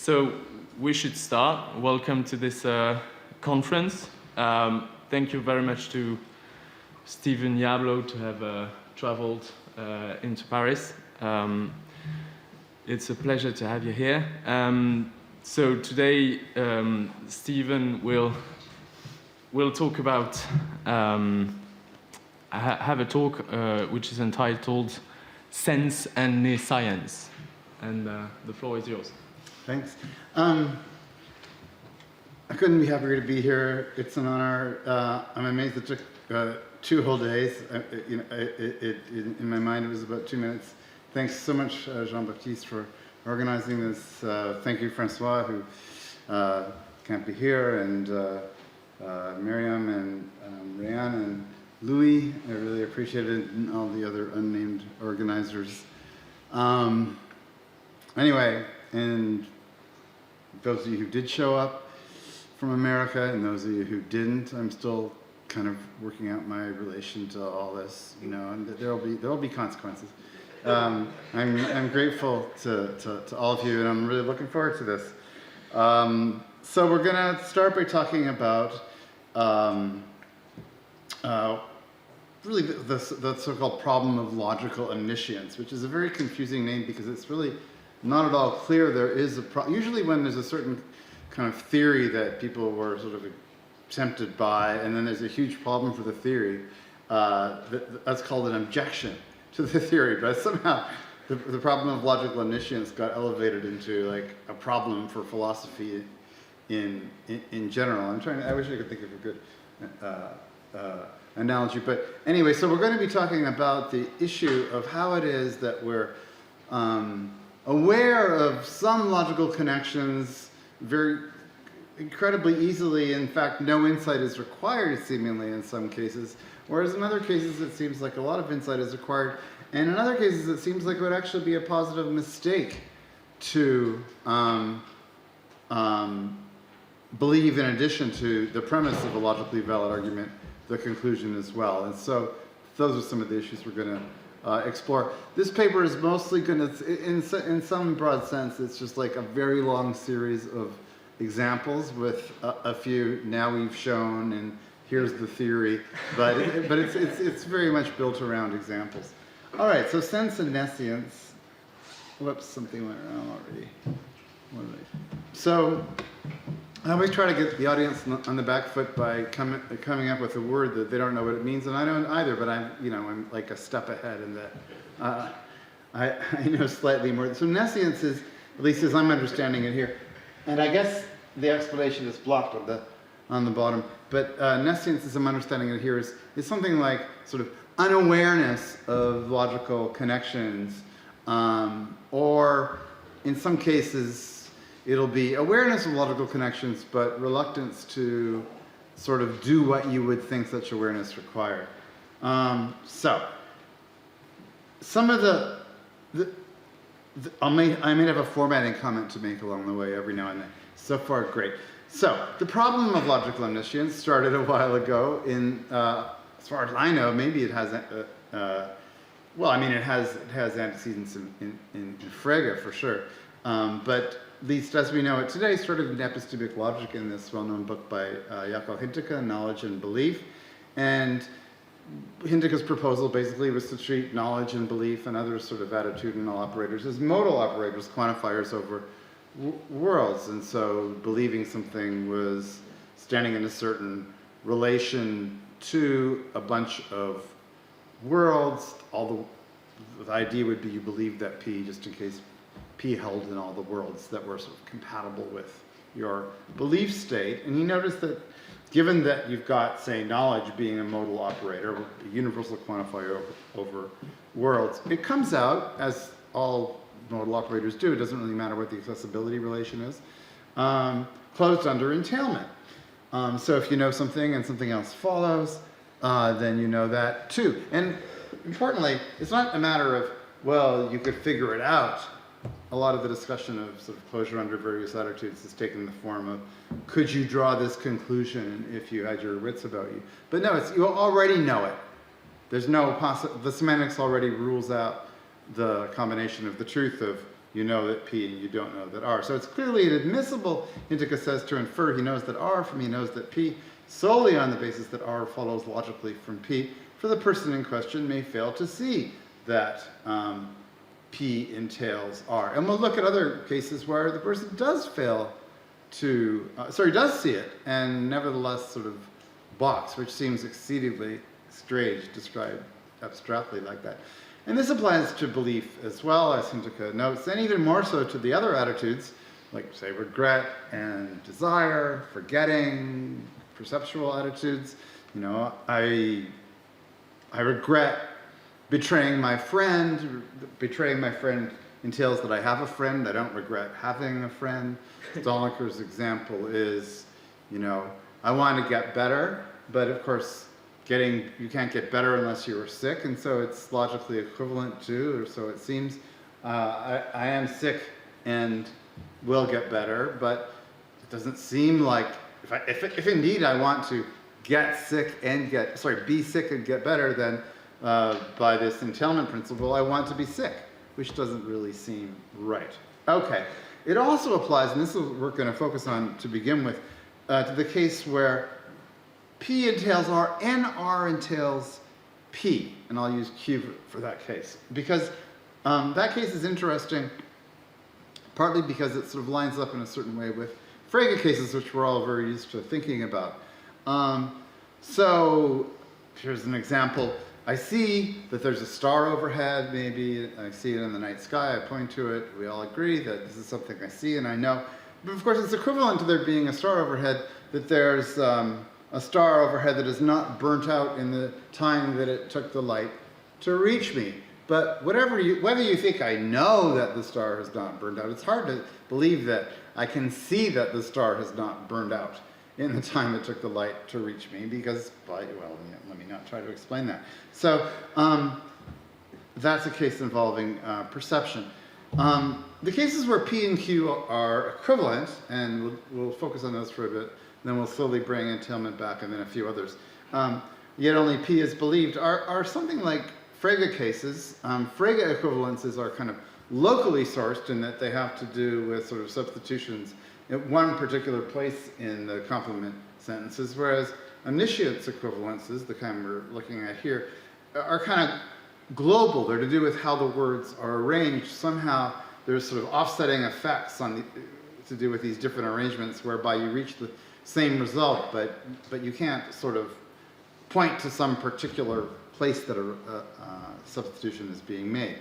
So we should start. Welcome to this conference. Thank you very much to Stephen Yablo to have traveled into Paris. It's a pleasure to have you here. So today, Stephen will talk about, have a talk which is entitled Sense and Nescience. And the floor is yours. Thanks. I couldn't be happier to be here. It's an honor. I'm amazed it took 2 whole days. In my mind, it was about 2 minutes. Thanks so much, Jean-Baptiste, for organizing this. Thank you, Francois, who can't be here, and Miriam and Rayan and Louis. I really appreciate it, and all the other unnamed organizers. Anyway, and those of you who did show up from America, and those of you who didn't, I'm still kind of working out my relation to all this, you know, and there'll be consequences. I'm grateful to all of you, and I'm really looking forward to this. So we're gonna start by talking about really the so-called problem of logical omniscience, which is a very confusing name because it's really not at all clear. There is usually when there's a certain kind of theory that people were sort of tempted by, and then there's a huge problem for the theory, that's called an objection to the theory. But somehow the problem of logical omniscience got elevated into like a problem for philosophy in general. I wish I could think of a good analogy. But anyway, so we're going to be talking about the issue of how it is that we're aware of some logical connections very incredibly easily. In fact, no insight is required seemingly in some cases, whereas in other cases it seems like a lot of insight is required, and in other cases it seems like it would actually be a positive mistake to believe, in addition to the premise of a logically valid argument, the conclusion as well. And so those are some of the issues we're going to explore. This paper is mostly going to, in some broad sense, it's just like a very long series of examples with a few now we've shown and here's the theory, but it's very much built around examples. All right, so sense and nescience. Whoops, something went wrong already. So I always try to get the audience on the back foot by coming up with a word that they don't know what it means, and I don't either. But I'm like a step ahead in that I know slightly more. So nescience is, at least as I'm understanding it here, and I guess the explanation is blocked on the bottom. But nescience, as I'm understanding it here, is something like sort of unawareness of logical connections, or in some cases, it'll be awareness of logical connections, but reluctance to sort of do what you would think such awareness required. So, some of I may have a formatting comment to make along the way every now and then. So far, great. So, the problem of logical omniscience started a while ago in, as far as I know, maybe it has, well, I mean, it has antecedents in Frege for sure, but at least as we know it today, started in epistemic logic in this well-known book by Yalcin, Knowledge and Belief. And Hindike's proposal basically was to treat knowledge and belief and other sort of attitudinal operators as modal operators, quantifiers over worlds. And so believing something was standing in a certain relation to a bunch of worlds. The idea would be you believe that P, just in case P held in all the worlds that were sort of compatible with your belief state. And you notice that given that you've got, say, knowledge being a modal operator, a universal quantifier over worlds, it comes out, as all modal operators do, it doesn't really matter what the accessibility relation is, closed under entailment. So if you know something and something else follows, then you know that too. And importantly, it's not a matter of, well, you could figure it out. A lot of the discussion of sort of closure under various attitudes has taken the form of, could you draw this conclusion if you had your wits about you? But no, you already know it. There's no the semantics already rules out the combination of the truth of you know that P and you don't know that R. So it's clearly inadmissible, Hintika says, to infer he knows that R from he knows that P solely on the basis that R follows logically from P, for the person in question may fail to see that P entails R. And we'll look at other cases where the person does fail to, does see it, and nevertheless sort of balks, which seems exceedingly strange, described abstractly like that. And this applies to belief as well, as Hintika notes, and even more so to the other attitudes, like, say, regret and desire, forgetting, perceptual attitudes. You know, I regret betraying my friend. Betraying my friend entails that I have a friend. I don't regret having a friend. Stollicher's example is, you know, I want to get better, but of course, you can't get better unless you are sick, and so it's logically equivalent to, or so it seems. I am sick and will get better, but it doesn't seem like, if indeed I want to get sick and be sick and get better, then by this entailment principle, I want to be sick, which doesn't really seem right. Okay, it also applies, and this is what we're going to focus on to begin with, to the case where P entails R and R entails P, and I'll use Q for that case, because that case is interesting, partly because it sort of lines up in a certain way with Frege cases, which we're all very used to thinking about. So here's an example. I see that there's a star overhead, maybe I see it in the night sky, I point to it, we all agree that this is something I see and I know. But of course it's equivalent to there being a star overhead, that there's a star overhead that is not burnt out in the time that it took the light to reach me. But whether you think I know that the star has not burned out, it's hard to believe that I can see that the star has not burned out in the time it took the light to reach me, because, let me not try to explain that. So that's a case involving perception. The cases where P and Q are equivalent, and we'll focus on those for a bit, then we'll slowly bring entailment back, and then a few others. Yet only P is believed, are something like Frege cases. Frege equivalences are kind of locally sourced in that they have to do with sort of substitutions at one particular place in the complement sentences, whereas omniscience equivalences, the kind we're looking at here, are kind of global. They're to do with how the words are arranged. Somehow there's sort of offsetting effects to do with these different arrangements whereby you reach the same result, but you can't sort of point to some particular place that a substitution is being made.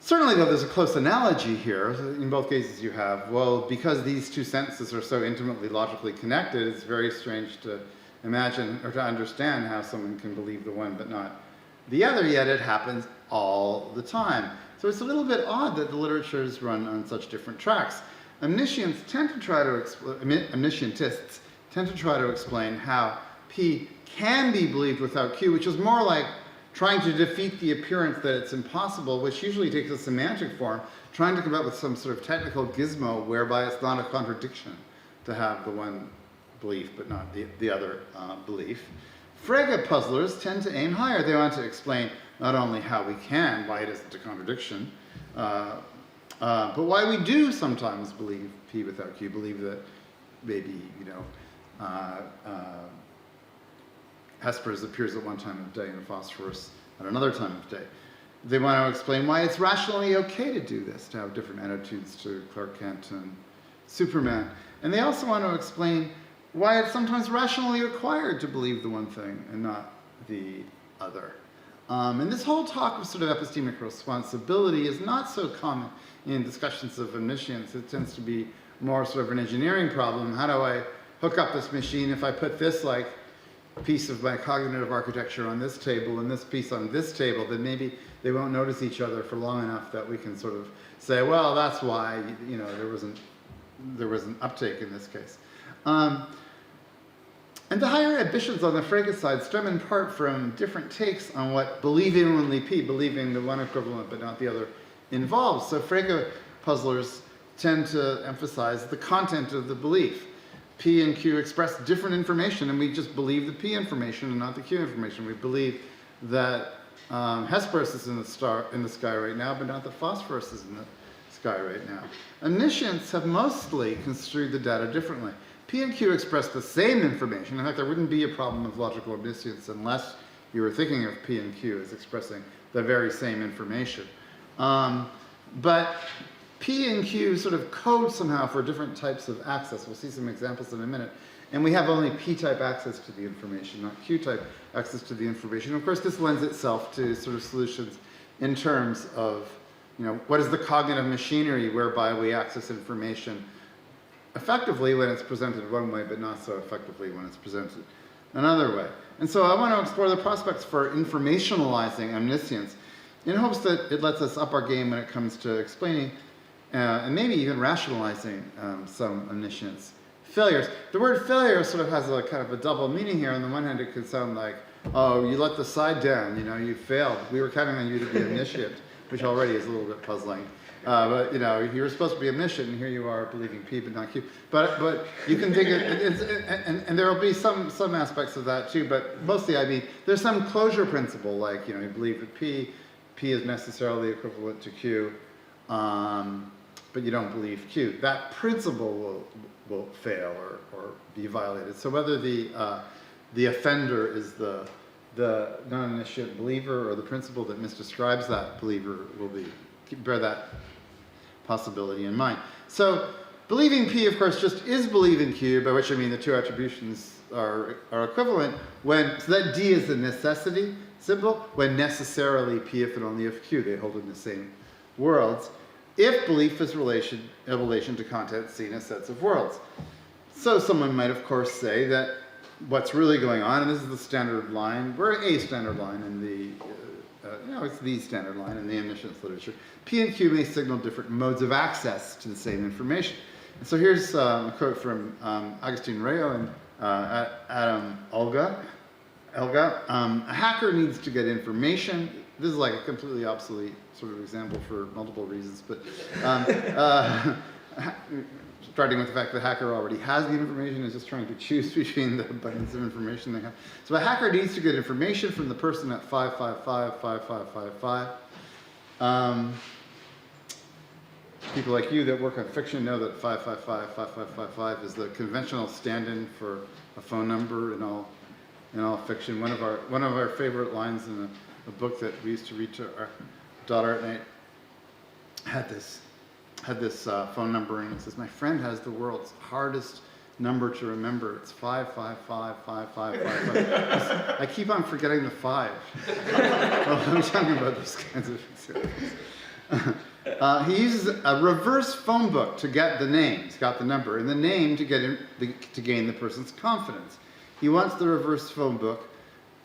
Certainly, though, there's a close analogy here. In both cases you have, well, because these two sentences are so intimately logically connected, it's very strange to imagine or to understand how someone can believe the one but not the other, yet it happens all the time. So it's a little bit odd that the literatures run on such different tracks. Omniscientists tend to try to explain how P can be believed without Q, which is more like trying to defeat the appearance that it's impossible, which usually takes a semantic form, trying to come up with some sort of technical gizmo whereby it's not a contradiction to have the one belief but not the other belief. Frege puzzlers tend to aim higher. They want to explain not only how we can, why it isn't a contradiction, but why we do sometimes believe P without Q, believe that maybe, Hesperus appears at one time of day and phosphorus at another time of day. They want to explain why it's rationally okay to do this, to have different attitudes to Clark Kent and Superman. And they also want to explain why it's sometimes rationally required to believe the one thing and not the other. And this whole talk of sort of epistemic responsibility is not so common in discussions of omniscience. It tends to be more sort of an engineering problem. How do I hook up this machine if I put this piece of my cognitive architecture on this table and this piece on this table, then maybe they won't notice each other for long enough that we can sort of say, well, that's why there wasn't uptake in this case. And the higher ambitions on the Frege side stem in part from different takes on what believing only P, believing the one equivalent but not the other, involves. So Frege puzzlers tend to emphasize the content of the belief. P and Q express different information, and we just believe the P information and not the Q information. We believe that Hesperus is in the sky right now, but not that phosphorus is in the sky right now. Omniscients have mostly construed the data differently. P and Q express the same information. In fact, there wouldn't be a problem of logical omniscience unless you were thinking of P and Q as expressing the very same information. But P and Q sort of code somehow for different types of access. We'll see some examples in a minute. And we have only P-type access to the information, not Q-type access to the information. Of course, this lends itself to sort of solutions in terms of, what is the cognitive machinery whereby we access information effectively when it's presented one way, but not so effectively when it's presented another way. And so I want to explore the prospects for informationalizing omniscience in hopes that it lets us up our game when it comes to explaining and maybe even rationalizing some omniscience failures. The word failure sort of has a kind of a double meaning here. On the one hand, it could sound like, oh, you let the side down, you failed. We were counting on you to be omniscient, which already is a little bit puzzling. But you were supposed to be omniscient, and here you are believing P but not Q. But you can think and there will be some aspects of that too. But mostly, I mean, there's some closure principle, like you believe that P is necessarily equivalent to Q, but you don't believe Q. That principle will fail or be violated. So whether the offender is the non-omniscient believer or the principle that misdescribes that believer will bear that possibility in mind. So believing P, of course, just is believing Q, by which I mean the two attributions are equivalent, so that D is the necessity symbol, when necessarily P if and only if Q, they hold in the same worlds, if belief is a relation to content seen as sets of worlds. So someone might, of course, say that what's really going on, and this is the standard line, we're a standard line in the, it's the standard line in the omniscience literature. P and Q may signal different modes of access to the same information. And so here's a quote from Agustin Rayo and Adam Olga. A hacker needs to get information. This is like a completely obsolete sort of example for multiple reasons, but starting with the fact that the hacker already has the information, is just trying to choose between the abundance of information they have. So a hacker needs to get information from the person at 5555555. People like you that work on fiction know that 5555555 is the conventional stand-in for a phone number in all fiction. One of our favorite lines in a book that we used to read to our daughter at night had this phone number, and it says, "My friend has the world's hardest number to remember. It's 5555555." I keep on forgetting the 5. Well, I'm talking about these kinds of examples. He uses a reverse phone book to get the name. He's got the number and the name to gain the person's confidence. He wants the reverse phone book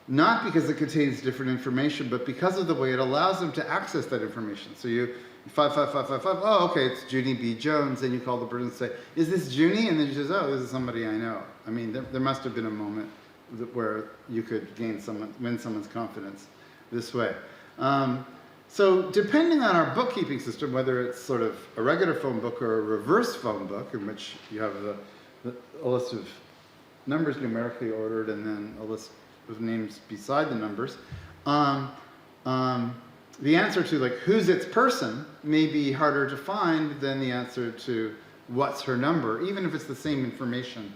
not because it contains different information, but because of the way it allows him to access that information. So you 55555. Oh, okay, it's Junie B. Jones. Then you call the person and say, "Is this Junie?" And then she says, "Oh, this is somebody I know." I mean, there must have been a moment where you could win someone's confidence this way. So depending on our bookkeeping system, whether it's sort of a regular phone book or a reverse phone book, in which you have a list of numbers numerically ordered and then a list of names beside the numbers, the answer to like who's its person may be harder to find than the answer to what's her number, even if it's the same information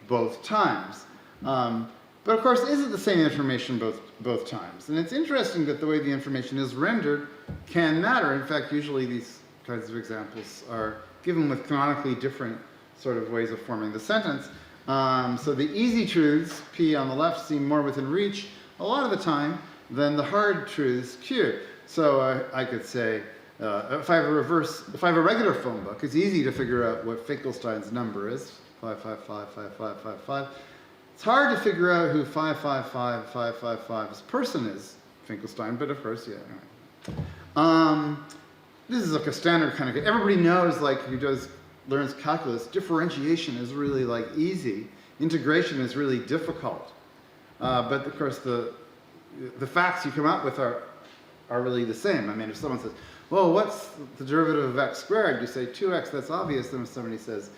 both times. But of course, is it the same information both times? And it's interesting that the way the information is rendered can matter. In fact, usually these kinds of examples are given with canonically different sort of ways of forming the sentence. So the easy truths, P on the left, seem more within reach a lot of the time than the hard truths, Q. So I could say, if I have a regular phone book, it's easy to figure out what Finkelstein's number is, 5555555. It's hard to figure out who 555555's person is, Finkelstein, but of course, yeah. Anyway. This is like a standard kind of, everybody knows, like who learns calculus, differentiation is really like easy. Integration is really difficult. But of course, the facts you come up with are really the same. I mean, if someone says, well, what's the derivative of x squared? You say 2x, that's obvious. Then if somebody says,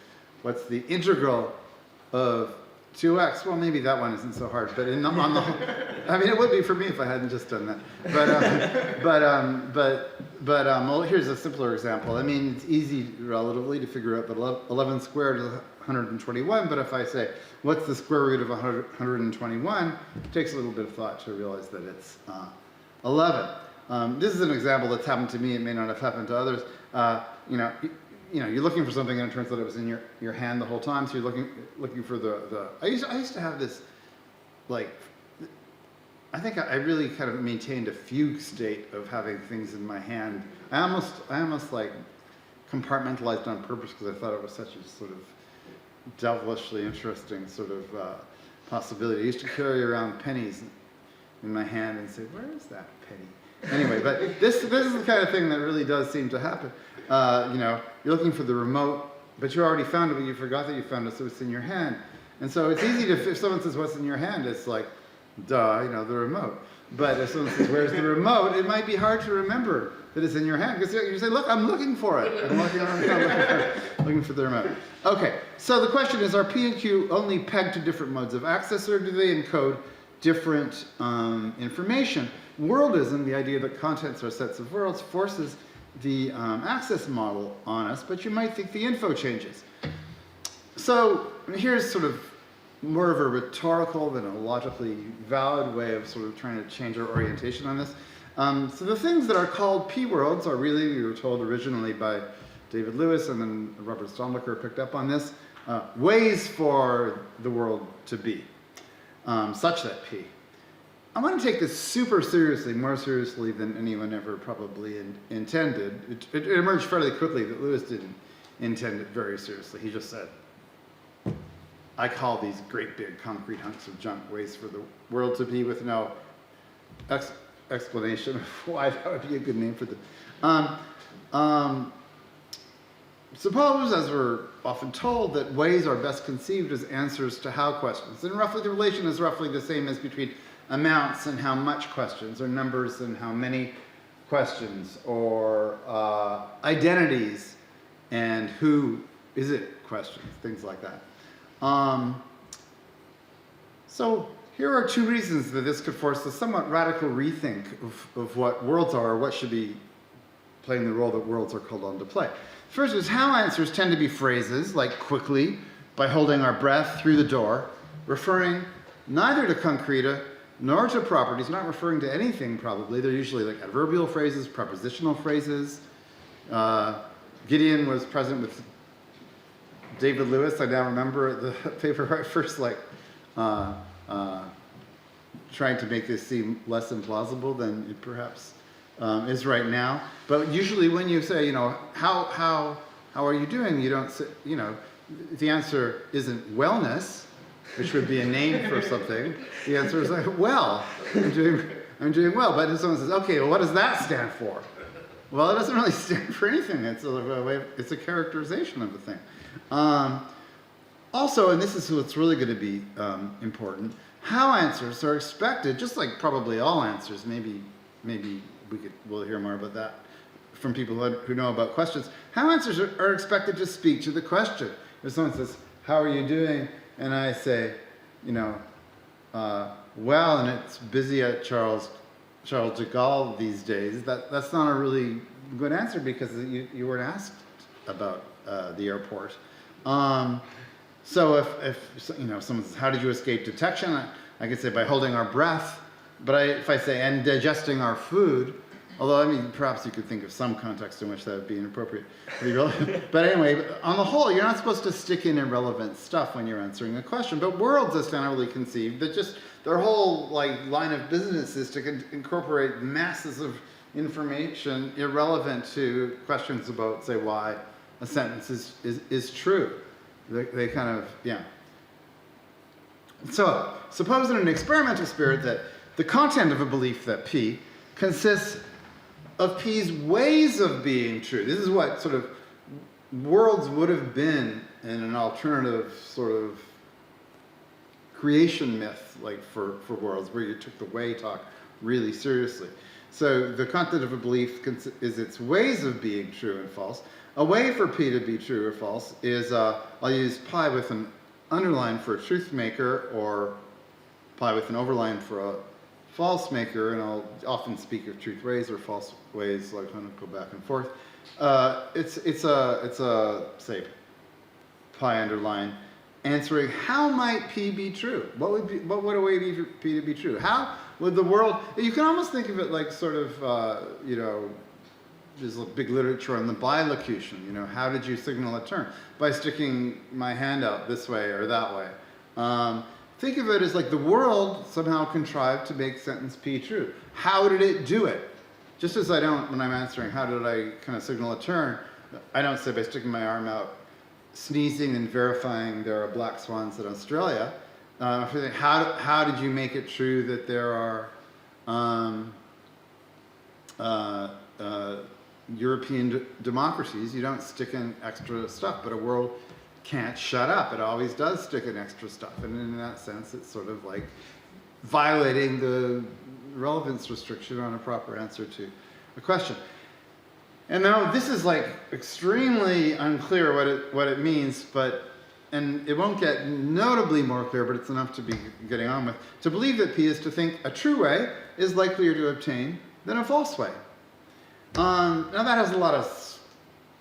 what's the integral of 2x. Well, maybe that one isn't so hard, but on the whole, I mean, it would be for me if I hadn't just done that. Well, here's a simpler example. I mean, it's easy relatively to figure out that 11 squared is 121, but if I say, what's the square root of 121, it takes a little bit of thought to realize that it's 11. This is an example that's happened to me. It may not have happened to others. You're looking for something and it turns out it was in your hand the whole time. So you're looking for the. I used to have this, like, I think I really kind of maintained a fugue state of having things in my hand. I almost like compartmentalized on purpose because I thought it was such a sort of devilishly interesting sort of possibility. I used to carry around pennies in my hand and say, where is that penny? Anyway, but this is the kind of thing that really does seem to happen. You're looking for the remote, but you already found it, but you forgot that you found it, so it's in your hand. And so it's easy to, if someone says, what's in your hand, it's like, duh, the remote. But if someone says, where's the remote, it might be hard to remember that it's in your hand, because you say, look, I'm looking for it. I'm looking for the remote. Okay, so the question is, are P and Q only pegged to different modes of access, or do they encode different information? Worldism, the idea that contents are sets of worlds, forces the access model on us, but you might think the info changes. So here's sort of more of a rhetorical than a logically valid way of sort of trying to change our orientation on this. So the things that are called P-worlds are really, we were told originally by David Lewis, and then Robert Stomlicher picked up on this, ways for the world to be, such that P. I want to take this super seriously, more seriously than anyone ever probably intended. It emerged fairly quickly that Lewis didn't intend it very seriously. He just said, I call these great big concrete hunks of junk ways for the world to be, with no explanation of why that would be a good name for them. Suppose, as we're often told, that ways are best conceived as answers to how questions. And roughly the relation is roughly the same as between amounts and how much questions, or numbers and how many questions, or identities and who is it questions, things like that. So here are two reasons that this could force a somewhat radical rethink of what worlds are, or what should be playing the role that worlds are called on to play. First is how answers tend to be phrases like quickly, by holding our breath, through the door, referring neither to concreta nor to properties, not referring to anything probably. They're usually like adverbial phrases, prepositional phrases. Gideon was present with David Lewis. I now remember the paper right first, trying to make this seem less implausible than it perhaps is right now. But usually when you say, how are you doing? You don't say, the answer isn't wellness, which would be a name for something. The answer is like, well, I'm doing well. But if someone says, okay, well, what does that stand for? Well, it doesn't really stand for anything. It's a characterization of the thing. Also, and this is what's really going to be important, how answers are expected, just like probably all answers. Maybe we'll hear more about that from people who know about questions. How answers are expected to speak to the question. If someone says, how are you doing? And I say, well, and it's busy at Charles de Gaulle these days, that's not a really good answer, because you weren't asked about the airport. So if someone says, how did you escape detection? I could say by holding our breath. But if I say, and digesting our food, although, perhaps you could think of some context in which that would be inappropriate. But anyway, on the whole, you're not supposed to stick in irrelevant stuff when you're answering a question. But worlds is generally conceived that just their whole line of business is to incorporate masses of information irrelevant to questions about, say, why a sentence is true. They kind of, yeah. So, suppose in an experimental spirit that the content of a belief that P consists of P's ways of being true. This is what sort of worlds would have been in an alternative sort of creation myth, like for worlds, where you took the way talk really seriously. So the content of a belief is its ways of being true and false. A way for P to be true or false is, I'll use pi with an underline for a truth maker, or pi with an overline for a false maker, and I'll often speak of truth ways or false ways, like kind of go back and forth. It's a say pi underline answering how might P be true? What would a way be for P to be true? How would the world? You can almost think of it like sort of you know, there's a big literature on the bilocution. You know, how did you signal a turn? By sticking my hand out this way or that way. Think of it as like the world somehow contrived to make sentence P true. How did it do it? Just as I don't, when I'm answering, how did I kind of signal a turn, I don't say by sticking my arm out, sneezing and verifying there are black swans in Australia. How did you make it true that there are European democracies? You don't stick in extra stuff, but a world can't shut up. It always does stick in extra stuff. And in that sense, it's sort of like violating the relevance restriction on a proper answer to a question. And now this is like extremely unclear what it means, and it won't get notably more clear, but it's enough to be getting on with. To believe that P is to think a true way is likelier to obtain than a false way. Now that has a lot of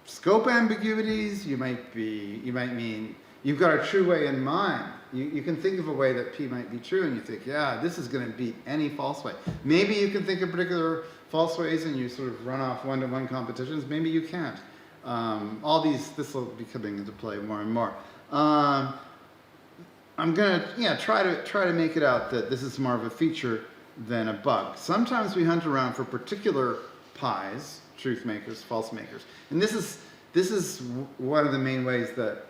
scope ambiguities. You might mean you've got a true way in mind. You can think of a way that P might be true, and you think, yeah, this is going to beat any false way. Maybe you can think of particular false ways, and you sort of run off one-to-one competitions. Maybe you can't. This will be coming into play more and more. I'm going to try to make it out that this is more of a feature than a bug. Sometimes we hunt around for particular pies, truth makers, false makers, and this is one of the main ways that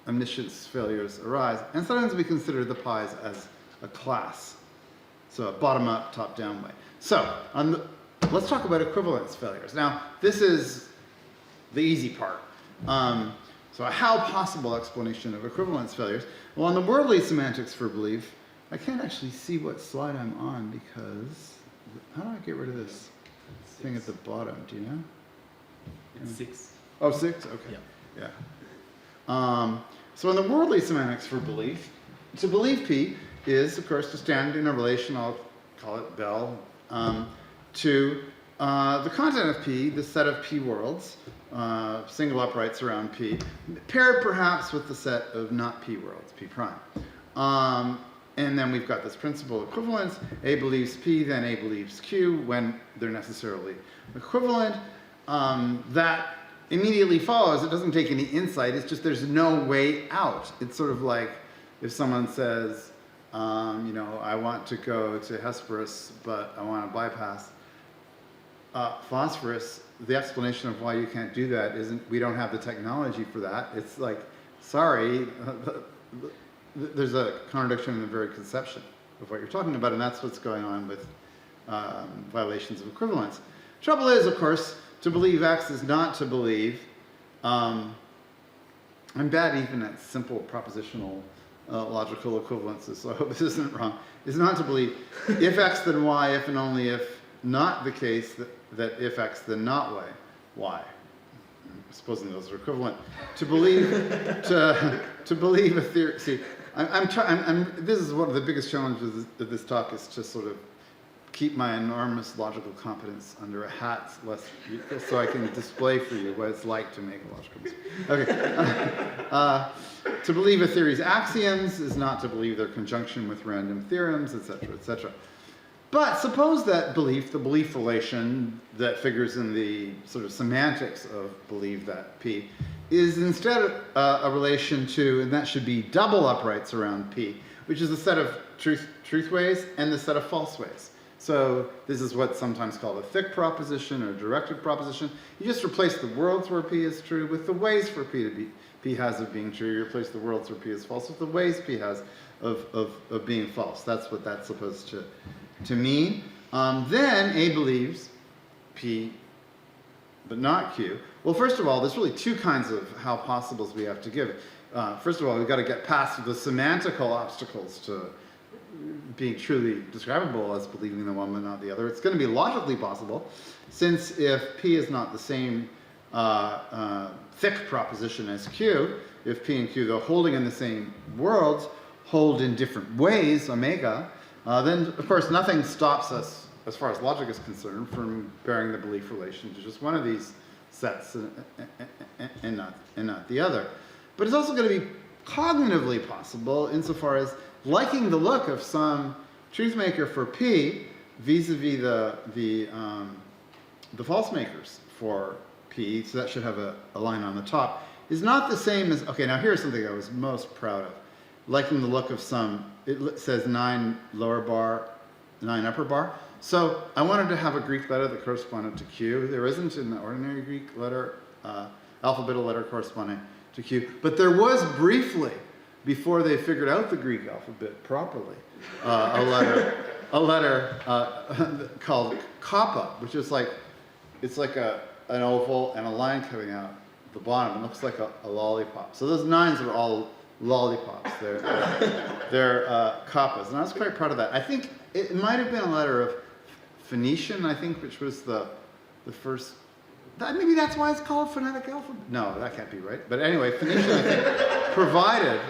omniscience failures arise. And sometimes we consider the pies as a class, so a bottom-up, top-down way. So let's talk about equivalence failures. Now, this is the easy part. So a how possible explanation of equivalence failures. Well, on the worldly semantics for belief, I can't actually see what slide I'm on because, how do I get rid of this thing at the bottom? Do you know? It's 6. Oh, 6? Okay. Yeah. So in the worldly semantics for belief, to believe P is, of course, to stand in a relation, I'll call it Bell, to the content of P, the set of P worlds, single uprights around P, paired perhaps with the set of not P worlds, P prime. And then we've got this principal equivalence. A believes P, then A believes Q when they're necessarily equivalent. That immediately follows. It doesn't take any insight. It's just there's no way out. It's sort of like if someone says, I want to go to Hesperus, but I want to bypass phosphorus. The explanation of why you can't do that isn't we don't have the technology for that. It's like, sorry, there's a contradiction in the very conception of what you're talking about, and that's what's going on with violations of equivalence. Trouble is, of course, to believe X is not to believe. I'm bad even at simple propositional logical equivalences, so I hope this isn't wrong. Is not to believe if X then Y, if and only if not the case that if X then not Y. Supposing those are equivalent. To believe to believe a theory. See, this is one of the biggest challenges of this talk is to sort of keep my enormous logical competence under a hat, so I can display for you what it's like to make a logical mistake. Okay. To believe a theory's axioms is not to believe their conjunction with random theorems, etc., etc. But suppose that belief, the belief relation that figures in the sort of semantics of believe that P, is instead a relation to, and that should be double uprights around P, which is the set of truth ways and the set of false ways. So this is what's sometimes called a thick proposition or a directed proposition. You just replace the worlds where P is true with the ways for P has of being true. You replace the worlds where P is false with the ways P has of being false. That's what that's supposed to mean. Then A believes P, but not Q. Well, first of all, there's really two kinds of how possibles we have to give. First of all, we've got to get past the semantical obstacles to being truly describable as believing the one but not the other. It's going to be logically possible, since if P is not the same thick proposition as Q, if P and Q, though holding in the same worlds, hold in different ways, omega, then of course nothing stops us, as far as logic is concerned, from bearing the belief relation to just one of these sets and not the other. But it's also going to be cognitively possible insofar as liking the look of some truthmaker for P vis-a-vis the false makers for P, so that should have a line on the top, is not the same as, okay, now here's something I was most proud of. Liking the look of some, it says 9 lower bar, 9 upper bar. So I wanted to have a Greek letter that corresponded to Q. There isn't an ordinary Greek letter, alphabetical letter corresponding to Q, but there was briefly, before they figured out the Greek alphabet properly, a letter called kappa, which is like, it's like an oval and a line coming out the bottom. It looks like a lollipop. So those 9s are all lollipops. They're kappas, and I was quite proud of that. I think it might have been a letter of Phoenician, I think, which was the first. Maybe that's why it's called phonetic alphabet. No, that can't be right. But anyway, Phoenician, I think, provided,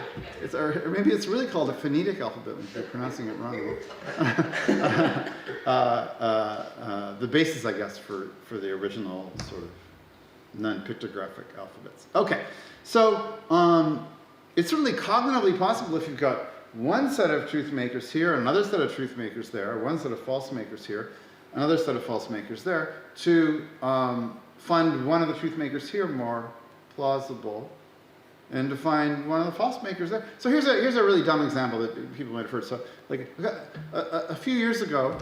or maybe it's really called a phonetic alphabet when you're pronouncing it wrong. The basis, I guess, for the original sort of non-pictographic alphabets. Okay, so it's certainly cognitively possible if you've got one set of truth makers here, another set of truth makers there, one set of false makers here, another set of false makers there, to find one of the truth makers here more plausible, and to find one of the false makers there. So here's a really dumb example that people might have heard. So like a few years ago,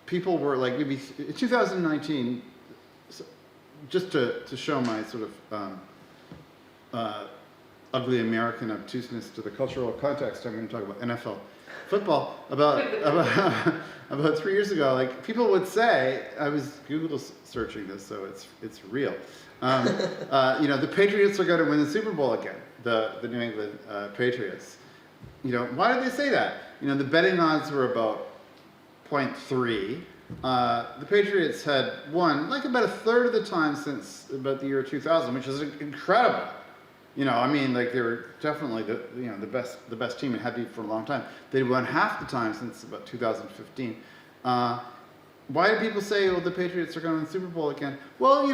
people were like, maybe 2019, just to show my sort of ugly American obtuseness to the cultural context, I'm going to talk about NFL football. About 3 years ago, like people would say, I was Google searching this, so it's real. The Patriots are going to win the Super Bowl again. The New England Patriots. Why did they say that? The betting odds were about 0.3. The Patriots had won like about a third of the time since about the year 2000, which is incredible. They were definitely the best team and had been for a long time. They'd won half the time since about 2015. Why do people say, well, the Patriots are going to win the Super Bowl again? Well,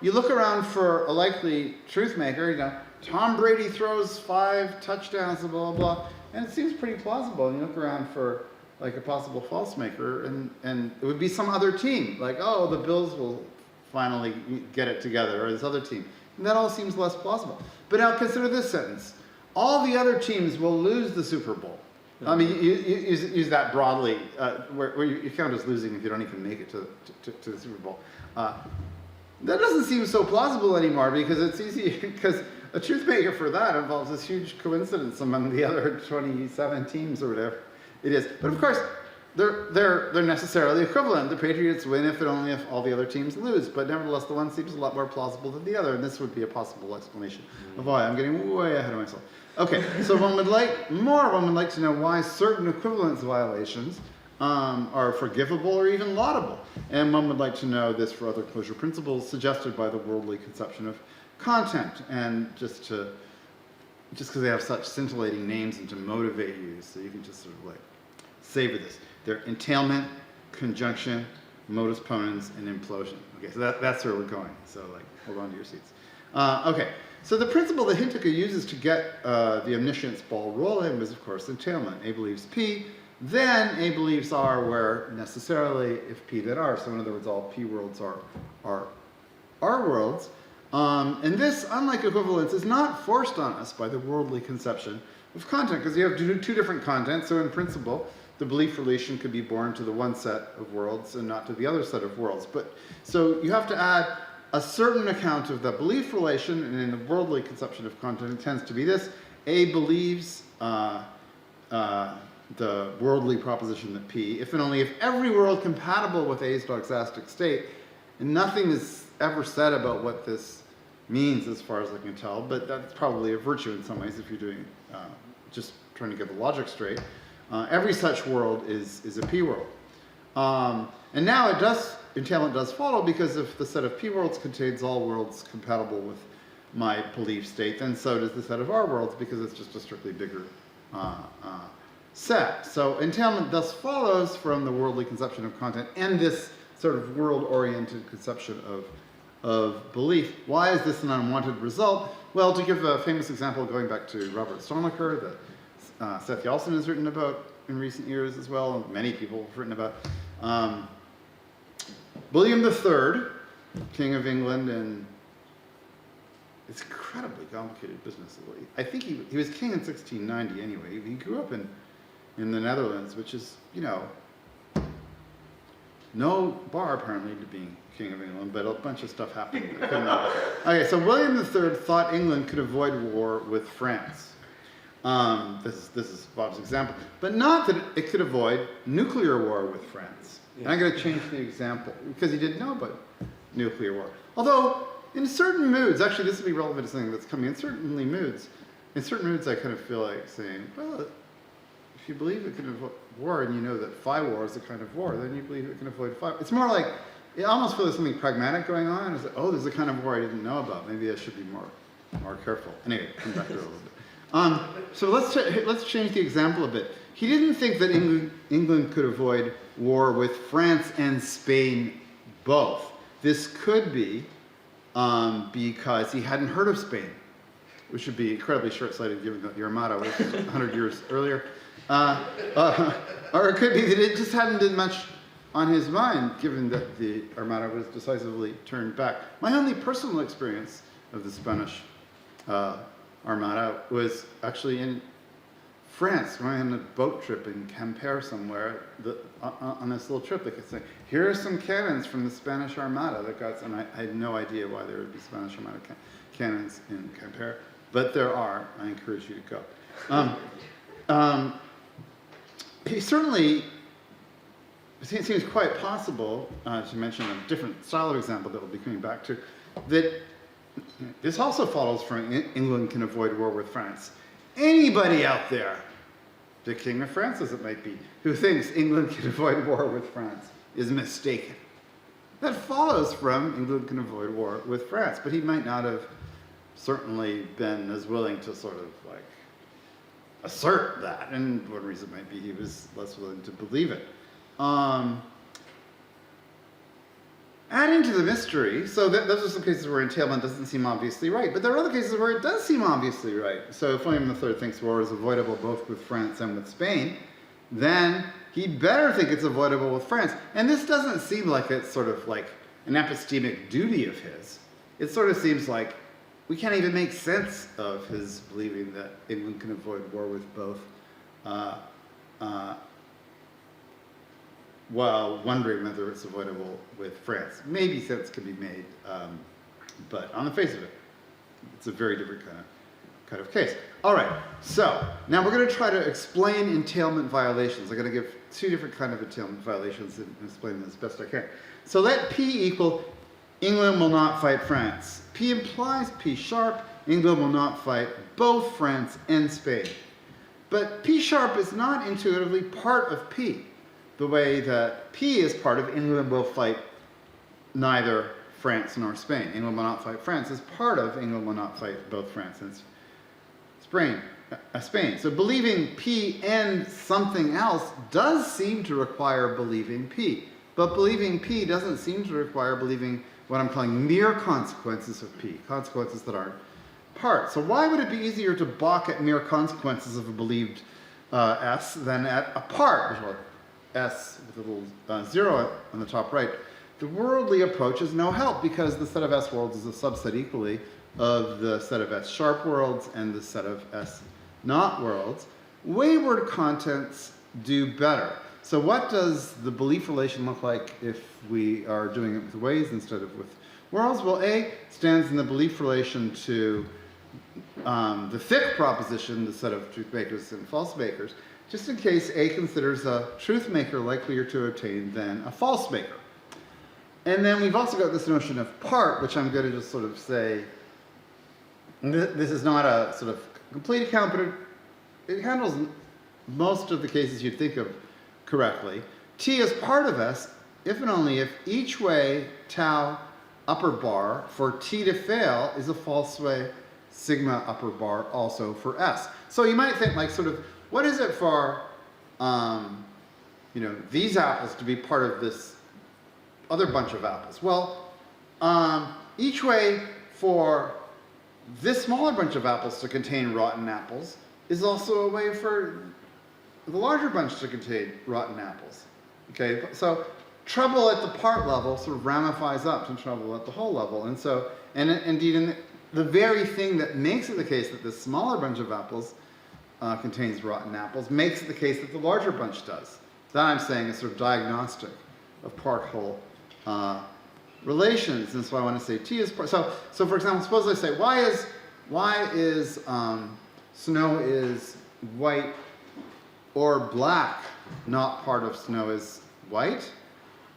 you look around for a likely truth maker. Tom Brady throws 5 touchdowns, blah, blah, blah, and it seems pretty plausible. And you look around for like a possible false maker, and it would be some other team. Like, oh, the Bills will finally get it together, or this other team. And that all seems less plausible. But now consider this sentence. All the other teams will lose the Super Bowl. I mean, you use that broadly, where you count as losing if you don't even make it to the Super Bowl. That doesn't seem so plausible anymore, because it's easy, because a truth maker for that involves this huge coincidence among the other 27 teams or whatever it is. But of course, they're necessarily equivalent. The Patriots win if and only if all the other teams lose. But nevertheless, the one seems a lot more plausible than the other, and this would be a possible explanation of why. I'm getting way ahead of myself. Okay, so one would like to know why certain equivalence violations are forgivable or even laudable. And one would like to know this for other closure principles suggested by the worldly conception of content. And just because they have such scintillating names and to motivate you, so you can just sort of like savor this. They're entailment, conjunction, modus ponens, and implosion. Okay, so that's where we're going. So like, hold on to your seats. Okay, so the principle that Hintika uses to get the omniscience ball rolling was, of course, entailment. A believes P, then A believes R, where necessarily if P then R. So in other words, all P worlds are R worlds. And this, unlike equivalence, is not forced on us by the worldly conception of content, because you have two different contents. So in principle, the belief relation could be born to the one set of worlds and not to the other set of worlds. But so you have to add a certain account of the belief relation, and in the worldly conception of content, it tends to be this. A believes the worldly proposition that P, if and only if every world compatible with A's doxastic state, and nothing is ever said about what this means as far as I can tell, but that's probably a virtue in some ways if you're doing just trying to get the logic straight. Every such world is a P world. And now it does entailment does follow, because if the set of P worlds contains all worlds compatible with my belief state, then so does the set of R worlds, because it's just a strictly bigger set. So entailment thus follows from the worldly conception of content and this sort of world-oriented conception of belief. Why is this an unwanted result? Well, to give a famous example, going back to Robert Stormacher, that Seth Yalcin has written about in recent years as well, and many people have written about. William III, King of England, and it's incredibly complicated business. I think he was king in 1690 anyway. He grew up in the Netherlands, which is, you know, no bar apparently to being King of England, but a bunch of stuff happened. Okay, so William III thought England could avoid war with France. This is Bob's example, but not that it could avoid nuclear war with France. Yeah. And I'm going to change the example because he didn't know about nuclear war. Although in certain moods, actually this would be relevant to something that's coming. In certain moods, I kind of feel like saying, well, if you believe it can avoid war, and you know that phi war is a kind of war, then you believe it can avoid phi. It's more like, it almost feels like something pragmatic going on. It's like, oh, there's a kind of war I didn't know about. Maybe I should be more careful. Anyway, come back to it a little bit. So let's change the example a bit. He didn't think that England could avoid war with France and Spain both. This could be because he hadn't heard of Spain, which would be incredibly short-sighted given that the Armada was 100 years earlier. Or it could be that it just hadn't been much on his mind, given that the Armada was decisively turned back. My only personal experience of the Spanish Armada was actually in France, when I had a boat trip in Quimper somewhere. On this little trip, they could say, here are some cannons from the Spanish Armada that got, and I had no idea why there would be Spanish Armada cannons in Quimper, but there are. I encourage you to go. He certainly, it seems quite possible, to mention a different style of example that we'll be coming back to, that this also follows from England can avoid war with France. Anybody out there, the King of France as it might be, who thinks England can avoid war with France is mistaken. That follows from England can avoid war with France, but he might not have certainly been as willing to sort of like assert that, and one reason might be he was less willing to believe it. Adding to the mystery, so those are some cases where entailment doesn't seem obviously right, but there are other cases where it does seem obviously right. So if William III thinks war is avoidable both with France and with Spain, then he'd better think it's avoidable with France. And this doesn't seem like it's sort of like an epistemic duty of his. It sort of seems like we can't even make sense of his believing that England can avoid war with both, while wondering whether it's avoidable with France. Maybe sense can be made, but on the face of it, it's a very different kind of case. All right, so now we're going to try to explain entailment violations. I'm going to give two different kind of entailment violations and explain them as best I can. So let P equal England will not fight France. P implies P sharp, England will not fight both France and Spain. But P sharp is not intuitively part of P, the way that P is part of England will fight neither France nor Spain. England will not fight France is part of England will not fight both France and Spain. So believing P and something else does seem to require believing P. But believing P doesn't seem to require believing what I'm calling mere consequences of P, consequences that aren't part. So why would it be easier to balk at mere consequences of a believed S than at a part, which S with a little zero on the top right? The worldly approach is no help because the set of S worlds is a subset equally of the set of S sharp worlds and the set of S not worlds. Wayward contents do better. So what does the belief relation look like if we are doing it with ways instead of with worlds? Well, A stands in the belief relation to the thick proposition, the set of truth makers and false makers, just in case A considers a truth maker likelier to obtain than a false maker. And then we've also got this notion of part, which I'm going to just sort of say, this is not a sort of complete account, but it handles most of the cases you'd think of correctly. T is part of S, if and only if each way tau upper bar for t to fail is a false way sigma upper bar also for s. So you might think like sort of, what is it for, these apples to be part of this other bunch of apples? Well, each way for this smaller bunch of apples to contain rotten apples is also a way for the larger bunch to contain rotten apples. Okay, so trouble at the part level sort of ramifies up to trouble at the whole level. And so, and indeed, the very thing that makes it the case that this smaller bunch of apples contains rotten apples makes it the case that the larger bunch does. That I'm saying is sort of diagnostic of part-whole relations, and so I want to say T is part. So for example, suppose I say why is snow is white or black not part of snow is white?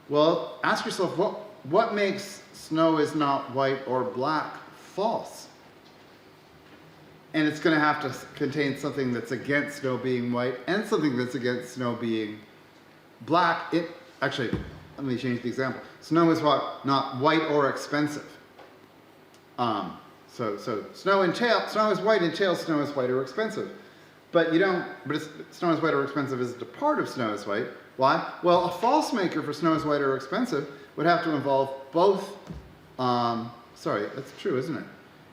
Well, ask yourself what makes snow is not white or black false? And it's going to have to contain something that's against snow being white and something that's against snow being black. Actually, let me change the example. Snow is what? Not white or expensive. So snow is white in tail, snow is white or expensive. But snow is white or expensive is the part of snow is white. Why? Well, a false maker for snow is white or expensive would have to involve both, sorry, that's true, isn't it?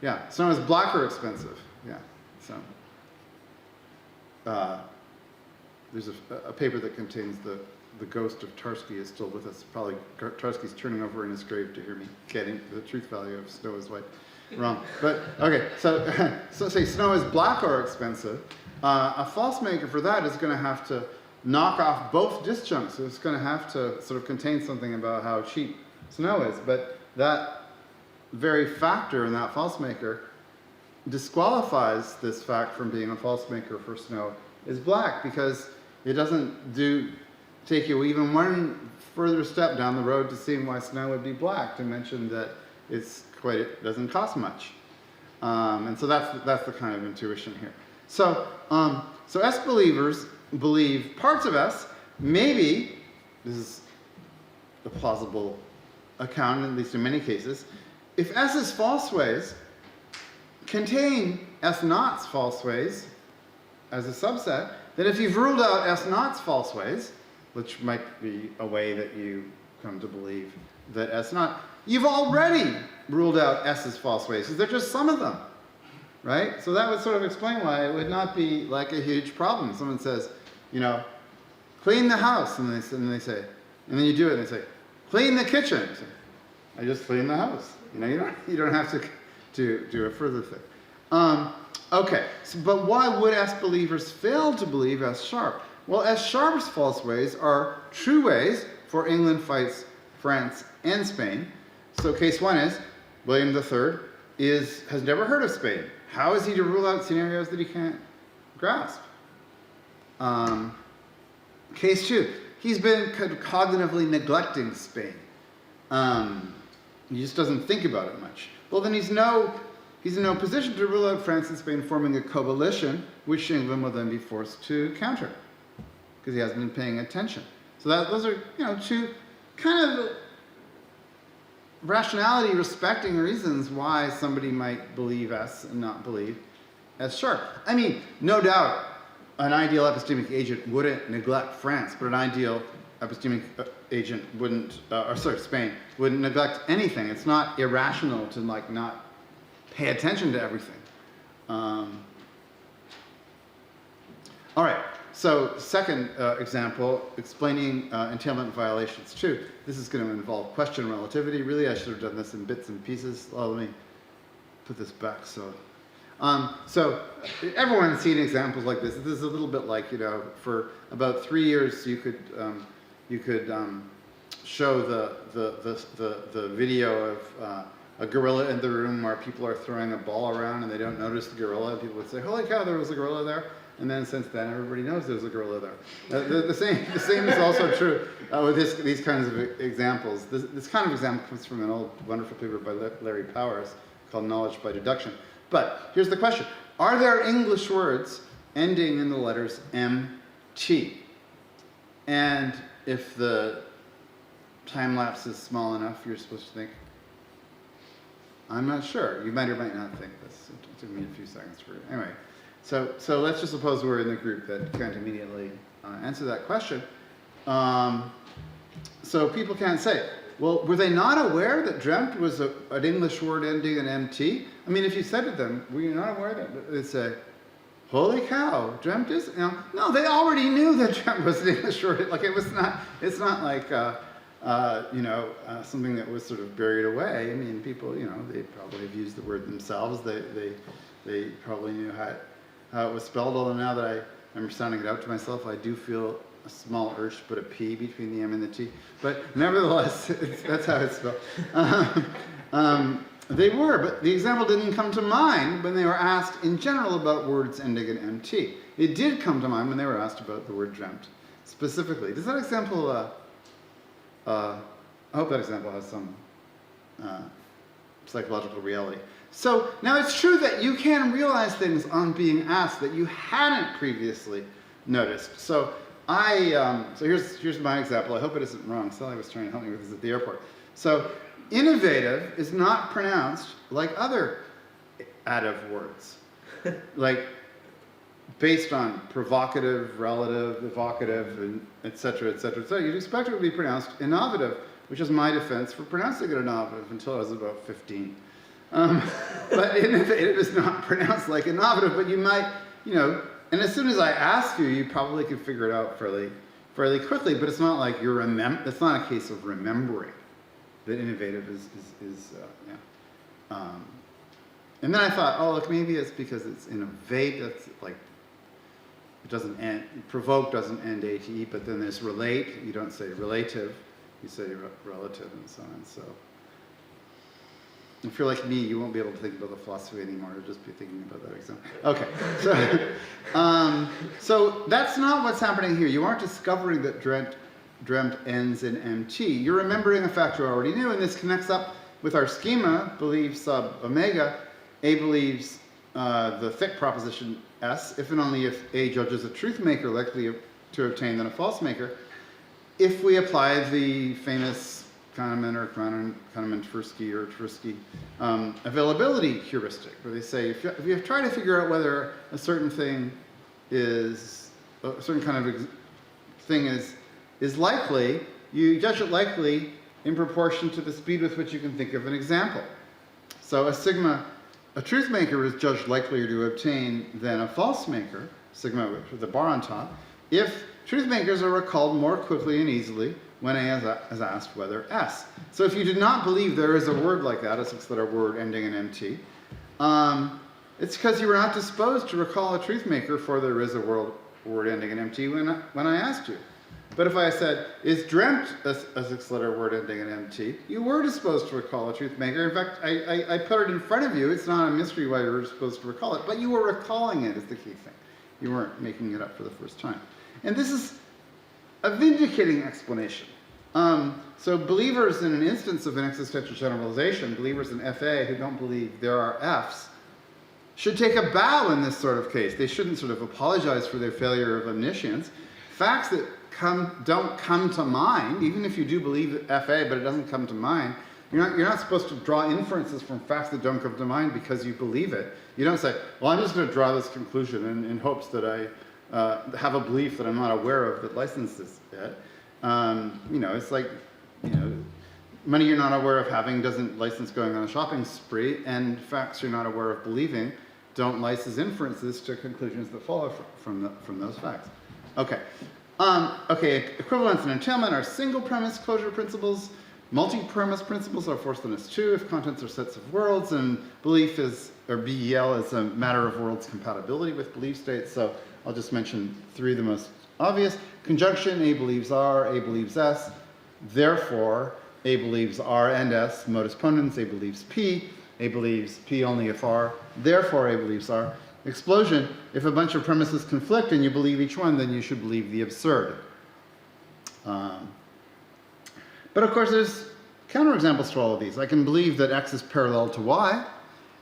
Yeah, snow is black or expensive. Yeah, so. There's a paper that contains the ghost of Tarski is still with us. Probably Tarski's turning over in his grave to hear me getting the truth value of snow is white wrong. But, okay, so say snow is black or expensive. A false maker for that is going to have to knock off both disjuncts. So it's going to have to sort of contain something about how cheap snow is. But that very factor in that false maker disqualifies this fact from being a false maker for snow is black, because it doesn't take you even one further step down the road to seeing why snow would be black, to mention that it doesn't cost much. And so that's the kind of intuition here. So S believers believe parts of S, maybe, this is a plausible account, at least in many cases, if S's false ways contain S naughts false ways as a subset, then if you've ruled out S naughts false ways, which might be a way that you come to believe that S naught, you've already ruled out S's false ways, because they're just some of them. Right? So that would sort of explain why it would not be like a huge problem. Someone says, clean the house, and they say, and then you do it, and they say, clean the kitchen. So, I just cleaned the house. You don't have to do a further thing. Okay, but why would S believers fail to believe S sharp? Well, S sharp's false ways are true ways for England fights France and Spain. So case one is William III has never heard of Spain. How is he to rule out scenarios that he can't grasp? Case two, he's been kind of cognitively neglecting Spain. He just doesn't think about it much. Well, then he's in no position to rule out France and Spain forming a coalition, which England will then be forced to counter, because he hasn't been paying attention. So those are, two kind of rationality respecting reasons why somebody might believe S and not believe S sharp. I mean, no doubt an ideal epistemic agent wouldn't neglect France, but an ideal epistemic agent Spain wouldn't neglect anything. It's not irrational to not pay attention to everything. All right. So second example, explaining entailment violations. True, this is going to involve question relativity. Really, I should have done this in bits and pieces. Let me put this back. So everyone's seen examples like this. This is a little bit like, for about 3 years you could show the video of a gorilla in the room where people are throwing a ball around and they don't notice the gorilla. People would say, "Holy cow, there was a gorilla there." And then since then, everybody knows there's a gorilla there. The same is also true with these kinds of examples. This kind of example comes from an old wonderful paper by Larry Powers called Knowledge by Deduction. But here's the question. Are there English words ending in the letters MT? And if the time lapse is small enough, you're supposed to think. I'm not sure. You might or might not think this. It took me a few seconds for it. Anyway, so let's just suppose we're in the group that can't immediately answer that question. So people can't say, well, were they not aware that dreamt was an English word ending in MT? I mean, if you said to them, were you not aware that? They'd say, holy cow, dreamt is, no, they already knew that dreamt was an English word. Like it's not like, something that was sort of buried away. I mean, people, they probably have used the word themselves. They probably knew how it was spelled, although now that I'm sounding it out to myself, I do feel a small urge to put a P between the M and the T. But nevertheless, that's how it's spelled. They were, but the example didn't come to mind when they were asked in general about words ending in MT. It did come to mind when they were asked about the word dreamt specifically. Does that example, I hope that example has some psychological reality. So now it's true that you can realize things on being asked that you hadn't previously noticed. So so here's my example. I hope it isn't wrong. Sally was trying to help me with this at the airport. So innovative is not pronounced like other additive words, like based on provocative, relative, evocative, and et cetera, et cetera, et cetera. You'd expect it to be pronounced innovative, which is my defense for pronouncing it innovative until I was about 15. But innovative is not pronounced like innovative, but you might, and as soon as I ask you, you probably could figure it out fairly quickly, but it's not like it's not a case of remembering that innovative is. And then I thought, oh, look, maybe it's because it's innovate, that's like, it doesn't end, provoke doesn't end ATE, but then there's relate, you don't say relative, you say relative and so on. So if you're like me, you won't be able to think about the philosophy anymore. You'll just be thinking about that example. Okay, so that's not what's happening here. You aren't discovering that dreamt ends in MT. You're remembering a fact you already knew, and this connects up with our schema, believe sub omega. A believes the thick proposition S, if and only if A judges a truth maker likely to obtain than a false maker, if we apply the famous Kahneman or Kahneman-Tversky or Tversky availability heuristic, where they say if you try to figure out whether a certain thing is, a certain kind of thing is likely, you judge it likely in proportion to the speed with which you can think of an example. So a truth maker is judged likelier to obtain than a false maker, sigma with the bar on top, if truth makers are recalled more quickly and easily when A is asked whether S. So if you did not believe there is a word like that, a six-letter word ending in MT, it's because you were not disposed to recall a truth maker for there is a word ending in MT when I asked you. But if I said, is dreamt a six-letter word ending in MT, you were disposed to recall a truth maker. In fact, I put it in front of you. It's not a mystery why you were supposed to recall it, but you were recalling it is the key thing. You weren't making it up for the first time. And this is a vindicating explanation. So believers in an instance of an existential generalization, believers in FA who don't believe there are Fs, should take a bow in this sort of case. They shouldn't sort of apologize for their failure of omniscience. Facts that don't come to mind, even if you do believe FA, but it doesn't come to mind, you're not supposed to draw inferences from facts that don't come to mind because you believe it. You don't say, well, I'm just going to draw this conclusion in hopes that I have a belief that I'm not aware of that licenses it. It's like, money you're not aware of having doesn't license going on a shopping spree, and facts you're not aware of believing don't license inferences to conclusions that follow from those facts. Okay. Equivalence and entailment are single premise closure principles. Multi-premise principles are forcefulness too if contents are sets of worlds, and belief or BEL is a matter of worlds compatibility with belief states. So I'll just mention three of the most obvious. Conjunction, A believes R, A believes S. Therefore, A believes R and S. Modus ponens, A believes P. A believes P only if R. Therefore, A believes R. Explosion, if a bunch of premises conflict and you believe each one, then you should believe the absurd. But of course, there's counterexamples to all of these. I can believe that X is parallel to Y,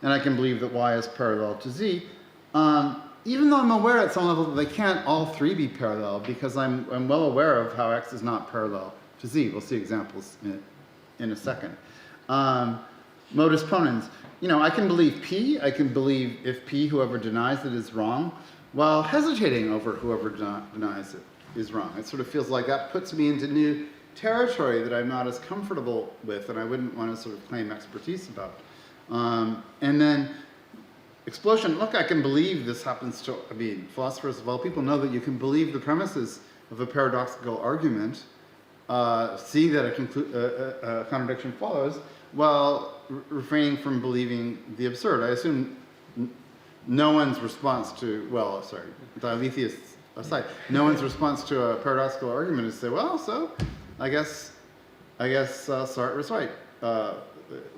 and I can believe that Y is parallel to Z, even though I'm aware at some level that they can't all three be parallel, because I'm well aware of how X is not parallel to Z. We'll see examples in a second. Modus ponens. I can believe P. I can believe if P, whoever denies it, is wrong, while hesitating over whoever denies it is wrong. It sort of feels like that puts me into new territory that I'm not as comfortable with, and I wouldn't want to sort of claim expertise about. And then explosion. Look, I can believe this happens to, philosophers of all people know that you can believe the premises of a paradoxical argument, see that a contradiction follows, while refraining from believing the absurd. I assume no one's response to, dialetheists aside, no one's response to a paradoxical argument is to say, well, so I guess Sartre was right.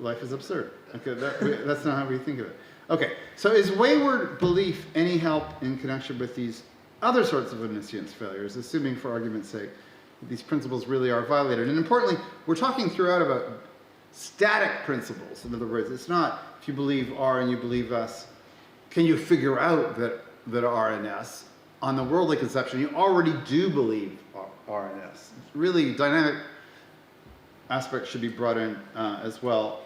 Life is absurd. Okay, that's not how we think of it. Okay, so is wayward belief any help in connection with these other sorts of omniscience failures, assuming for argument's sake that these principles really are violated? And importantly, we're talking throughout about static principles. In other words, it's not if you believe R and you believe S, can you figure out that R and S? On the worldly conception, you already do believe R and S. Really, dynamic aspects should be brought in as well,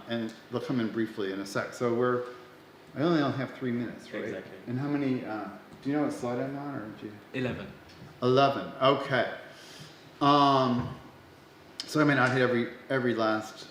and they'll come in briefly in a sec. So I only have 3 minutes, right? Exactly. And how many, do you know what slide I'm on, or do you? 11. 11, okay. So I may not hit every last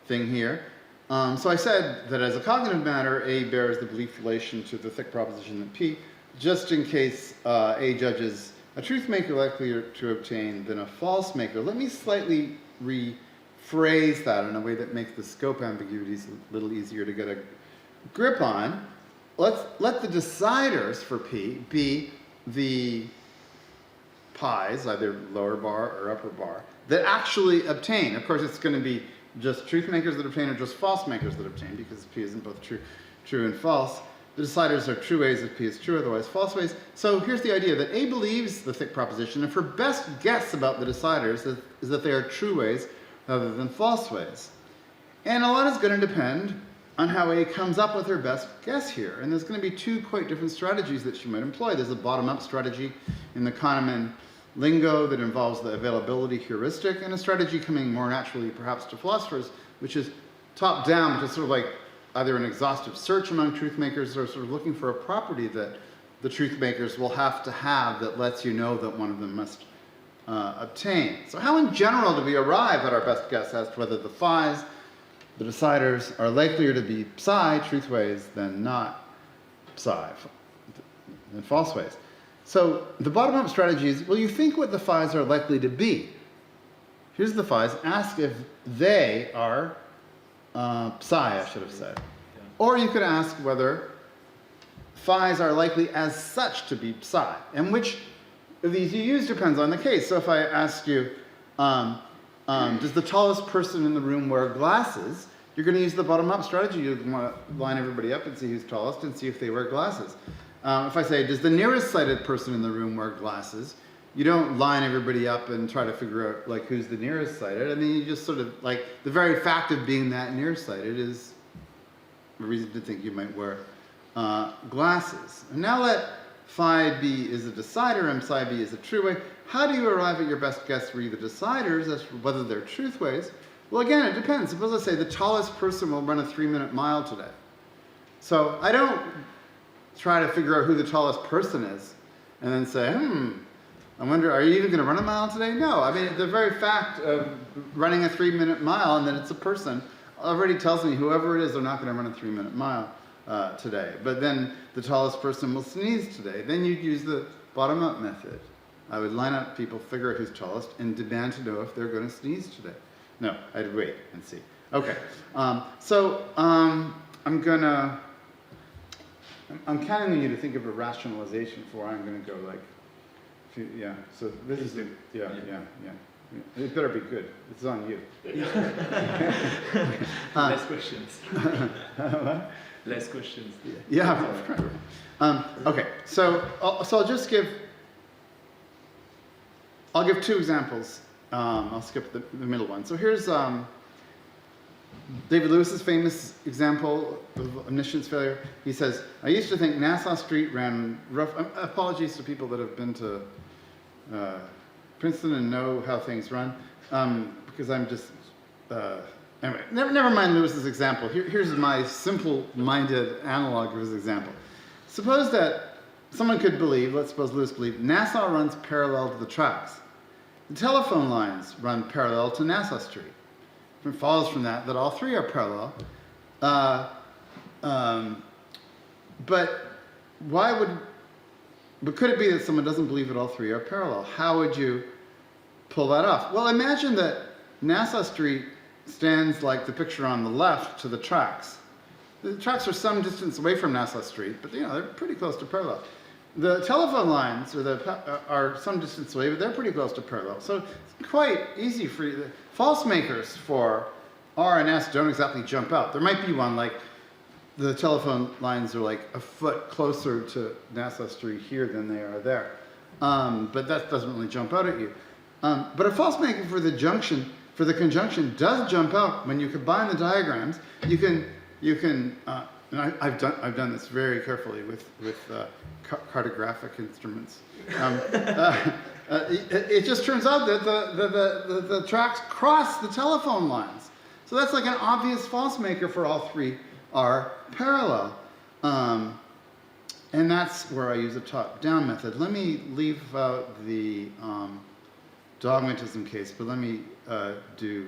thing here. So I said that as a cognitive matter, A bears the belief relation to the thick proposition that P, just in case A judges a truth maker likelier to obtain than a false maker. Let me slightly rephrase that in a way that makes the scope ambiguities a little easier to get a grip on. Let the deciders for P be the pi's, either lower bar or upper bar, that actually obtain. Of course, it's going to be just truth makers that obtain or just false makers that obtain, because P isn't both true and false. The deciders are true ways if P is true, otherwise false ways. So here's the idea that A believes the thick proposition, and her best guess about the deciders is that they are true ways rather than false ways. And a lot is going to depend on how A comes up with her best guess here. And there's going to be two quite different strategies that she might employ. There's a bottom-up strategy in the Kahneman lingo that involves the availability heuristic, and a strategy coming more naturally perhaps to philosophers, which is top-down, which is sort of like either an exhaustive search among truth makers or sort of looking for a property that the truth makers will have to have that lets you know that one of them must obtain. So how in general do we arrive at our best guess as to whether the phi's, the deciders, are likelier to be psi, truth ways, than not psi, than false ways? So the bottom-up strategy is, well, you think what the phi's are likely to be. Here's the phi's. Ask if they are psi, I should have said. Or you could ask whether phi's are likely as such to be psi. And which of these you use depends on the case. So if I ask you, does the tallest person in the room wear glasses? You're going to use the bottom-up strategy. You want to line everybody up and see who's tallest and see if they wear glasses. If I say, does the nearest sighted person in the room wear glasses? You don't line everybody up and try to figure out like who's the nearest sighted. I mean, you just sort of like the very fact of being that nearsighted is a reason to think you might wear glasses. And now let phi b is a decider and psi b is a true way. How do you arrive at your best guess for the deciders as to whether they're truth ways? Well, again, it depends. Suppose I say the tallest person will run a 3-minute mile today. So I don't try to figure out who the tallest person is and then say, I wonder, are you even going to run a mile today? No. I mean, the very fact of running a 3-minute mile and then it's a person already tells me whoever it is, they're not going to run a 3-minute mile today. But then the tallest person will sneeze today. Then you'd use the bottom-up method. I would line up people, figure out who's tallest, and demand to know if they're going to sneeze today. No, I'd wait and see. Okay. I'm counting on you to think of a rationalization for why I'm going to go like, yeah. So this is yeah. It better be good. It's on you. Less questions. What? Less questions. Yeah. Okay. So I'll just give. I'll give 2 examples. I'll skip the middle one. So here's David Lewis's famous example of omniscience failure. He says, I used to think Nassau Street ran rough. Apologies to people that have been to Princeton and know how things run. because I'm just, anyway, never mind Lewis's example. Here's my simple-minded analog of his example. Suppose that someone could believe, let's suppose Lewis believed, Nassau runs parallel to the tracks. The telephone lines run parallel to Nassau Street. It follows from that all three are parallel. But could it be that someone doesn't believe that all three are parallel? How would you pull that off? Well, imagine that Nassau Street stands like the picture on the left to the tracks. The tracks are some distance away from Nassau Street, but they're pretty close to parallel. The telephone lines are some distance away, but they're pretty close to parallel. So it's quite easy for you. The false makers for R and S don't exactly jump out. There might be one like the telephone lines are like a foot closer to Nassau Street here than they are there. But that doesn't really jump out at you. But a false maker for the conjunction does jump out. When you combine the diagrams, you can and I've done this very carefully with cartographic instruments. It just turns out that the tracks cross the telephone lines. So that's like an obvious false maker for all three are parallel. And that's where I use a top-down method. Let me leave out the dogmatism case, but let me do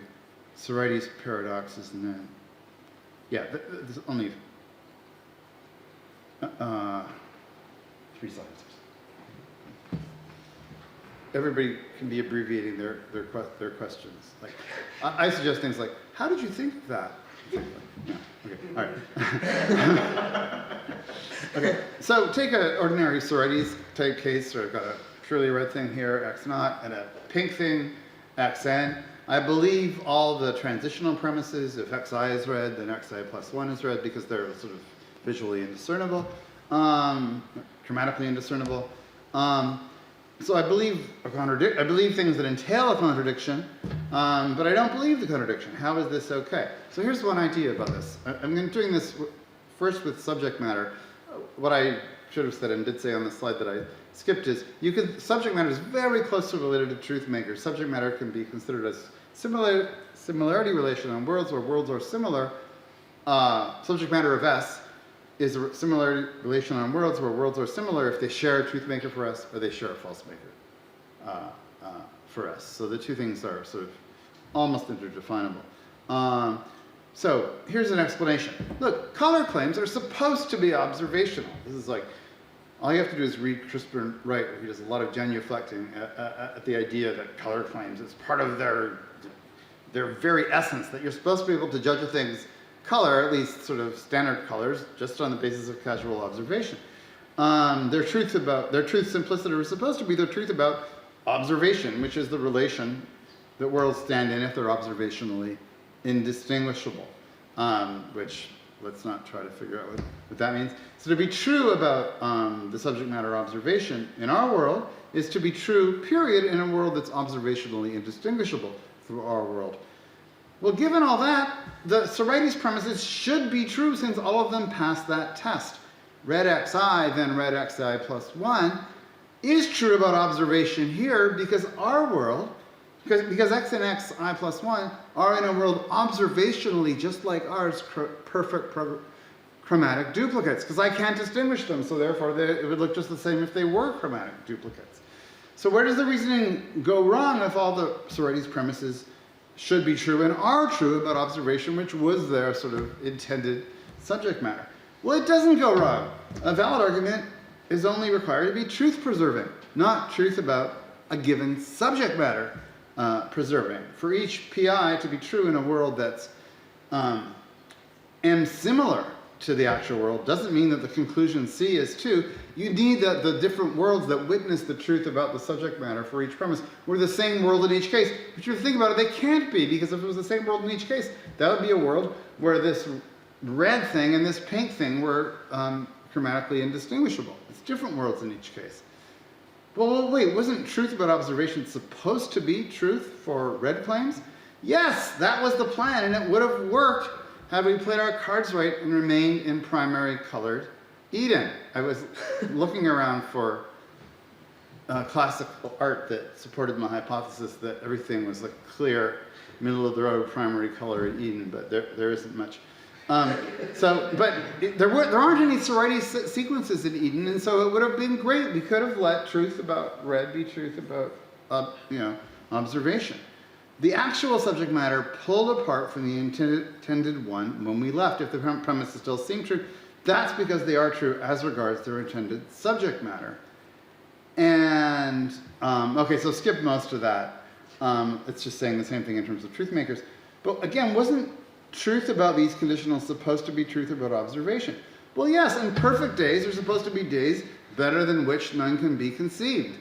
Sorites paradoxes and then, yeah, there's only 3 slides. Everybody can be abbreviating their questions. Like, I suggest things like, "How did you think of that?" Yeah, okay, all right. Okay, so take an ordinary Sorites type case. So I've got a purely red thing here, x naught, and a pink thing, xn. I believe all the transitional premises. If xi is red, then xi plus 1 is red because they're sort of visually indiscernible, chromatically indiscernible. So I believe I believe things that entail a contradiction, but I don't believe the contradiction. How is this okay? So here's one idea about this. I'm doing this first with subject matter. What I should have said and did say on the slide that I skipped is subject matter is very closely related to Truthmaker. Subject matter can be considered as similarity relation on worlds where worlds are similar. Subject matter of S is a similarity relation on worlds where worlds are similar if they share a Truthmaker for us or they share a false maker for us. So the two things are sort of almost interdefinable. So here's an explanation. Look, color claims are supposed to be observational. This is like, all you have to do is read Crispin Wright, where he does a lot of genuflecting at the idea that color claims is part of their very essence, that you're supposed to be able to judge a thing's color, at least sort of standard colors, just on the basis of casual observation. Their truth simplicity is supposed to be their truth about observation, which is the relation that worlds stand in if they're observationally indistinguishable, which let's not try to figure out what that means. So to be true about the subject matter observation in our world is to be true, period, in a world that's observationally indistinguishable from our world. Well, given all that, the Sorites premises should be true since all of them pass that test. Red xi, then red xi plus 1 is true about observation here because our world, because x and xi plus 1 are in a world observationally just like ours, perfect chromatic duplicates, because I can't distinguish them, so therefore it would look just the same if they were chromatic duplicates. So where does the reasoning go wrong if all the Sorites premises should be true and are true about observation, which was their sort of intended subject matter? Well, it doesn't go wrong. A valid argument is only required to be truth-preserving, not truth about a given subject matter preserving. For each PI to be true in a world that's M similar to the actual world doesn't mean that the conclusion C is too. You need that the different worlds that witness the truth about the subject matter for each premise were the same world in each case. But you think about it, they can't be, because if it was the same world in each case, that would be a world where this red thing and this pink thing were chromatically indistinguishable. It's different worlds in each case. Well, wait, wasn't truth about observation supposed to be truth for red claims? Yes, that was the plan, and it would have worked had we played our cards right and remained in primary colored Eden. I was looking around for classical art that supported my hypothesis that everything was like clear, middle of the road primary color in Eden, but there isn't much. There aren't any sorority sequences in Eden, and so it would have been great. We could have let truth about red be truth about observation. The actual subject matter pulled apart from the intended one when we left. If the premises still seem true, that's because they are true as regards their intended subject matter. And, okay, so skip most of that. It's just saying the same thing in terms of truth makers. But again, wasn't truth about these conditionals supposed to be truth about observation? Well, yes, in perfect days, there's supposed to be days better than which none can be conceived.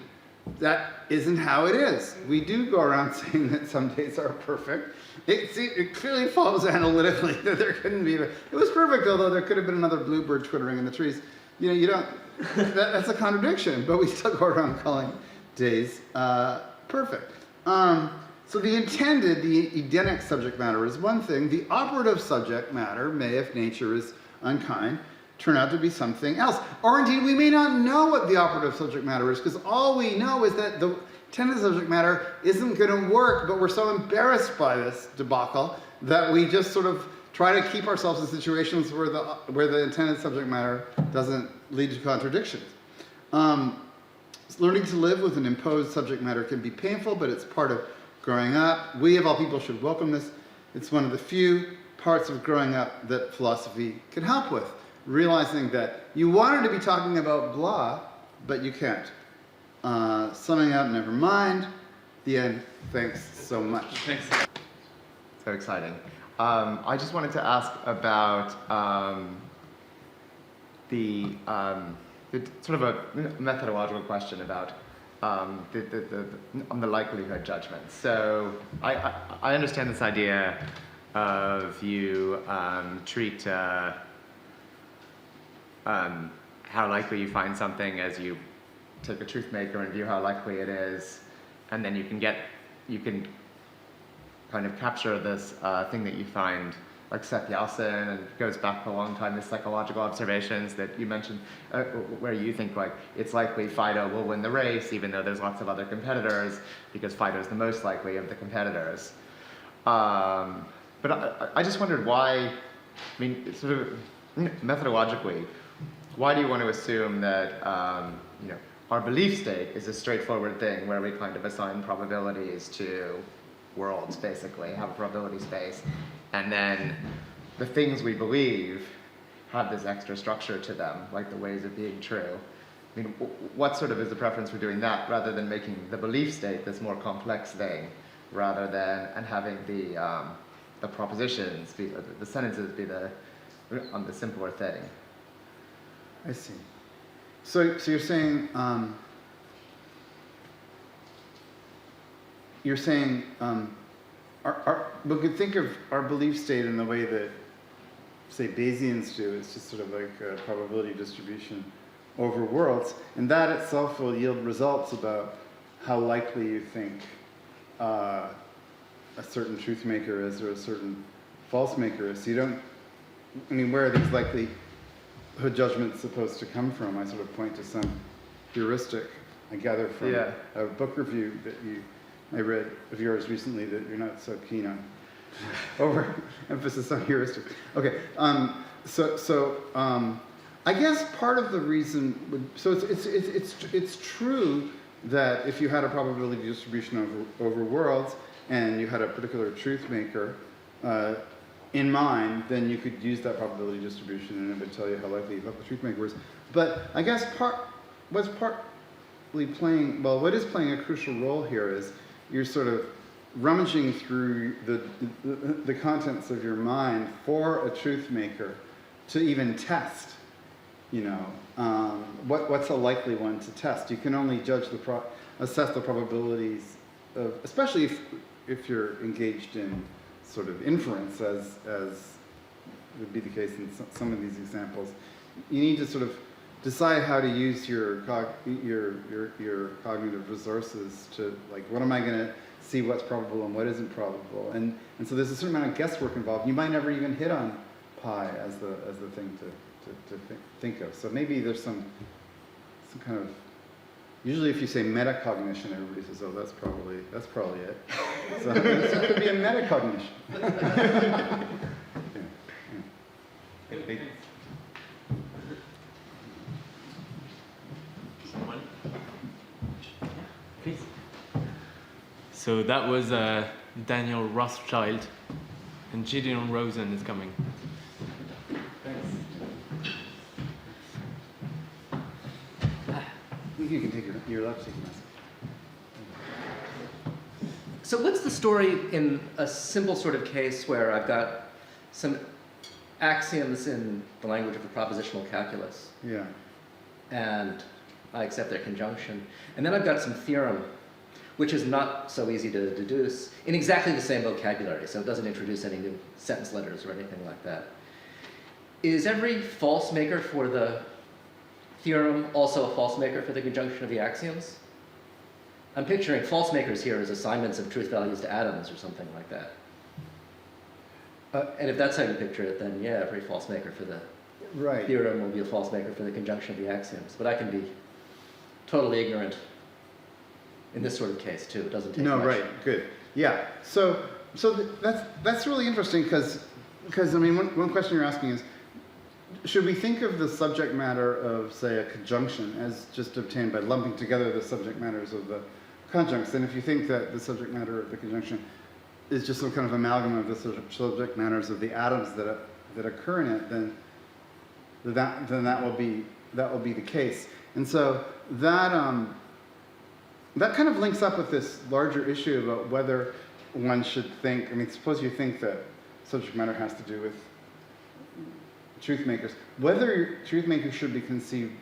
That isn't how it is. We do go around saying that some days are perfect. It clearly follows analytically that there couldn't be. It was perfect, although there could have been another bluebird twittering in the trees. You don't. That's a contradiction, but we still go around calling days perfect. So the intended, the Edenic subject matter is one thing. The operative subject matter may, if nature is unkind, turn out to be something else. Or indeed, we may not know what the operative subject matter is, because all we know is that the intended subject matter isn't going to work, but we're so embarrassed by this debacle that we just sort of try to keep ourselves in situations where the intended subject matter doesn't lead to contradictions. Learning to live with an imposed subject matter can be painful, but it's part of growing up. We, of all people, should welcome this. It's one of the few parts of growing up that philosophy can help with. Realizing that you wanted to be talking about blah, but you can't. Summing up, never mind. The end. Thanks so much. Thanks. So exciting. I just wanted to ask about the sort of a methodological question about the likelihood judgment. So I understand this idea of you treat how likely you find something as you take a truth maker and view how likely it is, and then you can kind of capture this thing that you find, like Seth Yalcin, and it goes back a long time, the psychological observations that you mentioned, where you think like it's likely Fido will win the race, even though there's lots of other competitors, because Fido is the most likely of the competitors. But I just wondered why, I mean, sort of methodologically, why do you want to assume that our belief state is a straightforward thing where we kind of assign probabilities to worlds, basically, have a probability space, and then the things we believe have this extra structure to them, like the ways of being true? I mean, what sort of is the preference for doing that rather than making the belief state this more complex thing, rather than and having the propositions be the sentences be the simpler thing? I see. So you're saying we could think of our belief state in the way that, say, Bayesians do. It's just sort of like a probability distribution over worlds, and that itself will yield results about how likely you think a certain truth maker is or a certain false maker is. So you don't. I mean, where are these likelihood judgments supposed to come from? I sort of point to some heuristic I gather from a book review that I read of yours recently that you're not so keen on. Overemphasis on heuristics. Okay, I guess part of the reason it's true that if you had a probability distribution over worlds and you had a particular truth maker in mind, then you could use that probability distribution and it would tell you how likely you thought the truth maker was. But I guess what is playing a crucial role here is you're sort of rummaging through the contents of your mind for a truth maker to even test, what's a likely one to test. You can only assess the probabilities of, especially if you're engaged in sort of inference, as would be the case in some of these examples. You need to sort of decide how to use your cognitive resources to, like, what am I going to see what's probable and what isn't probable, and so there's a certain amount of guesswork involved. You might never even hit on pi as the thing to think of. So maybe there's some kind of Usually if you say metacognition, everybody says, oh, that's probably it. So it could be a metacognition. Yeah. Someone? Please. So that was Daniel Rothschild, and Gideon Rosen is coming. You can take your left, take your message. So what's the story in a simple sort of case where I've got some axioms in the language of a propositional calculus, Yeah. and I accept their conjunction, and then I've got some theorem, which is not so easy to deduce, in exactly the same vocabulary, so it doesn't introduce any new sentence letters or anything like that. Is every false maker for the theorem also a false maker for the conjunction of the axioms? I'm picturing false makers here as assignments of truth values to atoms or something like that. And if that's how you picture it, then yeah, every false maker for the Right. theorem will be a false maker for the conjunction of the axioms. But I can be totally ignorant in this sort of case too. It doesn't take No, much. right, good. Yeah. So that's really interesting because I mean one question you're asking is, should we think of the subject matter of, say, a conjunction as just obtained by lumping together the subject matters of the conjuncts? And if you think that the subject matter of the conjunction is just some kind of amalgam of the subject matters of the atoms that occur in it, then that will be the case. And so that kind of links up with this larger issue about whether one should think. I mean, suppose you think that subject matter has to do with truth makers, whether truth makers should be conceived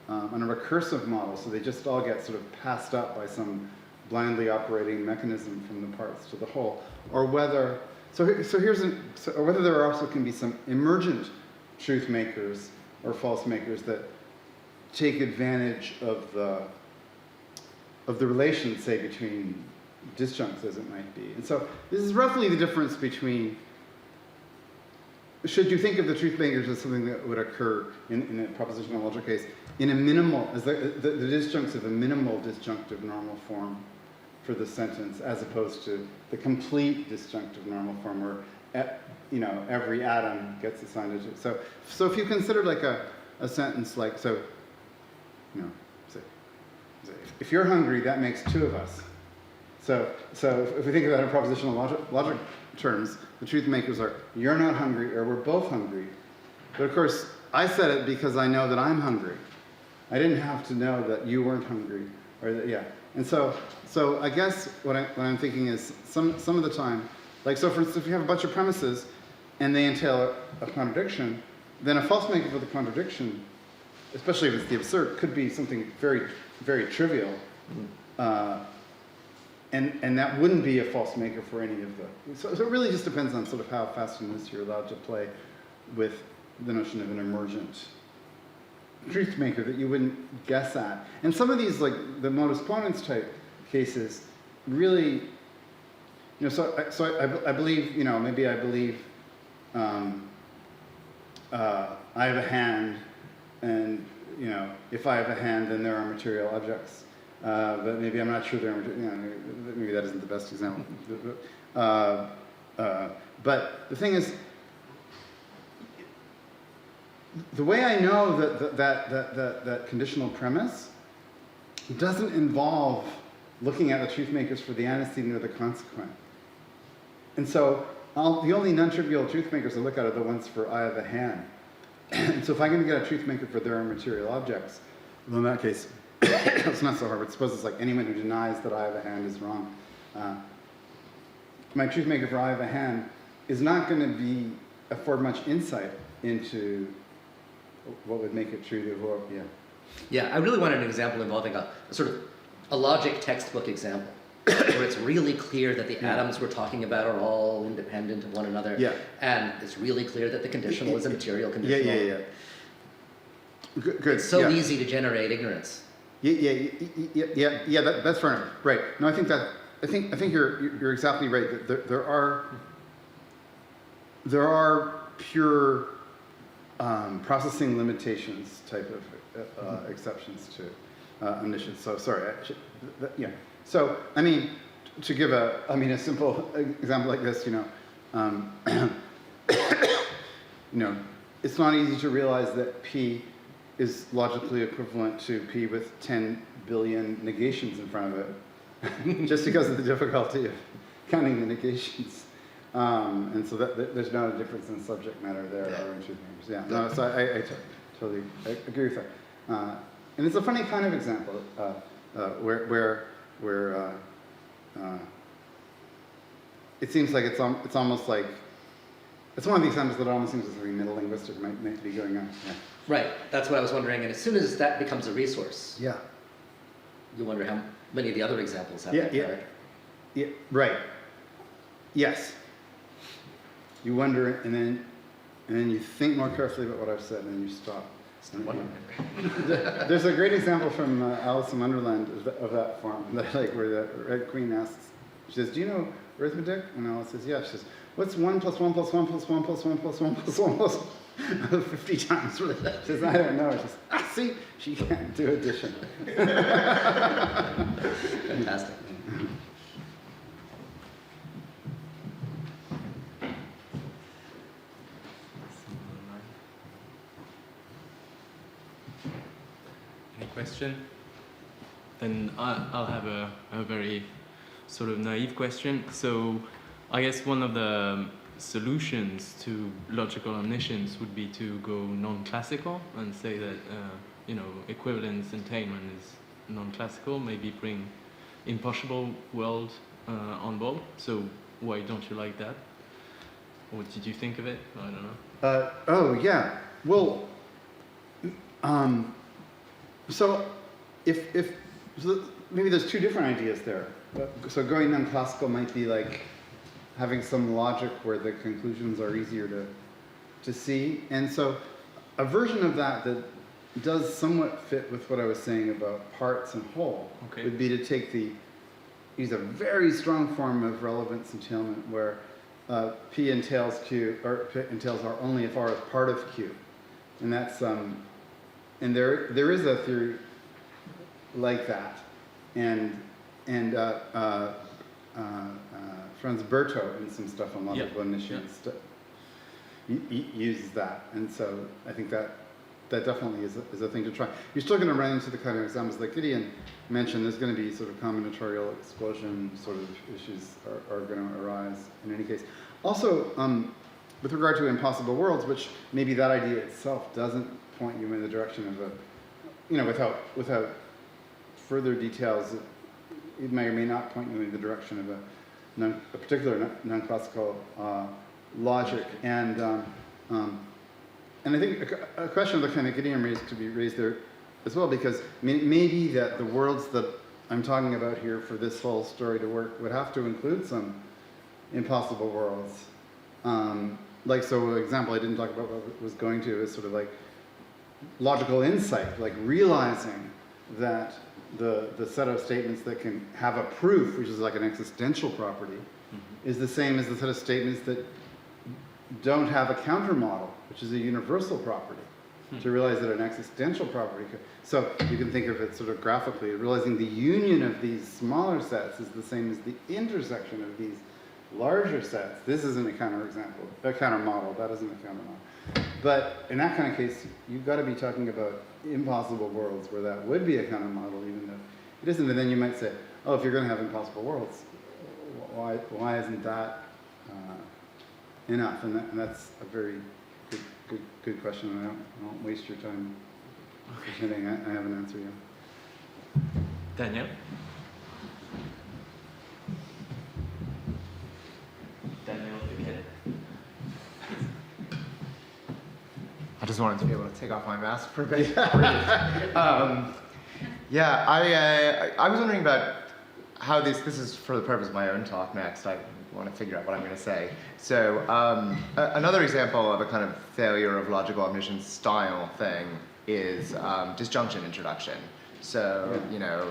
on a recursive model, so they just all get sort of passed up by some blindly operating mechanism from the parts to the whole, or whether or whether there also can be some emergent truth makers or false makers that take advantage of the relation, say, between disjuncts as it might be. And so this is roughly the difference between. Should you think of the truth makers as something that would occur in a propositional logic case in a minimal, as the disjuncts of a minimal disjunctive normal form for the sentence, as opposed to the complete disjunctive normal form where every atom gets assigned a truth. So if you consider like a sentence like say, if you're hungry, that makes two of us. So if we think about it in propositional logic terms, the truth makers are, you're not hungry, or we're both hungry. But of course, I said it because I know that I'm hungry. I didn't have to know that you weren't hungry, or that, yeah. And so I guess what I'm thinking is some of the time, like, so for instance, if you have a bunch of premises and they entail a contradiction, then a false maker for the contradiction, especially if it's the absurd, could be something very, very trivial. And that wouldn't be a false maker for any of the. So it really just depends on sort of how fast and loose you're allowed to play with the notion of an emergent truth maker that you wouldn't guess at. And some of these, like the modus ponens type cases, really, so I believe, maybe I believe I have a hand, and if I have a hand, then there are material objects. But maybe I'm not sure there are, maybe that isn't the best example. But the thing is, the way I know that conditional premise doesn't involve looking at the truth makers for the antecedent or the consequent. And so the only non-trivial truth makers I look at are the ones for I have a hand. And so if I'm going to get a truth maker for there are material objects, well, in that case, it's not so hard, but suppose it's like anyone who denies that I have a hand is wrong. My truth maker for I have a hand is not going to afford much insight into what would make it true to whoever, yeah. Yeah, I really wanted an example involving a sort of a logic textbook example, where it's really clear that the atoms we're talking about are all independent of one another, and it's really clear that the conditional is a material conditional. Yeah. Good. It's so easy to generate ignorance. Yeah. That's fair enough. Right. No, I think you're exactly right. That there are pure processing limitations type of exceptions to. omniscience. So sorry, yeah. So I mean, to give a simple example like this, it's not easy to realize that P is logically equivalent to P with 10 billion negations in front of it, just because of the difficulty of counting the negations. And so there's not a difference in subject matter there or in two things. Yeah, no, so I totally agree with that. And it's a funny kind of example where it seems like it's almost like, it's one of the examples that almost seems as something meta-linguistic might be going on. Yeah. Right, that's what I was wondering. And as soon as that becomes a resource, Yeah. you wonder how many of the other examples have Yeah, that yeah. card. Yeah, right. Yes. You wonder, and then you think more carefully about what I've said, and then you stop. There's a great example from Alice in Wonderland of that form that I like, where the Red Queen asks, she says, "Do you know arithmetic?" And Alice says, "Yeah." She says, "What's 1 plus 1 plus 1 plus 1 plus 1 plus 1 plus 1 plus 50 times?" She says, "I don't know." She says, "See, she can't do addition." Fantastic. Any question? Then I'll have a very sort of naive question. So I guess one of the solutions to logical omniscience would be to go non-classical and say that equivalence entailment is non-classical, maybe bring impossible world on board. So why don't you like that? What did you think of it? I don't know. Oh yeah. Well, so so maybe there's two different ideas there. So going non-classical might be like having some logic where the conclusions are easier to see. And so a version of that does somewhat fit with what I was saying about parts and whole would be to use a very strong form of relevance entailment where P entails Q, or P entails R only if R is part of Q. And that's, and there is a theory like that. And Franz Berto in some stuff on logical omniscience uses that. And so I think that definitely is a thing to try. You're still going to run into the kind of examples that Gideon mentioned. There's going to be sort of combinatorial explosion sort of issues are going to arise in any case. Also, with regard to impossible worlds, which maybe that idea itself doesn't point you in the direction of without further details, it may or may not point you in the direction of a particular non-classical logic. And I think a question of the kind that Gideon raised could be raised there as well, because maybe that the worlds that I'm talking about here for this whole story to work would have to include some impossible worlds. So an example I didn't talk about but was going to is sort of like logical insight, like realizing that the set of statements that can have a proof, which is like an existential property, is the same as the set of statements that don't have a counter model, which is a universal property. To realize that an existential property so you can think of it sort of graphically, realizing the union of these smaller sets is the same as the intersection of these larger sets. This isn't a counter model, that isn't a counter model. But in that kind of case, you've got to be talking about impossible worlds where that would be a counter model, even though it isn't. And then you might say, oh, if you're going to have impossible worlds, why isn't that enough? And that's a very good question. I won't waste your time pretending I have an answer yet. Daniel? Daniel again. I just wanted to be able to take off my mask for a bit. I was wondering about how this is for the purpose of my own talk next. I want to figure out what I'm going to say. So another example of a kind of failure of logical omniscience style thing is disjunction introduction. So,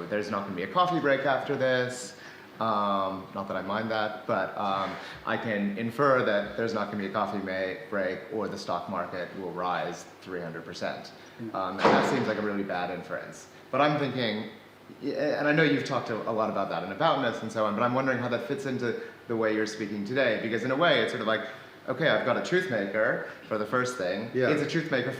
there's not going to be a coffee break after this. not that I mind that, but I can infer that there's not going to be a coffee break or the stock market will rise 300%. And that seems like a really bad inference. But I'm thinking, and I know you've talked a lot about that and aboutness and so on, but I'm wondering how that fits into the way you're speaking today. Because in a way, it's sort of like, okay, I've got a truthmaker for the first thing. Yeah. It's a truthmaker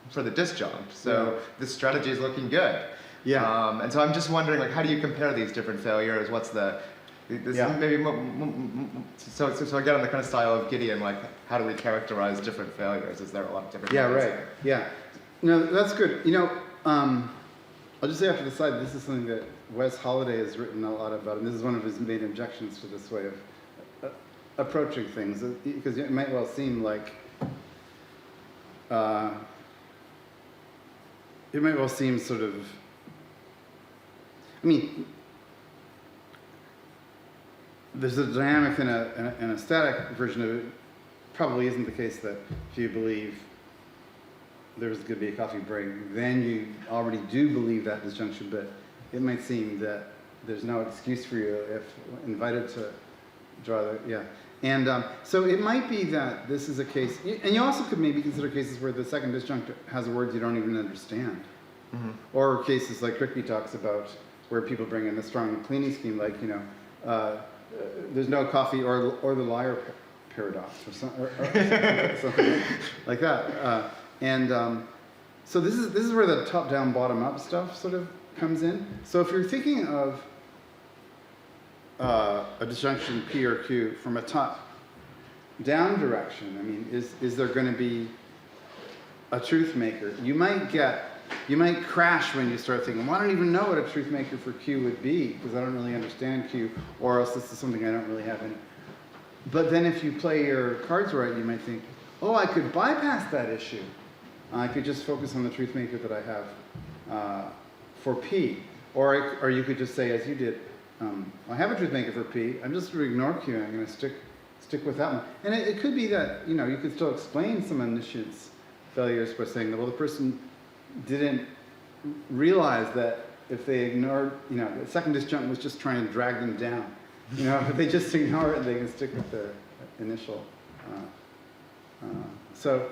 for the disjunct. So this strategy is looking good. Yeah. And so I'm just wondering, like, how do you compare these different failures? What's the, this Yeah. maybe, so I get on the kind of style of Gideon, like, how do we characterize different failures? Is there a lot of different Yeah, ways? right. Yeah. No, that's good. You know, I'll just say after the side, this is something that Wes Holliday has written a lot about, and this is one of his main objections to this way of approaching things, because it might well seem like it might well seem sort of, I mean, there's a dynamic and a static version of it. Probably isn't the case that if you believe there's going to be a coffee break, then you already do believe that disjunction, but it might seem that there's no excuse for you if invited to draw the, yeah. And so it might be that this is a case, and you also could maybe consider cases where the second disjunct has words you don't even understand. Mm-hmm. Or cases like Ricky talks about where people bring in the strong cleaning scheme, like, you know, there's no coffee or the liar paradox or something like that. So this is where the top-down, bottom-up stuff sort of comes in. So if you're thinking of a disjunction P or Q from a top-down direction, I mean, is there going to be a truth maker? You might crash when you start thinking, well, I don't even know what a truth maker for Q would be because I don't really understand Q, or else this is something I don't really have any. But then if you play your cards right, you might think, oh, I could bypass that issue. I could just focus on the truth maker that I have for P. Or you could just say, as you did, I have a truth maker for P. I'm just going to ignore Q and I'm going to stick with that one. And it could be that, you know, you could still explain some omniscience failures by saying that, well, the person didn't realize that if they ignored, you know, the second disjunct was just trying to drag them down. You know, if they just ignore it, they can stick with their initial. So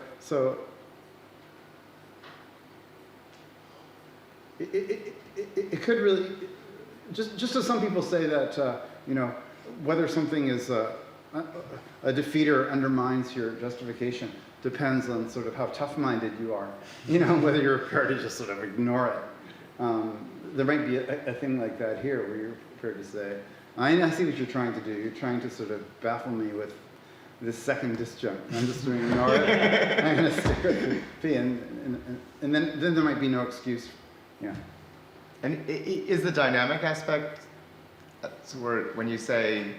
it could really, just as some people say that, you know, whether something is a defeat or undermines your justification depends on sort of how tough-minded you are. You know, whether you're prepared to just sort of ignore it. There might be a thing like that here where you're prepared to say, I see what you're trying to do. You're trying to sort of baffle me with this second disjunct. I'm just going to ignore it. I'm going to stick with P, and then there might be no excuse. Yeah. And is the dynamic aspect, so when you say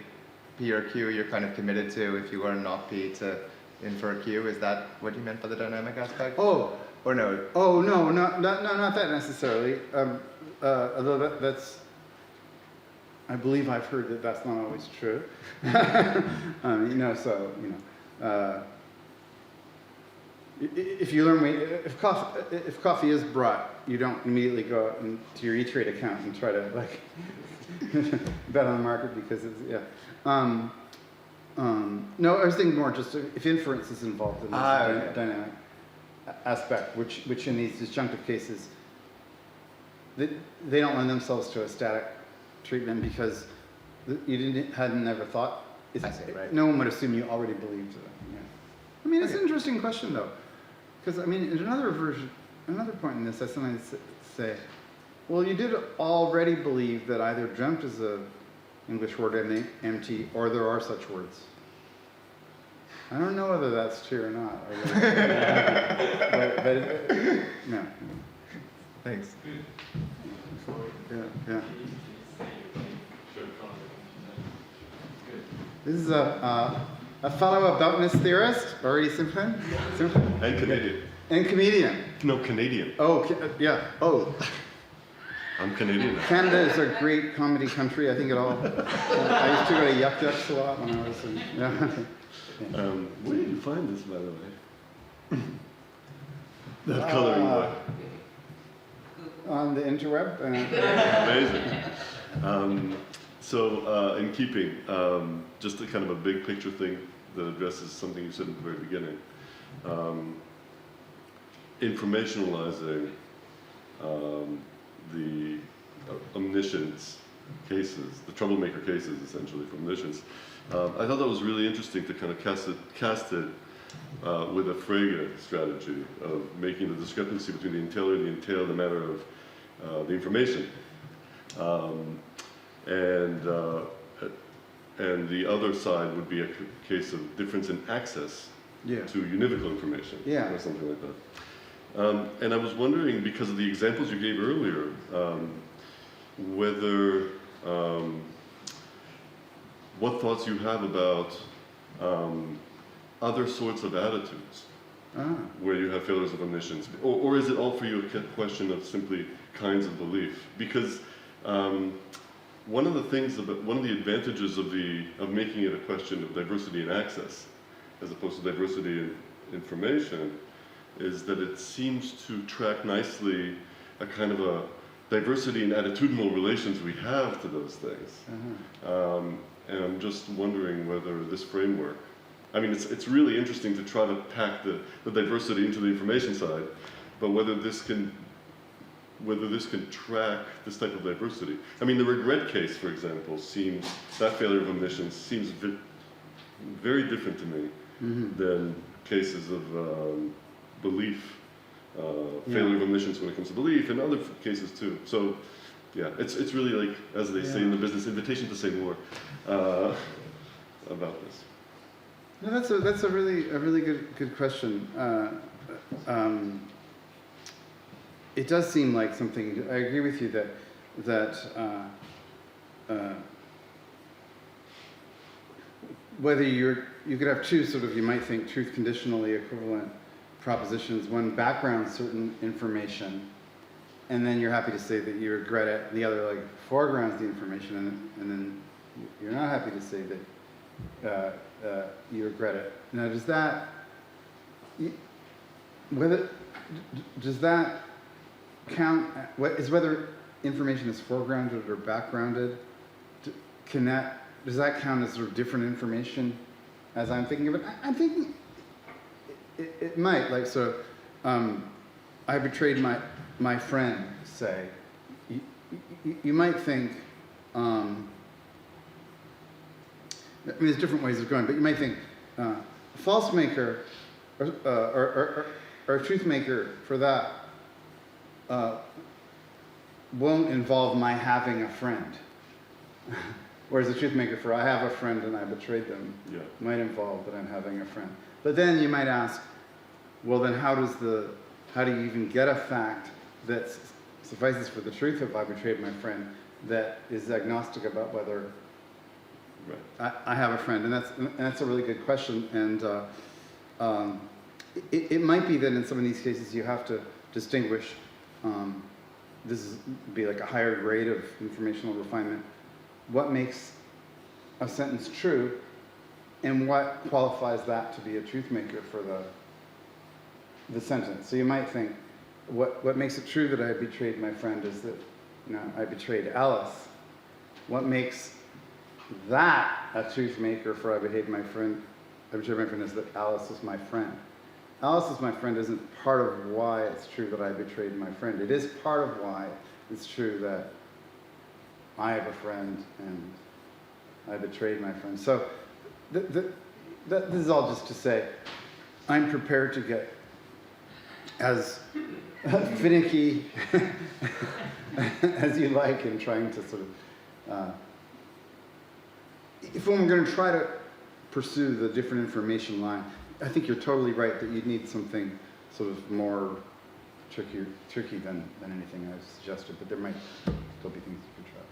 P or Q, you're kind of committed to, if you are not P, to infer Q? Is that what you meant by the dynamic aspect? Oh. Or no? Oh, no, not that necessarily. Although that's, I believe I've heard that that's not always true. You know, so, you know, if you learn, if coffee is brought, you don't immediately go out into your E-Trade account and try to, like, bet on the market because it's, yeah. No, I was thinking more just if inference is involved in this dynamic aspect, which in these disjunctive cases, they don't lend themselves to a static treatment because you hadn't never thought. I see, right. No one would assume you already believed it. Yeah. I mean, it's an interesting question though, because I mean, in another point in this, I sometimes say, well, you did already believe that either dreamt is a English word MT or there are such words. I don't know whether that's true or not. but no. Thanks. Yeah. This is a fellow aboutness theorist, already Simpson? And Canadian. And comedian. No, Canadian. Oh, yeah. Oh. I'm Canadian now. Canada is a great comedy country. I think it all. I used to go to Yuck Yucks a lot when I was in. Yeah. Where did you find this, by the way? That coloring book. On the interweb. Amazing. So in keeping, just a kind of a big picture thing that addresses something you said at the very beginning, informationalizing the omniscience cases, the troublemaker cases essentially for omniscience. I thought that was really interesting to kind of cast it with a Frege strategy of making the discrepancy between the entail and the entailed a matter of the information. And the other side would be a case of difference in access to univocal information, or something like that. And I was wondering, because of the examples you gave earlier, whether what thoughts you have about other sorts of attitudes where you have failures of omniscience, or is it all for you a question of simply kinds of belief? Because one of the advantages of making it a question of diversity in access, as opposed to diversity in information, is that it seems to track nicely a kind of a diversity in attitudinal relations we have to those things. And I'm just wondering whether this framework, I mean, it's really interesting to try to pack the diversity into the information side, but whether this can track this type of diversity. I mean, the regret case, for example, that failure of omniscience seems very different to me than cases of belief, failure of omniscience when it comes to belief, and other cases too. So, yeah, it's really like, as they say in the business, invitation to say more about this. No, that's a really good question. It does seem like something. I agree with you that whether you could have two sort of, you might think, truth conditionally equivalent propositions. One backgrounds certain information, and then you're happy to say that you regret it. And the other like foregrounds the information, and then you're not happy to say that you regret it. Now, does that count? Whether information is foregrounded or backgrounded? Does that count as sort of different information? As I'm thinking of it, I'm thinking it might. Like, so, I betrayed my friend. Say, you might think. I mean, there's different ways of going, but you might think a false maker or a truth maker for that won't involve my having a friend. Whereas a truth maker for I have a friend and I betrayed them might involve that I'm having a friend. But then you might ask, well, then how do you even get a fact that suffices for the truth of I betrayed my friend that is agnostic about whether I have a friend? And that's a really good question. And it might be that in some of these cases you have to distinguish. This would be like a higher grade of informational refinement. What makes a sentence true, and what qualifies that to be a truth maker for the sentence? So you might think, what makes it true that I betrayed my friend is that I betrayed Alice. What makes that a truth maker for I betrayed my friend is that Alice is my friend. Alice is my friend isn't part of why it's true that I betrayed my friend. It is part of why it's true that I have a friend and I betrayed my friend. So this is all just to say I'm prepared to get as finicky as you like in trying to sort of if we're going to try to pursue the different information line, I think you're totally right that you'd need something sort of more tricky than anything I've suggested, but there might still be things you could try.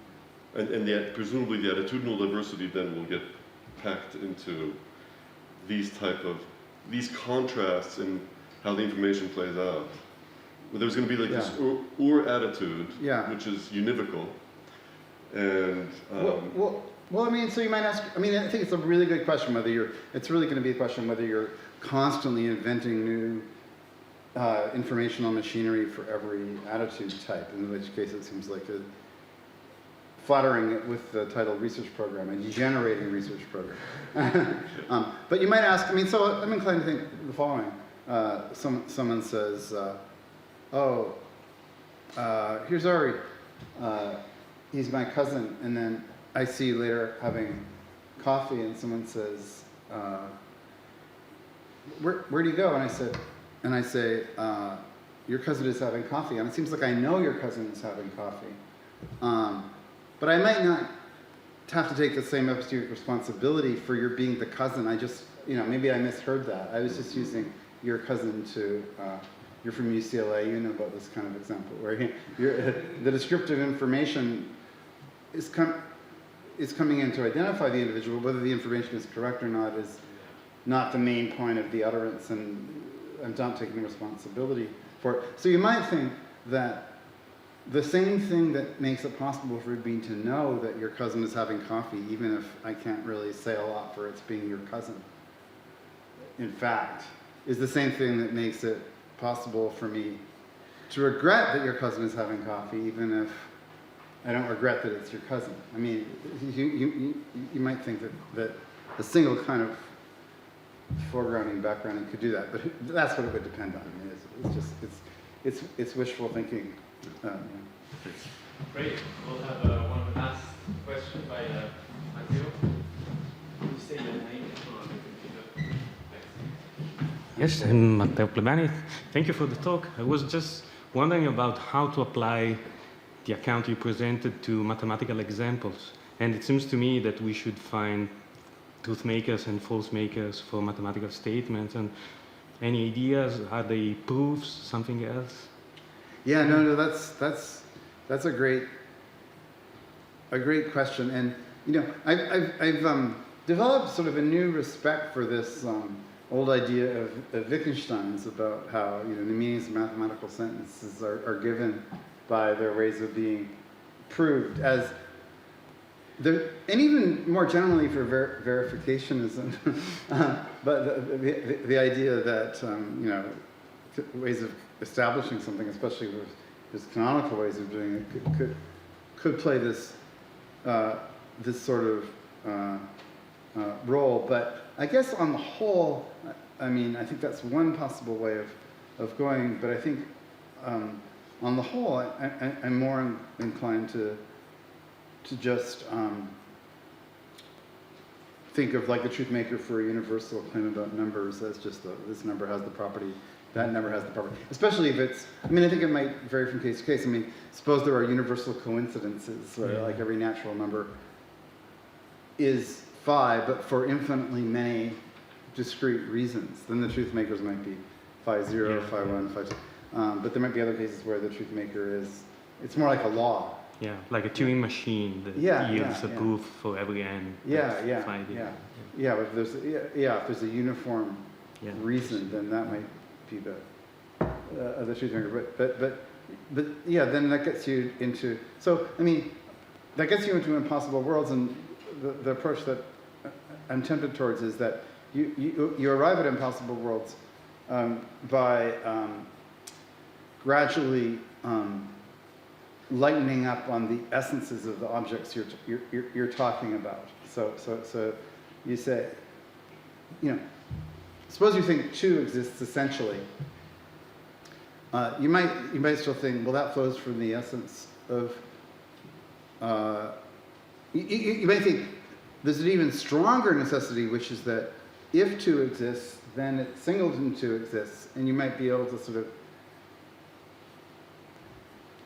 And presumably the attitudinal diversity then will get packed into these contrasts in how the information plays out. Well, there's going to be like this or attitude, which is univocal, and Well, I mean, so you might ask. I mean, I think it's a really good question. It's really going to be a question whether you're constantly inventing new informational machinery for every attitude type. In which case, it seems like a flattering it with the title research program, a degenerating research program. But you might ask, I mean, so I'm inclined to think the following. Someone says, here's Ari. He's my cousin. And then I see you later having coffee, and someone says, where do you go? And I say, your cousin is having coffee. And it seems like I know your cousin is having coffee. But I might not have to take the same epistemic responsibility for your being the cousin. I just, maybe I misheard that. I was just using your cousin to, you're from UCLA, you know about this kind of example, where the descriptive information is coming in to identify the individual. Whether the information is correct or not is not the main point of the utterance, and I'm not taking responsibility for it. So you might think that the same thing that makes it possible for me to know that your cousin is having coffee, even if I can't really say a lot for its being your cousin, in fact, is the same thing that makes it possible for me to regret that your cousin is having coffee, even if I don't regret that it's your cousin. I mean, you might think that a single kind of foregrounding, backgrounding could do that, but that's what it would depend on. I mean, it's wishful thinking. Great. We'll have one last question by Matteo. Can you say your name on the computer? Yes, I'm Matteo Plebani. Thank you for the talk. I was just wondering about how to apply the account you presented to mathematical examples. And it seems to me that we should find truth makers and false makers for mathematical statements. And any ideas? Are they proofs? Something else? Yeah, no, that's a great question, and I've developed sort of a new respect for this old idea of Wittgenstein's about how the meanings of mathematical sentences are given by their ways of being proved as and even more generally for verificationism, but the idea that ways of establishing something, especially with just canonical ways of doing it, could play this sort of role. But I guess on the whole, I mean, I think that's one possible way of going. But I think on the whole, I'm more inclined to just think of like a truth maker for a universal claim about numbers as just this number has the property, that number has the property. Especially if it's, I mean, I think it might vary from case to case. I mean, suppose there are universal coincidences where like every natural number is phi, but for infinitely many discrete reasons. Then the truth makers might be phi 0, phi 1, phi 2. But there might be other cases where the truth maker is, it's more like a law. Yeah, like a Turing machine that yields a proof for every n. But if there's a uniform reason, then that might be the truth maker. But yeah, then that gets you into, so I mean, that gets you into impossible worlds, and the approach that I'm tempted towards is that you arrive at impossible worlds by gradually lightening up on the essences of the objects you're talking about. So you say, suppose you think 2 exists essentially. You might still think, well, that flows from the essence of. You might think there's an even stronger necessity, which is that if 2 exists, then singleton 2 exists, and you might be able to sort of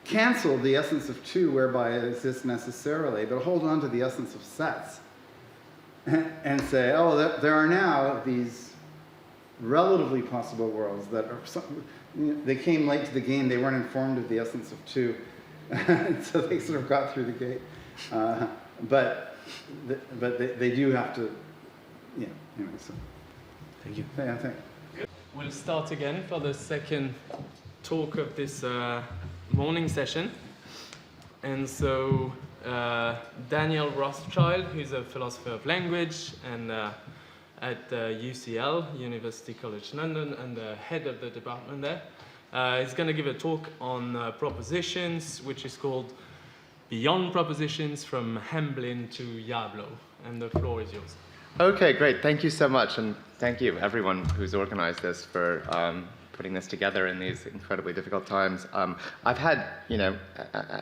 cancel the essence of 2 whereby it exists necessarily, but hold on to the essence of sets and say, oh, there are now these relatively possible worlds that are they came late to the game, they weren't informed of the essence of 2, so they sort of got through the gate. But they do have to, anyway, so. Thank you. Yeah, thank you. We'll start again for the second talk of this morning session. And so Daniel Rothschild, who's a philosopher of language and at UCL, University College London, and the head of the department there, is going to give a talk on propositions, which is called beyond propositions from Hamblin to Yablo. And the floor is yours. Okay, great. Thank you so much, and thank you everyone who's organized this for putting this together in these incredibly difficult times. I've had,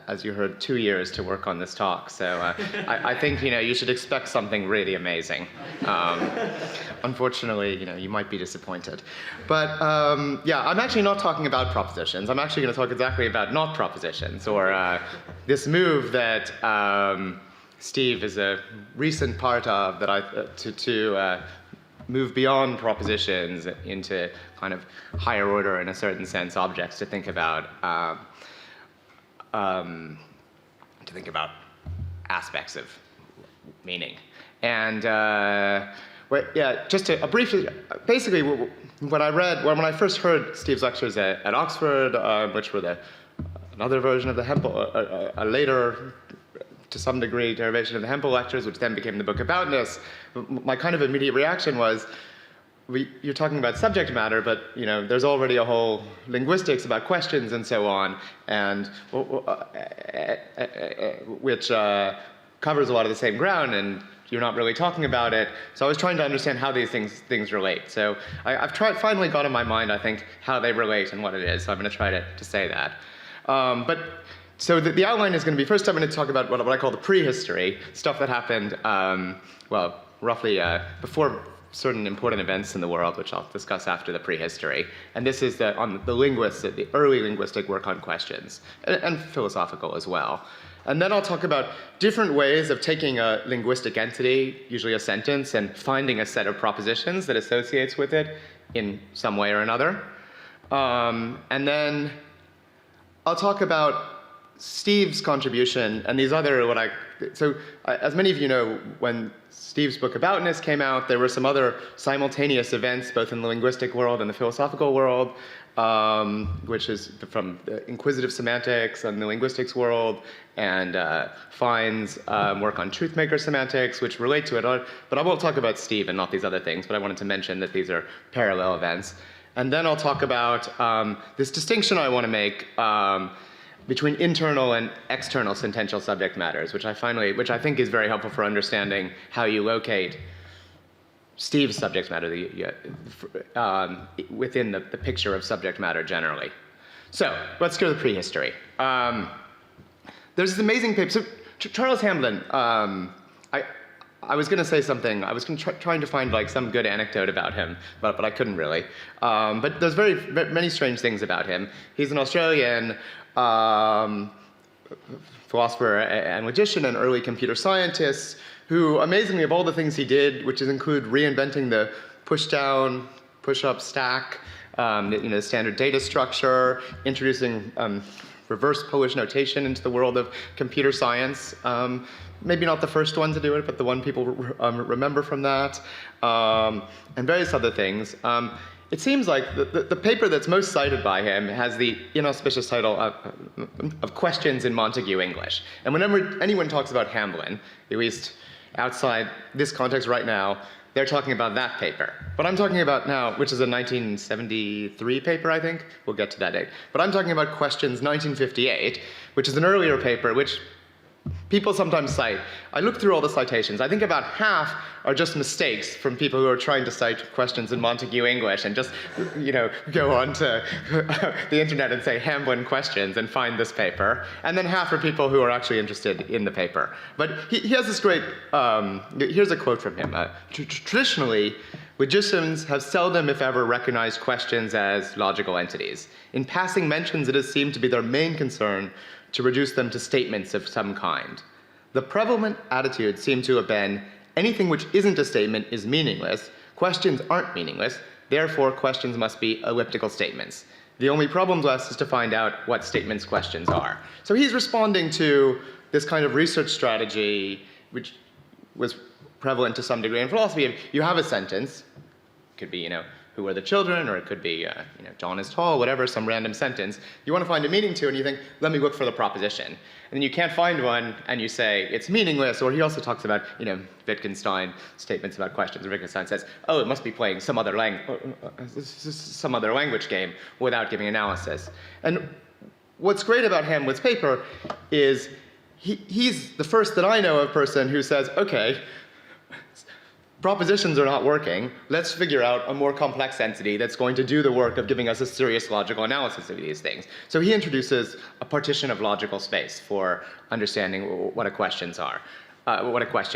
as you heard, 2 years to work on this talk, so I think you should expect something really amazing. Unfortunately, you might be disappointed. But yeah, I'm actually not talking about propositions. I'm actually going to talk exactly about not propositions, or this move that Steve is a recent part of, that to move beyond propositions into kind of higher order, in a certain sense, objects to think about aspects of meaning. And yeah, just a brief, basically when I first heard Steve's lectures at Oxford, which were another version of the Hempel, a later, to some degree, derivation of the Hempel lectures, which then became the book Aboutness, my kind of immediate reaction was, you're talking about subject matter, but there's already a whole linguistics about questions and so on, and which covers a lot of the same ground, and you're not really talking about it. So I was trying to understand how these things relate. So I've finally got in my mind, I think, how they relate and what it is. So I'm going to try to say that. So the outline is going to be, first I'm going to talk about what I call the prehistory, stuff that happened, well, roughly before certain important events in the world, which I'll discuss after the prehistory. And this is on the linguists, the early linguistic work on questions, and philosophical as well. And then I'll talk about different ways of taking a linguistic entity, usually a sentence, and finding a set of propositions that associates with it in some way or another. And then I'll talk about Steve's contribution and these other, as many of you know, when Steve's book Aboutness came out, there were some other simultaneous events, both in the linguistic world and the philosophical world, which is from the inquisitive semantics and the linguistics world, and Fine's work on Truthmaker semantics, which relate to it. But I won't talk about Steve and not these other things, but I wanted to mention that these are parallel events. And then I'll talk about this distinction I want to make between internal and external sentential subject matters, which I think is very helpful for understanding how you locate Steve's subject matter within the picture of subject matter generally. So let's go to the prehistory. There's this amazing paper. So Charles Hamblin, I was going to say something. I was trying to find some good anecdote about him, but I couldn't really. But there's very many strange things about him. He's an Australian philosopher and logician and early computer scientist who, amazingly, of all the things he did, which include reinventing the push-down, push-up stack, standard data structure, introducing reverse Polish notation into the world of computer science. Maybe not the first one to do it, but the one people remember from that, and various other things. It seems like the paper that's most cited by him has the inauspicious title of Questions in Montague English. And whenever anyone talks about Hamblin, at least outside this context right now, they're talking about that paper. But I'm talking about now, which is a 1973 paper, I think. We'll get to that date. But I'm talking about Questions 1958, which is an earlier paper, which people sometimes cite. I looked through all the citations. I think about half are just mistakes from people who are trying to cite Questions in Montague English and just, go onto the internet and say Hamblin questions and find this paper. And then half are people who are actually interested in the paper. But he has this great, here's a quote from him. Traditionally, logicians have seldom, if ever, recognized questions as logical entities. In passing mentions, it has seemed to be their main concern to reduce them to statements of some kind. The prevalent attitude seemed to have been, anything which isn't a statement is meaningless, questions aren't meaningless, therefore questions must be elliptical statements. The only problem left is to find out what statements questions are. So he's responding to this kind of research strategy, which was prevalent to some degree in philosophy. You have a sentence, it could be, who are the children, or it could be, John is tall, whatever, some random sentence. You want to find a meaning to, and you think, let me look for the proposition. And then you can't find one, and you say, it's meaningless, or he also talks about, Wittgenstein statements about questions. Wittgenstein says, oh, it must be playing some other language game without giving analysis. And what's great about Hamlet's paper is he's the first that I know of person who says, okay, propositions are not working. Let's figure out a more complex entity that's going to do the work of giving us a serious logical analysis of these things. So he introduces a partition of logical space for understanding what a question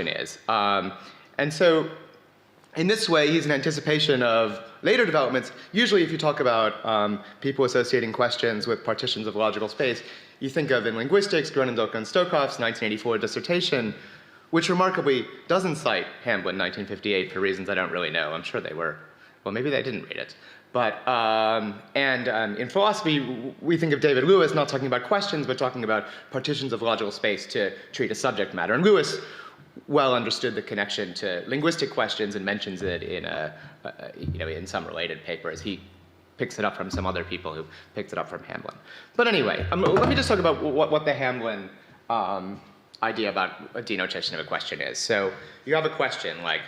is. And so in this way, he's an anticipation of later developments. Usually if you talk about people associating questions with partitions of logical space, you think of in linguistics, Grunendocker and Stokoff's 1984 dissertation, which remarkably doesn't cite Hamblin 1958 for reasons I don't really know. I'm sure they were, well, maybe they didn't read it. But, in philosophy, we think of David Lewis not talking about questions, but talking about partitions of logical space to treat a subject matter. And Lewis well understood the connection to linguistic questions and mentions it in in some related papers. He picks it up from some other people who picked it up from Hamblin. But anyway, let me just talk about what the Hamblin idea about a denotation of a question is. So you have a question like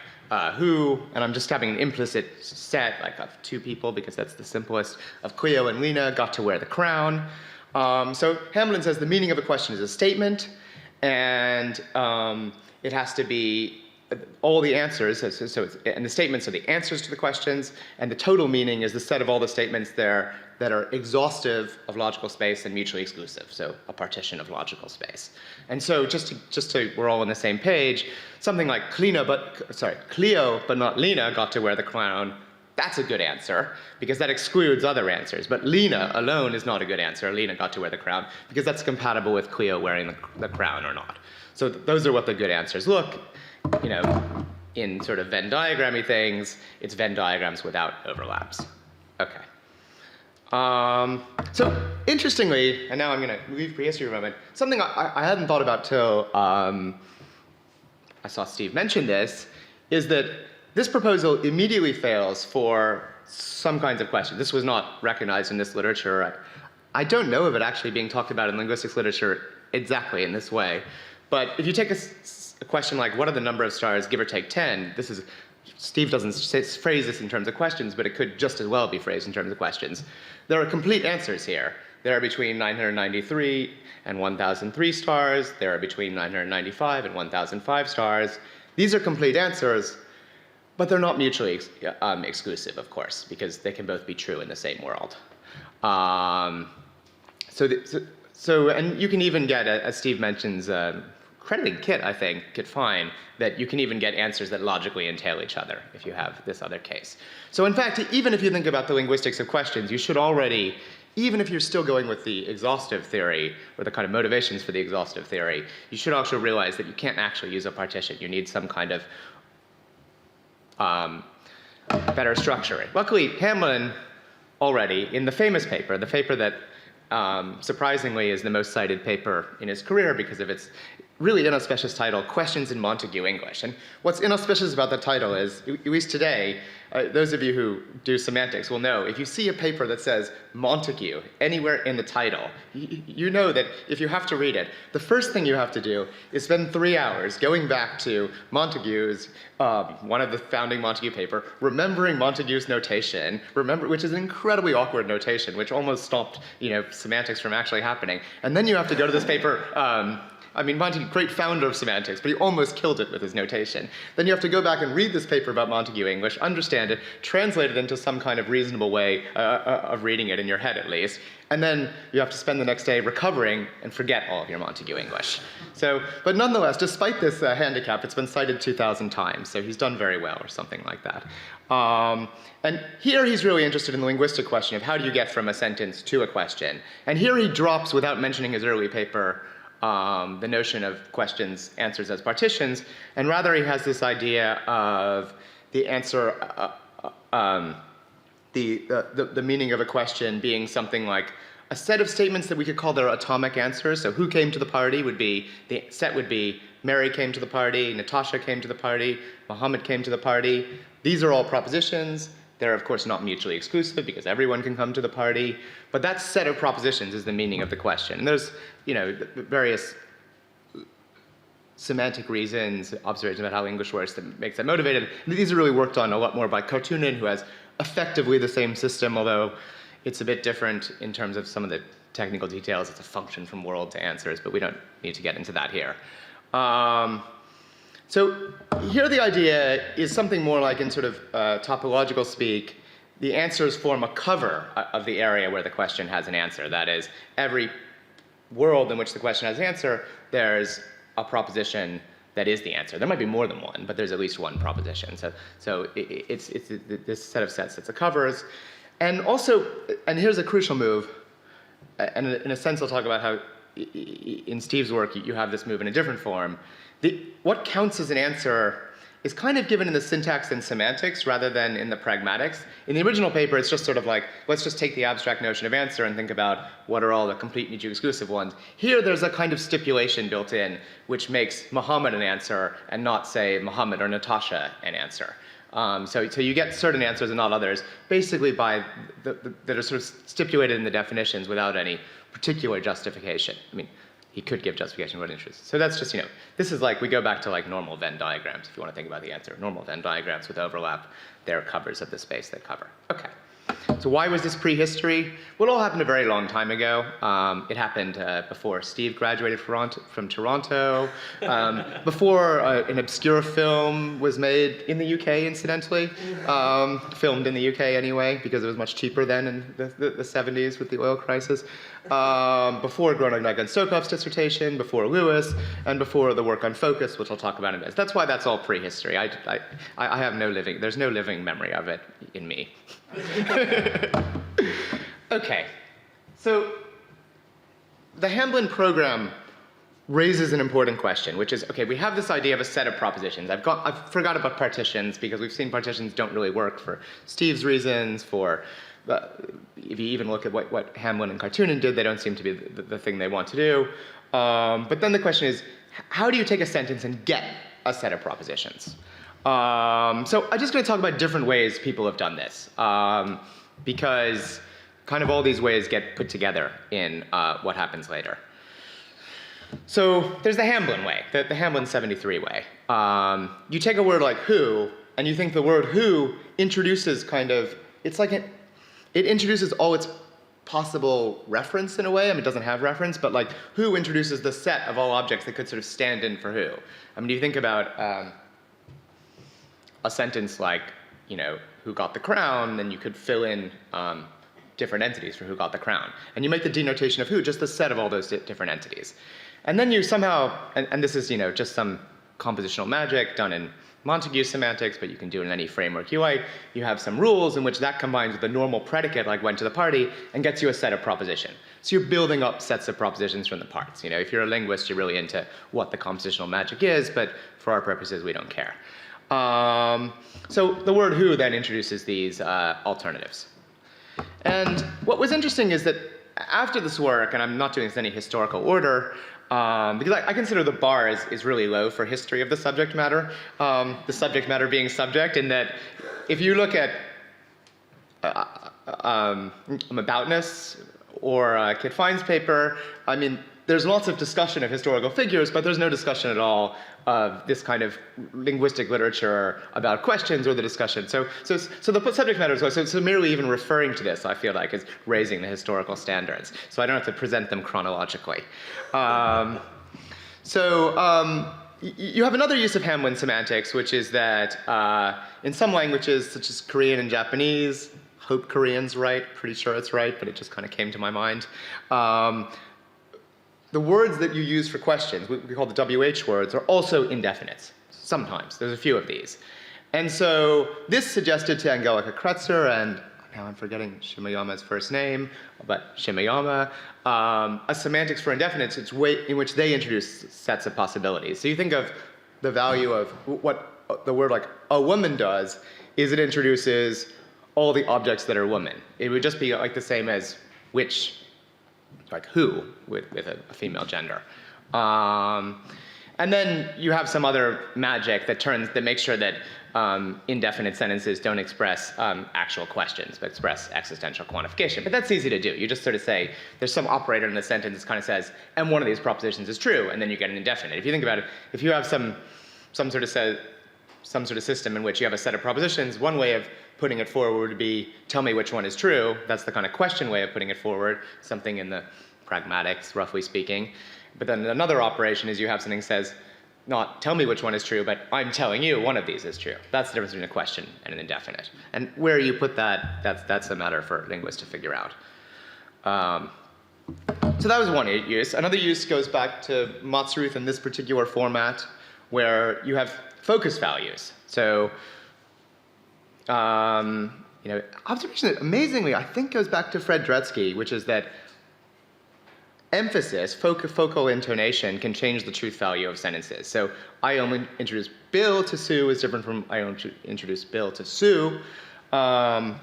who, and I'm just having an implicit set like of two people because that's the simplest, of Cleo and Lena got to wear the crown. So Hamblin says the meaning of a question is a statement, and it has to be all the answers, and the statements are the answers to the questions, and the total meaning is the set of all the statements there that are exhaustive of logical space and mutually exclusive, so a partition of logical space. And so just to we're all on the same page, something like Cleo but not Lena got to wear the crown, that's a good answer, because that excludes other answers. But Lena alone is not a good answer. Lena got to wear the crown, because that's compatible with Cleo wearing the crown or not. So those are what the good answers look. In sort of Venn diagrammy things, it's Venn diagrams without overlaps. Okay. So interestingly, and now I'm going to leave prehistory for a moment, something I hadn't thought about till I saw Steve mention this, is that this proposal immediately fails for some kinds of questions. This was not recognized in this literature. I don't know of it actually being talked about in linguistics literature exactly in this way. But if you take a question like, what are the number of stars, give or take 10, Steve doesn't phrase this in terms of questions, but it could just as well be phrased in terms of questions. There are complete answers here. There are between 993 and 1,003 stars. There are between 995 and 1,005 stars. These are complete answers, but they're not mutually exclusive, of course, because they can both be true in the same world. And you can even get, as Steve mentions, crediting Kit Fine, that you can even get answers that logically entail each other if you have this other case. So in fact, even if you think about the linguistics of questions, you should already, even if you're still going with the exhaustive theory, or the kind of motivations for the exhaustive theory, you should also realize that you can't actually use a partition. You need some kind of better structure. Luckily, Hamblin already, in the famous paper, the paper that surprisingly is the most cited paper in his career because of its really inauspicious title, Questions in Montague English. And what's inauspicious about the title is, at least today, those of you who do semantics will know, if you see a paper that says Montague anywhere in the title, you know that if you have to read it, the first thing you have to do is spend 3 hours going back to Montague's, one of the founding Montague paper, remembering Montague's notation, which is an incredibly awkward notation, which almost stopped semantics from actually happening. And then you have to go to this paper, Montague, great founder of semantics, but he almost killed it with his notation. Then you have to go back and read this paper about Montague English, understand it, translate it into some kind of reasonable way of reading it in your head at least, and then you have to spend the next day recovering and forget all of your Montague English. But nonetheless, despite this handicap, it's been cited 2,000 times, so he's done very well or something like that. And here he's really interested in the linguistic question of how do you get from a sentence to a question. And here he drops, without mentioning his early paper, the notion of questions, answers as partitions, and rather he has this idea of the answer, the meaning of a question being something like a set of statements that we could call their atomic answers. So who came to the party the set would be Mary came to the party, Natasha came to the party, Muhammad came to the party. These are all propositions. They're, of course, not mutually exclusive because everyone can come to the party. But that set of propositions is the meaning of the question. And there's, various semantic reasons, observations about how English works that makes that motivated. These are really worked on a lot more by Kartunen, who has effectively the same system, although it's a bit different in terms of some of the technical details. It's a function from world to answers, but we don't need to get into that here. So here the idea is something more like in sort of topological speak, the answers form a cover of the area where the question has an answer. That is, every world in which the question has an answer, there's a proposition that is the answer. There might be more than one, but there's at least one proposition. So it's this set of sets that's the covers. And also, and here's a crucial move, and in a sense I'll talk about how in Steve's work you have this move in a different form. What counts as an answer is kind of given in the syntax and semantics rather than in the pragmatics. In the original paper, it's just sort of like, let's just take the abstract notion of answer and think about what are all the complete mutually exclusive ones. Here, there's a kind of stipulation built in, which makes Muhammad an answer and not, say, Muhammad or Natasha an answer. So you get certain answers and not others, basically by that are sort of stipulated in the definitions without any particular justification. I mean, he could give justification for interest. So that's just, this is like, we go back to like normal Venn diagrams, if you want to think about the answer. Normal Venn diagrams with overlap, they're covers of the space they cover. Okay. So why was this prehistory? Well, it all happened a very long time ago. It happened before Steve graduated from Toronto, before an obscure film was made in the UK, incidentally, filmed in the UK anyway, because it was much cheaper then in the 70s with the oil crisis, before Groningen-Stokov's dissertation, before Lewis, and before the work on focus, which I'll talk about in a minute. That's why that's all prehistory. I have there's no living memory of it in me. Okay, so the Hamblin program raises an important question, which is, okay, we have this idea of a set of propositions. I've forgot about partitions because we've seen partitions don't really work for Steve's reasons, if you even look at what Hamblin and Cartoonen did, they don't seem to be the thing they want to do. But then the question is, how do you take a sentence and get a set of propositions? So I'm just going to talk about different ways people have done this, because kind of all these ways get put together in what happens later. So there's the Hamblin way, the Hamblin 73 way. You take a word like who, and you think the word who introduces it introduces all its possible reference in a way. I mean, it doesn't have reference, but like who introduces the set of all objects that could sort of stand in for who. I mean, you think about a sentence like, who got the crown, then you could fill in different entities for who got the crown. And you make the denotation of who just the set of all those different entities. And then you somehow, and this is, just some compositional magic done in Montague semantics, but you can do it in any framework you like. You have some rules in which that combines with the normal predicate, like went to the party, and gets you a set of proposition. So you're building up sets of propositions from the parts. If you're a linguist, you're really into what the compositional magic is, but for our purposes, we don't care. So the word who then introduces these alternatives. And what was interesting is that after this work, and I'm not doing this in any historical order, because I consider the bar is really low for history of the subject matter, the subject matter being subject, in that if you look at Aboutness or Kit Fine's paper, I mean, there's lots of discussion of historical figures, but there's no discussion at all of this kind of linguistic literature about questions or the discussion. So the subject matter is low. So merely even referring to this, I feel like, is raising the historical standards. So I don't have to present them chronologically. You have another use of Hamblin semantics, which is that in some languages, such as Korean and Japanese, hope Korean's right, pretty sure it's right, but it just kind of came to my mind. The words that you use for questions, we call the WH words, are also indefinites. Sometimes. There's a few of these. And so this suggested to Angelika Kretzer, and now I'm forgetting Shimayama's first name, but Shimayama, a semantics for indefinites. It's way in which they introduce sets of possibilities. So you think of the value of what the word like a woman does, is it introduces all the objects that are woman. It would just be like the same as which, like who, with a female gender. And then you have some other magic that makes sure that indefinite sentences don't express actual questions, but express existential quantification. But that's easy to do. You just sort of say, there's some operator in the sentence that kind of says, and one of these propositions is true, and then you get an indefinite. If you think about it, if you have some sort of some sort of system in which you have a set of propositions, one way of putting it forward would be, tell me which one is true. That's the kind of question way of putting it forward, something in the pragmatics, roughly speaking. But then another operation is you have something that says, not tell me which one is true, but I'm telling you one of these is true. That's the difference between a question and an indefinite. And where you put that, that's a matter for linguists to figure out. So that was one use. Another use goes back to Matt's in this particular format, where you have focus values. So, observation that amazingly I think goes back to Friederike, which is that emphasis, focal intonation, can change the truth value of sentences. So I only introduce Bill to Sue is different from I only introduce Bill to Sue. So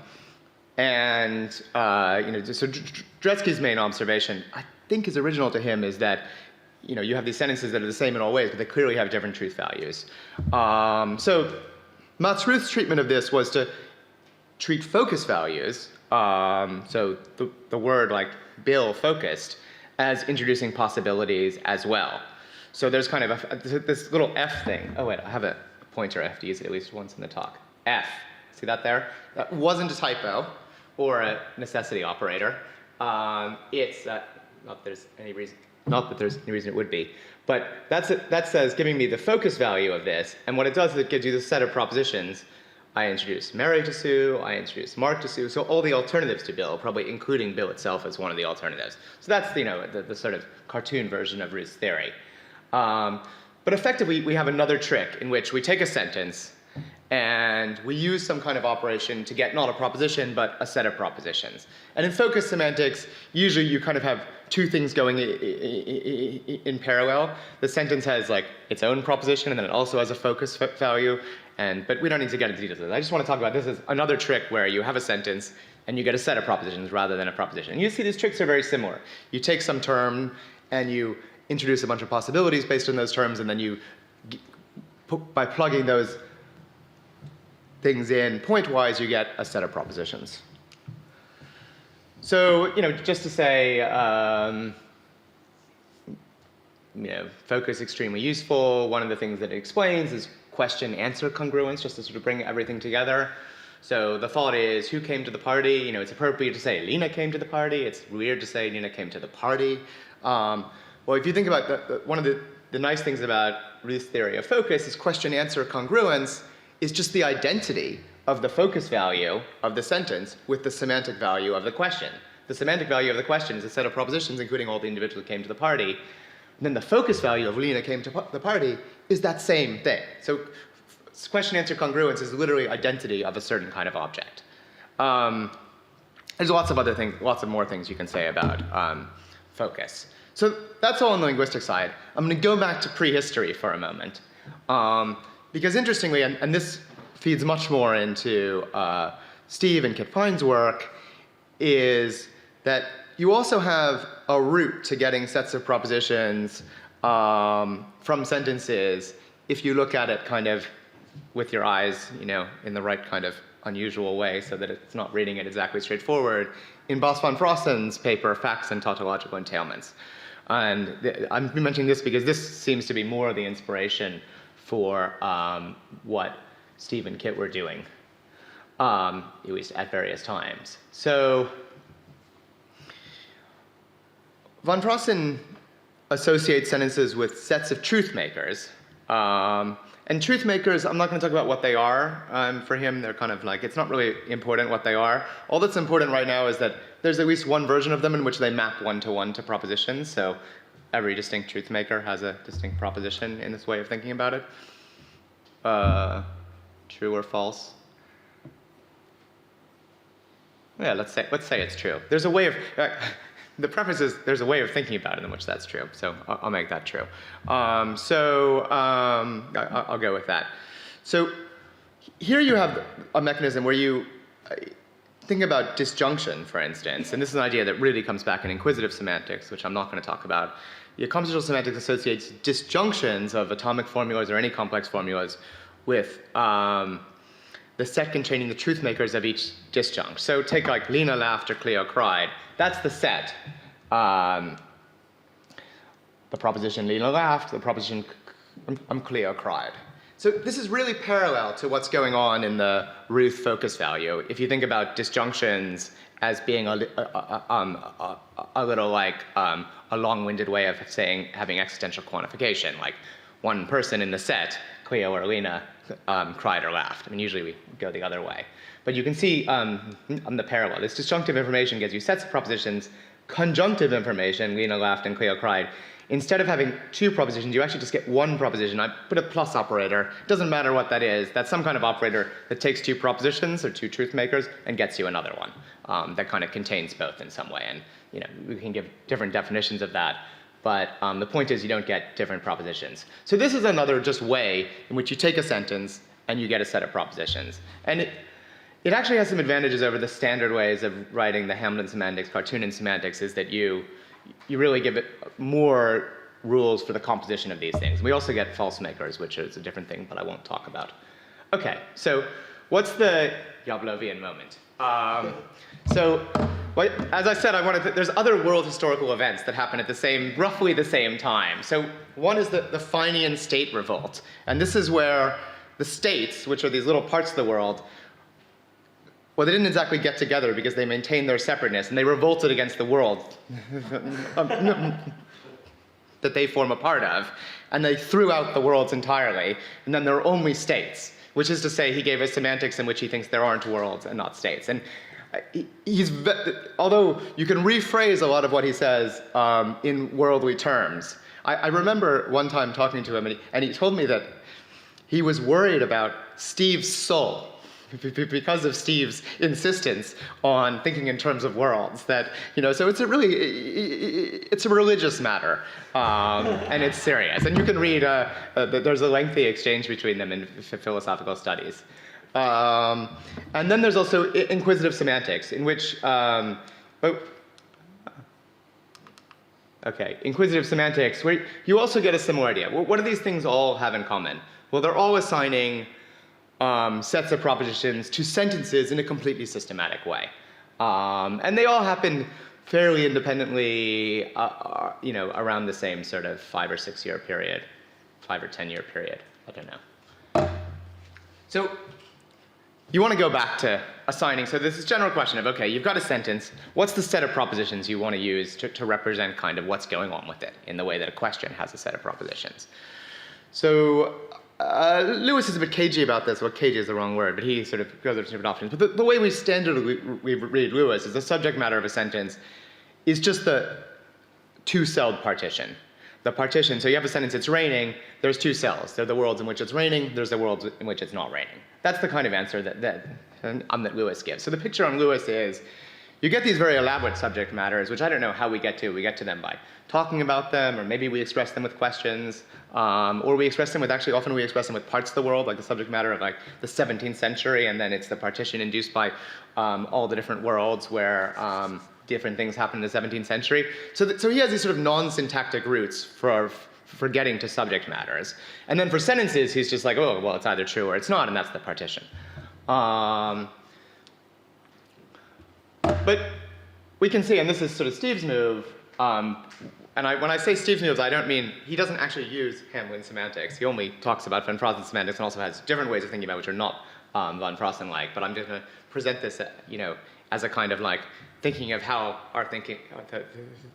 Dretski's main observation, I think is original to him, is that you have these sentences that are the same in all ways, but they clearly have different truth values. So Matt's treatment of this was to treat focus values, so the word like Bill focused, as introducing possibilities as well. So there's kind of this little F thing. Oh wait, I have a pointer. I have to use it at least once in the talk. F. See that there? That wasn't a typo or a necessity operator. It's not that there's any reason it would be, but that says giving me the focus value of this, and what it does is it gives you the set of propositions. I introduce Mary to Sue, I introduce Mark to Sue, so all the alternatives to Bill, probably including Bill itself as one of the alternatives. So that's the sort of cartoon version of Ruth's theory. But effectively, we have another trick in which we take a sentence and we use some kind of operation to get not a proposition, but a set of propositions. And in focus semantics, usually you kind of have two things going in parallel. The sentence has like its own proposition, and then it also has a focus value. But we don't need to get into details of this. I just want to talk about this as another trick where you have a sentence and you get a set of propositions rather than a proposition. And you see these tricks are very similar. You take some term and you introduce a bunch of possibilities based on those terms, and then you, by plugging those things in pointwise, you get a set of propositions. So, just to say, focus extremely useful. One of the things that it explains is question-answer congruence, just to sort of bring everything together. So the thought is, who came to the party? It's appropriate to say Lena came to the party. It's weird to say Lena came to the party. Well, if you think about one of the nice things about Ruth's theory of focus is question-answer congruence is just the identity of the focus value of the sentence with the semantic value of the question. The semantic value of the question is a set of propositions, including all the individuals who came to the party. And then the focus value of Lena came to the party is that same thing. So question-answer congruence is literally identity of a certain kind of object. There's lots of more things you can say about focus. So that's all on the linguistic side. I'm going to go back to prehistory for a moment. Because interestingly, and this feeds much more into Steve and Kit Pine's work, is that you also have a route to getting sets of propositions from sentences if you look at it kind of with your eyes, in the right kind of unusual way so that it's not reading it exactly straightforward, in Bas van Frossen's paper, Facts and Tautological Entailments. And I'm mentioning this because this seems to be more of the inspiration for what Steve and Kit were doing, at least at various times. So Van Frossen associates sentences with sets of truth makers. And truth makers, I'm not going to talk about what they are. For him, they're kind of like, it's not really important what they are. All that's important right now is that there's at least one version of them in which they map one-to-one to propositions. So every distinct truth maker has a distinct proposition in this way of thinking about it. True or false? Yeah, let's say it's true. There's a way of, the preface is there's a way of thinking about it in which that's true. So I'll make that true. I'll go with that. So here you have a mechanism where you think about disjunction, for instance, and this is an idea that really comes back in inquisitive semantics, which I'm not going to talk about. The compositional semantics associates disjunctions of atomic formulas or any complex formulas with the set containing the truth makers of each disjunct. So take like Lena laughed or Cleo cried. That's the set. The proposition Lena laughed, the proposition Cleo cried. So this is really parallel to what's going on in the Ruth focus value. If you think about disjunctions as being a little like a long-winded way of saying having existential quantification, like one person in the set, Cleo or Lena, cried or laughed. I mean, usually we go the other way. But you can see on the parallel, this disjunctive information gives you sets of propositions, conjunctive information, Lena laughed and Cleo cried. Instead of having two propositions, you actually just get one proposition. I put a plus operator. It doesn't matter what that is. That's some kind of operator that takes two propositions or two truth makers and gets you another one that kind of contains both in some way. And we can give different definitions of that. But the point is you don't get different propositions. So this is another just way in which you take a sentence and you get a set of propositions. And it actually has some advantages over the standard ways of writing the Hamblin semantics, cartooning semantics, is that you really give it more rules for the composition of these things. We also get false makers, which is a different thing, but I won't talk about. Okay, so what's the Yablovian moment? As I said, there's other world historical events that happen at roughly the same time. So one is the Fenian state revolt. And this is where the states, which are these little parts of the world, well, they didn't exactly get together because they maintained their separateness, and they revolted against the world that they form a part of, and they threw out the worlds entirely, and then there are only states, which is to say he gave us semantics in which he thinks there aren't worlds and not states. And although you can rephrase a lot of what he says in worldly terms, I remember one time talking to him, and he told me that he was worried about Steve's soul, because of Steve's insistence on thinking in terms of worlds. So it's a religious matter, and it's serious. And you can read, there's a lengthy exchange between them in philosophical studies. And then there's also inquisitive semantics, in which, inquisitive semantics, where you also get a similar idea. What do these things all have in common? Well, they're all assigning sets of propositions to sentences in a completely systematic way. And they all happen fairly independently, around the same sort of 5 or 6 year period, 5 or 10 year period, I don't know. So you want to go back to assigning, so this is a general question of, okay, you've got a sentence, what's the set of propositions you want to use to represent kind of what's going on with it in the way that a question has a set of propositions? So Lewis is a bit cagey about this. Well, cagey is the wrong word, but he sort of goes over different options. But the way we standardly read Lewis is the subject matter of a sentence is just the two-celled partition. The partition, so you have a sentence, it's raining, there's two cells. There are the worlds in which it's raining, there's the worlds in which it's not raining. That's the kind of answer that Lewis gives. So the picture on Lewis is, you get these very elaborate subject matters, which I don't know how we get to. We get to them by talking about them, or maybe we express them with questions, or we express them with, actually often we express them with parts of the world, like the subject matter of like the 17th century, and then it's the partition induced by all the different worlds where different things happen in the 17th century. So he has these sort of non-syntactic roots for getting to subject matters. And then for sentences, he's just like, oh, well, it's either true or it's not, and that's the partition. But we can see, and this is sort of Steve's move, and when I say Steve's moves, I don't mean, he doesn't actually use Hamblin semantics. He only talks about Van Frosten semantics and also has different ways of thinking about which are not Van Frosten-like, but I'm just going to present this, as a kind of like thinking of how our thinking,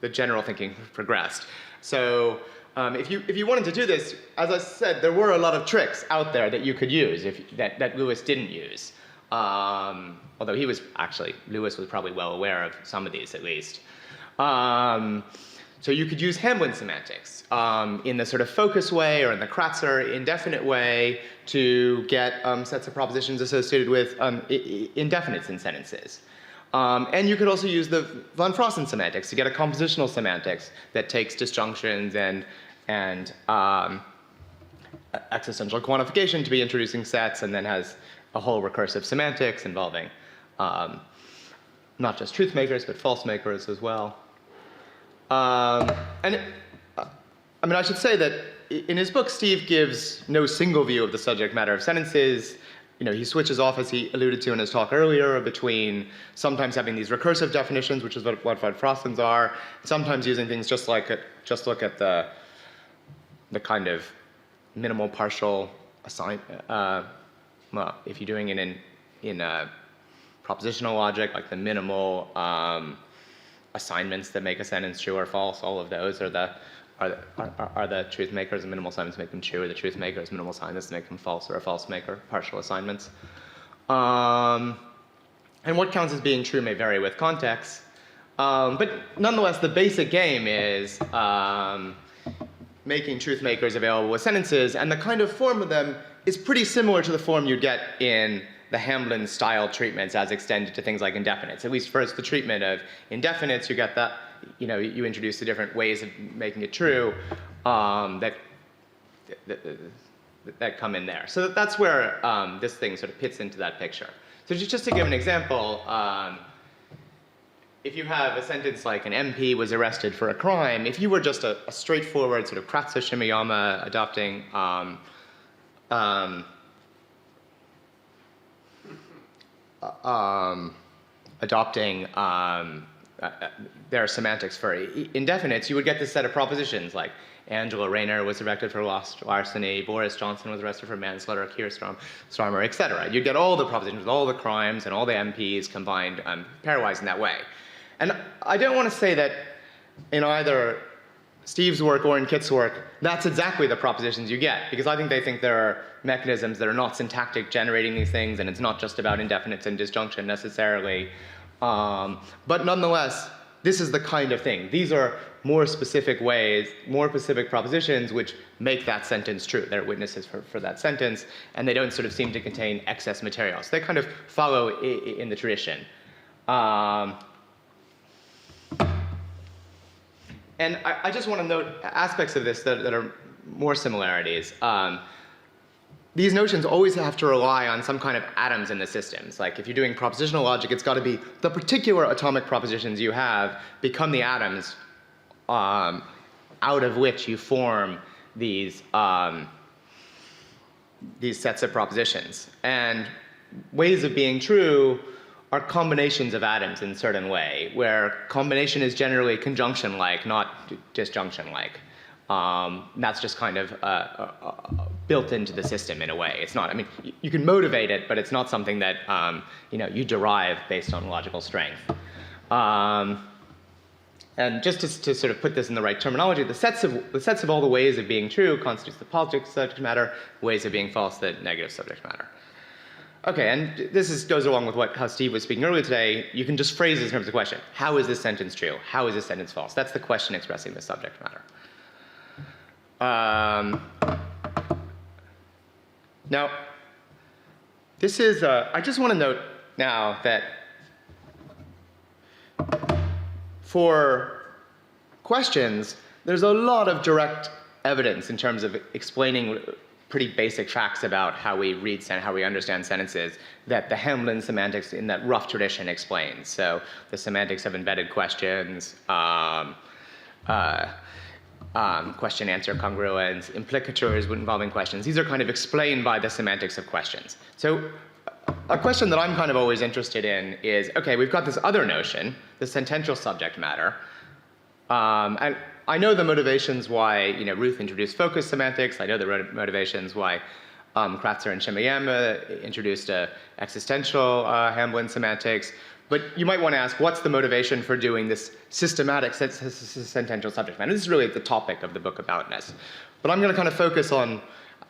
the general thinking progressed. So if you wanted to do this, as I said, there were a lot of tricks out there that you could use that Lewis didn't use. Although Lewis was probably well aware of some of these at least. So you could use Hamblin semantics in the sort of focus way or in the Kratzer indefinite way to get sets of propositions associated with indefinites in sentences. And you could also use the Van Frosten semantics to get a compositional semantics that takes disjunctions and existential quantification to be introducing sets, and then has a whole recursive semantics involving not just truth makers, but false makers as well. I should say that in his book, Steve gives no single view of the subject matter of sentences. He switches off, as he alluded to in his talk earlier, between sometimes having these recursive definitions, which is what Van Frosten's are, sometimes using things just look at the kind of minimal partial well, if you're doing it in propositional logic, like the minimal assignments that make a sentence true or false, all of those are the truth makers. The minimal assignments make them true, or the truth makers, minimal assignments make them false, or a false maker, partial assignments. And what counts as being true may vary with context. But nonetheless, the basic game is making truth makers available with sentences, and the kind of form of them is pretty similar to the form you'd get in the Hamblin style treatments as extended to things like indefinites. At least first the treatment of indefinites, you get that, you introduce the different ways of making it true that come in there. So that's where this thing sort of fits into that picture. So just to give an example, if you have a sentence like an MP was arrested for a crime, if you were just a straightforward sort of Kratzer Shimeyama adopting their semantics for indefinites, you would get this set of propositions like Angela Rayner was arrested for larceny, Boris Johnson was arrested for manslaughter, Keir Starmer, etc. You'd get all the propositions with all the crimes and all the MPs combined pairwise in that way. And I don't want to say that in either Steve's work or in Kit's work, that's exactly the propositions you get, because I think they think there are mechanisms that are not syntactic generating these things, and it's not just about indefinites and disjunction necessarily. But nonetheless, this is the kind of thing. These are more specific ways, more specific propositions which make that sentence true. They're witnesses for that sentence, and they don't sort of seem to contain excess material. So they kind of follow in the tradition. And I just want to note aspects of this that are more similarities. These notions always have to rely on some kind of atoms in the systems. Like if you're doing propositional logic, it's got to be the particular atomic propositions you have become the atoms out of which you form these sets of propositions. And ways of being true are combinations of atoms in a certain way, where combination is generally conjunction-like, not disjunction-like. That's just kind of built into the system in a way. It's not, I mean, you can motivate it, but it's not something that you derive based on logical strength. And just to sort of put this in the right terminology, the sets of all the ways of being true constitutes the positive subject matter, ways of being false, the negative subject matter. Okay, and this goes along with how Steve was speaking earlier today. You can just phrase it in terms of question. How is this sentence true? How is this sentence false? That's the question expressing the subject matter. Now, this is, I just want to note now that for questions, there's a lot of direct evidence in terms of explaining pretty basic facts about how we read and how we understand sentences that the Hamblin semantics in that rough tradition explains. So the semantics of embedded questions, question-answer congruence, implicatures involving questions. These are kind of explained by the semantics of questions. So a question that I'm kind of always interested in is, okay, we've got this other notion, the sentential subject matter, and I know the motivations why Ruth introduced focus semantics. I know the motivations why Kratzer and Shimeyama introduced existential Hamblin semantics. But you might want to ask, what's the motivation for doing this systematic sentential subject matter? This is really the topic of the book aboutness. But I'm going to kind of focus on,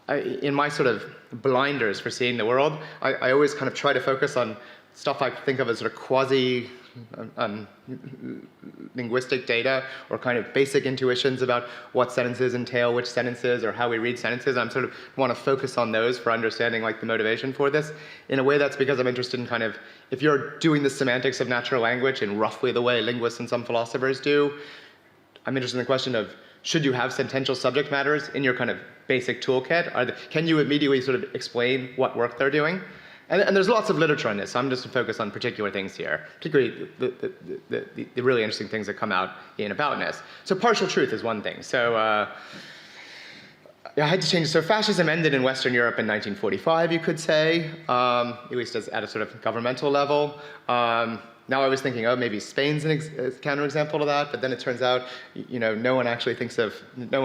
in my sort of blinders for seeing the world, I always kind of try to focus on stuff I think of as sort of quasi linguistic data, or kind of basic intuitions about what sentences entail which sentences, or how we read sentences. I'm sort of want to focus on those for understanding like the motivation for this. In a way, that's because I'm interested in kind of, if you're doing the semantics of natural language in roughly the way linguists and some philosophers do, I'm interested in the question of, should you have sentential subject matters in your kind of basic toolkit? Can you immediately sort of explain what work they're doing? And there's lots of literature on this, so I'm just going to focus on particular things here, particularly the really interesting things that come out in aboutness. So partial truth is one thing. So I had to change it. So fascism ended in Western Europe in 1945, you could say, at least at a sort of governmental level. Now I was thinking, oh, maybe Spain's a counterexample to that, but then it turns out, no one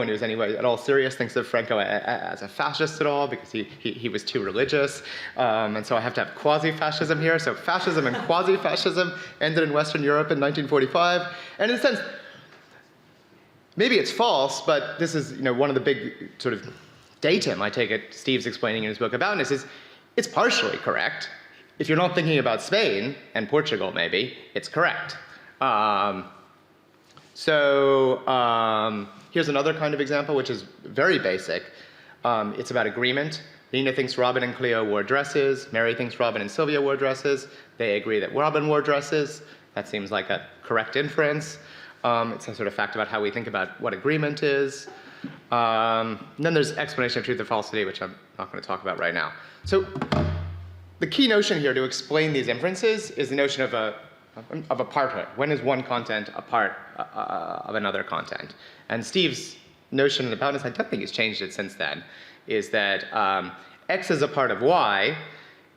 who's anyway at all serious thinks of Franco as a fascist at all, because he was too religious. And so I have to have quasi-fascism here. So fascism and quasi-fascism ended in Western Europe in 1945. And in a sense, maybe it's false, but this is one of the big sort of datum I take it Steve's explaining in his book Aboutness is it's partially correct. If you're not thinking about Spain and Portugal, maybe, it's correct. Here's another kind of example, which is very basic. It's about agreement. Nina thinks Robin and Cleo wore dresses. Mary thinks Robin and Sylvia wore dresses. They agree that Robin wore dresses. That seems like a correct inference. It's some sort of fact about how we think about what agreement is. Then there's explanation of truth or falsity, which I'm not going to talk about right now. So the key notion here to explain these inferences is the notion of aparthood. When is one content a part of another content? And Steve's notion about this, I don't think he's changed it since then, is that X is a part of Y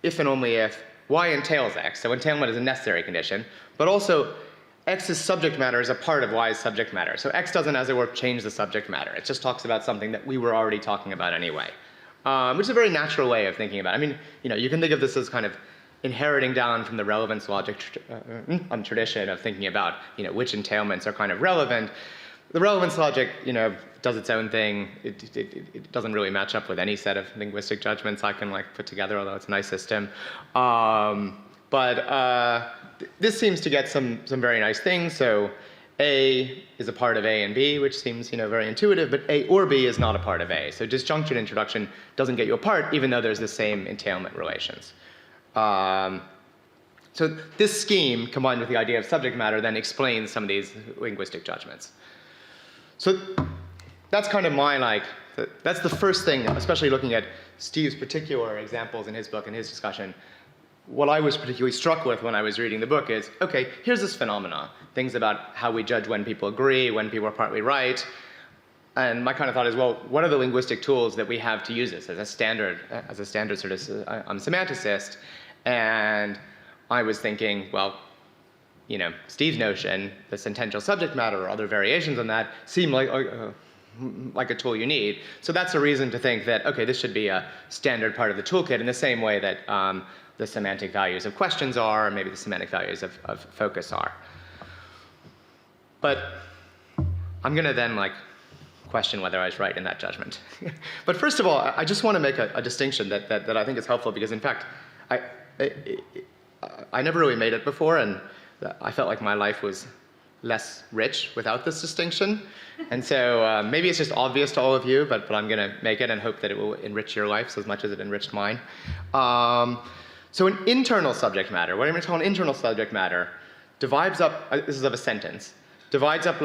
if and only if Y entails X. So entailment is a necessary condition, but also X's subject matter is a part of Y's subject matter. So X doesn't, as it were, change the subject matter. It just talks about something that we were already talking about anyway. Which is a very natural way of thinking about it. I mean, you can think of this as kind of inheriting down from the relevance logic tradition of thinking about, which entailments are kind of relevant. The relevance logic, does its own thing. It doesn't really match up with any set of linguistic judgments I can put together, although it's a nice system. This seems to get some very nice things. So A is a part of A and B, which seems very intuitive, but A or B is not a part of A. So disjunction introduction doesn't get you a part, even though there's the same entailment relations. So this scheme, combined with the idea of subject matter, then explains some of these linguistic judgments. So that's kind of my that's the first thing, especially looking at Steve's particular examples in his book and his discussion. What I was particularly struck with when I was reading the book is, okay, here's this phenomena, things about how we judge when people agree, when people are partly right. And my kind of thought is, well, what are the linguistic tools that we have to use this as a standard sort of semanticist? And I was thinking, well, Steve's notion, the sentential subject matter or other variations on that seem like a tool you need. So that's a reason to think that, okay, this should be a standard part of the toolkit in the same way that the semantic values of questions are, or maybe the semantic values of focus are. But I'm going to then question whether I was right in that judgment. But first of all, I just want to make a distinction that I think is helpful, because in fact, I never really made it before, and I felt like my life was less rich without this distinction. And so maybe it's just obvious to all of you, but I'm going to make it and hope that it will enrich your lives as much as it enriched mine. So an internal subject matter, what I'm going to call an internal subject matter, divides up, this is of a sentence, divides up the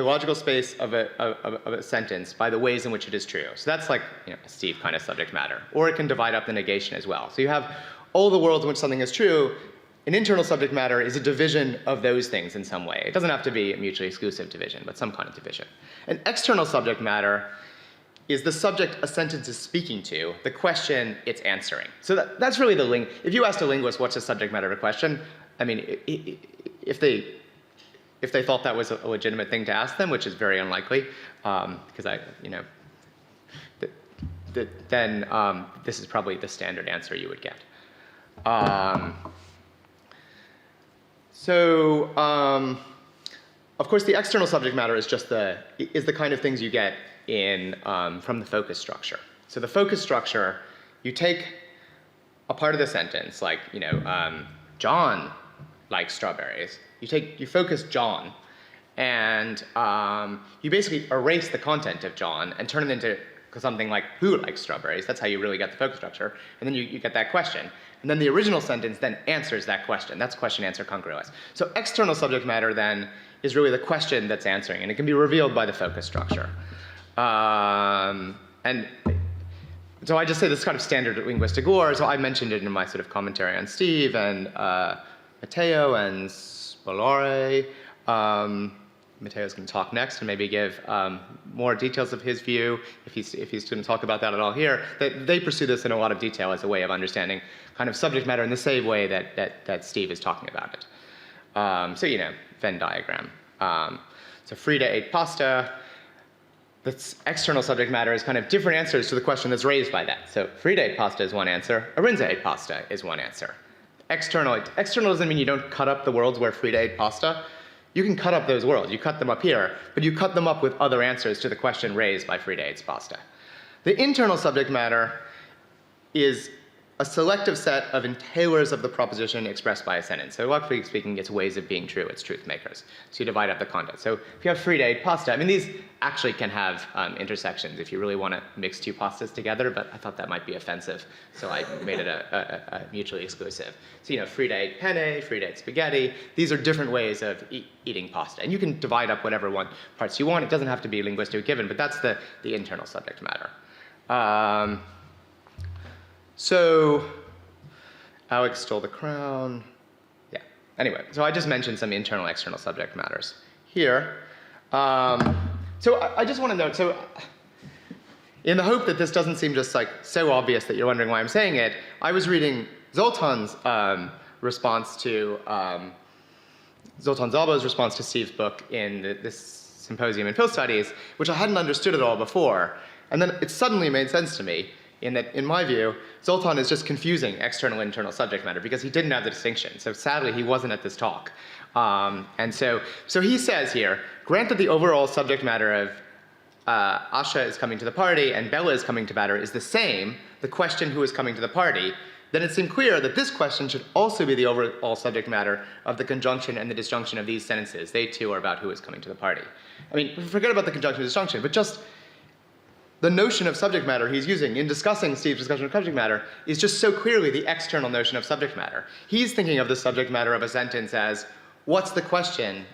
logical space of a sentence by the ways in which it is true. So that's a Steve kind of subject matter. Or it can divide up the negation as well. So you have all the worlds in which something is true. An internal subject matter is a division of those things in some way. It doesn't have to be a mutually exclusive division, but some kind of division. An external subject matter is the subject a sentence is speaking to, the question it's answering. So that's really the link. If you asked a linguist what's the subject matter of a question, I mean, if they thought that was a legitimate thing to ask them, which is very unlikely, because then this is probably the standard answer you would get. Of course, the external subject matter is just the kind of things you get from the focus structure. So the focus structure, you take a part of the sentence, John likes strawberries. You focus John, and you basically erase the content of John and turn it into something like who likes strawberries. That's how you really get the focus structure. And then you get that question. And then the original sentence then answers that question. That's question-answer congruous. So external subject matter then is really the question that's answering, and it can be revealed by the focus structure. And so I just say this kind of standard linguistic lore. So I mentioned it in my sort of commentary on Steve and Matteo and Spolare. Matteo's going to talk next and maybe give more details of his view, if he's going to talk about that at all here, that they pursue this in a lot of detail as a way of understanding kind of subject matter in the same way that Steve is talking about it. So, Venn diagram. So Frida ate pasta. That's external subject matter is kind of different answers to the question that's raised by that. So Frida ate pasta is one answer. Arinza ate pasta is one answer. External doesn't mean you don't cut up the worlds where Frida ate pasta. You can cut up those worlds. You cut them up here, but you cut them up with other answers to the question raised by Frida ate pasta. The internal subject matter is a selective set of entailers of the proposition expressed by a sentence. So logically speaking, it's ways of being true, it's truth makers. So you divide up the content. So if you have Frida ate pasta, I mean, these actually can have intersections if you really want to mix two pastas together, but I thought that might be offensive, so I made it a mutually exclusive. So Frida ate penne, Frida ate spaghetti. These are different ways of eating pasta. And you can divide up whatever parts you want. It doesn't have to be linguistic given, but that's the internal subject matter. So Alex stole the crown. Yeah. Anyway, so I just mentioned some internal, external subject matters here. So I just want to note, so in the hope that this doesn't seem just like so obvious that you're wondering why I'm saying it, I was reading Zoltan's response to, Zoltan Szalbo's response to Steve's book in this symposium in Phil Studies, which I hadn't understood at all before. And then it suddenly made sense to me in that, in my view, Zoltan is just confusing external and internal subject matter because he didn't have the distinction. So sadly, he wasn't at this talk. And so he says here, grant that the overall subject matter of Asha is coming to the party and Bella is coming to matter is the same, the question who is coming to the party, then it seemed clear that this question should also be the overall subject matter of the conjunction and the disjunction of these sentences. They too are about who is coming to the party. I mean, forget about the conjunction and disjunction, but just the notion of subject matter he's using in discussing Steve's discussion of subject matter is just so clearly the external notion of subject matter. He's thinking of the subject matter of a sentence as, what's the question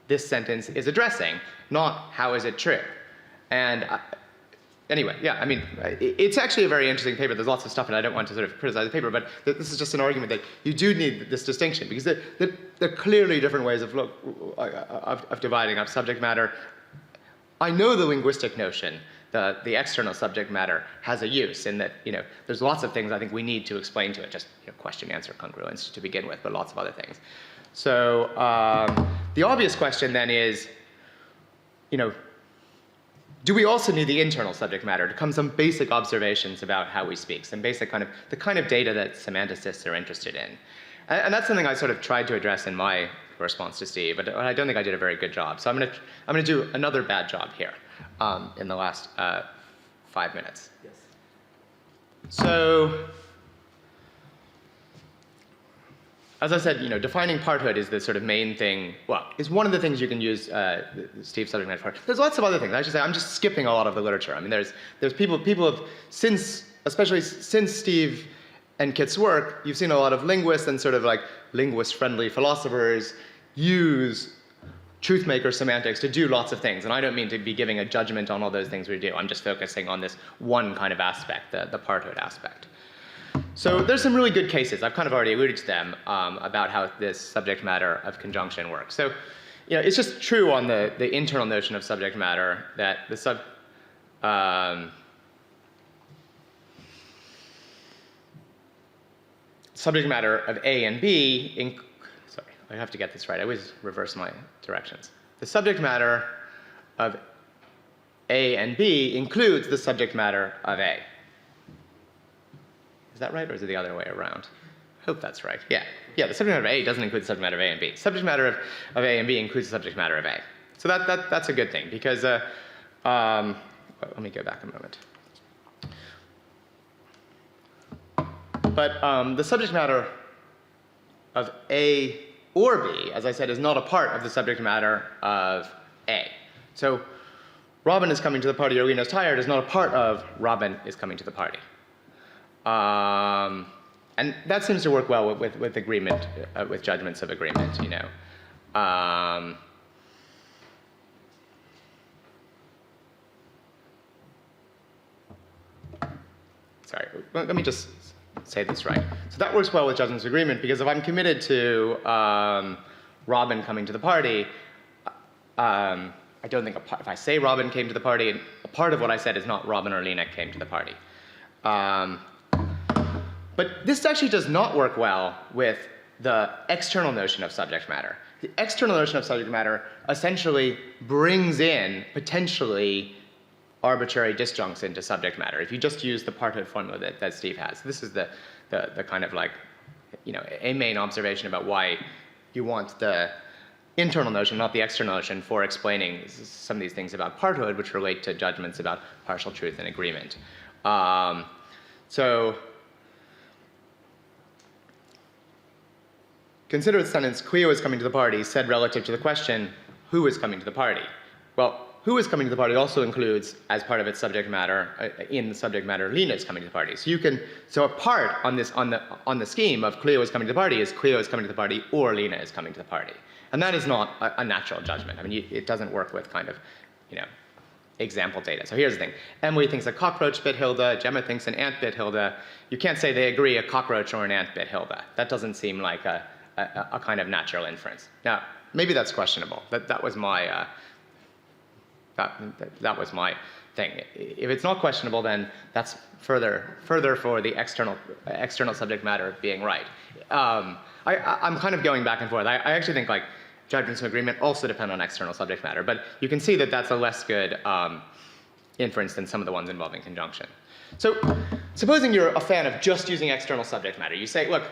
this sentence is addressing, not how is it true? And anyway, yeah, I mean, it's actually a very interesting paper. There's lots of stuff, and I don't want to sort of criticize the paper, but this is just an argument that you do need this distinction, because there are clearly different ways of dividing up subject matter. I know the linguistic notion, the external subject matter, has a use in that, there's lots of things I think we need to explain to it, just question-answer congruence to begin with, but lots of other things. So the obvious question then is, do we also need the internal subject matter to come some basic observations about how we speak, some basic the kind of data that semanticists are interested in? And that's something I sort of tried to address in my response to Steve, but I don't think I did a very good job. So I'm gonna do another bad job here in the last 5 minutes. Yes. So, as I said, defining parthood is the sort of main thing, is one of the things you can use Steve's subject matter for. There's lots of other things. I should say, I'm just skipping a lot of the literature. I mean, there's people have, especially since Steve and Kit's work, you've seen a lot of linguists and sort of like linguist-friendly philosophers use Truthmaker semantics to do lots of things. And I don't mean to be giving a judgment on all those things we do. I'm just focusing on this one kind of aspect, the parthood aspect. So there's some really good cases, I've kind of already alluded to them, about how this subject matter of conjunction works. So, it's just true on the internal notion of subject matter that the subject matter of A and B, sorry, I have to get this right, I always reverse my directions. The subject matter of A and B includes the subject matter of A. Is that right, or is it the other way around? I hope that's right. Yeah, the subject matter of A doesn't include the subject matter of A and B. Subject matter of A and B includes the subject matter of A. So that's a good thing, because, let me go back a moment. But the subject matter of A or B, as I said, is not a part of the subject matter of A. So Robin is coming to the party, or Lena's tired, is not a part of Robin is coming to the party. And that seems to work well with agreement, with judgments of agreement, Sorry, let me just say this right. So that works well with judgments of agreement, because if I'm committed to Robin coming to the party, I don't think if I say Robin came to the party, and a part of what I said is not Robin or Lena came to the party. But this actually does not work well with the external notion of subject matter. The external notion of subject matter essentially brings in potentially arbitrary disjuncts into subject matter. If you just use the parthood formula that Steve has, this is the kind of like, a main observation about why you want the internal notion, not the external notion, for explaining some of these things about parthood, which relate to judgments about partial truth and agreement. So consider the sentence, Cleo is coming to the party, said relative to the question, who is coming to the party? Well, who is coming to the party also includes, as part of its subject matter, in the subject matter, Lena is coming to the party. So a part on the scheme of Cleo is coming to the party is Cleo is coming to the party or Lena is coming to the party. And that is not a natural judgment. I mean, it doesn't work with kind of, example data. So here's the thing. Emily thinks a cockroach bit Hilda, Gemma thinks an ant bit Hilda. You can't say they agree a cockroach or an ant bit Hilda. That doesn't seem like a kind of natural inference. Now, maybe that's questionable. That was my that was my thing. If it's not questionable, then that's further for the external subject matter being right. I'm kind of going back and forth. I actually think like judgments of agreement also depend on external subject matter, but you can see that that's a less good inference than some of the ones involving conjunction. So supposing you're a fan of just using external subject matter, you say, look,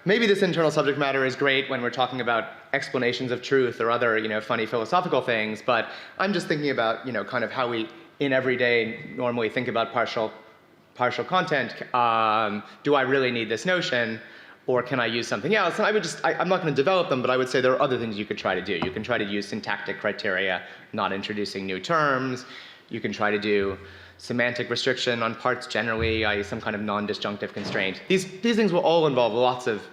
maybe this internal subject matter is great when we're talking about explanations of truth or other, funny philosophical things, but I'm just thinking about, kind of how we in everyday normally think about partial content. Do I really need this notion, or can I use something else? And I'm not going to develop them, but I would say there are other things you could try to do. You can try to use syntactic criteria, not introducing new terms. You can try to do semantic restriction on parts generally, i.e. some kind of non-disjunctive constraint. These things will all involve lots of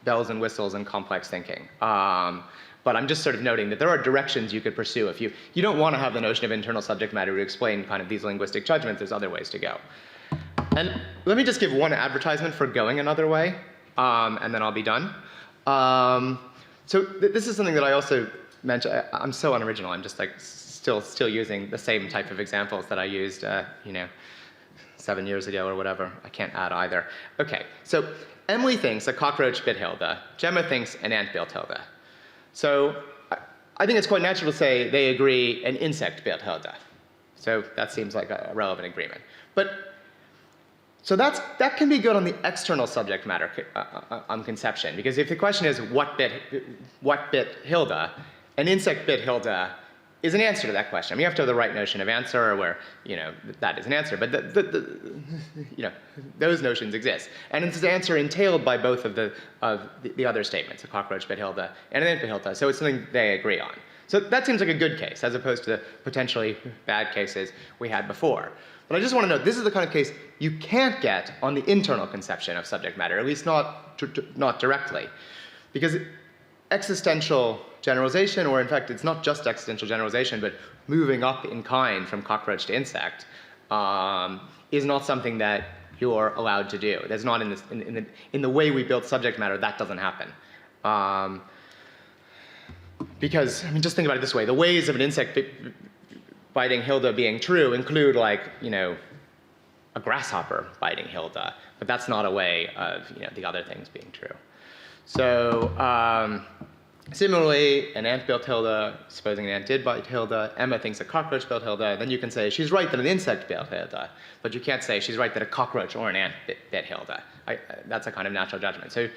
bells and whistles and complex thinking. But I'm just sort of noting that there are directions you could pursue. If you don't want to have the notion of internal subject matter to explain kind of these linguistic judgments, there's other ways to go. And let me just give one advertisement for going another way, and then I'll be done. So this is something that I also mentioned. I'm so unoriginal. I'm just like still using the same type of examples that I used, 7 years ago or whatever. I can't add either. Okay, so Emily thinks a cockroach bit Hilda. Gemma thinks an ant bit Hilda. So I think it's quite natural to say they agree an insect bit Hilda. So that seems like a relevant agreement. So that can be good on the external subject matter on conception, because if the question is what bit Hilda, an insect bit Hilda is an answer to that question. I mean, you have to have the right notion of answer where, that is an answer, but those notions exist. And it's an answer entailed by both of the other statements, a cockroach bit Hilda and an ant bit Hilda, so it's something they agree on. So that seems like a good case, as opposed to the potentially bad cases we had before. But I just want to note, this is the kind of case you can't get on the internal conception of subject matter, at least not directly. Because existential generalization, or in fact, it's not just existential generalization, but moving up in kind from cockroach to insect, is not something that you're allowed to do. That's not in the way we build subject matter, that doesn't happen. Because, I mean, just think about it this way. The ways of an insect biting Hilda being true include, like, a grasshopper biting Hilda, but that's not a way of, the other things being true. So, similarly, an ant built Hilda, supposing an ant did bite Hilda, Emma thinks a cockroach built Hilda, then you can say she's right that an insect built Hilda, but you can't say she's right that a cockroach or an ant bit Hilda. That's a kind of natural judgment. So,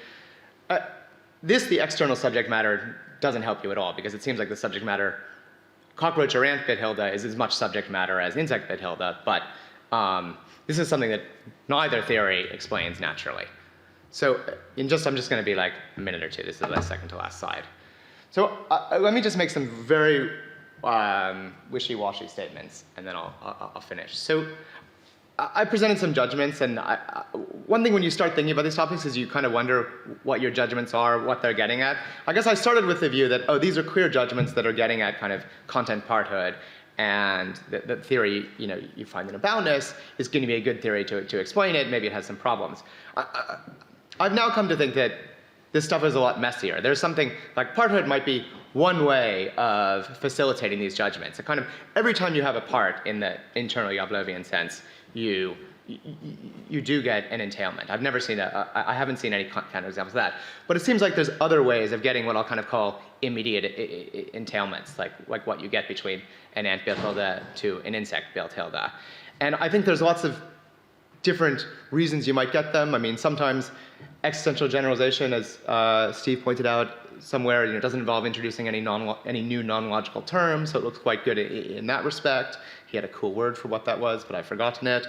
the external subject matter doesn't help you at all, because it seems like the subject matter, cockroach or ant bit Hilda, is as much subject matter as insect bit Hilda, but this is something that neither theory explains naturally. So I'm just going to be like a minute or two. This is the second to last slide. So let me just make some very wishy-washy statements, and then I'll finish. So I presented some judgments, and one thing when you start thinking about these topics is you kind of wonder what your judgments are, what they're getting at. I guess I started with the view that, oh, these are clear judgments that are getting at kind of content parthood, and the theory, you find in aboundness is going to be a good theory to explain it. Maybe it has some problems. I've now come to think that this stuff is a lot messier. There's something like parthood might be one way of facilitating these judgments. So kind of every time you have a part in the internal Yablovian sense, you do get an entailment. I haven't seen any counter examples of that. But it seems like there's other ways of getting what I'll kind of call immediate entailments, like what you get between an ant tilde to an insect tilde. And I think there's lots of different reasons you might get them. I mean, sometimes existential generalization, as Steve pointed out somewhere, doesn't involve introducing any new non-logical terms, so it looks quite good in that respect. He had a cool word for what that was, but I've forgotten it.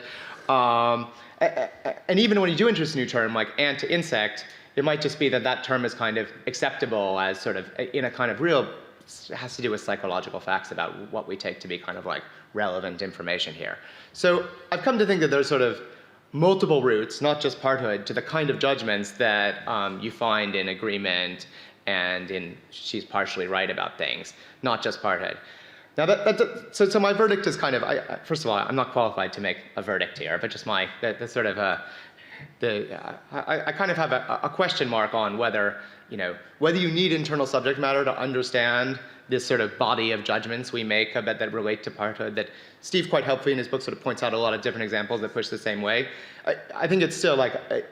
And even when you do introduce a new term, like ant to insect, it might just be that term is kind of acceptable as sort of in a kind of real, it has to do with psychological facts about what we take to be kind of like relevant information here. So I've come to think that there's sort of multiple routes, not just parthood, to the kind of judgments that you find in agreement and in she's partially right about things, not just parthood. Now, so my verdict is kind of, first of all, I'm not qualified to make a verdict here, but just I kind of have a question mark on whether you need internal subject matter to understand this sort of body of judgments we make that relate to parthood, that Steve quite helpfully in his book sort of points out a lot of different examples that push the same way. I think it's still like an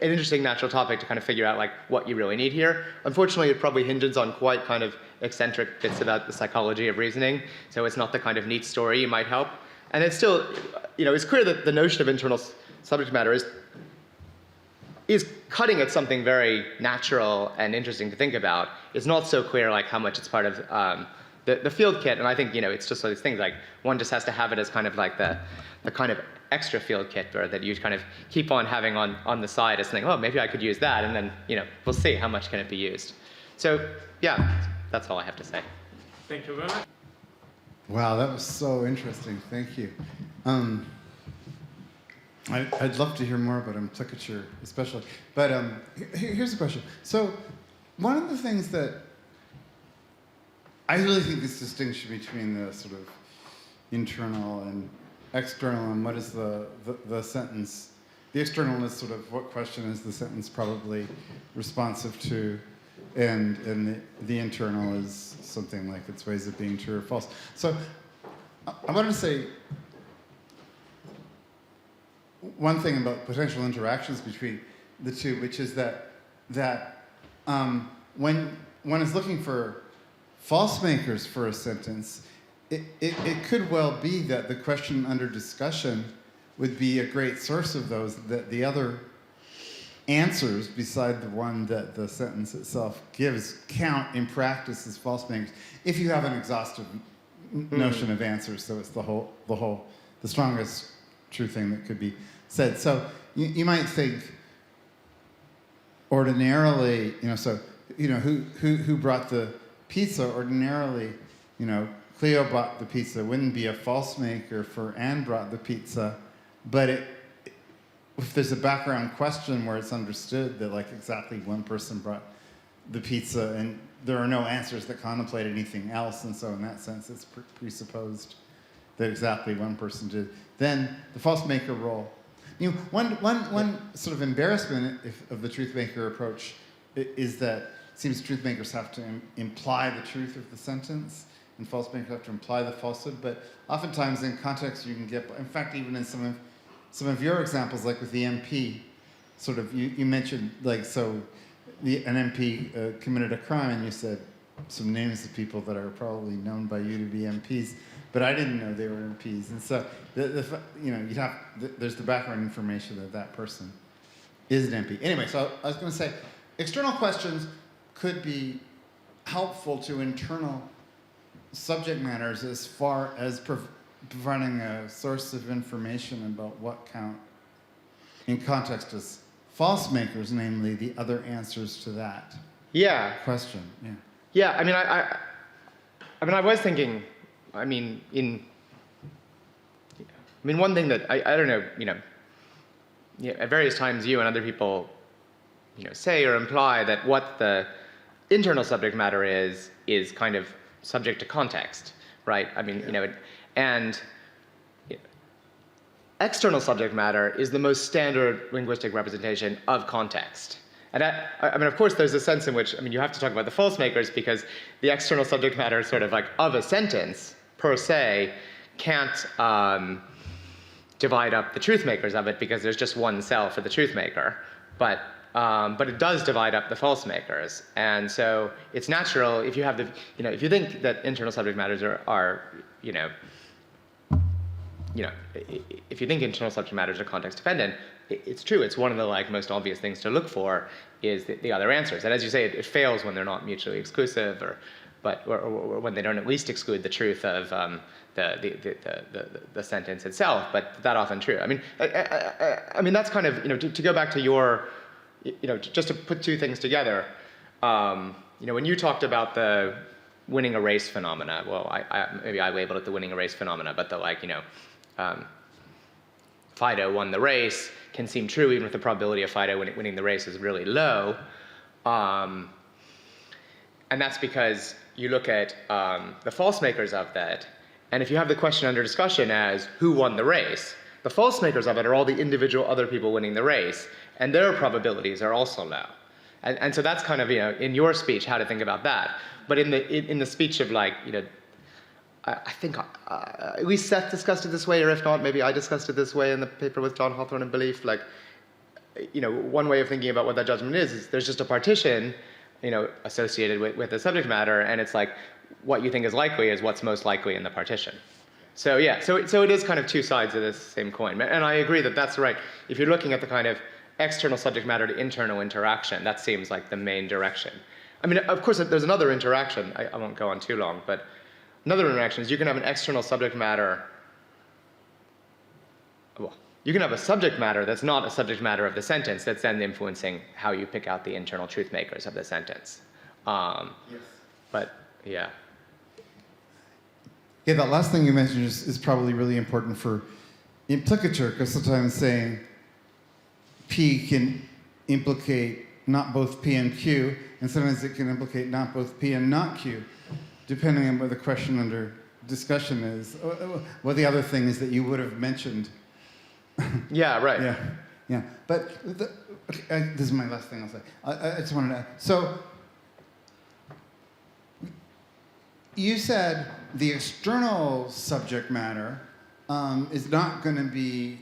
interesting natural topic to kind of figure out like what you really need here. Unfortunately, it probably hinges on quite kind of eccentric bits about the psychology of reasoning, so it's not the kind of neat story you might help. And it's still, it's clear that the notion of internal subject matter is cutting at something very natural and interesting to think about. It's not so clear like how much it's part of the field kit, and I think it's just these things like one just has to have it as kind of like the kind of extra field kit or that you kind of keep on having on the side as something, oh, maybe I could use that, and then we'll see how much can it be used. So yeah, that's all I have to say. Thank you very much. Wow, that was so interesting. Thank you. I'd love to hear more about implicature, especially. But here's the question. So one of the things that I really think this distinction between the sort of internal and external and what is the sentence, the external is sort of what question is the sentence probably responsive to, and the internal is something like its ways of being true or false. So I want to say one thing about potential interactions between the two, which is that when one is looking for false makers for a sentence, it could well be that the question under discussion would be a great source of those, that the other answers beside the one that the sentence itself gives count in practice as false makers if you have an exhaustive notion of answers. So it's the strongest true thing that could be said. So you might think ordinarily, who brought the pizza? Ordinarily, Cleo bought the pizza wouldn't be a false maker for Anne brought the pizza, but if there's a background question where it's understood that like exactly one person brought the pizza and there are no answers that contemplate anything else, and so in that sense it's presupposed that exactly one person did, then the false maker role. One sort of embarrassment of the truthmaker approach is that it seems truthmakers have to imply the truth of the sentence, and false makers have to imply the falsehood. But oftentimes in context you can get, in fact, even in some of your examples, like with the MP, sort of you mentioned like an MP committed a crime, and you said some names of people that are probably known by you to be MPs. But I didn't know they were MPs, and so there's the background information that person is an MP. Anyway, so I was going to say, external questions could be helpful to internal subject matters as far as providing a source of information about what count in context as false makers, namely the other answers to that question. Yeah. I mean, I was thinking. One thing that I don't know, at various times you and other people, say or imply that what the internal subject matter is kind of subject to context, right? And external subject matter is the most standard linguistic representation of context. And I mean, of course, there's a sense in which, I mean, you have to talk about the false makers because the external subject matter sort of like of a sentence per se can't divide up the truth makers of it because there's just one cell for the truth maker. But it does divide up the false makers. And so it's natural if you have the, if you think that internal subject matters are if you think internal subject matters are context dependent, it's true. It's one of the like most obvious things to look for is the other answers. And as you say, it fails when they're not mutually exclusive, or when they don't at least exclude the truth of the sentence itself. But that's often true. I mean, I mean that's kind of to go back to your, just to put two things together. When you talked about the winning a race phenomena, well, maybe I labeled it the winning a race phenomena, but the Fido won the race can seem true even if the probability of Fido winning the race is really low. And that's because you look at the false makers of that, and if you have the question under discussion as who won the race, the false makers of it are all the individual other people winning the race, and their probabilities are also low. And so that's kind of, in your speech, how to think about that. But in the speech of I think at least Seth discussed it this way, or if not, maybe I discussed it this way in the paper with John Hawthorne and Belief. One way of thinking about what that judgment is there's just a partition, associated with the subject matter, and it's like what you think is likely is what's most likely in the partition. So yeah, so it is kind of two sides of this same coin, and I agree that that's right. If you're looking at the kind of external subject matter to internal interaction, that seems like the main direction. I mean, of course, there's another interaction. I won't go on too long, but another interaction is you can have an external subject matter. Well, you can have a subject matter that's not a subject matter of the sentence that's then influencing how you pick out the internal truth makers of the sentence. Yes. But yeah. Yeah, that last thing you mentioned is probably really important for implicature, because sometimes saying P can implicate not both P and Q, and sometimes it can implicate not both P and not Q, depending on what the question under discussion is. Well, the other thing is that you would have mentioned. Yeah, right. Yeah. But this is my last thing I'll say. I just wanted to. So you said the external subject matter is not going to be.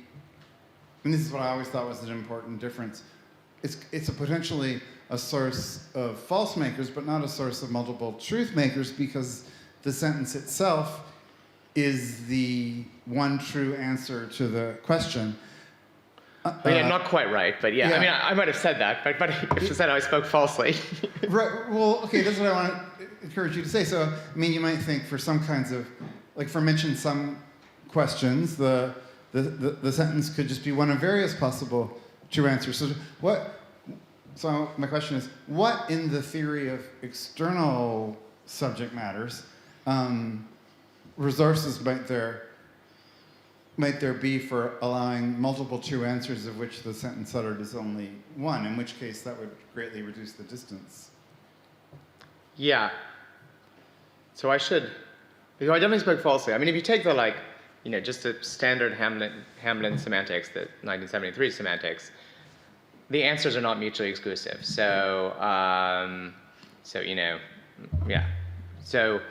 And this is what I always thought was an important difference. It's a potentially a source of false makers, but not a source of multiple truth makers, because the sentence itself is the one true answer to the question. Yeah, not quite right, but yeah. I mean, I might have said that, but if you said I spoke falsely. Right. Well, okay, that's what I want to encourage you to say. So, I mean, you might think for some kinds of, like for mention some questions, the sentence could just be one of various possible true answers. So my question is, what in the theory of external subject matters resources might there be for allowing multiple true answers of which the sentence uttered is only one, in which case that would greatly reduce the distance? Yeah. So I definitely spoke falsely. I mean, if you take the just a standard Hamblin semantics, the 1973 semantics, the answers are not mutually exclusive. So yeah. So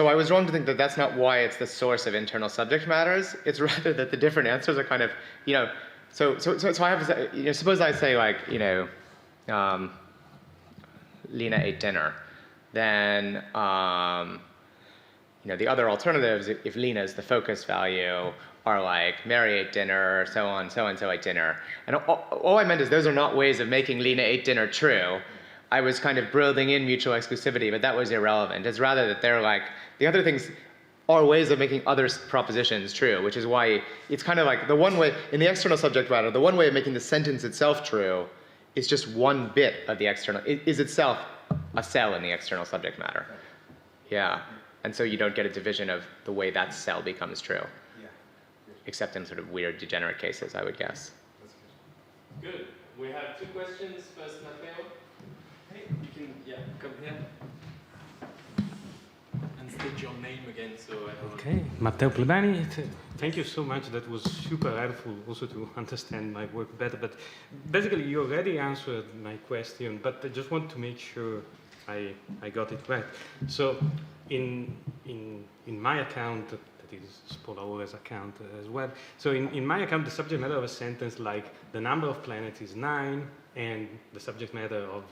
I was wrong to think that that's not why it's the source of internal subject matters. It's rather that the different answers are kind of, So I have to say, suppose I say Lena ate dinner, then the other alternatives, if Lena is the focus value, are like Mary ate dinner, so on, so and so ate dinner. And all I meant is those are not ways of making Lena ate dinner true. I was kind of building in mutual exclusivity, but that was irrelevant. It's rather that they're like, the other things are ways of making other propositions true, which is why it's kind of like the one way, in the external subject matter, the one way of making the sentence itself true is just one bit of the external, it is itself a cell in the external subject matter. Yeah, and so you don't get a division of the way that cell becomes true. Except in sort of weird degenerate cases, I would guess. Good. We have two questions. First, Matteo. Hey, you can, come here. And state your name again, so I don't. Okay, Matteo Plebani, thank you so much. That was super helpful also to understand my work better. But basically, you already answered my question, but I just want to make sure I got it right. So, in my account, that is Spolaore's account as well. So, in my account, the subject matter of a sentence like the number of planets is 9, and the subject matter of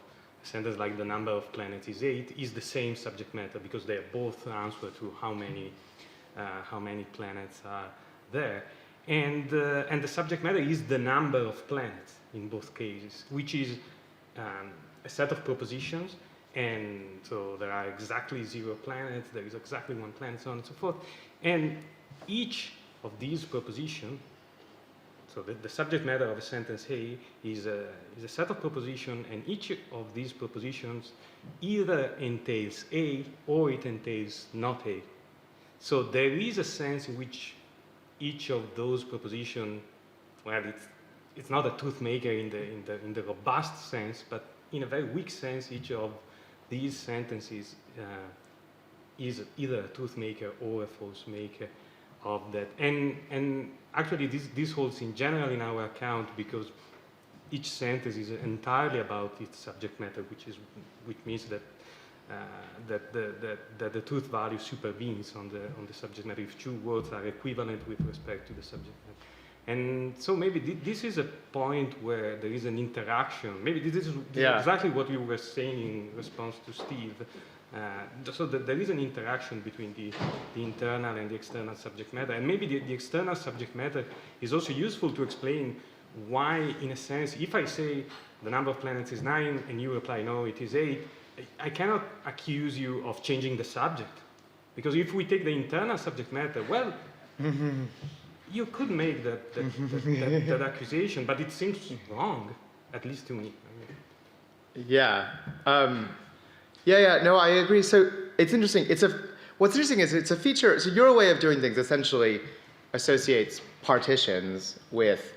a sentence like the number of planets is 8 is the same subject matter because they are both answer to how many planets are there, and the subject matter is the number of planets in both cases, which is a set of propositions, and so there are exactly 0 planets, there is exactly 1 planet, so on and so forth, and each of these propositions. So the subject matter of a sentence A is a set of propositions, and each of these propositions either entails A or it entails not A. So there is a sense in which each of those propositions, well, it's not a truthmaker in the robust sense, but in a very weak sense, each of these sentences is either a truthmaker or a false maker of that. And actually this holds in general in our account because each sentence is entirely about its subject matter, which means that that the truth value supervenes on the subject matter if 2 words are equivalent with respect to the subject matter. And so maybe this is a point where there is an interaction. Maybe this is exactly what you were saying in response to Steve. So that there is an interaction between the internal and the external subject matter. And maybe the external subject matter is also useful to explain why, in a sense, if I say the number of planets is 9 and you reply, no, it is 8, I cannot accuse you of changing the subject. Because if we take the internal subject matter, well, you could make that accusation, but it seems wrong, at least to me. Yeah. No, I agree. So it's interesting. What's interesting is it's a feature. So your way of doing things essentially associates partitions with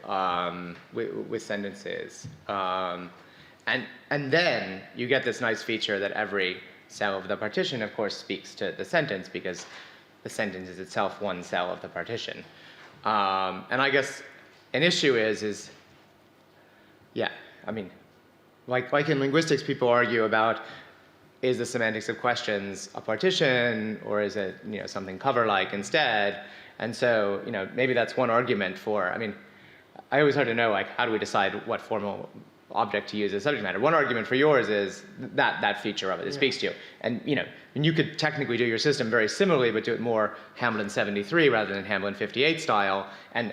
sentences, and then you get this nice feature that every cell of the partition, of course, speaks to the sentence because the sentence is itself one cell of the partition. And I guess an issue is I mean, like in linguistics, people argue about, is the semantics of questions a partition, or is it something cover-like instead? And so maybe that's one argument for. I mean, I always hard to know how do we decide what formal object to use as subject matter. One argument for yours is that feature of it speaks to you, and and you could technically do your system very similarly, but do it more Hamblin 73 rather than Hamblin 58 style, and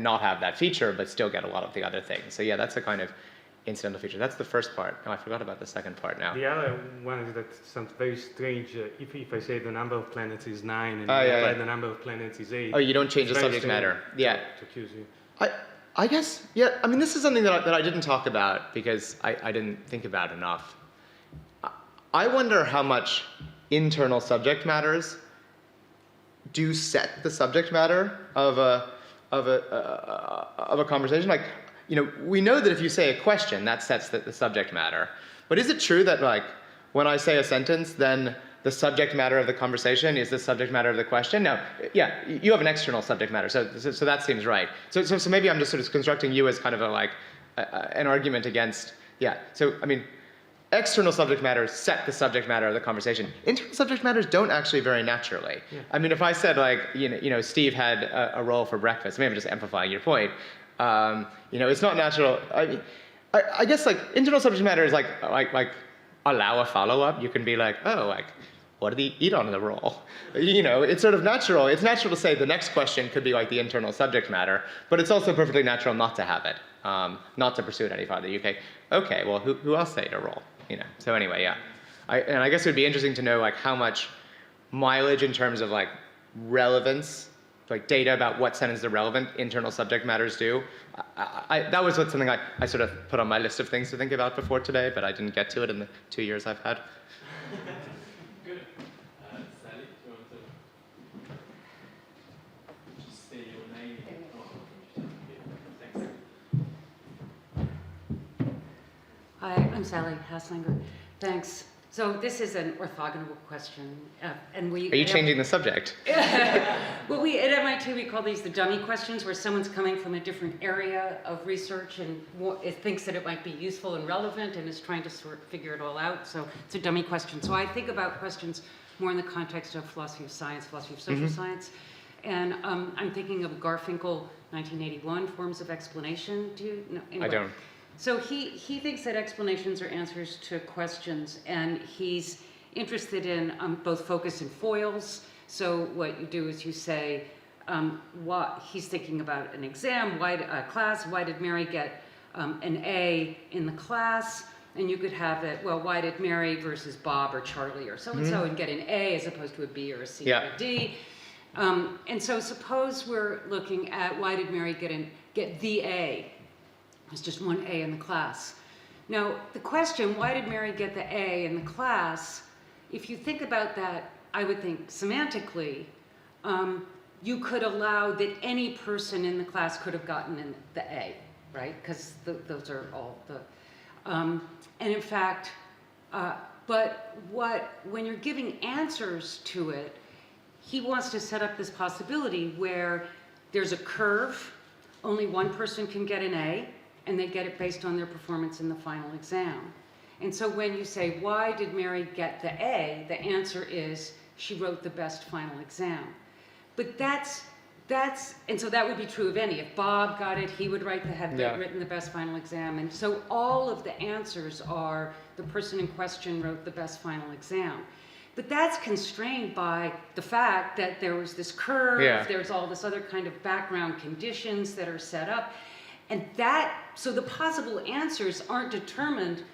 not have that feature, but still get a lot of the other things. So yeah, that's a kind of incidental feature. That's the first part. Oh, I forgot about the second part now. The other one is that sounds very strange. If I say the number of planets is 9 and the number of planets is 8. Oh, you don't change the subject matter. Yeah. To accuse you. I guess, yeah, I mean, this is something that I didn't talk about because I didn't think about enough. I wonder how much internal subject matters do set the subject matter of a conversation. Like, we know that if you say a question, that sets the subject matter. But is it true that, like, when I say a sentence, then the subject matter of the conversation is the subject matter of the question? Now, yeah, you have an external subject matter, so that seems right. So maybe I'm just sort of constructing you as kind of an argument against, So, I mean, external subject matters set the subject matter of the conversation. Internal subject matters don't actually very naturally. Yeah. I mean, if I said, like, Steve had a roll for breakfast, maybe I'm just amplifying your point. It's not natural. I guess, like, internal subject matter is like allow a follow-up. You can be like, oh, like, what did he eat on the roll? It's sort of natural. It's natural to say the next question could be like the internal subject matter, but it's also perfectly natural not to have it, not to pursue it any farther. Okay, well, who else ate a roll? So anyway, yeah. I guess it would be interesting to know, like, how much mileage in terms of, like, relevance, like data about what sentences are relevant, internal subject matters do. That was something I sort of put on my list of things to think about before today, but I didn't get to it in the 2 years I've had. Good. Sally, do you want to just say your name? Thanks. Hi, I'm Sally Haslinger. Thanks. So this is an orthogonal question, and we... Are you changing the subject? Well, at MIT, we call these the dummy questions, where someone's coming from a different area of research and it thinks that it might be useful and relevant and is trying to figure it all out. So it's a dummy question. So I think about questions more in the context of philosophy of science, philosophy of social science. And I'm thinking of Garfinkel, 1981, Forms of Explanation. Do you know? Anyway. I don't. So he thinks that explanations are answers to questions, and he's interested in both focus and foils. So what you do is you say, what he's thinking about an exam, class, why did Mary get an A in the class? And you could have it, well, why did Mary versus Bob or Charlie or so-and-so and get an A as opposed to a B or a C or a D? And so suppose we're looking at why did Mary get the A? There's just one A in the class. Now, the question, why did Mary get the A in the class? If you think about that, I would think semantically, you could allow that any person in the class could have gotten the A, right? Because those are all the... and in fact, when you're giving answers to it, he wants to set up this possibility where there's a curve, only one person can get an A, and they get it based on their performance in the final exam. And so when you say, why did Mary get the A? The answer is, she wrote the best final exam. But and so that would be true of any. If Bob got it, he would have written the best final exam. And so all of the answers are, the person in question wrote the best final exam. But that's constrained by the fact that there was this curve, there's all this other kind of background conditions that are set up. And so the possible answers aren't determined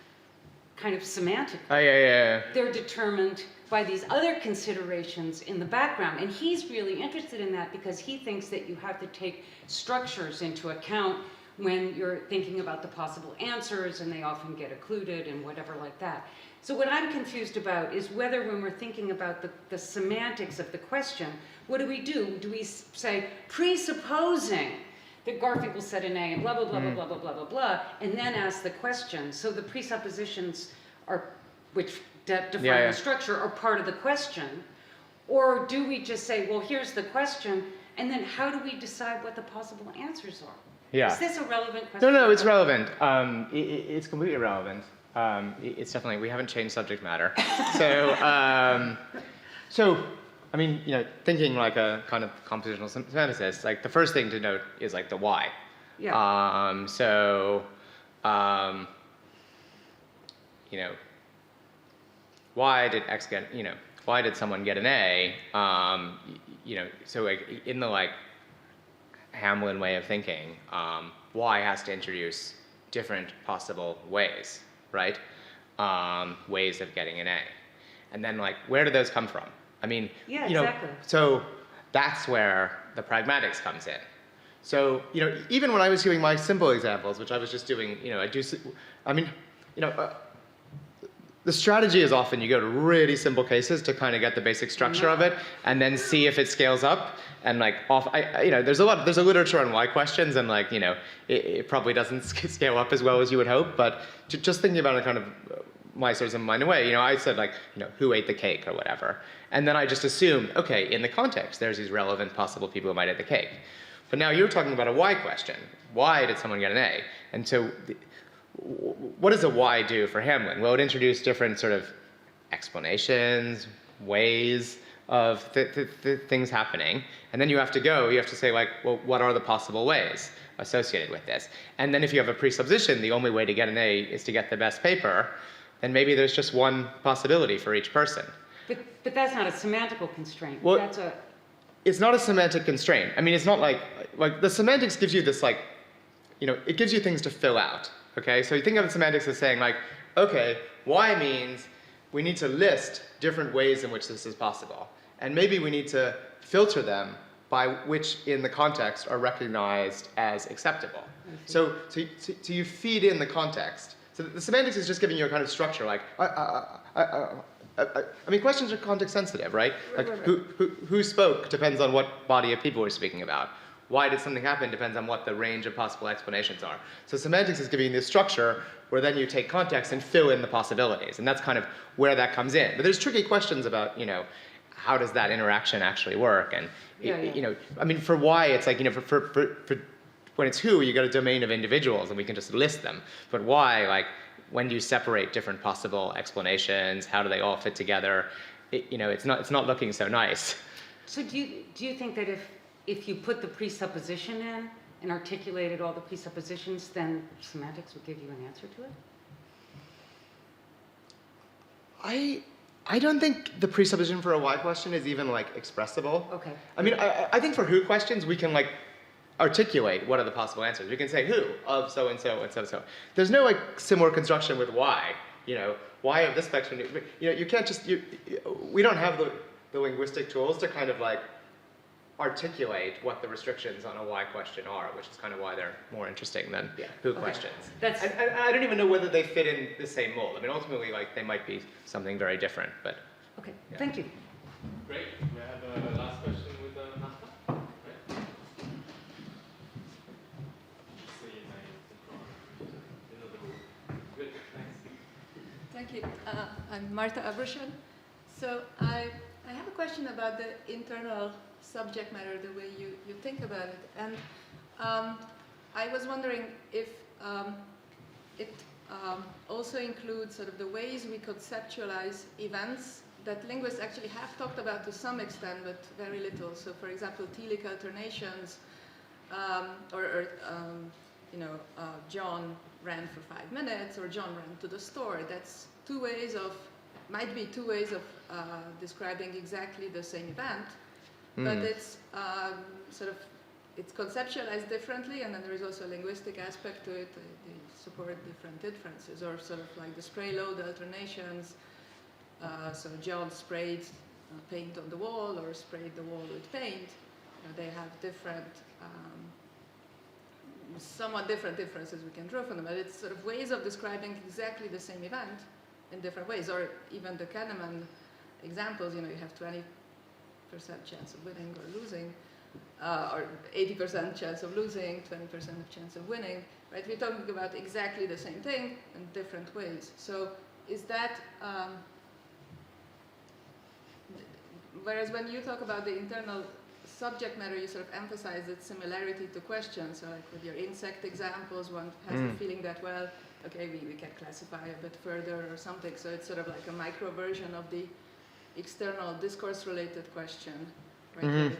kind of semantically. They're determined by these other considerations in the background. And he's really interested in that because he thinks that you have to take structures into account when you're thinking about the possible answers, and they often get occluded and whatever like that. So what I'm confused about is whether when we're thinking about the semantics of the question, what do we do? Do we say, presupposing that Garfinkel said an A and blah, blah, blah, blah, blah, blah, blah, blah, blah, and then ask the question. So the presuppositions which define the structure are part of the question. Or do we just say, well, here's the question, and then how do we decide what the possible answers are? Yeah. Is this a relevant question? No, it's relevant. It's completely relevant. It's definitely, we haven't changed subject matter. So, I mean, thinking like a kind of compositional semanticist, like the first thing to note is like the why. Yeah. Why did X get, why did someone get an A? So like in the like Hamblin way of thinking, why has to introduce different possible ways, right? Ways of getting an A. And then like, where do those come from? I mean, exactly. So that's where the pragmatics comes in. So, even when I was doing my simple examples, which I was just doing, the strategy is often you go to really simple cases to kind of get the basic structure of it, and then see if it scales up. And like, there's a literature on why questions, and like, it probably doesn't scale up as well as you would hope. But just thinking about it kind of my sort of mind away, I said like, who ate the cake or whatever. And then I just assumed, okay, in the context, there's these relevant possible people who might eat the cake. But now you're talking about a why question. Why did someone get an A? And so what does a why do for Hamblin? Well, it introduced different sort of explanations, ways of things happening. And then you have to say like, well, what are the possible ways associated with this? And then if you have a presupposition, the only way to get an A is to get the best paper, then maybe there's just one possibility for each person. But that's not a semantical constraint. Well, it's not a semantic constraint. I mean, it's not like the semantics gives you this like, it gives you things to fill out, okay? So you think of the semantics as saying like, okay, why means we need to list different ways in which this is possible. And maybe we need to filter them by which in the context are recognized as acceptable. So you feed in the context. So the semantics is just giving you a kind of structure, like, I mean, questions are context sensitive, right? Like, who spoke depends on what body of people we're speaking about. why did something happen depends on what the range of possible explanations are. So semantics is giving you this structure where then you take context and fill in the possibilities, and that's kind of where that comes in. But there's tricky questions about, how does that interaction actually work? And, I mean, for why, it's like, for when it's who, you got a domain of individuals and we can just list them. But why, like, when do you separate different possible explanations? How do they all fit together? It's not looking so nice. So do you think that if you put the presupposition in and articulated all the presuppositions, then semantics would give you an answer to it? I don't think the presupposition for a why question is even like expressible. Okay. I mean, I think for who questions we can like articulate what are the possible answers. We can say who of so and so and so and so. There's no like similar construction with why. Why of this spectrum. You can't just we don't have the linguistic tools to kind of like articulate what the restrictions on a why question are, which is kind of why they're more interesting than who questions. I don't even know whether they fit in the same mold. I mean, ultimately, like they might be something very different, but. Okay, thank you. Great. We have a last question with Martha. Right. Say your name in another room. Good, thanks. Thank you. I'm Martha Abrashan. So I have a question about the internal subject matter, the way you think about it. And I was wondering if it also includes sort of the ways we conceptualize events that linguists actually have talked about to some extent, but very little. So for example, telic alternations, John ran for 5 minutes, or John ran to the store. That's might be two ways of describing exactly the same event, but it's it's conceptualized differently, and then there is also a linguistic aspect to it. They support different inferences, or sort of like the spray load alternations. So John sprayed paint on the wall, or sprayed the wall with paint. They have different, somewhat different differences we can draw from them, but it's sort of ways of describing exactly the same event in different ways. Or even the Kahneman examples, you have 20% chance of winning or losing, or 80% chance of losing, 20% chance of winning, right? We're talking about exactly the same thing in different ways. So is that, whereas when you talk about the internal subject matter, you sort of emphasize its similarity to questions. So like with your insect examples, one has the feeling that, well, okay, we can classify a bit further or something. So it's sort of like a micro version of the external discourse-related question. Right?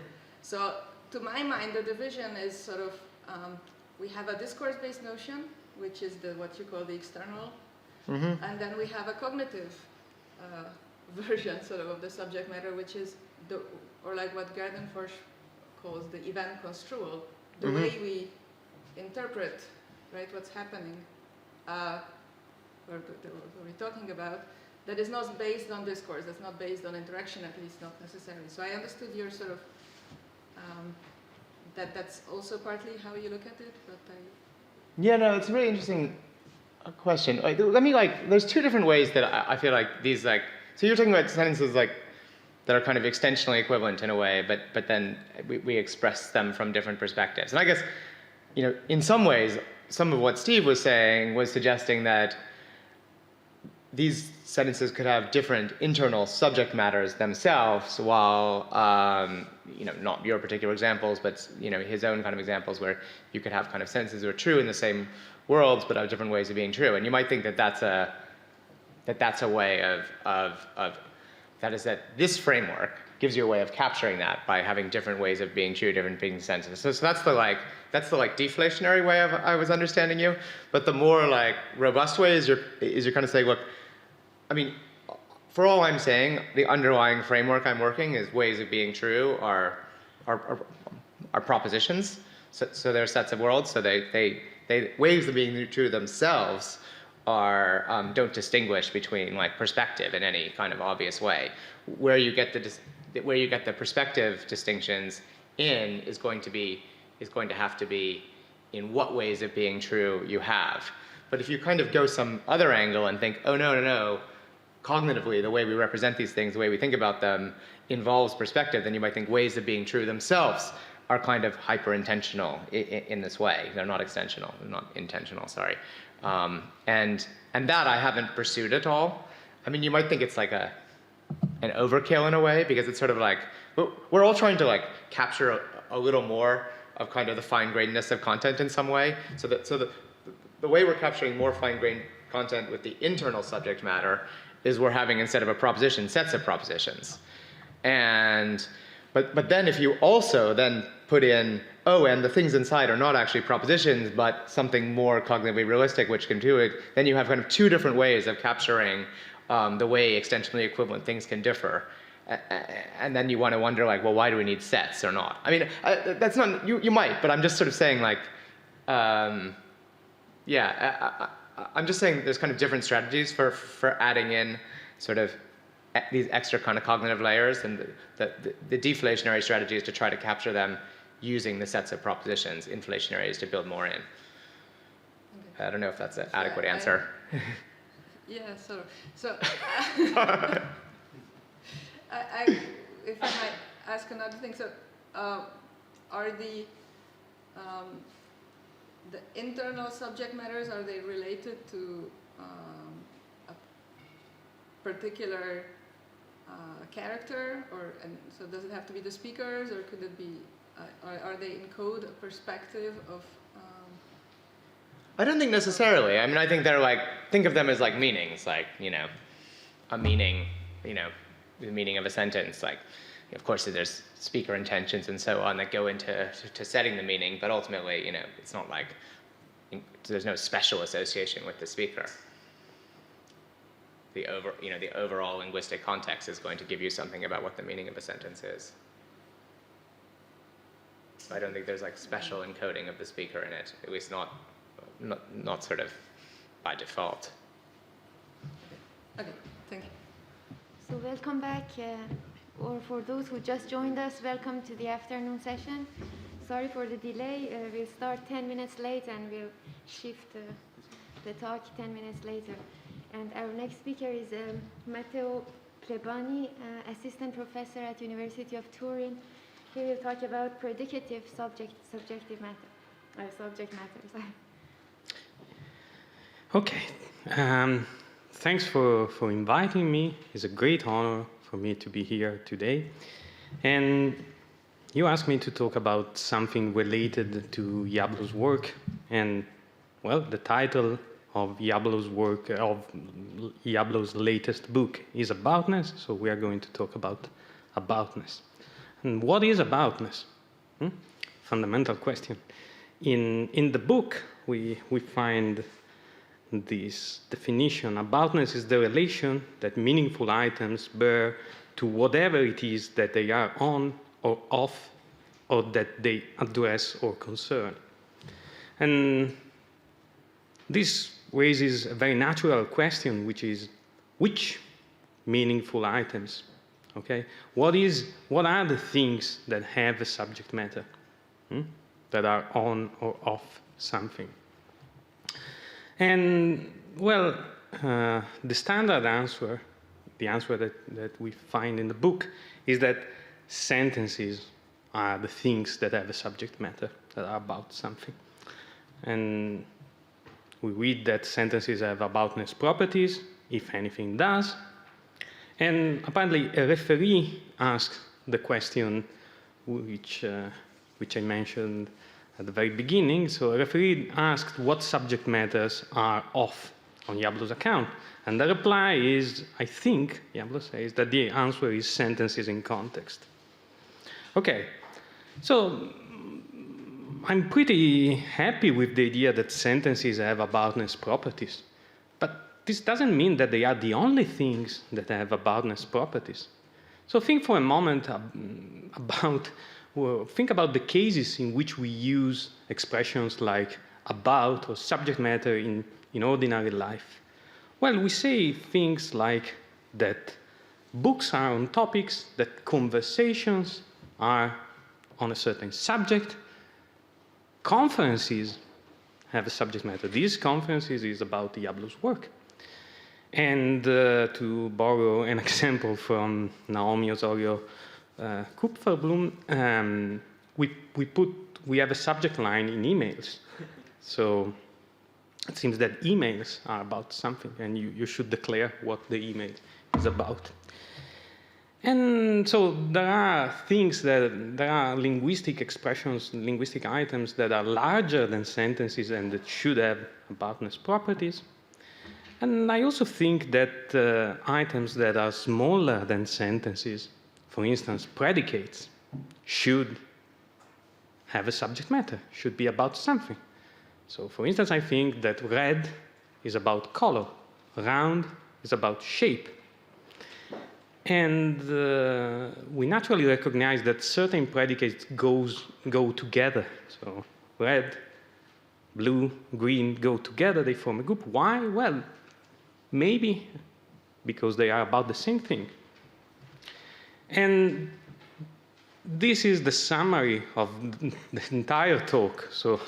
So to my mind, the division is sort of, we have a discourse-based notion, which is what you call the external, and then we have a cognitive version sort of the subject matter, which is or like what Gardenforsch calls the event construal, the way we interpret, right, what's happening, or we're talking about, that is not based on discourse, that's not based on interaction, at least not necessarily. So I understood your sort of, that's also partly how you look at it, but Yeah, no, it's a really interesting question. There's two different ways that I feel like these, like, so you're talking about sentences like that are kind of extensionally equivalent in a way, but then we express them from different perspectives. And I guess, in some ways, some of what Steve was saying was suggesting that these sentences could have different internal subject matters themselves, while, not your particular examples, but, his own kind of examples where you could have kind of sentences that are true in the same worlds, but have different ways of being true. And you might think that that's a way that this framework gives you a way of capturing that by having different ways of being true, different being sentences. So that's the deflationary way I was understanding you. But the more like robust way is you're kind of saying, look, I mean, for all I'm saying, the underlying framework I'm working is ways of being true are propositions. So they're sets of worlds. So they ways of being true themselves are don't distinguish between like perspective in any kind of obvious way. Where you get the perspective distinctions in is going to have to be in what ways of being true you have. But if you kind of go some other angle and think, oh no, cognitively the way we represent these things, the way we think about them involves perspective, then you might think ways of being true themselves are kind of hyper-intentional in this way. They're not extensional, they're not intentional, sorry. And that I haven't pursued at all. I mean, you might think it's like an overkill in a way, because it's sort of like, we're all trying to like capture a little more of kind of the fine-grainedness of content in some way. So the way we're capturing more fine-grained content with the internal subject matter is we're having, instead of a proposition, sets of propositions. But then if you also then put in, oh, and the things inside are not actually propositions, but something more cognitively realistic which can do it, then you have kind of two different ways of capturing the way extensionally equivalent things can differ. And then you want to wonder, like, well, why do we need sets or not? I mean, that's not, you might, but I'm just sort of saying, like, yeah, I'm just saying there's kind of different strategies for adding in sort of these extra kind of cognitive layers, and the deflationary strategy is to try to capture them using the sets of propositions. Inflationary is to build more in. Okay. I don't know if that's an adequate answer. Yeah, so if I might ask another thing, so are the internal subject matters, are they related to a particular character, and so does it have to be the speakers, or could it be, are they encode a perspective of? I don't think necessarily. I mean, I think they're like, think of them as like meanings, like, you know, a meaning, you know, the meaning of a sentence. Like, of course, there's speaker intentions and so on that go into setting the meaning, but ultimately, you know, it's not like, there's no special association with the speaker. The overall linguistic context is going to give you something about what the meaning of a sentence is. So I don't think there's like special encoding of the speaker in it, at least not sort of by default. Okay, thank you. So welcome back, or for those who just joined us, welcome to the afternoon session. Sorry for the delay. We'll start 10 minutes late and we'll shift the talk 10 minutes later. And our next speaker is Matteo Plebani, assistant professor at University of Turin. He will talk about predicative subject matter. Sorry. Okay. Thanks for inviting me. It's a great honor for me to be here today. And you asked me to talk about something related to Yablo's work. And, well, the title of Yablo's work, of Yablo's latest book, is aboutness. So we are going to talk about aboutness. And what is aboutness? Fundamental question. In the book, we find this definition. Aboutness is the relation that meaningful items bear to whatever it is that they are on or off, or that they address or concern. And this raises a very natural question, which is, which meaningful items? Okay? What are the things that have a subject matter, that are on or off something? And, well, the standard answer, the answer that we find in the book, is that sentences are the things that have a subject matter, that are about something. And we read that sentences have aboutness properties, if anything does. And apparently a referee asked the question which I mentioned at the very beginning. So a referee asked what subject matters are off on Yablo's account. And the reply is, I think, Yablo says, that the answer is sentences in context. Okay, so I'm pretty happy with the idea that sentences have aboutness properties. But this doesn't mean that they are the only things that have aboutness properties. So think for a moment think about the cases in which we use expressions like about or subject matter in ordinary life. Well, we say things like that books are on topics, that conversations are on a certain subject. Conferences have a subject matter. These conferences is about Yablo's work. And to borrow an example from Naomi Osorio Kupferblum, we have a subject line in emails. So it seems that emails are about something, and you should declare what the email is about. And so there are linguistic expressions, linguistic items that are larger than sentences and that should have aboutness properties. And I also think that items that are smaller than sentences, for instance, predicates, should have a subject matter, should be about something. So, for instance, I think that red is about color, round is about shape. And we naturally recognize that certain predicates go together. So red, blue, green go together, they form a group. Why? Well, maybe because they are about the same thing. And this is the summary of the entire talk. So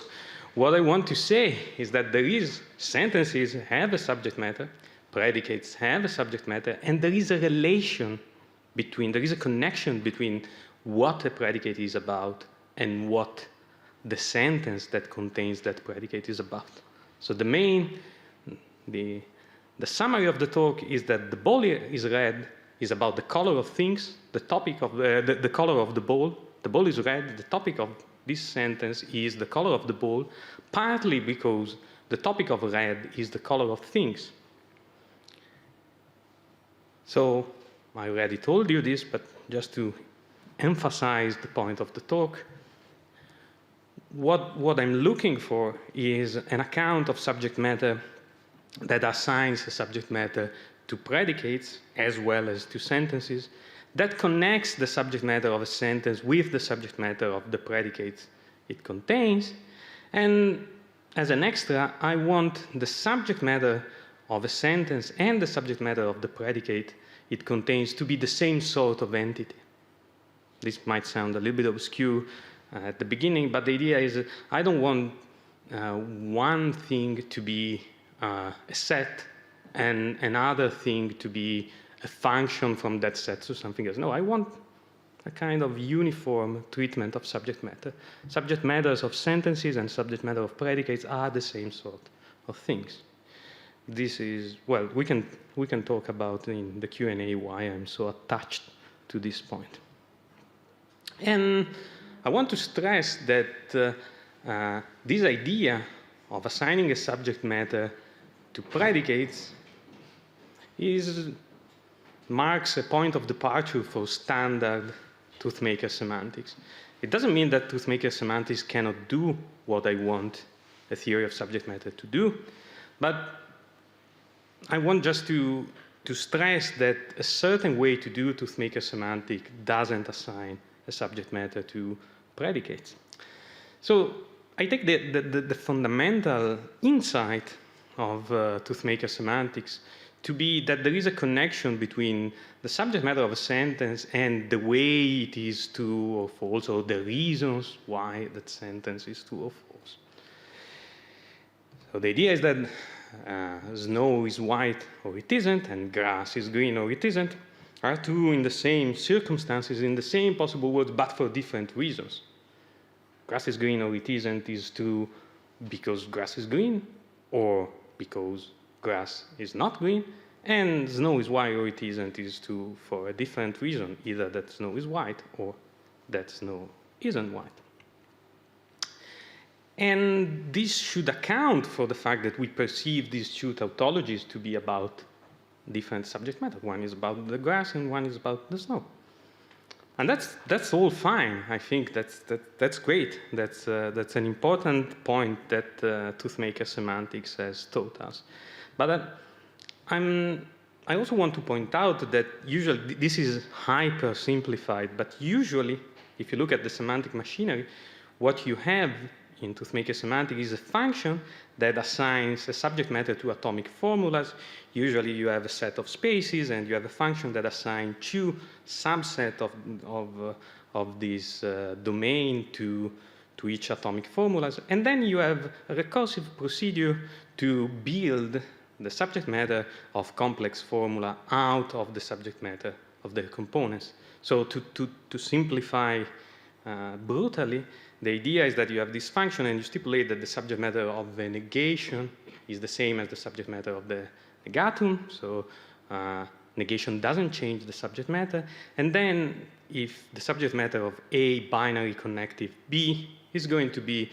what I want to say is that sentences have a subject matter, predicates have a subject matter, and there is a relation there is a connection between what a predicate is about and what the sentence that contains that predicate is about. So the summary of the talk is that the ball is red is about the color of things, the topic of the color of the ball. The ball is red, the topic of this sentence is the color of the ball, partly because the topic of red is the color of things. So I already told you this, but just to emphasize the point of the talk, what I'm looking for is an account of subject matter that assigns a subject matter to predicates as well as to sentences, that connects the subject matter of a sentence with the subject matter of the predicates it contains. And as an extra, I want the subject matter of a sentence and the subject matter of the predicate it contains to be the same sort of entity. This might sound a little bit obscure at the beginning, but the idea is I don't want one thing to be a set and another thing to be a function from that set to something else. No, I want a kind of uniform treatment of subject matter. Subject matters of sentences and subject matter of predicates are the same sort of things. This is, well, we can talk about in the Q&A why I'm so attached to this point. And I want to stress that this idea of assigning a subject matter to predicates marks a point of departure for standard Truthmaker semantics. It doesn't mean that Truthmaker semantics cannot do what I want a theory of subject matter to do, but I want just to stress that a certain way to do Truthmaker semantic doesn't assign a subject matter to predicates. So I take the fundamental insight of Truthmaker semantics to be that there is a connection between the subject matter of a sentence and the way it is true or false, or the reasons why that sentence is true or false. So the idea is that snow is white or it isn't, and grass is green or it isn't, are true in the same circumstances, in the same possible words, but for different reasons. Grass is green or it isn't is true because grass is green, or because grass is not green, and snow is white or it isn't is true for a different reason, either that snow is white or that snow isn't white. And this should account for the fact that we perceive these two tautologies to be about different subject matter. One is about the grass and one is about the snow. And that's all fine. I think that's great. That's an important point that Truthmaker semantics has taught us. But I also want to point out that usually this is hyper simplified, but usually if you look at the semantic machinery, what you have in Truthmaker semantics is a function that assigns a subject matter to atomic formulas. Usually you have a set of spaces and you have a function that assigns two subset of this domain to each atomic formulas. And then you have a recursive procedure to build the subject matter of complex formula out of the subject matter of their components. So to simplify brutally, the idea is that you have this function and you stipulate that the subject matter of the negation is the same as the subject matter of the negatum. So negation doesn't change the subject matter. And then if the subject matter of A binary connective B is going to be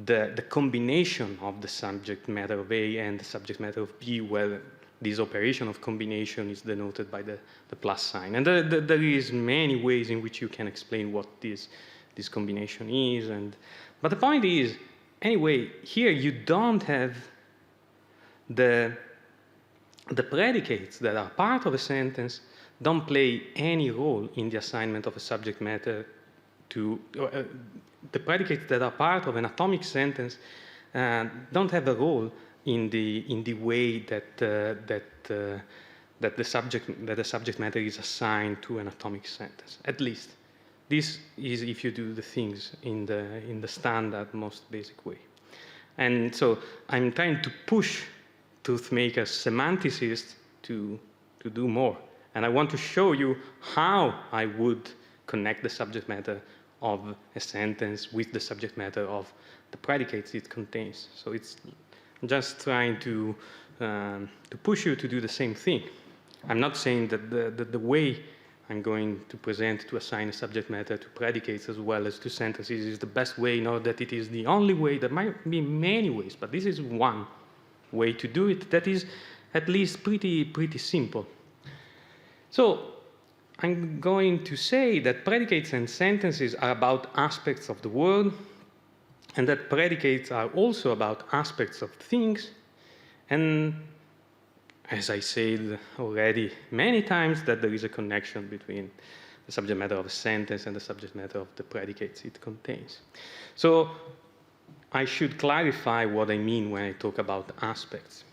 the combination of the subject matter of A and the subject matter of B, where this operation of combination is denoted by the plus sign. And there is many ways in which you can explain what this combination is. But the point is, anyway, here you don't have the predicates that are part of a sentence don't play any role in the assignment of a subject matter to the predicates that are part of an atomic sentence don't have a role in the way that the subject matter is assigned to an atomic sentence. At least this is if you do the things in the standard, most basic way. And so I'm trying to push Truthmaker semanticists to do more. And I want to show you how I would connect the subject matter of a sentence with the subject matter of the predicates it contains. So it's just trying to push you to do the same thing. I'm not saying that the way I'm going to present to assign a subject matter to predicates as well as to sentences is the best way, nor that it is the only way. There might be many ways, but this is one way to do it that is at least pretty simple. So I'm going to say that predicates and sentences are about aspects of the world, and that predicates are also about aspects of things. And as I said already many times, that there is a connection between the subject matter of a sentence and the subject matter of the predicates it contains. So I should clarify what I mean when I talk about aspects.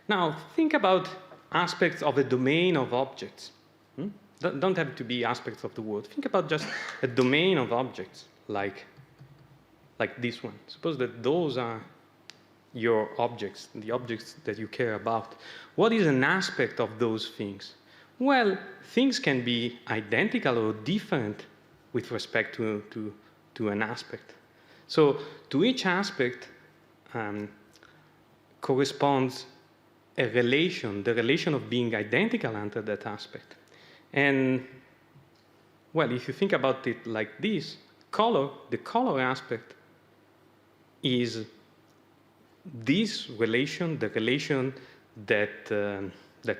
Now, think about aspects of a domain of objects. Don't have to be aspects of the world. Think about just a domain of objects, like this one. Suppose that those are your objects, the objects that you care about. What is an aspect of those things? Well, things can be identical or different with respect to an aspect. So to each aspect corresponds a relation, the relation of being identical under that aspect. And, well, if you think about it like this, the color aspect is this relation, the relation that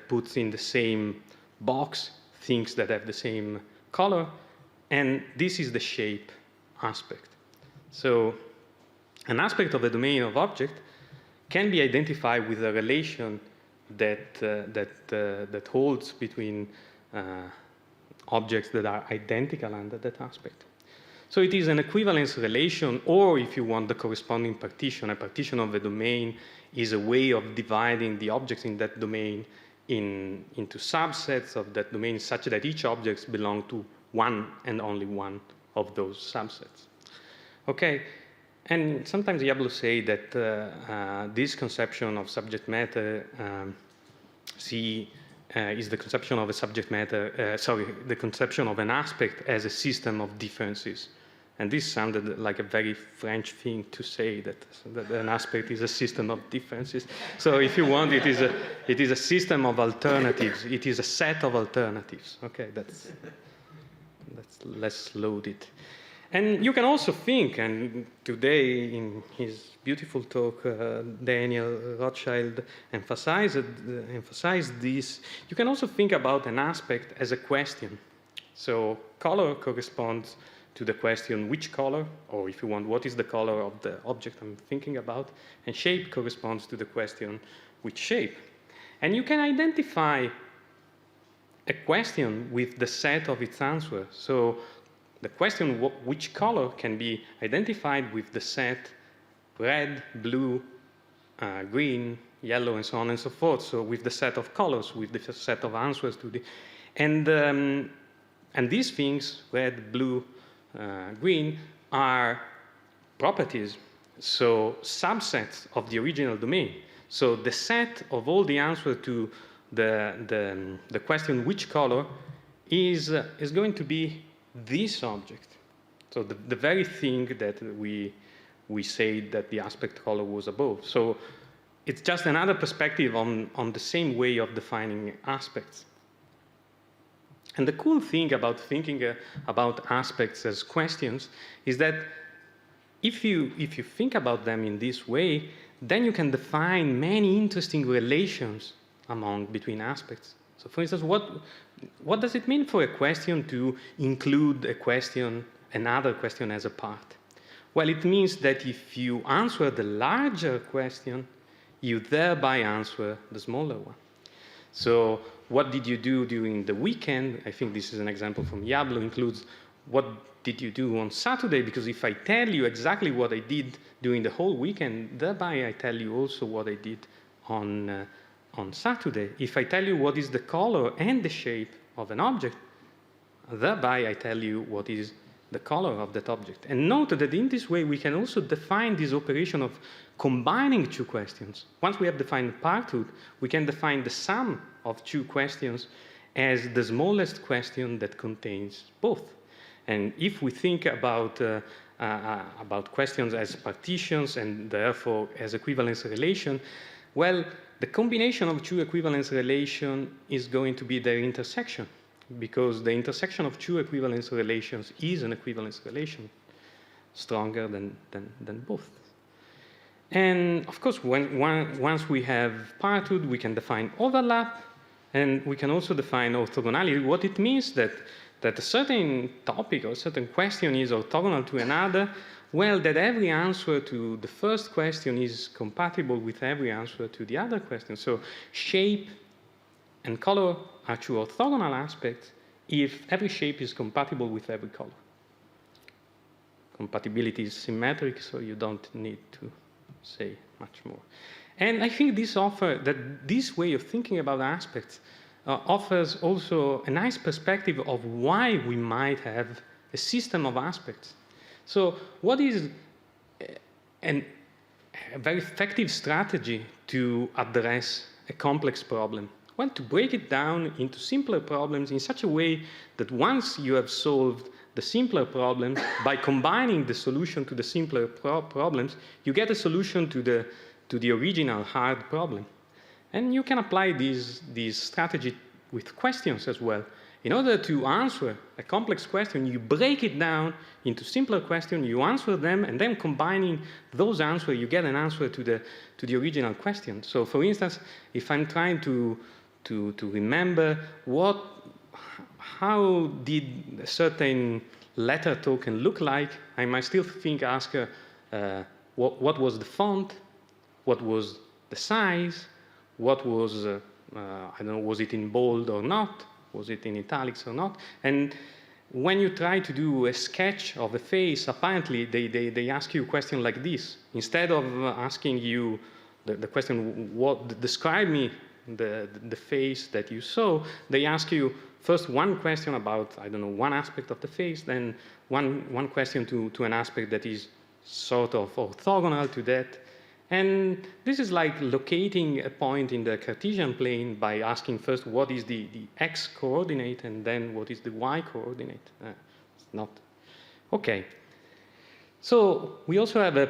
puts in the same box things that have the same color, and this is the shape aspect. So an aspect of a domain of object can be identified with a relation that holds between objects that are identical under that aspect. So it is an equivalence relation, or if you want the corresponding partition, a partition of a domain is a way of dividing the objects in that domain into subsets of that domain such that each object belongs to one and only one of those subsets. Okay, and sometimes Yablo say that this conception of subject matter is the conception of a subject matter, the conception of an aspect as a system of differences. And this sounded like a very French thing to say, that an aspect is a system of differences. So if you want, it is a system of alternatives. It is a set of alternatives. Okay, that's less loaded. And you can also think, and today in his beautiful talk, Daniel Rothschild emphasized this, you can also think about an aspect as a question. So color corresponds to the question which color, or if you want, what is the color of the object I'm thinking about, and shape corresponds to the question which shape. And you can identify a question with the set of its answers. So the question which color can be identified with the set red, blue, green, yellow, and so on and so forth. So with the set of colors, with the set of answers to the, and these things, red, blue, green, are properties, so subsets of the original domain. So the set of all the answers to the question which color is going to be this object. So the very thing that we say that the aspect color was above. So it's just another perspective on the same way of defining aspects. And the cool thing about thinking about aspects as questions is that if you think about them in this way, then you can define many interesting relations between aspects. So for instance, what does it mean for a question to include another question as a part? Well, it means that if you answer the larger question, you thereby answer the smaller one. So what did you do during the weekend? I think this is an example from Yablo, includes what did you do on Saturday? Because if I tell you exactly what I did during the whole weekend, thereby I tell you also what I did on Saturday. If I tell you what is the color and the shape of an object, thereby I tell you what is the color of that object. And note that in this way we can also define this operation of combining two questions. Once we have defined parenthood, we can define the sum of two questions as the smallest question that contains both. And if we think about questions as partitions and therefore as equivalence relation, well, the combination of two equivalence relation is going to be their intersection, because the intersection of two equivalence relations is an equivalence relation, stronger than both. And of course, once we have parenthood, we can define overlap, and we can also define orthogonality. What it means that a certain topic or a certain question is orthogonal to another, well, that every answer to the first question is compatible with every answer to the other question. So shape and color are two orthogonal aspects if every shape is compatible with every color. Compatibility is symmetric, so you don't need to say much more. And I think this way of thinking about aspects offers also a nice perspective of why we might have a system of aspects. So what is a very effective strategy to address a complex problem? Well, to break it down into simpler problems in such a way that once you have solved the simpler problem, by combining the solution to the simpler problems, you get a solution to the original hard problem. And you can apply this strategy with questions as well. In order to answer a complex question, you break it down into simpler questions, you answer them, and then combining those answers, you get an answer to the original question. So for instance, if I'm trying to remember how did a certain letter token look like, I might still ask what was the font, what was the size, what was, I don't know, was it in bold or not, was it in italics or not? And when you try to do a sketch of a face, apparently they ask you a question like this. Instead of asking you the question, describe me the face that you saw, they ask you first one question about, I don't know, one aspect of the face, then one question to an aspect that is sort of orthogonal to that. And this is like locating a point in the Cartesian plane by asking first what is the x coordinate and then what is the y coordinate. It's not. Okay. So we also have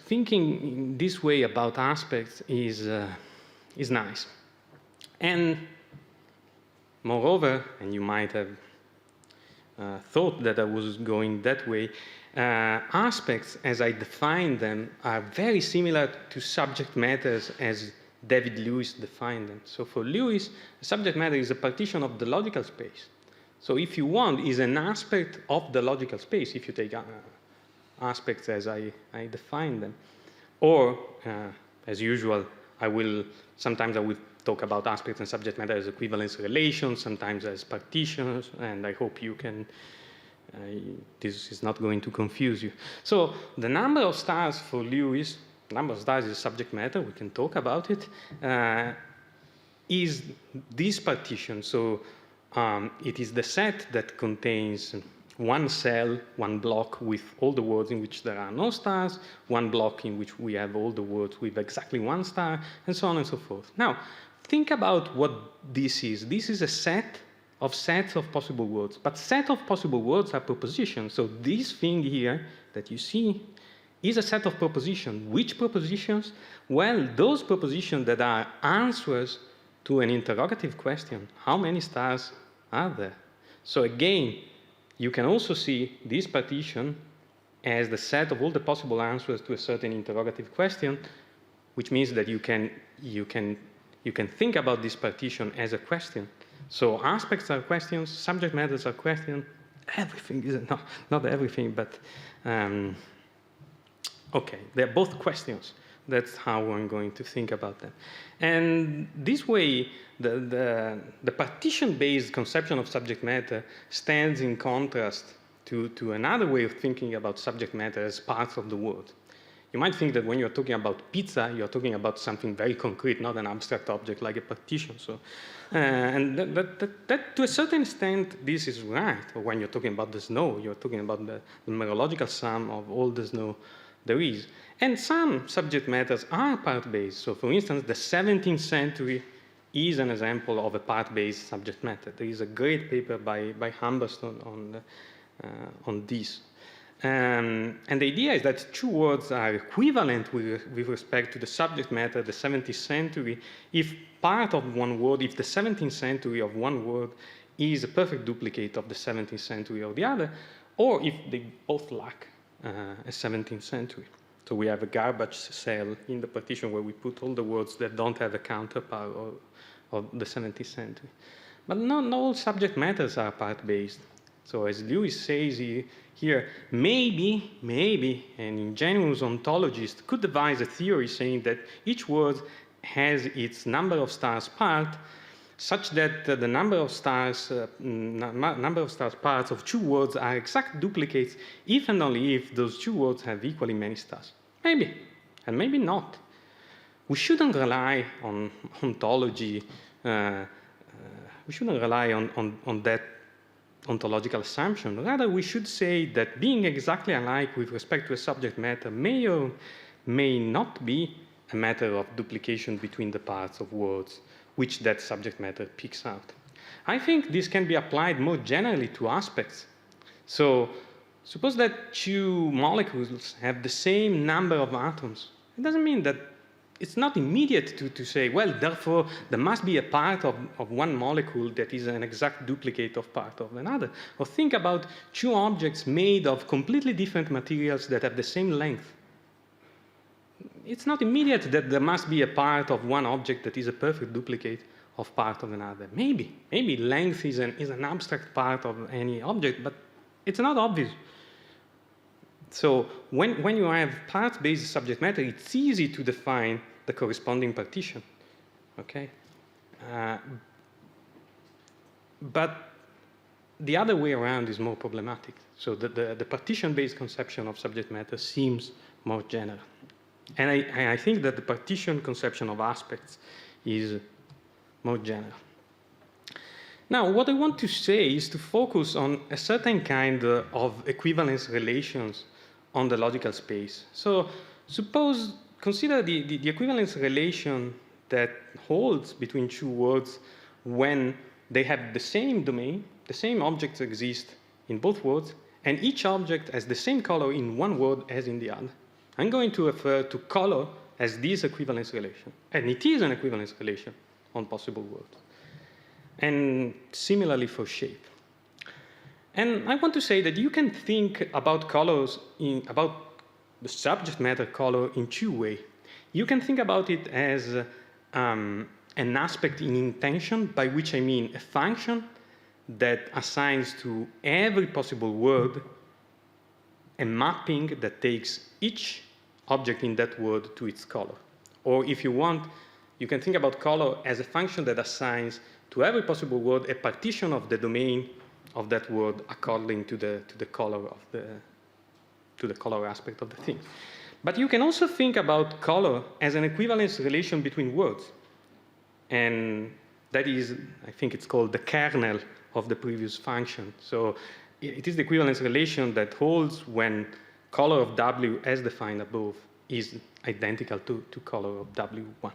thinking in this way about aspects is nice. And moreover, and you might have thought that I was going that way, aspects, as I define them, are very similar to subject matters as David Lewis defined them. So for Lewis, a subject matter is a partition of the logical space. So if you want, is an aspect of the logical space, if you take aspects as I define them. Or, as usual, sometimes I will talk about aspects and subject matter as equivalence relations, sometimes as partitions, and I hope you can this is not going to confuse you. So the number of stars for Lewis, number of stars is subject matter, we can talk about it, is this partition. So it is the set that contains one cell, one block with all the words in which there are no stars, one block in which we have all the words with exactly one star, and so on and so forth. Now, think about what this is. This is a set of sets of possible words. But set of possible words are propositions. So this thing here that you see is a set of propositions. Which propositions? Well, those propositions that are answers to an interrogative question. How many stars are there? So again, you can also see this partition as the set of all the possible answers to a certain interrogative question, which means that you can think about this partition as a question. So aspects are questions, subject matters are questions, everything is, not everything, but okay, they're both questions. That's how I'm going to think about them. And this way, the partition-based conception of subject matter stands in contrast to another way of thinking about subject matter as parts of the world. You might think that when you're talking about pizza, you're talking about something very concrete, not an abstract object like a partition. So, and that to a certain extent, this is right. Or when you're talking about the snow, you're talking about the numerological sum of all the snow there is. And some subject matters are part-based. So, for instance, the 17th century is an example of a part-based subject matter. There is a great paper by Hamblin on this. And the idea is that two words are equivalent with respect to the subject matter, the 17th century, if part of one word, if the 17th century of one word is a perfect duplicate of the 17th century of the other, or if they both lack a 17th century. So we have a garbage cell in the partition where we put all the words that don't have a counterpart of the 17th century. But not all subject matters are part-based. So as Lewis says here, maybe an ingenuous ontologist could devise a theory saying that each word has its number of stars part, such that the number of stars parts of two words are exact duplicates if and only if those two words have equally many stars. Maybe, and maybe not. We shouldn't rely on ontology. We shouldn't rely on that ontological assumption. Rather, we should say that being exactly alike with respect to a subject matter may or may not be a matter of duplication between the parts of words which that subject matter picks out. I think this can be applied more generally to aspects. So suppose that two molecules have the same number of atoms. It doesn't mean that it's not immediate to say, well, therefore, there must be a part of one molecule that is an exact duplicate of part of another. Or think about two objects made of completely different materials that have the same length. It's not immediate that there must be a part of one object that is a perfect duplicate of part of another. Maybe length is an abstract part of any object, but it's not obvious. So when you have part-based subject matter, it's easy to define the corresponding partition, okay? But the other way around is more problematic. So the partition-based conception of subject matter seems more general. And I think that the partition conception of aspects is more general. Now, what I want to say is to focus on a certain kind of equivalence relations on the logical space. So consider the equivalence relation that holds between two words when they have the same domain, the same objects exist in both words, and each object has the same color in one word as in the other. I'm going to refer to color as this equivalence relation, and it is an equivalence relation on possible words. And similarly for shape. And I want to say that you can think about colors, about the subject matter color in two ways. You can think about it as an aspect in intension, by which I mean a function that assigns to every possible word a mapping that takes each object in that word to its color. Or if you want, you can think about color as a function that assigns to every possible word a partition of the domain of that word according to the color of the color aspect of the thing. But you can also think about color as an equivalence relation between words. And that is, I think it's called the kernel of the previous function. So it is the equivalence relation that holds when color of W as defined above is identical to color of W1.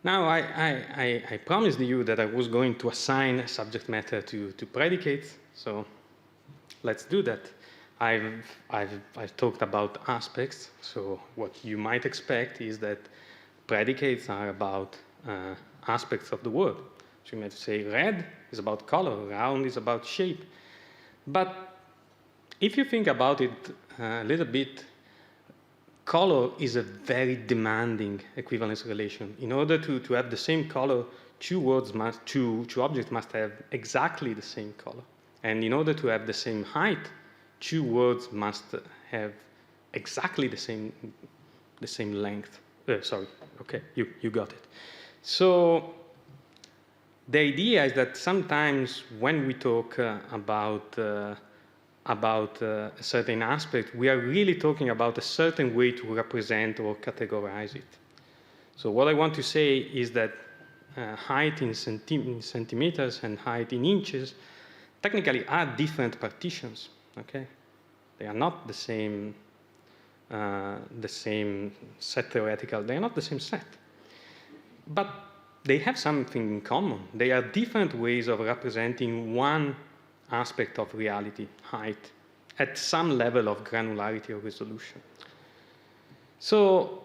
Now, I promised you that I was going to assign subject matter to predicates, so let's do that. I've talked about aspects, so what you might expect is that predicates are about aspects of the word. So you might say red is about color, round is about shape. But if you think about it a little bit, color is a very demanding equivalence relation. In order to have the same color, two objects must have exactly the same color. And in order to have the same height, two words must have exactly the same length. Sorry, okay, you got it. So the idea is that sometimes when we talk about a certain aspect, we are really talking about a certain way to represent or categorize it. So what I want to say is that height in centimeters and height in inches technically are different partitions. Okay, they are not the same set theoretical. They are not the same set, but they have something in common. They are different ways of representing one aspect of reality, height, at some level of granularity or resolution. So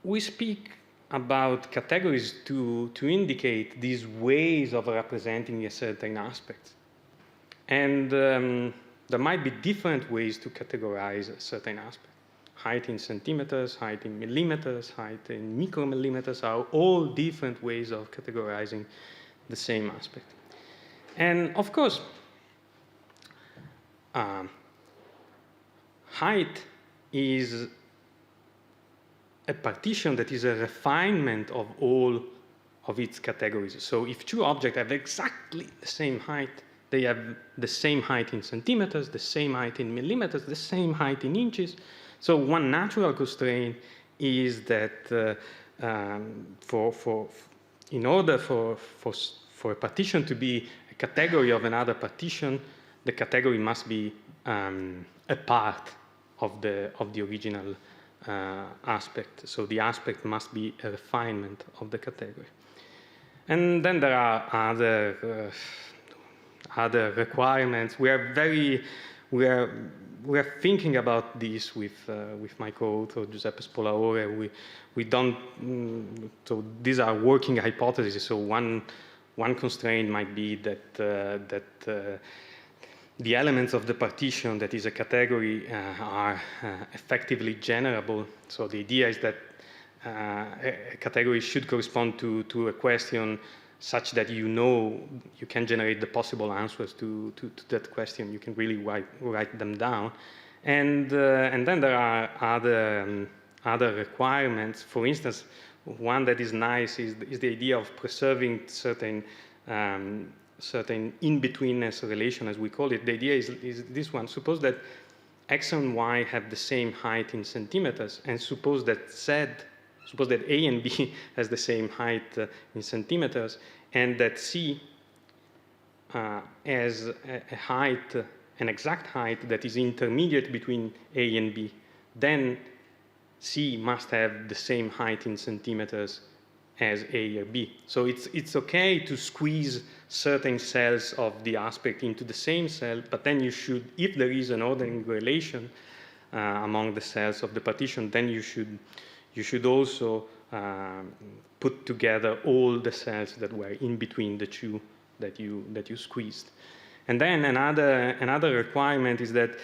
we speak about categories to indicate these ways of representing a certain aspect. And there might be different ways to categorize a certain aspect. Height in centimeters, height in millimeters, height in micromillimeters are all different ways of categorizing the same aspect. And of course, height is a partition that is a refinement of all of its categories. So if two objects have exactly the same height, they have the same height in centimeters, the same height in millimeters, the same height in inches. So one natural constraint is that in order for a partition to be a category of another partition, the category must be a part of the original aspect. So the aspect must be a refinement of the category. And then there are other requirements. We are thinking about this with my co-author Giuseppe Spolaore. We don't. So these are working hypotheses. So one constraint might be that the elements of the partition that is a category are effectively generable. So the idea is that a category should correspond to a question such that you can generate the possible answers to that question. You can really write them down. And then there are other requirements. For instance, one that is nice is the idea of preserving certain in-betweenness relation, as we call it. The idea is this one. Suppose that x and y have the same height in centimeters, and suppose that A and B has the same height in centimeters, and that C has a height, an exact height that is intermediate between A and B. Then C must have the same height in centimeters as A or B. So it's okay to squeeze certain cells of the aspect into the same cell, but then you should, if there is an ordering relation among the cells of the partition, then you should also put together all the cells that were in between the two that you squeezed. And then another requirement is that,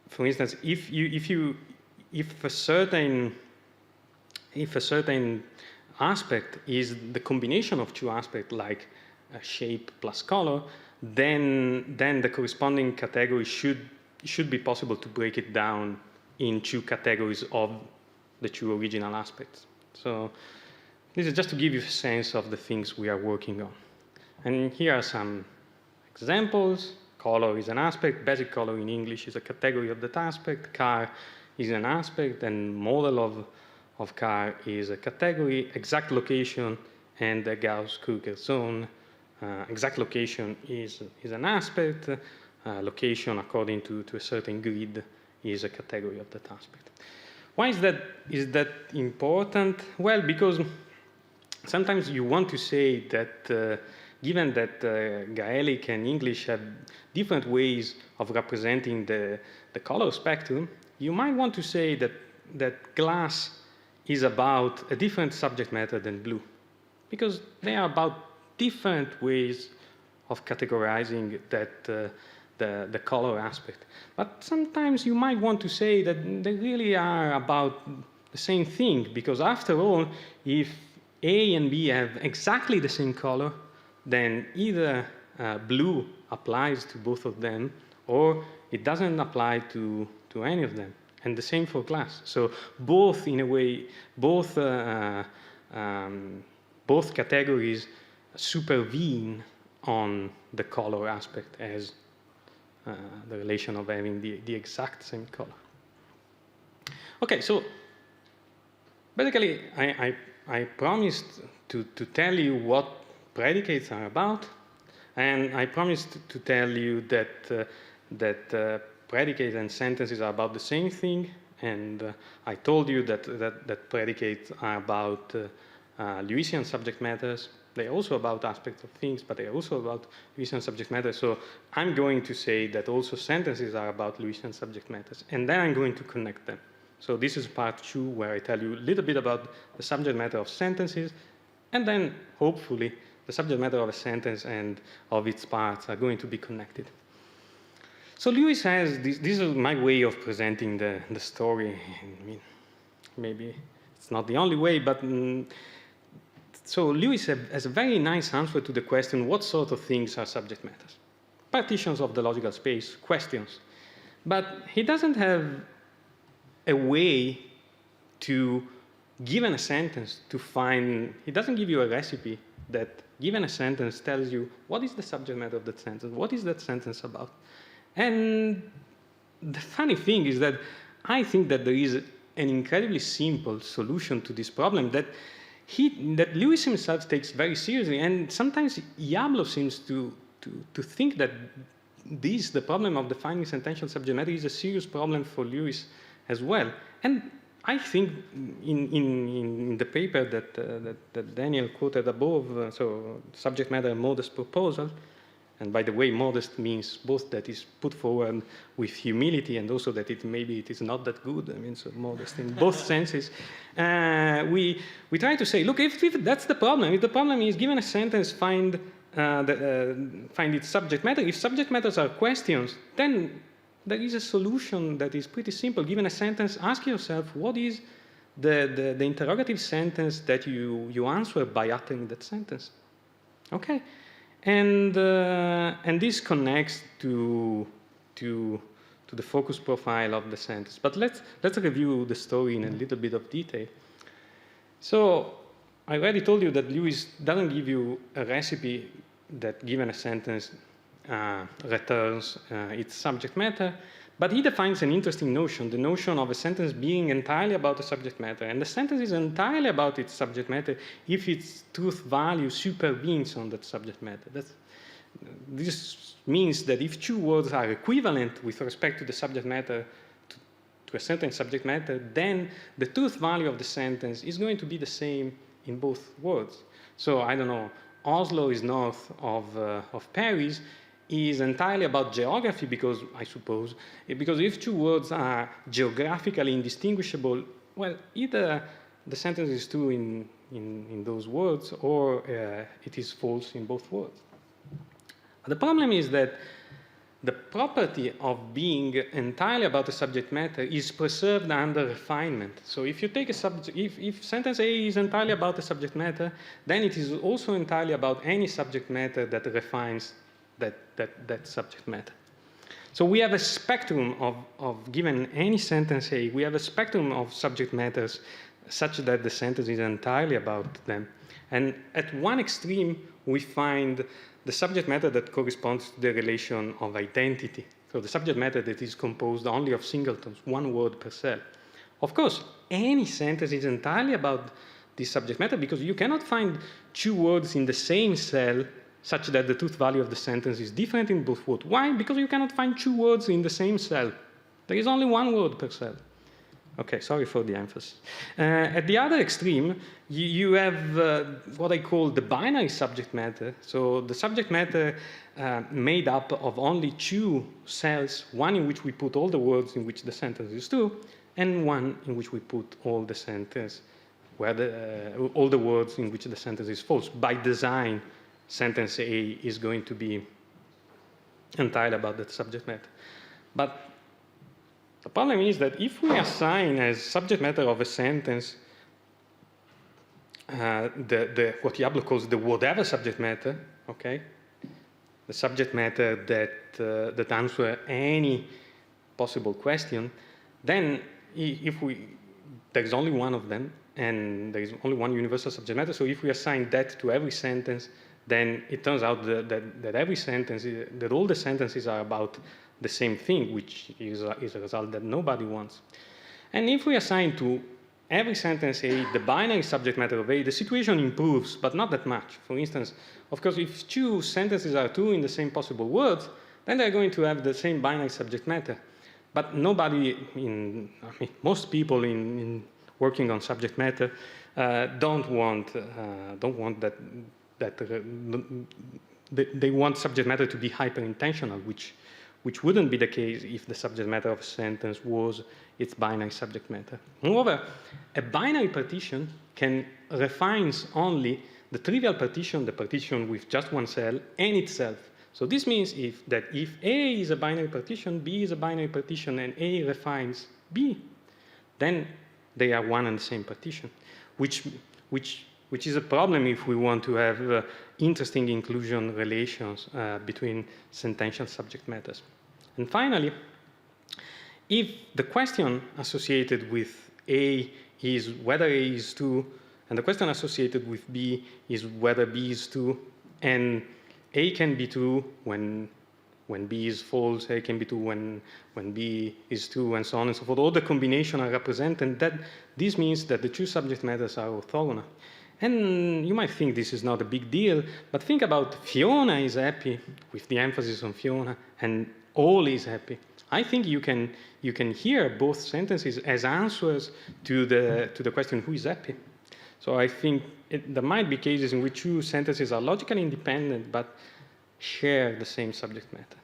for instance, if a certain aspect is the combination of two aspects, like shape plus color, then the corresponding category should be possible to break it down in two categories of the two original aspects. So this is just to give you a sense of the things we are working on. And here are some examples. Color is an aspect. Basic color in English is a category of that aspect. Car is an aspect, and model of car is a category. Exact location and the Gauss-Kruger zone. Exact location is an aspect. Location according to a certain grid is a category of that aspect. Why is that important? Well, because sometimes you want to say that given that Gaelic and English have different ways of representing the color spectrum, you might want to say that glass is about a different subject matter than blue, because they are about different ways of categorizing that the color aspect. But sometimes you might want to say that they really are about the same thing, because after all, if A and B have exactly the same color, then either blue applies to both of them, or it doesn't apply to any of them. And the same for glass. So both, in a way, both categories supervene on the color aspect as the relation of having the exact same color. Okay, so basically, I promised to tell you what predicates are about, and I promised to tell you that predicates and sentences are about the same thing, and I told you that predicates are about Lewisian subject matters. They're also about aspects of things, but they're also about Lewisian subject matters. So I'm going to say that also sentences are about Lewisian subject matters, and then I'm going to connect them. So this is part 2, where I tell you a little bit about the subject matter of sentences, and then hopefully the subject matter of a sentence and of its parts are going to be connected. So Lewis has this is my way of presenting the story. I mean, maybe it's not the only way, but so Lewis has a very nice answer to the question, what sort of things are subject matters? Partitions of the logical space, questions. But he doesn't have a way to, given a sentence, to find, he doesn't give you a recipe that, given a sentence, tells you what is the subject matter of that sentence, what is that sentence about. And the funny thing is that I think that there is an incredibly simple solution to this problem that Lewis himself takes very seriously, and sometimes Yablo seems to think that the problem of defining sentential subject matter is a serious problem for Lewis as well. And I think in the paper that Daniel quoted above, so subject matter modest proposal, and by the way, modest means both that is put forward with humility and also that maybe it is not that good. I mean, so modest in both senses. We try to say, look, if that's the problem, if the problem is given a sentence, find its subject matter. If subject matters are questions, then there is a solution that is pretty simple. Given a sentence, ask yourself, what is the interrogative sentence that you answer by uttering that sentence? Okay. And this connects to the focus profile of the sentence. But let's review the story in a little bit of detail. So I already told you that Lewis doesn't give you a recipe that, given a sentence, returns its subject matter, but he defines an interesting notion, the notion of a sentence being entirely about the subject matter. And the sentence is entirely about its subject matter if its truth value supervenes on that subject matter. This means that if two words are equivalent with respect to the subject matter, to a certain subject matter, then the truth value of the sentence is going to be the same in both words. So, I don't know, Oslo is north of Paris is entirely about geography because, I suppose, because if two words are geographically indistinguishable, well, either the sentence is true in those words or it is false in both words. The problem is that the property of being entirely about the subject matter is preserved under refinement. So if you take a subject, if sentence A is entirely about the subject matter, then it is also entirely about any subject matter that refines that subject matter. So we have a spectrum of given any sentence A, we have a spectrum of subject matters such that the sentence is entirely about them. And at one extreme, we find the subject matter that corresponds to the relation of identity. So the subject matter that is composed only of singletons, one word per cell. Of course, any sentence is entirely about this subject matter because you cannot find two words in the same cell such that the truth value of the sentence is different in both words. Why? Because you cannot find two words in the same cell. There is only one word per cell. Okay, sorry for the emphasis. At the other extreme, you have what I call the binary subject matter. So the subject matter made up of only two cells, one in which we put all the words in which the sentence is true, and one in which we put all the sentence where all the words in which the sentence is false. By design, sentence A is going to be entirely about that subject matter. But the problem is that if we assign as subject matter of a sentence what Yablo calls the whatever subject matter, okay, the subject matter that answers any possible question, then there is only one of them, and there is only one universal subject matter. So if we assign that to every sentence, then it turns out that every sentence, that all the sentences are about the same thing, which is a result that nobody wants. And if we assign to every sentence A the binary subject matter of A, the situation improves, but not that much. For instance, of course, if two sentences are true in the same possible words, then they're going to have the same binary subject matter. But nobody most people in working on subject matter don't want that they want subject matter to be hyper-intentional, which wouldn't be the case if the subject matter of a sentence was its binary subject matter. Moreover, a binary partition can refines only the trivial partition, the partition with just one cell, and itself. So this means if A is a binary partition, B is a binary partition, and A refines B, then they are one and the same partition, which is a problem if we want to have interesting inclusion relations between sentential subject matters. And finally, if the question associated with A is whether A is true, and the question associated with B is whether B is true, and A can be true when B is false, A can be true when B is true, and so on and so forth. All the combinations are represented, and this means that the two subject matters are orthogonal. And you might think this is not a big deal, but think about Fiona is happy, with the emphasis on Fiona, and all is happy. I think you can hear both sentences as answers to the question who is happy. So I think there might be cases in which two sentences are logically independent but share the same subject matter.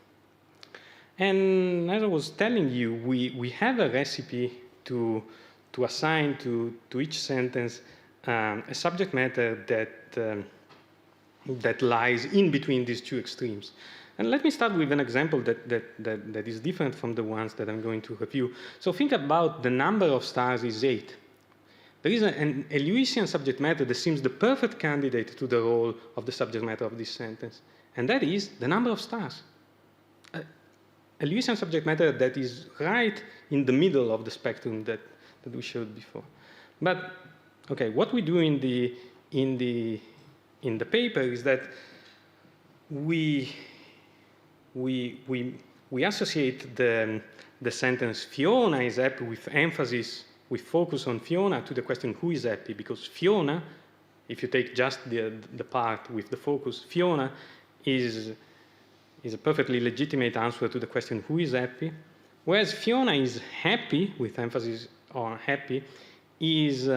And as I was telling you, we have a recipe to assign to each sentence a subject matter that lies in between these two extremes. And let me start with an example that is different from the ones that I'm going to review. So think about the number of stars is 8. There is a Lewisian subject matter that seems the perfect candidate to the role of the subject matter of this sentence, and that is the number of stars. A Lewisian subject matter that is right in the middle of the spectrum that we showed before. But okay, what we do in the paper is that we associate the sentence Fiona is happy with emphasis, with focus on Fiona, to the question who is happy, because Fiona, if you take just the part with the focus, Fiona is a perfectly legitimate answer to the question who is happy, whereas Fiona is happy, with emphasis on happy, is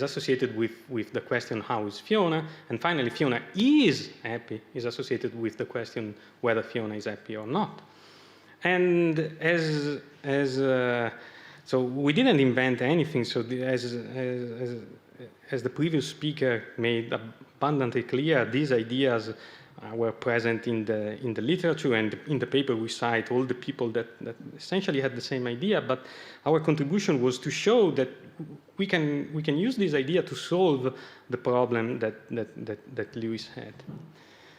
associated with the question how is Fiona, and finally Fiona is happy is associated with the question whether Fiona is happy or not. And so we didn't invent anything. So as the previous speaker made abundantly clear, these ideas were present in the literature, and in the paper we cite all the people that essentially had the same idea, but our contribution was to show that we can use this idea to solve the problem that Lewis had.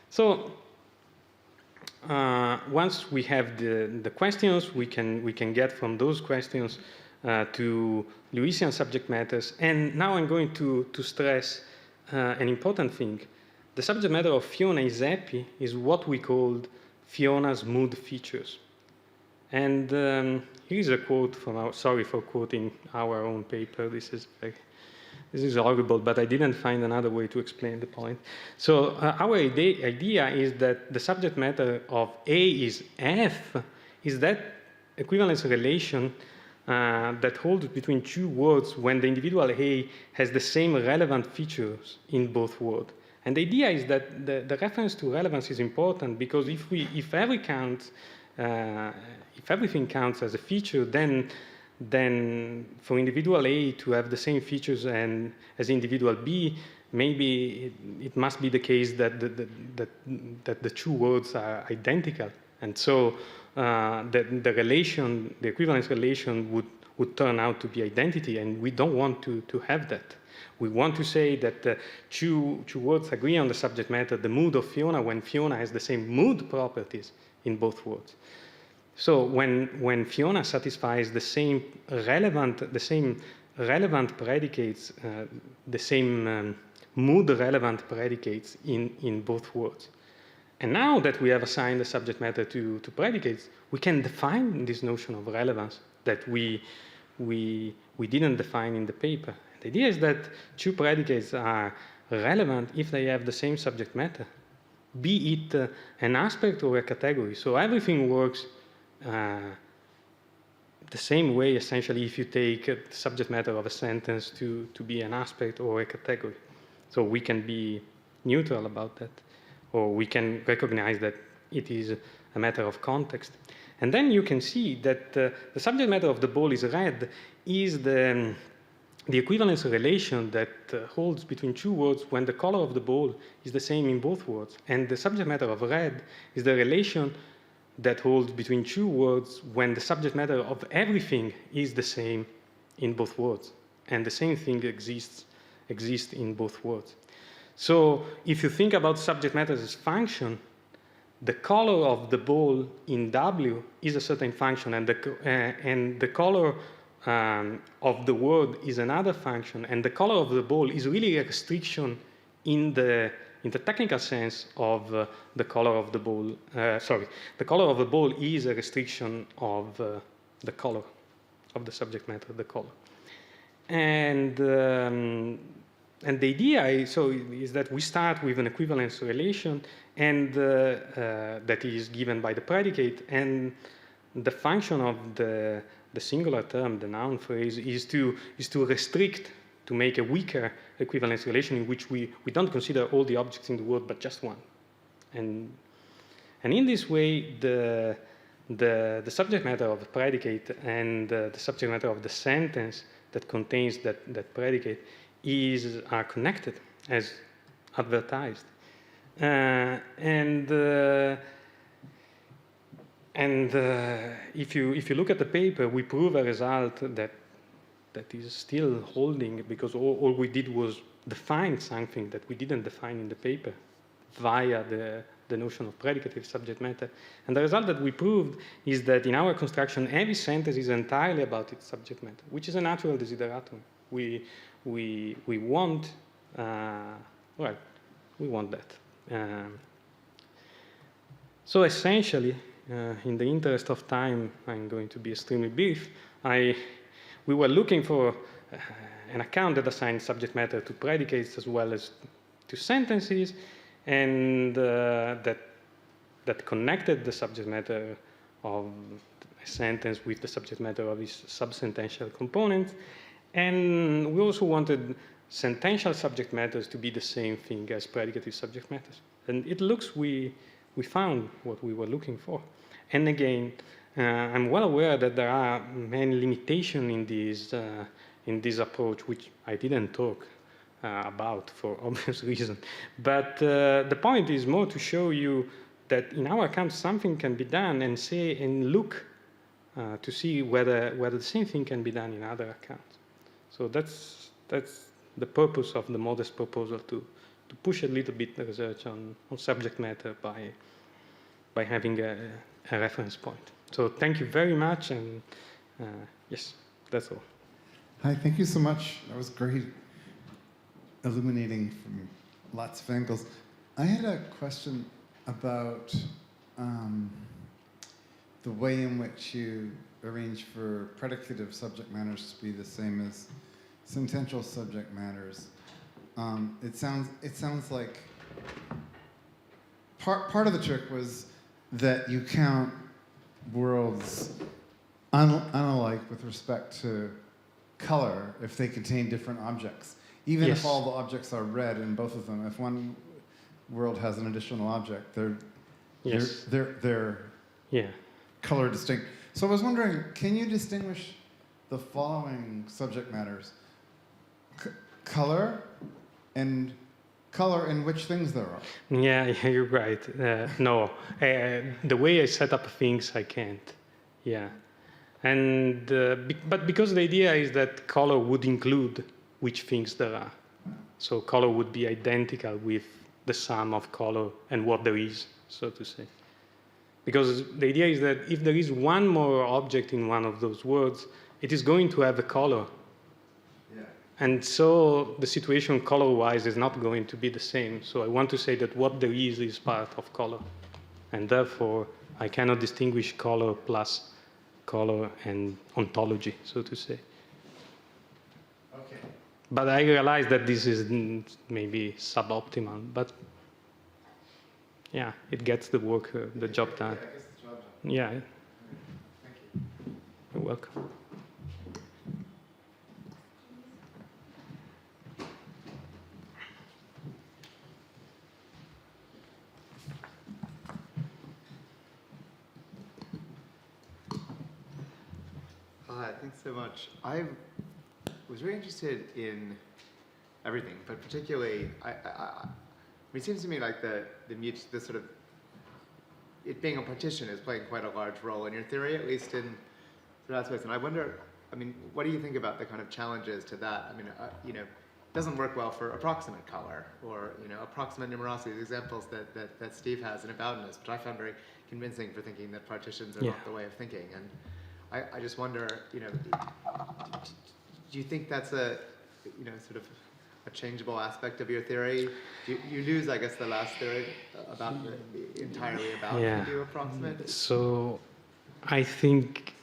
So once we have the questions, we can get from those questions to Lewisian subject matters. And now I'm going to stress an important thing. The subject matter of Fiona is happy is what we called Fiona's mood features. And here's a quote from sorry for quoting our own paper. This is horrible, but I didn't find another way to explain the point. So our idea is that the subject matter of A is F is that equivalence relation that holds between two words when the individual A has the same relevant features in both words. And the idea is that the reference to relevance is important because if everything counts as a feature, then for individual A to have the same features as individual B, maybe it must be the case that the two words are identical. And so the relation, the equivalence relation would turn out to be identity, and we don't want to have that. We want to say that two words agree on the subject matter, the mood of Fiona, when Fiona has the same mood properties in both words. So when Fiona satisfies the same relevant predicates, the same mood relevant predicates in both words. And now that we have assigned the subject matter to predicates, we can define this notion of relevance that we didn't define in the paper. The idea is that two predicates are relevant if they have the same subject matter, be it an aspect or a category. So everything works the same way, essentially, if you take the subject matter of a sentence to be an aspect or a category. So we can be neutral about that, or we can recognize that it is a matter of context. And then you can see that the subject matter of the ball is red is the equivalence relation that holds between two words when the color of the ball is the same in both words. And the subject matter of red is the relation that holds between two words when the subject matter of everything is the same in both words. And the same thing exists in both words. So if you think about subject matter as function, the color of the ball in W is a certain function, and the color of the word is another function, and the color of the ball is really a restriction in the technical sense of the color of the ball. The color of the ball is a restriction of the color of the subject matter, the color. And the idea is that we start with an equivalence relation, and that is given by the predicate, and the function of the singular term, the noun phrase, is to restrict, to make a weaker equivalence relation in which we don't consider all the objects in the word but just one. And in this way, the subject matter of the predicate and the subject matter of the sentence that contains that predicate are connected as advertised. If you look at the paper, we prove a result that is still holding, because all we did was define something that we didn't define in the paper via the notion of predicative subject matter. And the result that we proved is that in our construction, every sentence is entirely about its subject matter, which is a natural desideratum. We want, we want that. So essentially, in the interest of time, I'm going to be extremely brief. We were looking for an account that assigned subject matter to predicates as well as to sentences, and that connected the subject matter of a sentence with the subject matter of its subsentential components. And we also wanted sentential subject matters to be the same thing as predicative subject matters. And it looks we found what we were looking for. And again, I'm well aware that there are many limitations in this approach, which I didn't talk about for obvious reasons. But the point is more to show you that in our account something can be done, and look to see whether the same thing can be done in other accounts. So that's the purpose of the modest proposal, to push a little bit the research on subject matter by having a reference point. So thank you very much, and yes, that's all. Hi, thank you so much. That was great, illuminating from lots of angles. I had a question about the way in which you arrange for predicative subject matters to be the same as sentential subject matters. It sounds like part of the trick was that you count worlds unalike with respect to color if they contain different objects. Even Yes. if all the objects are red in both of them, if one world has an additional object, Yes. they're Yeah. color distinct. So I was wondering, can you distinguish the following subject matters? Color and color in which things there are. Yeah, you're right. No, the way I set up things, I can't. Yeah, and but because the idea is that color would include which things there are, so color would be identical with the sum of color and what there is, so to say. Because the idea is that if there is one more object in one of those words, it is going to have a color. And so the situation color-wise is not going to be the same. So I want to say that what there is part of color. And therefore, I cannot distinguish color plus color and ontology, so to say. Okay. But I realize that this is maybe suboptimal. But yeah, it gets the work, the job done. Yeah, I guess the job done. Yeah, Thank you. you're welcome. Thanks so much. I was really interested in everything, but particularly, it seems to me like the sort of, it being a partition is playing quite a large role in your theory, at least in that space. And I wonder, I mean, what do you think about the kind of challenges to that? I mean, it doesn't work well for approximate color or, approximate numerosity, the examples that Steve has in aboutness, which I found very convincing for thinking that partitions are not the way of thinking. And I just wonder, do you think that's a, sort of a changeable aspect of your theory? You lose, I guess, the last theory about entirely about Yeah. do approximate. So I think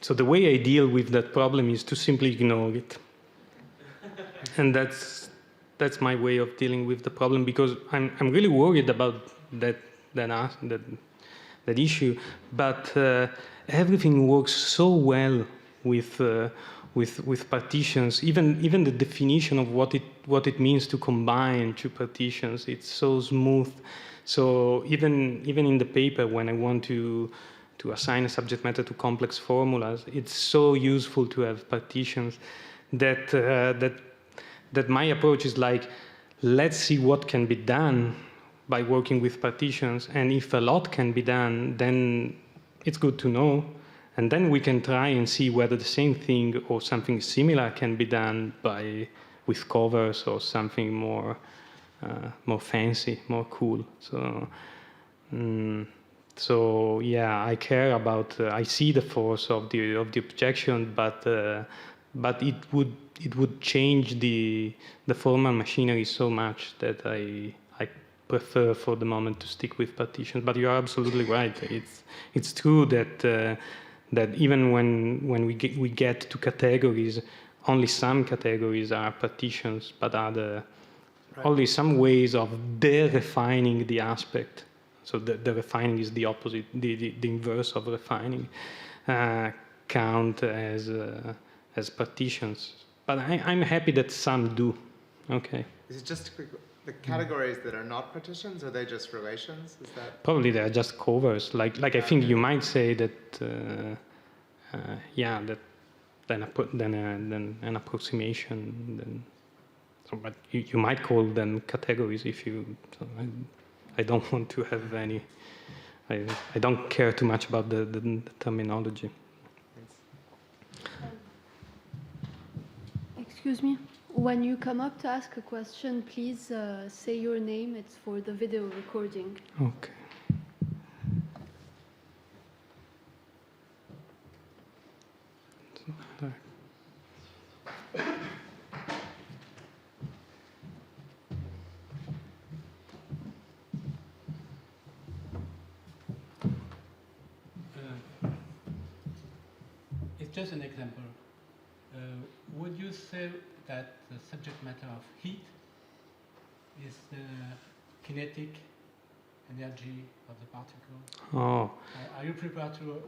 so the way I deal with that problem is to simply ignore it. And that's my way of dealing with the problem, because I'm really worried about that issue. But everything works so well with partitions. Even the definition of what it means to combine two partitions, it's so smooth. So even in the paper, when I want to assign a subject matter to complex formulas, it's so useful to have partitions that my approach is like, let's see what can be done by working with partitions, and if a lot can be done, then it's good to know, and then we can try and see whether the same thing or something similar can be done with covers or something more fancy, more cool. So yeah, I care about. I see the force of the objection, but it would change the formal machinery so much that I prefer for the moment to stick with partitions. But you are absolutely right. It's true that even when we get to categories, only some categories are partitions, but only some ways of de-refining the aspect. So the refining is the opposite, the inverse of refining, count as partitions. But I'm happy that some do. Okay. Is it just the categories that are not partitions, or are they just relations? Is that probably they are just covers? Like I think you might say that then an approximation. But you might call them categories if you. So I don't want to have any. I don't care too much about the terminology. Excuse me. When you come up to ask a question, please say your name. It's for the video recording. Okay. It's just an example. Would you say that the subject matter of heat is the kinetic energy of the particle? Oh. Are you prepared to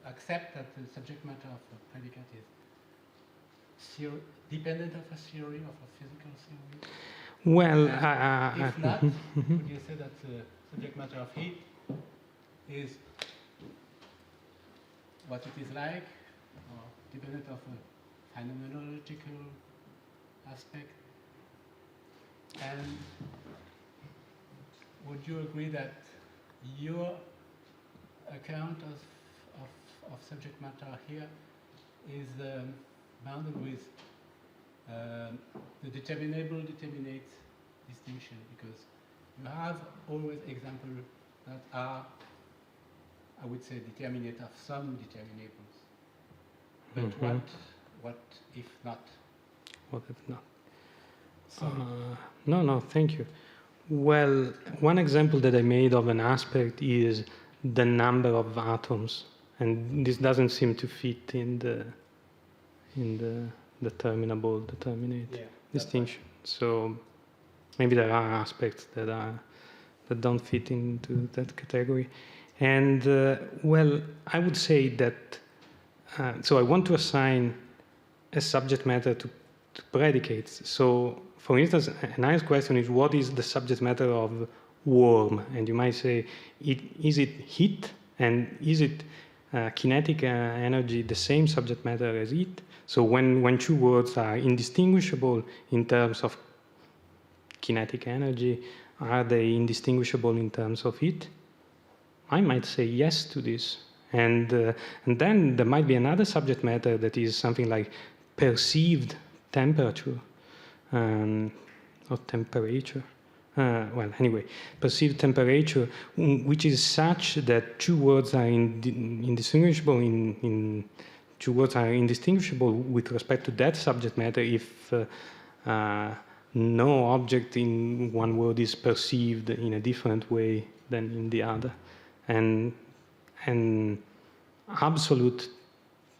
accept that the subject matter of a predicate is dependent of a theory, of a physical theory? Well, If not, would you say that the subject matter of heat is what it is like, or dependent of a phenomenological aspect? And would you agree that your account of subject matter here is bounded with the determinate distinction, because you have always examples that are, I would say, determinate of some determinables. But what if not? What if not? No, thank you. Well, one example that I made of an aspect is the number of atoms, and this doesn't seem to fit in the determinable determinate distinction. So maybe there are aspects that don't fit into that category. And well, I would say that so I want to assign a subject matter to predicates. So for instance, a nice question is, what is the subject matter of worm? And you might say, is it heat, and is it kinetic energy the same subject matter as heat? So when two words are indistinguishable in terms of kinetic energy, are they indistinguishable in terms of heat? I might say yes to this. And then there might be another subject matter that is something like perceived temperature, or temperature. Well, anyway, perceived temperature, which is such that two words are indistinguishable two words are indistinguishable with respect to that subject matter if no object in one word is perceived in a different way than in the other, and absolute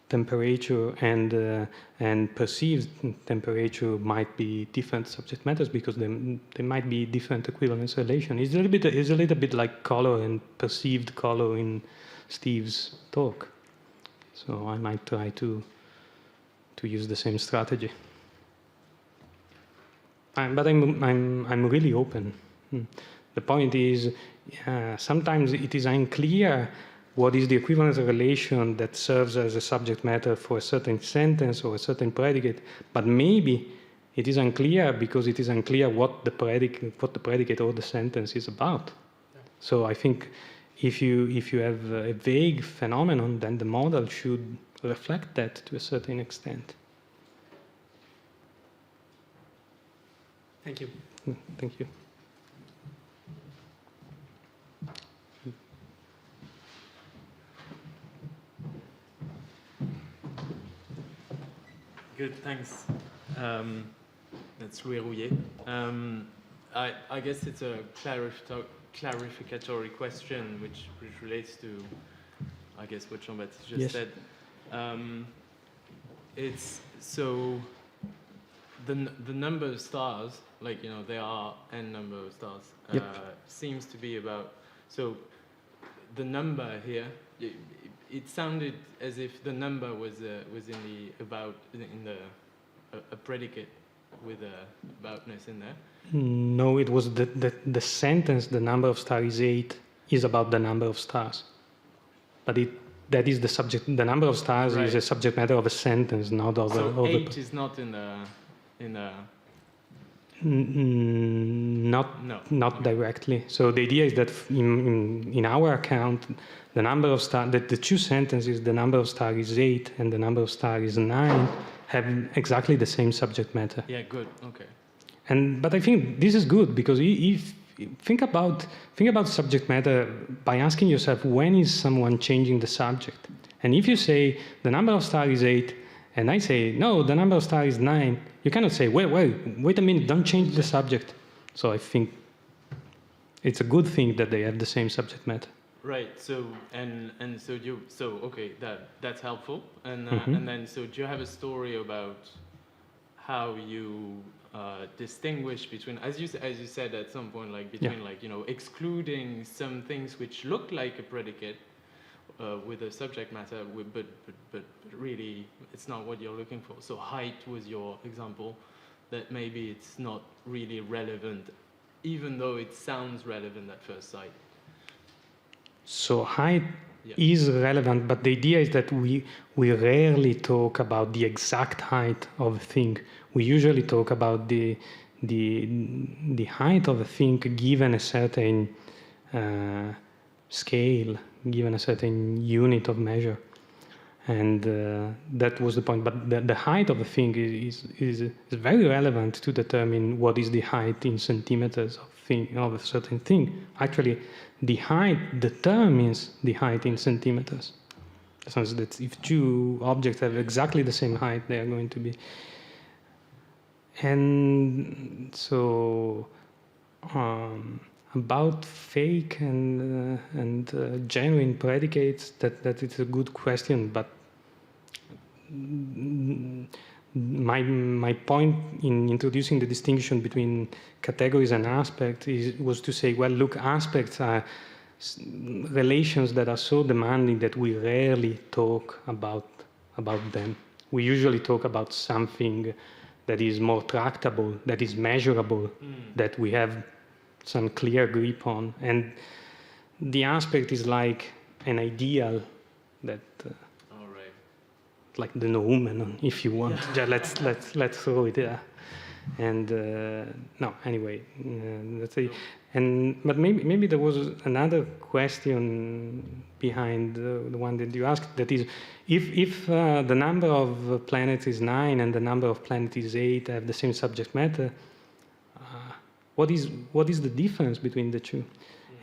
temperature and perceived temperature might be different subject matters because they might be different equivalence relation. It's a little bit like color and perceived color in Steve's talk. So I might try to use the same strategy. But I'm really open. The point is, sometimes it is unclear what is the equivalence relation that serves as a subject matter for a certain sentence or a certain predicate, but maybe it is unclear because it is unclear what the predicate or the sentence is about. Yeah. So I think if you have a vague phenomenon, then the model should reflect that to a certain extent. Thank you. Thank you. Good, thanks. That's rerouillé. I guess it's a clarificatory question which relates to, I guess, what Jean-Baptiste just said. It's so the number of stars, like, there are n number of stars, seems to be about, so the number here, it sounded as if the number was in a predicate with a aboutness in there. No, it was the sentence, the number of stars is 8, is about the number of stars. But that is the subject, the number of stars is a subject matter of a sentence, not of so 8 is not in the Not directly. So the idea is that in our account, the number of stars, the two sentences, the number of stars is 8 and the number of stars is 9, have exactly the same subject matter. Yeah, good. Okay. But I think this is good because if think about subject matter by asking yourself, when is someone changing the subject? And if you say the number of stars is 8, and I say no, the number of stars is 9, you cannot say, wait a minute, don't change the subject. So I think it's a good thing that they have the same subject matter. Right. So okay, that's helpful. And then so do you have a story about how you distinguish between, as you said at some point, like between excluding some things which look like a predicate, with the subject matter, but really it's not what you're looking for. So height was your example, that maybe it's not really relevant, even though it sounds relevant at first sight. So height Yeah. is relevant, but the idea is that we rarely talk about the exact height of a thing. We usually talk about the height of a thing given a certain scale, given a certain unit of measure. And that was the point. But the height of a thing is very relevant to determine what is the height in centimeters of a certain thing. Actually, the height determines the height in centimeters. In the sense that if two objects have exactly the same height, they are going to be. And so, about fake and genuine predicates, that is a good question, but my point in introducing the distinction between categories and aspects was to say, well, look, aspects are relations that are so demanding that we rarely talk about them. We usually talk about something that is more tractable, that is measurable, that we have some clear grip on. And the aspect is like an ideal that like the noumenon, if you want. Yeah. let's throw it there. And no, anyway, let's say. But maybe there was another question behind the one that you asked. That is, if the number of planets is 9 and the number of planets is 8 have the same subject matter, what is the difference between the two?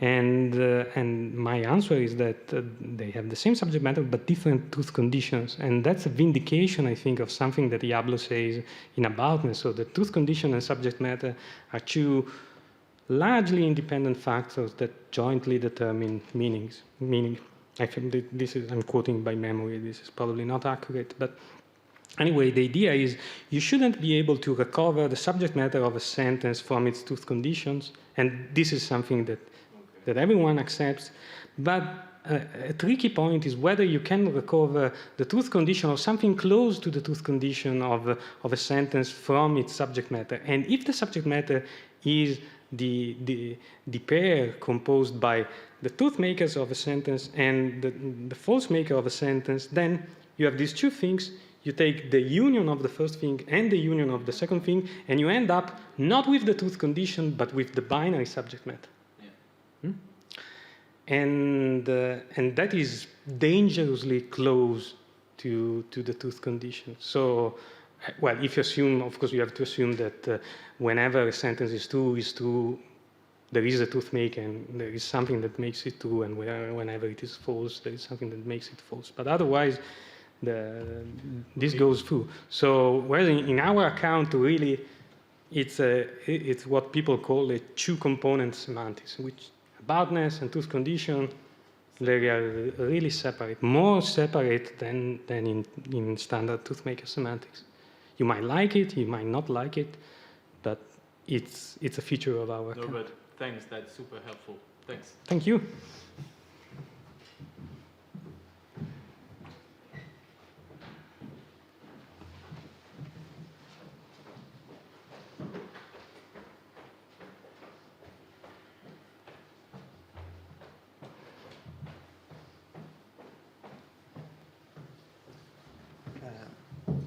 And my answer is that they have the same subject matter but different truth conditions, and that's a vindication, I think, of something that Yablo says in Aboutness. So the truth condition and subject matter are two largely independent factors that jointly determine meaning. I think that I'm quoting by memory. This is probably not accurate, but anyway, the idea is you shouldn't be able to recover the subject matter of a sentence from its truth conditions, and this is something that everyone accepts. But a tricky point is whether you can recover the truth condition or something close to the truth condition of a sentence from its subject matter. And if the subject matter is the pair composed by the truth makers of a sentence and the false maker of a sentence, then you have these two things. You take the union of the first thing and the union of the second thing, and you end up not with the truth condition, but with the binary subject matter. Yeah. And that is dangerously close to the truth condition. So, well, if you assume, of course, you have to assume that whenever a sentence is true, there is a truth maker, and there is something that makes it true, and whenever it is false, there is something that makes it false. But otherwise, this goes through. So, whereas in our account, really, it's what people call a two-component semantics, which aboutness and truth condition, they are really separate, more separate than in standard truthmaker semantics. You might like it, you might not like it, but it's a feature of our account. No, but thanks, that's super helpful. Thanks. Thank you.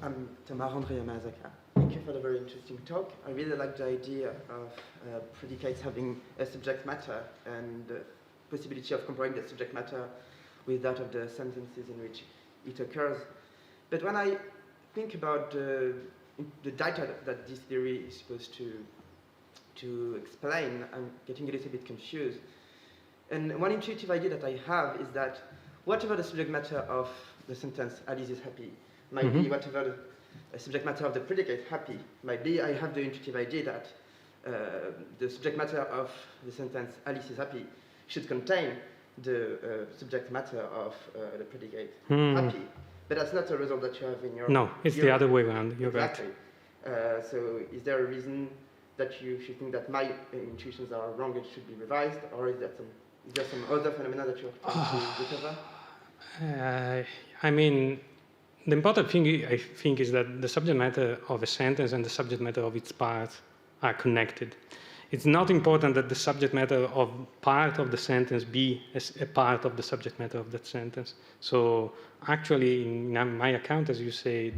I'm Tamar-André Yamazaka. Thank you for the very interesting talk. I really like the idea of predicates having a subject matter and the possibility of comparing the subject matter with that of the sentences in which it occurs. But when I think about the data that this theory is supposed to explain, I'm getting a little bit confused. And one intuitive idea that I have is that whatever the subject matter of the sentence Alice is happy might be whatever the subject matter of the predicate happy might be. I have the intuitive idea that the subject matter of the sentence Alice is happy should contain the subject matter of the predicate happy. But that's not a result that you have in your... No, it's the other way around. You're exactly. Right. So is there a reason that you should think that my intuitions are wrong and should be revised, or is there some other phenomena that you're trying to recover? I mean, the important thing, I think, is that the subject matter of a sentence and the subject matter of its parts are connected. It's not important that the subject matter of part of the sentence be a part of the subject matter of that sentence. So actually, in my account, as you said,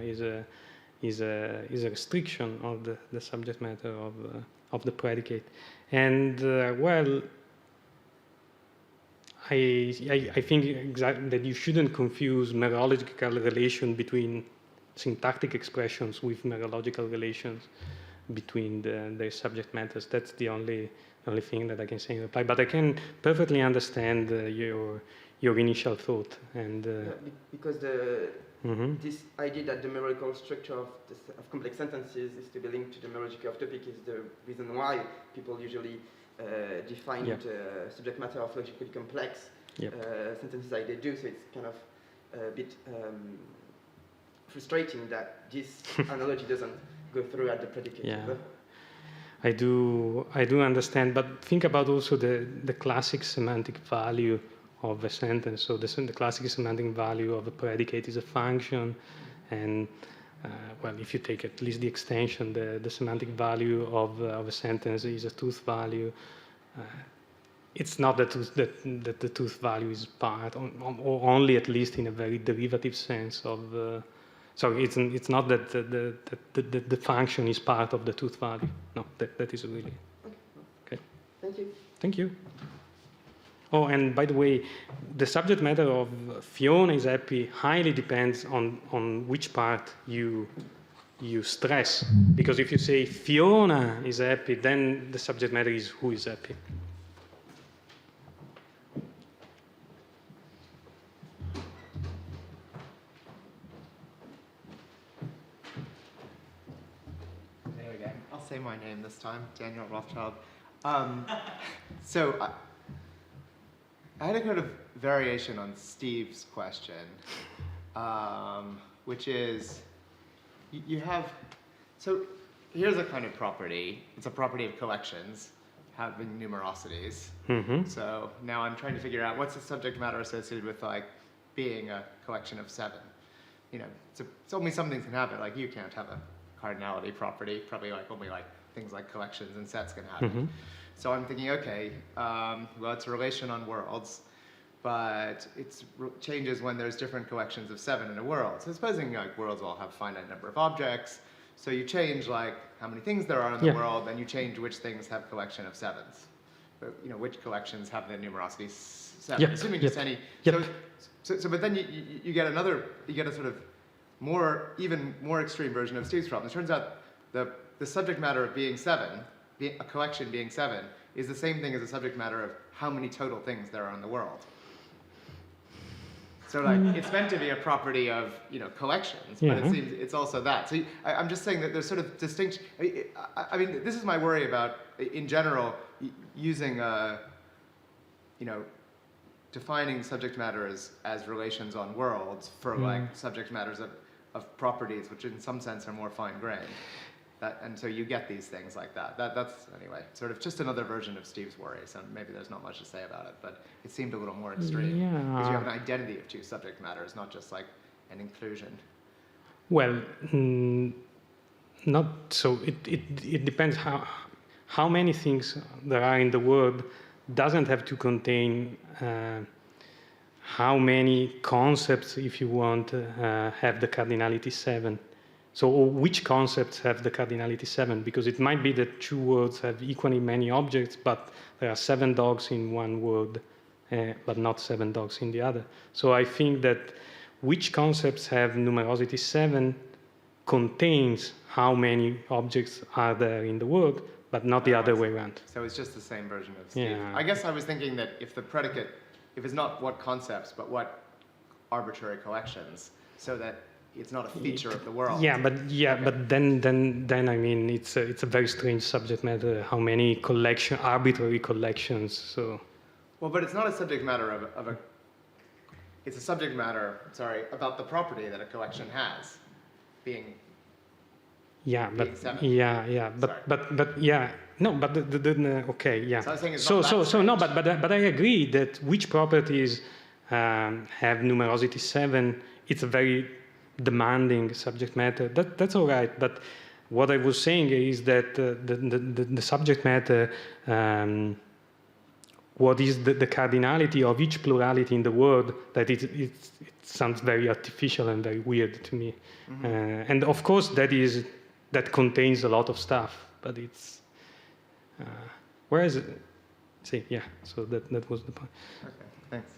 is a restriction of the subject matter of the predicate. And well, I think exactly that you shouldn't confuse merological relation between syntactic expressions with merological relations between the subject matters. That's the only thing that I can say in reply. But I can perfectly understand your initial thought. And because this idea that the merological structure of complex sentences is to be linked to the merology of topic is the reason why people usually define the subject matter of logically complex sentences like they do. So it's kind of a bit frustrating that this analogy doesn't go through at the predicate. Yeah, I do understand, but think about also the classic semantic value of a sentence. So the classic semantic value of a predicate is a function, and well, if you take at least the extension, the semantic value of a sentence is a truth value. It's not that the truth value is part, or only at least in a very derivative sense of. So it's not that the function is part of the truth value. No, that is really okay. Thank you. Thank you. Oh, and by the way, the subject matter of Fiona is happy highly depends on which part you stress. Because if you say Fiona is happy, then the subject matter is who is happy. There we go. I'll say my name this time, Daniel Rothschild. So I had a kind of variation on Steve's question, which is, you have, so here's a kind of property. It's a property of collections having numerosities. Mm-hmm. So now I'm trying to figure out what's the subject matter associated with like being a collection of 7. You know, it's only some things can have it. Like you can't have a cardinality property. Probably like only like things like collections and sets can have it. So I'm thinking, okay, well, it's a relation on worlds, but it changes when there's different collections of 7 in a world. So supposing like worlds all have finite number of objects, so you change like how many things there are in the world, and you change which things have collection of 7s. But, you know, which collections have the numerosity 7, assuming just any. So but then you get a sort of even more extreme version of Steve's problem. It turns out the subject matter of being 7, a collection being 7, is the same thing as the subject matter of how many total things there are in the world. So like, it's meant to be a property of, you know, collections, but it seems it's also that. So I'm just saying that there's sort of distinction. I mean, this is my worry about, in general, using, you know, defining subject matter as relations on worlds for like subject matters of properties, which in some sense are more fine-grained. And so you get these things like that. That's, anyway, sort of just another version of Steve's worry. So maybe there's not much to say about it, but it seemed a little more extreme. Because you have an identity of 2 subject matters, not just like an inclusion. Well, not so. It depends how many things there are in the world doesn't have to contain how many concepts, if you want, have the cardinality 7. So which concepts have the cardinality 7? Because it might be that 2 words have equally many objects, but there are 7 dogs in one word, but not 7 dogs in the other. So I think that which concepts have numerosity 7 contains how many objects are there in the word, but not the other way around. So it's just the same version of Steve. I guess I was thinking that if the predicate, if it's not what concepts, but what arbitrary collections, so that it's not a feature of the world. But then I mean it's a very strange subject matter. How many arbitrary collections? So. Well, but it's not a subject matter of a. It's a subject matter. Sorry, about the property that a collection has, being. But 7. Okay, yeah. So I was saying it's not no, but I agree that which properties have numerosity 7, it's a very demanding subject matter. That's all right, but what I was saying is that the subject matter, what is the cardinality of each plurality in the world, that it sounds very artificial and very weird to me. And of course that contains a lot of stuff, but it's, whereas, see, yeah, so that was the point. Okay, thanks.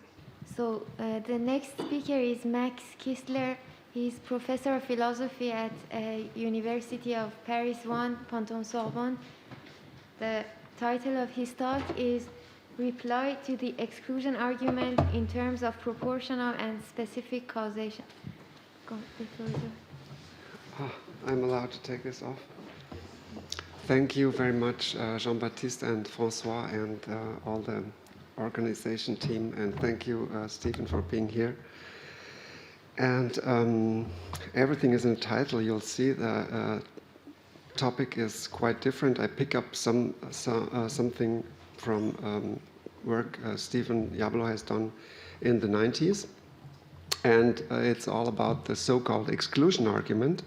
So the next speaker is Max Kistler. He's professor of philosophy at University of Paris 1, Panthéon-Sorbonne. The title of his talk is Reply to the Exclusion Argument in Terms of Proportional and Specific Causation. I'm allowed to take this off. Thank you very much, Jean-Baptiste and François and all the organization team, and thank you, Stephen, for being here. And everything is in the title. You'll see the topic is quite different. I pick up something from work Stephen Yablo has done in the 90s, and it's all about the so-called exclusion argument.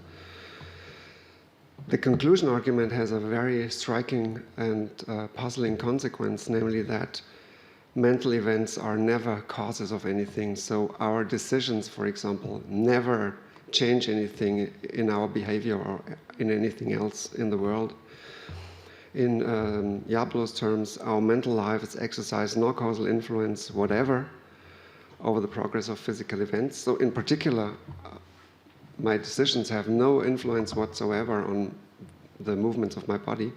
The conclusion argument has a very striking and puzzling consequence, namely that mental events are never causes of anything. So our decisions, for example, never change anything in our behavior or in anything else in the world. In Yablo's terms, our mental lives exercise no causal influence whatever over the progress of physical events. So in particular, my decisions have no influence whatsoever on the movements of my body.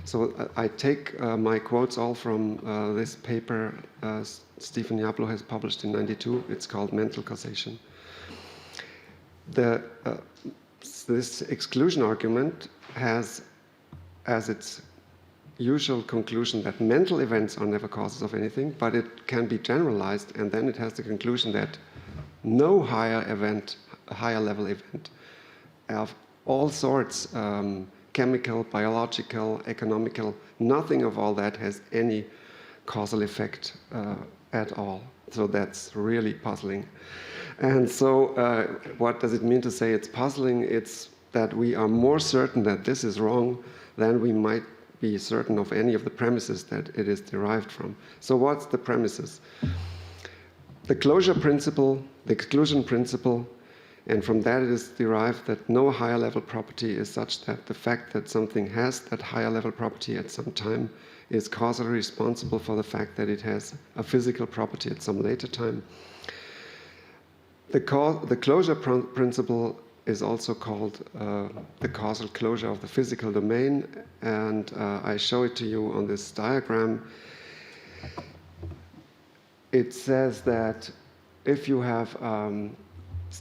So I take my quotes all from this paper Stephen Yablo has published in '92. It's called Mental Causation. This exclusion argument has as its usual conclusion that mental events are never causes of anything, but it can be generalized, and then it has the conclusion that no higher level event of all sorts, chemical, biological, economical, nothing of all that has any causal effect at all. So that's really puzzling. And so what does it mean to say it's puzzling? It's that we are more certain that this is wrong than we might be certain of any of the premises that it is derived from. So what's the premises? The closure principle, the exclusion principle, and from that it is derived that no higher level property is such that the fact that something has that higher level property at some time is causally responsible for the fact that it has a physical property at some later time. The closure principle is also called the causal closure of the physical domain, and I show it to you on this diagram. It says that if you have an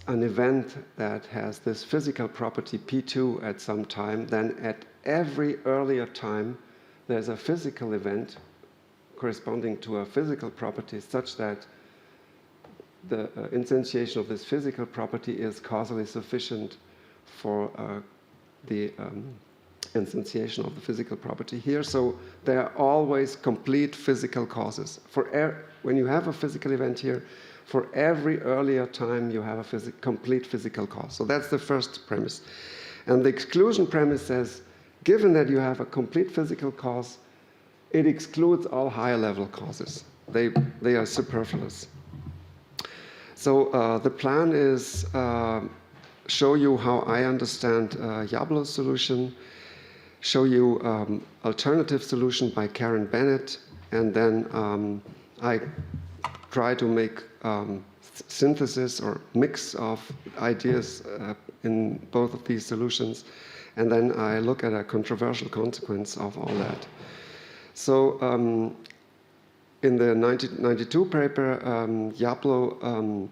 event that has this physical property P2 at some time, then at every earlier time there's a physical event corresponding to a physical property such that the instantiation of this physical property is causally sufficient for the instantiation of the physical property here. So there are always complete physical causes. When you have a physical event here, for every earlier time you have a complete physical cause. So that's the first premise. And the exclusion premise says, given that you have a complete physical cause, it excludes all higher level causes. They are superfluous. So the plan is show you how I understand Yablo's solution, show you alternative solution by Karen Bennett, and then I try to make synthesis or mix of ideas in both of these solutions, and then I look at a controversial consequence of all that. So in the 1992 paper, Yablo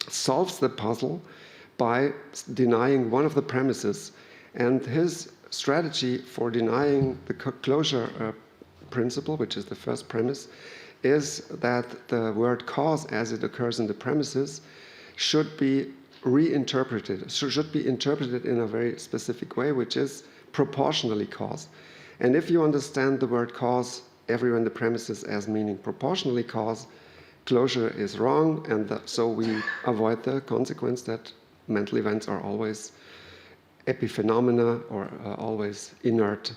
solves the puzzle by denying one of the premises, and his strategy for denying the closure principle, which is the first premise, is that the word cause as it occurs in the premises should be reinterpreted, should be interpreted in a very specific way, which is proportionally cause. And if you understand the word cause everywhere in the premises as meaning proportionally cause, closure is wrong, and so we avoid the consequence that mental events are always epiphenomena or always inert.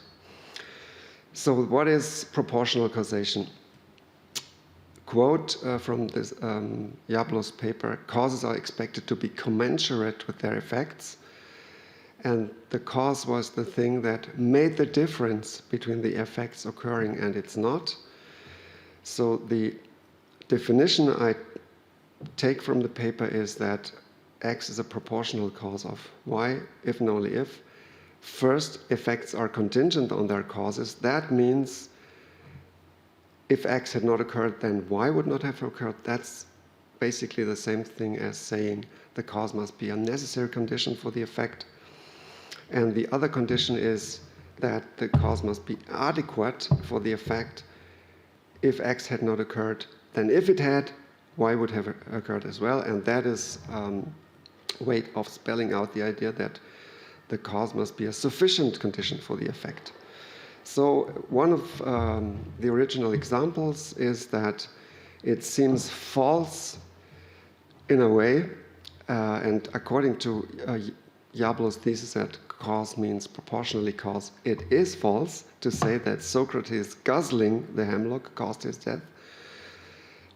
So what is proportional causation? Quote from this Yablo's paper, causes are expected to be commensurate with their effects, and the cause was the thing that made the difference between the effects occurring and it's not. So the definition I take from the paper is that X is a proportional cause of Y, if and only if. First, effects are contingent on their causes. That means if X had not occurred, then Y would not have occurred. That's basically the same thing as saying the cause must be a necessary condition for the effect. And the other condition is that the cause must be adequate for the effect. If X had not occurred, then if it had, Y would have occurred as well. And that is a way of spelling out the idea that the cause must be a sufficient condition for the effect. So one of the original examples is that it seems false in a way, and according to Yablo's thesis that cause means proportionally cause, it is false to say that Socrates guzzling the hemlock caused his death.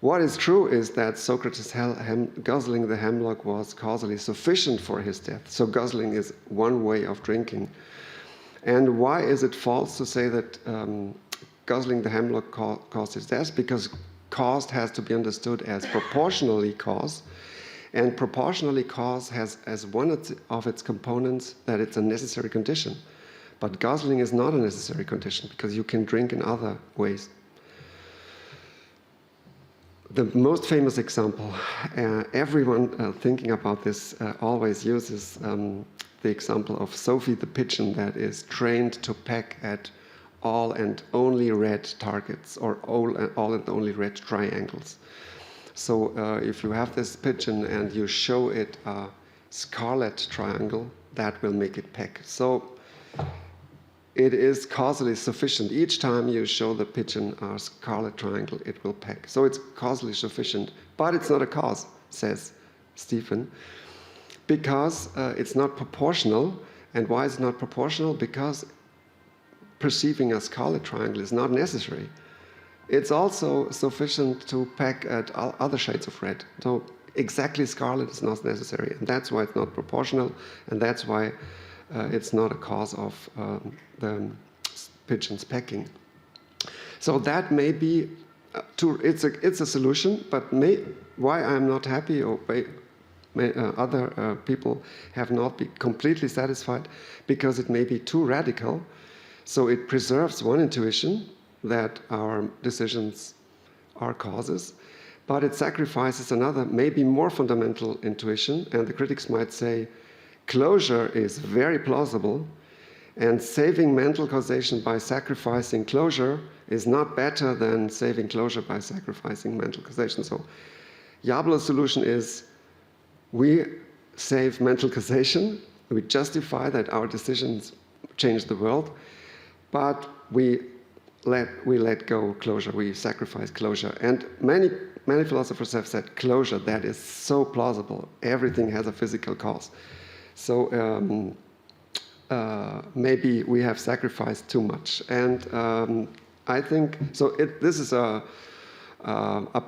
What is true is that Socrates guzzling the hemlock was causally sufficient for his death. So guzzling is one way of drinking. And why is it false to say that guzzling the hemlock caused his death? Because caused has to be understood as proportionally cause. And proportionally cause has as one of its components that it's a necessary condition. But guzzling is not a necessary condition because you can drink in other ways. The most famous example, everyone thinking about this always uses the example of Sophie the pigeon that is trained to peck at all and only red targets or all and only red triangles. So if you have this pigeon and you show it a scarlet triangle, that will make it peck. So it is causally sufficient. Each time you show the pigeon a scarlet triangle, it will peck. So it's causally sufficient, but it's not a cause, says Stephen, because it's not proportional. And why is it not proportional? Because perceiving a scarlet triangle is not necessary. It's also sufficient to peck at other shades of red. So exactly scarlet is not necessary, and that's why it's not proportional, and that's why it's not a cause of the pigeons pecking. So that may be, it's a solution, but why I'm not happy or other people have not been completely satisfied, because it may be too radical. So it preserves one intuition that our decisions are causes, but it sacrifices another, maybe more fundamental intuition, and the critics might say, closure is very plausible, and saving mental causation by sacrificing closure is not better than saving closure by sacrificing mental causation. So Yablo's solution is we save mental causation, we justify that our decisions change the world, but we let go closure, we sacrifice closure. And many philosophers have said closure, that is so plausible, everything has a physical cause. So maybe we have sacrificed too much. And I think, so this is a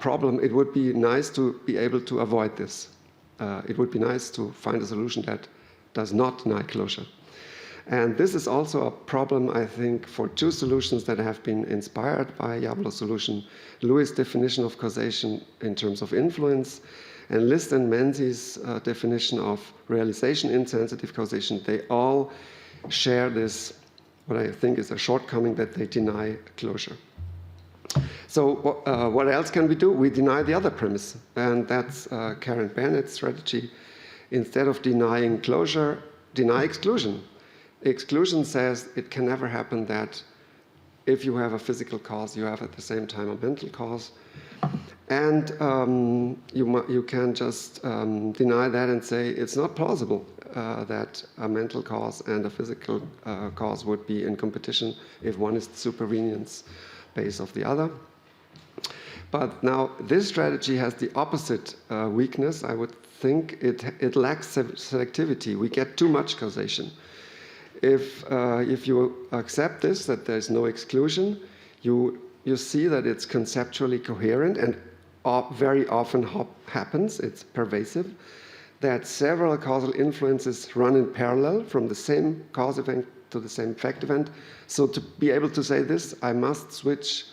problem. It would be nice to be able to avoid this. It would be nice to find a solution that does not deny closure. And this is also a problem, I think, for two solutions that have been inspired by Yablo's solution. Lewis' definition of causation in terms of influence, and List and Menzies' definition of realization insensitive causation. They all share this, what I think is a shortcoming, that they deny closure. So what else can we do? We deny the other premise, and that's Karen Bennett's strategy. Instead of denying closure, deny exclusion. Exclusion says it can never happen that if you have a physical cause, you have at the same time a mental cause. And you can just deny that and say it's not plausible that a mental cause and a physical cause would be in competition if one is the supervenience base of the other. But now this strategy has the opposite weakness. I would think it lacks selectivity. We get too much causation. If you accept this, that there's no exclusion, you see that it's conceptually coherent and very often happens, it's pervasive, that several causal influences run in parallel from the same cause event to the same effect event. So to be able to say this, I must switch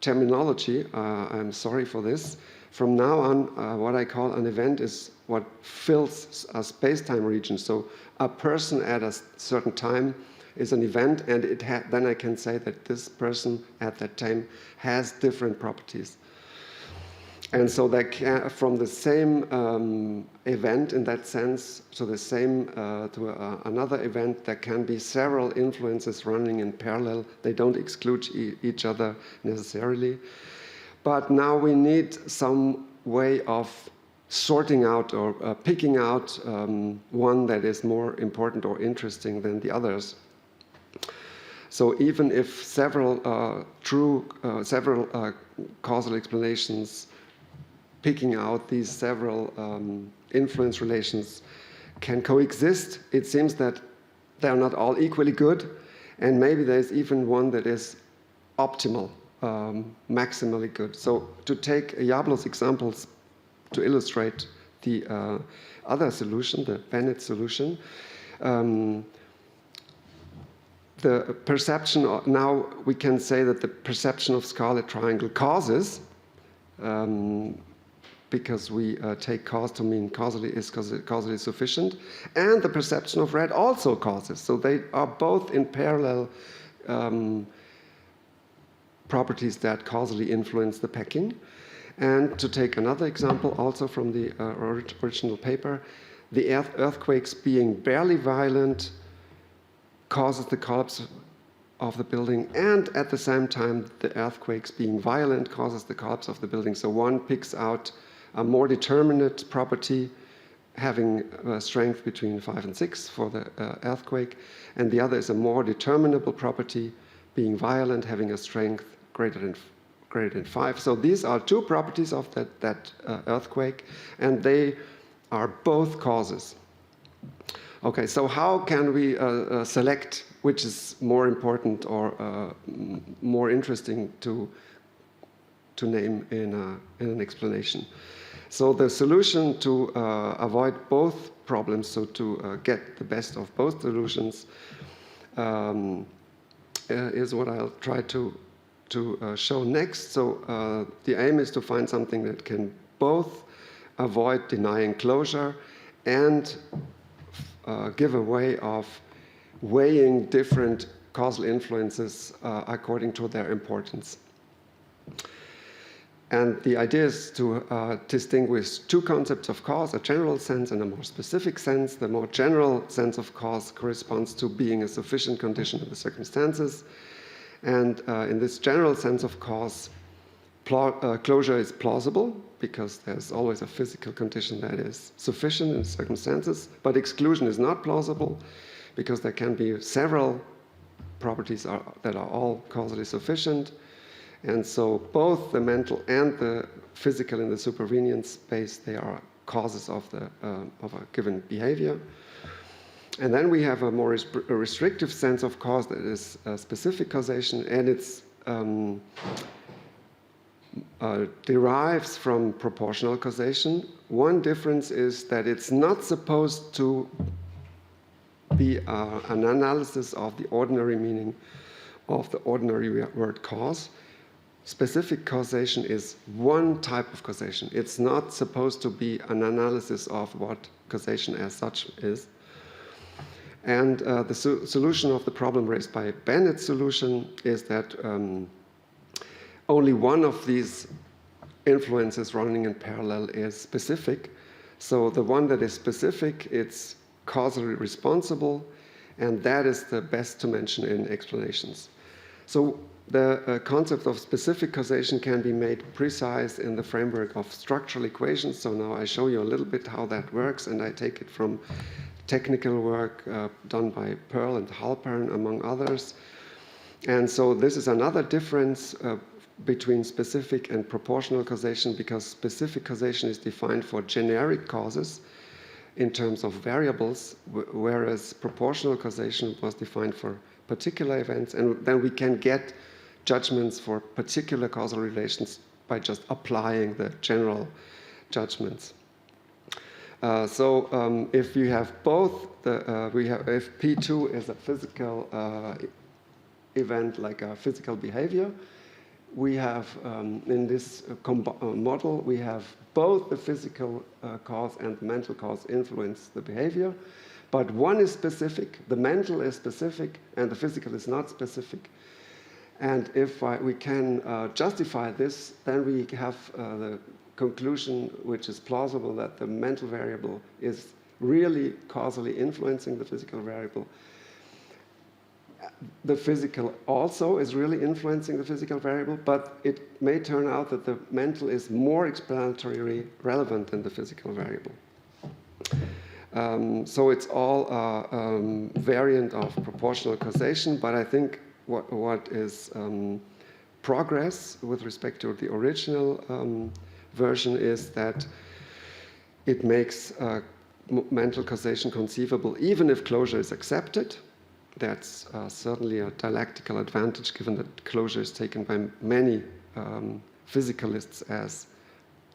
terminology. I'm sorry for this. From now on, what I call an event is what fills a space-time region. So a person at a certain time is an event, and then I can say that this person at that time has different properties. And so from the same event in that sense to the same another event, there can be several influences running in parallel. They don't exclude each other necessarily. But now we need some way of sorting out or picking out one that is more important or interesting than the others. So even if several causal explanations picking out these several influence relations can coexist, it seems that they're not all equally good, and maybe there's even one that is optimal, maximally good. So to take Yablo's examples to illustrate the other solution, the Bennett solution, the perception, now we can say that the perception of scarlet triangle causes, because we take cause to mean causally sufficient, and the perception of red also causes. So they are both in parallel properties that causally influence the packing. And to take another example, also from the original paper, the earthquakes being barely violent causes the collapse of the building, and at the same time, the earthquakes being violent causes the collapse of the building. So one picks out a more determinate property having a strength between 5 and 6 for the earthquake, and the other is a more determinable property being violent having a strength greater than 5. So these are two properties of that earthquake, and they are both causes. Okay, so how can we select which is more important or more interesting to name in an explanation? So the solution to avoid both problems, so to get the best of both solutions, is what I'll try to show next. So the aim is to find something that can both avoid denying closure and give a way of weighing different causal influences according to their importance. And the idea is to distinguish two concepts of cause, a general sense and a more specific sense. The more general sense of cause corresponds to being a sufficient condition of the circumstances. And in this general sense of cause, closure is plausible because there's always a physical condition that is sufficient in circumstances. But exclusion is not plausible because there can be several properties that are all causally sufficient. And so both the mental and the physical in the supervenience space, they are causes of a given behavior. And then we have a more restrictive sense of cause that is specific causation, and it's derives from proportional causation. One difference is that it's not supposed to be an analysis of the ordinary meaning of the ordinary word cause. Specific causation is one type of causation. It's not supposed to be an analysis of what causation as such is. And the solution of the problem raised by Bennett's solution is that only one of these influences running in parallel is specific. So the one that is specific, it's causally responsible, and that is the best to mention in explanations. So the concept of specific causation can be made precise in the framework of structural equations. So now I show you a little bit how that works, and I take it from technical work done by Pearl and Halpern, among others. And so this is another difference between specific and proportional causation, because specific causation is defined for generic causes in terms of variables, whereas proportional causation was defined for particular events, and then we can get judgments for particular causal relations by just applying the general judgments. If you have both, if P2 is a physical event, like a physical behavior, we have in this model, we have both the physical cause and the mental cause influence the behavior, but one is specific, the mental is specific, and the physical is not specific. And if we can justify this, then we have the conclusion, which is plausible, that the mental variable is really causally influencing the physical variable. The physical also is really influencing the physical variable, but it may turn out that the mental is more explanatorily relevant than the physical variable. So it's all a variant of proportional causation, but I think what is progress with respect to the original version is that it makes mental causation conceivable even if closure is accepted. That's certainly a dialectical advantage, given that closure is taken by many physicalists as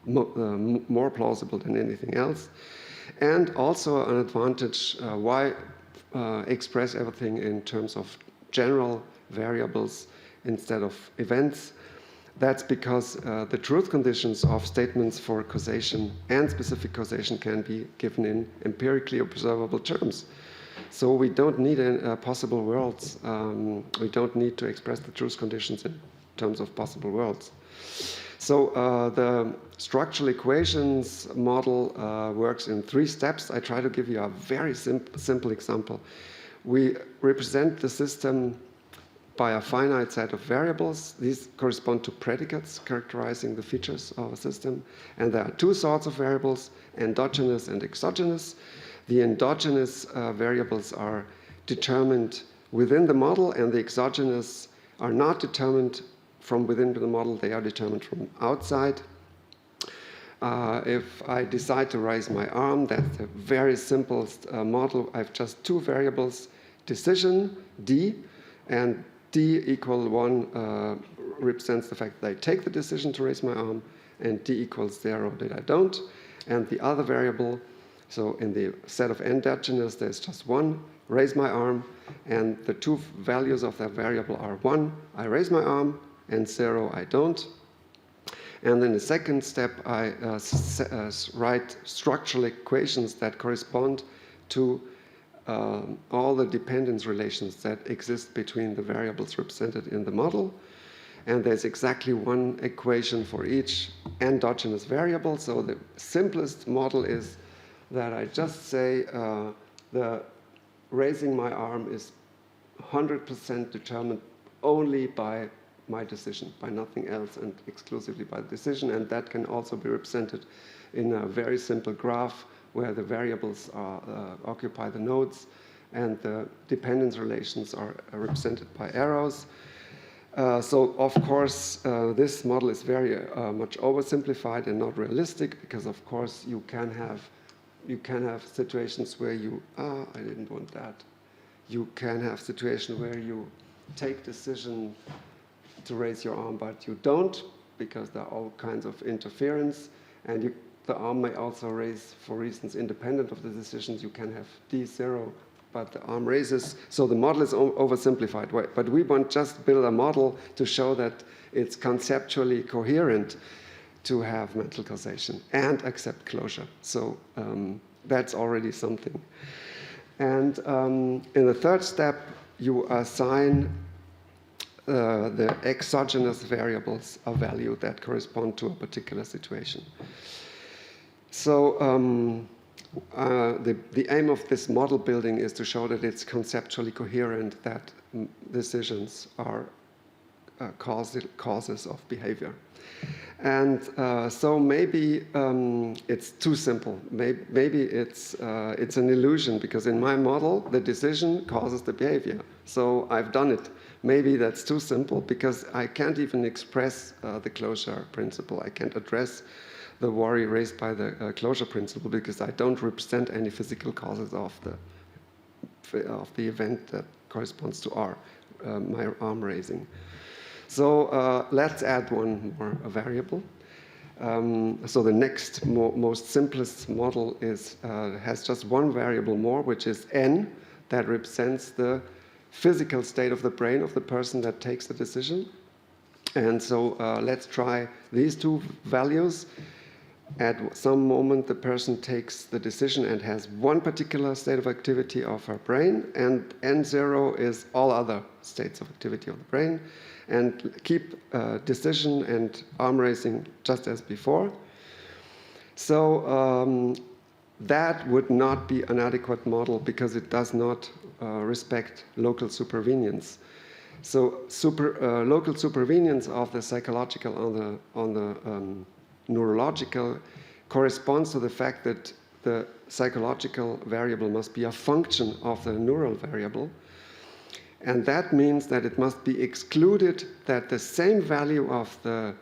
more plausible than anything else. And also an advantage, why express everything in terms of general variables instead of events? That's because the truth conditions of statements for causation and specific causation can be given in empirically observable terms. So we don't need possible worlds. We don't need to express the truth conditions in terms of possible worlds. So the structural equations model works in 3 steps. I try to give you a very simple example. We represent the system by a finite set of variables. These correspond to predicates characterizing the features of a system. And there are 2 sorts of variables, endogenous and exogenous. The endogenous variables are determined within the model, and the exogenous are not determined from within the model, they are determined from outside. If I decide to raise my arm, that's the very simplest model. I have just 2 variables, decision, D, and D equal 1 represents the fact that I take the decision to raise my arm, and D equals 0 that I don't. And the other variable, so in the set of endogenous, there's just 1, raise my arm, and the 2 values of that variable are 1, I raise my arm, and 0, I don't. And in the second step, I write structural equations that correspond to all the dependence relations that exist between the variables represented in the model. And there's exactly 1 equation for each endogenous variable. So the simplest model is that I just say the raising my arm is 100% determined only by my decision, by nothing else, and exclusively by the decision. And that can also be represented in a very simple graph where the variables occupy the nodes and the dependence relations are represented by arrows. So of course, this model is very much oversimplified and not realistic, because of course you can have situations where you, I didn't want that. You can have situations where you take decision to raise your arm, but you don't, because there are all kinds of interference, and the arm may also raise for reasons independent of the decisions. You can have D0, but the arm raises. So the model is oversimplified, but we want just build a model to show that it's conceptually coherent to have mental causation and accept closure. So that's already something. And in the third step, you assign the exogenous variables a value that correspond to a particular situation. So the aim of this model building is to show that it's conceptually coherent, that decisions are causes of behavior. And so maybe it's too simple. Maybe it's an illusion, because in my model, the decision causes the behavior. So I've done it. Maybe that's too simple, because I can't even express the closure principle. I can't address the worry raised by the closure principle, because I don't represent any physical causes of the event that corresponds to R, my arm raising. So let's add one more variable. So the next most simplest model has just one variable more, which is n, that represents the physical state of the brain of the person that takes the decision. And so let's try these two values. At some moment, the person takes the decision and has one particular state of activity of her brain, and N0 is all other states of activity of the brain, and keep decision and arm raising just as before. So that would not be an adequate model, because it does not respect local supervenience. So local supervenience of the psychological on the neurological corresponds to the fact that the psychological variable must be a function of the neural variable. And that means that it must be excluded that the same value of the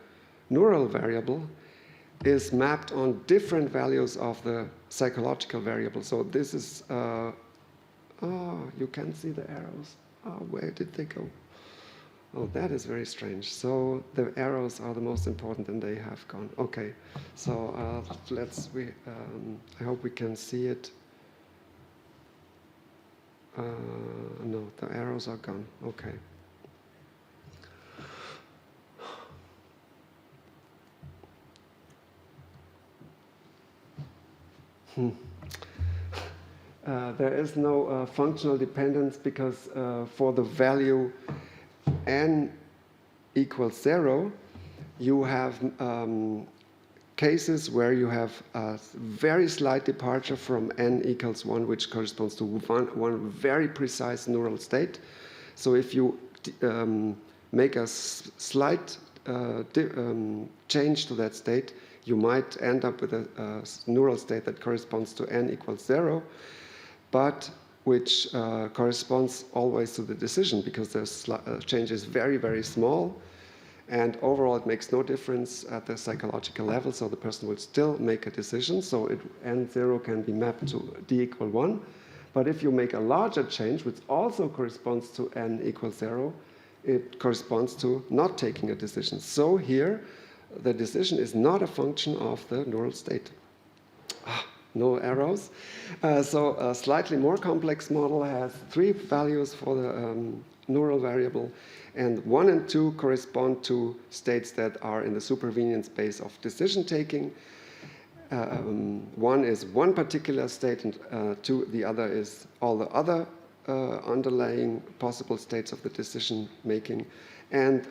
neural variable is mapped on different values of the psychological variable. So this is, you can see the arrows. Where did they go? Oh, that is very strange. So the arrows are the most important, and they have gone. Okay, so I hope we can see it. No, the arrows are gone. Okay. There is no functional dependence, because for the value n equals 0, you have cases where you have a very slight departure from n equals 1, which corresponds to one very precise neural state. So if you make a slight change to that state, you might end up with a neural state that corresponds to n equals 0, but which corresponds always to the decision, because the change is very, very small. And overall, it makes no difference at the psychological level, so the person will still make a decision. So n0 can be mapped to d equal 1. But if you make a larger change, which also corresponds to n equals 0, it corresponds to not taking a decision. So here, the decision is not a function of the neural state. No arrows. So a slightly more complex model has 3 values for the neural variable, and 1 and 2 correspond to states that are in the supervenience space of decision taking. 1 is one particular state, and 2, the other is all the other underlying possible states of the decision making. And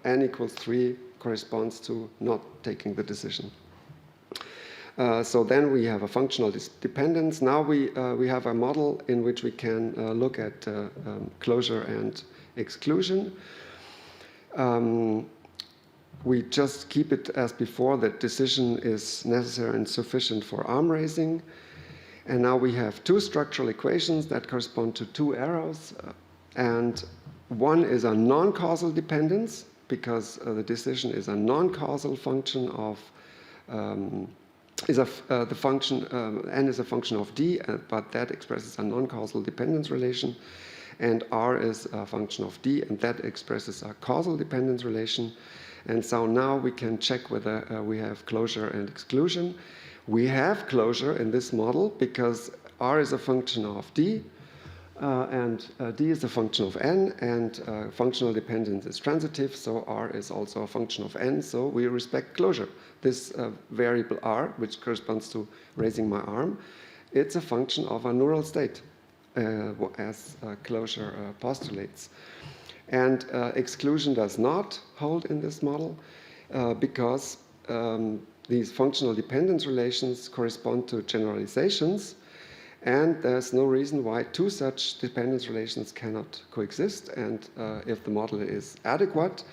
n equals 3 corresponds to not taking the decision. So then we have a functional dependence. Now we have a model in which we can look at closure and exclusion. We just keep it as before, that decision is necessary and sufficient for arm raising. And now we have 2 structural equations that correspond to 2 arrows. And one is a non-causal dependence, because the decision is a non-causal function of the function n is a function of d, but that expresses a non-causal dependence relation, and r is a function of d, and that expresses a causal dependence relation. And so now we can check whether we have closure and exclusion. We have closure in this model because r is a function of d, and d is a function of n, and functional dependence is transitive, so r is also a function of n, so we respect closure. This variable r, which corresponds to raising my arm, it's a function of a neural state, as closure postulates. And exclusion does not hold in this model because these functional dependence relations correspond to generalizations, And there's no reason why two such dependence relations cannot coexist. And if the model is adequate,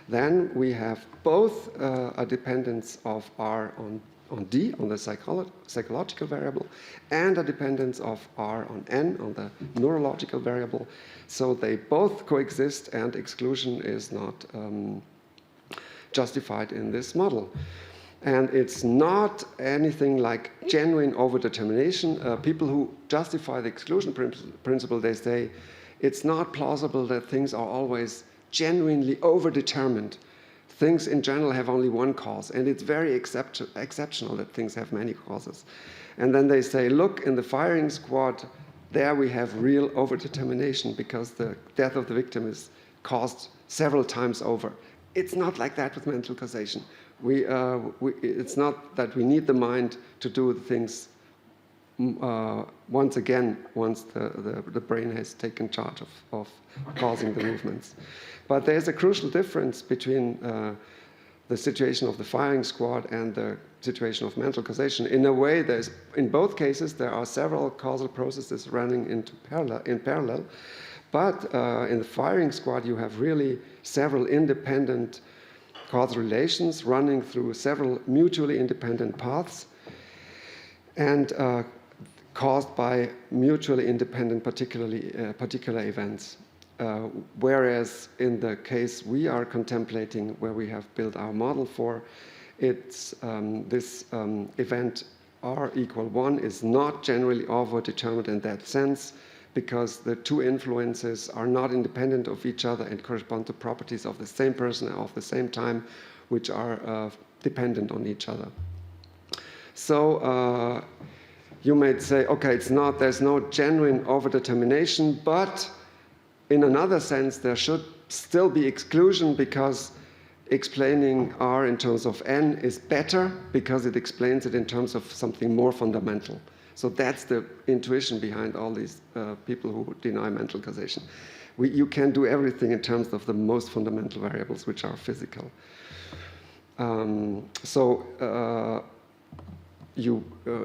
then we have both a dependence of R on D, on the psychological variable, and a dependence of R on N, on the neurological variable. So they both coexist, and exclusion is not justified in this model. And it's not anything like genuine overdetermination. People who justify the exclusion principle, they say it's not plausible that things are always genuinely overdetermined. Things in general have only one cause, and it's very exceptional that things have many causes. And then they say, look, in the firing squad, there we have real overdetermination because the death of the victim is caused several times over. It's not like that with mental causation. It's not that we need the mind to do the things once again, once the brain has taken charge of causing the movements. But there's a crucial difference between the situation of the firing squad and the situation of mental causation. In a way, in both cases, there are several causal processes running in parallel. But in the firing squad, you have really several independent causal relations running through several mutually independent paths and caused by mutually independent particular events. Whereas in the case we are contemplating, where we have built our model for, it's this event R equal 1 is not generally overdetermined in that sense, because the two influences are not independent of each other and correspond to properties of the same person of the same time, which are dependent on each other. So you might say, okay, there's no genuine overdetermination, but in another sense, there should still be exclusion, because explaining R in terms of N is better because it explains it in terms of something more fundamental. So that's the intuition behind all these people who deny mental causation. You can do everything in terms of the most fundamental variables, which are physical.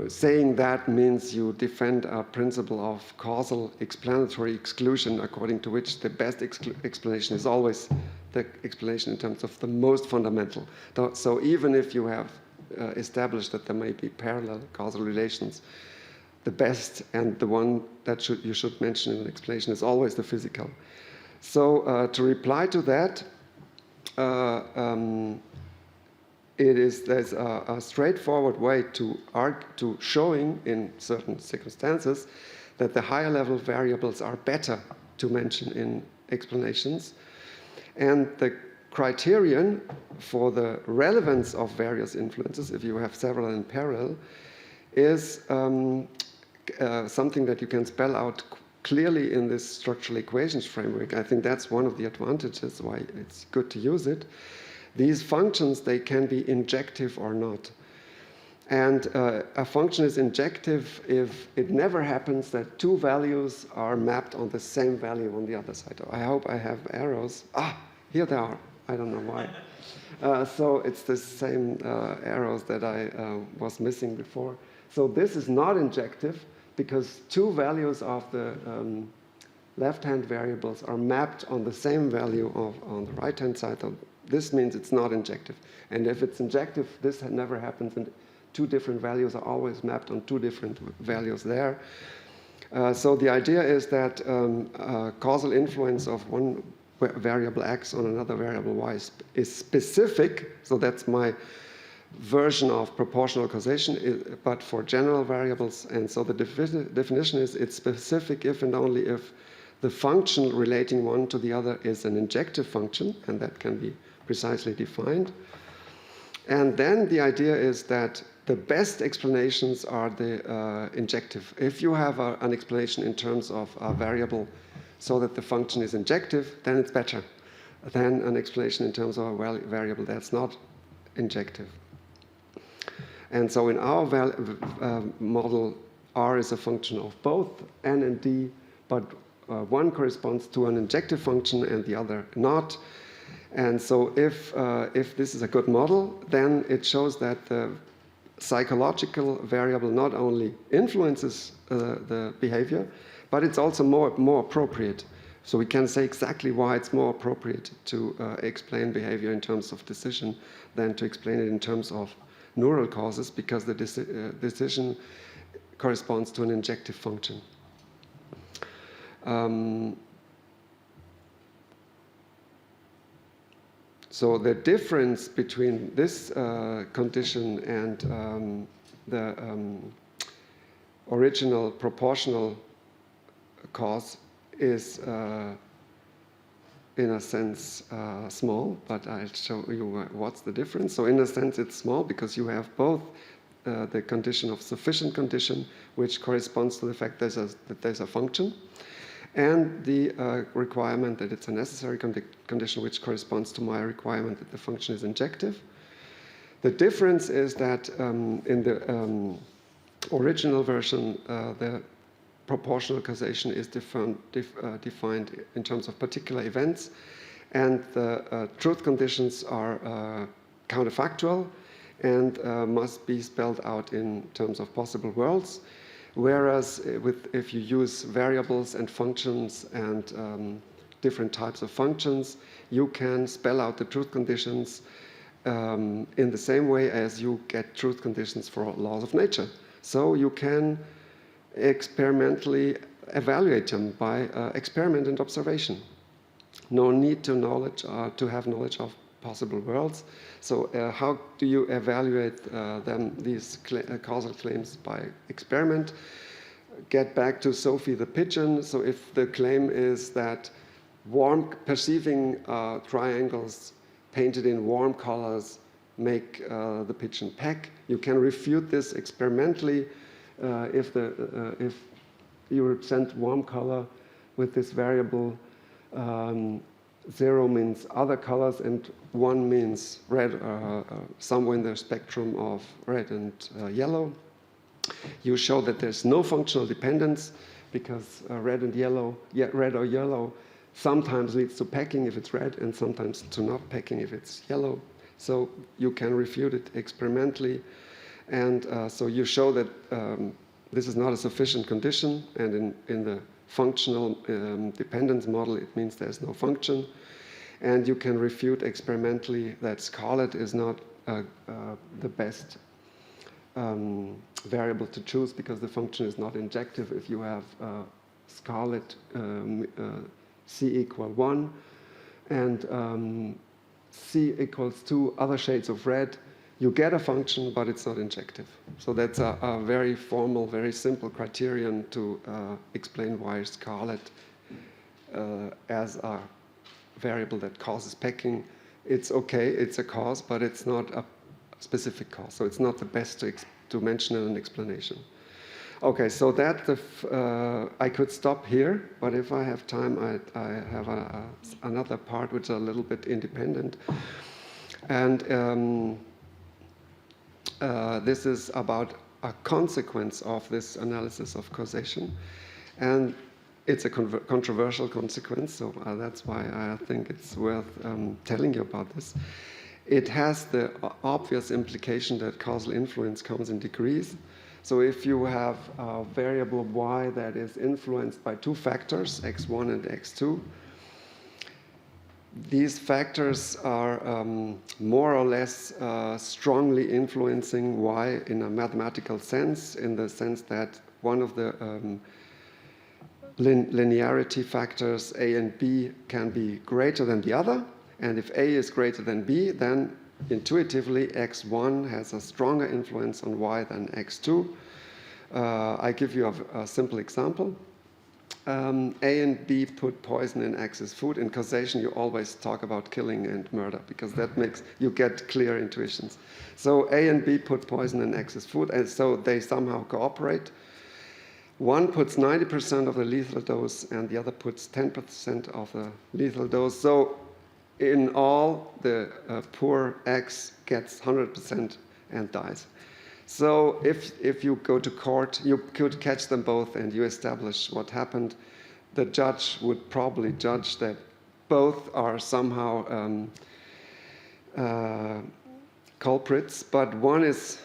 Saying that means you defend a principle of causal explanatory exclusion, according to which the best explanation is always the explanation in terms of the most fundamental. So even if you have established that there may be parallel causal relations, the best and the one that you should mention in an explanation is always the physical. So to reply to that, there's a straightforward way to showing in certain circumstances that the higher level variables are better to mention in explanations. And the criterion for the relevance of various influences, if you have several in parallel, is something that you can spell out clearly in this structural equations framework. I think that's one of the advantages why it's good to use it. These functions, they can be injective or not. And a function is injective if it never happens that two values are mapped on the same value on the other side. I hope I have arrows. Here they are. I don't know why. So it's the same arrows that I was missing before. So this is not injective because two values of the left-hand variables are mapped on the same value on the right-hand side. So this means it's not injective. And if it's injective, this never happens, and two different values are always mapped on two different values there. So the idea is that causal influence of one variable x on another variable y is specific. So that's my version of proportional causation, but for general variables. And so the definition is it's specific if and only if the function relating one to the other is an injective function, and that can be precisely defined. And then the idea is that the best explanations are the injective. If you have an explanation in terms of a variable so that the function is injective, then it's better than an explanation in terms of a variable that's not injective. And so in our model, R is a function of both N and D, but one corresponds to an injective function and the other not. And so if this is a good model, then it shows that the psychological variable not only influences the behavior, but it's also more appropriate. So we can say exactly why it's more appropriate to explain behavior in terms of decision than to explain it in terms of neural causes, because the decision corresponds to an injective function. So the difference between this condition and the original proportional cause is, in a sense, small, but I'll show you what's the difference. So in a sense, it's small because you have both the condition of sufficient condition, which corresponds to the fact that there's a function, and the requirement that it's a necessary condition, which corresponds to my requirement that the function is injective. The difference is that in the original version, the proportional causation is defined in terms of particular events, and the truth conditions are counterfactual and must be spelled out in terms of possible worlds. Whereas if you use variables and functions and different types of functions, you can spell out the truth conditions in the same way as you get truth conditions for laws of nature. So you can experimentally evaluate them by experiment and observation. No need to have knowledge of possible worlds. So how do you evaluate these causal claims? By experiment. Get back to Sophie the pigeon. So if the claim is that perceiving triangles painted in warm colors make the pigeon peck, you can refute this experimentally if you represent warm color with this variable. 0 means other colors, and 1 means red, somewhere in the spectrum of red and yellow. You show that there's no functional dependence because red or yellow sometimes leads to pecking if it's red and sometimes to not pecking if it's yellow. So you can refute it experimentally. And so you show that this is not a sufficient condition, and in the functional dependence model, it means there's no function. And you can refute experimentally that scarlet is not the best variable to choose because the function is not injective. If you have scarlet C equal 1 and C equals 2 other shades of red, you get a function, but it's not injective. So that's a very formal, very simple criterion to explain why scarlet as a variable that causes pecking, it's okay, it's a cause, but it's not a specific cause. So it's not the best to mention in an explanation. Okay, so that I could stop here, but if I have time, I have another part which is a little bit independent. And this is about a consequence of this analysis of causation. And it's a controversial consequence, so that's why I think it's worth telling you about this. It has the obvious implication that causal influence comes in degrees. So if you have a variable y that is influenced by 2 factors, x1 and x2, these factors are more or less strongly influencing y in a mathematical sense, in the sense that one of the linearity factors, a and b, can be greater than the other. And if a is greater than b, then intuitively x1 has a stronger influence on y than x2. I give you a simple example. A and B put poison in X's food. In causation, you always talk about killing and murder because that makes you get clear intuitions. So A and B put poison in X's food, and so they somehow cooperate. One puts 90% of the lethal dose, and the other puts 10% of the lethal dose. So in all, the poor X gets 100% and dies. So if you go to court, you could catch them both and you establish what happened. The judge would probably judge that both are somehow culprits, but one is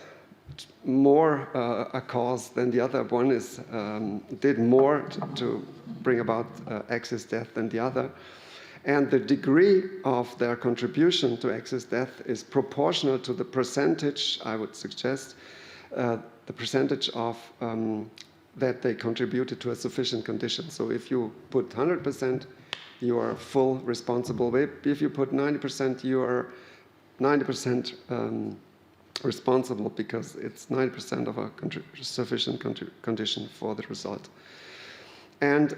more a cause than the other. One is did more to bring about X's death than the other. And the degree of their contribution to X's death is proportional to the percentage, I would suggest, the percentage of that they contributed to a sufficient condition. So if you put 100%, you are full responsible. If you put 90%, you are 90% responsible, because it's 90% of a sufficient condition for the result. And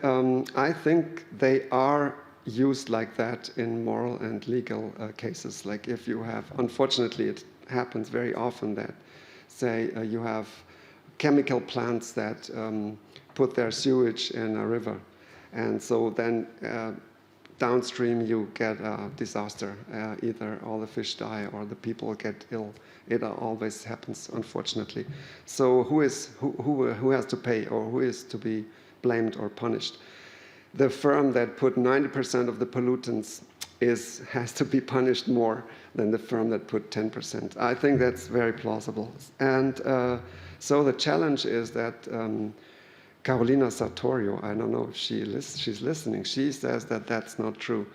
I think they are used like that in moral and legal cases. Like if you have, unfortunately, it happens very often that, say, you have chemical plants that put their sewage in a river. And so then downstream you get a disaster. Either all the fish die or the people get ill. It always happens, unfortunately. So who has to pay, or who is to be blamed or punished? The firm that put 90% of the pollutants has to be punished more than the firm that put 10%. I think that's very plausible. And so the challenge is that Carolina Sartorio, I don't know if she's listening, she says that that's not true,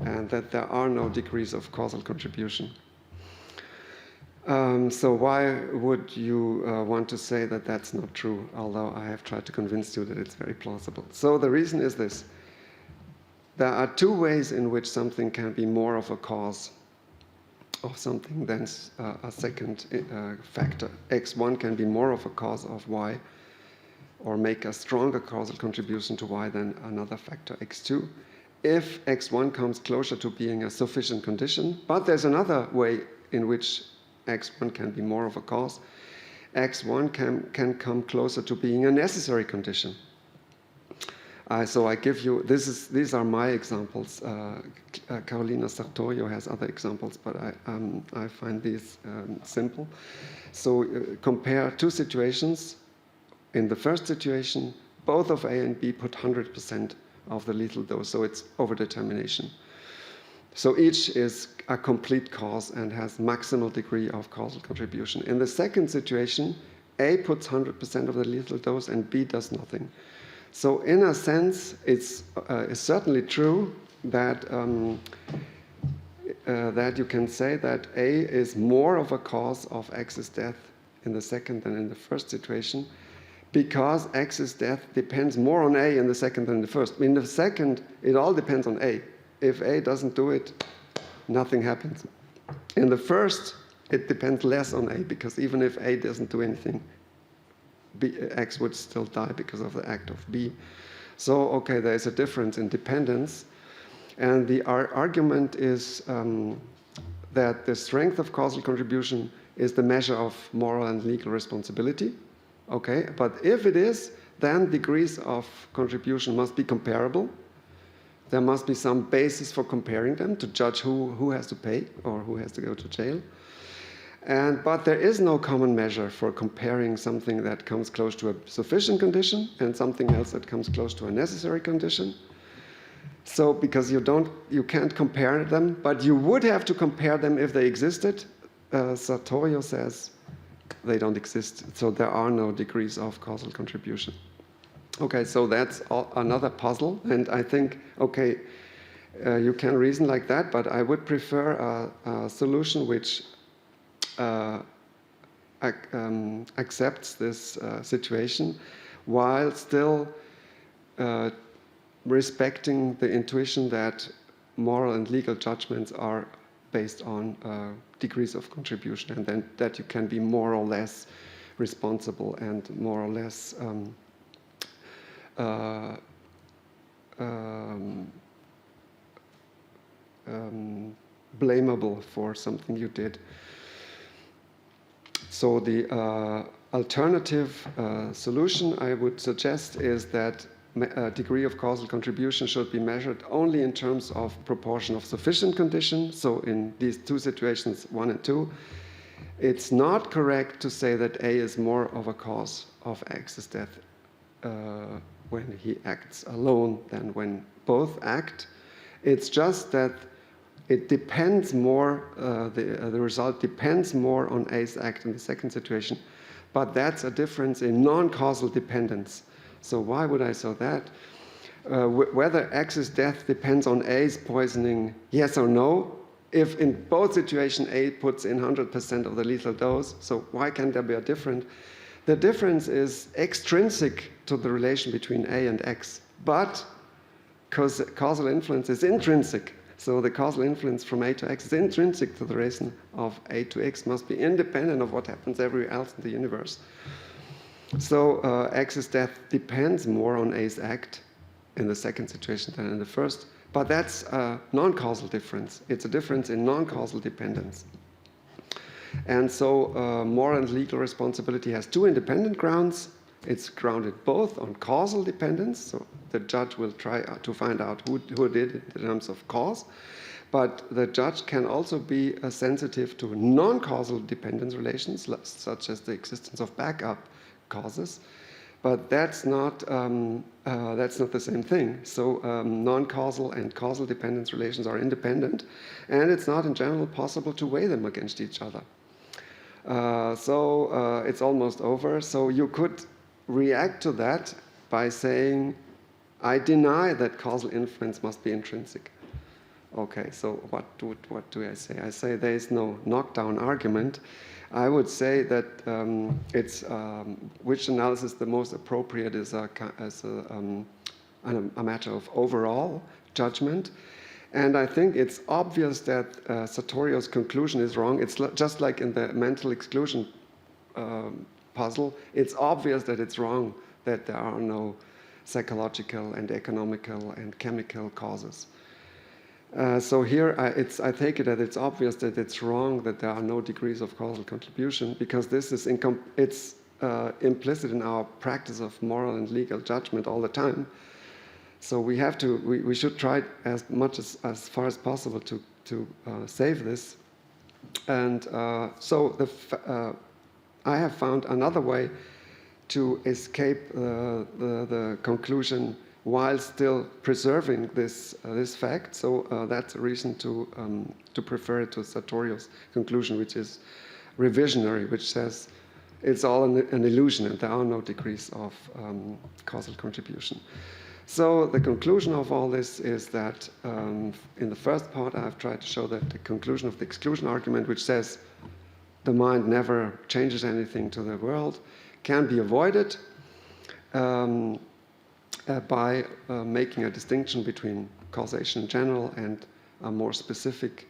and that there are no degrees of causal contribution. So why would you want to say that that's not true, although I have tried to convince you that it's very plausible? So the reason is this. There are two ways in which something can be more of a cause of something than a second factor. X1 can be more of a cause of Y, or make a stronger causal contribution to Y than another factor, X2, if X1 comes closer to being a sufficient condition. But there's another way in which X1 can be more of a cause. X1 can come closer to being a necessary condition. So I give you, these are my examples. Carolina Sartorio has other examples, but I find these simple. So compare two situations. In the first situation, both of A and B put 100% of the lethal dose, so it's overdetermination. So each is a complete cause and has maximal degree of causal contribution. In the second situation, A puts 100% of the lethal dose and B does nothing. So in a sense, it's certainly true that that you can say that A is more of a cause of X's death in the second than in the first situation, because X's death depends more on A in the second than the first. In the second, it all depends on A. If A doesn't do it, nothing happens. In the first, it depends less on A, because even if A doesn't do anything, X would still die because of the act of B. So, okay, there is a difference in dependence. And the argument is that the strength of causal contribution is the measure of moral and legal responsibility. Okay, but if it is, then degrees of contribution must be comparable. There must be some basis for comparing them to judge who has to pay or who has to go to jail. But there is no common measure for comparing something that comes close to a sufficient condition and something else that comes close to a necessary condition. So because you can't compare them, but you would have to compare them if they existed. Sartorio says they don't exist, so there are no degrees of causal contribution. Okay, so that's another puzzle, and I think, okay, you can reason like that, but I would prefer a solution which accepts this situation while still respecting the intuition that moral and legal judgments are based on degrees of contribution, and then that you can be more or less responsible and more or less blamable for something you did. So the alternative solution I would suggest is that a degree of causal contribution should be measured only in terms of proportion of sufficient condition. So in these two situations, 1 and 2, it's not correct to say that A is more of a cause of X's death when he acts alone than when both act. It's just that it depends more, the result depends more on A's act in the second situation but that's a difference in non-causal dependence. So why would I say that? Whether X's death depends on A's poisoning, yes or no. If in both situations A puts in 100% of the lethal dose, so why can there be a difference? The difference is extrinsic to the relation between A and X, but causal influence is intrinsic. So the causal influence from A to X is intrinsic to the relation of A to X, must be independent of what happens everywhere else in the universe. So X's death depends more on A's act in the second situation than in the first, but that's a non-causal difference. It's a difference in non-causal dependence. And so moral and legal responsibility has two independent grounds. It's grounded both on causal dependence, so the judge will try to find out who did it in terms of cause, but the judge can also be sensitive to non-causal dependence relations, such as the existence of backup causes, but that's not the same thing. So non-causal and causal dependence relations are independent, and it's not in general possible to weigh them against each other. So it's almost over. So you could react to that by saying, I deny that causal influence must be intrinsic. Okay, so what do I say? I say there is no knockdown argument. I would say that which analysis the most appropriate is a matter of overall judgment. And I think it's obvious that Sartorio's conclusion is wrong. It's just like in the mental exclusion puzzle. It's obvious that it's wrong, that there are no psychological and economical and chemical causes. So here I take it that it's obvious that it's wrong that there are no degrees of causal contribution, because this is implicit in our practice of moral and legal judgment all the time. So we should try as much as far as possible to save this. And so I have found another way to escape the conclusion while still preserving this fact. So that's a reason to prefer it to Sartorio's conclusion, which is revisionary, which says it's all an illusion and there are no degrees of causal contribution. So the conclusion of all this is that in the first part I've tried to show that the conclusion of the exclusion argument, which says the mind never changes anything to the world, can be avoided by making a distinction between causation in general and a more specific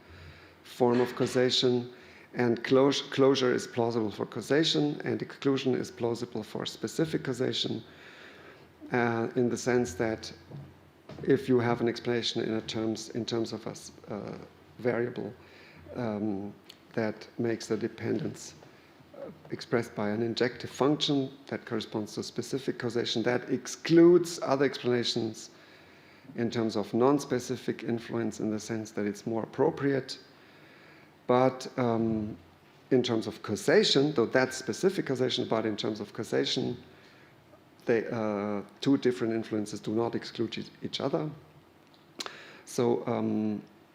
form of causation. And closure is plausible for causation, and exclusion is plausible for specific causation, in the sense that if you have an explanation in terms of a variable that makes the dependence expressed by an injective function that corresponds to specific causation, that excludes other explanations in terms of non-specific influence, in the sense that it's more appropriate. But in terms of causation, though that's specific causation, but in terms of causation, two different influences do not exclude each other. So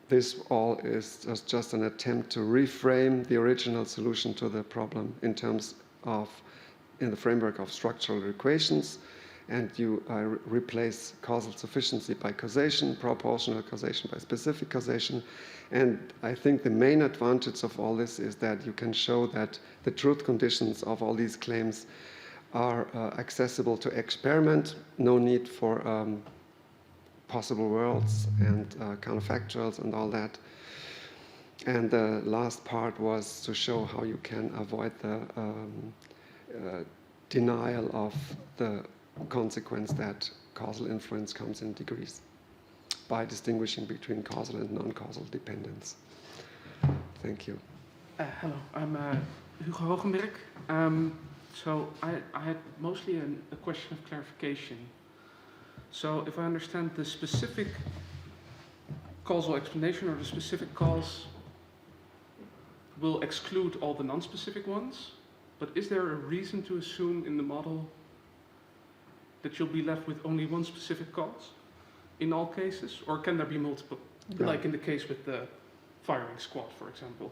this all is just an attempt to reframe the original solution to the problem in the framework of structural equations, and you replace causal sufficiency by causation, proportional causation by specific causation. And I think the main advantage of all this is that you can show that the truth conditions of all these claims are accessible to experiment, no need for possible worlds and counterfactuals and all that. And the last part was to show how you can avoid the denial of the consequence that causal influence comes in degrees by distinguishing between causal and non-causal dependence. Thank you. Hello, I'm Hugo Hogenberg. So I had mostly a question of clarification. So if I understand, the specific causal explanation or the specific cause will exclude all the non-specific ones, but is there a reason to assume in the model that you'll be left with only one specific cause in all cases, or can there be multiple, like in the case with the firing squad, for example?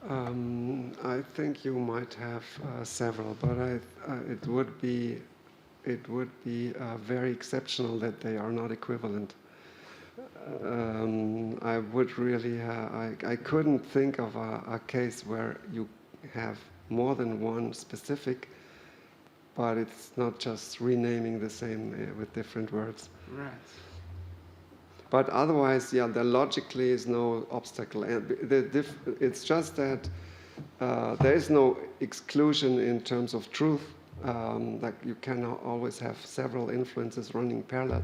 I think you might have several, but it would be very exceptional that they are not equivalent. I would really, I couldn't think of a case where you have more than one specific, but it's not just renaming the same with different words. Right. But otherwise, yeah, there logically is no obstacle. And it's just that there is no exclusion in terms of truth. Like you can always have several influences running parallel.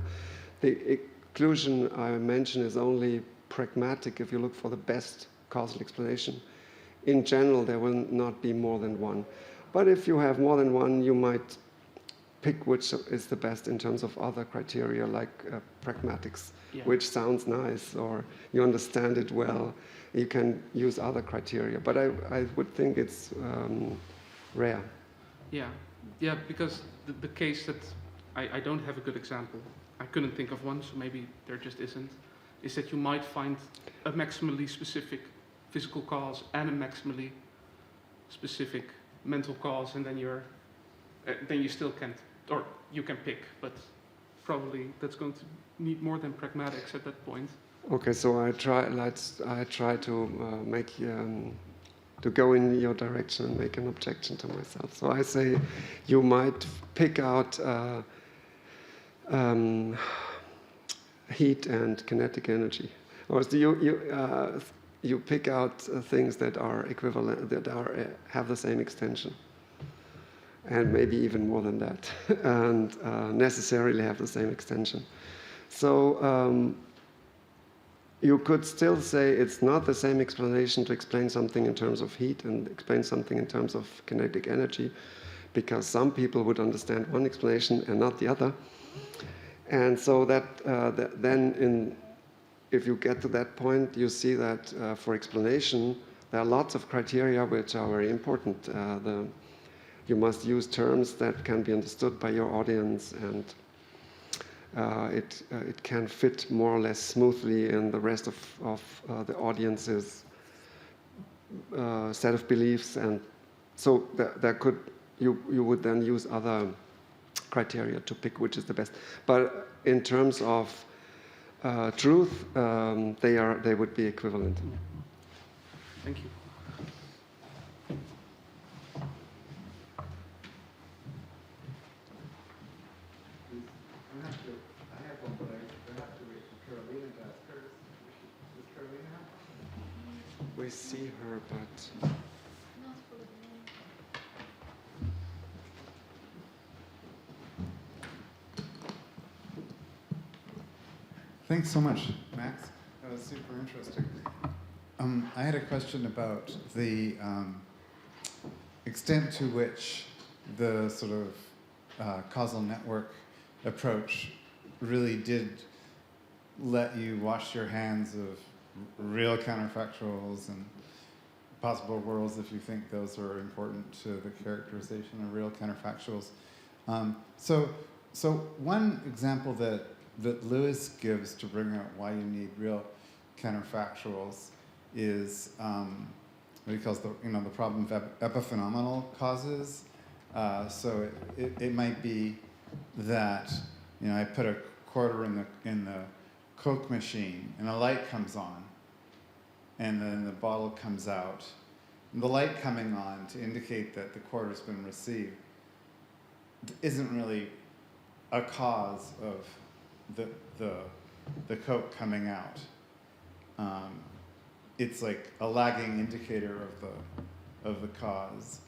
The exclusion I mentioned is only pragmatic if you look for the best causal explanation. In general, there will not be more than one. But if you have more than one, you might pick which is the best in terms of other criteria, like pragmatics, which sounds nice, or you understand it well. You can use other criteria. But I would think it's rare. Yeah, because the case that I don't have a good example, I couldn't think of one, so maybe there just isn't, is that you might find a maximally specific physical cause and a maximally specific mental cause, and then you still can't, or you can pick, but probably that's going to need more than pragmatics at that point. Okay, so I try to make to go in your direction and make an objection to myself. So I say you might pick out heat and kinetic energy, or you pick out things that are equivalent, that have the same extension, and maybe even more than that, and necessarily have the same extension. So you could still say it's not the same explanation to explain something in terms of heat and explain something in terms of kinetic energy, because some people would understand one explanation and not the other. And so if you get to that point, you see that for explanation, there are lots of criteria which are very important. You must use terms that can be understood by your audience, and it can fit more or less smoothly in the rest of the audience's set of beliefs. And so you would then use other criteria to pick which is the best. But in terms of truth, they would be equivalent. Thank you. We see her, but thanks so much, Max. That was super interesting. I had a question about the extent to which the sort of causal network approach really did let you wash your hands of real counterfactuals and possible worlds, if you think those are important to the characterization of real counterfactuals. So one example that Lewis gives to bring out why you need real counterfactuals is what he calls the problem of epiphenomenal causes. So it might be that I put a quarter in the Coke machine and a light comes on, and then the bottle comes out. And the light coming on to indicate that the quarter's been received isn't really a cause of the Coke coming out. It's like a lagging indicator of the cause.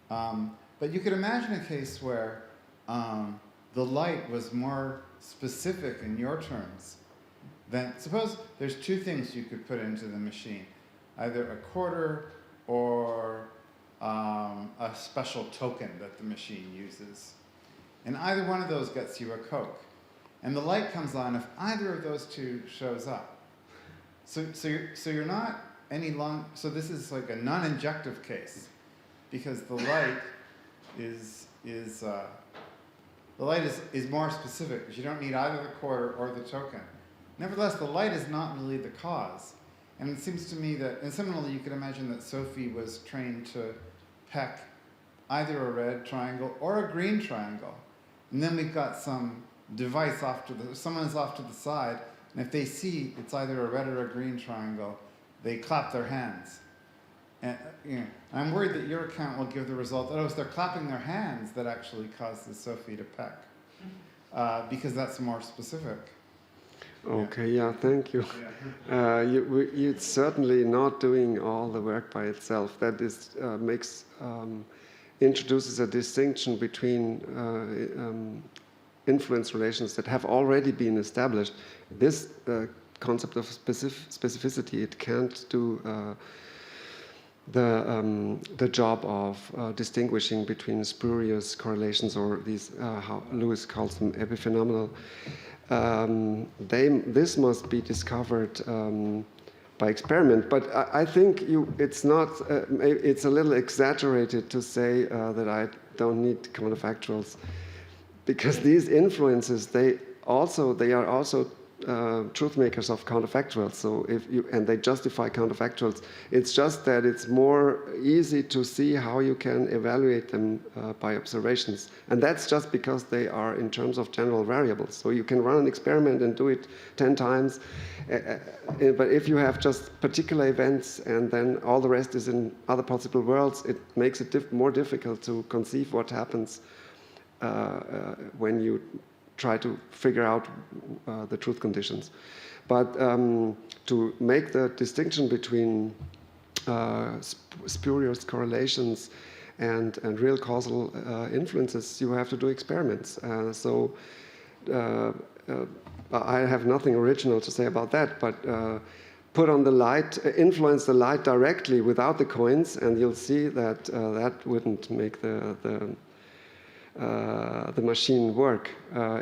But you could imagine a case where the light was more specific in your terms. Then suppose there's two things you could put into the machine, either a quarter or a special token that the machine uses. And either one of those gets you a Coke. And the light comes on if either of those two shows up. So you're not any long. So this is like a non-injective case, because the light is more specific, because you don't need either the quarter or the token. Nevertheless, the light is not really the cause. And it seems to me that, and similarly, you could imagine that Sophie was trained to peck either a red triangle or a green triangle. And then we've got some device someone is off to the side, and if they see it's either a red or a green triangle, they clap their hands. And I'm worried that your account will give the result that, it's they're clapping their hands that actually causes Sophie to peck, because that's more specific. Okay, yeah, thank you. It's certainly not doing all the work by itself. That is introduces a distinction between influence relations that have already been established. This concept of specificity, it can't do the job of distinguishing between spurious correlations, or these, how Lewis calls them, epiphenomenal. This must be discovered by experiment, but I think it's not. It's a little exaggerated to say that I don't need counterfactuals, because these influences they are also truth makers of counterfactuals. So and they justify counterfactuals. It's just that it's more easy to see how you can evaluate them by observations, and that's just because they are in terms of general variables. So you can run an experiment and do it 10 times, but if you have just particular events and then all the rest is in other possible worlds, it makes it more difficult to conceive what happens when you try to figure out the truth conditions. But to make the distinction between spurious correlations and real causal influences, you have to do experiments. I have nothing original to say about that, but put on the light, influence the light directly without the coins, and you'll see that that wouldn't make the machine work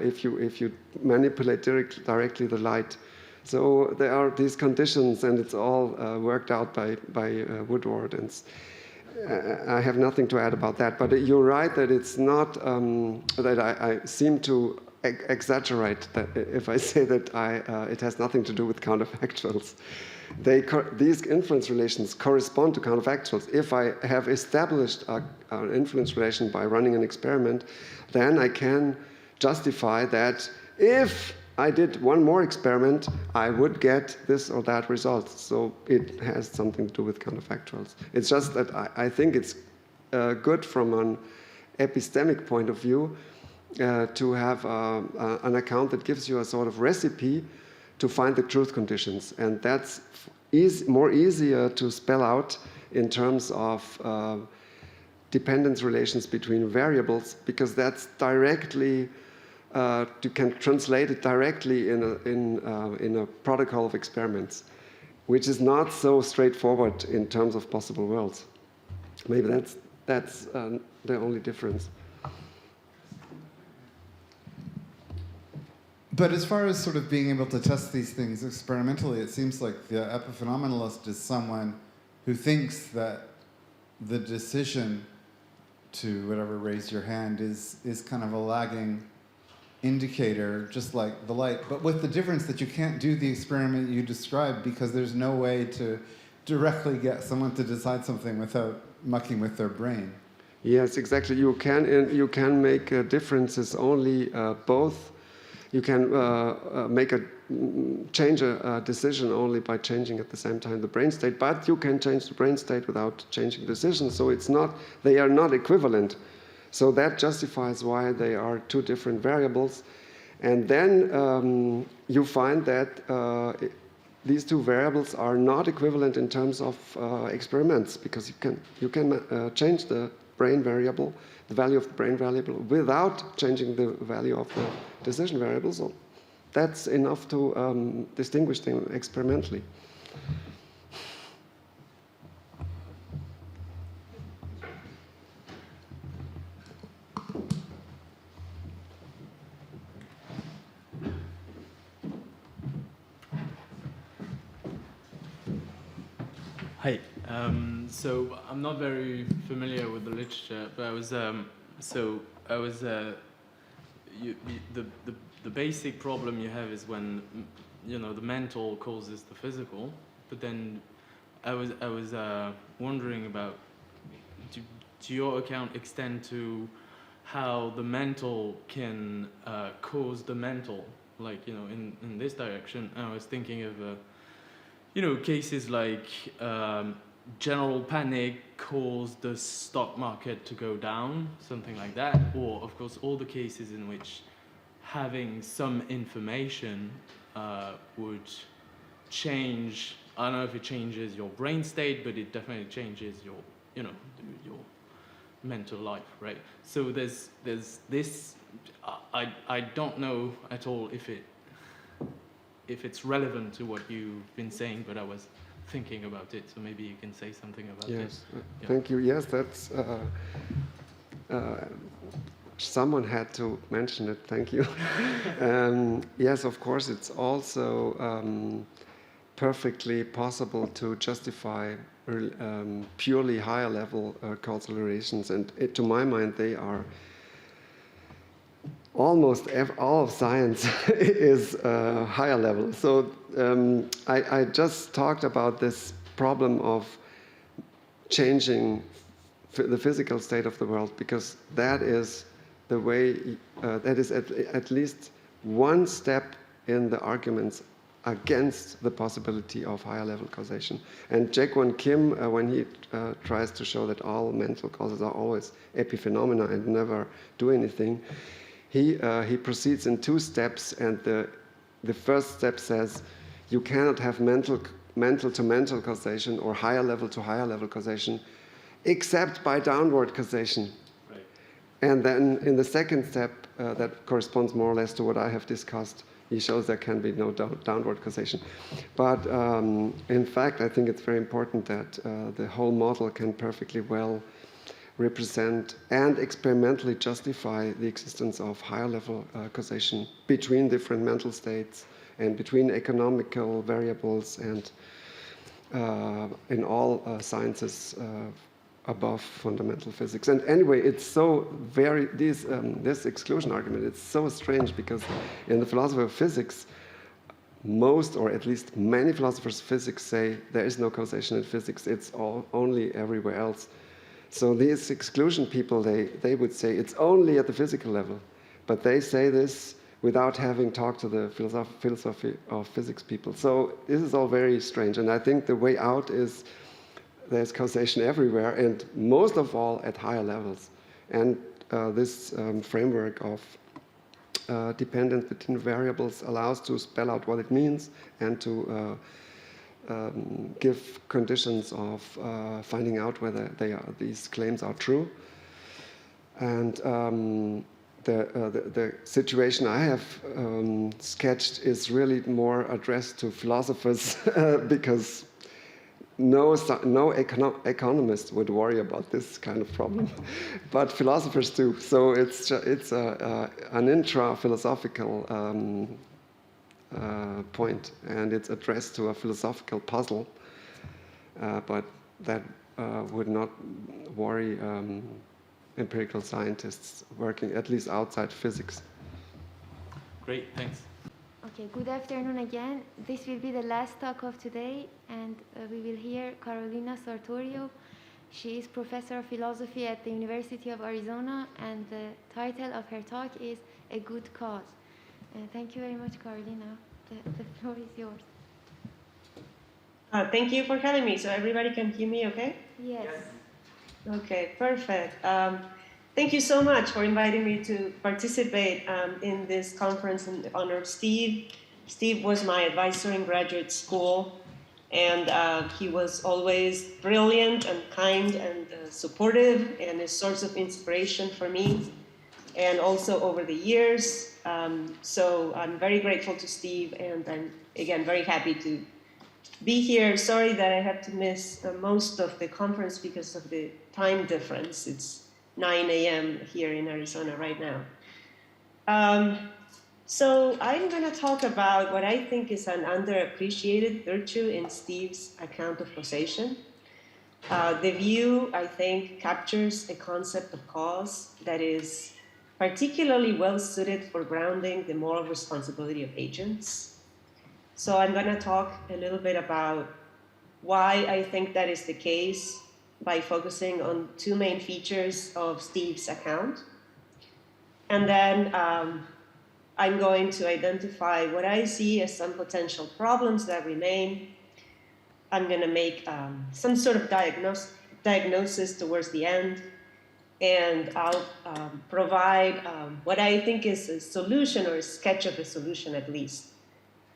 if you manipulate directly the light. So there are these conditions, and it's all worked out by Woodward. And I have nothing to add about that. But you're right that it's not that I seem to exaggerate that if I say that it has nothing to do with counterfactuals. These influence relations correspond to counterfactuals. If I have established an influence relation by running an experiment, then I can justify that if I did one more experiment, I would get this or that result. So it has something to do with counterfactuals. It's just that I think it's good from an epistemic point of view to have an account that gives you a sort of recipe to find the truth conditions, and that's more easier to spell out in terms of dependence relations between variables, because that's directly you can translate it directly in a protocol of experiments, which is not so straightforward in terms of possible worlds. Maybe that's the only difference. But as far as sort of being able to test these things experimentally, it seems like the epiphenomenalist is someone who thinks that the decision to whatever raise your hand is kind of a lagging indicator, just like the light, but with the difference that you can't do the experiment you described because there's no way to directly get someone to decide something without mucking with their brain. Yes, exactly. You can make differences only both. You can change a decision only by changing at the same time the brain state, but you can change the brain state without changing the decision. So they are not equivalent. So that justifies why they are two different variables. And then you find that these two variables are not equivalent in terms of experiments, because you can change the brain variable, the value of the brain variable, without changing the value of the decision variable. So that's enough to distinguish them experimentally. Hi. So I'm not very familiar with the literature, but the basic problem you have is when the mental causes the physical, But then I was wondering about, do your account extend to how the mental can cause the mental, like, you know, in this direction? I was thinking of, you know, cases like general panic caused the stock market to go down, something like that. Or, of course, all the cases in which having some information would change, I don't know if it changes your brain state, but it definitely changes your, you know, your mental life, right? So there's this, I don't know at all if it's relevant to what you've been saying, but I was thinking about it, so maybe you can say something about it. Yes, Yeah. thank you. Yes, that's, someone had to mention it, thank you. Yes, of course, it's also perfectly possible to justify purely higher level causal relations, and to my mind they are almost all of science is higher level. So I just talked about this problem of changing the physical state of the world, because that is the way, that is at least one step in the arguments against the possibility of higher level causation. And Jae-Kwon Kim, when he tries to show that all mental causes are always epiphenomena and never do anything, he proceeds in two steps, and the first step says you cannot have mental to mental causation or higher level to higher level causation except by downward causation. Right. And then in the second step, that corresponds more or less to what I have discussed, he shows there can be no downward causation. But in fact, I think it's very important that the whole model can perfectly well represent and experimentally justify the existence of higher level causation between different mental states and between economical variables and in all sciences above fundamental physics. And anyway, it's so very, this exclusion argument, it's so strange, because in the philosophy of physics, most, or at least many philosophers of physics say there is no causation in physics, it's only everywhere else. So these exclusion people, they would say it's only at the physical level, but they say this without having talked to the philosophy of physics people. So this is all very strange, and I think the way out is there's causation everywhere, and most of all at higher levels. And this framework of dependence between variables allows to spell out what it means and to give conditions of finding out whether these claims are true. And the situation I have sketched is really more addressed to philosophers because no economist would worry about this kind of problem, but philosophers do. So it's an intra-philosophical point, and it's addressed to a philosophical puzzle, but that would not worry empirical scientists working at least outside physics. Great, thanks. Okay, good afternoon again. This will be the last talk of today, and we will hear Carolina Sartorio. She is professor of philosophy at the University of Arizona, and the title of her talk is A Good Cause. Thank you very much, Carolina. The floor is yours. Thank you for having me. So everybody can hear me okay? Yes. Okay, perfect. Thank you so much for inviting me to participate in this conference in honor of Steve. Steve was my advisor in graduate school, and he was always brilliant and kind and supportive and a source of inspiration for me, and also over the years. So I'm very grateful to Steve, and I'm, again, very happy to be here. Sorry that I have to miss most of the conference because of the time difference. It's 9 a.m. here in Arizona right now. So I'm going to talk about what I think is an underappreciated virtue in Steve's account of causation. The view, I think, captures a concept of cause that is particularly well suited for grounding the moral responsibility of agents. So I'm going to talk a little bit about why I think that is the case by focusing on two main features of Steve's account. And then I'm going to identify what I see as some potential problems that remain. I'm going to make some sort of diagnosis towards the end, and I'll provide what I think is a solution, or a sketch of a solution at least,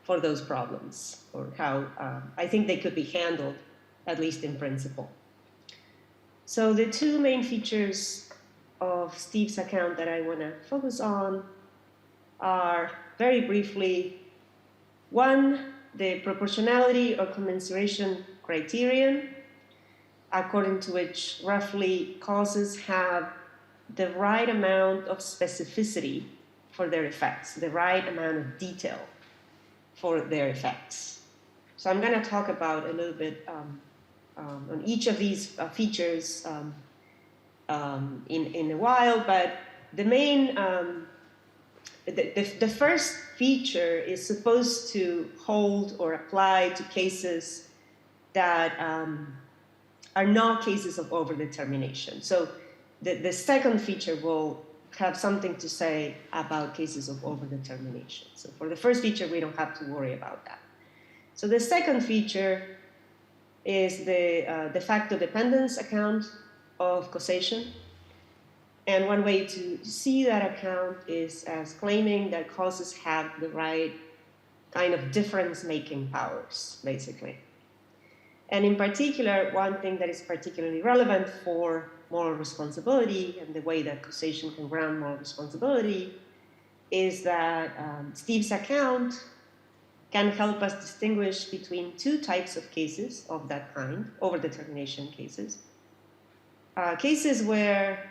for those problems, or how I think they could be handled, at least in principle. So the two main features of Steve's account that I want to focus on are, very briefly, one, the proportionality or commensuration criterion, according to which roughly causes have the right amount of specificity for their effects, the right amount of detail for their effects. So I'm going to talk about a little bit on each of these features in a while, but the main, the first feature is supposed to hold or apply to cases that are not cases of overdetermination. So the second feature will have something to say about cases of overdetermination. So for the first feature, we don't have to worry about that. So the second feature is the de facto dependence account of causation. And one way to see that account is as claiming that causes have the right kind of difference-making powers, basically. And in particular, one thing that is particularly relevant for moral responsibility and the way that causation can ground moral responsibility is that Steve's account can help us distinguish between two types of cases of that kind, overdetermination cases. Cases where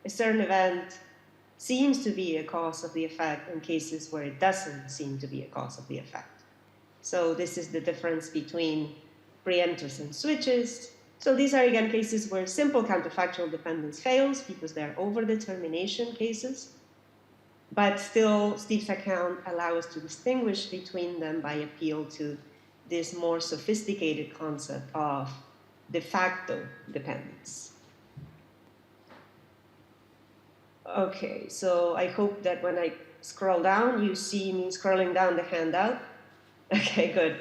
a certain event seems to be a cause of the effect, and cases where it doesn't seem to be a cause of the effect. So this is the difference between preemptors and switches. So these are, again, cases where simple counterfactual dependence fails because they're overdetermination cases. But still, Steve's account allows us to distinguish between them by appeal to this more sophisticated concept of de facto dependence. Okay, so I hope that when I scroll down, you see me scrolling down the handout. Okay, good.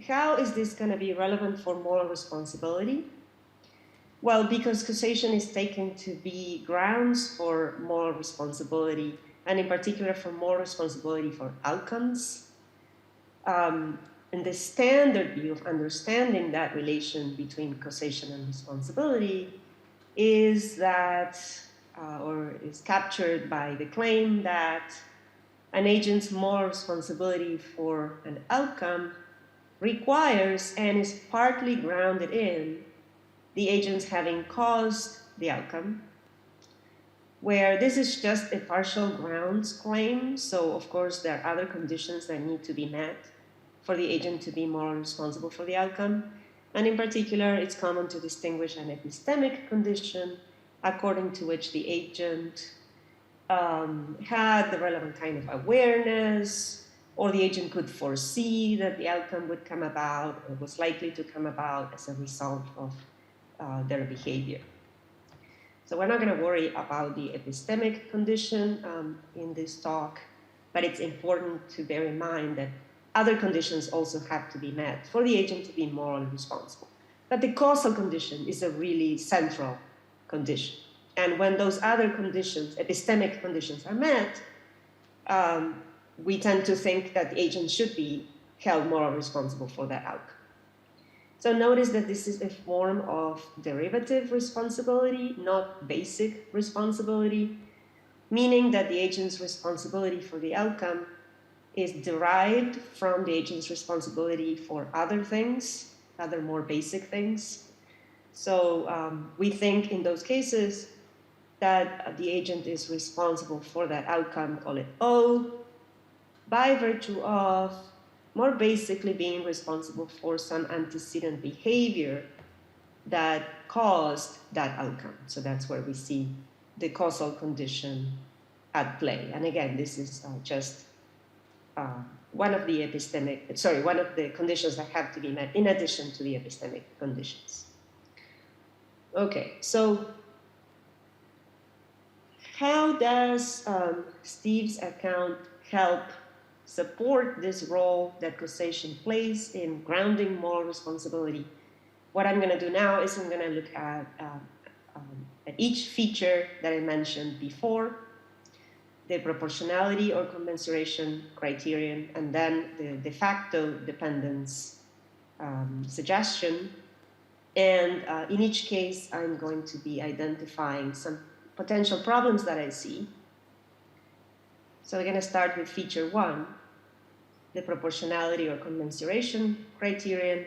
How is this going to be relevant for moral responsibility? Well, because causation is taken to be grounds for moral responsibility, and in particular for moral responsibility for outcomes. And the standard view of understanding that relation between causation and responsibility is that, or is captured by the claim that an agent's moral responsibility for an outcome requires and is partly grounded in the agents having caused the outcome, where this is just a partial grounds claim. So, of course, there are other conditions that need to be met for the agent to be morally responsible for the outcome. And in particular, it's common to distinguish an epistemic condition according to which the agent had the relevant kind of awareness, or the agent could foresee that the outcome would come about, or was likely to come about as a result of their behavior. So we're not going to worry about the epistemic condition in this talk, but it's important to bear in mind that other conditions also have to be met for the agent to be morally responsible. But the causal condition is a really central condition. And when those other conditions, epistemic conditions, are met, we tend to think that the agent should be held morally responsible for that outcome. So notice that this is a form of derivative responsibility, not basic responsibility, meaning that the agent's responsibility for the outcome is derived from the agent's responsibility for other things, other more basic things. So we think in those cases that the agent is responsible for that outcome, call it O, by virtue of more basically being responsible for some antecedent behavior that caused that outcome. So that's where we see the causal condition at play. And again, this is just one of the conditions that have to be met in addition to the epistemic conditions. Okay, so how does Steve's account help support this role that causation plays in grounding moral responsibility? What I'm going to do now is I'm going to look at each feature that I mentioned before, the proportionality or commensuration criterion, and then the de facto dependence suggestion. And in each case, I'm going to be identifying some potential problems that I see. So we're going to start with feature 1, the proportionality or commensuration criterion.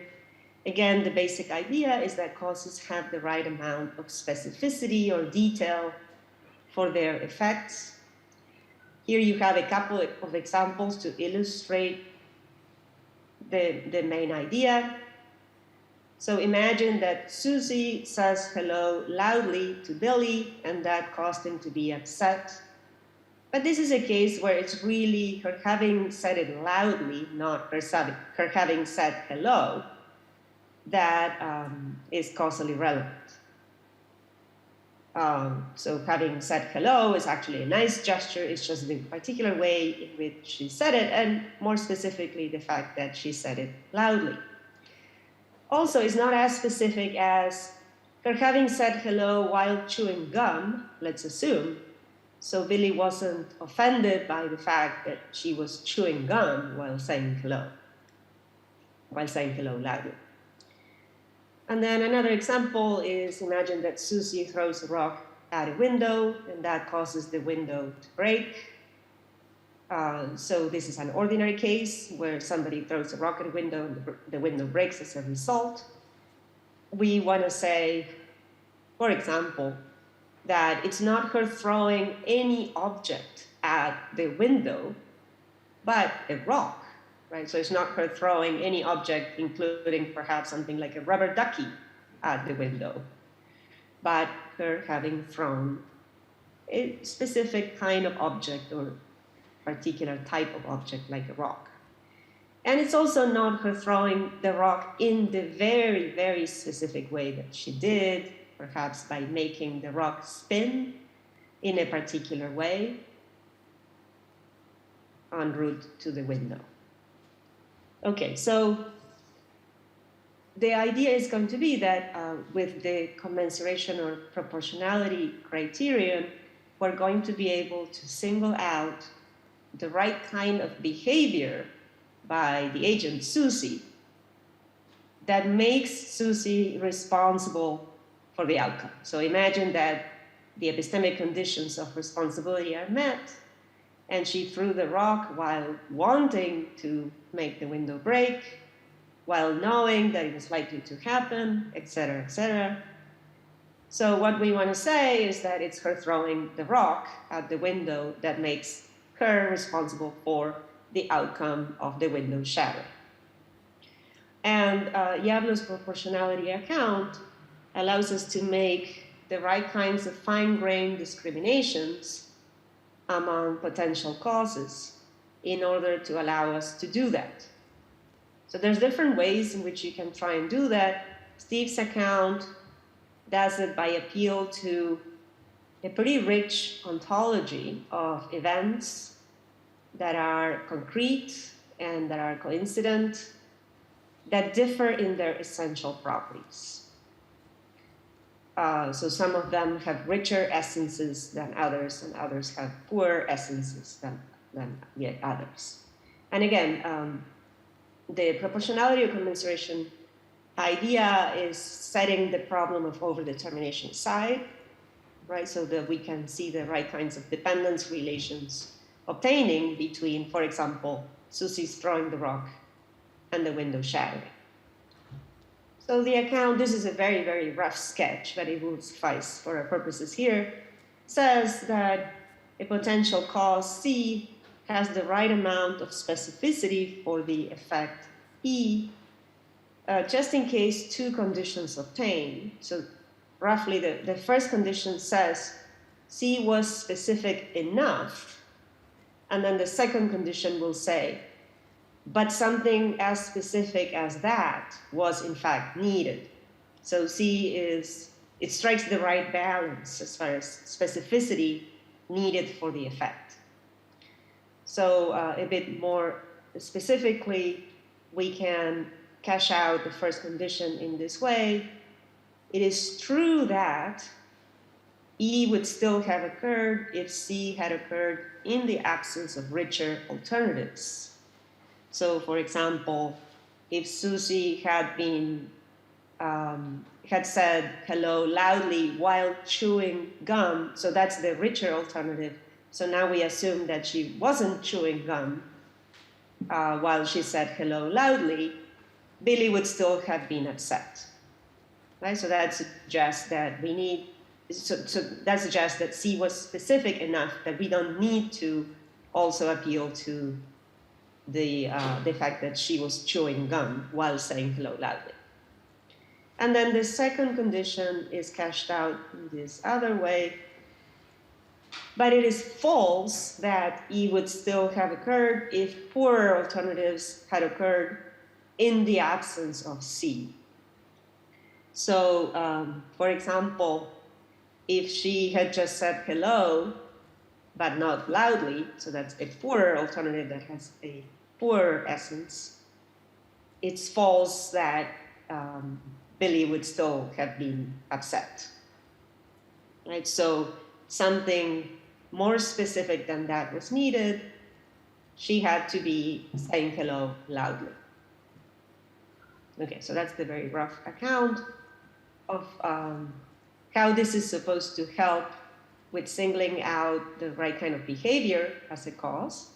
Again, the basic idea is that causes have the right amount of specificity or detail for their effects. Here you have a couple of examples to illustrate the main idea. So imagine that Susie says hello loudly to Billy, and that caused him to be upset. But this is a case where it's really her having said it loudly, not her having said hello, that is causally relevant. So having said hello is actually a nice gesture. It's just the particular way in which she said it, and more specifically, the fact that she said it loudly. Also, it's not as specific as her having said hello while chewing gum, let's assume. So Billy wasn't offended by the fact that she was chewing gum while saying hello loudly. And then another example is, imagine that Susie throws a rock at a window, and that causes the window to break. So this is an ordinary case where somebody throws a rock at a window and the window breaks as a result. We want to say, for example, that it's not her throwing any object at the window, but a rock, right? So it's not her throwing any object, including perhaps something like a rubber ducky at the window, but her having thrown a specific kind of object or particular type of object like a rock. And it's also not her throwing the rock in the very, very specific way that she did, perhaps by making the rock spin in a particular way en route to the window. Okay, so the idea is going to be that with the commensuration or proportionality criterion, we're going to be able to single out the right kind of behavior by the agent Susie that makes Susie responsible for the outcome. So imagine that the epistemic conditions of responsibility are met, and she threw the rock while wanting to make the window break, while knowing that it was likely to happen, etc., etc. So what we want to say is that it's her throwing the rock at the window that makes her responsible for the outcome of the window shattering. And Yablo's proportionality account allows us to make the right kinds of fine-grained discriminations among potential causes in order to allow us to do that. So there's different ways in which you can try and do that. Steve's account does it by appeal to a pretty rich ontology of events that are concrete and that are coincident, that differ in their essential properties. So some of them have richer essences than others, and others have poorer essences than yet others. And again, the proportionality or commensuration idea is setting the problem of overdetermination aside, right? So that we can see the right kinds of dependence relations obtaining between, for example, Susie's throwing the rock and the window shattering. So the account, this is a very, very rough sketch, but it will suffice for our purposes here, says that a potential cause C has the right amount of specificity for the effect E, just in case two conditions obtain. So roughly the first condition says C was specific enough And then the second condition will say, but something as specific as that was in fact needed. So C it strikes the right balance as far as specificity needed for the effect. So a bit more specifically, we can cash out the first condition in this way. It is true that E would still have occurred if C had occurred in the absence of richer alternatives. So, for example, if Susie had said hello loudly while chewing gum, so that's the richer alternative. So now we assume that she wasn't chewing gum while she said hello loudly, Billy would still have been upset. Right? So that suggests that we need, so that suggests that C was specific enough that we don't need to also appeal to the fact that she was chewing gum while saying hello loudly. And then the second condition is cashed out in this other way, but it is false that E would still have occurred if poorer alternatives had occurred in the absence of C. So, for example, if she had just said hello, but not loudly, so that's a poorer alternative that has a poorer essence, it's false that Billy would still have been upset. Right? So something more specific than that was needed. She had to be saying hello loudly. Okay, so that's the very rough account of how this is supposed to help with singling out the right kind of behavior as a cause.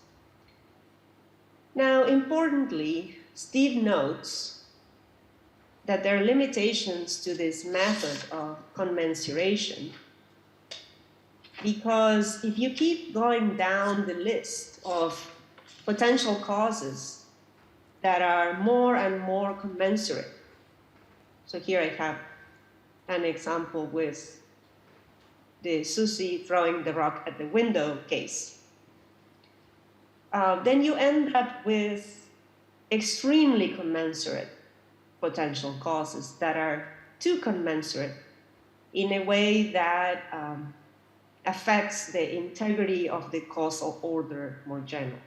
Now, importantly, Steve notes that there are limitations to this method of commensuration, because if you keep going down the list of potential causes that are more and more commensurate, so here I have an example with the Susie throwing the rock at the window case. Then you end up with extremely commensurate potential causes that are too commensurate in a way that affects the integrity of the causal order more generally.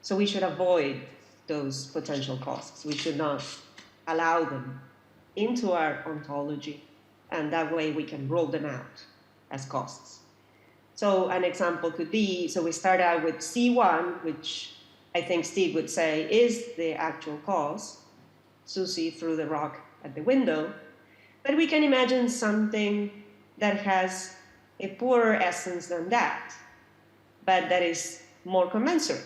So we should avoid those potential causes. We should not allow them into our ontology, and that way we can rule them out as causes. So an example could be, so we start out with C1, which I think Steve would say is the actual cause. Susie threw the rock at the window. But we can imagine something that has a poorer essence than that, but that is more commensurate.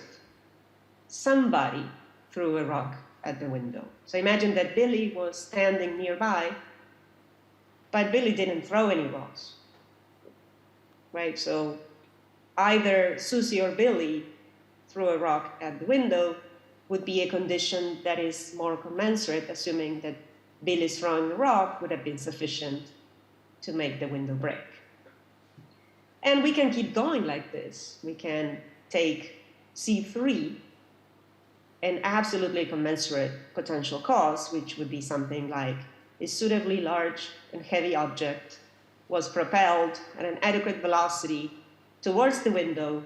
Somebody threw a rock at the window. So imagine that Billy was standing nearby, but Billy didn't throw any rocks. Right? So either Susie or Billy threw a rock at the window would be a condition that is more commensurate, assuming that Billy's throwing the rock would have been sufficient to make the window break. And we can keep going like this. We can take C3, an absolutely commensurate potential cause, which would be something like a suitably large and heavy object was propelled at an adequate velocity towards the window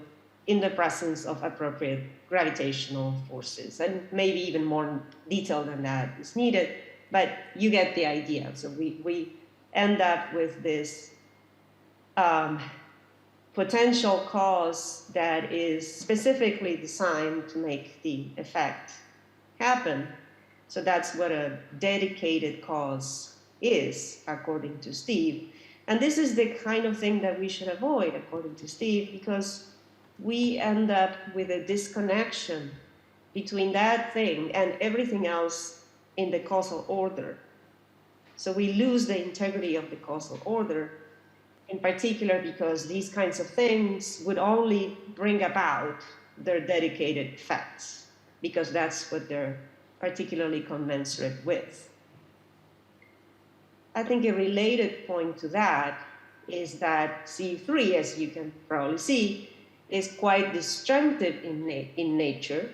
in the presence of appropriate gravitational forces. And maybe even more detail than that is needed, but you get the idea. So we end up with this potential cause that is specifically designed to make the effect happen. So that's what a dedicated cause is, according to Steve. And this is the kind of thing that we should avoid, according to Steve, because we end up with a disconnection between that thing and everything else in the causal order. So we lose the integrity of the causal order, in particular because these kinds of things would only bring about their dedicated effects, because that's what they're particularly commensurate with. I think a related point to that is that C3, as you can probably see, is quite disjunctive in nature,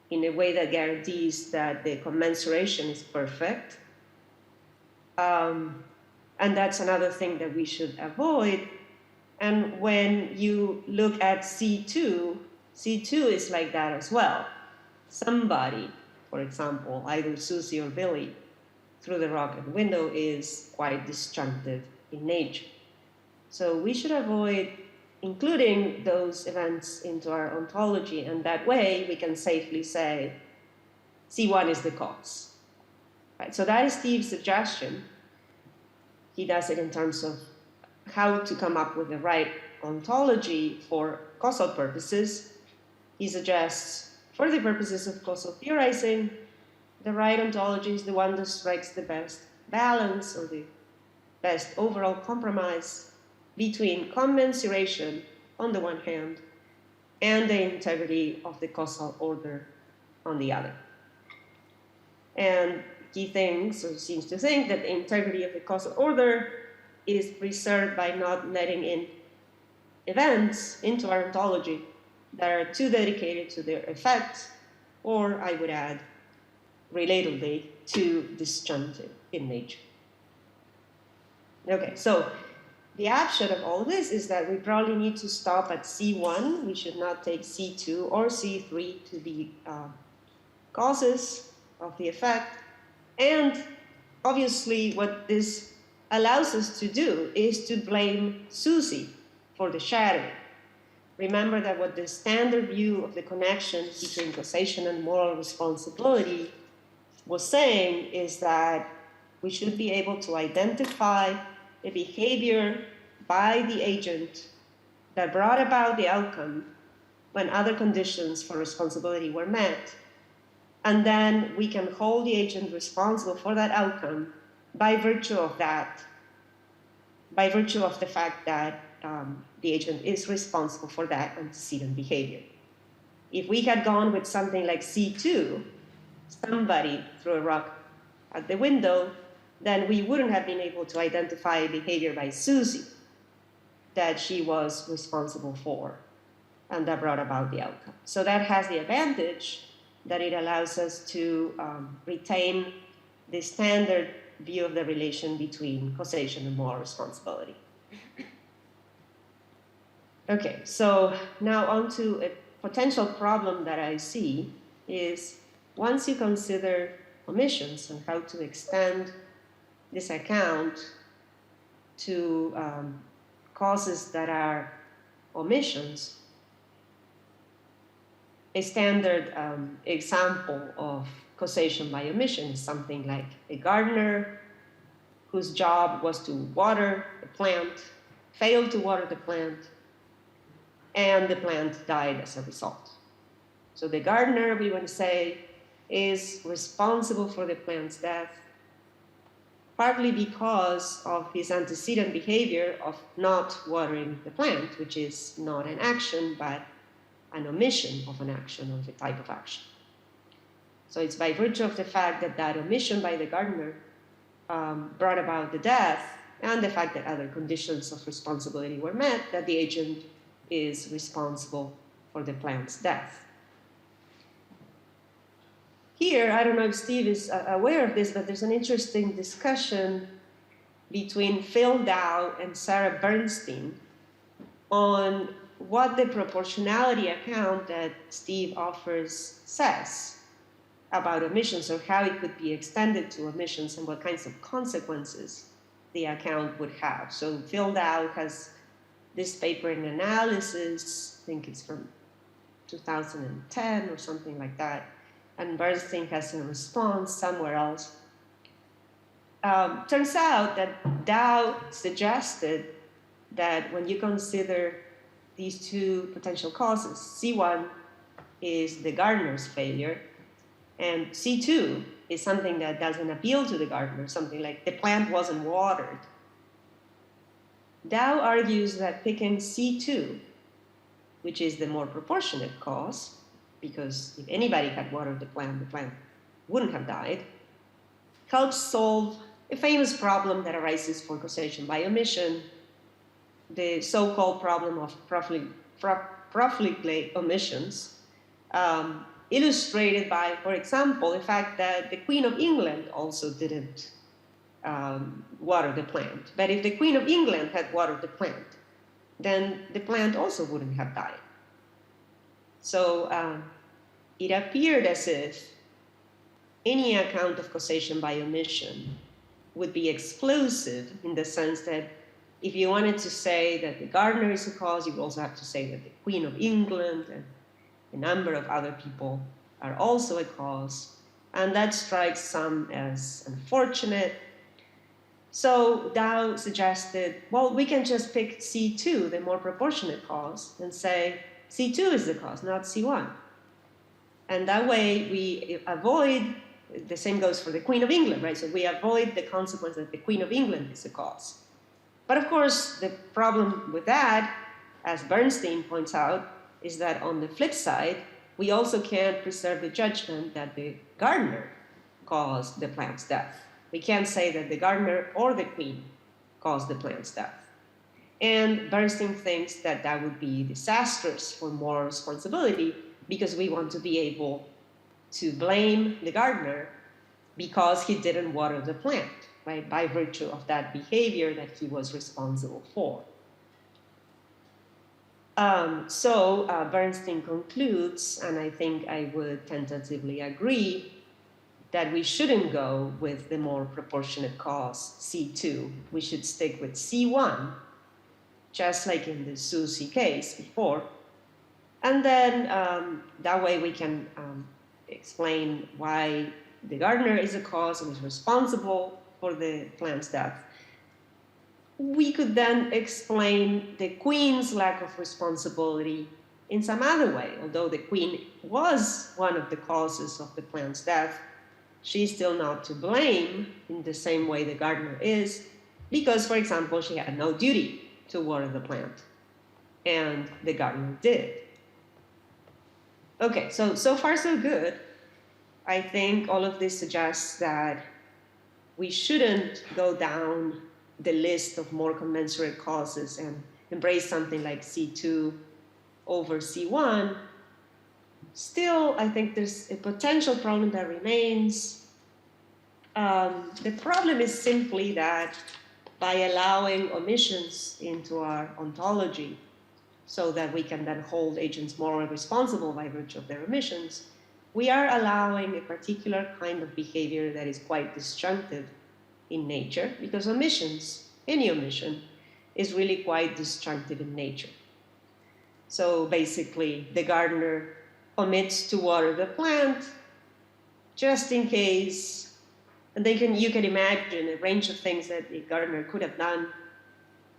in a way that guarantees that the commensuration is perfect. And that's another thing that we should avoid. And when you look at C2, C2 is like that as well. Somebody, for example, either Susie or Billy, through the rocket window is quite disjunctive in nature. So we should avoid including those events into our ontology, and that way we can safely say C1 is the cause. Right? So that is Steve's suggestion. He does it in terms of how to come up with the right ontology for causal purposes. He suggests, for the purposes of causal theorizing, the right ontology is the one that strikes the best balance or the best overall compromise between commensuration on the one hand and the integrity of the causal order on the other. And he thinks, or seems to think, that the integrity of the causal order is preserved by not letting in events into our ontology that are too dedicated to their effect, or I would add, relatively, too disjunctive in nature. Okay, so the upshot of all this is that we probably need to stop at C1. We should not take C2 or C3 to be causes of the effect. And obviously what this allows us to do is to blame Susie for the shadowing. Remember that what the standard view of the connection between causation and moral responsibility was saying is that we should be able to identify a behavior by the agent that brought about the outcome when other conditions for responsibility were met. And then we can hold the agent responsible for that outcome by virtue of that, by virtue of the fact that the agent is responsible for that antecedent behavior. If we had gone with something like C2, somebody threw a rock at the window, then we wouldn't have been able to identify behavior by Susie that she was responsible for and that brought about the outcome. So that has the advantage that it allows us to retain the standard view of the relation between causation and moral responsibility. Okay, so now on to a potential problem that I see is once you consider omissions and how to extend this account to causes that are omissions, a standard example of causation by omission is something like a gardener whose job was to water the plant, failed to water the plant, and the plant died as a result. So the gardener, we want to say, is responsible for the plant's death, partly because of his antecedent behavior of not watering the plant, which is not an action, but an omission of an action, of a type of action. So it's by virtue of the fact that that omission by the gardener brought about the death and the fact that other conditions of responsibility were met that the agent is responsible for the plant's death. Here, I don't know if Steve is aware of this, but there's an interesting discussion between Phil Dow and Sarah Bernstein on what the proportionality account that Steve offers says about omissions, or how it could be extended to omissions and what kinds of consequences the account would have. So Phil Dow has this paper in analysis, I think it's from 2010 or something like that, and Bernstein has a response somewhere else. Turns out that Dow suggested that when you consider these two potential causes, C1 is the gardener's failure, and C2 is something that doesn't appeal to the gardener, something like the plant wasn't watered. Dow argues that picking C2, which is the more proportionate cause, because if anybody had watered the plant wouldn't have died, helps solve a famous problem that arises for causation by omission, the so-called problem of profligate omissions, illustrated by, for example, the fact that the Queen of England also didn't water the plant. But if the Queen of England had watered the plant, then the plant also wouldn't have died. So it appeared as if any account of causation by omission would be exclusive in the sense that if you wanted to say that the gardener is a cause, you would also have to say that the Queen of England and a number of other people are also a cause. And that strikes some as unfortunate. So Dow suggested, well, we can just pick C2, the more proportionate cause, and say C2 is the cause, not C1. And that way we avoid, the same goes for the Queen of England, right? So we avoid the consequence that the Queen of England is the cause. But of course, the problem with that, as Bernstein points out, is that on the flip side, we also can't preserve the judgment that the gardener caused the plant's death. We can't say that the gardener or the queen caused the plant's death. And Bernstein thinks that that would be disastrous for moral responsibility because we want to be able to blame the gardener because he didn't water the plant, right, by virtue of that behavior that he was responsible for. So Bernstein concludes, and I think I would tentatively agree, that we shouldn't go with the more proportionate cause, C2. We should stick with C1, just like in the Susie case before. And then that way we can explain why the gardener is a cause and is responsible for the plant's death. We could then explain the queen's lack of responsibility in some other way. Although the queen was one of the causes of the plant's death, she's still not to blame in the same way the gardener is, because, for example, she had no duty to water the plant, and the gardener did. Okay, so far so good. I think all of this suggests that we shouldn't go down the list of more commensurate causes and embrace something like C2 over C1. Still, I think there's a potential problem that remains. The problem is simply that by allowing omissions into our ontology so that we can then hold agents morally responsible by virtue of their omissions, we are allowing a particular kind of behavior that is quite disjunctive in nature, because omissions, any omission, is really quite disjunctive in nature. So basically, the gardener omits to water the plant just in case, and you can imagine a range of things that the gardener could have done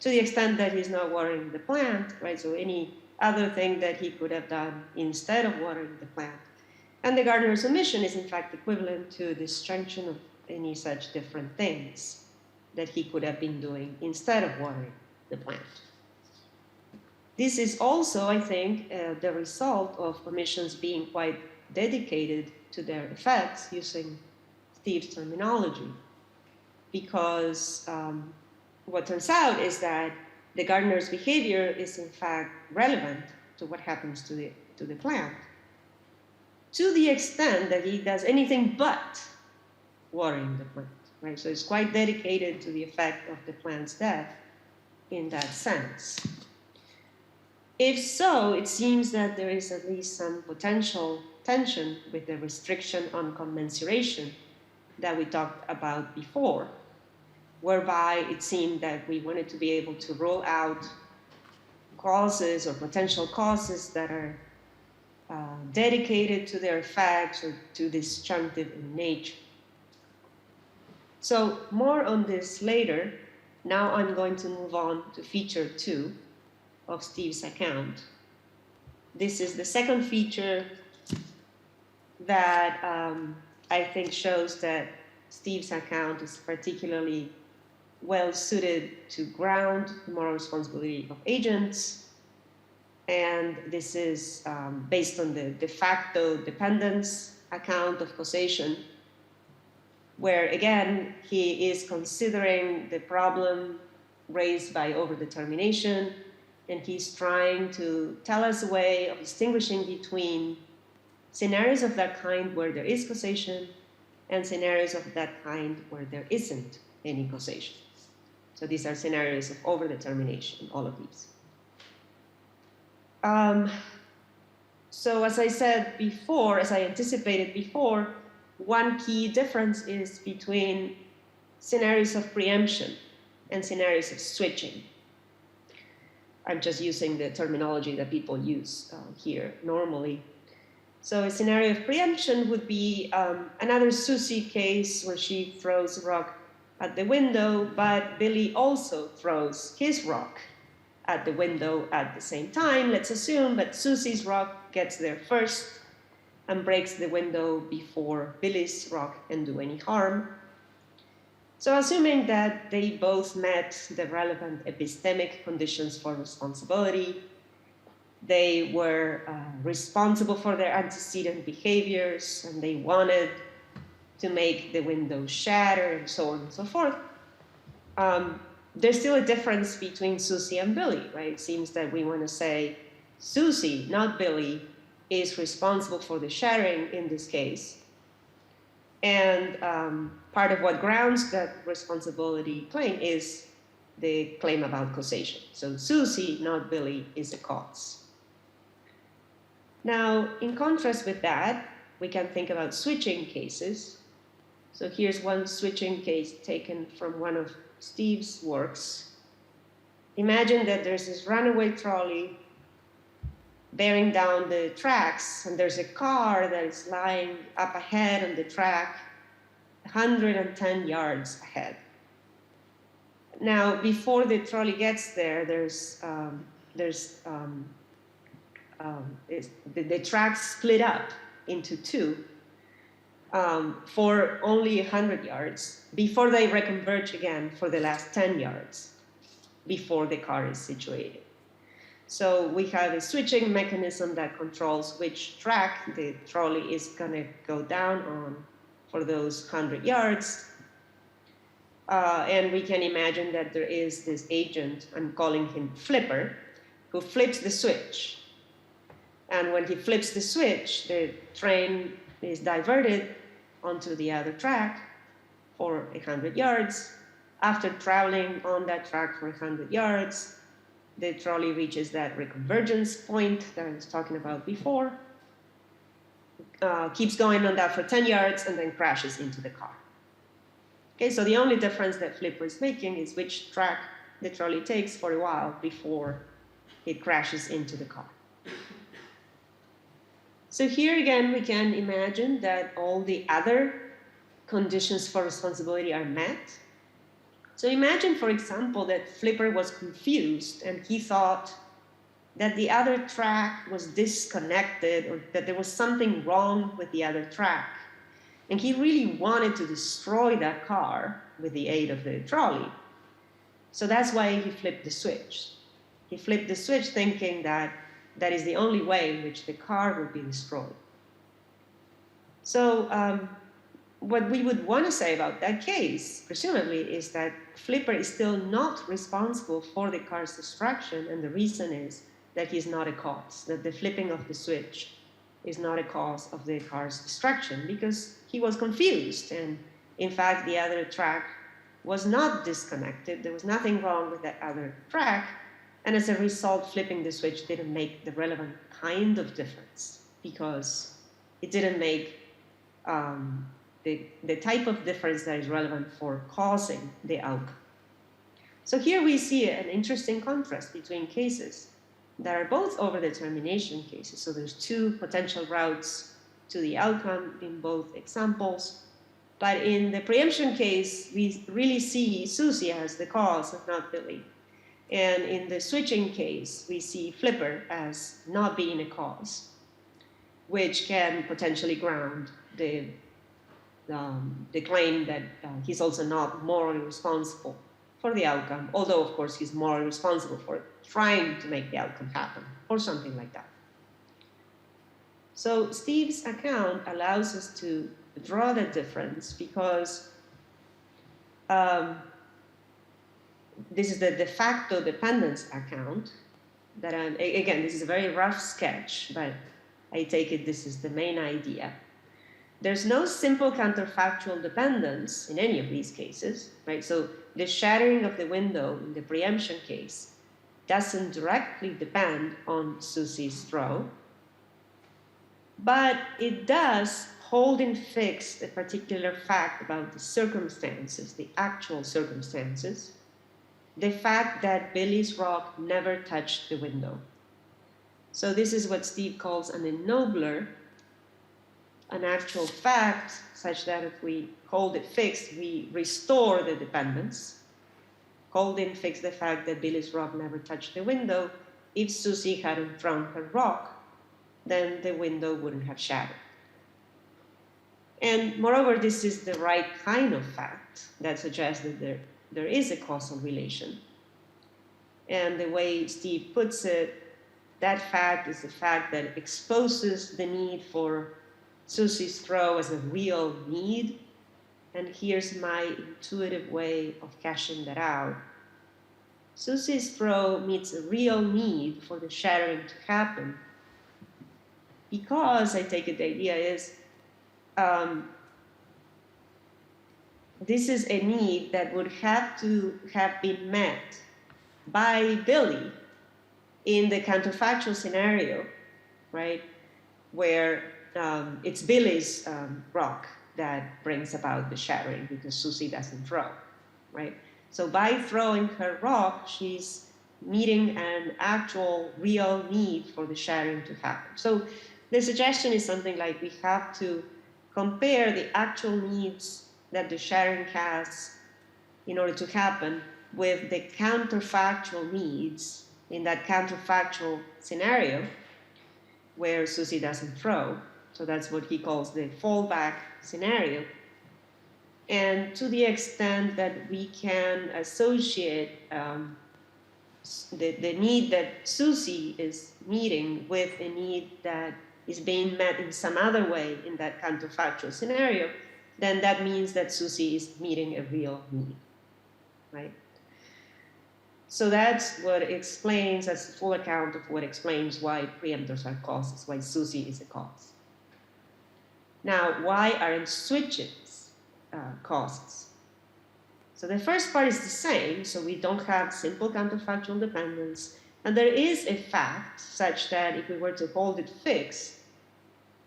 to the extent that he's not watering the plant, right? So any other thing that he could have done instead of watering the plant. And the gardener's omission is in fact equivalent to the disjunction of any such different things that he could have been doing instead of watering the plant. This is also, I think, the result of omissions being quite dedicated to their effects, using Steve's terminology, because what turns out is that the gardener's behavior is in fact relevant to what happens to the plant, to the extent that he does anything but watering the plant, right? So it's quite dedicated to the effect of the plant's death in that sense. If so, it seems that there is at least some potential tension with the restriction on commensuration that we talked about before, whereby it seemed that we wanted to be able to rule out causes or potential causes that are dedicated to their effects or to disjunctive in nature. So more on this later. Now I'm going to move on to feature 2 of Steve's account. This is the second feature that I think shows that Steve's account is particularly well suited to ground the moral responsibility of agents. And this is based on the de facto dependence account of causation, where again, he is considering the problem raised by overdetermination And he's trying to tell us a way of distinguishing between scenarios of that kind where there is causation and scenarios of that kind where there isn't any causation. So these are scenarios of overdetermination, all of these. So as I said before, as I anticipated before, one key difference is between scenarios of preemption and scenarios of switching. I'm just using the terminology that people use here normally. So a scenario of preemption would be another Susie case where she throws a rock at the window, but Billy also throws his rock at the window at the same time. Let's assume that Susie's rock gets there first and breaks the window before Billy's rock can do any harm. So assuming that they both met the relevant epistemic conditions for responsibility, they were responsible for their antecedent behaviors, and they wanted to make the window shatter, and so on and so forth, there's still a difference between Susie and Billy, right? It seems that we want to say Susie, not Billy, is responsible for the shattering in this case. And part of what grounds that responsibility claim is the claim about causation. So Susie, not Billy, is a cause. Now, in contrast with that, we can think about switching cases. So here's one switching case taken from one of Steve's works. Imagine that there's this runaway trolley bearing down the tracks, and there's a car that is lying up ahead on the track, 110 yards ahead. Now, before the trolley gets there, the tracks split up into two for only 100 yards before they reconverge again for the last 10 yards before the car is situated. So we have a switching mechanism that controls which track the trolley is going to go down on for those 100 yards. And we can imagine that there is this agent, I'm calling him Flipper, who flips the switch. And when he flips the switch, the train is diverted onto the other track for 100 yards. After traveling on that track for 100 yards, the trolley reaches that reconvergence point that I was talking about before, keeps going on that for 10 yards, and then crashes into the car. Okay, so the only difference that Flipper is making is which track the trolley takes for a while before it crashes into the car. So here again, we can imagine that all the other conditions for responsibility are met. So imagine, for example, that Flipper was confused and he thought that the other track was disconnected or that there was something wrong with the other track. And he really wanted to destroy that car with the aid of the trolley. So that's why he flipped the switch. He flipped the switch thinking that that is the only way in which the car would be destroyed. So what we would want to say about that case, presumably, is that Flipper is still not responsible for the car's destruction, and the reason is that he's not a cause, that the flipping of the switch is not a cause of the car's destruction, because he was confused, and in fact the other track was not disconnected, there was nothing wrong with that other track, and as a result flipping the switch didn't make the relevant kind of difference, because it didn't make the type of difference that is relevant for causing the outcome. So here we see an interesting contrast between cases that are both overdetermination cases. So there's two potential routes to the outcome in both examples. But in the preemption case, we really see Susie as the cause and not Billy. And in the switching case, we see Flipper as not being a cause, which can potentially ground the claim that he's also not morally responsible for the outcome, although of course he's morally responsible for trying to make the outcome happen, or something like that. So Steve's account allows us to draw the difference because this is the de facto dependence account, that again, this is a very rough sketch, but I take it this is the main idea. There's no simple counterfactual dependence in any of these cases, right? So the shattering of the window in the preemption case doesn't directly depend on Susie's throw, but it does hold in fixed a particular fact about the circumstances, the actual circumstances, the fact that Billy's rock never touched the window. So this is what Steve calls an ennobler, an actual fact such that if we hold it fixed, we restore the dependence. Hold in fixed the fact that Billy's rock never touched the window. If Susie hadn't thrown her rock, then the window wouldn't have shattered. And moreover, this is the right kind of fact that suggests that there is a causal relation. And the way Steve puts it, that fact is the fact that exposes the need for Susie's throw as a real need. And here's my intuitive way of cashing that out. Susie's throw meets a real need for the shattering to happen because I take it the idea is this is a need that would have to have been met by Billy in the counterfactual scenario, right, where it's Billy's rock that brings about the shattering because Susie doesn't throw, right? So by throwing her rock, she's meeting an actual real need for the shattering to happen. So the suggestion is something like we have to compare the actual needs that the shattering has in order to happen with the counterfactual needs in that counterfactual scenario where Susie doesn't throw. So that's what he calls the fallback scenario. And to the extent that we can associate the need that Susie is meeting with a need that is being met in some other way in that counterfactual scenario, then that means that Susie is meeting a real need, right? So that's what explains, that's the full account of what explains why preemptors are causes, why Susie is a cause. Now, why aren't switches causes? So the first part is the same, so we don't have simple counterfactual dependence, and there is a fact such that if we were to hold it fixed,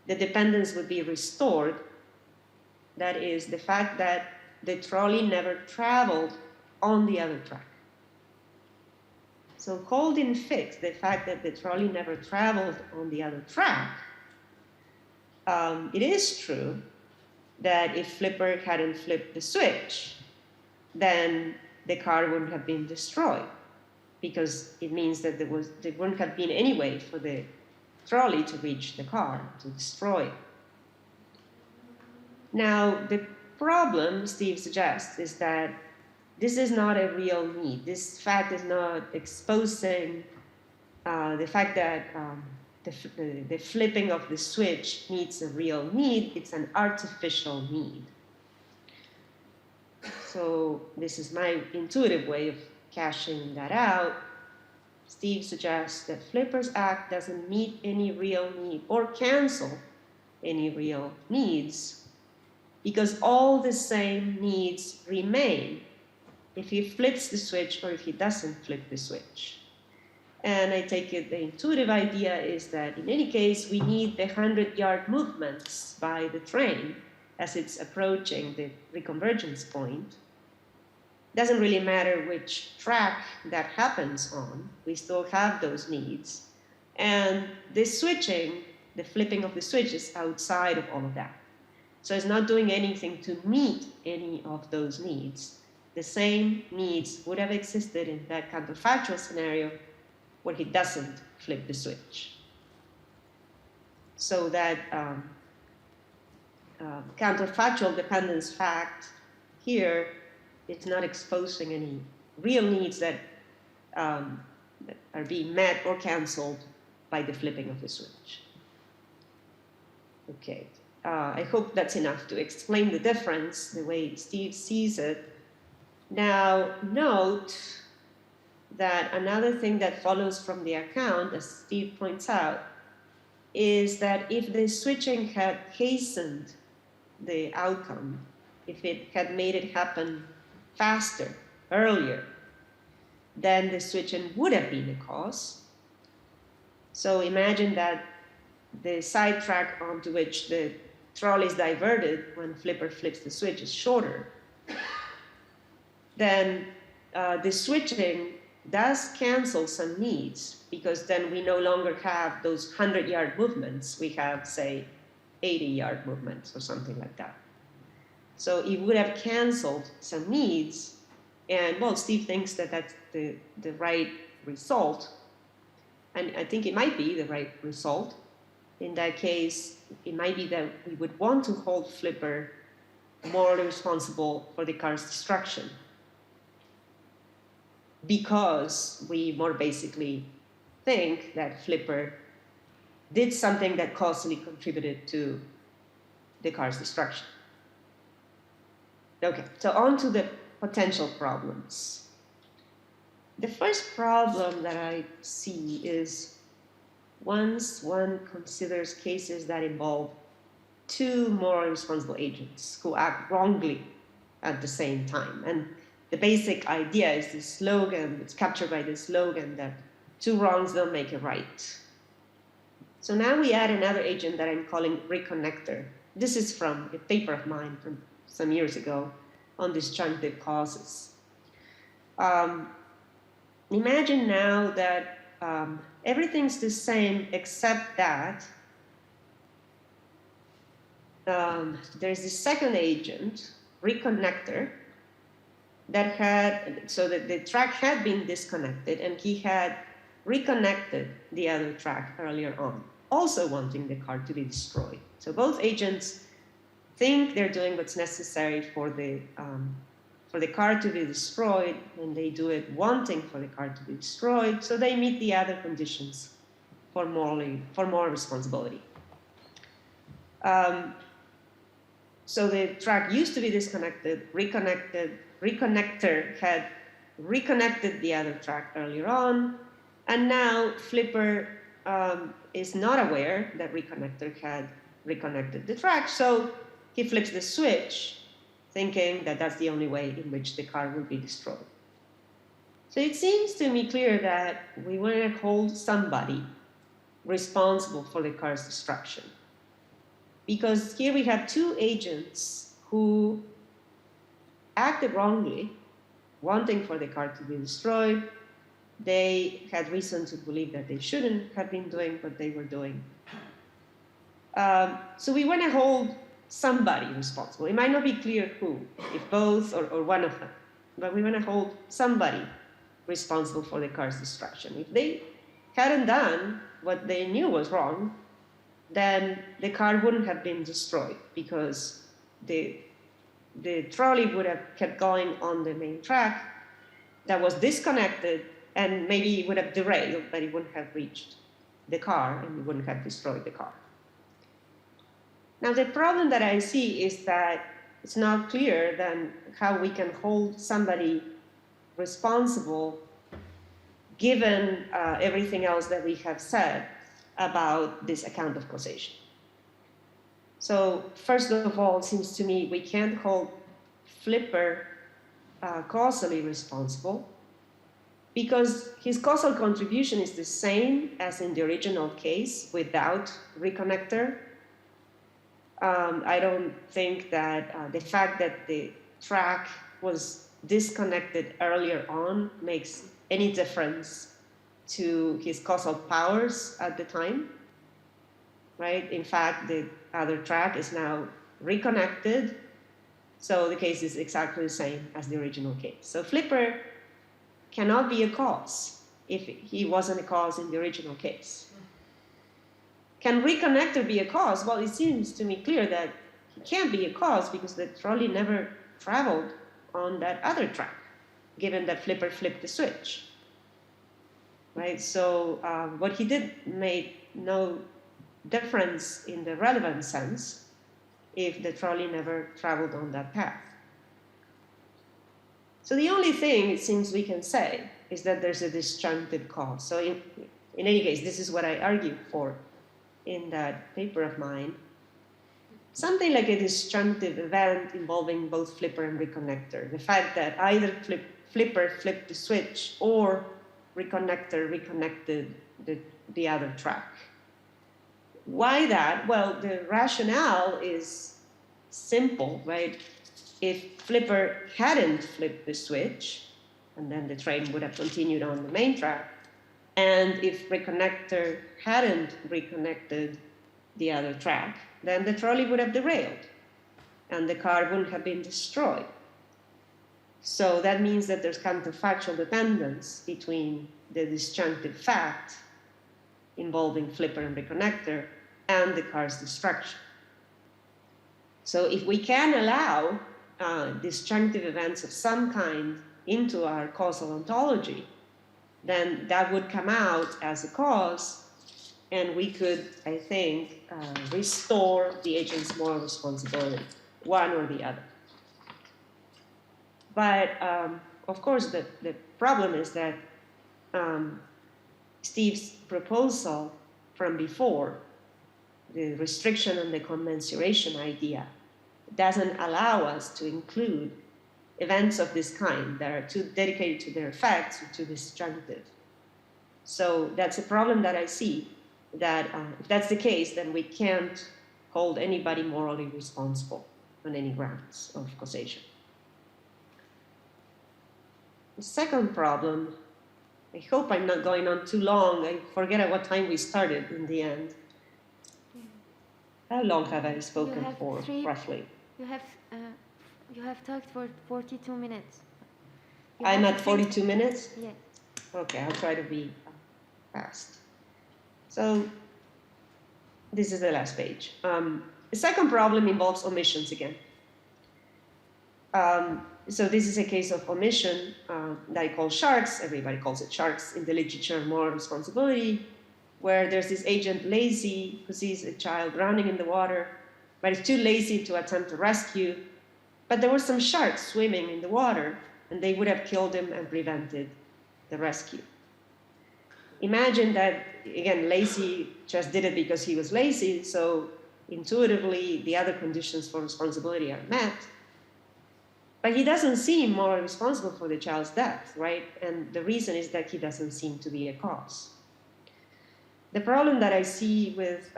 the dependence would be restored. That is the fact that the trolley never traveled on the other track. So holding fixed the fact that the trolley never traveled on the other track, it is true that if Flipper hadn't flipped the switch, then the car wouldn't have been destroyed, because it means that there wouldn't have been any way for the trolley to reach the car, to destroy it. Now, the problem, Steve suggests, is that this is not a real need. This fact is not exposing the fact that the flipping of the switch meets a real need. It's an artificial need. So this is my intuitive way of cashing that out. Steve suggests that Flipper's act doesn't meet any real need or cancel any real needs because all the same needs remain if he flips the switch or if he doesn't flip the switch. And I take it the intuitive idea is that in any case, we need the 100-yard movements by the train as it's approaching the reconvergence point. Doesn't really matter which track that happens on, we still have those needs. And this switching, the flipping of the switch is outside of all of that. So it's not doing anything to meet any of those needs. The same needs would have existed in that counterfactual scenario where he doesn't flip the switch. So that counterfactual dependence fact here, it's not exposing any real needs that are being met or canceled by the flipping of the switch. Okay, I hope that's enough to explain the difference the way Steve sees it. Now, note that another thing that follows from the account, as Steve points out, is that if the switching had hastened the outcome, if it had made it happen faster, earlier, then the switching would have been the cause. So imagine that the side track onto which the trolley is diverted when Flipper flips the switch is shorter. Then the switching does cancel some needs, because then we no longer have those 100-yard movements. We have, say, 80-yard movements or something like that. So it would have canceled some needs. And, well, Steve thinks that that's the right result. And I think it might be the right result. In that case, it might be that we would want to hold Flipper morally responsible for the car's destruction, because we more basically think that Flipper did something that causally contributed to the car's destruction. Okay, so on to the potential problems. The first problem that I see is once one considers cases that involve two morally responsible agents who act wrongly at the same time. And the basic idea is this slogan, it's captured by this slogan that two wrongs don't make a right. So now we add another agent that I'm calling reconnector. This is from a paper of mine from some years ago on disjunctive causes. Imagine now that everything's the same except that there's this second agent, reconnector, that had, so that the track had been disconnected and he had reconnected the other track earlier on, also wanting the car to be destroyed. So both agents think they're doing what's necessary for the car to be destroyed, and they do it wanting for the car to be destroyed, so they meet the other conditions for moral responsibility. So the track used to be disconnected, reconnected, reconnector had reconnected the other track earlier on, and now Flipper is not aware that reconnector had reconnected the track, so he flips the switch, thinking that that's the only way in which the car will be destroyed. So it seems to me clear that we want to hold somebody responsible for the car's destruction. Because here we have two agents who acted wrongly, wanting for the car to be destroyed. They had reason to believe that they shouldn't have been doing what they were doing. So we want to hold somebody responsible. It might not be clear who, if both or one of them, but we want to hold somebody responsible for the car's destruction. If they hadn't done what they knew was wrong, then the car wouldn't have been destroyed, because the trolley would have kept going on the main track that was disconnected, and maybe it would have derailed, but it wouldn't have reached the car, and it wouldn't have destroyed the car. Now, the problem that I see is that it's not clear then how we can hold somebody responsible given everything else that we have said about this account of causation. So first of all, it seems to me we can't hold Flipper causally responsible, because his causal contribution is the same as in the original case without reconnector. I don't think that the fact that the track was disconnected earlier on makes any difference to his causal powers at the time, right? In fact, the other track is now reconnected, so the case is exactly the same as the original case. So Flipper cannot be a cause if he wasn't a cause in the original case. Can reconnector be a cause? Well, it seems to me clear that he can't be a cause because the trolley never traveled on that other track, given that Flipper flipped the switch. Right? So what he did made no difference in the relevant sense if the trolley never traveled on that path. So the only thing it seems we can say is that there's a disjunctive cause. So in any case, this is what I argue for in that paper of mine. Something like a disjunctive event involving both flipper and reconnector. The fact that either flipper flipped the switch or reconnector reconnected the other track. Why that? Well, the rationale is simple, right? If flipper hadn't flipped the switch, and then the train would have continued on the main track, and if reconnector hadn't reconnected the other track, then the trolley would have derailed, and the car wouldn't have been destroyed. So that means that there's counterfactual dependence between the disjunctive fact involving flipper and reconnector and the car's destruction. So if we can allow disjunctive events of some kind into our causal ontology, then that would come out as a cause, and we could, I think, restore the agent's moral responsibility, one or the other. But of course, the problem is that Steve's proposal from before, the restriction and the commensuration idea, doesn't allow us to include events of this kind that are too dedicated to their effects or too disjunctive. So that's a problem that I see, that if that's the case, then we can't hold anybody morally responsible on any grounds of causation. The second problem, I hope I'm not going on too long. I forget at what time we started in the end. How long have I spoken for, roughly? You have talked for 42 minutes. I'm at 42 minutes? Yes. Okay, I'll try to be fast. So this is the last page. The second problem involves omissions again. So this is a case of omission that I call sharks. Everybody calls it sharks in the literature, moral responsibility, where there's this agent lazy who sees a child drowning in the water, but is too lazy to attempt a rescue. But there were some sharks swimming in the water, and they would have killed him and prevented the rescue. Imagine that, again, lazy just did it because he was lazy, so intuitively the other conditions for responsibility are met. But he doesn't seem morally responsible for the child's death, right? And the reason is that he doesn't seem to be a cause. The problem that I see with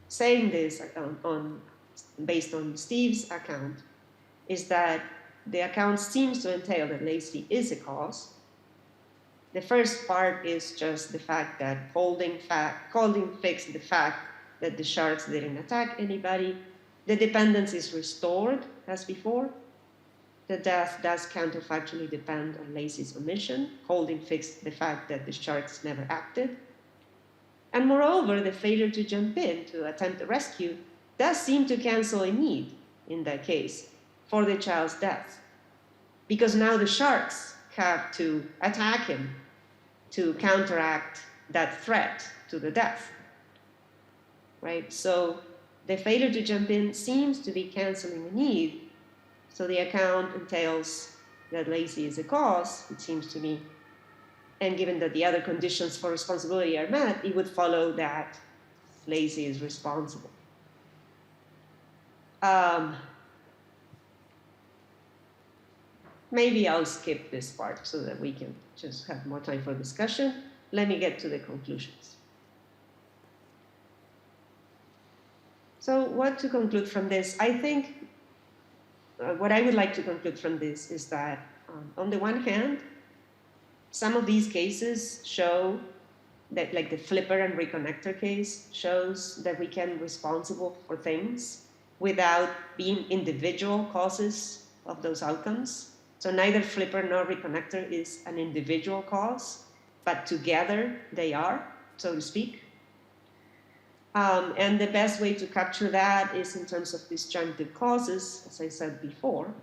saying this based on Steve's account is that the account seems to entail that lazy is a cause. The first part is just the fact that holding fixed the fact that the sharks didn't attack anybody. The dependence is restored as before. The death does counterfactually depend on lazy's omission, holding fixed the fact that the sharks never acted. And moreover, the failure to jump in to attempt a rescue does seem to cancel a need, in that case, for the child's death. Because now the sharks have to attack him to counteract that threat to the death, right? So the failure to jump in seems to be canceling a need. So the account entails that lazy is a cause, it seems to me. And given that the other conditions for responsibility are met, it would follow that lazy is responsible. Maybe I'll skip this part so that we can just have more time for discussion. Let me get to the conclusions. So what to conclude from this? I think what I would like to conclude from this is that, on the one hand, some of these cases show that, like the flipper and reconnector case, shows that we can be responsible for things without being individual causes of those outcomes. So neither flipper nor reconnector is an individual cause, but together they are, so to speak. And the best way to capture that is in terms of disjunctive causes, as I said before.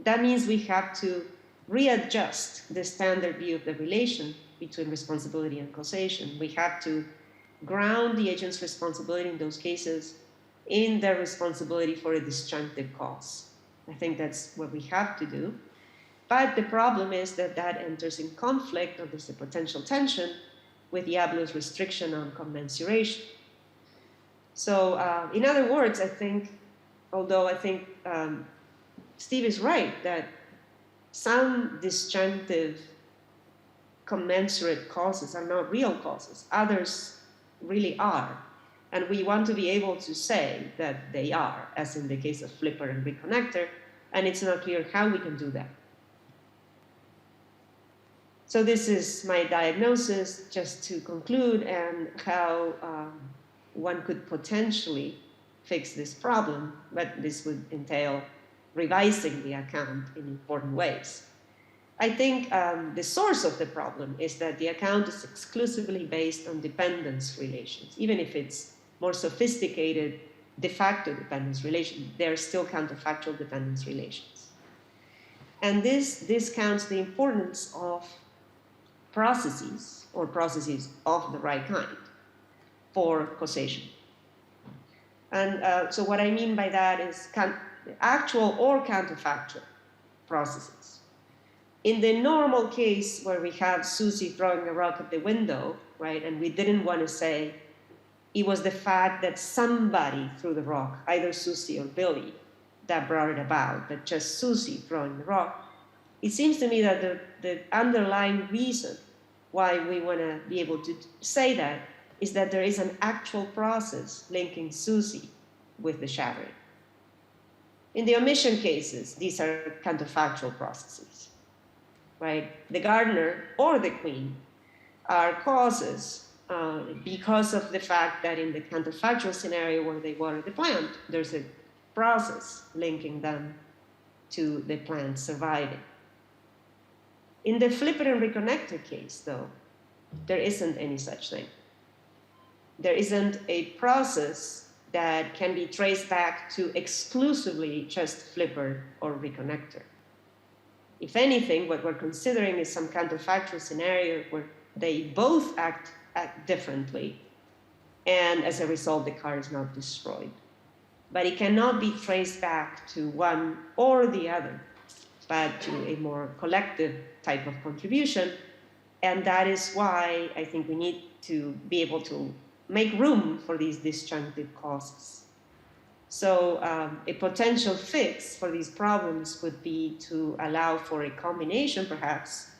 That means we have to readjust the standard view of the relation between responsibility and causation. We have to ground the agent's responsibility in those cases in their responsibility for a disjunctive cause. I think that's what we have to do. But the problem is that that enters in conflict, or there's a potential tension, with Yablo's restriction on commensuration. So in other words, I think, although I think Steve is right that some disjunctive commensurate causes are not real causes, others really are. And we want to be able to say that they are, as in the case of flipper and reconnector, and it's not clear how we can do that. So this is my diagnosis, just to conclude, and how one could potentially fix this problem, but this would entail revising the account in important ways. I think the source of the problem is that the account is exclusively based on dependence relations. Even if it's more sophisticated de facto dependence relations, they're still counterfactual dependence relations. And this discounts the importance of processes, or processes of the right kind, for causation. And so what I mean by that is actual or counterfactual processes. In the normal case where we have Susie throwing a rock at the window, right, and we didn't want to say it was the fact that somebody threw the rock, either Susie or Billy, that brought it about, but just Susie throwing the rock, it seems to me that the underlying reason why we want to be able to say that is that there is an actual process linking Susie with the shattering. In the omission cases, these are counterfactual processes, right? The gardener or the queen are causes because of the fact that in the counterfactual scenario where they water the plant, there's a process linking them to the plant surviving. In the flipper and reconnector case, though, there isn't any such thing. There isn't a process that can be traced back to exclusively just flipper or reconnector. If anything, what we're considering is some counterfactual scenario where they both act differently, and as a result, the car is not destroyed. But it cannot be traced back to one or the other, but to a more collective type of contribution. And that is why I think we need to be able to make room for these disjunctive causes. So a potential fix for these problems would be to allow for a combination, perhaps,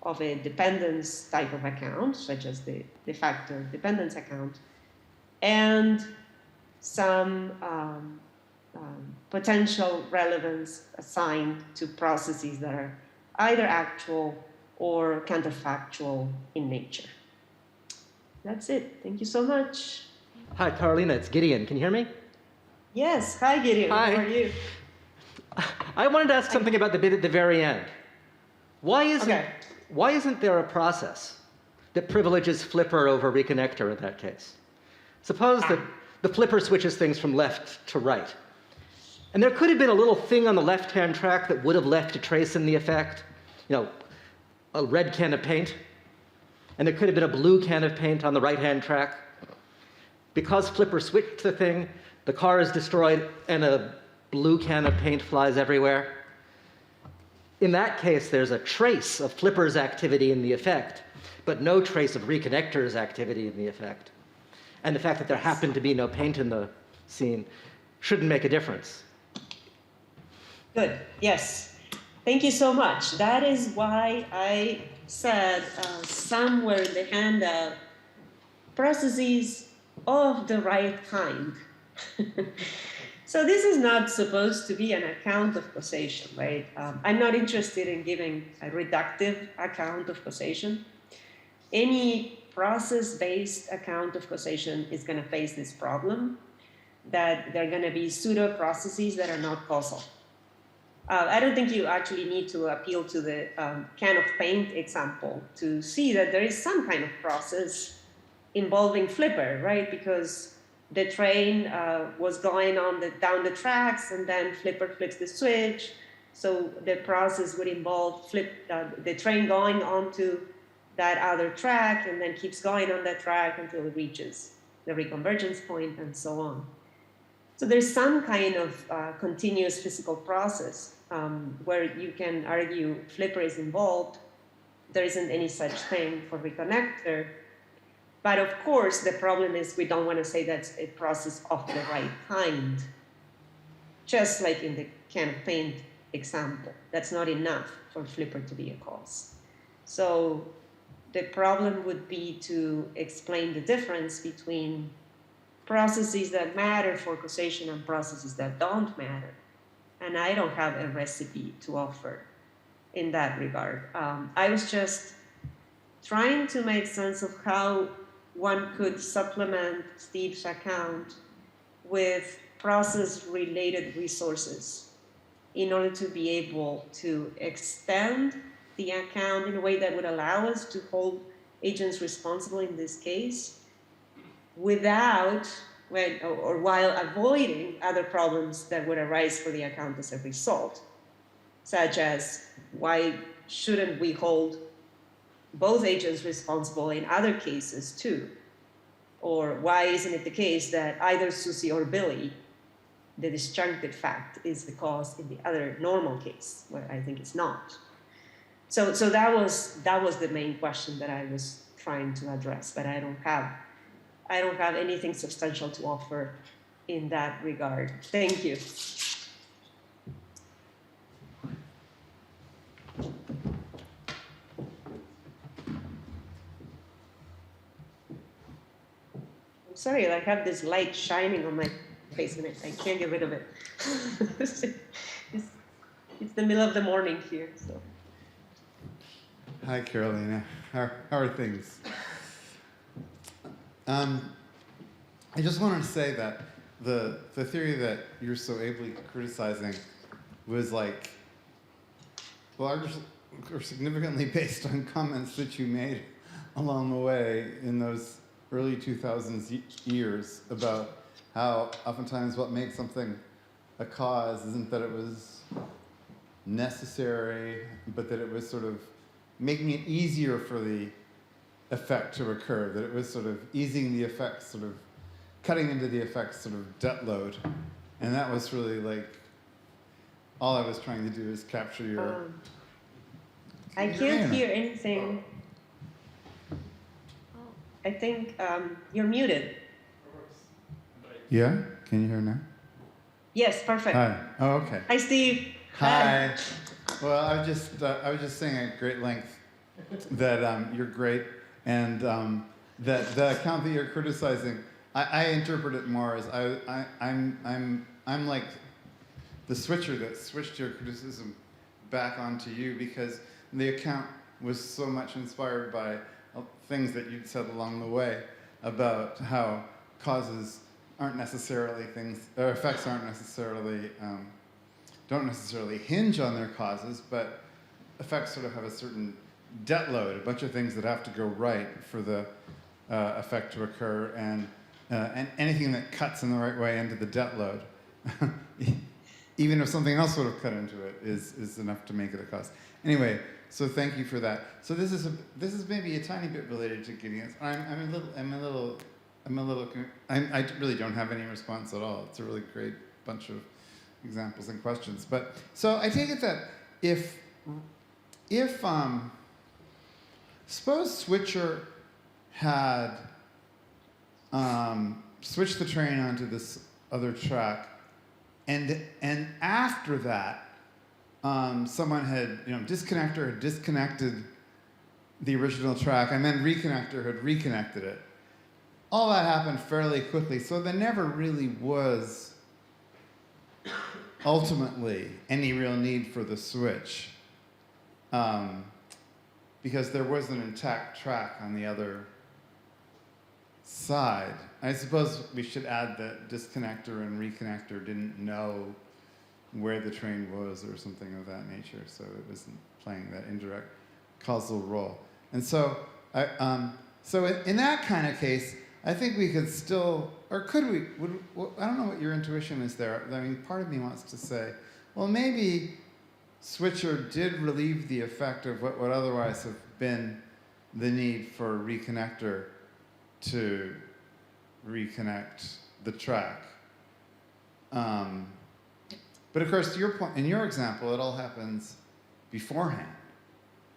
of a dependence type of account, such as the de facto dependence account, and some potential relevance assigned to processes that are either actual or counterfactual in nature. That's it. Thank you so much. Hi, Carolina, it's Gideon. Can you hear me? Yes. Hi, Gideon. Hi. How are you? I wanted to ask something about the bit at the very end. Why isn't there a process that privileges flipper over reconnector in that case? Suppose that the flipper switches things from left to right. And there could have been a little thing on the left-hand track that would have left a trace in the effect, you know, a red can of paint. And there could have been a blue can of paint on the right-hand track. Because flipper switched the thing, the car is destroyed and a blue can of paint flies everywhere. In that case, there's a trace of flipper's activity in the effect, but no trace of reconnector's activity in the effect. And the fact that there happened to be no paint in the scene shouldn't make a difference. Good. Yes. Thank you so much. That is why I said somewhere in the handout, processes of the right kind. So this is not supposed to be an account of causation, right? I'm not interested in giving a reductive account of causation. Any process-based account of causation is going to face this problem, that there are going to be pseudo-processes that are not causal. I don't think you actually need to appeal to the can of paint example to see that there is some kind of process involving flipper, right? Because the train was going on down the tracks, and then flipper flips the switch. So the process would involve the train going onto that other track, and then keeps going on that track until it reaches the reconvergence point, and so on. So there's some kind of continuous physical process where you can argue flipper is involved. There isn't any such thing for reconnector. But of course, the problem is we don't want to say that's a process of the right kind. Just like in the can of paint example, that's not enough for flipper to be a cause. So the problem would be to explain the difference between processes that matter for causation and processes that don't matter. And I don't have a recipe to offer in that regard. I was just trying to make sense of how one could supplement Steve's account with process-related resources in order to be able to extend the account in a way that would allow us to hold agents responsible in this case without, or while avoiding other problems that would arise for the account as a result, such as why shouldn't we hold both agents responsible in other cases too? Or why isn't it the case that either Susie or Billy, the disjunctive fact, is the cause in the other normal case, where I think it's not? So that was the main question that I was trying to address, but I don't have anything substantial to offer in that regard. Thank you. I'm sorry, I have this light shining on my face and I can't get rid of it. it's the middle of the morning here, so. Hi, Carolina. How are things? I just wanted to say that the theory that you're so ably criticizing was like largely or significantly based on comments that you made along the way in those early 2000s years about how oftentimes what makes something a cause isn't that it was necessary, but that it was sort of making it easier for the effect to occur, that it was sort of easing the effects, sort of cutting into the effects sort of debt load. And that was really like, all I was trying to do is capture your... I can't hear anything. I think you're muted. Yeah? Can you hear now? Yes, perfect. Hi. Oh, okay. Hi, Steve. Hi. Well, I was just saying at great length that you're great, and that the account that you're criticizing, I interpret it more as I'm like the switcher that switched your criticism back onto you, because the account was so much inspired by things that you'd said along the way about how causes aren't necessarily things, or effects aren't necessarily, don't necessarily hinge on their causes, but effects sort of have a certain debt load, a bunch of things that have to go right for the effect to occur, and anything that cuts in the right way into the debt load, even if something else would have cut into it, is enough to make it a cause. Anyway, so thank you for that. So this is maybe a tiny bit related to Gideon's. I really don't have any response at all. It's a really great bunch of examples and questions. But so I take it that if suppose Switcher had switched the train onto this other track, and after that, someone had, disconnector had disconnected the original track, and then reconnector had reconnected it. All that happened fairly quickly, so there never really was ultimately any real need for the switch, because there was an intact track on the other side. I suppose we should add that disconnector and reconnector didn't know where the train was or something of that nature, so it wasn't playing that indirect causal role. And so, so in that kind of case, I think we could still, or could we, I don't know what your intuition is there. I mean, part of me wants to say, well, maybe Switcher did relieve the effect of what would otherwise have been the need for a reconnector to reconnect the track. But of course, to your point, in your example, it all happens beforehand.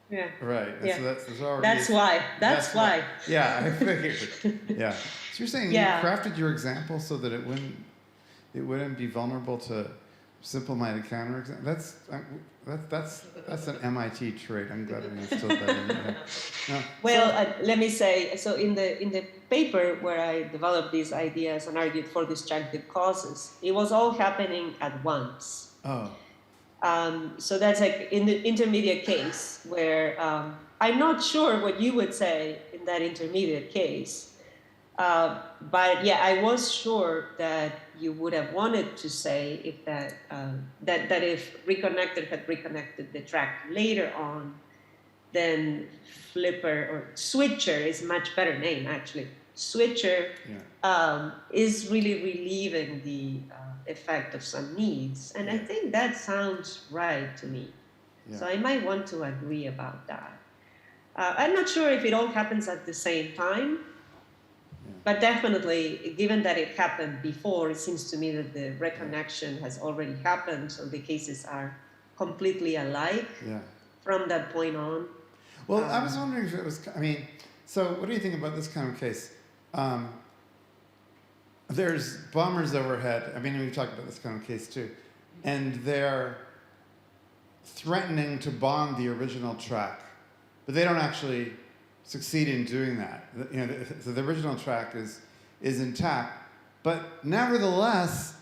Yeah. Right. And Yeah. so that's already. That's why. Yeah, I figured. Yeah. So you're saying you crafted your example so that it wouldn't be vulnerable to simple-minded counterexample. That's an MIT trait. I'm glad I instilled that in there. No. Well, let me say, so in the paper where I developed these ideas and argued for disjunctive causes, it was all happening at once. Oh. So that's like in the intermediate case where I'm not sure what you would say in that intermediate case, but yeah, I was sure that you would have wanted to say if that if Reconnector had reconnected the track later on, then Flipper or Switcher is a much better name actually. Switcher is really relieving the effect of some needs, and I think that sounds right to me. Yeah. So I might want to agree about that. I'm not sure if it all happens at the same time, but definitely, given that it happened before, it seems to me that the reconnection has already happened, so the cases are completely alike from that point on. Well, I was wondering if it was, so what do you think about this kind of case? There's bombers overhead. We've talked about this kind of case too. And they're threatening to bomb the original track, but they don't actually succeed in doing that. So the original track is intact, but nevertheless,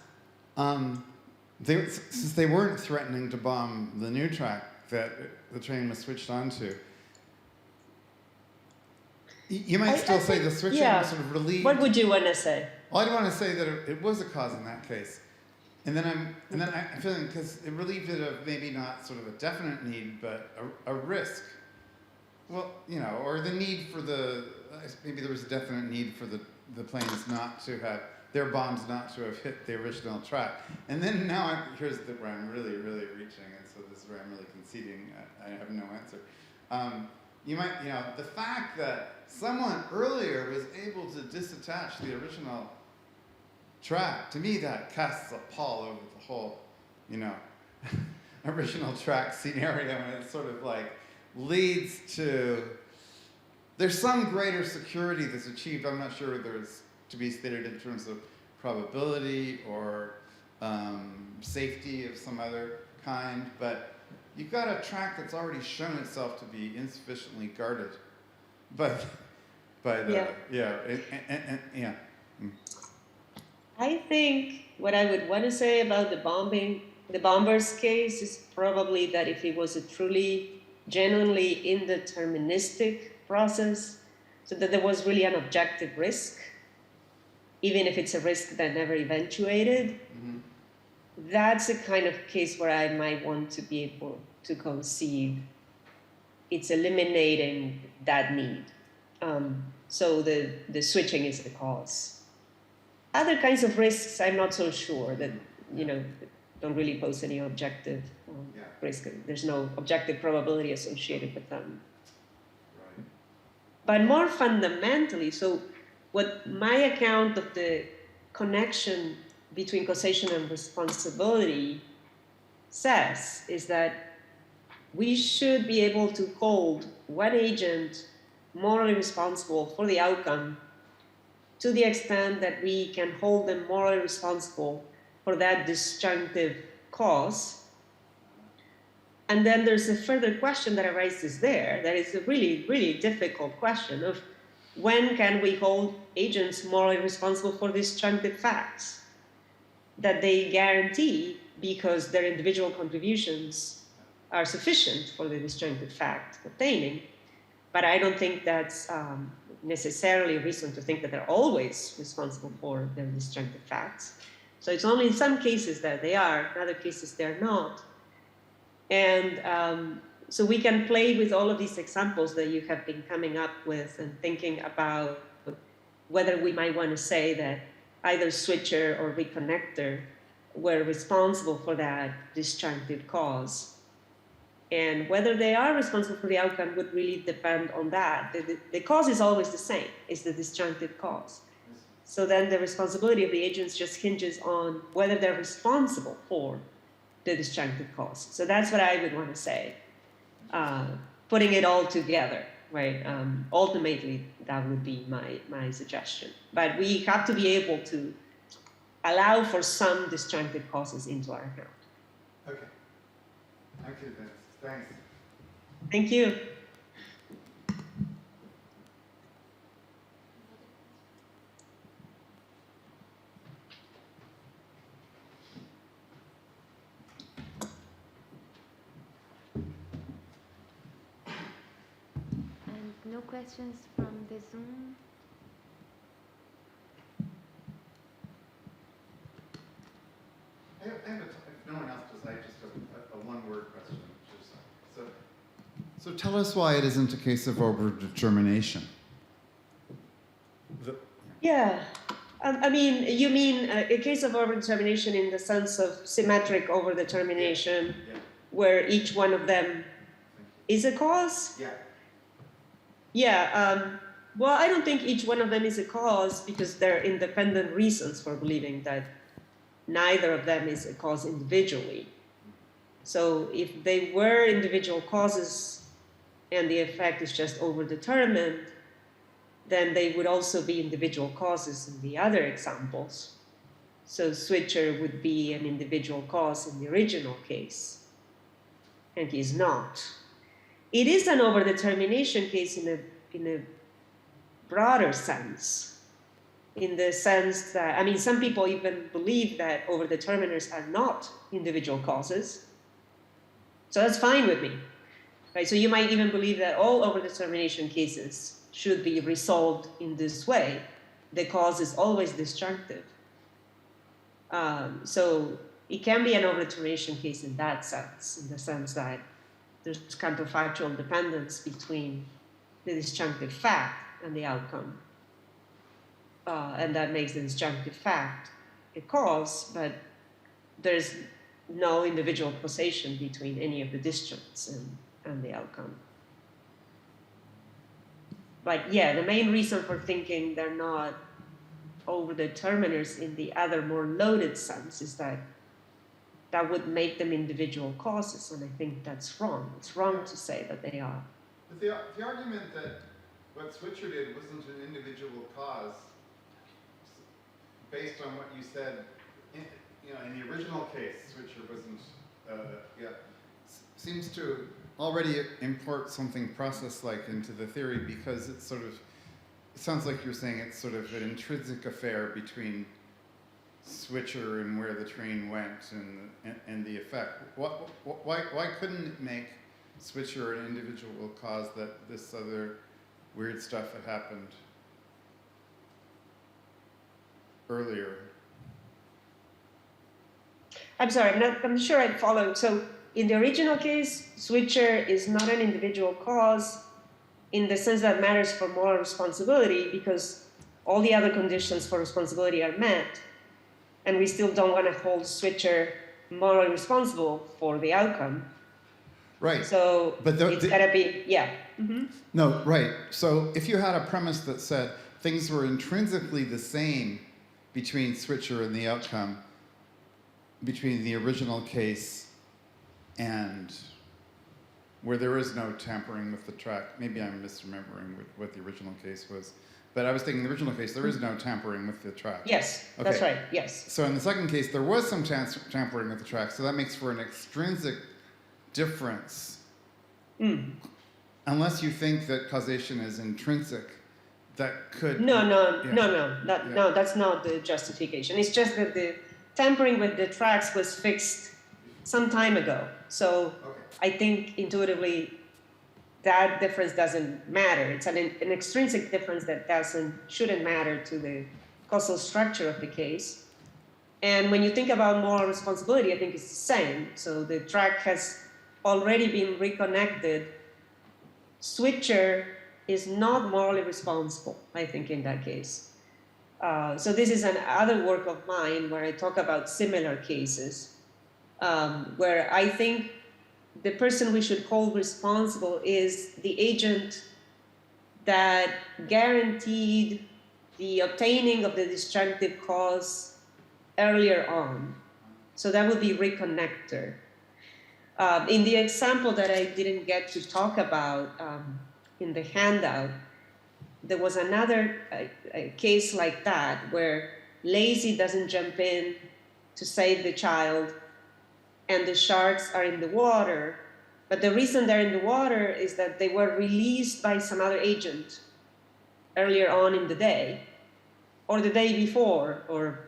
since they weren't threatening to bomb the new track that the train was switched onto, you might still say the switching was sort of relieved. What would you want to say? Well, I'd want to say that it was a cause in that case, and then I'm feeling, because it relieved it of maybe not sort of a definite need, but a risk. Well, or the need for maybe there was a definite need for the planes not to have, their bombs not to have hit the original track. And then now here's where I'm really, really reaching, and so this is where I'm really conceding I have no answer. You might, the fact that someone earlier was able to disattach the original track, to me that casts a pall over the whole, original track scenario, and it sort of like leads to, there's some greater security that's achieved. I'm not sure whether it's to be stated in terms of probability or safety of some other kind, but you've got a track that's already shown itself to be insufficiently guarded by the I think what I would want to say about the bombers case is probably that if it was a truly, genuinely indeterministic process, so that there was really an objective risk, even if it's a risk that never eventuated, that's a kind of case where I might want to be able to concede it's eliminating that need. So the switching is the cause. Other kinds of risks, I'm not so sure that, don't really pose any objective risk. There's no objective probability associated with them. Right. But more fundamentally, so what my account of the connection between causation and responsibility says is that we should be able to hold one agent morally responsible for the outcome to the extent that we can hold them morally responsible for that disjunctive cause. And then there's a further question that arises there that is a really, really difficult question of when can we hold agents morally responsible for disjunctive facts that they guarantee because their individual contributions are sufficient for the disjunctive fact obtaining. But I don't think that's necessarily a reason to think that they're always responsible for their disjunctive facts. So it's only in some cases that they are, in other cases they're not. And so we can play with all of these examples that you have been coming up with and thinking about whether we might want to say that either switcher or reconnector were responsible for that disjunctive cause. And whether they are responsible for the outcome would really depend on that. The cause is always the same, it's the disjunctive cause. So then the responsibility of the agents just hinges on whether they're responsible for the disjunctive cause. So that's what I would want to say, putting it all together, right? Ultimately, that would be my suggestion. But we have to be able to allow for some disjunctive causes into our account. Okay. Thank you, Vince. Thanks. Thank you. And no questions from the Zoom. If no one else does, I just have a one-word question. So tell us why it isn't a case of overdetermination. Yeah. I mean, you mean a case of overdetermination in the sense of symmetric overdetermination, where each one of them is a cause? Yeah. Yeah. Well, I don't think each one of them is a cause because they're independent reasons for believing that neither of them is a cause individually. So if they were individual causes and the effect is just overdetermined, then they would also be individual causes in the other examples. So switcher would be an individual cause in the original case, and he is not. It is an overdetermination case in a broader sense, in the sense that, I mean, some people even believe that overdeterminers are not individual causes. So that's fine with me. Right? So you might even believe that all overdetermination cases should be resolved in this way. The cause is always disjunctive. So it can be an overdetermination case in that sense, in the sense that there's counterfactual dependence between the disjunctive fact and the outcome. And that makes the disjunctive fact a cause, but there's no individual causation between any of the disjuncts and the outcome. But yeah, the main reason for thinking they're not overdeterminers in the other more loaded sense is that that would make them individual causes, and I think that's wrong. It's wrong to say that they are. But the argument that what Switcher did wasn't an individual cause, based on what you said, in the original case, Switcher wasn't, seems to already import something process-like into the theory, because it's sort of, it sounds like you're saying it's sort of an intrinsic affair between Switcher and where the train went and the effect. Why couldn't it make Switcher an individual cause that this other weird stuff had happened earlier? I'm sorry, I'm sure I followed. So in the original case, Switcher is not an individual cause in the sense that matters for moral responsibility, because all the other conditions for responsibility are met, and we still don't want to hold Switcher morally responsible for the outcome. Right. So it's got to be, yeah. Mm-hmm. No, right. So if you had a premise that said things were intrinsically the same between Switcher and the outcome, between the original case and where there is no tampering with the track. Maybe I'm misremembering what the original case was. But I was thinking the original case, there is no tampering with the track. Yes, okay. That's right, yes. So in the second case, there was some tampering with the track, so that makes for an extrinsic difference. Mm. Unless you think that causation is intrinsic, that could... No, that's not the justification. It's just that the tampering with the tracks was fixed some time ago. So I think intuitively that difference doesn't matter. It's an extrinsic difference that shouldn't matter to the causal structure of the case. And when you think about moral responsibility, I think it's the same. So the track has already been reconnected. Switcher is not morally responsible, I think, in that case. So this is another work of mine where I talk about similar cases, where I think the person we should hold responsible is the agent that guaranteed the obtaining of the disjunctive cause earlier on. So that would be reconnector. In the example that I didn't get to talk about in the handout, there was another a case like that where lazy doesn't jump in to save the child and the sharks are in the water. But the reason they're in the water is that they were released by some other agent earlier on in the day, or the day before, or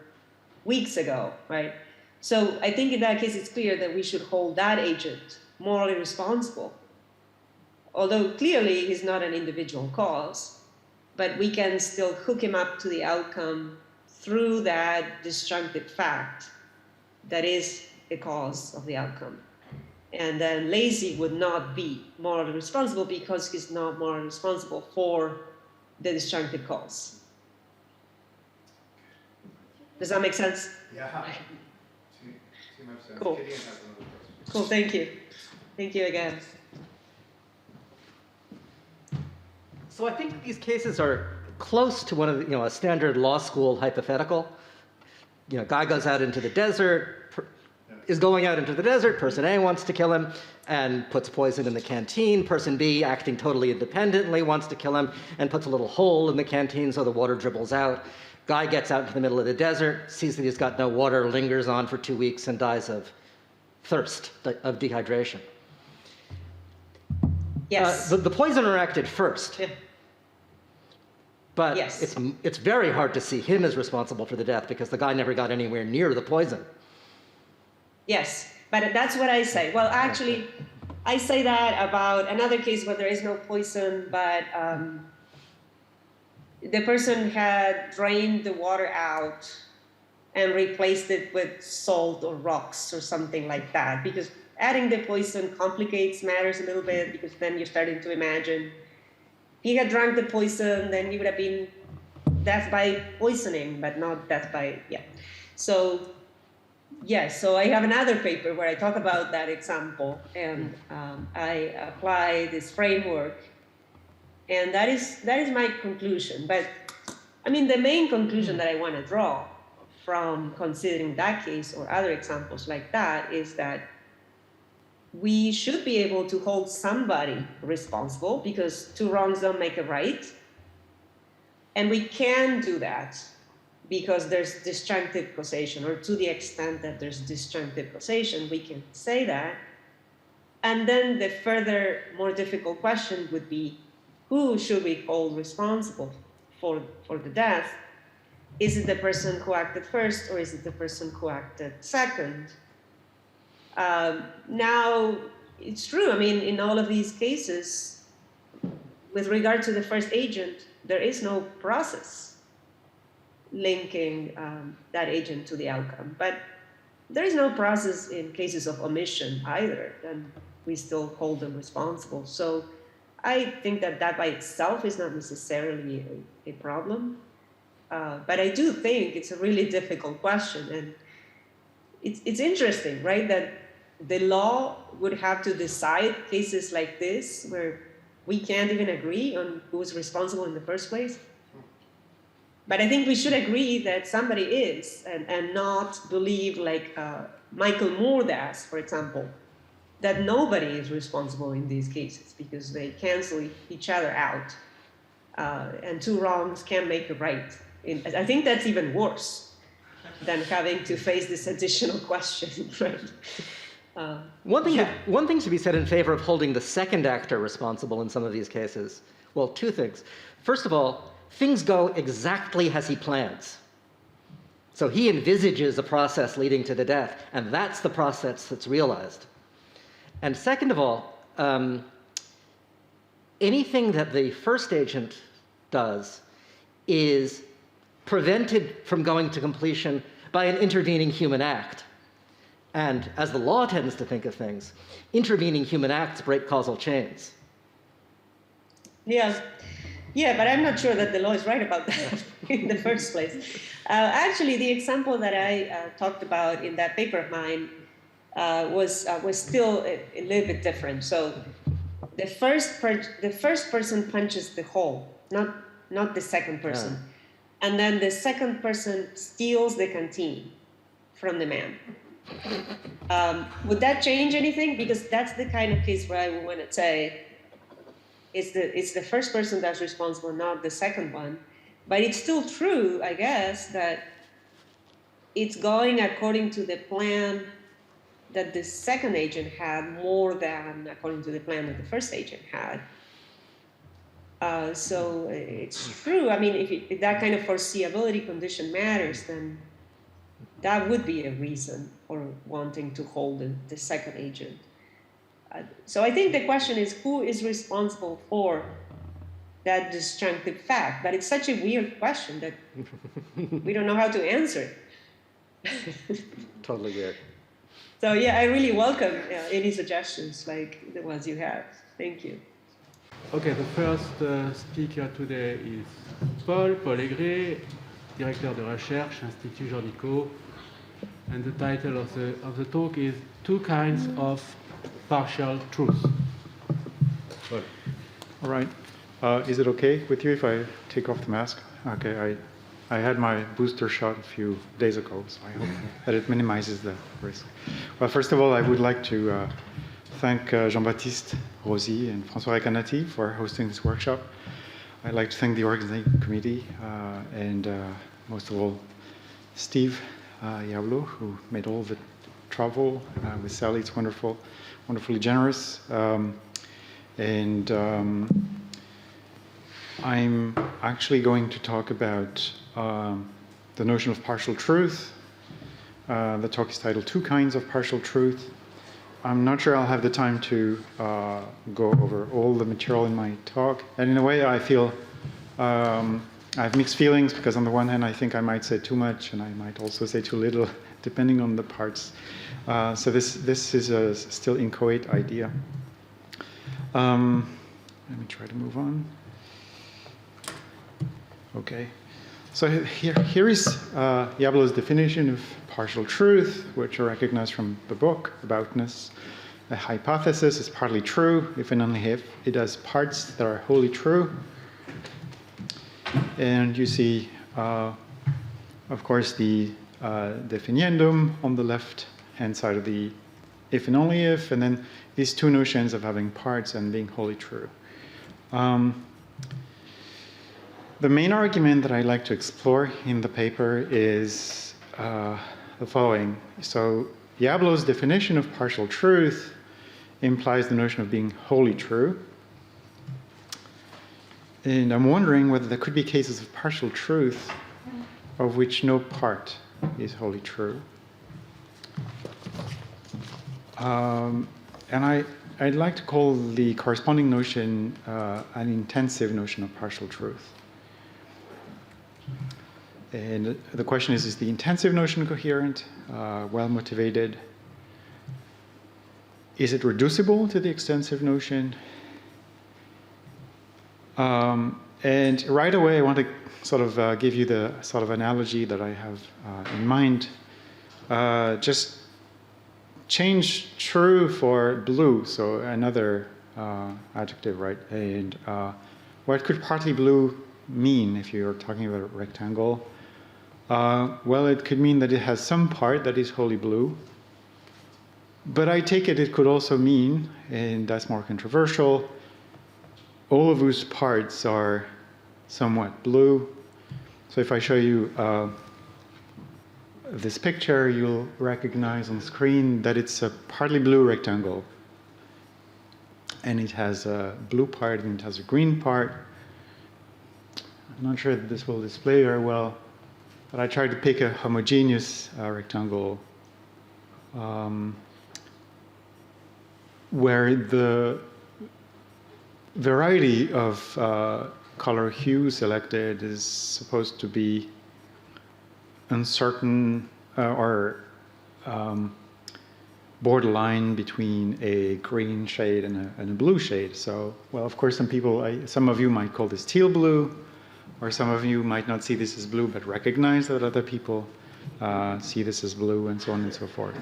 weeks ago, right? So I think in that case, it's clear that we should hold that agent morally responsible. Although clearly he's not an individual cause, but we can still hook him up to the outcome through that disjunctive fact that is the cause of the outcome. And then lazy would not be morally responsible because he's not morally responsible for the disjunctive cause. Does that make sense? Yeah. Too much sense. Cool. Gideon has another question. Cool, thank you. Thank you again. So I think these cases are close to one of the, a standard law school hypothetical. Guy goes out into the desert, is going out into the desert, person A wants to kill him and puts poison in the canteen. Person B, acting totally independently, wants to kill him and puts a little hole in the canteen so the water dribbles out. Guy gets out into the middle of the desert, sees that he's got no water, lingers on for 2 weeks and dies of thirst, of dehydration. Yes. The poisoner acted first. Yeah. But yes. it's very hard to see him as responsible for the death because the guy never got anywhere near the poison. Yes, but that's what I say. Well, actually, I say that about another case where there is no poison, but the person had drained the water out and replaced it with salt or rocks or something like that, because adding the poison complicates matters a little bit, because then you're starting to imagine he had drunk the poison, then he would have been death by poisoning, but not death by, So, yes, so I have another paper where I talk about that example, and I apply this framework, and that is my conclusion. But, I mean, the main conclusion that I want to draw from considering that case or other examples like that is that we should be able to hold somebody responsible because two wrongs don't make a right. And we can do that because there's disjunctive causation, or to the extent that there's disjunctive causation, we can say that. And then the further, more difficult question would be, who should we hold responsible for the death? Is it the person who acted first, or is it the person who acted second? Now, it's true, I mean, in all of these cases, with regard to the first agent, there is no process linking that agent to the outcome. But there is no process in cases of omission either, and we still hold them responsible. So I think that by itself is not necessarily a problem. But I do think it's a really difficult question. And it's interesting, right, that the law would have to decide cases like this where we can't even agree on who's responsible in the first place. But I think we should agree that somebody is, and not believe, like Michael Moore does, for example, that nobody is responsible in these cases because they cancel each other out. And two wrongs can make a right. I think that's even worse than having to face this additional question, right? One thing to be said in favor of holding the second actor responsible in some of these cases. Well, two things. First of all, things go exactly as he plans. So he envisages a process leading to the death, and that's the process that's realized. And second of all, anything that the first agent does is prevented from going to completion by an intervening human act. And as the law tends to think of things, intervening human acts break causal chains. Yeah, but I'm not sure that the law is right about that in the first place. Actually, the example that I talked about in that paper of mine was still a little bit different. So the first person punches the hole, not the second person. and then the second person steals the canteen from the man. Would that change anything? Because that's the kind of case where I would want to say it's the first person that's responsible, not the second one. But it's still true, I guess, that it's going according to the plan that the second agent had more than according to the plan that the first agent had. So it's true. I mean, if that kind of foreseeability condition matters, then that would be a reason for wanting to hold the second agent. So I think the question is, who is responsible for that disjunctive fact? But it's such a weird question that we don't know how to answer. Totally weird. So yeah, I really welcome any suggestions like the ones you have. Thank you. Okay, the first speaker today is Paul Égré, directeur de recherche, Institut Jordico, and the title of the talk is Two Kinds of Partial Truth. All right. Is it okay with you if I take off the mask? Okay, I had my booster shot a few days ago, so I hope that it minimizes the risk. Well, first of all, I would like to thank Jean-Baptiste Rosy and François Recanati for hosting this workshop. I'd like to thank the organizing committee and most of all Steve Yablo, who made all the travel with Sally. It's wonderful, wonderfully generous. I'm actually going to talk about the notion of partial truth. The talk is titled Two Kinds of Partial Truth. I'm not sure I'll have the time to go over all the material in my talk. And in a way, I feel I have mixed feelings because on the one hand, I think I might say too much and I might also say too little, depending on the parts. So this is a still inchoate idea. Let me try to move on. Okay. So here is Yablo's definition of partial truth, which I recognize from the book, Aboutness. A hypothesis is partly true if and only if it has parts that are wholly true. And you see, of course, the definiendum on the left-hand side of the if and only if, and then these two notions of having parts and being wholly true. The main argument that I like to explore in the paper is the following. So Yablo's definition of partial truth implies the notion of being wholly true. And I'm wondering whether there could be cases of partial truth of which no part is wholly true. And I'd like to call the corresponding notion an intensive notion of partial truth. And the question is the intensive notion coherent, well-motivated? Is it reducible to the extensive notion? And right away, I want to sort of give you the sort of analogy that I have in mind. Just change true for blue, so another adjective, right? And what could partly blue mean if you're talking about a rectangle? Well, it could mean that it has some part that is wholly blue. But I take it could also mean, and that's more controversial, all of whose parts are somewhat blue. So if I show you this picture, you'll recognize on the screen that it's a partly blue rectangle. And it has a blue part and it has a green part. I'm not sure that this will display very well, but I tried to pick a homogeneous rectangle where the variety of color hue selected is supposed to be uncertain or borderline between a green shade and a blue shade. So, well, of course, some of you might call this teal blue, or some of you might not see this as blue, but recognize that other people see this as blue, and so on and so forth.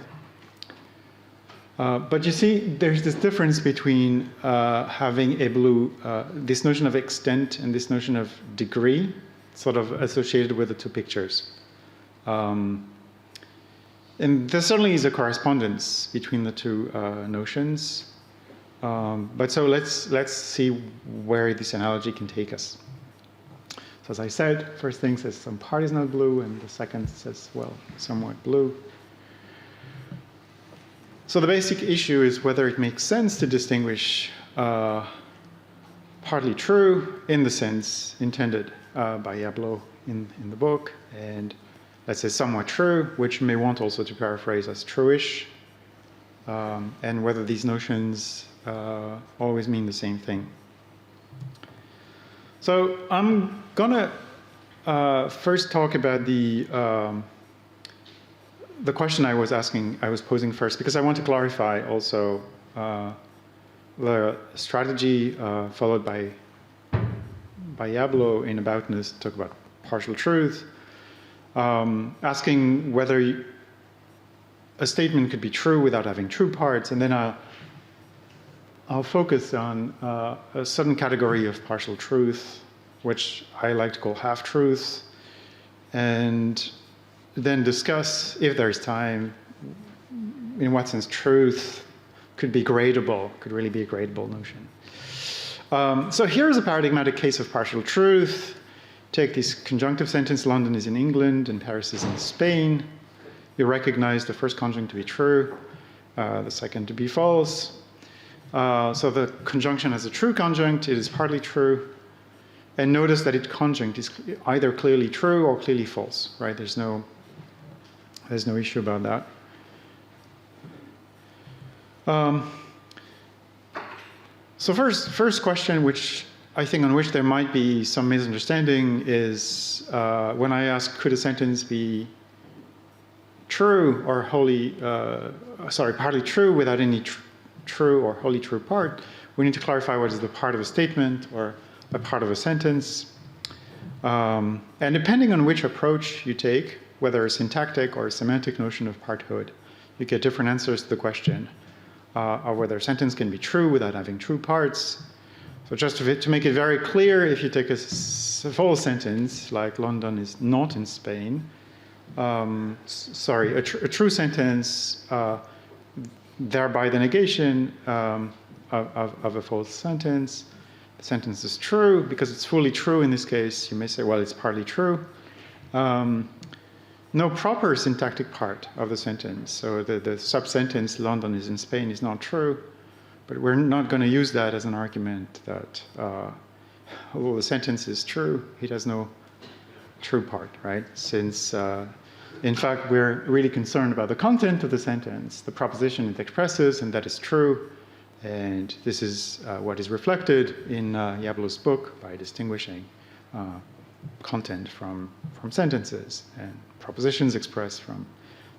But you see, there's this difference between having a blue, this notion of extent and this notion of degree. sort of associated with the two pictures. And there certainly is a correspondence between the two notions. But so let's see where this analogy can take us. So as I said, first thing says some part is not blue, and the second says, well, somewhat blue. So the basic issue is whether it makes sense to distinguish partly true in the sense intended by Yablo in the book, and let's say somewhat true, which may want also to paraphrase as truish, and whether these notions always mean the same thing. So I'm gonna first talk about the question I was posing first, because I want to clarify also the strategy followed by Yablo in aboutness to talk about partial truth, asking whether a statement could be true without having true parts, and then I'll focus on a certain category of partial truth, which I like to call half-truths, and then discuss, if there's time, in what sense truth could be gradable, could really be a gradable notion. So here's a paradigmatic case of partial truth. Take this conjunctive sentence, London is in England and Paris is in Spain. You recognize the first conjunct to be true, the second to be false. So the conjunction has a true conjunct, it is partly true. And notice that its conjunct is either clearly true or clearly false, right? There's no issue about that. So first question, which I think on which there might be some misunderstanding, is when I ask, could a sentence be true or partly true without any true or wholly true part, we need to clarify what is the part of a statement or a part of a sentence. And depending on which approach you take, whether a syntactic or a semantic notion of parthood, you get different answers to the question of whether a sentence can be true without having true parts. So just to make it very clear, if you take a full sentence, like London is not in Spain, a true sentence, thereby the negation of a false sentence. The sentence is true because it's fully true in this case. You may say, well, it's partly true. No proper syntactic part of the sentence. So the sub-sentence, London is in Spain, is not true. But we're not going to use that as an argument that, although the sentence is true, it has no true part, right? Since, in fact, we're really concerned about the content of the sentence, the proposition it expresses, and that is true. And this is what is reflected in Yablo's book by distinguishing content from sentences and propositions expressed from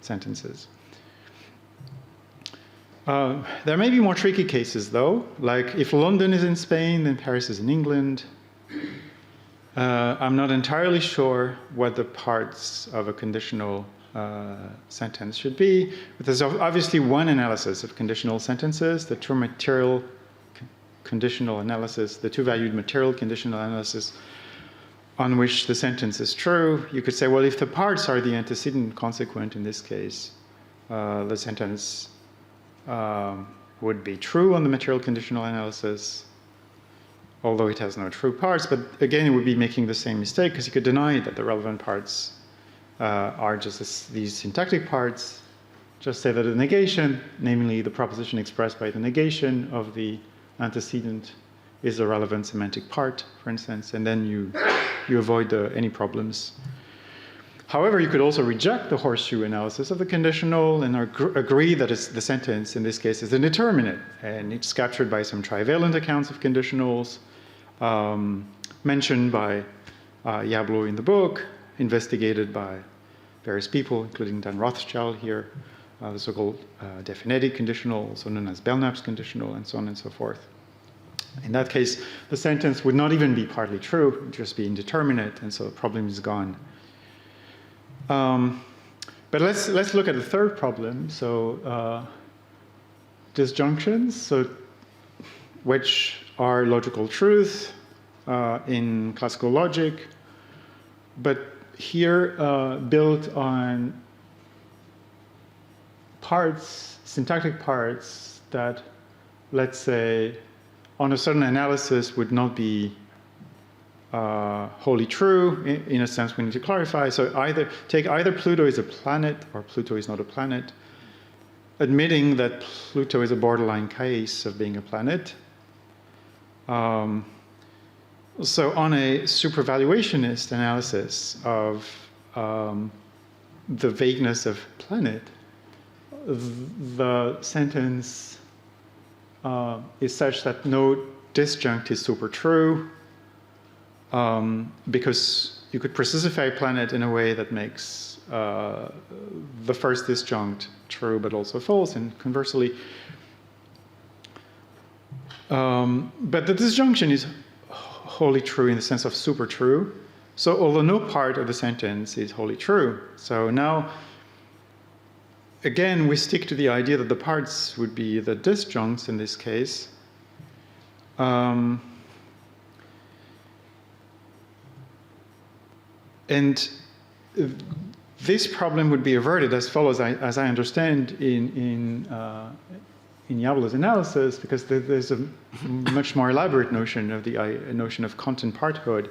sentences. There may be more tricky cases, though, like if London is in Spain, then Paris is in England. I'm not entirely sure what the parts of a conditional sentence should be, but there's obviously one analysis of conditional sentences, the true material conditional analysis, the two-valued material conditional analysis on which the sentence is true. You could say, well, if the parts are the antecedent consequent in this case, the sentence would be true on the material conditional analysis, although it has no true parts. But again, it would be making the same mistake because you could deny that the relevant parts are just these syntactic parts. Just say that the negation, namely the proposition expressed by the negation of the antecedent, is a relevant semantic part, for instance, and then you avoid any problems. However, you could also reject the horseshoe analysis of the conditional and agree that the sentence, in this case, is indeterminate, and it's captured by some trivalent accounts of conditionals mentioned by Yablo in the book, investigated by various people, including Dan Rothschild here, the so-called definitive conditional, also known as Belknap's conditional, and so on and so forth. In that case, the sentence would not even be partly true, it would just be indeterminate, and so the problem is gone. But let's look at the third problem. So disjunctions, which are logical truth in classical logic. but here built on parts, syntactic parts that, let's say, on a certain analysis would not be wholly true. In a sense, we need to clarify. So either Pluto is a planet or Pluto is not a planet, admitting that Pluto is a borderline case of being a planet. So on a supervaluationist analysis of the vagueness of planet, the sentence is such that no disjunct is super true, because you could precisify planet in a way that makes the first disjunct true but also false, and conversely. But the disjunction is wholly true in the sense of super true. So although no part of the sentence is wholly true, so now again we stick to the idea that the parts would be the disjuncts in this case. And this problem would be averted as follows, as I understand in Yablo's analysis, because there's a much more elaborate notion of the notion of content parthood,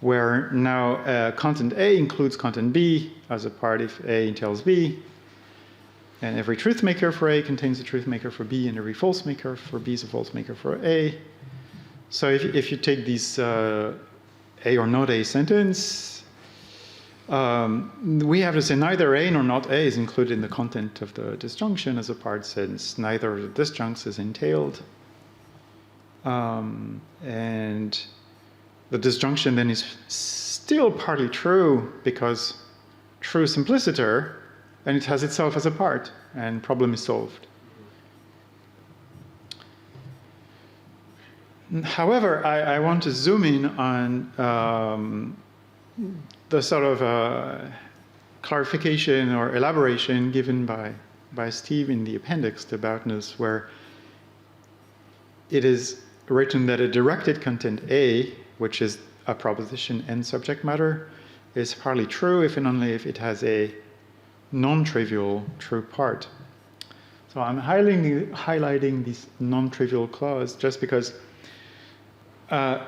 where now content A includes content B as a part if A entails B, and every truth maker for A contains a truth maker for B, and every false maker for B is a false maker for A. So if you take these A or not A sentence, we have to say neither A nor not A is included in the content of the disjunction as a part, since neither of the disjuncts is entailed. And the disjunction then is still partly true because true simpliciter, and it has itself as a part, and problem is solved. However, I want to zoom in on the sort of clarification or elaboration given by Steve in the appendix to aboutness, where it is written that a directed content A, which is a proposition and subject matter, is partly true if and only if it has a non-trivial true part. So I'm highlighting this non-trivial clause just because I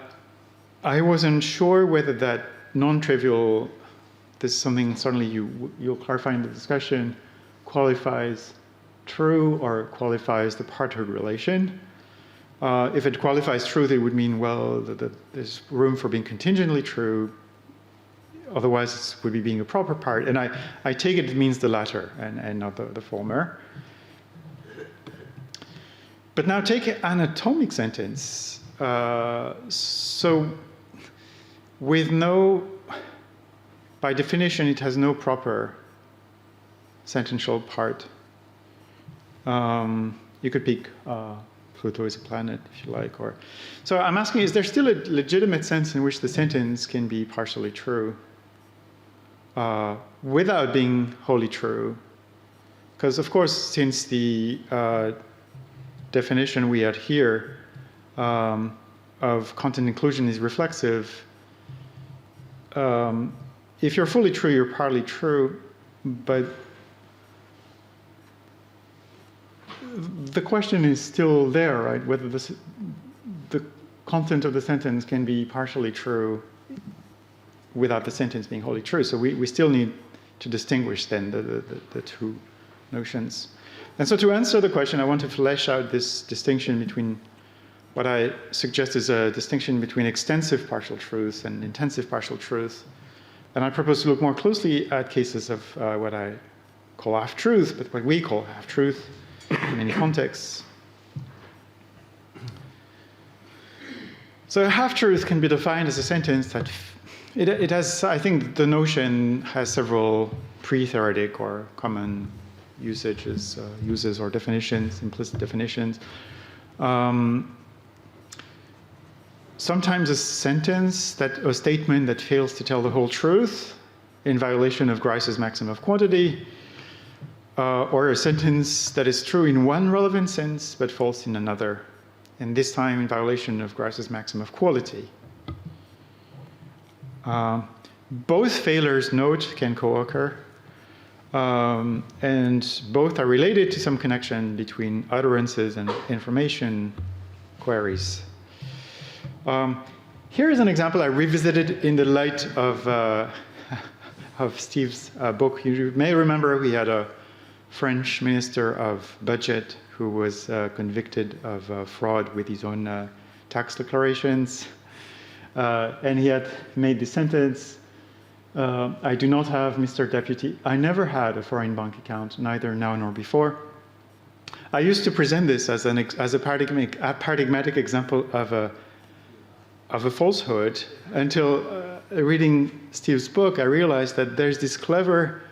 wasn't sure whether that non-trivial, this is something certainly you'll clarify in the discussion, qualifies true or qualifies the parthood relation. If it qualifies truth, it would mean, well, that there's room for being contingently true. Otherwise, it would be being a proper part. And I take it means the latter and not the former. But now take an atomic sentence. So with no, by definition, it has no proper sentential part. You could pick Pluto is a planet, if you like. So I'm asking, is there still a legitimate sense in which the sentence can be partially true without being wholly true? Because, of course, since the definition we had here of content inclusion is reflexive, if you're fully true, you're partly true, but the question is still there, right? Whether the content of the sentence can be partially true without the sentence being wholly true. So we still need to distinguish then the two notions. And so to answer the question, I want to flesh out this distinction between what I suggest is a distinction between extensive partial truth and intensive partial truth. And I propose to look more closely at cases of what I call half-truth, but what we call half-truth in many contexts. So a half-truth can be defined as a sentence that it has, I think the notion has several pre-theoretic or common uses or definitions, implicit definitions. Sometimes a sentence, a statement that fails to tell the whole truth in violation of Grice's maxim of quantity, or a sentence that is true in one relevant sense but false in another, and this time in violation of Grice's maxim of quality. both failures note can co-occur, and both are related to some connection between utterances and information queries. Here is an example I revisited in the light of Steve's book. You may remember we had a French minister of budget who was convicted of fraud with his own tax declarations. And he had made the sentence, I do not have, Mr. Deputy, I never had a foreign bank account, neither now nor before. I used to present this as a paradigmatic example of a falsehood until reading Steve's book, I realized that there's this clever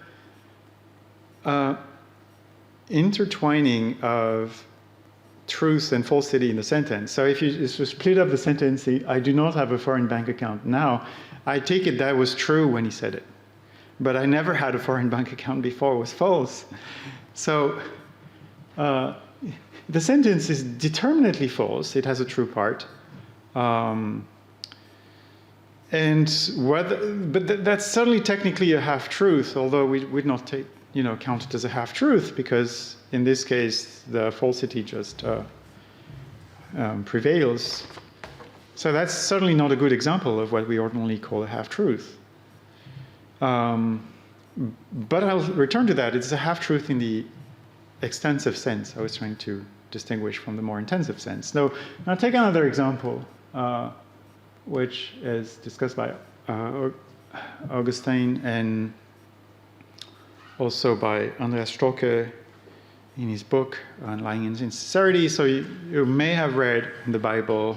intertwining of truth and falsity in the sentence. So if you split up the sentence, I do not have a foreign bank account now, I take it that was true when he said it. But I never had a foreign bank account before, it was false. So the sentence is determinately false, it has a true part. But that's certainly technically a half-truth, although we would not count it as a half-truth, because in this case the falsity just prevails. So that's certainly not a good example of what we ordinarily call a half-truth. But I'll return to that. It's a half-truth in the extensive sense I was trying to distinguish from the more intensive sense. Now take another example, which is discussed by Augustine and also by Andreas Strocke in his book on Lying in Sincerity. So you may have read in the Bible,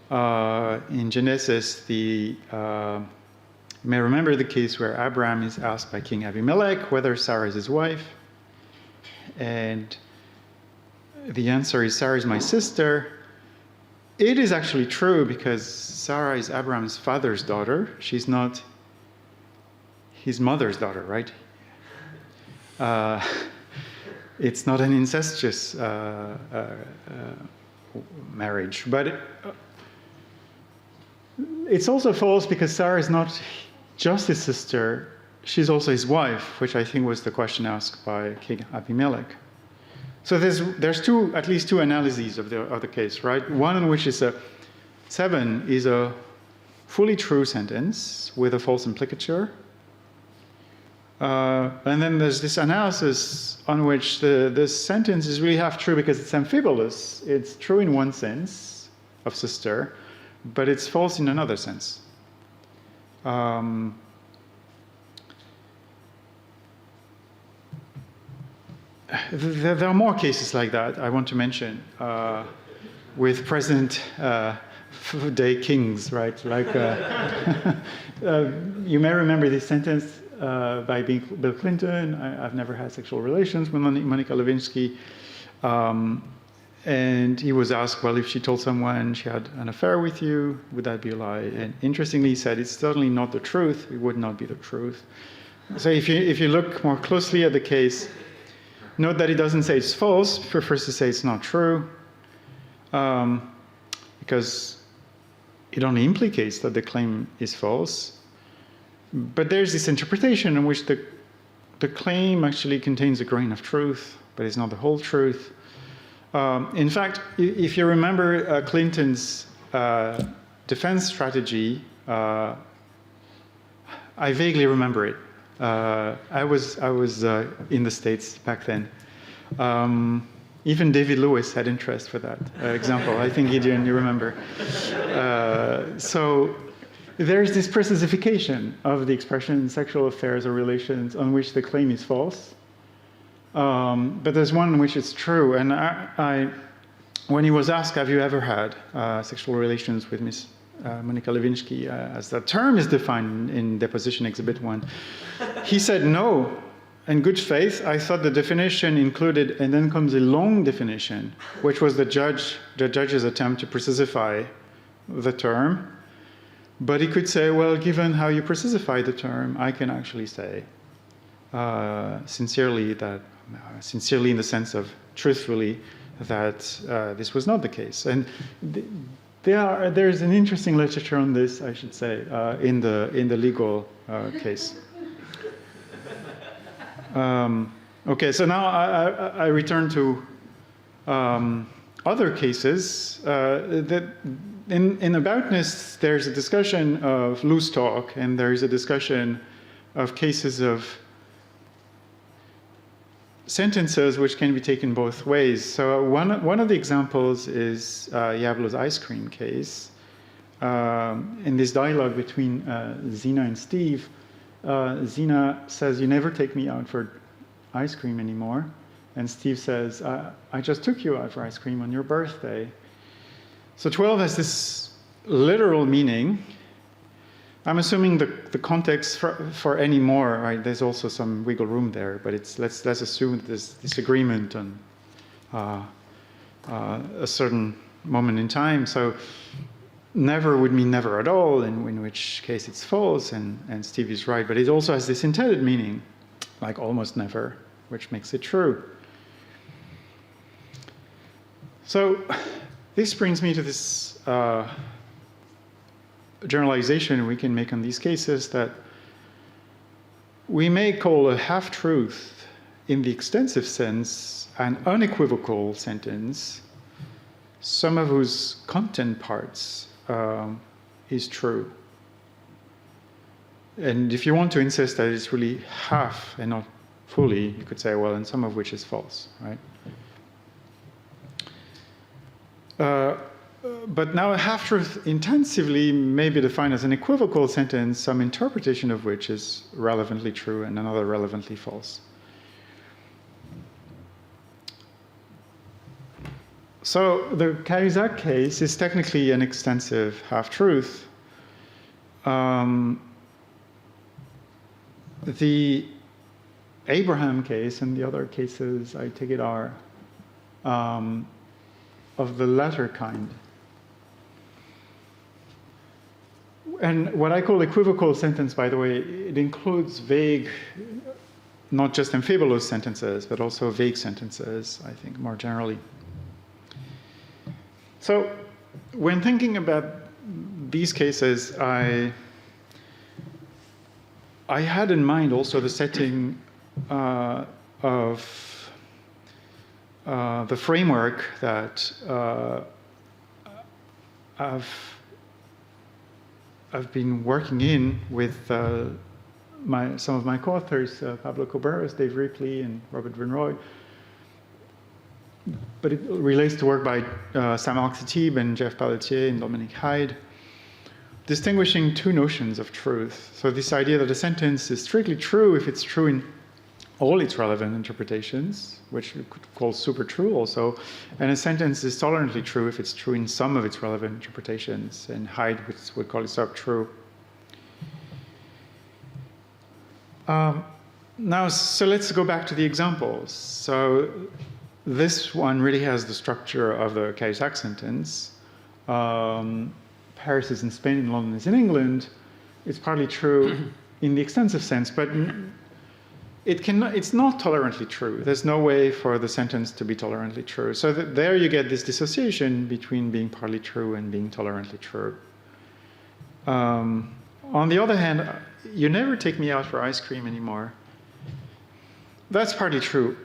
in Genesis, you may remember the case where Abraham is asked by King Abimelech whether Sarah is his wife. And the answer is, Sarah is my sister. It is actually true because Sarah is Abraham's father's daughter. She's not his mother's daughter, right? It's not an incestuous marriage. But it's also false because Sarah is not just his sister, she's also his wife, which I think was the question asked by King Abimelech. So there's at least two analyses of the case, right? One in which is 7 is a fully true sentence with a false implicature. And then there's this analysis on which this sentence is really half true because it's amphibolious. It's true in one sense of sister, but it's false in another sense. There are more cases like that I want to mention with present day kings, right? Like you may remember this sentence by Bill Clinton. I've never had sexual relations with Monica Lewinsky. And he was asked, well, if she told someone she had an affair with you, would that be a lie? And interestingly, he said, it's certainly not the truth. It would not be the truth. So if you look more closely at the case, note that he doesn't say it's false, he prefers to say it's not true, because it only implicates that the claim is false. But there's this interpretation in which the claim actually contains a grain of truth, but it's not the whole truth. In fact, if you remember Clinton's defense strategy, I vaguely remember it. I was in the States back then. Even David Lewis had interest for that example. I think, Gideon, you remember. So there's this precisification of the expression sexual affairs or relations on which the claim is false. But there's one in which it's true. And when he was asked, have you ever had sexual relations with Miss Monica Lewinsky, as that term is defined in Deposition Exhibit 1, he said no. In good faith, I thought the definition included, and then comes a long definition, which was the judge's attempt to precisify the term. But he could say, well, given how you precisify the term, I can actually say sincerely in the sense of truthfully, that this was not the case. And There's an interesting literature on this, I should say, in the legal case. Okay, so now I return to other cases. That in aboutness, there's a discussion of loose talk, and there's a discussion of cases of sentences which can be taken both ways. So one of the examples is Yablo's ice cream case. In this dialogue between Zina and Steve, Zina says, "You never take me out for ice cream anymore." And Steve says, "I just took you out for ice cream on your birthday." So 12 has this literal meaning. I'm assuming the context for any more, right? There's also some wiggle room there, but let's assume there's disagreement on a certain moment in time. So never would mean never at all, in which case it's false, and Steve is right. But it also has this intended meaning, like almost never, which makes it true. So this brings me to this generalization we can make on these cases, that we may call a half-truth, in the extensive sense, an unequivocal sentence, some of whose content parts is true. And if you want to insist that it's really half and not fully, you could say, well, and some of which is false, right? But now a half-truth intensively may be defined as an equivocal sentence, some interpretation of which is relevantly true and another relevantly false. So the Cahuzac case is technically an extensive half-truth. The Abraham case and the other cases, I take it, are of the latter kind. And what I call equivocal sentence, by the way, it includes vague, not just amphibulous sentences, but also vague sentences, I think, more generally. So when thinking about these cases, I had in mind also the setting of the framework that I've been working in with some of my co-authors, Pablo Cobarros, Dave Ripley, and Robert Van Roy. But it relates to work by Sam Al-Khatib and Jeff Pelletier and Dominic Hyde, distinguishing two notions of truth. So this idea that a sentence is strictly true if it's true in all its relevant interpretations, which we could call super true also, and a sentence is tolerantly true if it's true in some of its relevant interpretations, and Hyde would call it sub-true. Now, so let's go back to the examples. So this one really has the structure of the Cahuzac sentence. Paris is in Spain and London is in England. It's partly true in the extensive sense, but it's not tolerantly true. There's no way for the sentence to be tolerantly true. So there you get this dissociation between being partly true and being tolerantly true. On the other hand, you never take me out for ice cream anymore. That's partly true.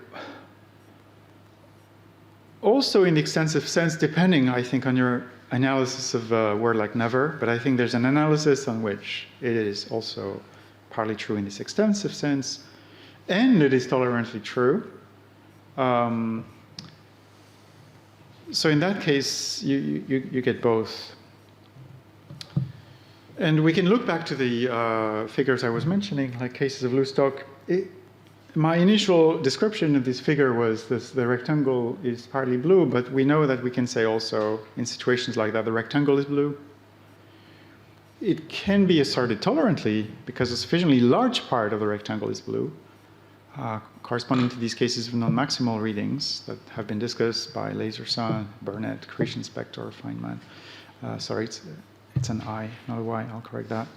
Also in the extensive sense, depending, I think, on your analysis of a word like never, but I think there's an analysis on which it is also partly true in this extensive sense, and it is tolerantly true. So in that case, you get both. And we can look back to the figures I was mentioning, like cases of loose talk. My initial description of this figure was the rectangle is partly blue, but we know that we can say also in situations like that the rectangle is blue. It can be asserted tolerantly because a sufficiently large part of the rectangle is blue, corresponding to these cases of non-maximal readings that have been discussed by Laserson, Burnett, Christian, Spector, Feynman. Sorry, it's an I, not a Y, I'll correct that.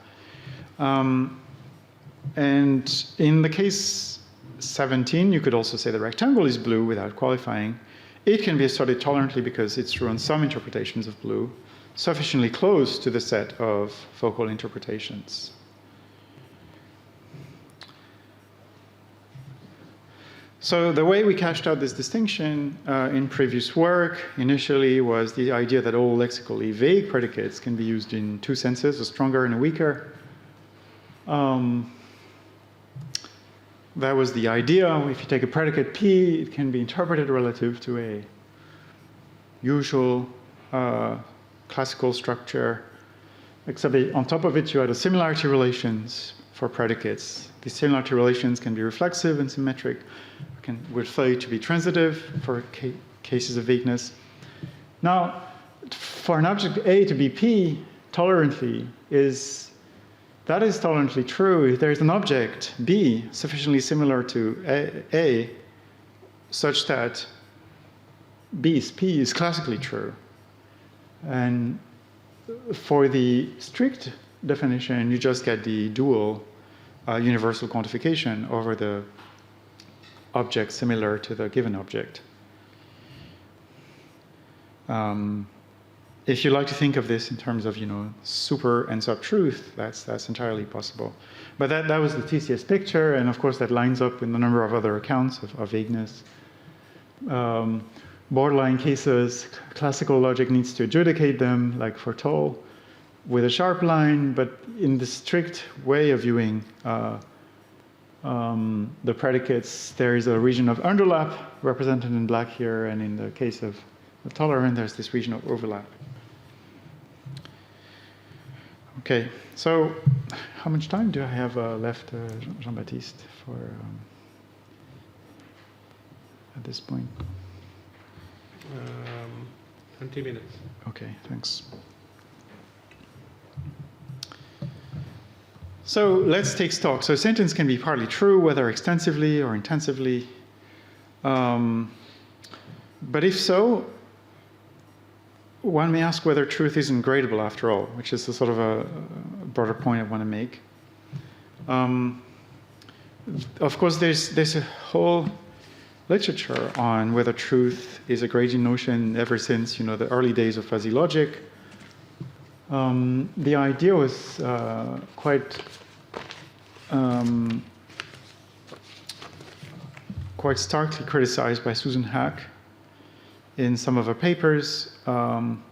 And in the case 17, you could also say the rectangle is blue without qualifying. It can be asserted tolerantly because it's true on some interpretations of blue, sufficiently close to the set of focal interpretations. So the way we cashed out this distinction in previous work initially was the idea that all lexically vague predicates can be used in two senses, a stronger and a weaker. That was the idea. If you take a predicate P, it can be interpreted relative to a usual classical structure, except that on top of it you had a similarity relations for predicates. These similarity relations can be reflexive and symmetric, would fail to be transitive for cases of vagueness. Now, for an object A to be P tolerantly that is tolerantly true if there is an object B sufficiently similar to A such that B's P is classically true. And for the strict definition, you just get the dual universal quantification over the object similar to the given object. If you like to think of this in terms of, super and sub-truth, that's entirely possible. But that was the TCS picture, and of course that lines up with a number of other accounts of vagueness. Borderline cases, classical logic needs to adjudicate them, like for toll, with a sharp line, but in the strict way of viewing the predicates, there is a region of underlap represented in black here, and in the case of the tolerant, there's this region of overlap. Okay, so how much time do I have left, Jean-Baptiste, for at this point? 20 minutes. Okay, thanks. So let's take stock. So a sentence can be partly true, whether extensively or intensively. But if so, one may ask whether truth isn't gradable after all, which is a sort of a broader point I want to make. Of course, there's a whole literature on whether truth is a gradient notion ever since the early days of fuzzy logic. The idea was quite starkly criticized by Susan Hack in some of her papers,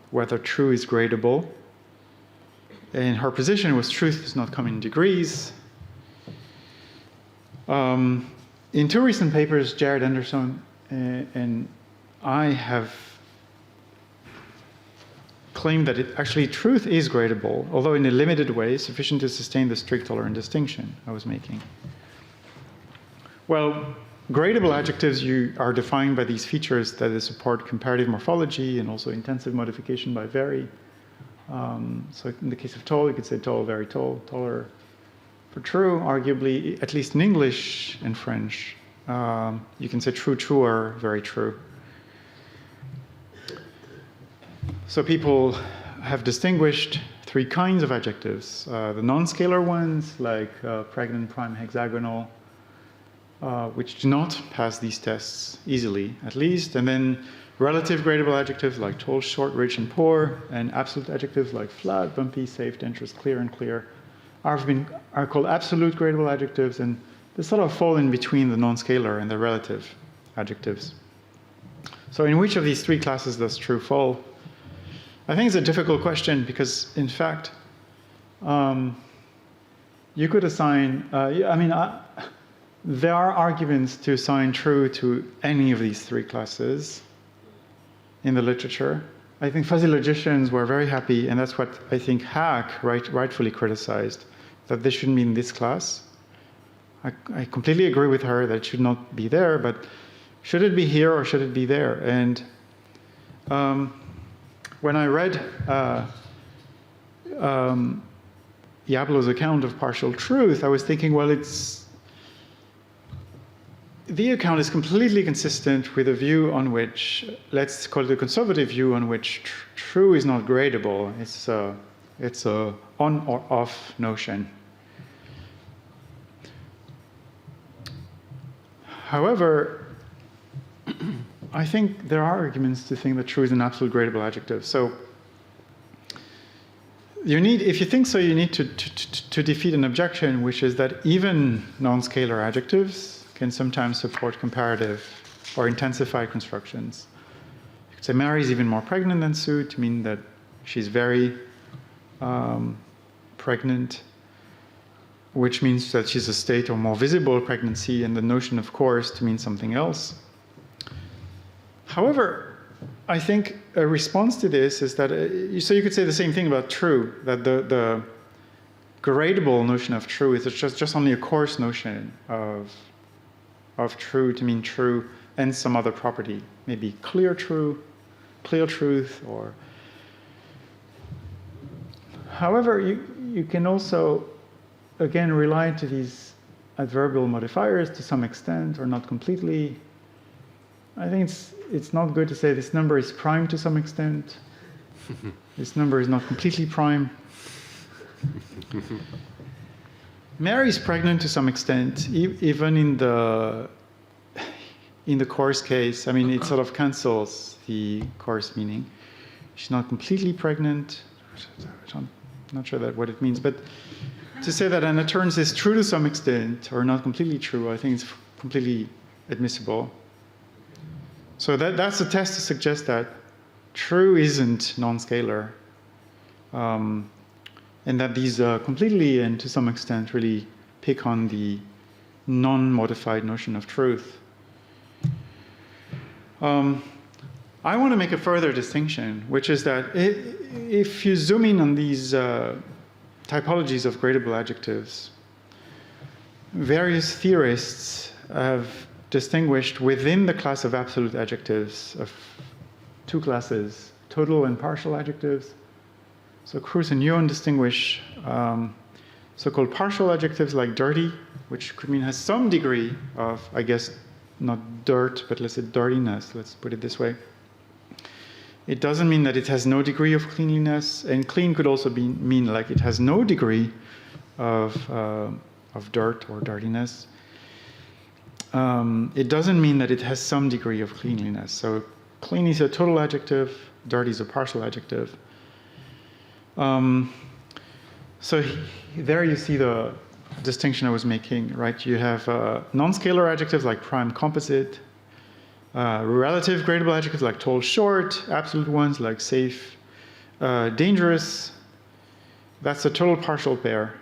whether true is gradable. And her position was truth does not come in degrees. In two recent papers, Jared Anderson and I have claimed that actually truth is gradable, although in a limited way, sufficient to sustain the strict tolerant distinction I was making. Well, gradable adjectives are defined by these features that they support comparative morphology and also intensive modification by very. So in the case of tall, you could say tall, very tall, taller. For true, arguably, at least in English and French, you can say true, truer, very true. So people have distinguished three kinds of adjectives. The non-scalar ones, like pregnant, prime, hexagonal, which do not pass these tests easily, at least. And then relative gradable adjectives like tall, short, rich, and poor, and absolute adjectives like flat, bumpy, safe, dangerous, clear, and clear are called absolute gradable adjectives, and they sort of fall in between the non-scalar and the relative adjectives. So in which of these three classes does true fall? I think it's a difficult question because, in fact, you could assign, there are arguments to assign true to any of these three classes in the literature. I think fuzzy logicians were very happy, and that's what I think Hack rightfully criticized, that this shouldn't be in this class. I completely agree with her that it should not be there, but should it be here or should it be there? And when I read Yablo's account of partial truth, I was thinking, well, the account is completely consistent with a view on which, let's call it a conservative view, on which true is not gradable. It's a on or off notion. However, I think there are arguments to think that true is an absolute gradable adjective. So you need, if you think so, you need to defeat an objection, which is that even non-scalar adjectives can sometimes support comparative or intensified constructions. You could say Mary is even more pregnant than Sue to mean that she's very pregnant, which means that she's a state or more visible pregnancy, and the notion of course to mean something else. However, I think a response to this is that, so you could say the same thing about true, that the gradable notion of true is just only a coarse notion of true to mean true and some other property, maybe clear truth, or... However, you can also, again, rely to these adverbial modifiers to some extent, or not completely. I think it's not good to say this number is prime to some extent. This number is not completely prime. Mary is pregnant to some extent, even in the coarse case. I mean, it sort of cancels the coarse meaning. She's not completely pregnant. I'm not sure what it means, but to say that an occurrence is true to some extent, or not completely true, I think it's completely admissible. So that's a test to suggest that true isn't non-scalar, and that these completely and to some extent really pick on the non-modified notion of truth. I want to make a further distinction, which is that if you zoom in on these typologies of gradable adjectives, various theorists have distinguished within the class of absolute adjectives of two classes, total and partial adjectives. So Cruz and Yuan distinguish so-called partial adjectives like dirty, which could mean has some degree of, I guess, not dirt, but let's say dirtiness, let's put it this way. It doesn't mean that it has no degree of cleanliness, and clean could also mean like it has no degree of dirt or dirtiness. It doesn't mean that it has some degree of cleanliness. So clean is a total adjective, dirty is a partial adjective. So there you see the distinction I was making, right? You have non-scalar adjectives like prime composite, relative gradable adjectives like tall, short, absolute ones like safe, dangerous. That's a total partial pair.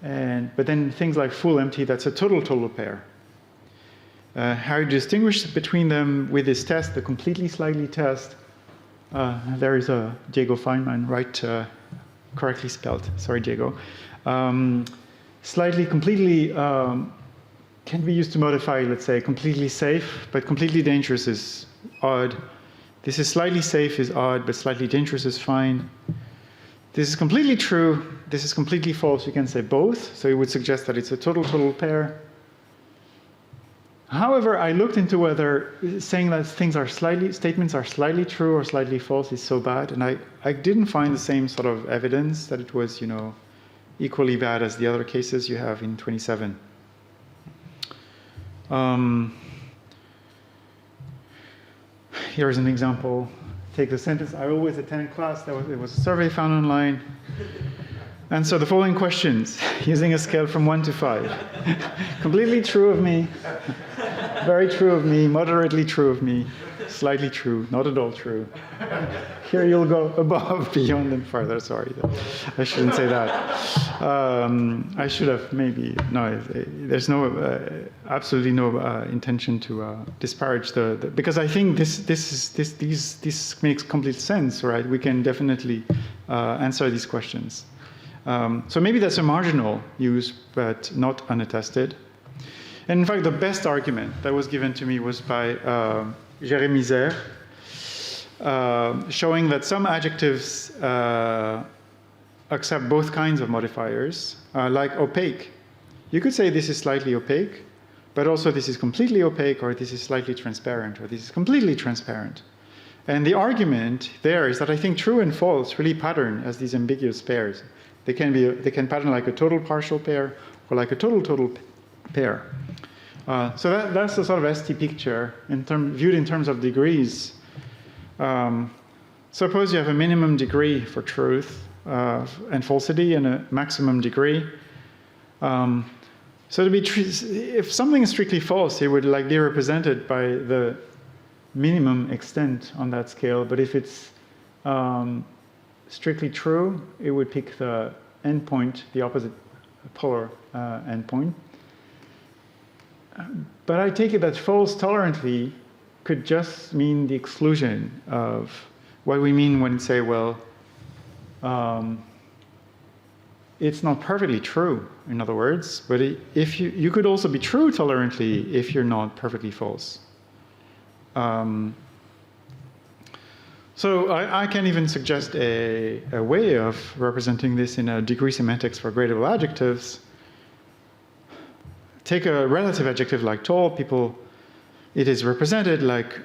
But then things like full, empty, that's a total pair. How you distinguish between them with this test, the completely slightly test. There is a Diego Feynman, right? Correctly spelled. Sorry, Diego. Slightly, completely can be used to modify, let's say, completely safe, but completely dangerous is odd. This is slightly safe is odd, but slightly dangerous is fine. This is completely true. This is completely false. You can say both. So it would suggest that it's a total pair. However, I looked into whether saying that statements are slightly true or slightly false is so bad, and I didn't find the same sort of evidence that it was, equally bad as the other cases you have in 27. Here's an example. Take the sentence, I always attend class. It was a survey found online. Answer the following questions using a scale from 1 to 5. Completely true of me, very true of me, moderately true of me, slightly true, not at all true. Here you'll go above, beyond, and further. Sorry, I shouldn't say that. I should have maybe, no, there's absolutely no intention to disparage because I think this makes complete sense, right? We can definitely answer these questions. So maybe that's a marginal use, but not unattested. And in fact, the best argument that was given to me was by Jérémy Zer, showing that some adjectives accept both kinds of modifiers, like opaque. You could say this is slightly opaque, but also this is completely opaque, or this is slightly transparent, or this is completely transparent. And the argument there is that I think true and false really pattern as these ambiguous pairs. They can pattern like a total partial pair or like a total pair. So that's the sort of ST picture viewed in terms of degrees. Suppose you have a minimum degree for truth. and falsity and a maximum degree. So if something is strictly false, it would like be represented by the minimum extent on that scale. But if it's strictly true, it would pick the endpoint, the opposite polar endpoint. But I take it that false tolerantly could just mean the exclusion of what we mean when we say, well, it's not perfectly true, in other words, but if you could also be true tolerantly if you're not perfectly false. So I can even suggest a way of representing this in a degree semantics for gradable adjectives. Take a relative adjective like tall. It is represented like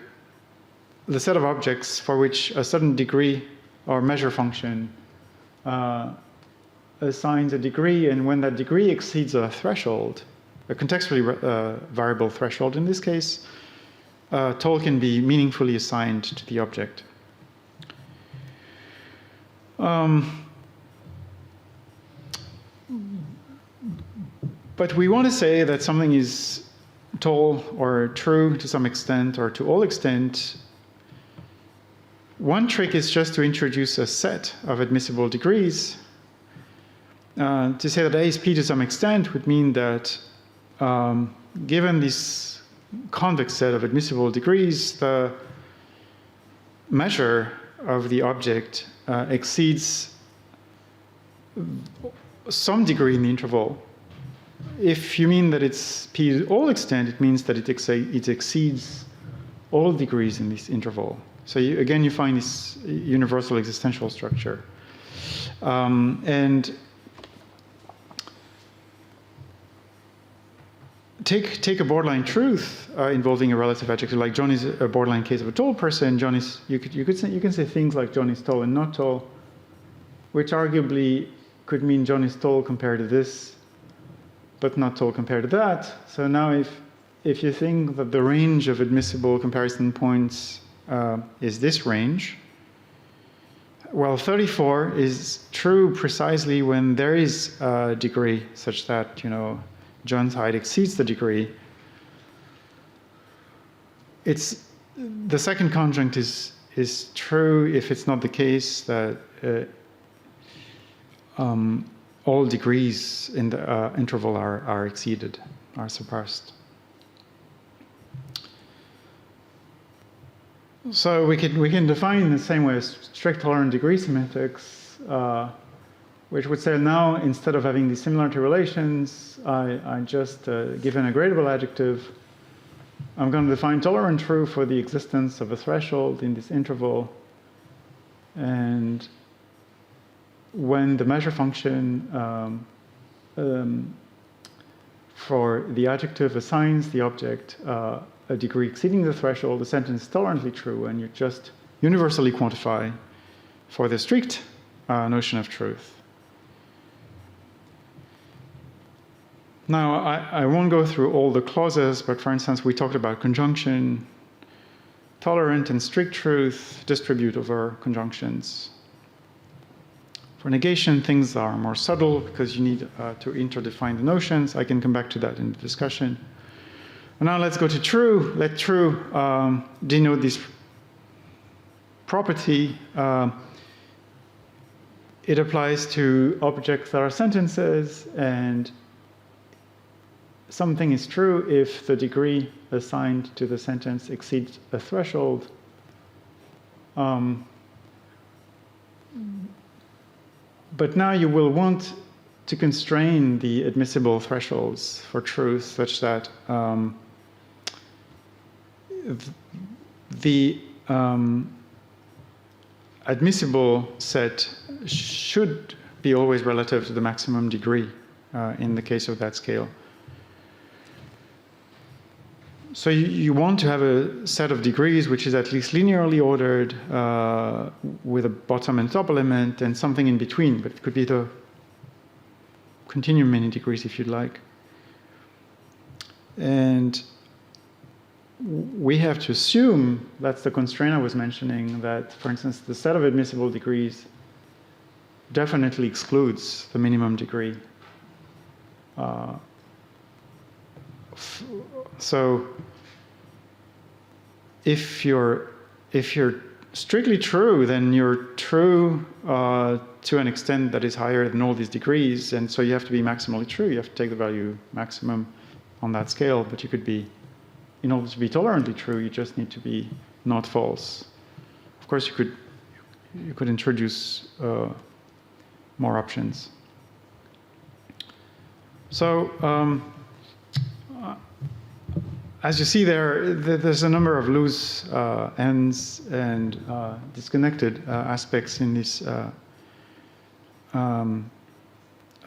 the set of objects for which a certain degree or measure function assigns a degree, and when that degree exceeds a threshold, a contextually variable threshold in this case, tall can be meaningfully assigned to the object. But we want to say that something is tall or true to some extent or to all extent. One trick is just to introduce a set of admissible degrees. To say that ASP to some extent would mean that given this convex set of admissible degrees, the measure of the object exceeds some degree in the interval. If you mean that it's P to all extent, it means that it exceeds all degrees in this interval. So again, you find this universal existential structure. And take a borderline truth involving a relative adjective, like John is a borderline case of a tall person. John is, you can say things like John is tall and not tall, which arguably could mean John is tall compared to this, but not tall compared to that. So now if you think that the range of admissible comparison points is this range, well, 34 is true precisely when there is a degree such that, John's height exceeds the degree. The second conjunct is true if it's not the case that all degrees in the interval are exceeded, are surpassed. So we can define in the same way as strict tolerant degree semantics, which would say now instead of having these similarity relations, I just given a gradable adjective, I'm going to define tolerant true for the existence of a threshold in this interval, and when the measure function for the adjective assigns the object a degree exceeding the threshold, the sentence is tolerantly true, and you just universally quantify for the strict notion of truth. Now, I won't go through all the clauses, but for instance, we talked about conjunction. Tolerant and strict truth distribute over conjunctions. For negation, things are more subtle because you need to interdefine the notions. I can come back to that in the discussion. And now let's go to true. Let true denote this property. It applies to objects that are sentences, and something is true if the degree assigned to the sentence exceeds a threshold. But now you will want to constrain the admissible thresholds for truth such that the admissible set should be always relative to the maximum degree in the case of that scale. So you want to have a set of degrees which is at least linearly ordered with a bottom and top element and something in between, but it could be the continuum many degrees if you'd like. And we have to assume, that's the constraint I was mentioning, that, for instance, the set of admissible degrees definitely excludes the minimum degree. So if you're strictly true, then you're true to an extent that is higher than all these degrees, and so you have to be maximally true. You have to take the value maximum on that scale, but you could be, in order to be tolerantly true, you just need to be not false. Of course, you could introduce more options. So, as you see there's a number of loose ends and disconnected aspects in these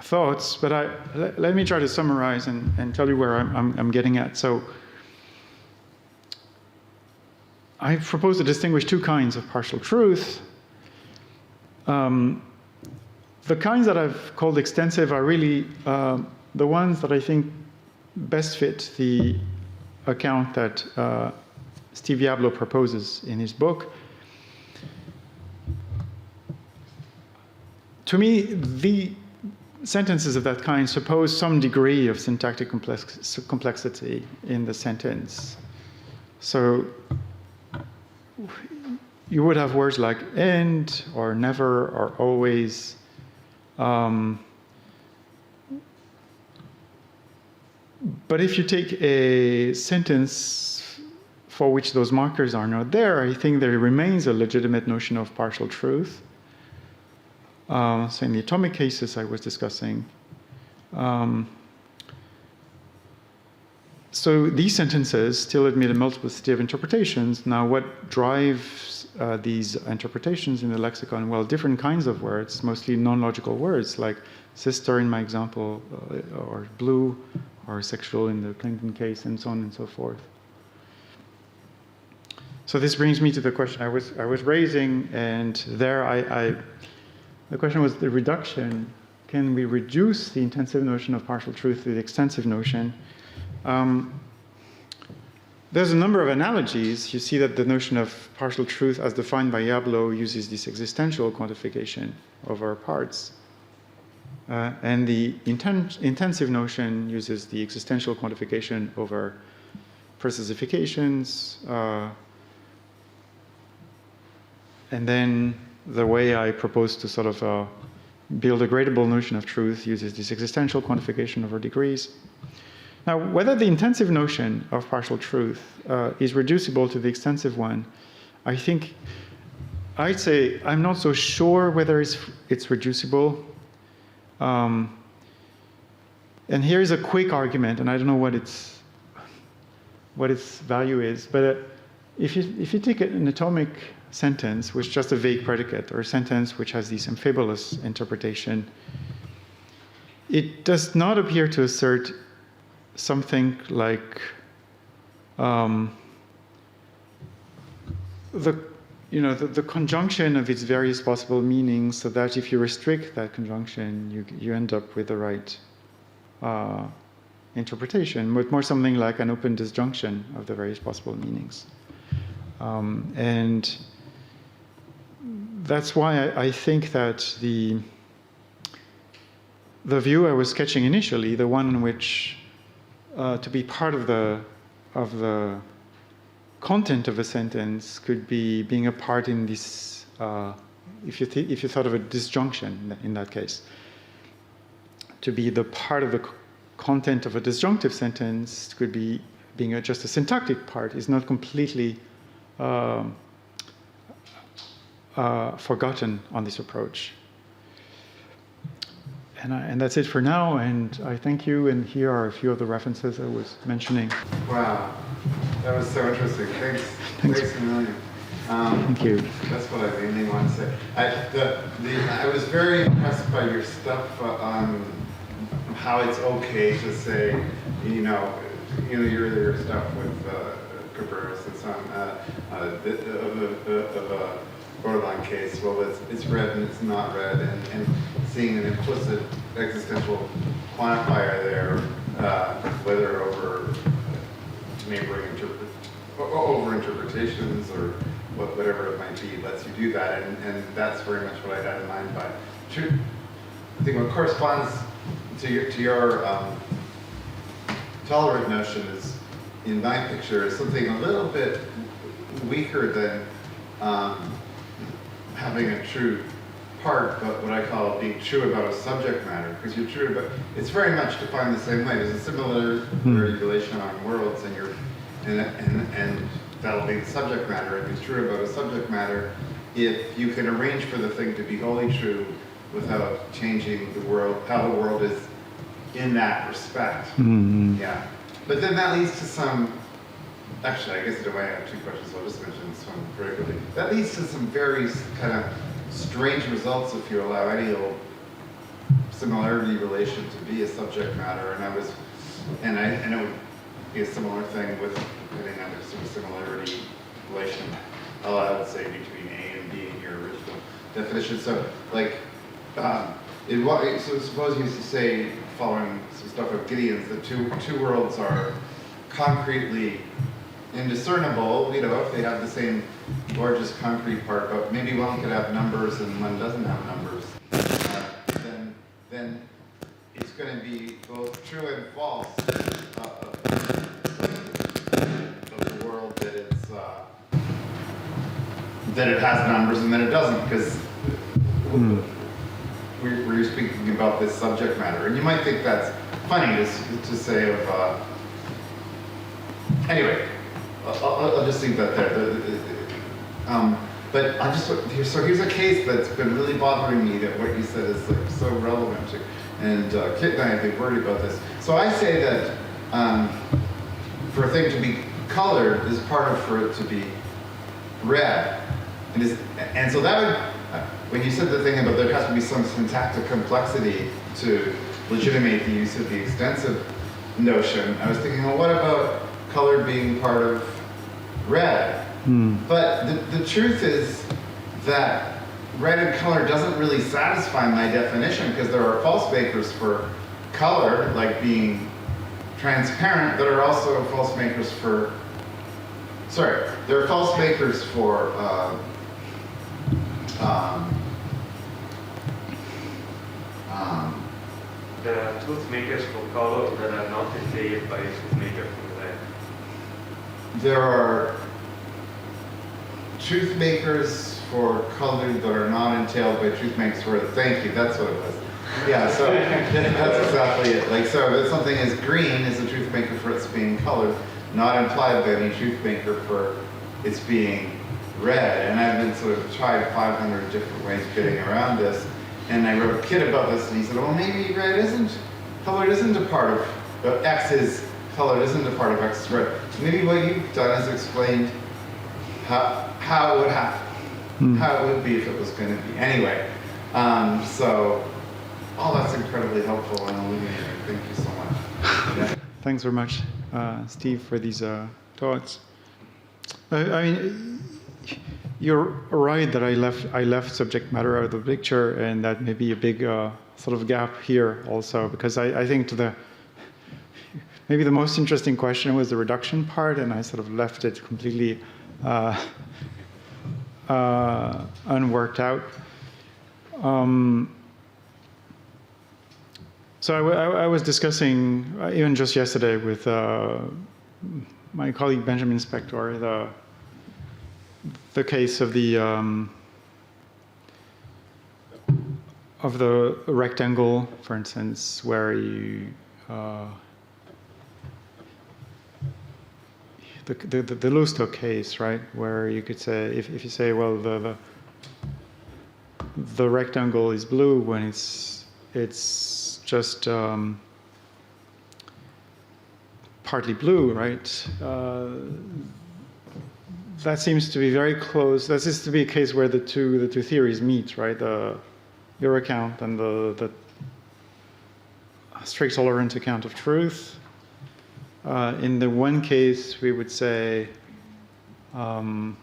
thoughts, but let me try to summarize and tell you where I'm getting at. So, I propose to distinguish two kinds of partial truth. The kinds that I've called extensive are really the ones that I think best fit the account that Steve Yablo proposes in his book. To me, the sentences of that kind suppose some degree of syntactic complexity in the sentence. So you would have words like and, or never, or always. But if you take a sentence for which those markers are not there, I think there remains a legitimate notion of partial truth. So in the atomic cases I was discussing, so these sentences still admit a multiplicity of interpretations. Now, what drives these interpretations in the lexicon? Well, different kinds of words, mostly non-logical words, like sister in my example, or blue, or sexual in the Clinton case, and so on and so forth. So this brings me to the question I was raising, and there the question was the reduction. Can we reduce the intensive notion of partial truth to the extensive notion? There's a number of analogies. You see that the notion of partial truth as defined by Yablo uses this existential quantification over parts. And the intensive notion uses the existential quantification over precisifications. And then the way I propose to sort of build a gradable notion of truth uses this existential quantification over degrees. Now, whether the intensive notion of partial truth is reducible to the extensive one, I'd say I'm not so sure whether it's reducible. And here's a quick argument, and I don't know what its value is, but if you take an atomic sentence with just a vague predicate, or a sentence which has this amphibulous interpretation, it does not appear to assert something like the conjunction of its various possible meanings, so that if you restrict that conjunction, you end up with the right interpretation, but more something like an open disjunction of the various possible meanings. And that's why I think that the view I was sketching initially, the one in which to be part of the content of a sentence could be being a part in this, if you thought of a disjunction in that case, to be the part of the content of a disjunctive sentence could be being just a syntactic part, is not completely forgotten on this approach. And that's it for now, and I thank you, and here are a few of the references I was mentioning. Wow, that was so interesting. Thanks a million. Thank you. That's what I mainly want to say. I was very impressed by your stuff on how it's okay to say, your stuff with Cabarrus and so on, of a borderline case. Well, it's read and it's not read, and seeing an implicit existential quantifier there, whether over neighboring over interpretations or whatever it might be, lets you do that, and that's very much what I had in mind by I think what corresponds to your tolerant notion is, in my picture, is something a little bit weaker than having a true part, but what I call being true about a subject matter, because you're true about, it's very much defined the same way. There's a similar relation on worlds, and that'll be the subject matter, and be true about a subject matter if you can arrange for the thing to be wholly true without changing the world, how the world is in that respect. Yeah. But then that leads to some, actually, I guess in a way I have two questions, so I'll just mention this one very quickly. That leads to some very kind of strange results if you allow any old similarity relation to be a subject matter, and it would be a similar thing with depending on the sort of similarity relation allowed, say, between A and B in your original definition. So, like, so suppose you say, following some stuff of Gideon's, that two worlds are concretely indiscernible, you know, if they have the same gorgeous concrete part, but maybe one could have numbers and one doesn't have numbers, then it's going to be both true and false of the world that it's that it has numbers and then it doesn't, because we're speaking about this subject matter, and you might think that's funny to say of anyway. I'll just leave that there. But so here's a case that's been really bothering me, that what you said is like so relevant to, and Kit and I have been worried about this. So I say that for a thing to be colored is part of for it to be read, and so that would, when you said the thing about there has to be some syntactic complexity to legitimate the use of the extensive notion, I was thinking, well, what about color being part of red? But the truth is that red and color doesn't really satisfy my definition, because there are false makers for color, like being transparent, that are also false makers for, there are false makers for there are truth makers for color that are not entailed by a truth maker for red. There are truth makers for color that are not entailed by truth makers for red. Thank you, that's what it was. Yeah, so that's exactly it. Like, so if something is green, is a truth maker for its being colored, not implied by any truth maker for its being red. And I've been sort of tried 500 different ways of getting around this. And I wrote a kid about this, and he said, well, maybe red colored isn't a part of, X is colored isn't a part of X is red. Maybe what you've done is explained how it would happen, how it would be if it was going to be. Anyway, so all that's incredibly helpful and illuminating. Thank you so much. Yeah. Thanks very much, Steve, for these thoughts. I mean, you're right that I left subject matter out of the picture, and that may be a big sort of gap here also, because I think maybe the most interesting question was the reduction part, and I sort of left it completely unworked out. So I was discussing, even just yesterday, with my colleague Benjamin Spector, the case of the rectangle, for instance, where you the Lustig case, right, where you could say, if you say, well, the rectangle is blue when it's just partly blue, right? That seems to be very close. That seems to be a case where the two theories meet, right? Your account and the strict tolerance account of truth. In the one case, we would say that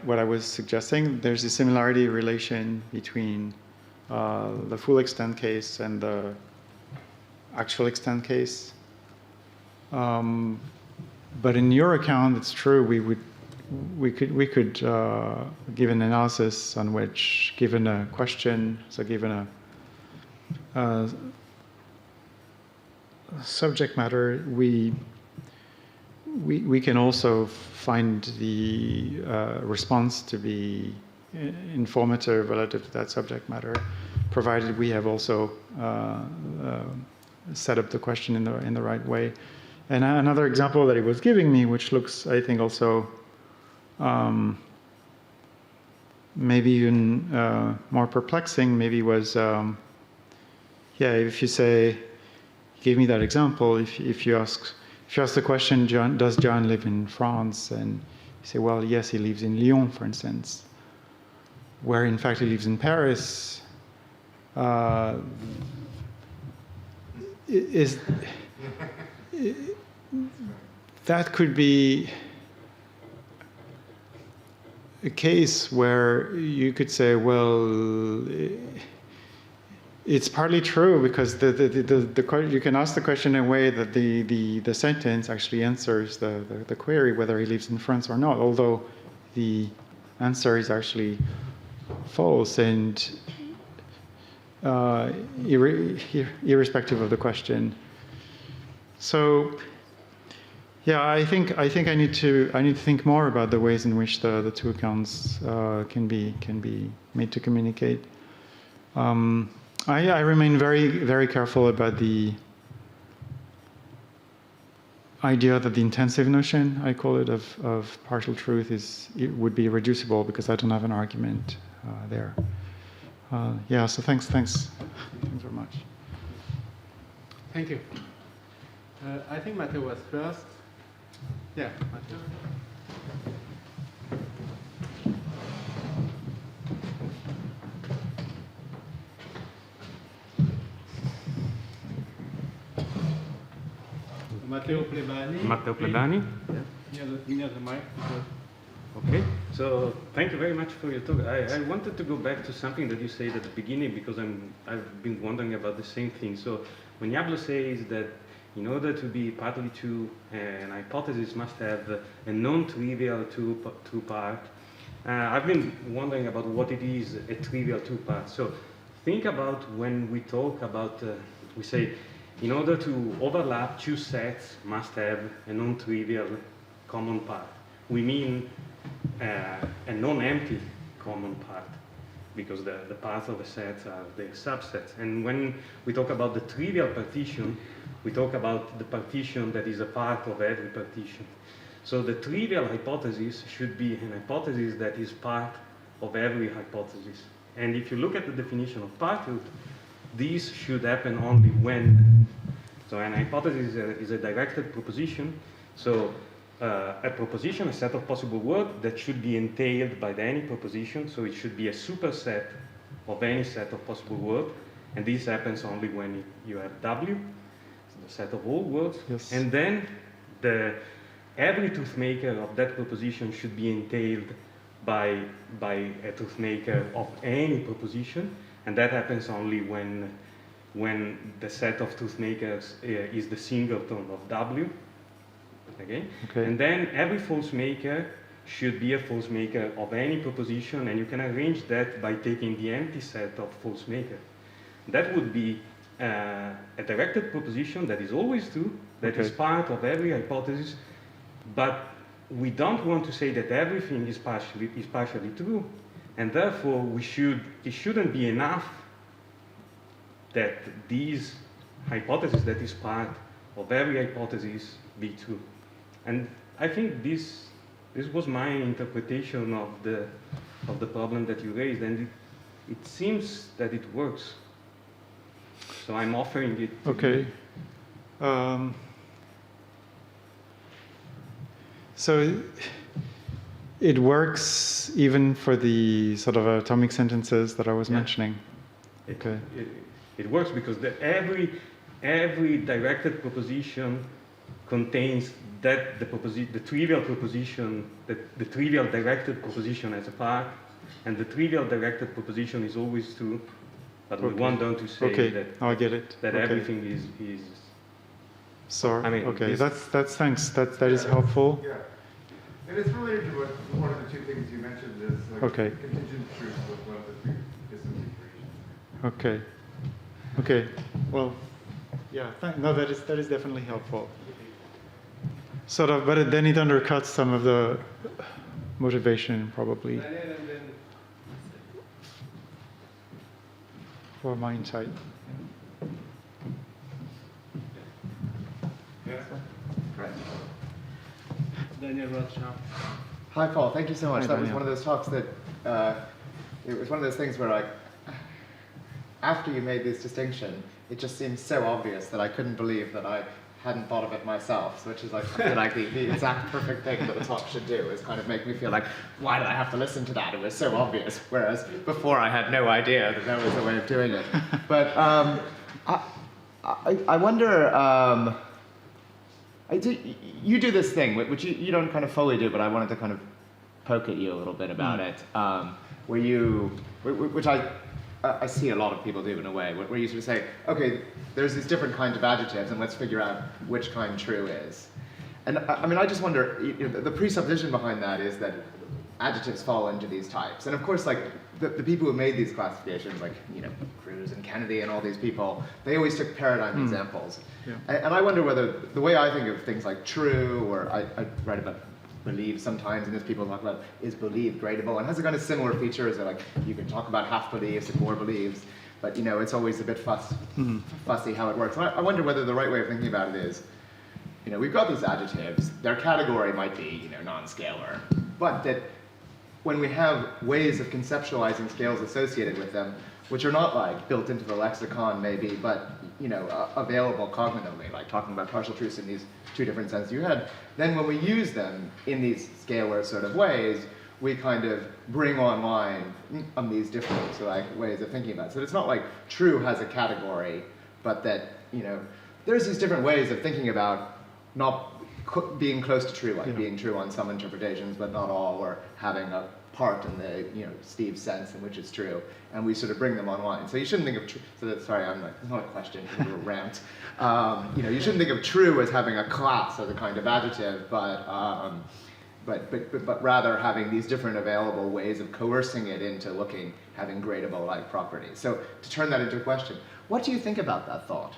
what I was suggesting, there's a similarity relation between the full extent case and the actual extent case. But in your account, it's true, we could give an analysis on which, given a question, so given a subject matter, we can also find the response to be informative relative to that subject matter, provided we have also set up the question in the right way. And another example that he was giving me, which looks, I think, also maybe even more perplexing, maybe was, if you say, give me that example, if you ask the question, does John live in France? And you say, well, yes, he lives in Lyon, for instance, where in fact he lives in Paris. That could be a case where you could say, well, it's partly true because you can ask the question in a way that the sentence actually answers the query whether he lives in France or not, although the answer is actually false and irrespective of the question. So, yeah, I think I need to think more about the ways in which the two accounts can be made to communicate. I remain very, very careful about the idea that the intensive notion, I call it, of partial truth would be reducible because I don't have an argument there. So thanks very much. Thank you. I think Matteo was first. Yeah, Matteo. Matteo Plebani. Matteo Plebani. Yeah. Near the mic. Okay, so thank you very much for your talk. I wanted to go back to something that you said at the beginning because I've been wondering about the same thing. So when Yablo says that in order to be partly true, an hypothesis must have a non-trivial two-part. I've been wondering about what it is, a trivial two-part. So think about when we talk about, we say, in order to overlap two sets must have a non-trivial common part. We mean a non-empty common part because the parts of a set are their subsets. And when we talk about the trivial partition, we talk about the partition that is a part of every partition. So the trivial hypothesis should be an hypothesis that is part of every hypothesis. And if you look at the definition of parthood, this should happen only when. So an hypothesis is a directed proposition. So a proposition, a set of possible words that should be entailed by any proposition. So it should be a superset of any set of possible words. And this happens only when you have W, the set of all words. Yes. And then every truthmaker of that proposition should be entailed by a truthmaker of any proposition. And that happens only when the set of truthmakers is the singleton of W. Okay? And then every false maker should be a false maker of any proposition, and you can arrange that by taking the empty set of false maker. That would be a directed proposition that is always true, that is part of every hypothesis, but we don't want to say that everything is partially true, and therefore it shouldn't be enough that these hypotheses that is part of every hypothesis be true. And I think this was my interpretation of the problem that you raised, and it seems that it works. So I'm offering it. Okay. So it works even for the sort of atomic sentences that I was mentioning. Okay. It works because every directed proposition contains that the trivial proposition, the trivial directed proposition as a part, and the trivial directed proposition is always true. But we want them to say that I get it. That everything is. Sorry. I mean, okay. That's thanks. That is helpful. Yeah. And it's related to one of the two things you mentioned is like contingent truth with one of the two distance equations. Okay. Well, yeah. No, that is definitely helpful. Sort of, but then it undercuts some of the motivation probably for my insight. Daniel Rothschild. Hi, Paul. Thank you so much. That was one of those talks that it was one of those things where after you made this distinction, it just seemed so obvious that I couldn't believe that I hadn't thought of it myself, which is like, I feel like the exact perfect thing that a talk should do, is kind of make me feel like, why did I have to listen to that? It was so obvious, whereas before I had no idea that there was a way of doing it. But I wonder, you do this thing, which you don't kind of fully do, but I wanted to kind of poke at you a little bit about it, where you, which I see a lot of people do in a way, where you sort of say, okay, there's these different kinds of adjectives, and let's figure out which kind true is. And I mean, I just wonder, the presupposition behind that is that adjectives fall into these types. And of course, like, the people who made these classifications, like, Cruz and Kennedy and all these people, they always took paradigm examples. Yeah. And I wonder whether, the way I think of things like true, or I write about believe sometimes, and as people talk about, is believe gradable, and has a kind of similar features that, like, you can talk about half beliefs and more beliefs, but it's always a bit fussy how it works. And I wonder whether the right way of thinking about it is, we've got these adjectives, their category might be, non-scalar, but that when we have ways of conceptualizing scales associated with them, which are not like built into the lexicon maybe, but available cognitively, like talking about partial truths in these two different senses you had, then when we use them in these scalar sort of ways, we kind of bring online these different ways of thinking about it. So it's not like true has a category, but that there's these different ways of thinking about not being close to true, like being true on some interpretations, but not all, or having a part in the Steve's sense in which it's true, and we sort of bring them online. So you shouldn't think of sorry, it's not a question, it's a rant. You shouldn't think of true as having a class as a kind of adjective, but rather having these different available ways of coercing it into having gradable-like properties. So to turn that into a question, what do you think about that thought?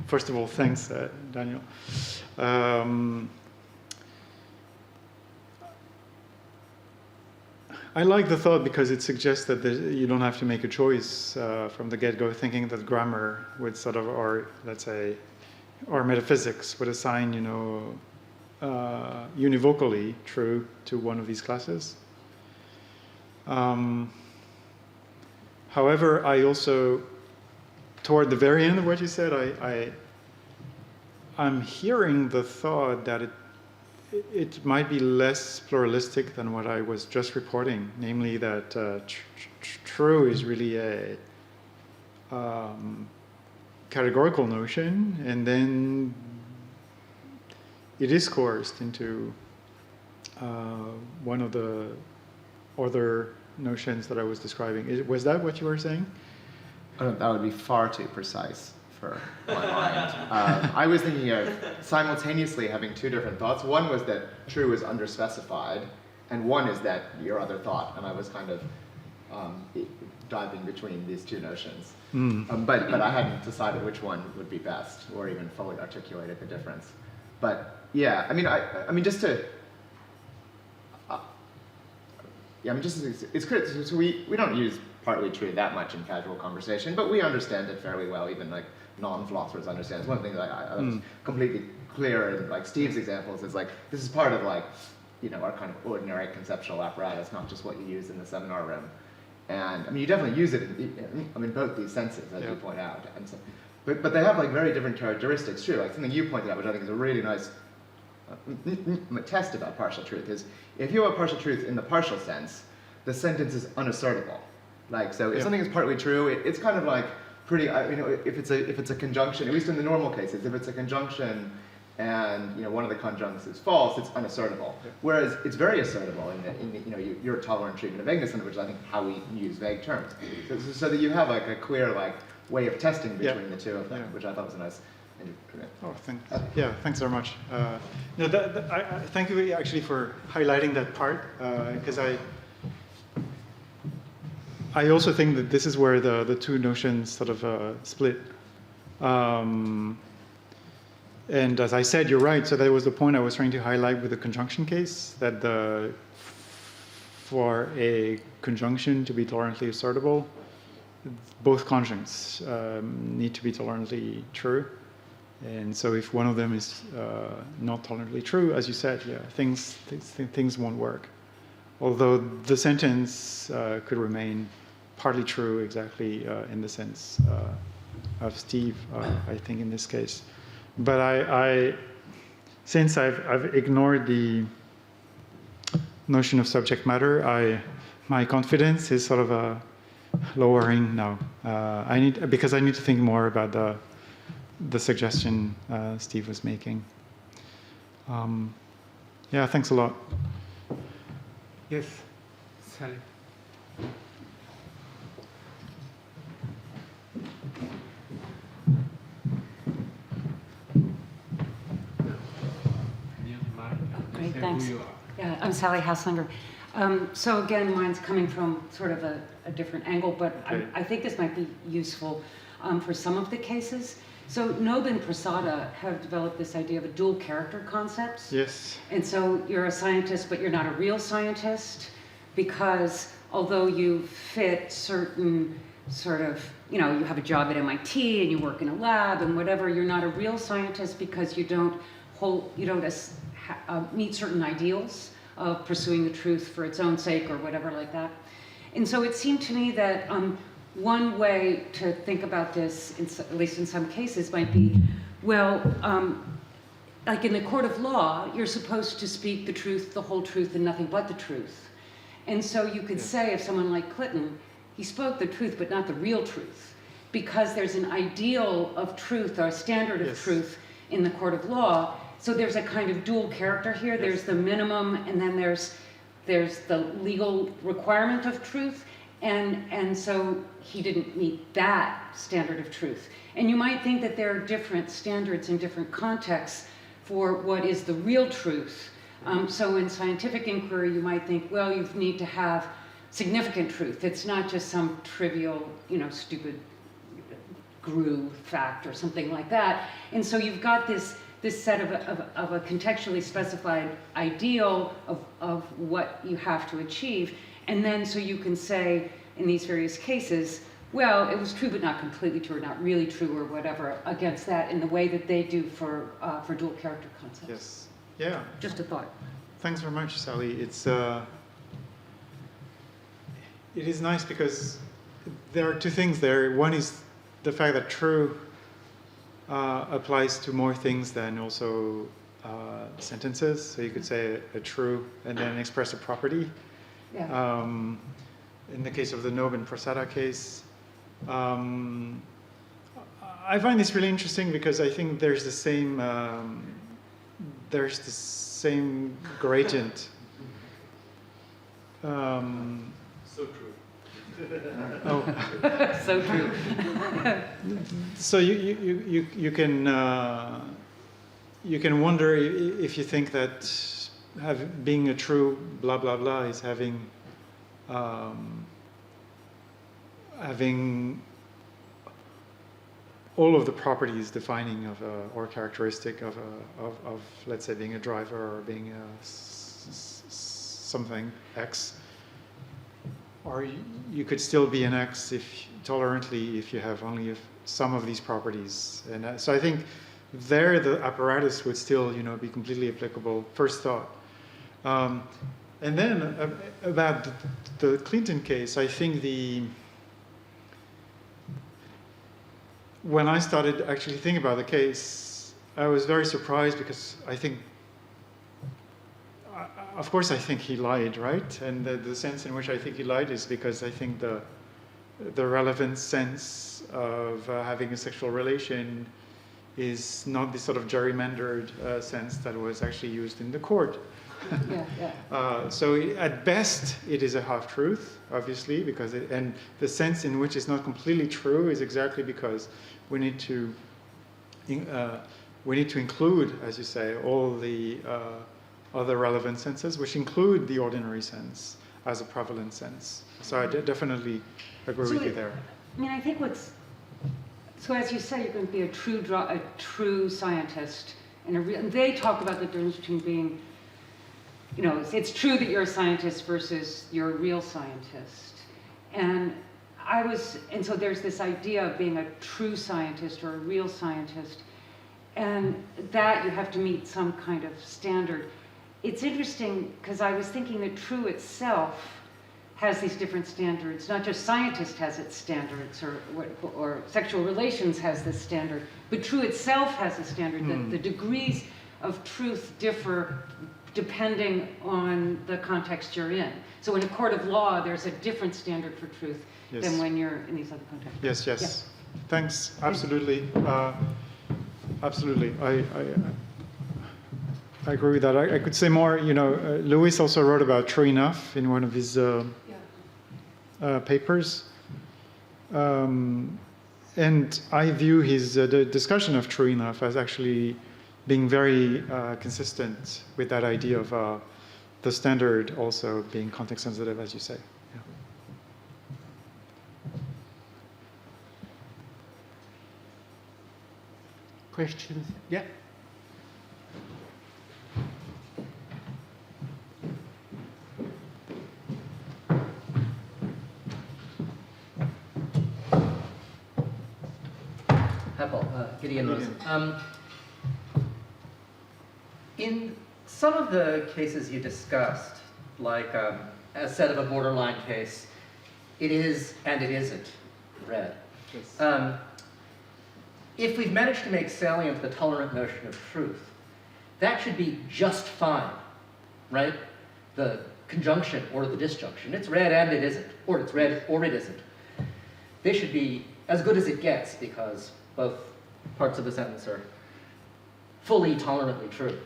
First of all, thanks, Daniel. I like the thought because it suggests that you don't have to make a choice from the get-go, thinking that grammar would sort of, or let's say, or metaphysics would assign, univocally true to one of these classes. However, I also, toward the very end of what you said, I'm hearing the thought that it might be less pluralistic than what I was just reporting, namely that true is really a categorical notion, and then it is coerced into one of the other notions that I was describing. Was that what you were saying? That would be far too precise for my mind. I was thinking of simultaneously having two different thoughts. One was that true is underspecified, and one is that your other thought, and I was kind of diving between these two notions. But I hadn't decided which one would be best, or even fully articulated the difference. But yeah, I mean, just to, it's critical. So we don't use partly true that much in casual conversation, but we understand it fairly well. Even like non-philosophers understand. It's one thing that I was completely clear in like Steve's examples is like this is part of like our kind of ordinary conceptual apparatus, not just what you use in the seminar room. And I mean, you definitely use it in both these senses, as you point out. And so, but they have like very different characteristics too. Like something you pointed out, which I think is a really nice test about partial truth, is if you have partial truth in the partial sense, the sentence is unassertable. Like so, if something is partly true, it's kind of like pretty. If it's a conjunction, at least in the normal cases, if it's a conjunction and one of the conjuncts is false, it's unassertable. Whereas it's very assertable in your tolerant treatment of vagueness, which is I think how we use vague terms. So that you have like a clear like way of testing between the two of them, which I thought was a Oh, thanks very much. No, I thank you actually for highlighting that part, because I also think that this is where the two notions sort of split. And as I said, you're right. So that was the point I was trying to highlight with the conjunction case, that for a conjunction to be tolerantly assertable, both conjuncts need to be tolerantly true. And so if one of them is not tolerantly true, as you said, yeah, things won't work. Although the sentence could remain partly true exactly in the sense of Steve, I think, in this case. But since I've ignored the notion of subject matter, my confidence is sort of lowering now. Because I need to think more about the suggestion Steve was making. Yeah, thanks a lot. Yes, Sally. Great, thanks. Yeah, I'm Sally Hauslinger. So again, mine's coming from sort of a different angle, but Okay. I think this might be useful for some of the cases. So Nob and Prasada have developed this idea of a dual character concept. Yes. And so you're a scientist, but you're not a real scientist, because although you fit certain sort of, you have a job at MIT and you work in a lab and whatever, you're not a real scientist because you don't meet certain ideals of pursuing the truth for its own sake or whatever like that. And so it seemed to me that one way to think about this, at least in some cases, might be, well, like in the court of law, you're supposed to speak the truth, the whole truth, and nothing but the truth. And so you could say of someone like Clinton, he spoke the truth, but not the real truth, because there's an ideal of truth or a standard of truth in the court of law. So there's a kind of dual character here. There's the minimum, and then there's the legal requirement of truth. And so he didn't meet that standard of truth. And you might think that there are different standards in different contexts for what is the real truth. So in scientific inquiry, you might think, well, you need to have significant truth. It's not just some trivial, stupid GRU fact or something like that. And so you've got this set of a contextually specified ideal of what you have to achieve. And then so you can say in these various cases, well, it was true but not completely true or not really true or whatever against that in the way that they do for dual character concepts. Yes. Yeah. Just a thought. Thanks very much, Sally. It is nice because there are two things there. One is the fact that true applies to more things than also sentences. So you could say a true and then express a property. Yeah. In the case of the Nob and Prasada case, I find this really interesting because I think there's the same gradient. So true. Oh. So true. So you can wonder if you think that being a true blah blah blah is having all of the properties defining of or characteristic of let's say being a driver or being something X. Or you could still be an X tolerantly if you have only some of these properties. And so I think there the apparatus would still be completely applicable. First thought. And then about the Clinton case, I think when I started actually thinking about the case, I was very surprised because I think, of course, I think he lied, right? And the sense in which I think he lied is because I think the relevant sense of having a sexual relation is not the sort of gerrymandered sense that was actually used in the court. So at best, it is a half-truth, obviously, and the sense in which it's not completely true is exactly because we need to we need to include, as you say, all the other relevant senses, which include the ordinary sense as a prevalent sense. So I definitely agree with you there. I mean, I think so as you say, you're going to be a true scientist, and they talk about the difference between being, it's true that you're a scientist versus you're a real scientist. And so there's this idea of being a true scientist or a real scientist, and that you have to meet some kind of standard. It's interesting because I was thinking that true itself has these different standards. Not just scientist has its standards, or sexual relations has this standard, but true itself has a standard. That the degrees of truth differ depending on the context you're in. So in a court of law, there's a different standard for truth than when you're in these other contexts. Yes. Yeah. Thanks. Absolutely. Absolutely. I agree with that. I could say more. Lewis also wrote about true enough in one of his papers. And I view his the discussion of true enough as actually being very consistent with that idea of the standard also being context sensitive, as you say. Yeah. Questions? Yeah. Gideon Rosen. In some of the cases you discussed, like as said of a borderline case, it is and it isn't read. Yes. If we've managed to make salient the tolerant notion of truth, that should be just fine, right? The conjunction or the disjunction. It's read and it isn't, or it's read or it isn't. They should be as good as it gets because both parts of the sentence are fully tolerantly true.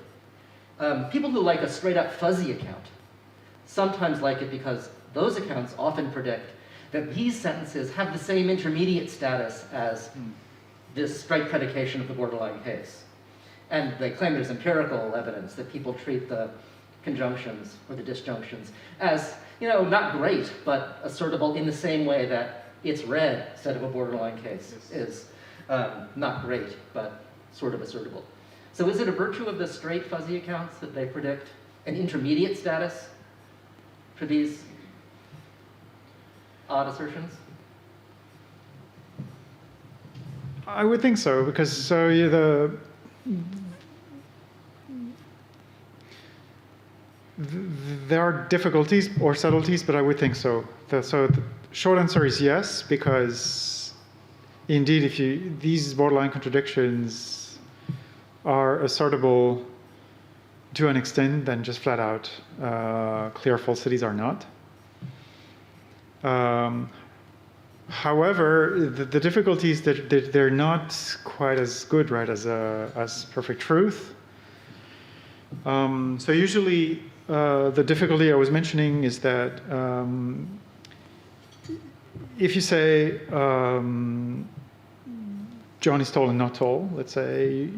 People who like a straight up fuzzy account sometimes like it because those accounts often predict that these sentences have the same intermediate status as this straight predication of the borderline case. And they claim there's empirical evidence that people treat the conjunctions or the disjunctions as, not great, but assertable in the same way that it's read instead of a borderline case is not great, but sort of assertable. So is it a virtue of the straight fuzzy accounts that they predict an intermediate status for these odd assertions? I would think so, because there are difficulties or subtleties, but I would think so. So the short answer is yes, because indeed, these borderline contradictions are assertable to an extent, then just flat out clear falsities are not. However, the difficulty is that they're not quite as good, right, as perfect truth. So usually, the difficulty I was mentioning is that if you say John is tall and not tall, let's say,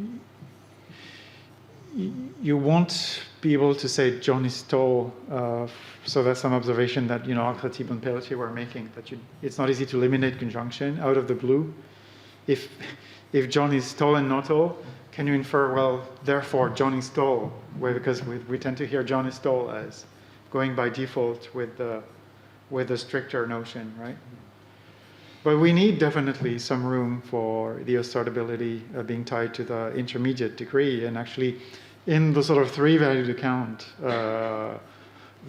you won't be able to say John is tall. So that's some observation that Al-Khatib and Pelletier were making, that it's not easy to eliminate conjunction out of the blue. If John is tall and not tall, can you infer, well, therefore John is tall? Well, because we tend to hear John is tall as going by default with the stricter notion, right? But we need definitely some room for the assertability being tied to the intermediate degree. And actually, in the sort of three-valued account, the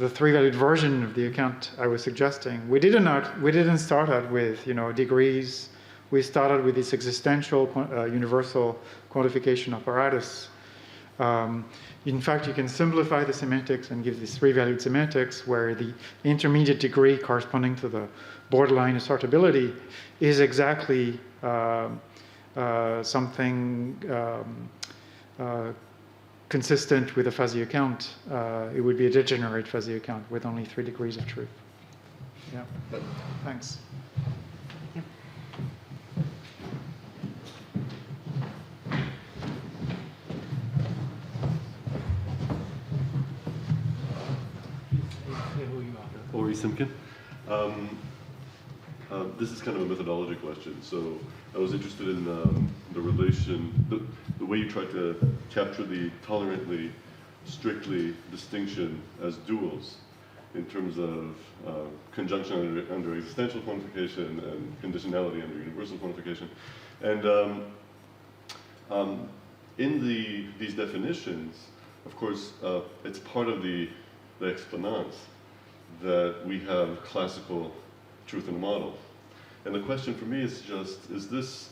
three-valued version of the account I was suggesting, we didn't start out with degrees. We started with this existential universal quantification apparatus. In fact, you can simplify the semantics and give this three-valued semantics where the intermediate degree corresponding to the borderline assertability is exactly something consistent with a fuzzy account. It would be a degenerate fuzzy account with only 3 degrees of truth. Yeah, thanks. Simkin. This is kind of a methodology question. So I was interested in the relation, the way you try to capture the tolerantly, strictly distinction as duals in terms of conjunction under existential quantification and conditionality under universal quantification. And in these definitions, of course, it's part of the explanans that we have classical truth in the model. And the question for me is just, is this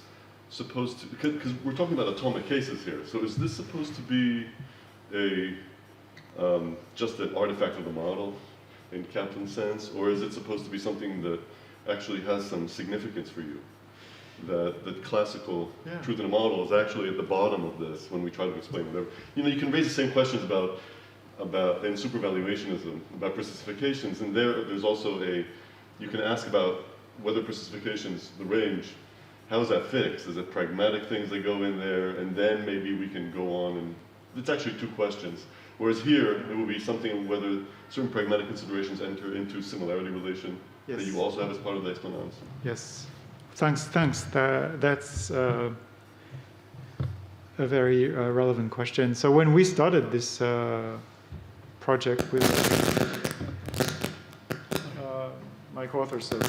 supposed to, because we're talking about atomic cases here, so is this supposed to be just an artifact of the model in Kaplan's sense, or is it supposed to be something that actually has some significance for you? That classical truth in the model is actually at the bottom of this when we try to explain whatever. You know, you can raise the same questions about in supervaluationism, about personifications, and there's also you can ask about whether personifications, the range, how is that fixed? Is it pragmatic things that go in there, and then maybe we can go on, and it's actually two questions. Whereas here, it will be something whether certain pragmatic considerations enter into similarity relation that you also have as part of the explanans. Yes. Thanks. That's a very relevant question. So when we started this project with my co-author, so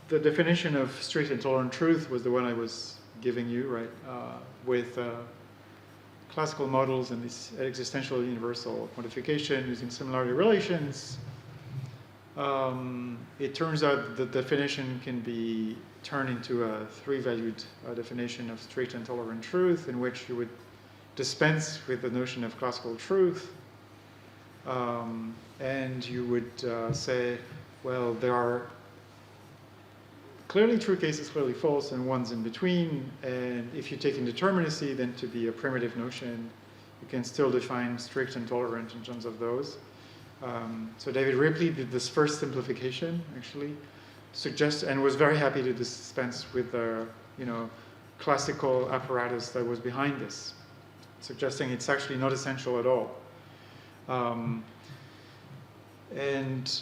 the definition of strict and tolerant truth was the one I was giving you, right? With classical models and this existential universal quantification using similarity relations. It turns out the definition can be turned into a three-valued definition of strict and tolerant truth, in which you would dispense with the notion of classical truth, and you would say, well, there are clearly true cases, clearly false, and ones in between, and if you take indeterminacy then to be a primitive notion, you can still define strict and tolerant in terms of those. So David Ripley did this first simplification, actually, and was very happy to dispense with the classical apparatus that was behind this, suggesting it's actually not essential at all. And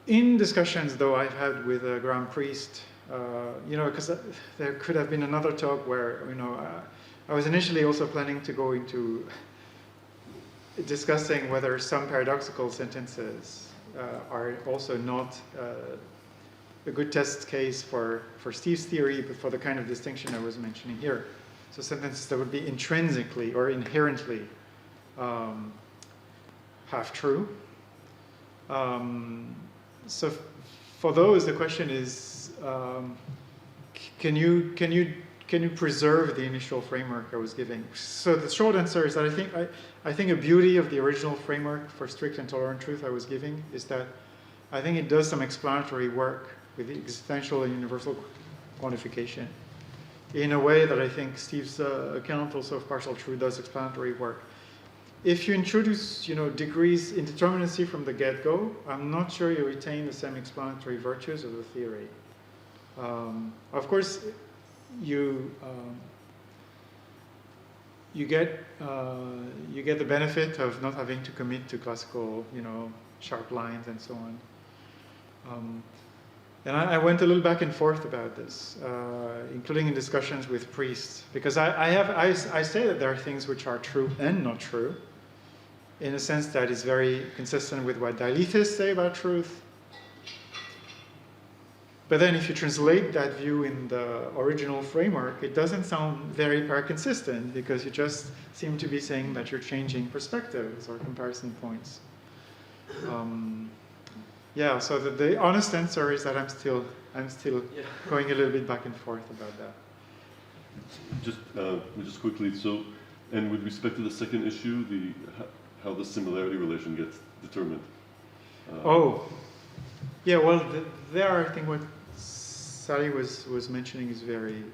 in discussions, though, I've had with Graham Priest, because there could have been another talk where, I was initially also planning to go into discussing whether some paradoxical sentences are also not a good test case for Steve's theory, but for the kind of distinction I was mentioning here. So sentences that would be intrinsically or inherently half true. So for those, the question is, can you preserve the initial framework I was giving? So the short answer is that I think a beauty of the original framework for strict and tolerant truth I was giving is that I think it does some explanatory work with the existential and universal quantification in a way that I think Steve's account also of partial truth does explanatory work. If you introduce, degrees indeterminacy from the get-go, I'm not sure you retain the same explanatory virtues of the theory. Of course, you get the benefit of not having to commit to classical, sharp lines and so on. And I went a little back and forth about this, including in discussions with priests, because I say that there are things which are true and not true, in a sense that is very consistent with what dialethists say about truth. But then if you translate that view in the original framework, it doesn't sound very paraconsistent, because you just seem to be saying that you're changing perspectives or comparison points. So the honest answer is that I'm still going a little bit back and forth about that. Just quickly, so, and with respect to the second issue, how the similarity relation gets determined. There I think what Sally was mentioning is very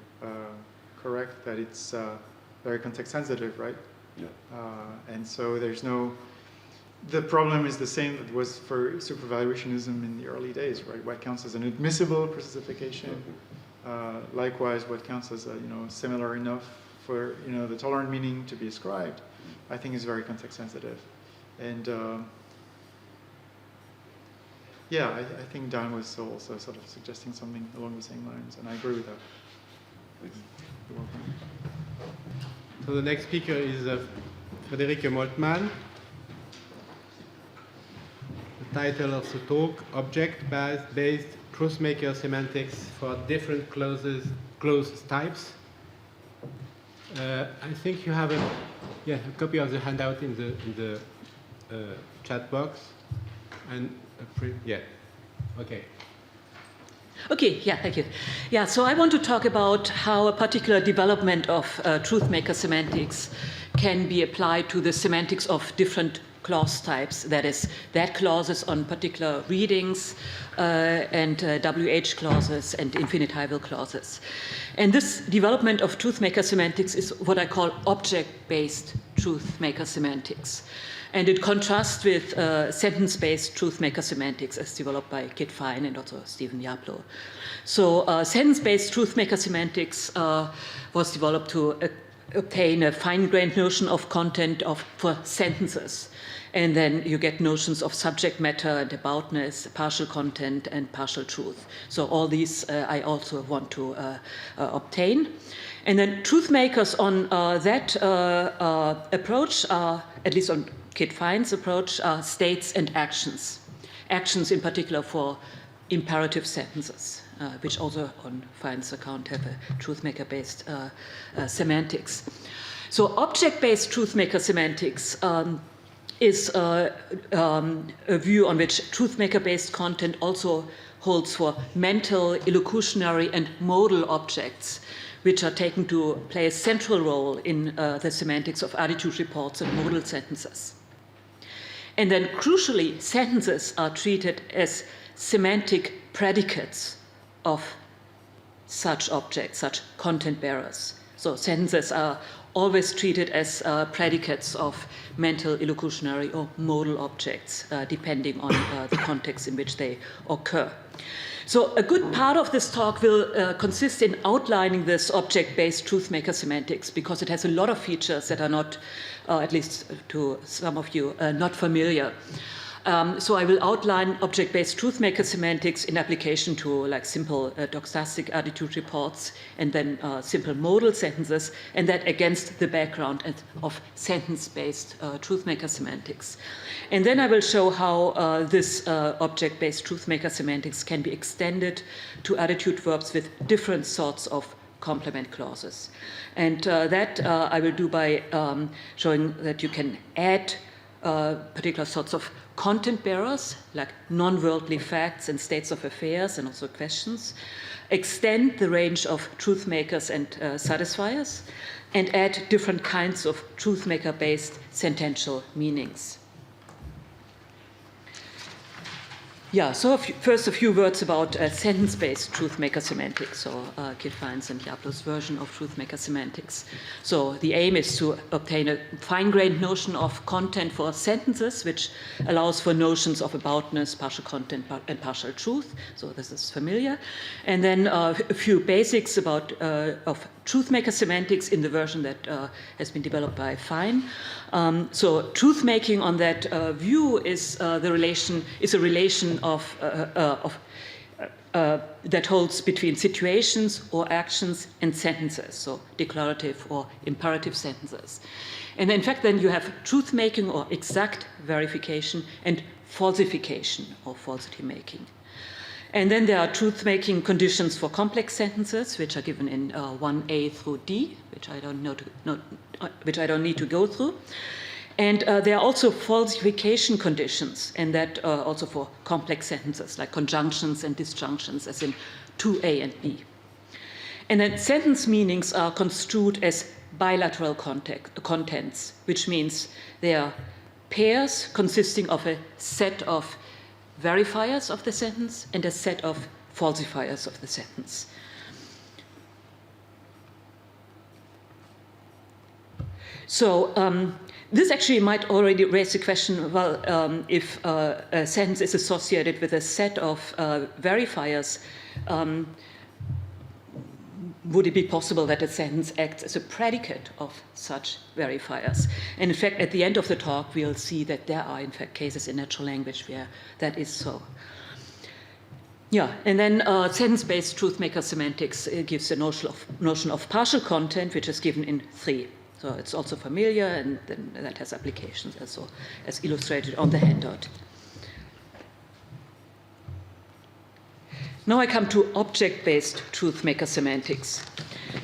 correct, that it's very context sensitive, right? Yeah. And so the problem is the same that was for supervaluationism in the early days, right? What counts as an admissible personification, likewise what counts as similar enough for the tolerant meaning to be ascribed, I think is very context sensitive. And Yeah, I think Dan was also sort of suggesting something along the same lines, and I agree with that. Thanks. You're welcome. So the next speaker is Friederike Moltmann. The title of the talk, Object-Based Truthmaker Semantics for Different Clause Types. I think you have a copy of the handout in the chat box. And okay. Okay, yeah, thank you. Yeah, so I want to talk about how a particular development of truthmaker semantics can be applied to the semantics of different clause types, that is, that clauses on particular readings and WH clauses and infinitival clauses. And this development of truthmaker semantics is what I call object-based truthmaker semantics. And it contrasts with sentence-based truthmaker semantics as developed by Kit Fine and also Stephen Yablo. So sentence-based truthmaker semantics was developed to obtain a fine-grained notion of content for sentences. And then you get notions of subject matter and aboutness, partial content, and partial truth. So all these I also want to obtain. And then truth makers on that approach, at least on Kit Fine's approach, are states and actions. Actions in particular for imperative sentences, which also on Fine's account have a truthmaker-based semantics. So object-based truthmaker semantics is a view on which truthmaker-based content also holds for mental, illocutionary, and modal objects, which are taken to play a central role in the semantics of attitude reports and modal sentences. And then crucially, sentences are treated as semantic predicates of such objects, such content bearers. So sentences are always treated as predicates of mental, illocutionary, or modal objects, depending on the context in which they occur. So a good part of this talk will consist in outlining this object-based truthmaker semantics, because it has a lot of features that are not, at least to some of you, not familiar. So I will outline object-based truthmaker semantics in application to like simple doxastic attitude reports and then simple modal sentences, and that against the background of sentence-based truthmaker semantics. And then I will show how this object-based truthmaker semantics can be extended to attitude verbs with different sorts of complement clauses. And that I will do by showing that you can add particular sorts of content bearers, like non-worldly facts and states of affairs and also questions, extend the range of truthmakers and satisfiers, and add different kinds of truthmaker-based sentential meanings. Yeah, so first a few words about sentence-based truthmaker semantics, so Kit Fine's and Yablo's version of truthmaker semantics. So the aim is to obtain a fine-grained notion of content for sentences, which allows for notions of aboutness, partial content, and partial truth. So this is familiar. And then a few basics about of truthmaker semantics in the version that has been developed by Fine. So truth-making on that view is a relation of that holds between situations or actions and sentences, so declarative or imperative sentences. And in fact, then you have truth-making or exact verification and falsification or falsity-making. And then there are truth-making conditions for complex sentences, which are given in 1A through D, which I don't need to go through. And there are also falsification conditions, and that also for complex sentences, like conjunctions and disjunctions, as in 2A and B. And then sentence meanings are construed as bilateral contents, which means they are pairs consisting of a set of verifiers of the sentence and a set of falsifiers of the sentence. So this actually might already raise the question, well, if a sentence is associated with a set of verifiers, would it be possible that a sentence acts as a predicate of such verifiers? And in fact, at the end of the talk, we'll see that there are, in fact, cases in natural language where that is so. Yeah, and then sentence-based truthmaker semantics gives a notion of partial content, which is given in 3. So it's also familiar, and then that has applications also, as illustrated on the handout. Now I come to object-based truthmaker semantics.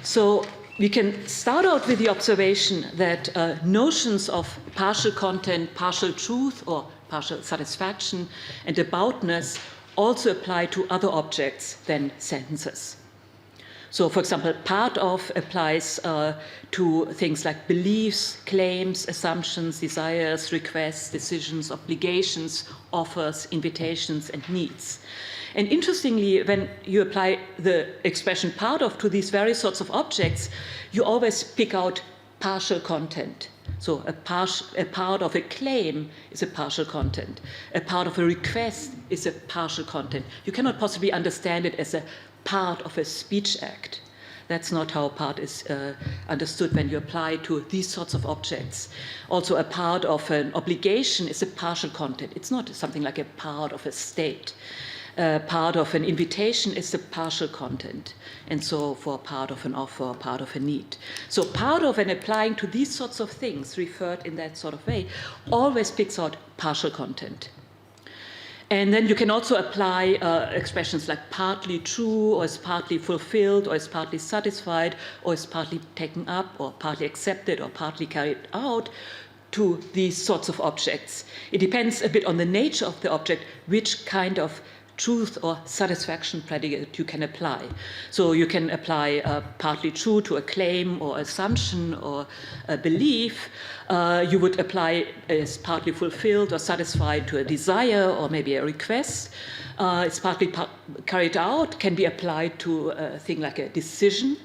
So we can start out with the observation that notions of partial content, partial truth, or partial satisfaction, and aboutness also apply to other objects than sentences. So, for example, part of applies to things like beliefs, claims, assumptions, desires, requests, decisions, obligations, offers, invitations, and needs. And interestingly, when you apply the expression part of to these various sorts of objects, you always pick out partial content. So a part of a claim is a partial content. A part of a request is a partial content. You cannot possibly understand it as a part of a speech act. That's not how part is understood when you apply to these sorts of objects. Also, a part of an obligation is a partial content. It's not something like a part of a state. Part of an invitation is the partial content, and so for part of an offer, part of a need. So part of and applying to these sorts of things referred in that sort of way always picks out partial content. And then you can also apply expressions like partly true, or is partly fulfilled, or is partly satisfied, or is partly taken up, or partly accepted, or partly carried out to these sorts of objects. It depends a bit on the nature of the object, which kind of truth or satisfaction predicate you can apply. So you can apply partly true to a claim or assumption or a belief. You would apply as partly fulfilled or satisfied to a desire or maybe a request. It's partly carried out, can be applied to a thing like a decision.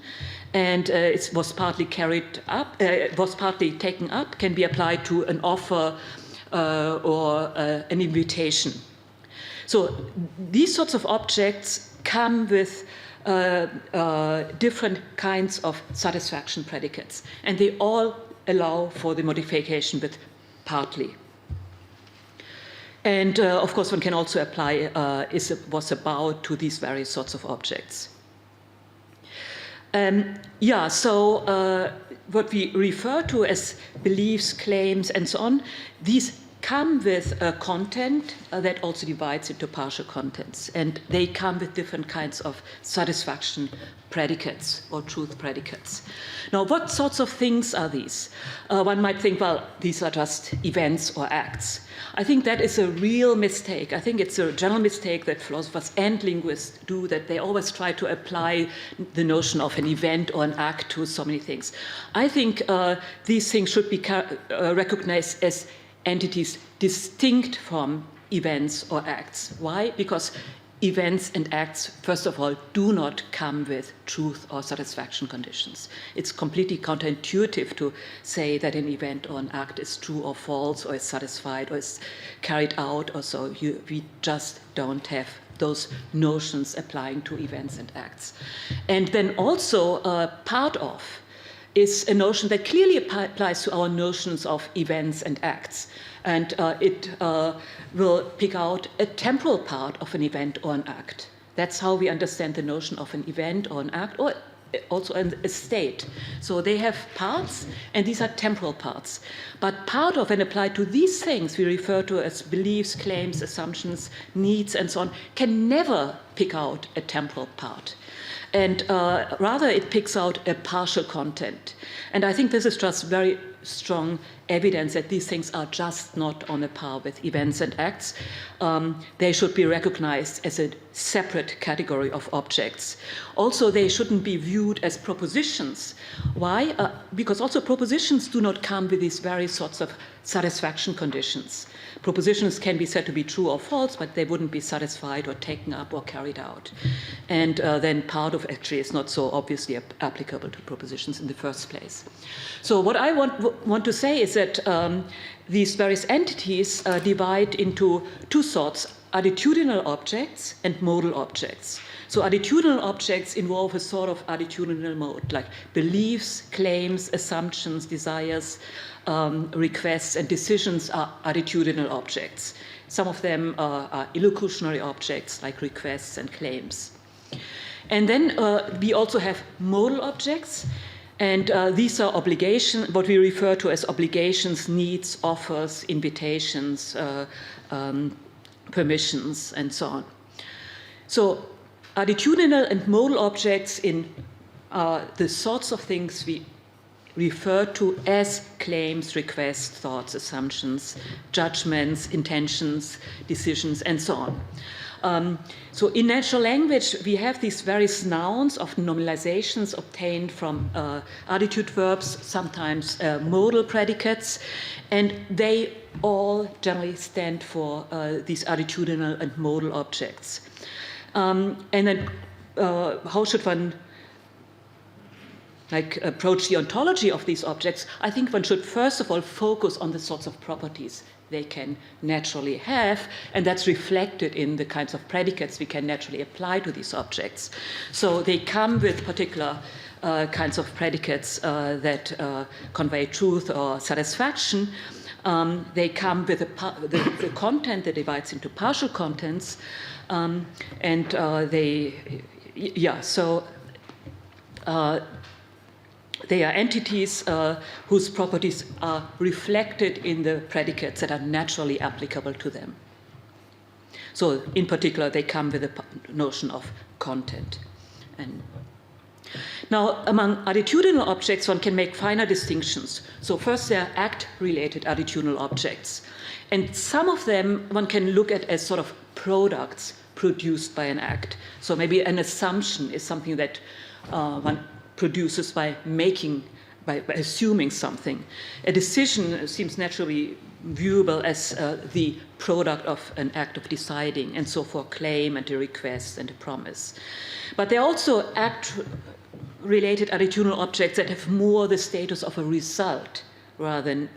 And it was partly carried up, was partly taken up, can be applied to an offer or an invitation. So these sorts of objects come with different kinds of satisfaction predicates, and they all allow for the modification with partly. And of course, one can also apply was about to these various sorts of objects. So what we refer to as beliefs, claims, and so on, these come with content that also divides into partial contents, and they come with different kinds of satisfaction predicates or truth predicates. Now, what sorts of things are these? One might think, well, these are just events or acts. I think that is a real mistake. I think it's a general mistake that philosophers and linguists do, that they always try to apply the notion of an event or an act to so many things. I think these things should be recognized as entities distinct from events or acts. Why? Because events and acts, first of all, do not come with truth or satisfaction conditions. It's completely counterintuitive to say that an event or an act is true or false, or is satisfied, or is carried out, or so. We just don't have those notions applying to events and acts. And then also, part of is a notion that clearly applies to our notions of events and acts. And it will pick out a temporal part of an event or an act. That's how we understand the notion of an event or an act, or also a state. So they have parts, and these are temporal parts. But part of and applied to these things we refer to as beliefs, claims, assumptions, needs, and so on, can never pick out a temporal part. And rather it picks out a partial content. And I think this is just very strong evidence that these things are just not on a par with events and acts. They should be recognized as a separate category of objects. Also, they shouldn't be viewed as propositions. Why? Because also propositions do not come with these various sorts of satisfaction conditions. Propositions can be said to be true or false, but they wouldn't be satisfied or taken up or carried out. And then part of actually is not so obviously applicable to propositions in the first place. So what I want to say is that these various entities divide into two sorts: attitudinal objects and modal objects. So attitudinal objects involve a sort of attitudinal mode, like beliefs, claims, assumptions, desires, requests, and decisions are attitudinal objects. Some of them are illocutionary objects like requests and claims. And then we also have modal objects, and these are what we refer to as obligations, needs, offers, invitations, permissions, and so on. So attitudinal and modal objects in the sorts of things we refer to as claims, requests, thoughts, assumptions, judgments, intentions, decisions, and so on. So in natural language, we have these various nouns of nominalizations obtained from attitude verbs, sometimes modal predicates, and they all generally stand for these attitudinal and modal objects. And then how should one approach the ontology of these objects? I think one should first of all focus on the sorts of properties they can naturally have, and that's reflected in the kinds of predicates we can naturally apply to these objects. So they come with particular kinds of predicates that convey truth or satisfaction. They come with the content that divides into partial contents, they are entities whose properties are reflected in the predicates that are naturally applicable to them. So in particular, they come with the notion of content. And now, among attitudinal objects, one can make finer distinctions. So first, there are act-related attitudinal objects. And some of them one can look at as sort of products produced by an act. So maybe an assumption is something that one produces by assuming something. A decision seems naturally viewable as the product of an act of deciding, and so for claim and a request and a promise. But there are also act-related attitudinal objects that have more the status of a result rather than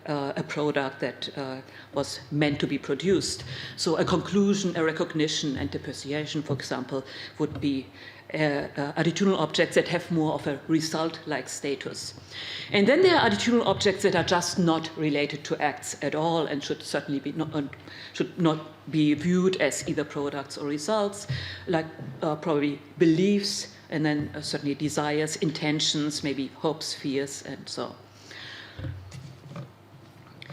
a product that was meant to be produced. So a conclusion, a recognition, and a persuasion, for example, would be attitudinal objects that have more of a result-like status. And then there are attitudinal objects that are just not related to acts at all and should certainly be should not be viewed as either products or results, like probably beliefs, and then certainly desires, intentions, maybe hopes, fears, and so on.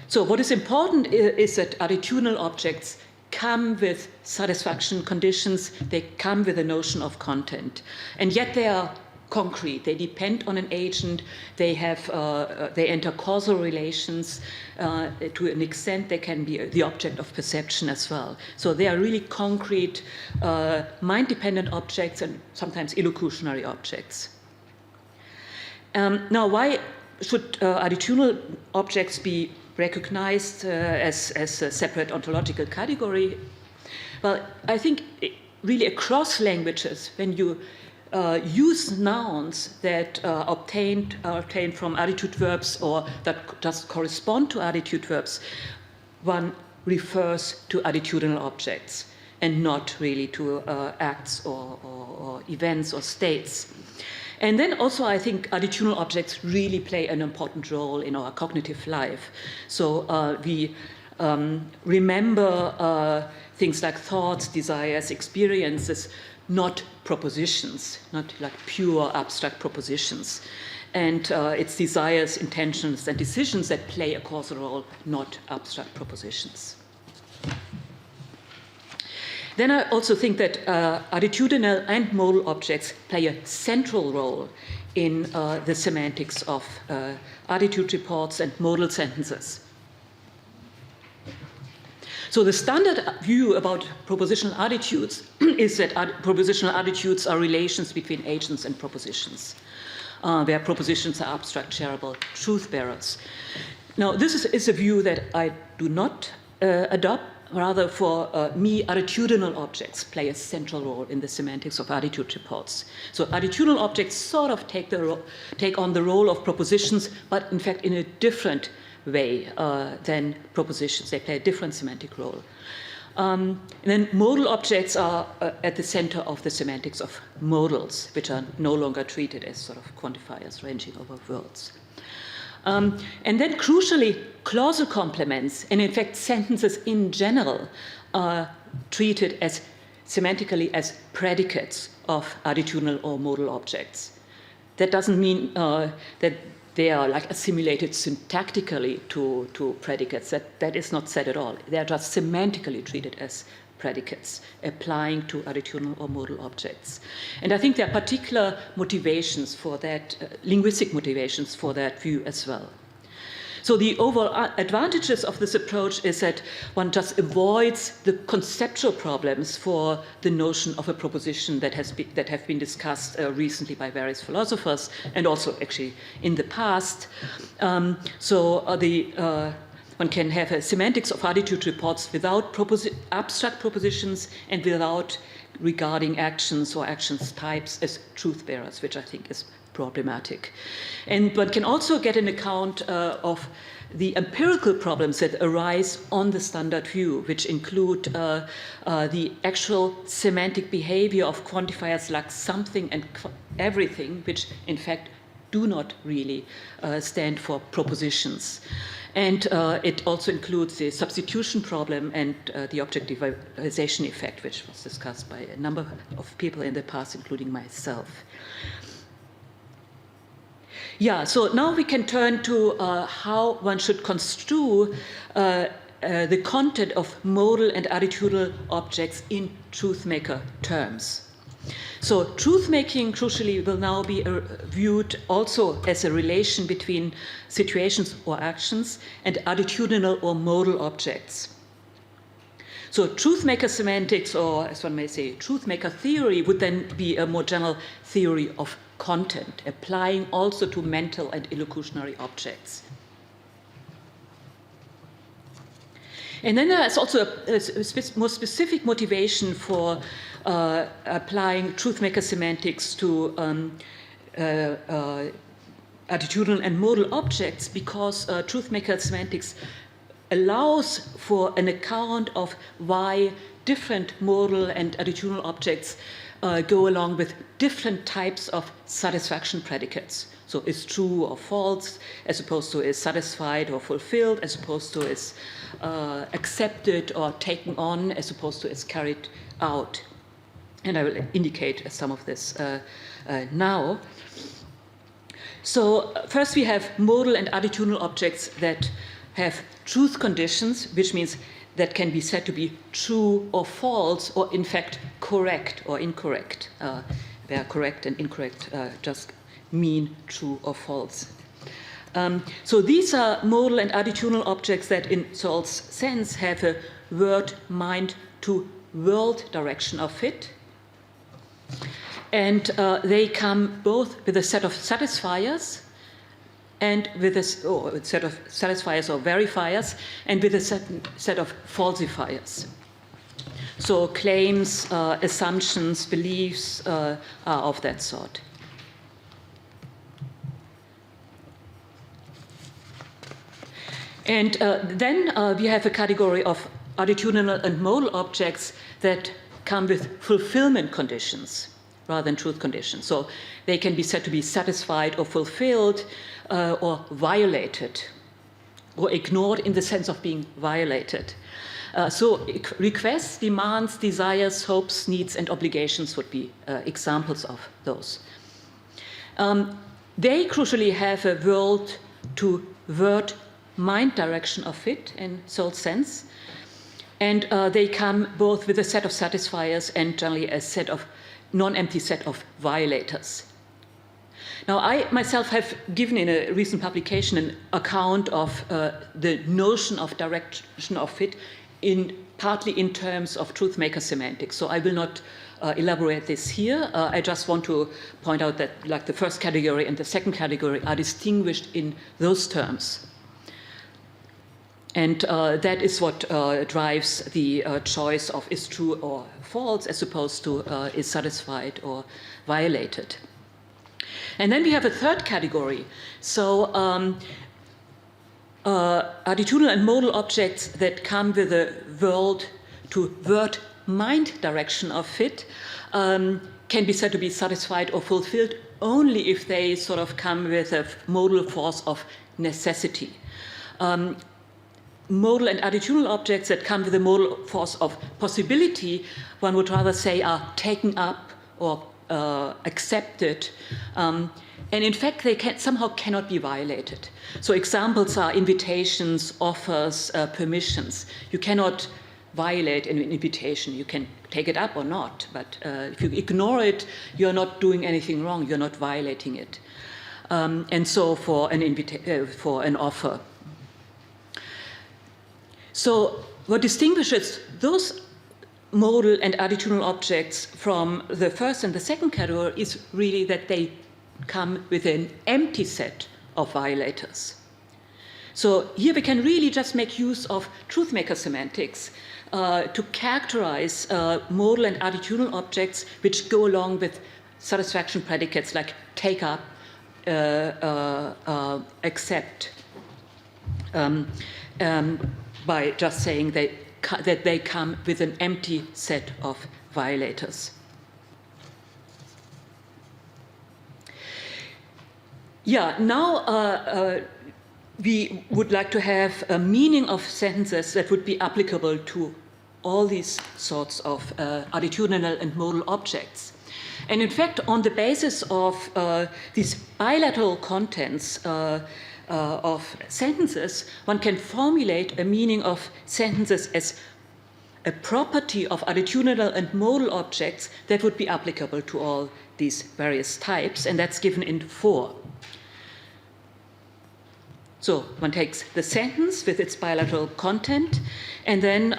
So what is important is that attitudinal objects come with satisfaction conditions, they come with a notion of content, and yet they are concrete. They depend on an agent. They enter causal relations. To an extent, they can be the object of perception as well. So they are really concrete, mind-dependent objects and sometimes illocutionary objects. Now, why should attitudinal objects be recognized as a separate ontological category? Well, I think really across languages, when you use nouns that are obtained from attitude verbs or that just correspond to attitude verbs, one refers to attitudinal objects and not really to acts or events or states. And then also I think attitudinal objects really play an important role in our cognitive life. So we remember things like thoughts, desires, experiences, not propositions, not like pure abstract propositions. And it's desires, intentions, and decisions that play a causal role, not abstract propositions. Then I also think that attitudinal and modal objects play a central role in the semantics of attitude reports and modal sentences. So the standard view about propositional attitudes is that propositional attitudes are relations between agents and propositions, where propositions are abstract, shareable truth bearers. Now, this is a view that I do not adopt. Rather, for me, attitudinal objects play a central role in the semantics of attitude reports. So attitudinal objects sort of take on the role of propositions, but in fact in a different way than propositions. They play a different semantic role. And then modal objects are at the center of the semantics of modals, which are no longer treated as sort of quantifiers ranging over words. And then crucially, clausal complements, and in fact sentences in general, are treated as semantically as predicates of attitudinal or modal objects. That doesn't mean that they are like assimilated syntactically to predicates. That is not said at all. They are just semantically treated as predicates, applying to attitudinal or modal objects. And I think there are particular motivations for that, linguistic motivations for that view as well. So the overall advantages of this approach is that one just avoids the conceptual problems for the notion of a proposition that have been discussed recently by various philosophers and also actually in the past. One can have a semantics of attitude reports without abstract propositions and without regarding actions or actions types as truth bearers, which I think is problematic. And one can also get an account of the empirical problems that arise on the standard view, which include the actual semantic behavior of quantifiers like something and everything, which in fact do not really stand for propositions. And it also includes the substitution problem and the objectivization effect, which was discussed by a number of people in the past, including myself. Yeah, so now we can turn to how one should construe the content of modal and attitudinal objects in truthmaker terms. So truth-making, crucially, will now be viewed also as a relation between situations or actions and attitudinal or modal objects. So truthmaker semantics, or as one may say, truthmaker theory, would then be a more general theory of content, applying also to mental and illocutionary objects. And then there is also a more specific motivation for applying truthmaker semantics to attitudinal and modal objects, because truthmaker semantics allows for an account of why different modal and attitudinal objects go along with different types of satisfaction predicates. So is true or false, as opposed to is satisfied or fulfilled, as opposed to is accepted or taken on, as opposed to is carried out. And I will indicate some of this now. So first we have modal and attitudinal objects that have truth conditions, which means that can be said to be true or false, or in fact correct or incorrect, where correct and incorrect just mean true or false. So these are modal and attitudinal objects that in Searle's sense have a word, mind to world direction of fit. And they come both with a set of satisfiers and with a set of satisfiers or verifiers, and with a set of falsifiers. So claims, assumptions, beliefs are of that sort. And then we have a category of attitudinal and modal objects that come with fulfillment conditions rather than truth conditions. So they can be said to be satisfied or fulfilled or violated or ignored in the sense of being violated. So requests, demands, desires, hopes, needs, and obligations would be examples of those. They crucially have a world to word mind direction of fit in Searle's sense. And they come both with a set of satisfiers and generally a set of non-empty set of violators. Now, I myself have given in a recent publication an account of the notion of direction of fit partly in terms of truthmaker semantics. So I will not elaborate this here. I just want to point out that like the first category and the second category are distinguished in those terms. And that is what drives the choice of is true or false as opposed to is satisfied or violated. And then we have a third category. So attitudinal and modal objects that come with a world to word mind direction of fit can be said to be satisfied or fulfilled only if they sort of come with a modal force of necessity. Modal and attitudinal objects that come with a modal force of possibility, one would rather say, are taken up or accepted. And in fact, they somehow cannot be violated. So examples are invitations, offers, permissions. You cannot violate an invitation. You can take it up or not, but if you ignore it, you're not doing anything wrong. You're not violating it. And so for an offer. So what distinguishes those modal and attitudinal objects from the first and the second category is really that they come with an empty set of violators. So here we can really just make use of Truthmaker semantics to characterize modal and attitudinal objects which go along with satisfaction predicates like take up, accept, by just saying that they come with an empty set of violators. Yeah, now we would like to have a meaning of sentences that would be applicable to all these sorts of attitudinal and modal objects. And in fact, on the basis of these bilateral contents of sentences, one can formulate a meaning of sentences as a property of attitudinal and modal objects that would be applicable to all these various types, and that's given in 4. So one takes the sentence with its bilateral content and then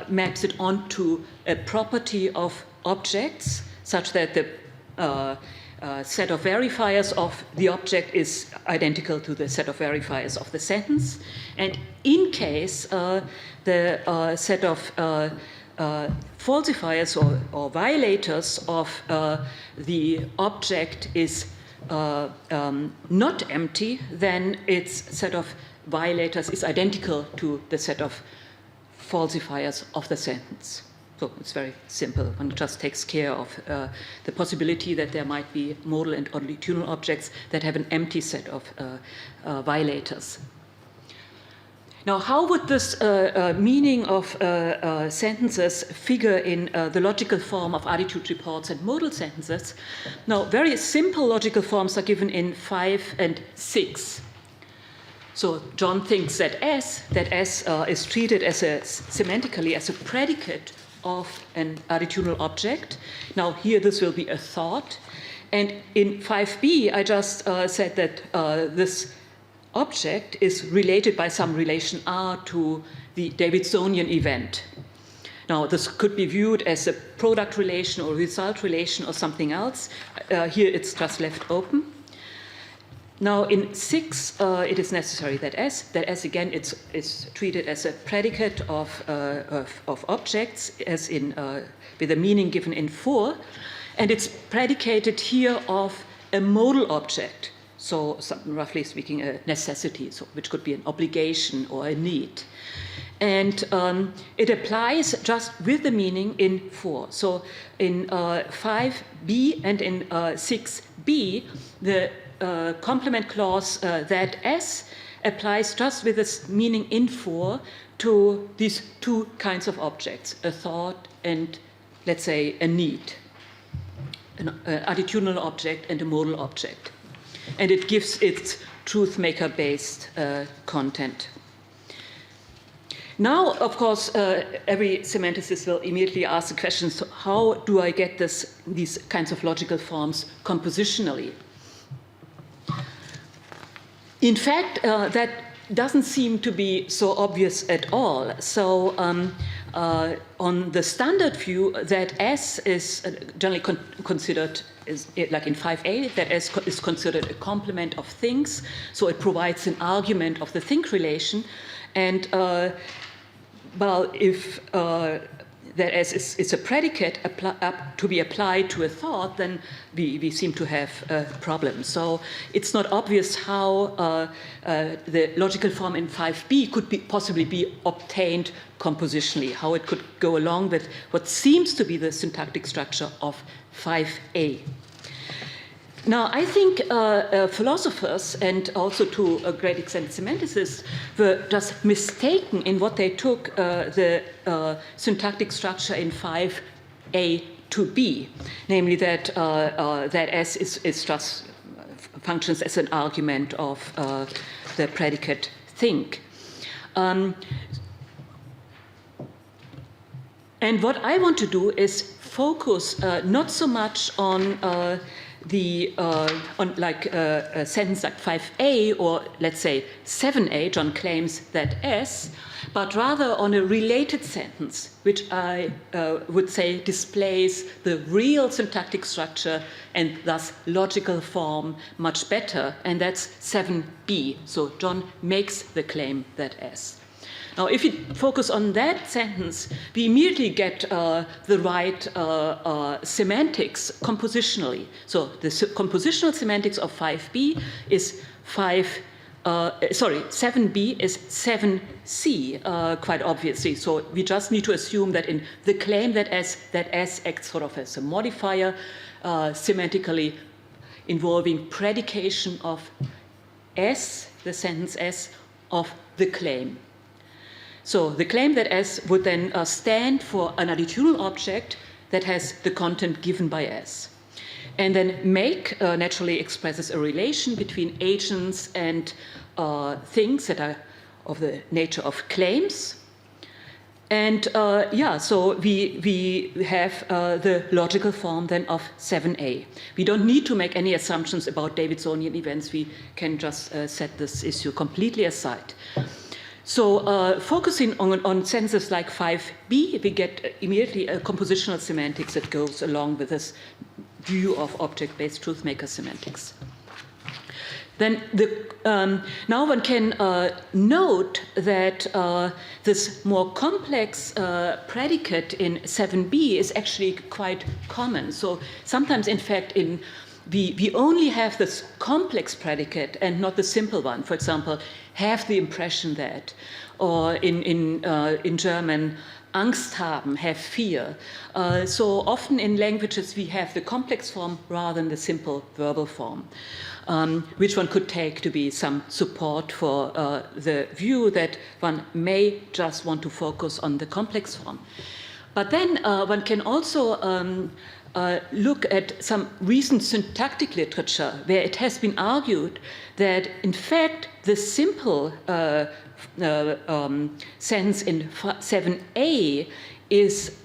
maps it onto a property of objects such that the set of verifiers of the object is identical to the set of verifiers of the sentence. And in case the set of falsifiers or violators of the object is not empty, then its set of violators is identical to the set of falsifiers of the sentence. So it's very simple. One just takes care of the possibility that there might be modal and attitudinal objects that have an empty set of violators. Now, how would this meaning of sentences figure in the logical form of attitude reports and modal sentences? Now, very simple logical forms are given in 5 and 6. So John thinks that S is treated as semantically as a predicate of an attitudinal object. Now, here this will be a thought. And in 5b, I just said that this object is related by some relation R to the Davidsonian event. Now, this could be viewed as a product relation or result relation or something else. Here it's just left open. Now, in 6, it is necessary that S again is treated as a predicate of objects, as in with a meaning given in 4, and it's predicated here of a modal object. So, roughly speaking, a necessity, which could be an obligation or a need. And it applies just with the meaning in 4. So in 5b and in 6b, the complement clause that S applies just with this meaning in 4 to these 2 kinds of objects, a thought and, let's say, a need, an attitudinal object and a modal object. And it gives its Truthmaker-based content. Now, of course, every semanticist will immediately ask the question, so how do I get these kinds of logical forms compositionally? In fact, that doesn't seem to be so obvious at all. So on the standard view, that S is generally considered, like in 5a, that S is considered a complement of things. So it provides an argument of the think relation. And well, if that S is a predicate to be applied to a thought, then we seem to have a problem. So it's not obvious how the logical form in 5b could possibly be obtained compositionally, how it could go along with what seems to be the syntactic structure of 5a. Now, I think philosophers and also to a great extent semanticists were just mistaken in what they took the syntactic structure in 5a to be, namely that that S is just functions as an argument of the predicate think. And what I want to do is focus not so much on on like a sentence like 5a or let's say 7a, John claims that S, but rather on a related sentence, which I would say displays the real syntactic structure and thus logical form much better, and that's 7b. So John makes the claim that S. Now, if you focus on that sentence, we immediately get the right semantics compositionally. So the compositional semantics of 5b is 7b is 7c, quite obviously. So we just need to assume that in the claim that S acts sort of as a modifier, semantically involving predication of S, the sentence S, of the claim. So the claim that S would then stand for an attitudinal object that has the content given by S. And then make naturally expresses a relation between agents and things that are of the nature of claims. And so we have the logical form then of 7a. We don't need to make any assumptions about Davidsonian events. We can just set this issue completely aside. So focusing on sentences like 5b, we get immediately a compositional semantics that goes along with this view of object-based truthmaker semantics. Then now one can note that this more complex predicate in 7b is actually quite common. So sometimes, in fact, we only have this complex predicate and not the simple one. For example, have the impression that, or in German, Angst haben, have fear. So often in languages we have the complex form rather than the simple verbal form, which one could take to be some support for the view that one may just want to focus on the complex form. But then one can also look at some recent syntactic literature where it has been argued that, in fact, the simple sense in 7a is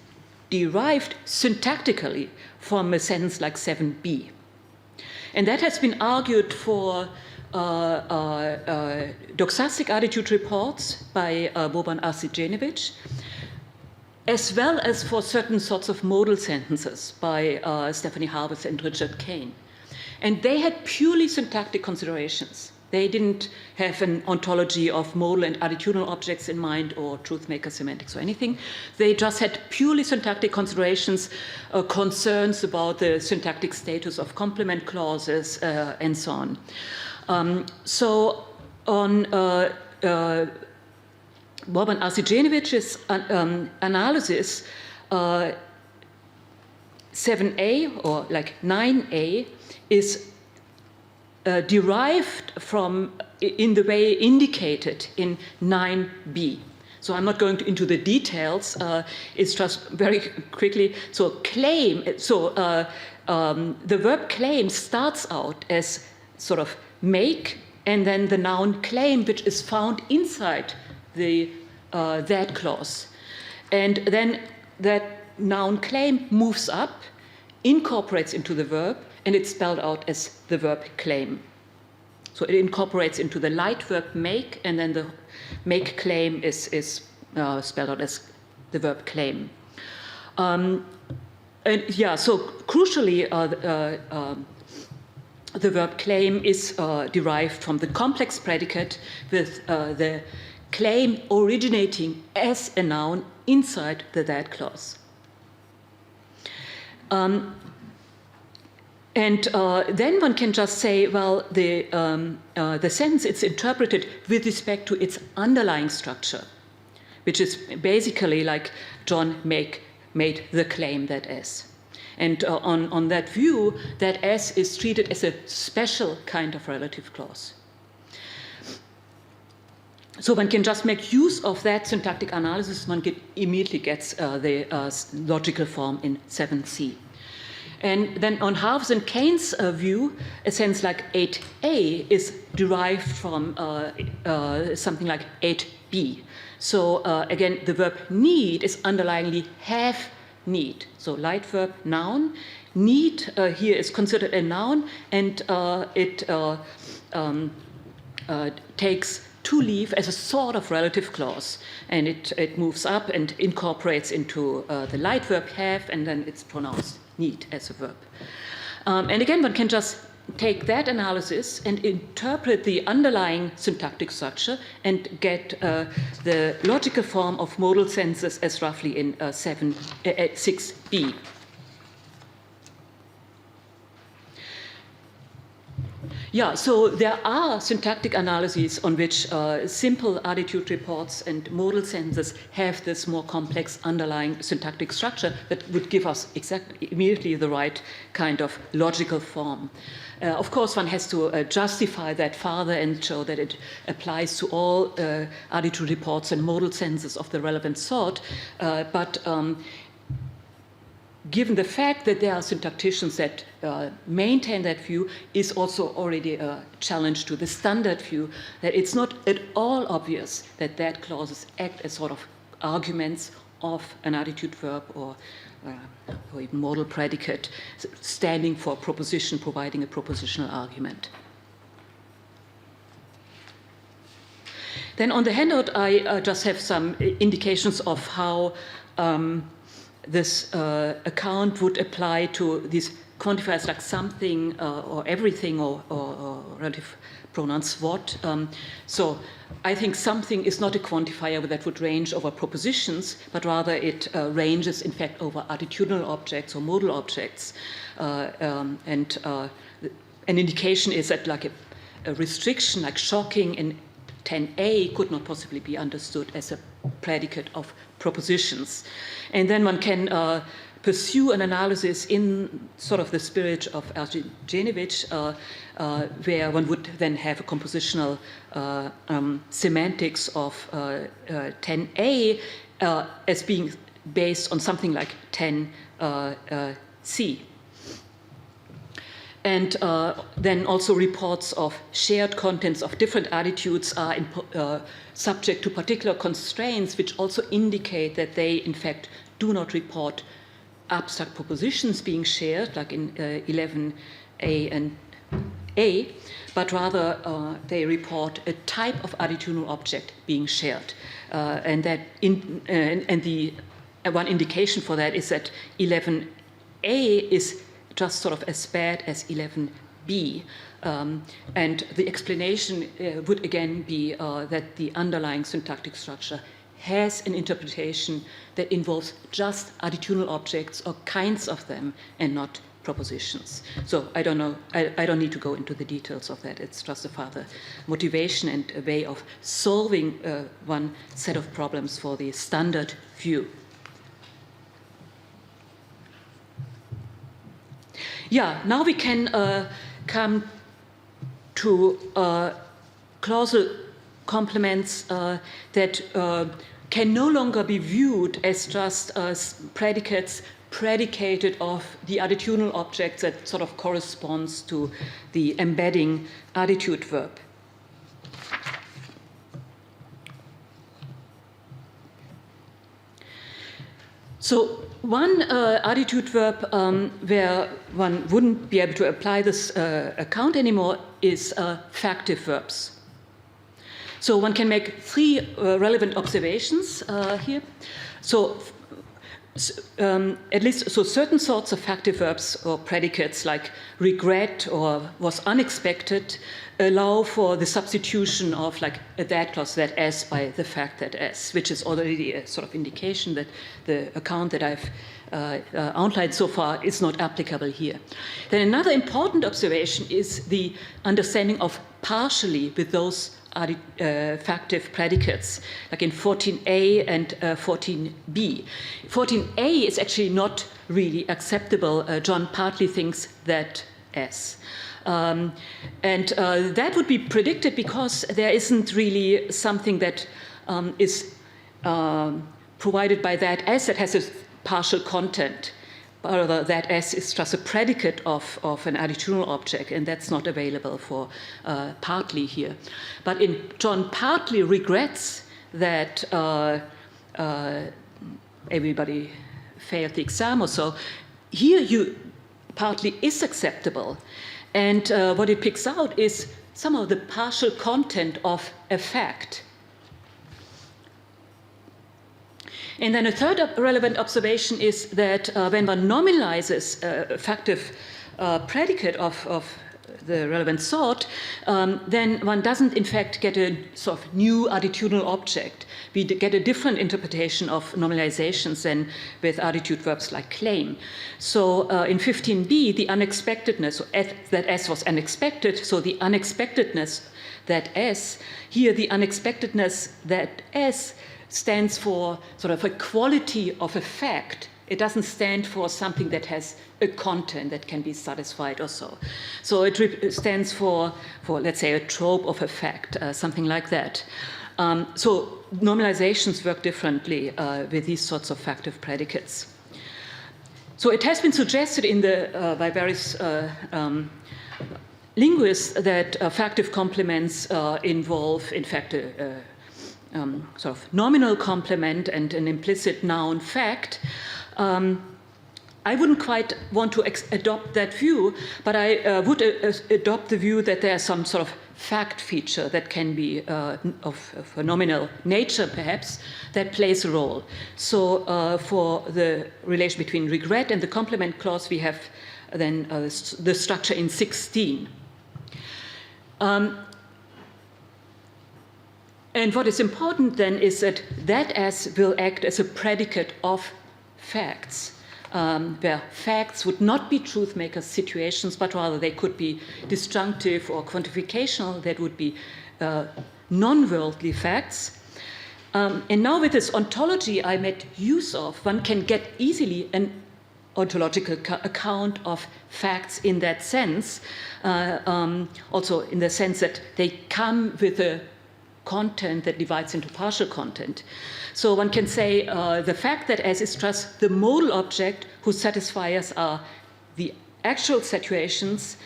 derived syntactically from a sentence like 7b. And that has been argued for doxastic attitude reports by Boban Arsijevic, as well as for certain sorts of modal sentences by Stephanie Harvest and Richard Kane. And they had purely syntactic considerations. They didn't have an ontology of modal and attitudinal objects in mind or truthmaker semantics or anything. They just had purely syntactic considerations, concerns about the syntactic status of complement clauses, and so on. So on Boban Arsijenevic's analysis, 7a or like 9a is derived from in the way indicated in 9b. So I'm not going into the details. It's just very quickly. So claim. So the verb claim starts out as sort of make, and then the noun claim, which is found inside the that clause, and then that noun claim moves up, incorporates into the verb, and it's spelled out as the verb claim. So it incorporates into the light verb make, and then the make claim is spelled out as the verb claim. And yeah, so crucially, the verb claim is derived from the complex predicate with the claim originating as a noun inside the that clause. And then one can just say, well, the sentence, it's interpreted with respect to its underlying structure, which is basically like John made the claim that S. And on that view, that S is treated as a special kind of relative clause. So one can just make use of that syntactic analysis, one immediately gets the logical form in 7c. And then on Harv's and Keynes' view, a sense like 8a is derived from something like 8b. So again, the verb need is underlyingly have need. So light verb, noun. Need here is considered a noun, and it takes to leave as a sort of relative clause, and it moves up and incorporates into the light verb have, and then it's pronounced need as a verb. And again, one can just take that analysis and interpret the underlying syntactic structure and get the logical form of modal senses as roughly in 6b. Yeah, so there are syntactic analyses on which simple attitude reports and modal senses have this more complex underlying syntactic structure that would give us immediately the right kind of logical form. Of course, one has to justify that further and show that it applies to all attitude reports and modal senses of the relevant sort, but given the fact that there are syntacticians that maintain that view is also already a challenge to the standard view, that it's not at all obvious that that clauses act as sort of arguments of an attitude verb or even modal predicate standing for a proposition, providing a propositional argument. Then on the handout, I just have some indications of how this account would apply to these quantifiers like something or everything or relative pronouns what. So I think something is not a quantifier that would range over propositions, but rather it ranges, in fact, over attitudinal objects or modal objects. And an indication is that like a restriction, like shocking in 10a could not possibly be understood as a predicate of propositions. And then one can pursue an analysis in sort of the spirit of Argenevich, where one would then have a compositional semantics of 10a as being based on something like 10c. And then also reports of shared contents of different attitudes are subject to particular constraints, which also indicate that they, in fact, do not report abstract propositions being shared, like in 11a and a, but rather they report a type of attitudinal object being shared. And the one indication for that is that 11a is just sort of as bad as 11b. And the explanation would again be that the underlying syntactic structure has an interpretation that involves just attitudinal objects or kinds of them and not propositions. So I don't know, I don't need to go into the details of that. It's just a further motivation and a way of solving one set of problems for the standard view. Yeah, now we can come to clausal complements that can no longer be viewed as just predicates predicated of the attitudinal objects that sort of corresponds to the embedding attitude verb. So one attitude verb where one wouldn't be able to apply this account anymore is factive verbs. So one can make three relevant observations here. So at least certain sorts of factive verbs or predicates like regret or was unexpected allow for the substitution of like a that clause that s by the fact that s, which is already a sort of indication that the account that I've outlined so far is not applicable here. Then another important observation is the understanding of partially with those factive predicates, like in 14a and 14b. 14a is actually not really acceptable. John partly thinks that S. And that would be predicted because there isn't really something that is provided by that S that has a partial content. Rather, that S is just a predicate of an attitudinal object, and that's not available for partly here. But John partly regrets that everybody failed the exam or so. Here, partly is acceptable. And what it picks out is somehow the partial content of a fact. And then a third relevant observation is that when one nominalizes a factive predicate of the relevant sort, then one doesn't in fact get a sort of new attitudinal object. We get a different interpretation of nominalizations than with attitude verbs like claim. So in 15b, the unexpectedness, that S was unexpected, so the unexpectedness that S, here the unexpectedness that S stands for sort of a quality of a fact. It doesn't stand for something that has a content that can be satisfied or so. So it stands for, let's say, a trope of a fact, something like that. So normalizations work differently with these sorts of factive predicates. So it has been suggested by various linguists that factive complements involve, in fact, sort of nominal complement and an implicit noun fact. I wouldn't quite want to adopt that view, but I would adopt the view that there's some sort of fact feature that can be of a nominal nature, perhaps, that plays a role. So for the relation between regret and the complement clause, we have then the structure in 16. And what is important then is that S will act as a predicate of facts, where facts would not be truth-maker situations, but rather they could be disjunctive or quantificational, that would be non-worldly facts. And now with this ontology I made use of, one can get easily an ontological account of facts in that sense, also in the sense that they come with a content that divides into partial content. So one can say the fact that S is just the modal object whose satisfiers are the actual situations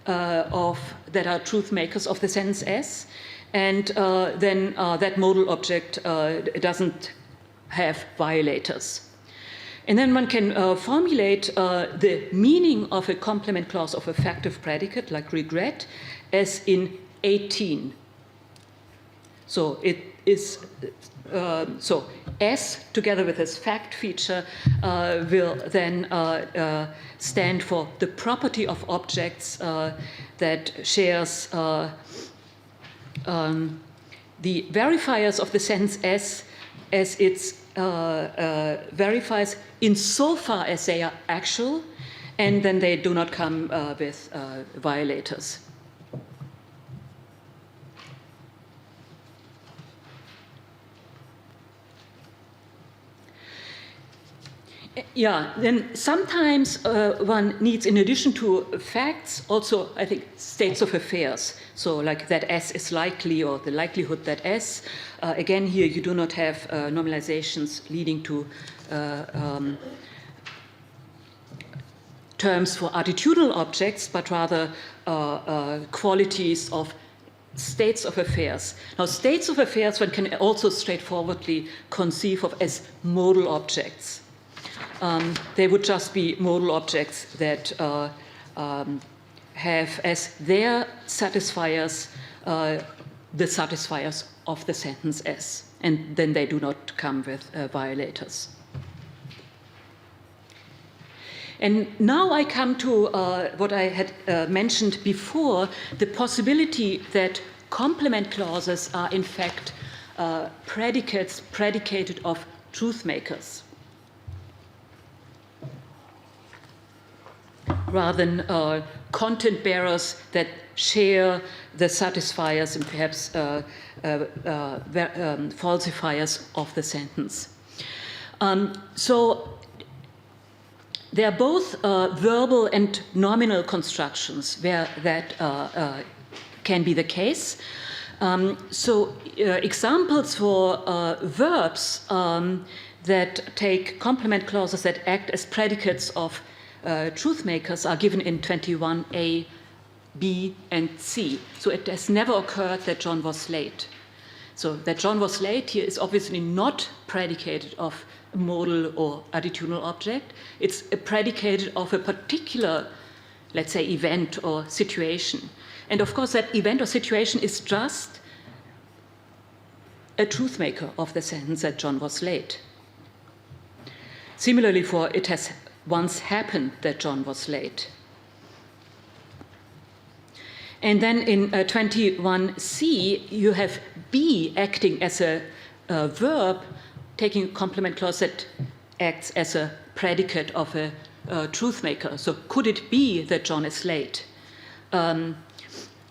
that are truth makers of the sentence S, and then that modal object doesn't have violators. And then one can formulate the meaning of a complement clause of a factive predicate, like regret, as in 18. So it is, so S, together with this fact feature, will then stand for the property of objects that shares the verifiers of the sentence S as its verifiers insofar as they are actual, and then they do not come with violators. Yeah, then sometimes one needs, in addition to facts, also, I think, states of affairs. So like that S is likely, or the likelihood that S. Again, here you do not have normalizations leading to terms for attitudinal objects, but rather qualities of states of affairs. Now, states of affairs one can also straightforwardly conceive of as modal objects. They would just be modal objects that have as their satisfiers the satisfiers of the sentence S, and then they do not come with violators. And now I come to what I had mentioned before, the possibility that complement clauses are in fact predicates predicated of truth makers, rather than content bearers that share the satisfiers and perhaps falsifiers of the sentence. So they are both verbal and nominal constructions where that can be the case. Examples for verbs that take complement clauses that act as predicates of truthmakers are given in 21a, b, and c. So it has never occurred that John was late. So that John was late here is obviously not predicated of a modal or attitudinal object. It's predicated of a particular, let's say, event or situation. And of course, that event or situation is just a truthmaker of the sentence that John was late. Similarly, for it has once happened that John was late. And then in 21c, you have be acting as a verb, taking a complement clause that acts as a predicate of a truthmaker. So could it be that John is late?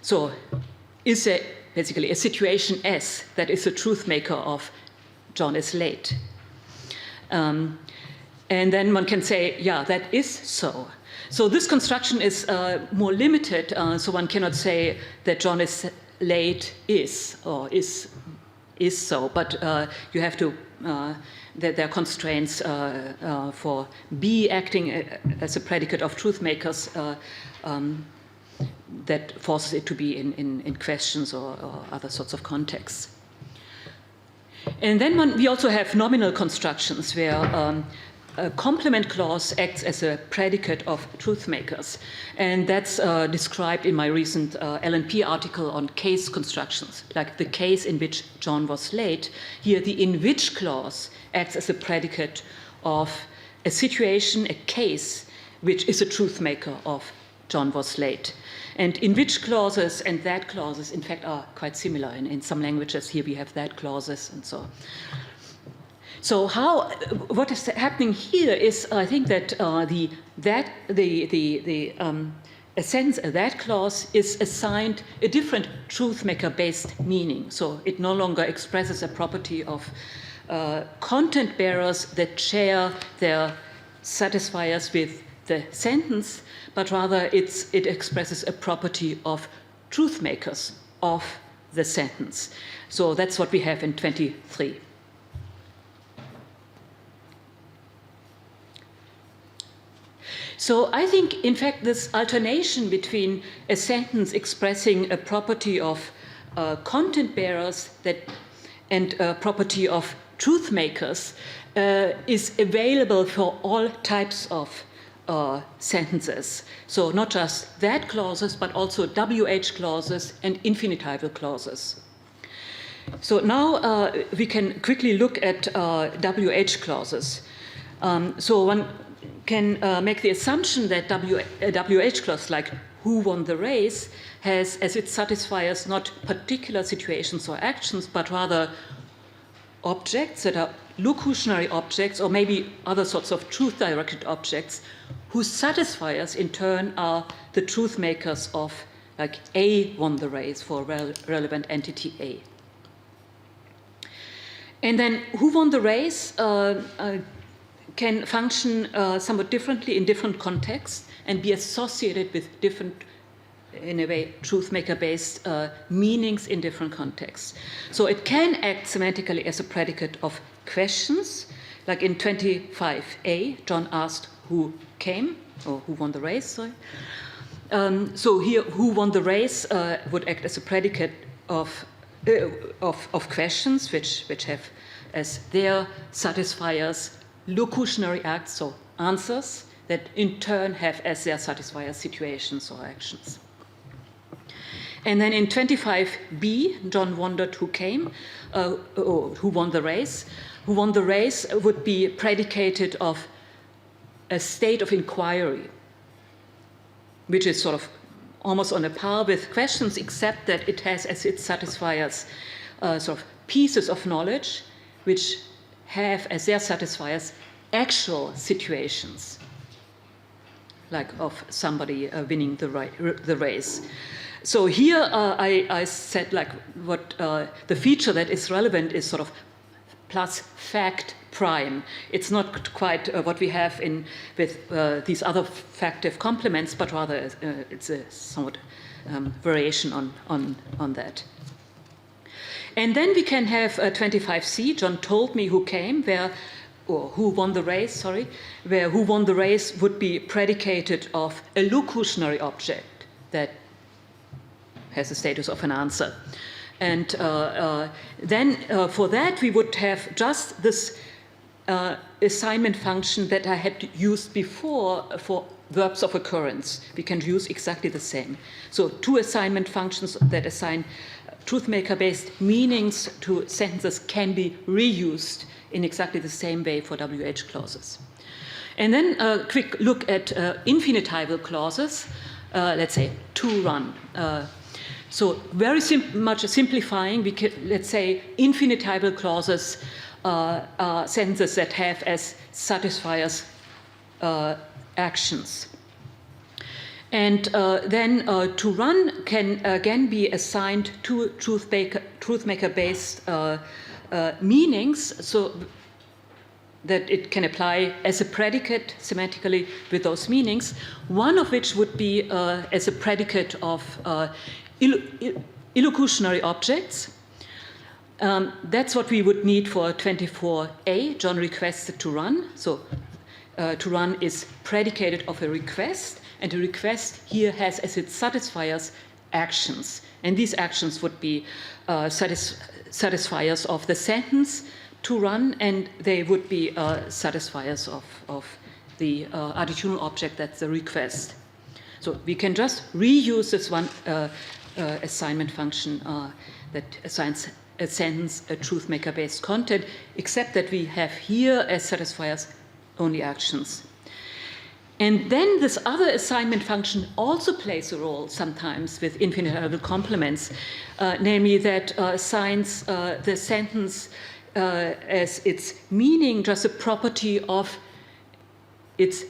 So is there basically a situation S that is a truthmaker of John is late? And then one can say, yeah, that is so. So this construction is more limited, so one cannot say that John is late is so, but you have to, there are constraints for be acting as a predicate of truthmakers that forces it to be in questions or other sorts of contexts. And then we also have nominal constructions where a complement clause acts as a predicate of truthmakers. And that's described in my recent LNP article on case constructions, like the case in which John was late. Here, the in which clause acts as a predicate of a situation, a case, which is a truthmaker of John was late. And in which clauses and that clauses, in fact, are quite similar. In some languages, here we have that clauses and so on. So what is happening here is, I think that a sentence, that clause is assigned a different truthmaker-based meaning. So it no longer expresses a property of content bearers that share their satisfiers with the sentence, but rather it expresses a property of truthmakers of the sentence. So that's what we have in 23. So I think, in fact, this alternation between a sentence expressing a property of content bearers and a property of truth makers is available for all types of sentences. So not just that clauses, but also WH clauses and infinitival clauses. So now we can quickly look at WH clauses. So one can make the assumption that a WH clause like who won the race has as its satisfiers not particular situations or actions, but rather objects that are locutionary objects or maybe other sorts of truth-directed objects whose satisfiers in turn are the truth makers of, like A won the race for relevant entity A. And then who won the race can function somewhat differently in different contexts and be associated with different, in a way, truth-maker-based meanings in different contexts. So it can act semantically as a predicate of questions, like in 25a, John asked who came, or who won the race, sorry. So here, who won the race would act as a predicate of questions, which have as their satisfiers locutionary acts, so answers, that in turn have as their satisfiers situations or actions. And then in 25b, John wondered who came, or who won the race. Who won the race would be predicated of a state of inquiry, which is sort of almost on a par with questions, except that it has as its satisfiers sort of pieces of knowledge, which have as their satisfiers actual situations, like of somebody winning the race. So here I said like what the feature that is relevant is sort of plus fact prime. It's not quite what we have with these other factive complements, but rather it's a somewhat variation on that. And then we can have 25C. John told me who came, who won the race, sorry, where who won the race would be predicated of a locutionary object that has the status of an answer. And then for that we would have just this assignment function that I had used before for verbs of occurrence. We can use exactly the same. So 2 assignment functions that assign truthmaker-based meanings to sentences can be reused in exactly the same way for WH clauses. And then a quick look at infinitival clauses, let's say to run. So very much simplifying, we can, let's say, infinitival clauses are sentences that have as satisfiers actions. And then to run can again be assigned to truthmaker-based meanings, so that it can apply as a predicate semantically with those meanings, one of which would be as a predicate of illocutionary objects. That's what we would need for 24A. John requested to run. So to run is predicated of a request, and a request here has as its satisfiers actions. And these actions would be satisfiers of the sentence to run, and they would be satisfiers of the attitudinal object that's the request. So we can just reuse this one assignment function that assigns a sentence a truthmaker-based content, except that we have here as satisfiers only actions. And then this other assignment function also plays a role sometimes with infinitival complements, namely that assigns the sentence as its meaning just a property of its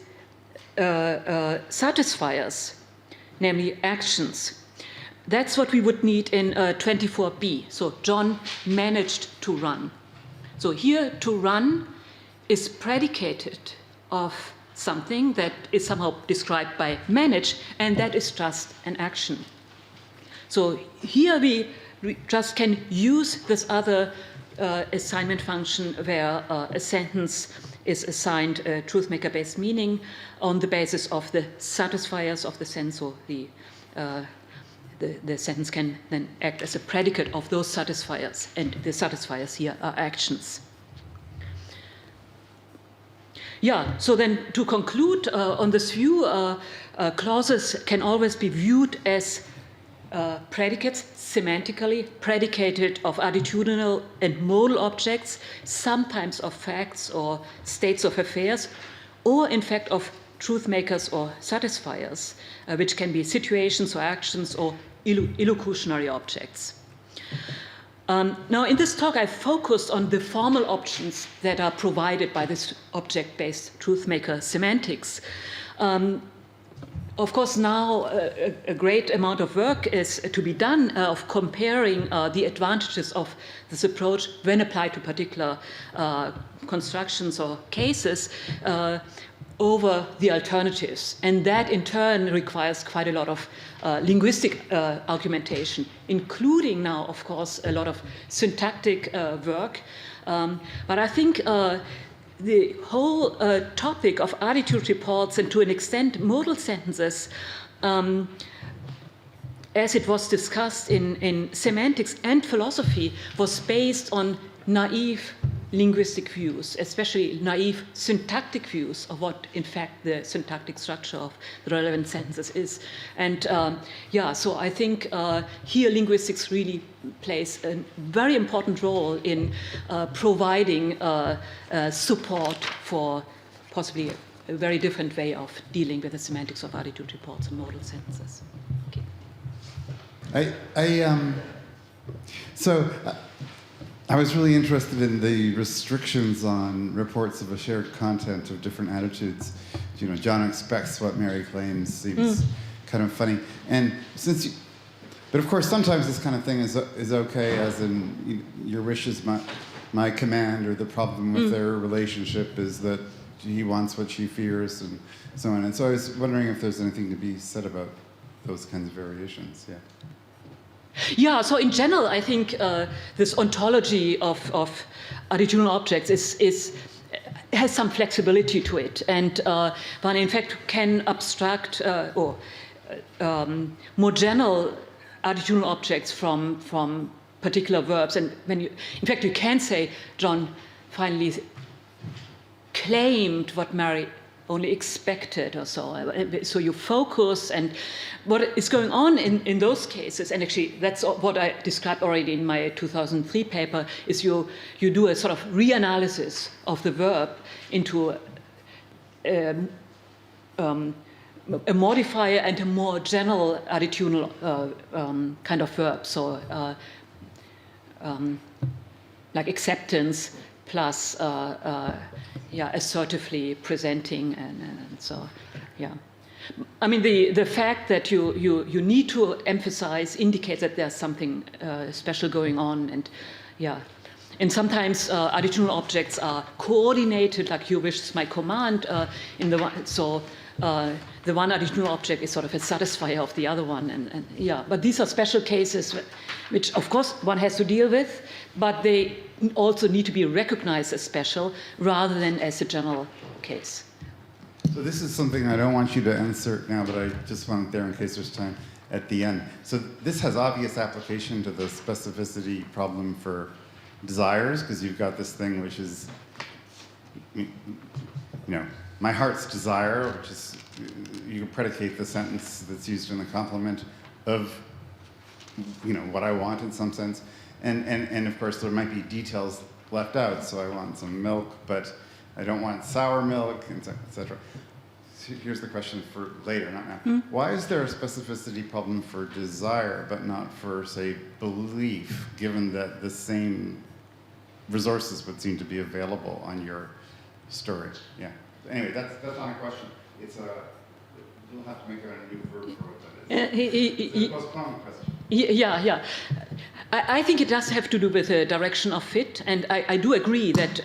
satisfiers, namely actions. That's what we would need in 24B. So John managed to run. So here to run is predicated of something that is somehow described by manage, and that is just an action. So here we just can use this other assignment function where a sentence is assigned a truthmaker-based meaning on the basis of the satisfiers of the sentence. So the sentence can then act as a predicate of those satisfiers, and the satisfiers here are actions. Yeah, so then to conclude on this view, clauses can always be viewed as predicates, semantically predicated of attitudinal and modal objects, sometimes of facts or states of affairs, or in fact of truth makers or satisfiers, which can be situations or actions or illocutionary objects. Now, in this talk, I focused on the formal options that are provided by this object-based truthmaker semantics. Of course, now a great amount of work is to be done of comparing the advantages of this approach when applied to particular constructions or cases over the alternatives. And that in turn requires quite a lot of linguistic argumentation, including now, of course, a lot of syntactic work. But I think the whole topic of attitude reports and to an extent modal sentences, as it was discussed in semantics and philosophy, was based on naive linguistic views, especially naive syntactic views of what, in fact, the syntactic structure of the relevant sentences is. And yeah, so I think here linguistics really plays a very important role in providing support for possibly a very different way of dealing with the semantics of attitude reports and modal sentences. Okay. I was really interested in the restrictions on reports of a shared content of different attitudes. You know, John expects what Mary claims seems kind of funny. And since But of course, sometimes this kind of thing is okay, as in your wish is my command, or the problem with their relationship is that he wants what she fears, and so on. And so I was wondering if there's anything to be said about those kinds of variations. Yeah. Yeah, so in general, I think this ontology of attitudinal objects has some flexibility to it, and one in fact can abstract or more general attitudinal objects from particular verbs. And when you, in fact, you can say John finally claimed what Mary only expected, or so. So you focus, and what is going on in those cases, and actually that's what I described already in my 2003 paper, is you do a sort of reanalysis of the verb into a modifier and a more general attitudinal kind of verb. So like acceptance plus assertively presenting, and so, yeah. I mean, the fact that you need to emphasize indicates that there's something special going on, and yeah. And sometimes attitudinal objects are coordinated, like your wish is my command. The one attitudinal object is sort of a satisfier of the other one, and yeah. But these are special cases, which of course one has to deal with, but they also need to be recognized as special rather than as a general case. So this is something I don't want you to answer now, but I just want it there in case there's time at the end. So this has obvious application to the specificity problem for desires, because you've got this thing which is, my heart's desire, which is, you can predicate the sentence that's used in the complement of, what I want in some sense. And of course, there might be details left out. So I want some milk, but I don't want sour milk, etc. So here's the question for later, not now. Why is there a specificity problem for desire, but not for, say, belief, given that the same resources would seem to be available on your story? Yeah. Anyway, that's not a question. It's you'll have to make a new verb for what that is. It's a postponed question. Yeah. I think it does have to do with the direction of fit, and I do agree that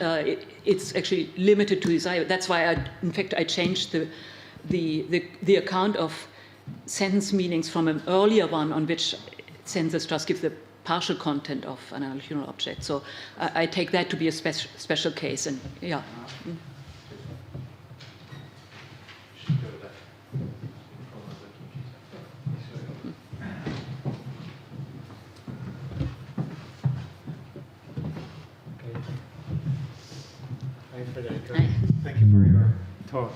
it's actually limited to desire. That's why, in fact, I changed the account of sentence meanings from an earlier one on which sentences just give the partial content of an attitudinal object. So I take that to be a special case, and yeah. Friederike. Thank you for your talk.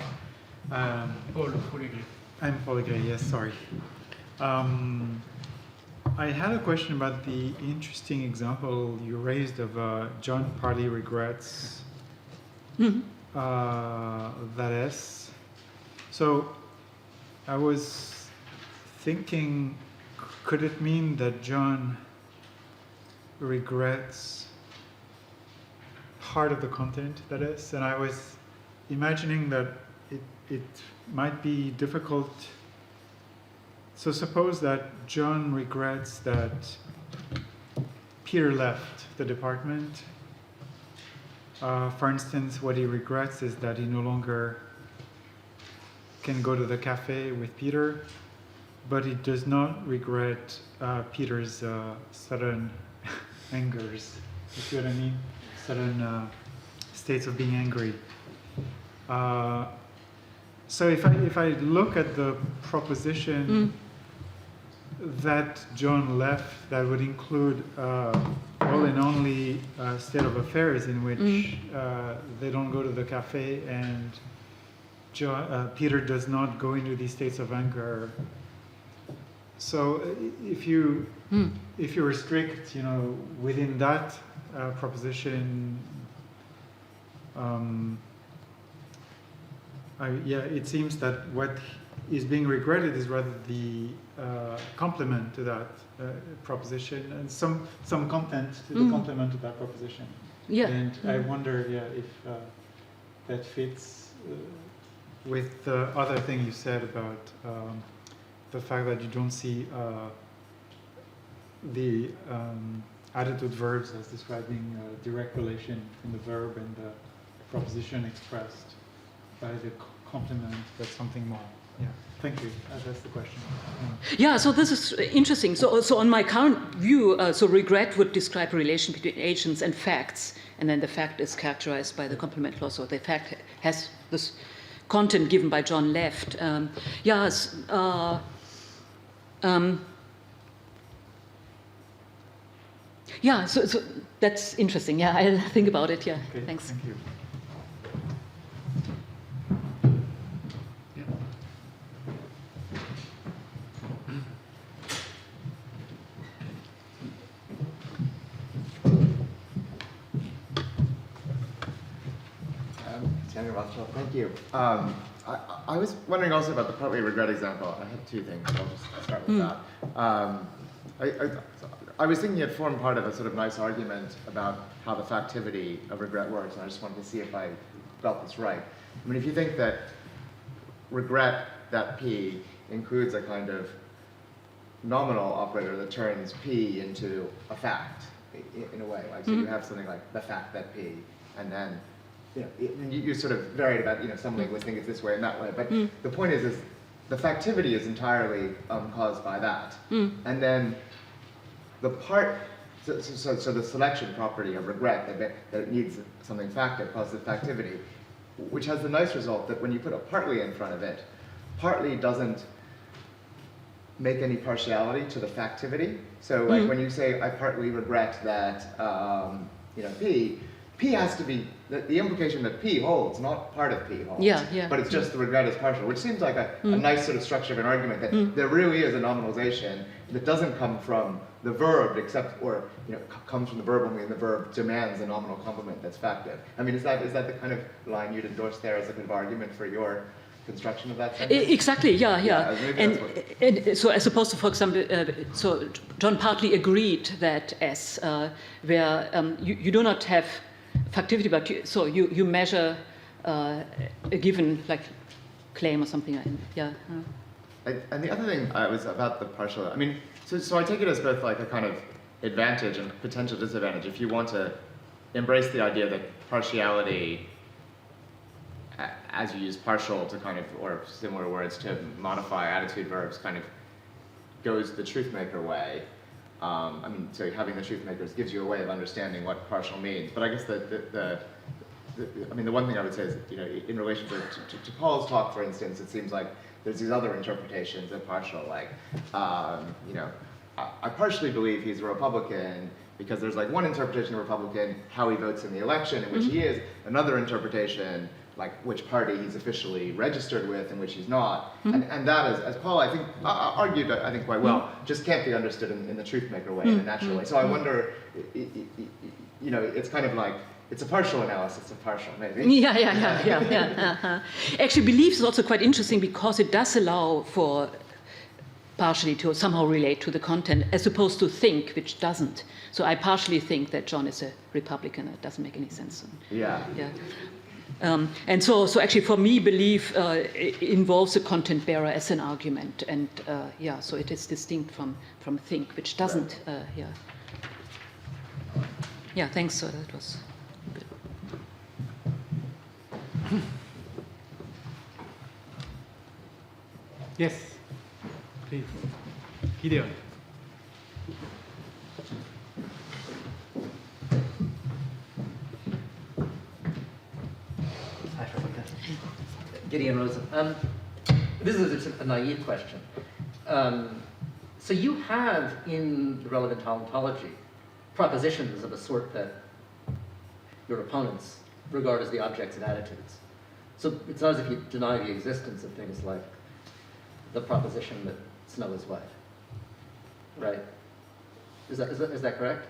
Paul Égré. I'm Paul Égré, yes, sorry. I had a question about the interesting example you raised of John partly regrets that S. So I was thinking, could it mean that John regrets part of the content, that is? And I was imagining that it might be difficult. So suppose that John regrets that Peter left the department. For instance, what he regrets is that he no longer can go to the cafe with Peter, but he does not regret Peter's sudden angers. You see what I mean? Sudden states of being angry. So if I look at the proposition that John left, that would include all and only state of affairs in which they don't go to the cafe, and Peter does not go into these states of anger. So if you restrict, within that proposition, it seems that what is being regretted is rather the complement to that proposition, and some content to the complement to that proposition. Yeah. And I wonder, if that fits with the other thing you said about the fact that you don't see the attitude verbs as describing direct relation in the verb and the proposition expressed by the complement, but something more. Yeah, thank you. That's the question. Yeah, so this is interesting. So on my current view, so regret would describe a relation between agents and facts, and then the fact is characterized by the complement clause. So the fact has this content given by John Left. Yeah, so that's interesting. Yeah, I'll think about it. Yeah, okay, thanks. Thank you. Rothschild, thank you. I was wondering also about the partly regret example. I had two things. I'll just start with that. I was thinking it formed part of a sort of nice argument about how the factivity of regret works, and I just wanted to see if I felt this right. I mean, if you think that regret, that P, includes a kind of nominal operator that turns P into a fact, in a way, like, so you have something like the fact that P, and then you sort of varied about, some linguists think it's this way and that way, but the point is the factivity is entirely caused by that. And then the part, so the selection property of regret, that it needs something factive, causes factivity, which has the nice result that when you put a partly in front of it, partly doesn't make any partiality to the factivity. So like when you say, I partly regret that, P has to be, the implication that P holds, not part of P holds. But it's just the regret is partial, which seems like a nice sort of structure of an argument that there really is a nominalization that doesn't come from the verb comes from the verb only, and the verb demands a nominal complement that's factive. I mean, is that the kind of line you'd endorse there as a kind of argument for your construction of that sentence? Exactly, yeah. And so as opposed to, for example, so John partly agreed that as where you do not have factivity, but you measure a given claim or something. And the other thing was about the partial. I mean, so I take it as both like a kind of advantage and potential disadvantage. If you want to embrace the idea that partiality, as you use partial to kind of, or similar words to modify attitude verbs, kind of goes the Truthmaker way. I mean, so having the Truthmakers gives you a way of understanding what partial means. But I guess the one thing I would say is, in relation to Paul's talk, for instance, it seems like there's these other interpretations of partial, like, I partially believe he's a Republican because there's like one interpretation of Republican, how he votes in the election, in which he is, another interpretation, like which party he's officially registered with and which he's not. And that is, as Paul, I think, argued, I think quite well, just can't be understood in the Truthmaker way, in a natural way. So I wonder, it's kind of like, it's a partial analysis of partial, maybe. Yeah. Actually, belief is also quite interesting because it does allow for partially to somehow relate to the content, as opposed to think, which doesn't. So I partially think that John is a Republican. It doesn't make any sense. Yeah. And so actually for me, belief involves a content bearer as an argument, and so it is distinct from think, which doesn't. Yeah. Thanks. So that was good. Yes, please, Gideon. Gideon Rosen. This is a naive question. So you have in the relevant ontology propositions of a sort that your opponents regard as the objects and attitudes. So it's not as if you deny the existence of things like the proposition that snow is white, right? Is that correct?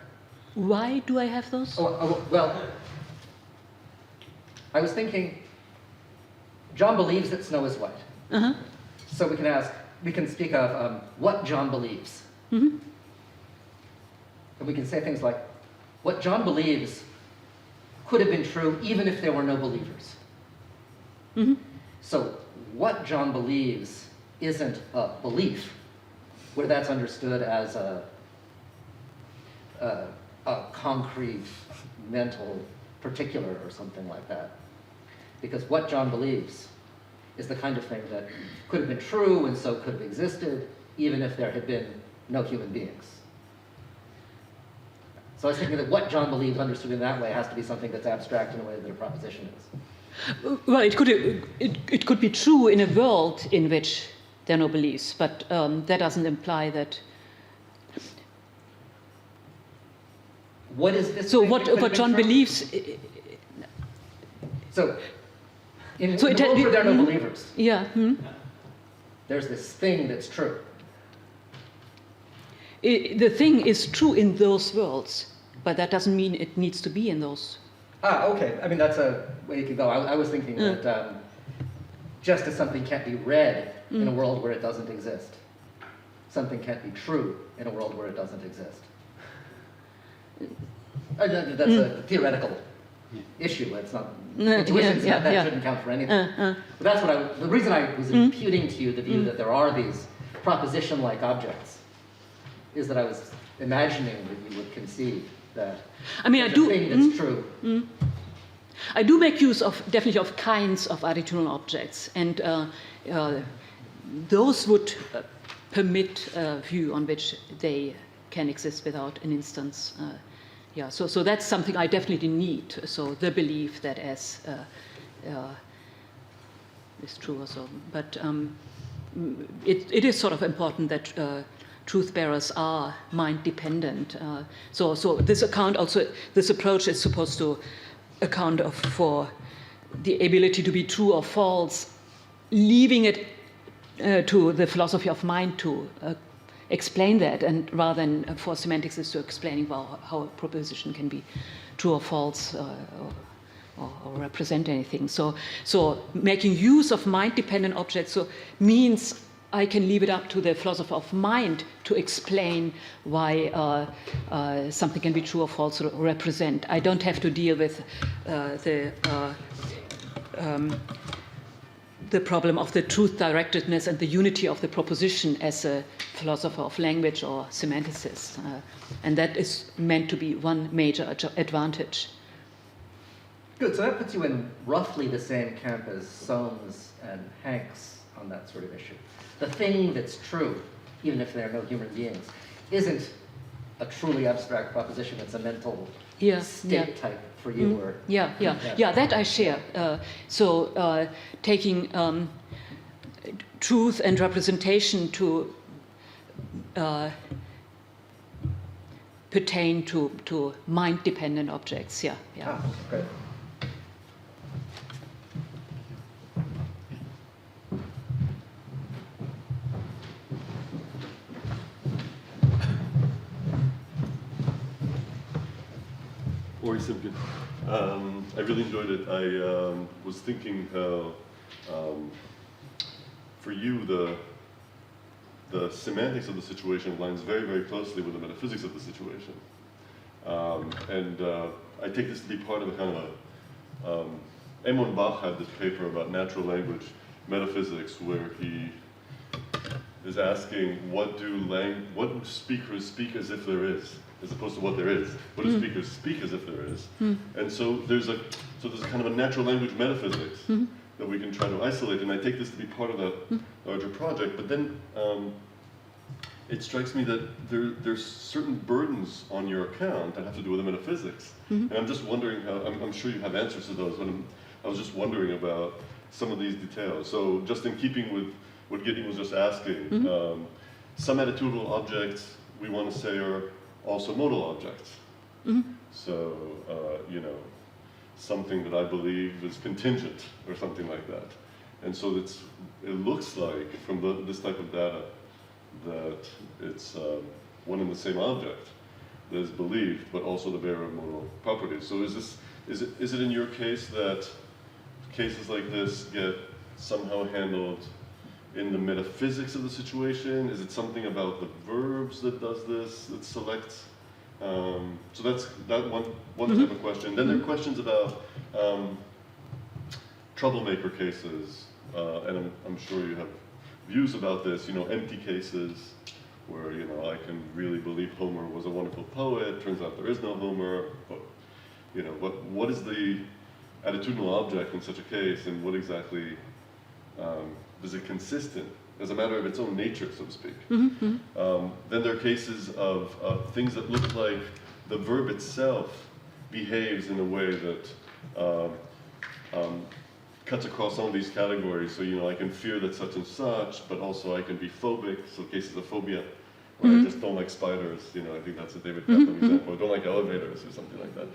Why do I have those? Well, I was thinking, John believes that snow is white. So we can speak of what John believes. And we can say things like, what John believes could have been true even if there were no believers. So what John believes isn't a belief, where that's understood as a concrete mental particular or something like that. Because what John believes is the kind of thing that could have been true and so could have existed, even if there had been no human beings. So I was thinking that what John believes understood in that way has to be something that's abstract in a way that a proposition is. Well, it could be true in a world in which there are no beliefs, but that doesn't imply that. What is this? So what John believes. So in the world where there are no believers, yeah, there's this thing that's true. The thing is true in those worlds, but that doesn't mean it needs to be in those. Ah, okay. I mean, that's a way you could go. I was thinking that just as something can't be read in a world where it doesn't exist, something can't be true in a world where it doesn't exist. That's a theoretical issue. It's not intuitions that shouldn't count for anything. But that's what the reason I was imputing to you the view that there are these proposition-like objects is that I was imagining that you would conceive that. I mean, I do. Thing that's true. I do make use of definitely of kinds of attitudinal objects, and those would permit a view on which they can exist without an instance. Yeah, so that's something I definitely need. So the belief that S is true or so, but it is sort of important that truth bearers are mind dependent. So this approach is supposed to account for the ability to be true or false, leaving it to the philosophy of mind to explain that, and rather than for semantics is to explaining how a proposition can be true or false or represent anything. So making use of mind-dependent objects means I can leave it up to the philosopher of mind to explain why something can be true or false or represent. I don't have to deal with the problem of the truth-directedness and the unity of the proposition as a philosopher of language or semanticist. And that is meant to be one major advantage. Good, so that puts you in roughly the same camp as Soames and Hanks on that sort of issue. The thing that's true, even if there are no human beings, isn't a truly abstract proposition. It's a mental state type for you. Or, that I share. Taking truth and representation to pertain to mind-dependent objects. Ah, great. I really enjoyed it. I was thinking how, for you, the semantics of the situation aligns very, very closely with the metaphysics of the situation. I take this to be part of a kind of a... Emon Bach had this paper about natural language metaphysics where he is asking what do speakers speak as if there is, as opposed to what there is. What do speakers speak as if there is? And so there's a kind of a natural language metaphysics that we can try to isolate, and I take this to be part of that larger project. But then it strikes me that there's certain burdens on your account that have to do with the metaphysics. And I'm just wondering how, I'm sure you have answers to those, but I was just wondering about some of these details. So just in keeping with what Gideon was just asking, some attitudinal objects we want to say are also modal objects. So, something that I believe is contingent or something like that. And so it looks like from this type of data that it's one and the same object that is believed, but also the bearer of modal properties. So is it in your case that cases like this get somehow handled in the metaphysics of the situation? Is it something about the verbs that does this, that selects? So that's one type of question. Then there are questions about troublemaker cases, and I'm sure you have views about this, empty cases, where, you know, I can really believe Homer was a wonderful poet, turns out there is no Homer, but, you know, what is the attitudinal object in such a case, and what exactly is it consistent as a matter of its own nature, so to speak? Then there are cases of things that look like the verb itself behaves in a way that cuts across some of these categories. So, you know, I can fear that such and such, but also I can be phobic, so cases of phobia, where I just don't like spiders, you know, I think that's a David Kaplan example, I don't like elevators or something like that.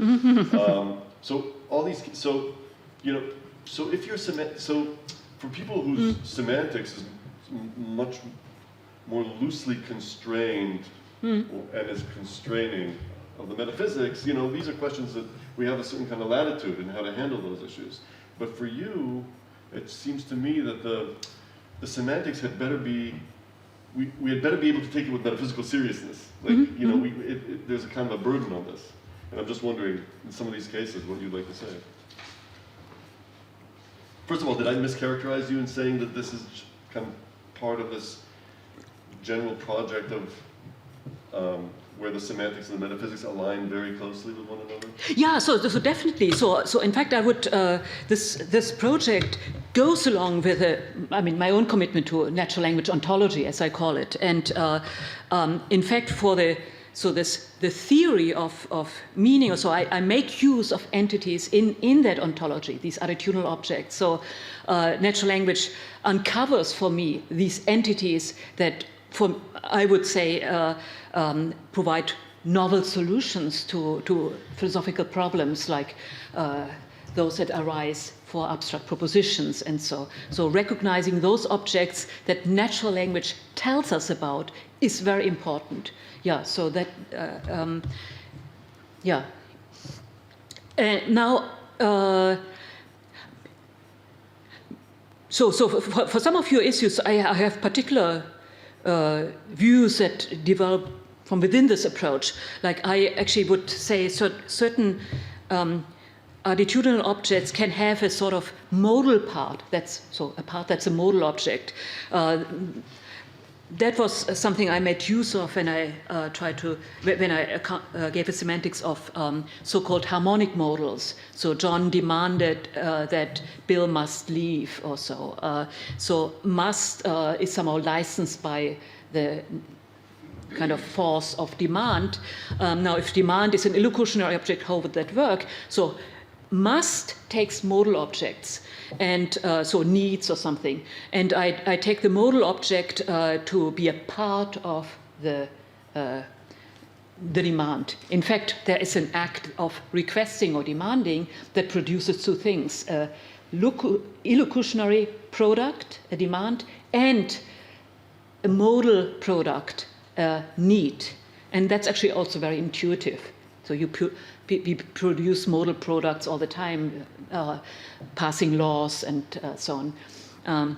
So all these, so, you know, so if you're, so for people whose semantics is much more loosely constrained and is constraining of the metaphysics, you know, these are questions that we have a certain kind of latitude in how to handle those issues. But for you, it seems to me that the semantics had better be, we had better be able to take it with metaphysical seriousness. Like, you know, there's a kind of a burden on this. And I'm just wondering, in some of these cases, what you'd like to say. First of all, did I mischaracterize you in saying that this is kind of part of this general project of where the semantics and the metaphysics align very closely with one another? Yeah, so definitely. So in fact, I would this project goes along with my own commitment to natural language ontology, as I call it, and in fact, the theory of meaning, or so I make use of entities in that ontology, these attitudinal objects. So natural language uncovers for me these entities that, I would say, provide novel solutions to philosophical problems like those that arise for abstract propositions, and so recognizing those objects that natural language tells us about is very important. Yeah, so that yeah. Now, so for some of your issues, I have particular views that develop from within this approach. Like, I actually would say certain attitudinal objects can have a sort of modal part. A part that's a modal object. That was something I made use of when I gave a semantics of so-called harmonic modals. So John demanded that Bill must leave, or so. So must is somehow licensed by the kind of force of demand. Now, if demand is an illocutionary object, how would that work? So must takes modal objects, and so needs or something. And I take the modal object to be a part of the demand. In fact, there is an act of requesting or demanding that produces two things: illocutionary product, a demand, and a modal product, need. And that's actually also very intuitive. So we produce modal products all the time, passing laws and so on.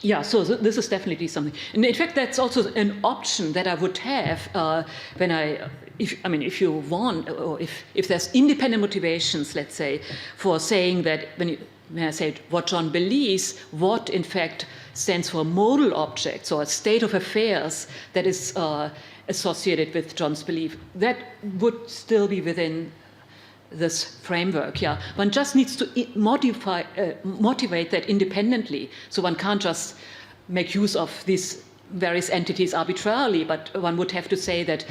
Yeah, so this is definitely something. And in fact, that's also an option that I would have when if you want, or if there's independent motivations, let's say, for saying that when I say what John believes, what in fact stands for a modal object, so a state of affairs that is associated with John's belief, that would still be within this framework. Yeah, one just needs to motivate that independently. So one can't just make use of these various entities arbitrarily, but one would have to say that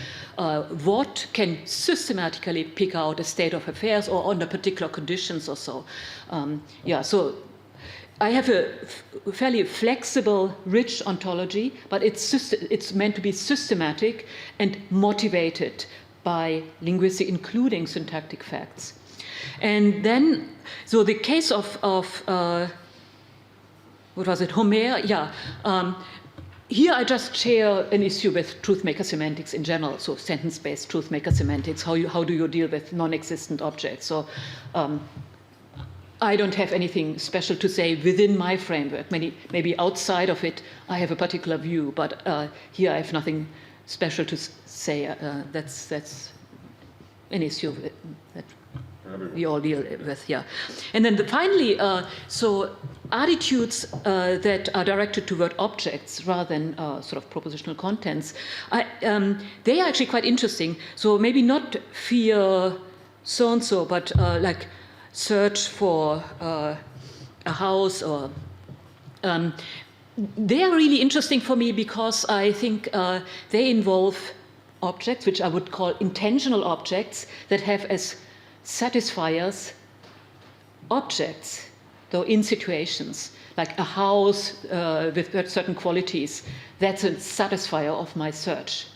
what can systematically pick out a state of affairs or under particular conditions or so. Yeah, so I have a fairly flexible, rich ontology, but it's meant to be systematic and motivated by linguistic, including syntactic facts. And then, so the case of what was it, Homer? Yeah. Here I just share an issue with Truthmaker semantics in general, so sentence-based Truthmaker semantics. How do you deal with non-existent objects? So I don't have anything special to say within my framework. Maybe outside of it, I have a particular view, but here I have nothing special to say. That's an issue. Perhaps we all deal with, yeah. And then finally, so attitudes that are directed toward objects rather than sort of propositional contents, they are actually quite interesting. So maybe not fear so-and-so, but like search for a house or... they are really interesting for me because I think they involve objects, which I would call intentional objects, that have as satisfiers objects, though in situations, like a house with certain qualities. That's a satisfier of my search.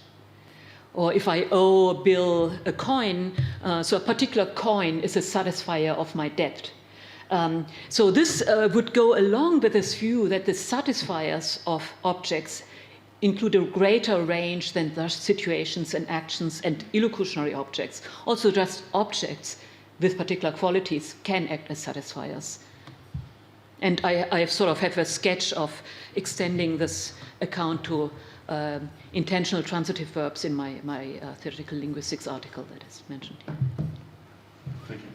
Or if I owe Bill a coin, so a particular coin is a satisfier of my debt. So this would go along with this view that the satisfiers of objects include a greater range than the situations and actions and illocutionary objects. Also just objects with particular qualities can act as satisfiers. And I sort of have a sketch of extending this account to intentional transitive verbs in my theoretical linguistics article that is mentioned here. Thank you.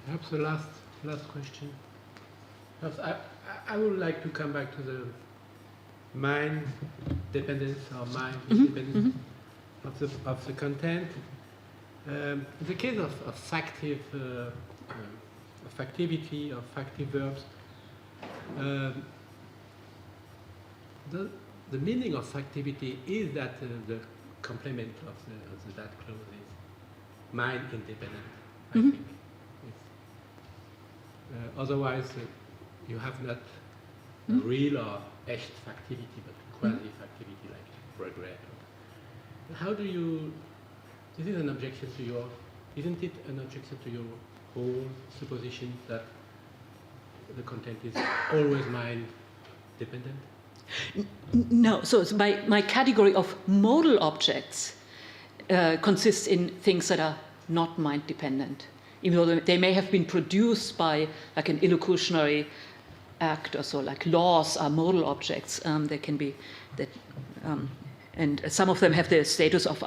Perhaps the last question. Perhaps I would like to come back to the mind dependence or mind independence of the content. In the case of factive of activity, of factive verbs, the meaning of activity is that the complement of the that clause is mind independent, I think. Otherwise, you have not real or echt factivity, but quasi-factivity like regret. How do you... This is an objection to your... Isn't it an objection to your whole supposition that the content is always mind-dependent? No, so my category of modal objects consists in things that are not mind-dependent. Even though they may have been produced by like an illocutionary act or so, like laws are modal objects. They can be that, and some of them have the status of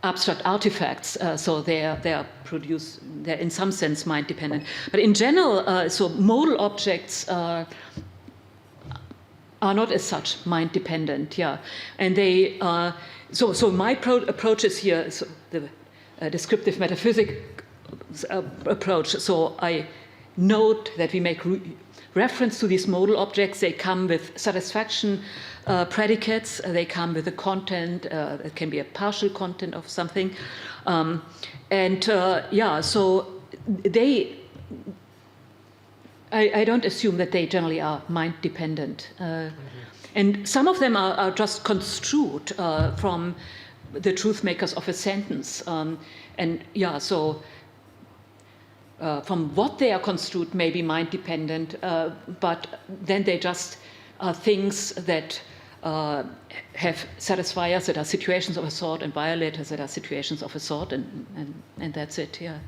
abstract artifacts. So they are produced. They're in some sense mind dependent. But in general, so modal objects are not as such mind dependent. Yeah, and they. So my approach is here. So the descriptive metaphysics approach. So I note that we make reference to these modal objects. They come with satisfaction predicates. They come with a content. It can be a partial content of something. So they. I don't assume that they generally are mind dependent. And some of them are just construed from the truth makers of a sentence. From what they are construed may be mind dependent, but then they just are things that have satisfiers that are situations of a sort and violators that are situations of a sort, and that's it, yeah.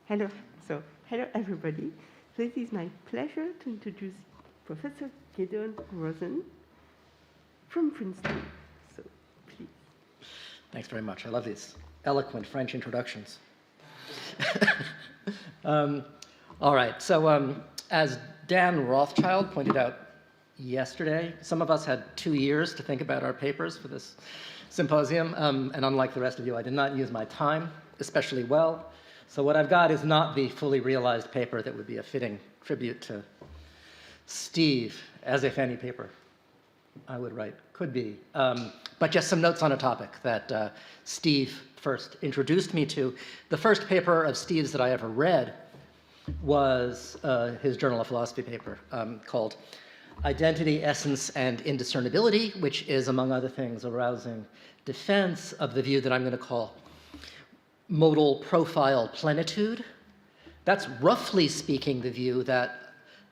Hello, hello everybody. So it is my pleasure to introduce Professor Gideon Rosen from Princeton. So please. Thanks very much. I love these eloquent French introductions. All right, so as Dan Rothschild pointed out yesterday, some of us had 2 years to think about our papers for this symposium, and unlike the rest of you, I did not use my time especially well. So what I've got is not the fully realized paper that would be a fitting tribute to Steve, as if any paper I would write could be. But just some notes on a topic that Steve first introduced me to. The first paper of Steve's that I ever read was his Journal of Philosophy paper called Identity, Essence, and Indiscernibility, which is, among other things, a rousing defense of the view that I'm going to call modal profile plenitude. That's roughly speaking the view that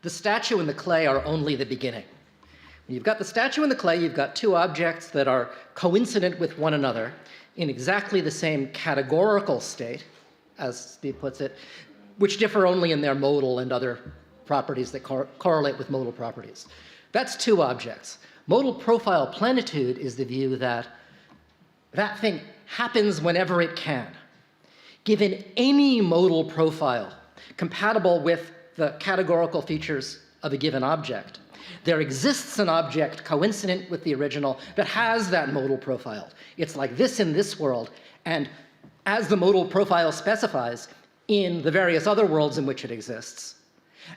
the statue and the clay are only the beginning. When you've got the statue and the clay, you've got two objects that are coincident with one another in exactly the same categorical state, as Steve puts it, which differ only in their modal and other properties that correlate with modal properties. That's two objects. Modal profile plenitude is the view that that thing happens whenever it can. Given any modal profile compatible with the categorical features of a given object, there exists an object coincident with the original that has that modal profile. It's like this in this world, and as the modal profile specifies, in the various other worlds in which it exists.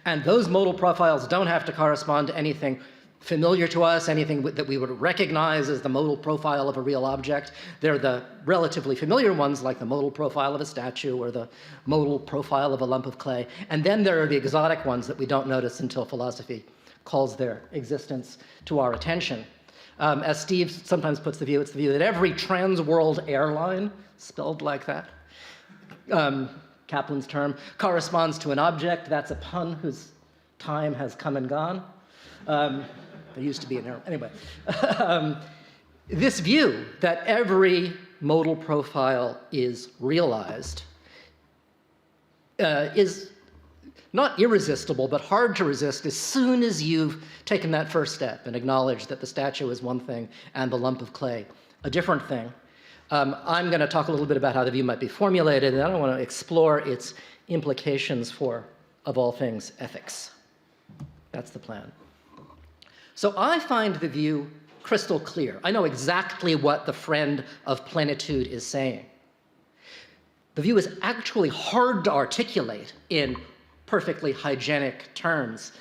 And those modal profiles don't have to correspond to anything familiar to us, anything that we would recognize as the modal profile of a real object. They're the relatively familiar ones, like the modal profile of a statue or the modal profile of a lump of clay. And then there are the exotic ones that we don't notice until philosophy calls their existence to our attention. As Steve sometimes puts the view, it's the view that every trans-world airline, spelled like that, Kaplan's term, corresponds to an object. That's a pun whose time has come and gone. There used to be an error. Anyway, this view that every modal profile is realized is not irresistible, but hard to resist as soon as you've taken that first step and acknowledged that the statue is one thing and the lump of clay a different thing. I'm going to talk a little bit about how the view might be formulated, and then I want to explore its implications for, of all things, ethics. That's the plan. So I find the view crystal clear. I know exactly what the friend of plenitude is saying. The view is actually hard to articulate in perfectly hygienic terms.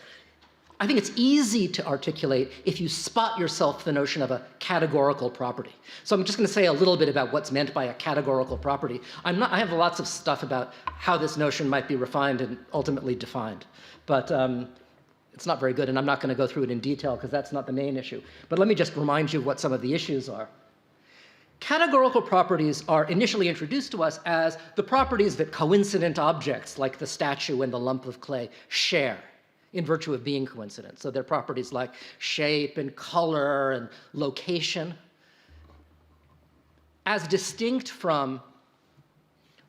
I think it's easy to articulate if you spot yourself the notion of a categorical property. So I'm just going to say a little bit about what's meant by a categorical property. I have lots of stuff about how this notion might be refined and ultimately defined. But it's not very good, and I'm not going to go through it in detail because that's not the main issue. But let me just remind you what some of the issues are. Categorical properties are initially introduced to us as the properties that coincident objects like the statue and the lump of clay share in virtue of being coincident. So they're properties like shape and color and location, as distinct from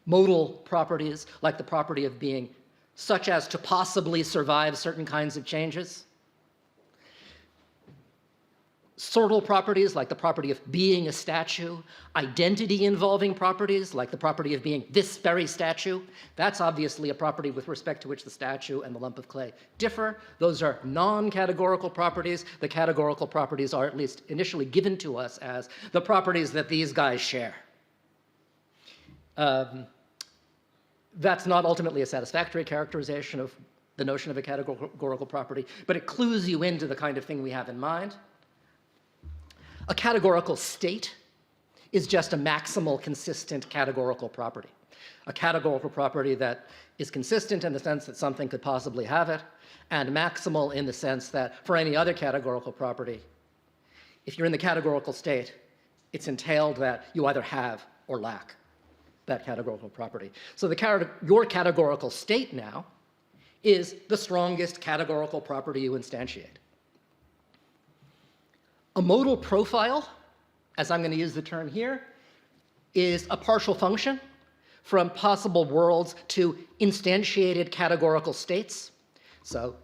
modal properties like the property of being such as to possibly survive certain kinds of changes. Sortal properties like the property of being a statue, identity involving properties like the property of being this very statue. That's obviously a property with respect to which the statue and the lump of clay differ. Those are non-categorical properties. The categorical properties are at least initially given to us as the properties that these guys share. That's not ultimately a satisfactory characterization of the notion of a categorical property, but it clues you into the kind of thing we have in mind. A categorical state is just a maximal consistent categorical property. A categorical property that is consistent in the sense that something could possibly have it, and maximal in the sense that for any other categorical property, if you're in the categorical state, it's entailed that you either have or lack that categorical property. So your categorical state now is the strongest categorical property you instantiate. A modal profile, as I'm going to use the term here, is a partial function from possible worlds to instantiated categorical states. So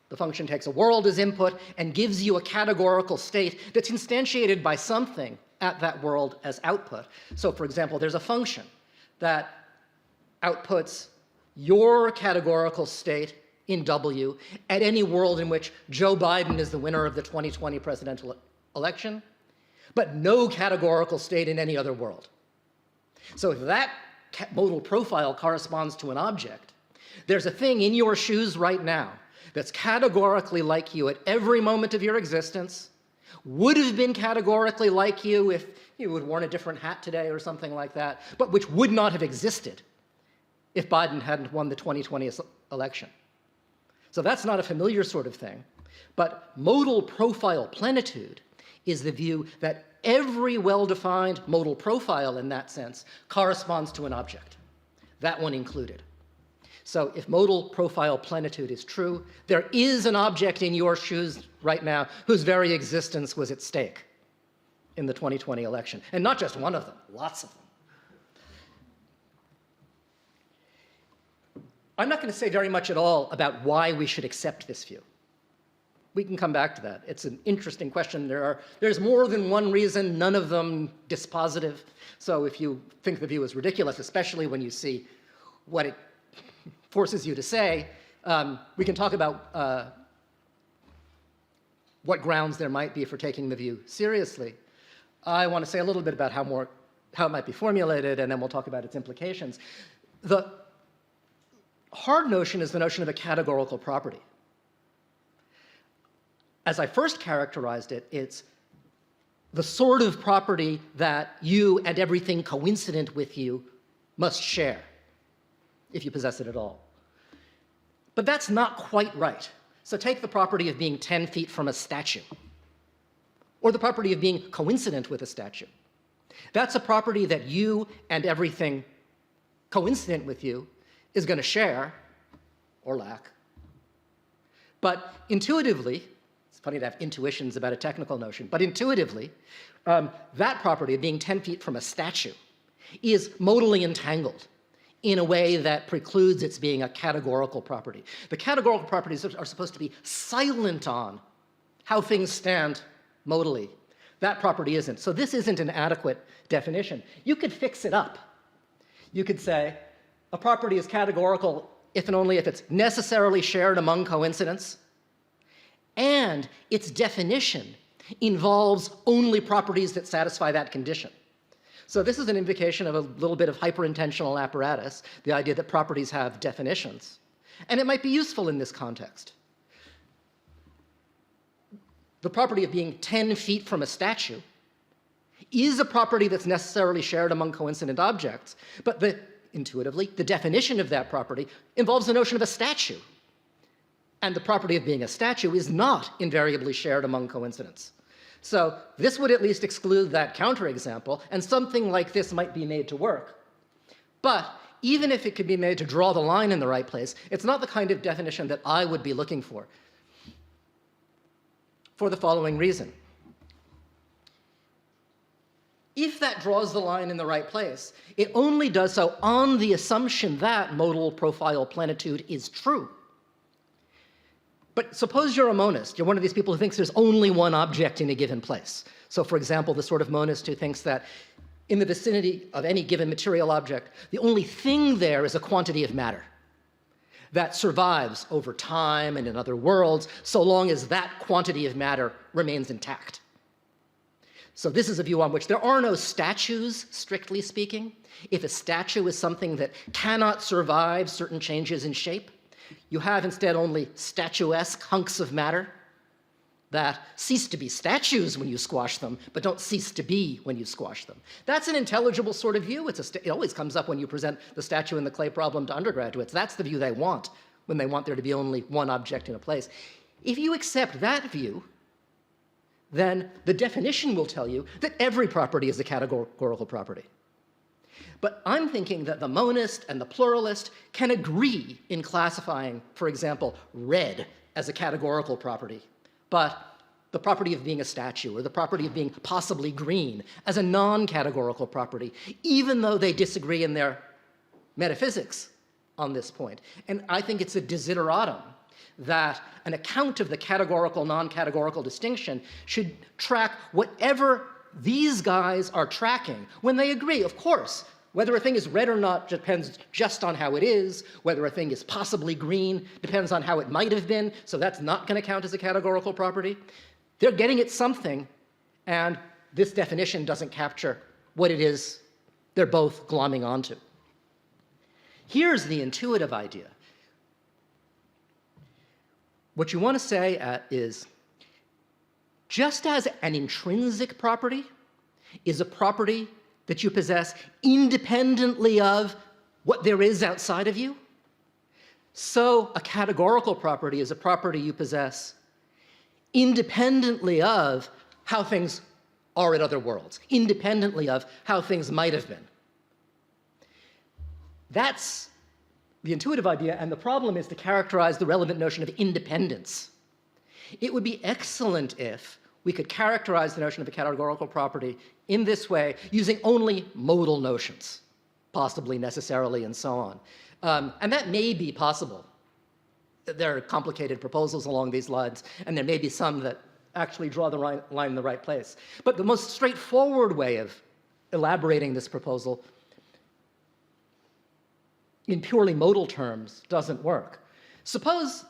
the function takes a world as input and gives you a categorical state that's instantiated by something at that world as output. So for example, there's a function that outputs your categorical state in W at any world in which Joe Biden is the winner of the 2020 presidential election, but no categorical state in any other world. So if that modal profile corresponds to an object, there's a thing in your shoes right now that's categorically like you at every moment of your existence, would have been categorically like you if you had worn a different hat today or something like that, but which would not have existed if Biden hadn't won the 2020 election. So that's not a familiar sort of thing, but modal profile plenitude is the view that every well-defined modal profile in that sense corresponds to an object, that one included. So if modal profile plenitude is true, there is an object in your shoes right now whose very existence was at stake in the 2020 election. And not just one of them, lots of them. I'm not going to say very much at all about why we should accept this view. We can come back to that. It's an interesting question. There's more than one reason, none of them dispositive. So if you think the view is ridiculous, especially when you see what it forces you to say, we can talk about what grounds there might be for taking the view seriously. I want to say a little bit about how it might be formulated, and then we'll talk about its implications. The hard notion is the notion of a categorical property. As I first characterized it, it's the sort of property that you and everything coincident with you must share, if you possess it at all. But that's not quite right. So take the property of being 10 feet from a statue, or the property of being coincident with a statue. That's a property that you and everything coincident with you is going to share, or lack. But intuitively, it's funny to have intuitions about a technical notion, but intuitively, that property of being 10 feet from a statue is modally entangled in a way that precludes its being a categorical property. The categorical properties are supposed to be silent on how things stand modally. That property isn't. So this isn't an adequate definition. You could fix it up. You could say a property is categorical if and only if it's necessarily shared among coincidents, and its definition involves only properties that satisfy that condition. So this is an invocation of a little bit of hyperintentional apparatus, the idea that properties have definitions. And it might be useful in this context. The property of being 10 feet from a statue is a property that's necessarily shared among coincident objects, but intuitively, the definition of that property involves the notion of a statue. And the property of being a statue is not invariably shared among coincidents. So this would at least exclude that counterexample, and something like this might be made to work. But even if it could be made to draw the line in the right place, it's not the kind of definition that I would be looking for the following reason. If that draws the line in the right place, it only does so on the assumption that modal profile plenitude is true. But suppose you're a monist. You're one of these people who thinks there's only one object in a given place. So for example, the sort of monist who thinks that in the vicinity of any given material object, the only thing there is a quantity of matter that survives over time and in other worlds, so long as that quantity of matter remains intact. So this is a view on which there are no statues, strictly speaking. If a statue is something that cannot survive certain changes in shape, you have instead only statuesque hunks of matter that cease to be statues when you squash them, but don't cease to be when you squash them. That's an intelligible sort of view. It always comes up when you present the statue and the clay problem to undergraduates. That's the view they want when they want there to be only one object in a place. If you accept that view, then the definition will tell you that every property is a categorical property. But I'm thinking that the monist and the pluralist can agree in classifying, for example, red as a categorical property, but the property of being a statue or the property of being possibly green as a non-categorical property, even though they disagree in their metaphysics on this point. And I think it's a desideratum that an account of the categorical, non-categorical distinction should track whatever these guys are tracking when they agree. Of course, whether a thing is red or not depends just on how it is. Whether a thing is possibly green depends on how it might have been, so that's not going to count as a categorical property. They're getting at something, and this definition doesn't capture what it is they're both glomming onto. Here's the intuitive idea. What you want to say is, just as an intrinsic property is a property that you possess independently of what there is outside of you, so a categorical property is a property you possess independently of how things are in other worlds, independently of how things might have been. That's the intuitive idea, and the problem is to characterize the relevant notion of independence. It would be excellent if we could characterize the notion of a categorical property in this way using only modal notions, possibly, necessarily, and so on. And that may be possible. There are complicated proposals along these lines, and there may be some that actually draw the line in the right place. But the most straightforward way of elaborating this proposal in purely modal terms doesn't work. Suppose,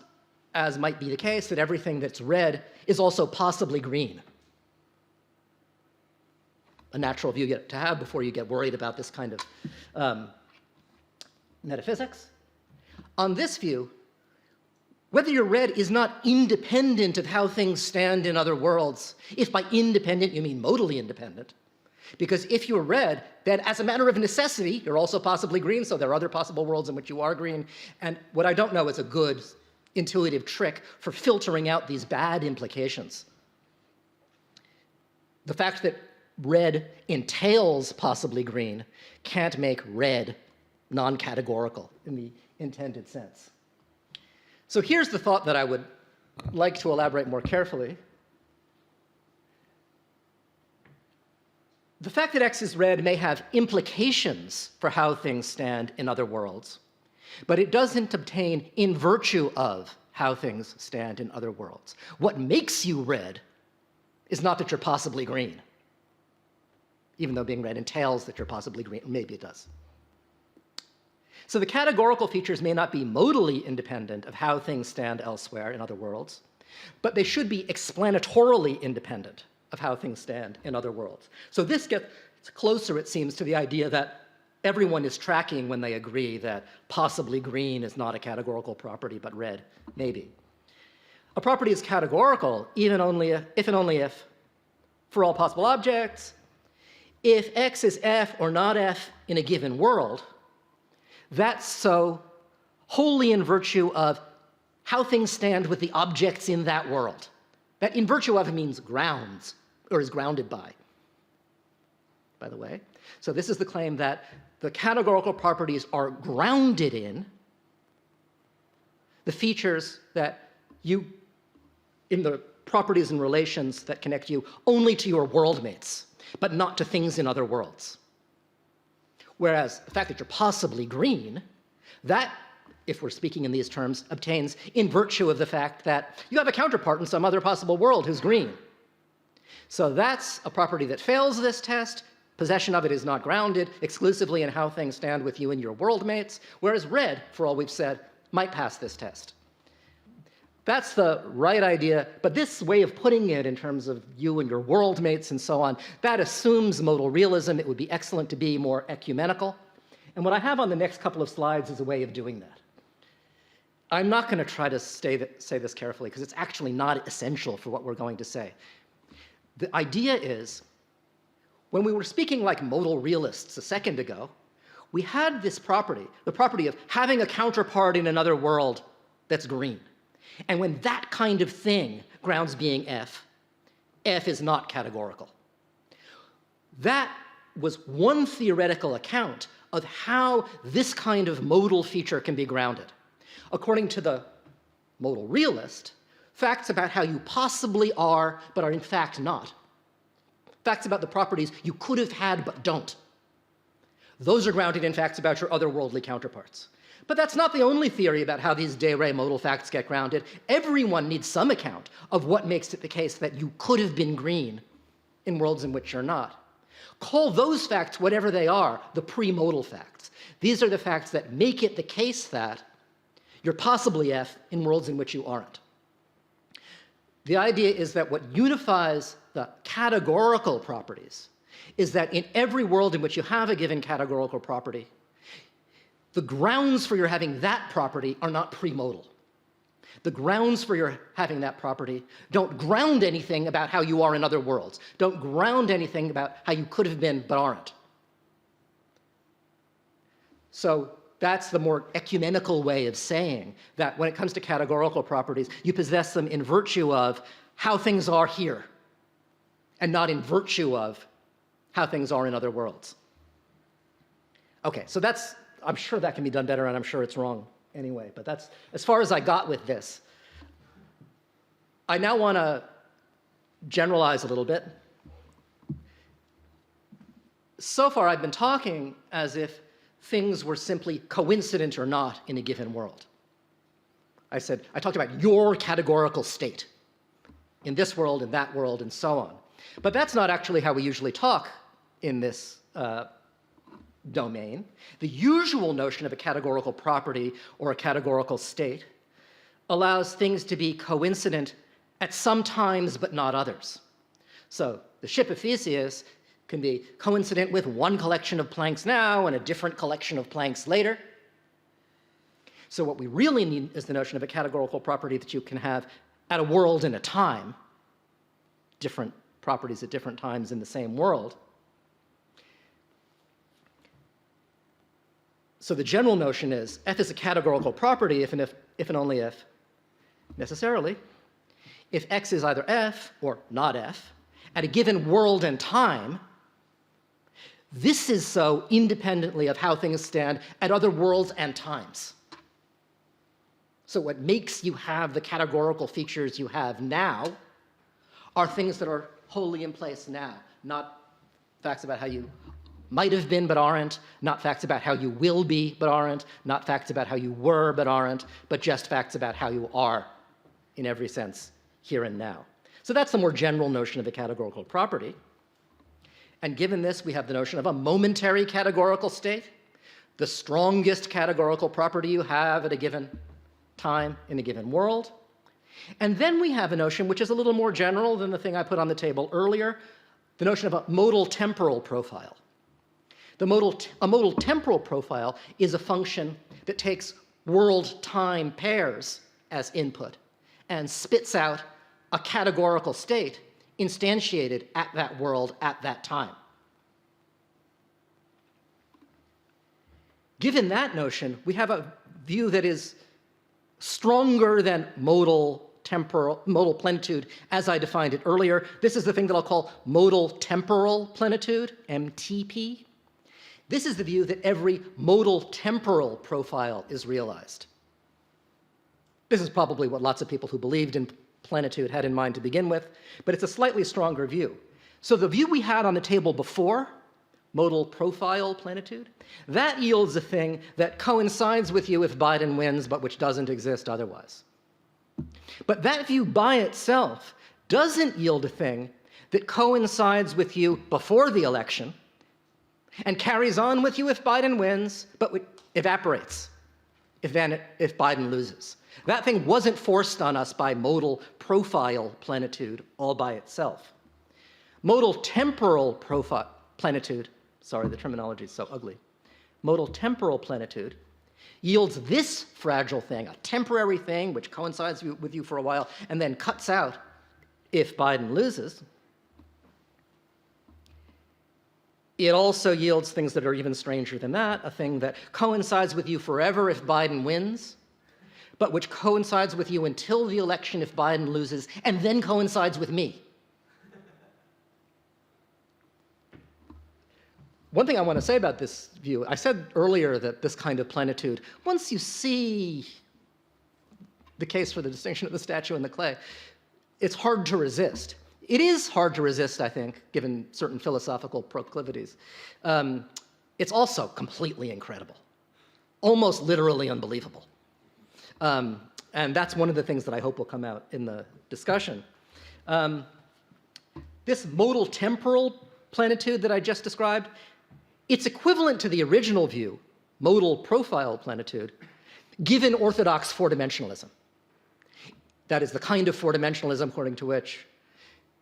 as might be the case, that everything that's red is also possibly green. A natural view to have before you get worried about this kind of metaphysics. On this view, whether you're red is not independent of how things stand in other worlds, if by independent you mean modally independent. Because if you're red, then as a matter of necessity, you're also possibly green, so there are other possible worlds in which you are green. And what I don't know is a good intuitive trick for filtering out these bad implications. The fact that red entails possibly green can't make red non-categorical in the intended sense. So here's the thought that I would like to elaborate more carefully. The fact that X is red may have implications for how things stand in other worlds, but it doesn't obtain in virtue of how things stand in other worlds. What makes you red is not that you're possibly green, even though being red entails that you're possibly green. Maybe it does. So the categorical features may not be modally independent of how things stand elsewhere in other worlds, but they should be explanatorily independent of how things stand in other worlds. So this gets closer, it seems, to the idea that everyone is tracking when they agree that possibly green is not a categorical property, but red maybe. A property is categorical even only if and only if, for all possible objects, if X is F or not F in a given world, that's so wholly in virtue of how things stand with the objects in that world. That in virtue of means grounds, or is grounded by the way. So this is the claim that the categorical properties are grounded in the features that you, in the properties and relations that connect you only to your worldmates, but not to things in other worlds. Whereas the fact that you're possibly green, that, if we're speaking in these terms, obtains in virtue of the fact that you have a counterpart in some other possible world who's green. So that's a property that fails this test. Possession of it is not grounded exclusively in how things stand with you and your worldmates, whereas red, for all we've said, might pass this test. That's the right idea, but this way of putting it in terms of you and your worldmates and so on, that assumes modal realism. It would be excellent to be more ecumenical. And what I have on the next couple of slides is a way of doing that. I'm not going to try to say this carefully because it's actually not essential for what we're going to say. The idea is, when we were speaking like modal realists a second ago, we had this property, the property of having a counterpart in another world that's green. And when that kind of thing, grounds being F, F is not categorical. That was one theoretical account of how this kind of modal feature can be grounded. According to the modal realist, facts about how you possibly are, but are in fact not. Facts about the properties you could have had but don't. Those are grounded in facts about your otherworldly counterparts. But that's not the only theory about how these de re modal facts get grounded. Everyone needs some account of what makes it the case that you could have been green in worlds in which you're not. Call those facts whatever they are, the pre-modal facts. These are the facts that make it the case that you're possibly F in worlds in which you aren't. The idea is that what unifies the categorical properties is that in every world in which you have a given categorical property, the grounds for your having that property are not premodal. The grounds for your having that property don't ground anything about how you are in other worlds, don't ground anything about how you could have been but aren't. So that's the more ecumenical way of saying that when it comes to categorical properties, you possess them in virtue of how things are here, and not in virtue of how things are in other worlds. Okay, so that's, I'm sure that can be done better, and I'm sure it's wrong anyway, but that's as far as I got with this. I now want to generalize a little bit. So far, I've been talking as if things were simply coincident or not in a given world. I talked about your categorical state in this world, in that world, and so on. But that's not actually how we usually talk in this domain. The usual notion of a categorical property or a categorical state allows things to be coincident at some times but not others. So the ship of Theseus can be coincident with one collection of planks now and a different collection of planks later. So what we really need is the notion of a categorical property that you can have at a world and a time, different properties at different times in the same world. So the general notion is F is a categorical property if and only if, necessarily, if X is either F or not F, at a given world and time. This is so independently of how things stand at other worlds and times. So what makes you have the categorical features you have now are things that are wholly in place now, not facts about how you might have been but aren't, not facts about how you will be but aren't, not facts about how you were but aren't, but just facts about how you are in every sense here and now. So that's the more general notion of a categorical property. And given this, we have the notion of a momentary categorical state, the strongest categorical property you have at a given time in a given world. And then we have a notion which is a little more general than the thing I put on the table earlier, the notion of a modal temporal profile. A modal temporal profile is a function that takes world-time pairs as input and spits out a categorical state instantiated at that world at that time. Given that notion, we have a view that is stronger than modal plenitude as I defined it earlier. This is the thing that I'll call modal temporal plenitude, MTP. This is the view that every modal temporal profile is realized. This is probably what lots of people who believed in plenitude had in mind to begin with, but it's a slightly stronger view. So the view we had on the table before, modal profile plenitude, that yields a thing that coincides with you if Biden wins, but which doesn't exist otherwise. But that view by itself doesn't yield a thing that coincides with you before the election and carries on with you if Biden wins, but evaporates if Biden loses. That thing wasn't forced on us by modal profile plenitude all by itself. Modal temporal plenitude, sorry, the terminology is so ugly. Modal temporal plenitude yields this fragile thing, a temporary thing which coincides with you for a while and then cuts out if Biden loses. It also yields things that are even stranger than that, a thing that coincides with you forever if Biden wins, but which coincides with you until the election if Biden loses, and then coincides with me. One thing I want to say about this view, I said earlier that this kind of plenitude, once you see the case for the distinction of the statue and the clay, it's hard to resist. It is hard to resist, I think, given certain philosophical proclivities. It's also completely incredible, almost literally unbelievable. And that's one of the things that I hope will come out in the discussion. This modal temporal plenitude that I just described, it's equivalent to the original view, modal profile plenitude, given orthodox four-dimensionalism. That is the kind of four-dimensionalism according to which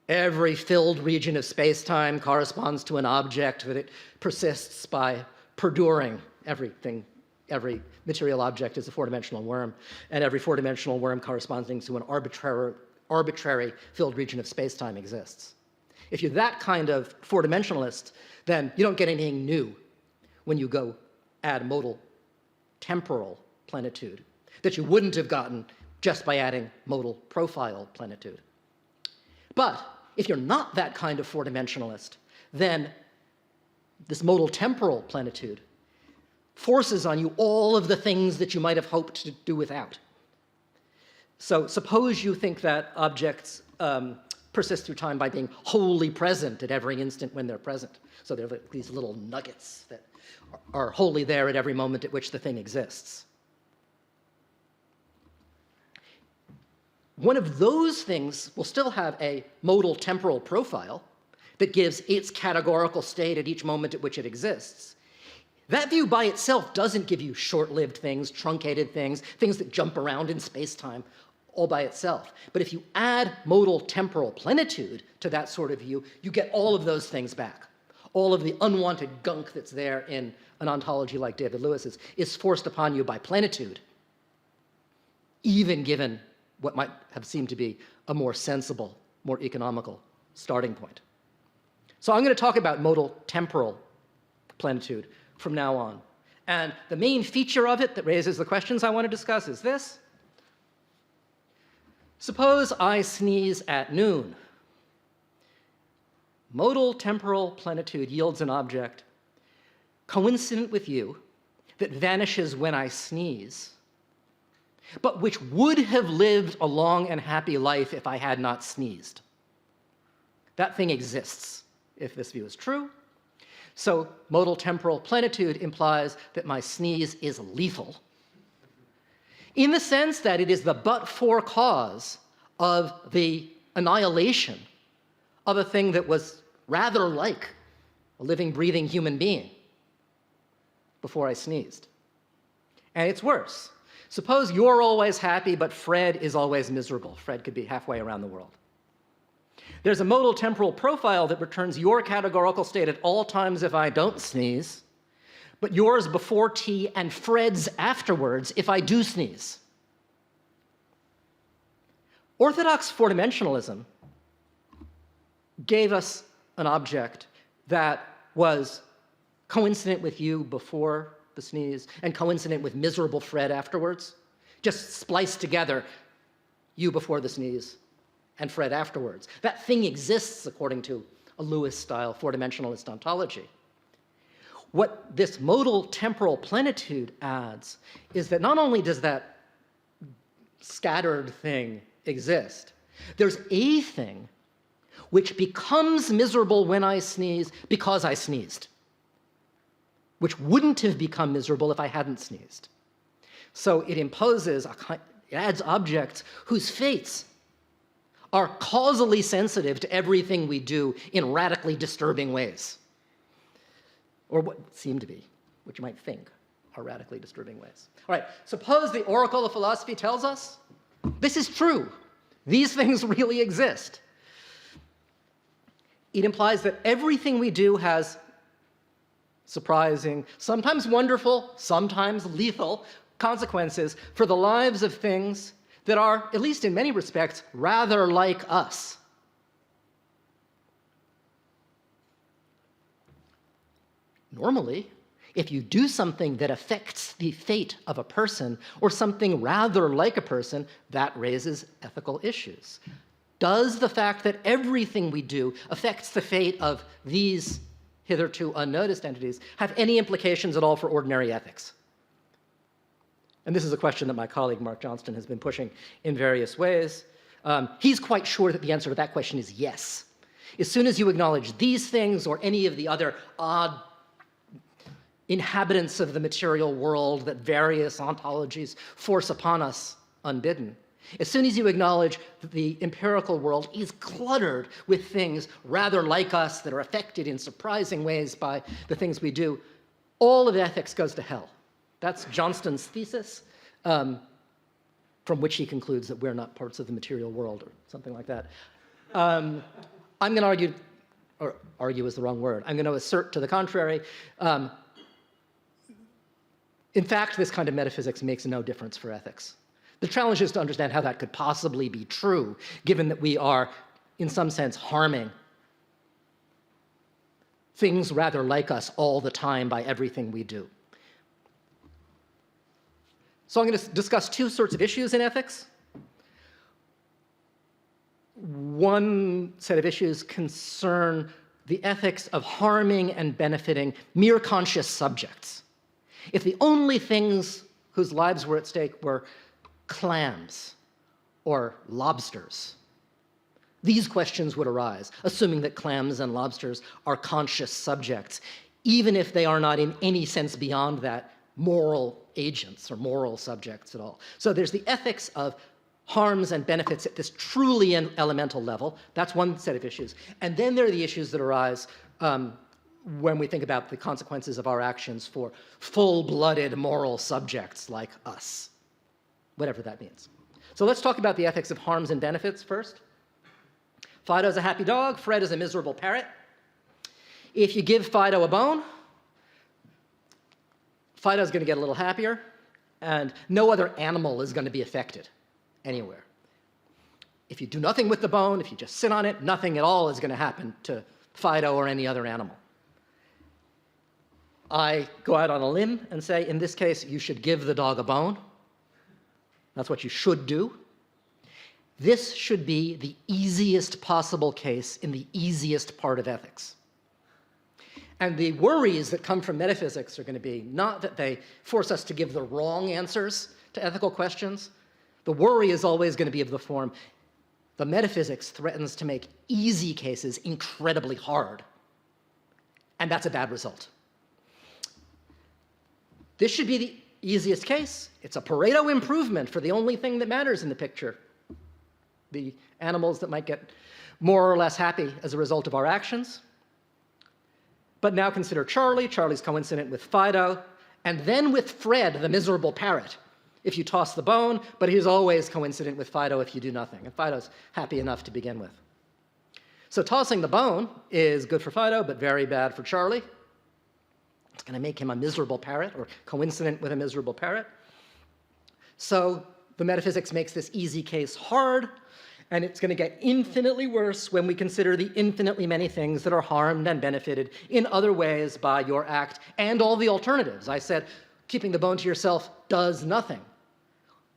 every filled region of space-time corresponds to an object that it persists by perduring everything. Every material object is a four-dimensional worm, and every four-dimensional worm corresponding to an arbitrary filled region of space-time exists. If you're that kind of four-dimensionalist, then you don't get anything new when you go add modal temporal plenitude that you wouldn't have gotten just by adding modal profile plenitude. But if you're not that kind of four-dimensionalist, then this modal temporal plenitude forces on you all of the things that you might have hoped to do without. So suppose you think that objects persist through time by being wholly present at every instant when they're present. So they're like these little nuggets that are wholly there at every moment at which the thing exists. One of those things will still have a modal temporal profile that gives its categorical state at each moment at which it exists. That view by itself doesn't give you short-lived things, truncated things, things that jump around in space-time all by itself. But if you add modal temporal plenitude to that sort of view, you get all of those things back. All of the unwanted gunk that's there in an ontology like David Lewis's is forced upon you by plenitude, even given what might have seemed to be a more sensible, more economical starting point. So I'm going to talk about modal temporal plenitude from now on. And the main feature of it that raises the questions I want to discuss is this. Suppose I sneeze at noon. Modal temporal plenitude yields an object coincident with you that vanishes when I sneeze, but which would have lived a long and happy life if I had not sneezed. That thing exists, if this view is true. So modal temporal plenitude implies that my sneeze is lethal, in the sense that it is the but-for cause of the annihilation of a thing that was rather like a living, breathing human being before I sneezed. And it's worse. Suppose you're always happy, but Fred is always miserable. Fred could be halfway around the world. There's a modal temporal profile that returns your categorical state at all times if I don't sneeze, but yours before T and Fred's afterwards if I do sneeze. Orthodox four-dimensionalism gave us an object that was coincident with you before the sneeze and coincident with miserable Fred afterwards, just spliced together you before the sneeze and Fred afterwards. That thing exists according to a Lewis-style four-dimensionalist ontology. What this modal temporal plenitude adds is that not only does that scattered thing exist, there's a thing which becomes miserable when I sneeze because I sneezed, which wouldn't have become miserable if I hadn't sneezed. So it imposes, it adds objects whose fates are causally sensitive to everything we do in radically disturbing ways, or what seem to be, what you might think are radically disturbing ways. All right, suppose the oracle of philosophy tells us this is true. These things really exist. It implies that everything we do has surprising, sometimes wonderful, sometimes lethal consequences for the lives of things that are, at least in many respects, rather like us. Normally, if you do something that affects the fate of a person or something rather like a person, that raises ethical issues. Does the fact that everything we do affects the fate of these hitherto unnoticed entities have any implications at all for ordinary ethics? And this is a question that my colleague Mark Johnston has been pushing in various ways. He's quite sure that the answer to that question is yes. As soon as you acknowledge these things or any of the other odd inhabitants of the material world that various ontologies force upon us unbidden, as soon as you acknowledge that the empirical world is cluttered with things rather like us that are affected in surprising ways by the things we do, all of ethics goes to hell. That's Johnston's thesis, from which he concludes that we're not parts of the material world or something like that. I'm going to argue, or argue is the wrong word, I'm going to assert to the contrary. In fact, this kind of metaphysics makes no difference for ethics. The challenge is to understand how that could possibly be true, given that we are, in some sense, harming things rather like us all the time by everything we do. So I'm going to discuss two sorts of issues in ethics. One set of issues concern the ethics of harming and benefiting mere conscious subjects. If the only things whose lives were at stake were clams or lobsters, these questions would arise, assuming that clams and lobsters are conscious subjects, even if they are not in any sense beyond that moral agents or moral subjects at all. So there's the ethics of harms and benefits at this truly elemental level. That's one set of issues. And then there are the issues that arise when we think about the consequences of our actions for full-blooded moral subjects like us, whatever that means. So let's talk about the ethics of harms and benefits first. Fido's a happy dog. Fred is a miserable parrot. If you give Fido a bone, Fido's going to get a little happier, and no other animal is going to be affected anywhere. If you do nothing with the bone, if you just sit on it, nothing at all is going to happen to Fido or any other animal. I go out on a limb and say, in this case, you should give the dog a bone. That's what you should do. This should be the easiest possible case in the easiest part of ethics. And the worries that come from metaphysics are going to be not that they force us to give the wrong answers to ethical questions. The worry is always going to be of the form, the metaphysics threatens to make easy cases incredibly hard. And that's a bad result. This should be the easiest case. It's a Pareto improvement for the only thing that matters in the picture. The animals that might get more or less happy as a result of our actions. But now consider Charlie. Charlie's coincident with Fido, and then with Fred, the miserable parrot, if you toss the bone, but he's always coincident with Fido if you do nothing. And Fido's happy enough to begin with. So tossing the bone is good for Fido, but very bad for Charlie. It's going to make him a miserable parrot, or coincident with a miserable parrot. So the metaphysics makes this easy case hard, and it's going to get infinitely worse when we consider the infinitely many things that are harmed and benefited in other ways by your act and all the alternatives. I said keeping the bone to yourself does nothing.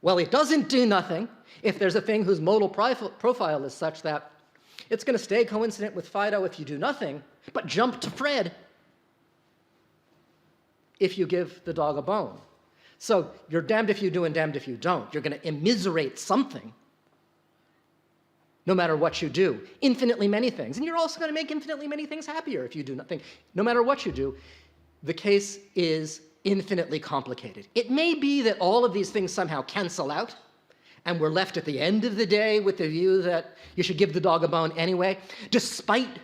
Well, it doesn't do nothing if there's a thing whose modal profile is such that it's going to stay coincident with Fido if you do nothing, but jump to Fred if you give the dog a bone. So you're damned if you do and damned if you don't. You're going to immiserate something no matter what you do. Infinitely many things. And you're also going to make infinitely many things happier if you do nothing. No matter what you do, the case is infinitely complicated. It may be that all of these things somehow cancel out, and we're left at the end of the day with the view that you should give the dog a bone anyway, despite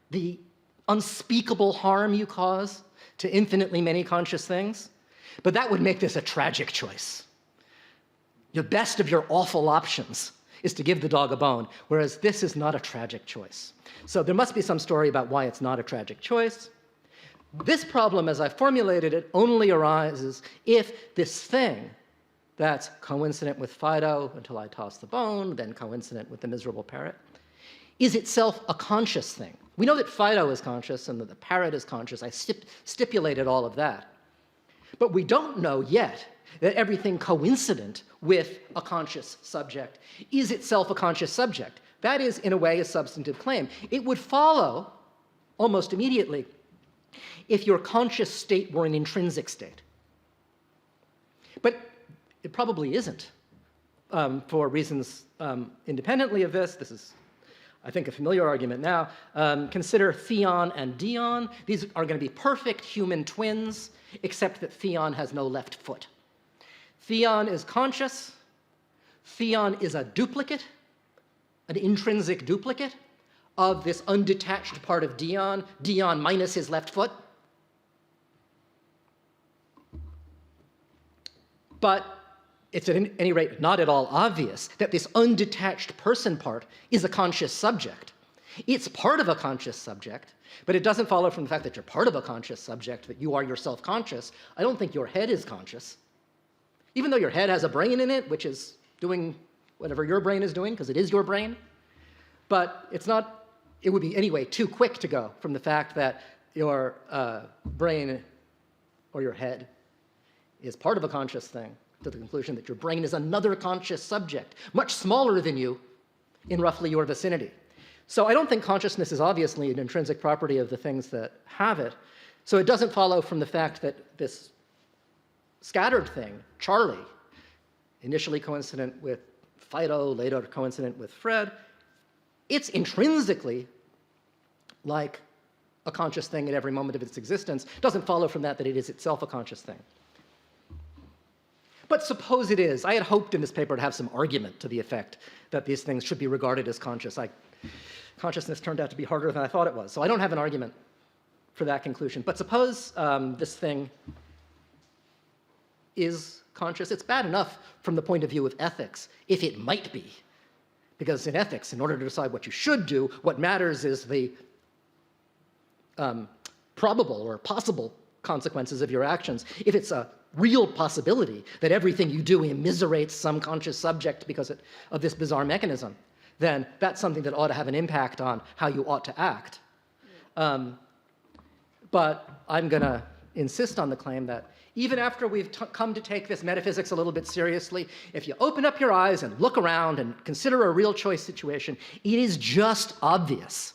the unspeakable harm you cause to infinitely many conscious things. But that would make this a tragic choice. The best of your awful options is to give the dog a bone, whereas this is not a tragic choice. So there must be some story about why it's not a tragic choice. This problem, as I formulated it, only arises if this thing that's coincident with Fido until I toss the bone, then coincident with the miserable parrot, is itself a conscious thing. We know that Fido is conscious and that the parrot is conscious. I stipulated all of that. But we don't know yet that everything coincident with a conscious subject is itself a conscious subject. That is, in a way, a substantive claim. It would follow almost immediately if your conscious state were an intrinsic state. But it probably isn't for reasons independently of this. This is, I think, a familiar argument now. Consider Theon and Dion. These are going to be perfect human twins, except that Theon has no left foot. Theon is conscious. Theon is a duplicate, an intrinsic duplicate of this undetached part of Dion, Dion minus his left foot. But it's at any rate not at all obvious that this undetached person part is a conscious subject. It's part of a conscious subject, but it doesn't follow from the fact that you're part of a conscious subject that you are yourself conscious. I don't think your head is conscious. Even though your head has a brain in it, which is doing whatever your brain is doing, because it is your brain. But it's not, it would be anyway too quick to go from the fact that your brain or your head is part of a conscious thing to the conclusion that your brain is another conscious subject, much smaller than you in roughly your vicinity. So I don't think consciousness is obviously an intrinsic property of the things that have it. So it doesn't follow from the fact that this scattered thing, Charlie, initially coincident with Fido, later coincident with Fred, it's intrinsically like a conscious thing at every moment of its existence. Doesn't follow from that that it is itself a conscious thing. But suppose it is. I had hoped in this paper to have some argument to the effect that these things should be regarded as conscious. Consciousness turned out to be harder than I thought it was. So I don't have an argument for that conclusion. But suppose this thing is conscious. It's bad enough from the point of view of ethics if it might be. Because in ethics, in order to decide what you should do, what matters is the probable or possible consequences of your actions. If it's a real possibility that everything you do immiserates some conscious subject because of this bizarre mechanism, then that's something that ought to have an impact on how you ought to act. But I'm going to insist on the claim that even after we've come to take this metaphysics a little bit seriously, if you open up your eyes and look around and consider a real choice situation, it is just obvious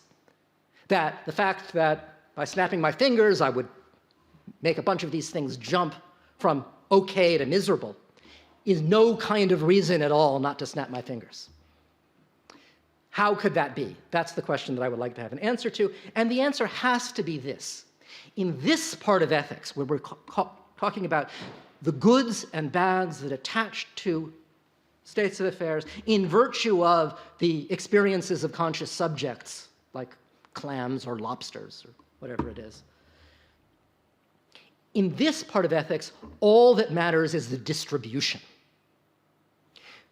that the fact that by snapping my fingers I would make a bunch of these things jump from okay to miserable is no kind of reason at all not to snap my fingers. How could that be? That's the question that I would like to have an answer to. And the answer has to be this. In this part of ethics, where we're talking about the goods and bads that attach to states of affairs in virtue of the experiences of conscious subjects, like clams or lobsters or whatever it is. In this part of ethics, all that matters is the distribution.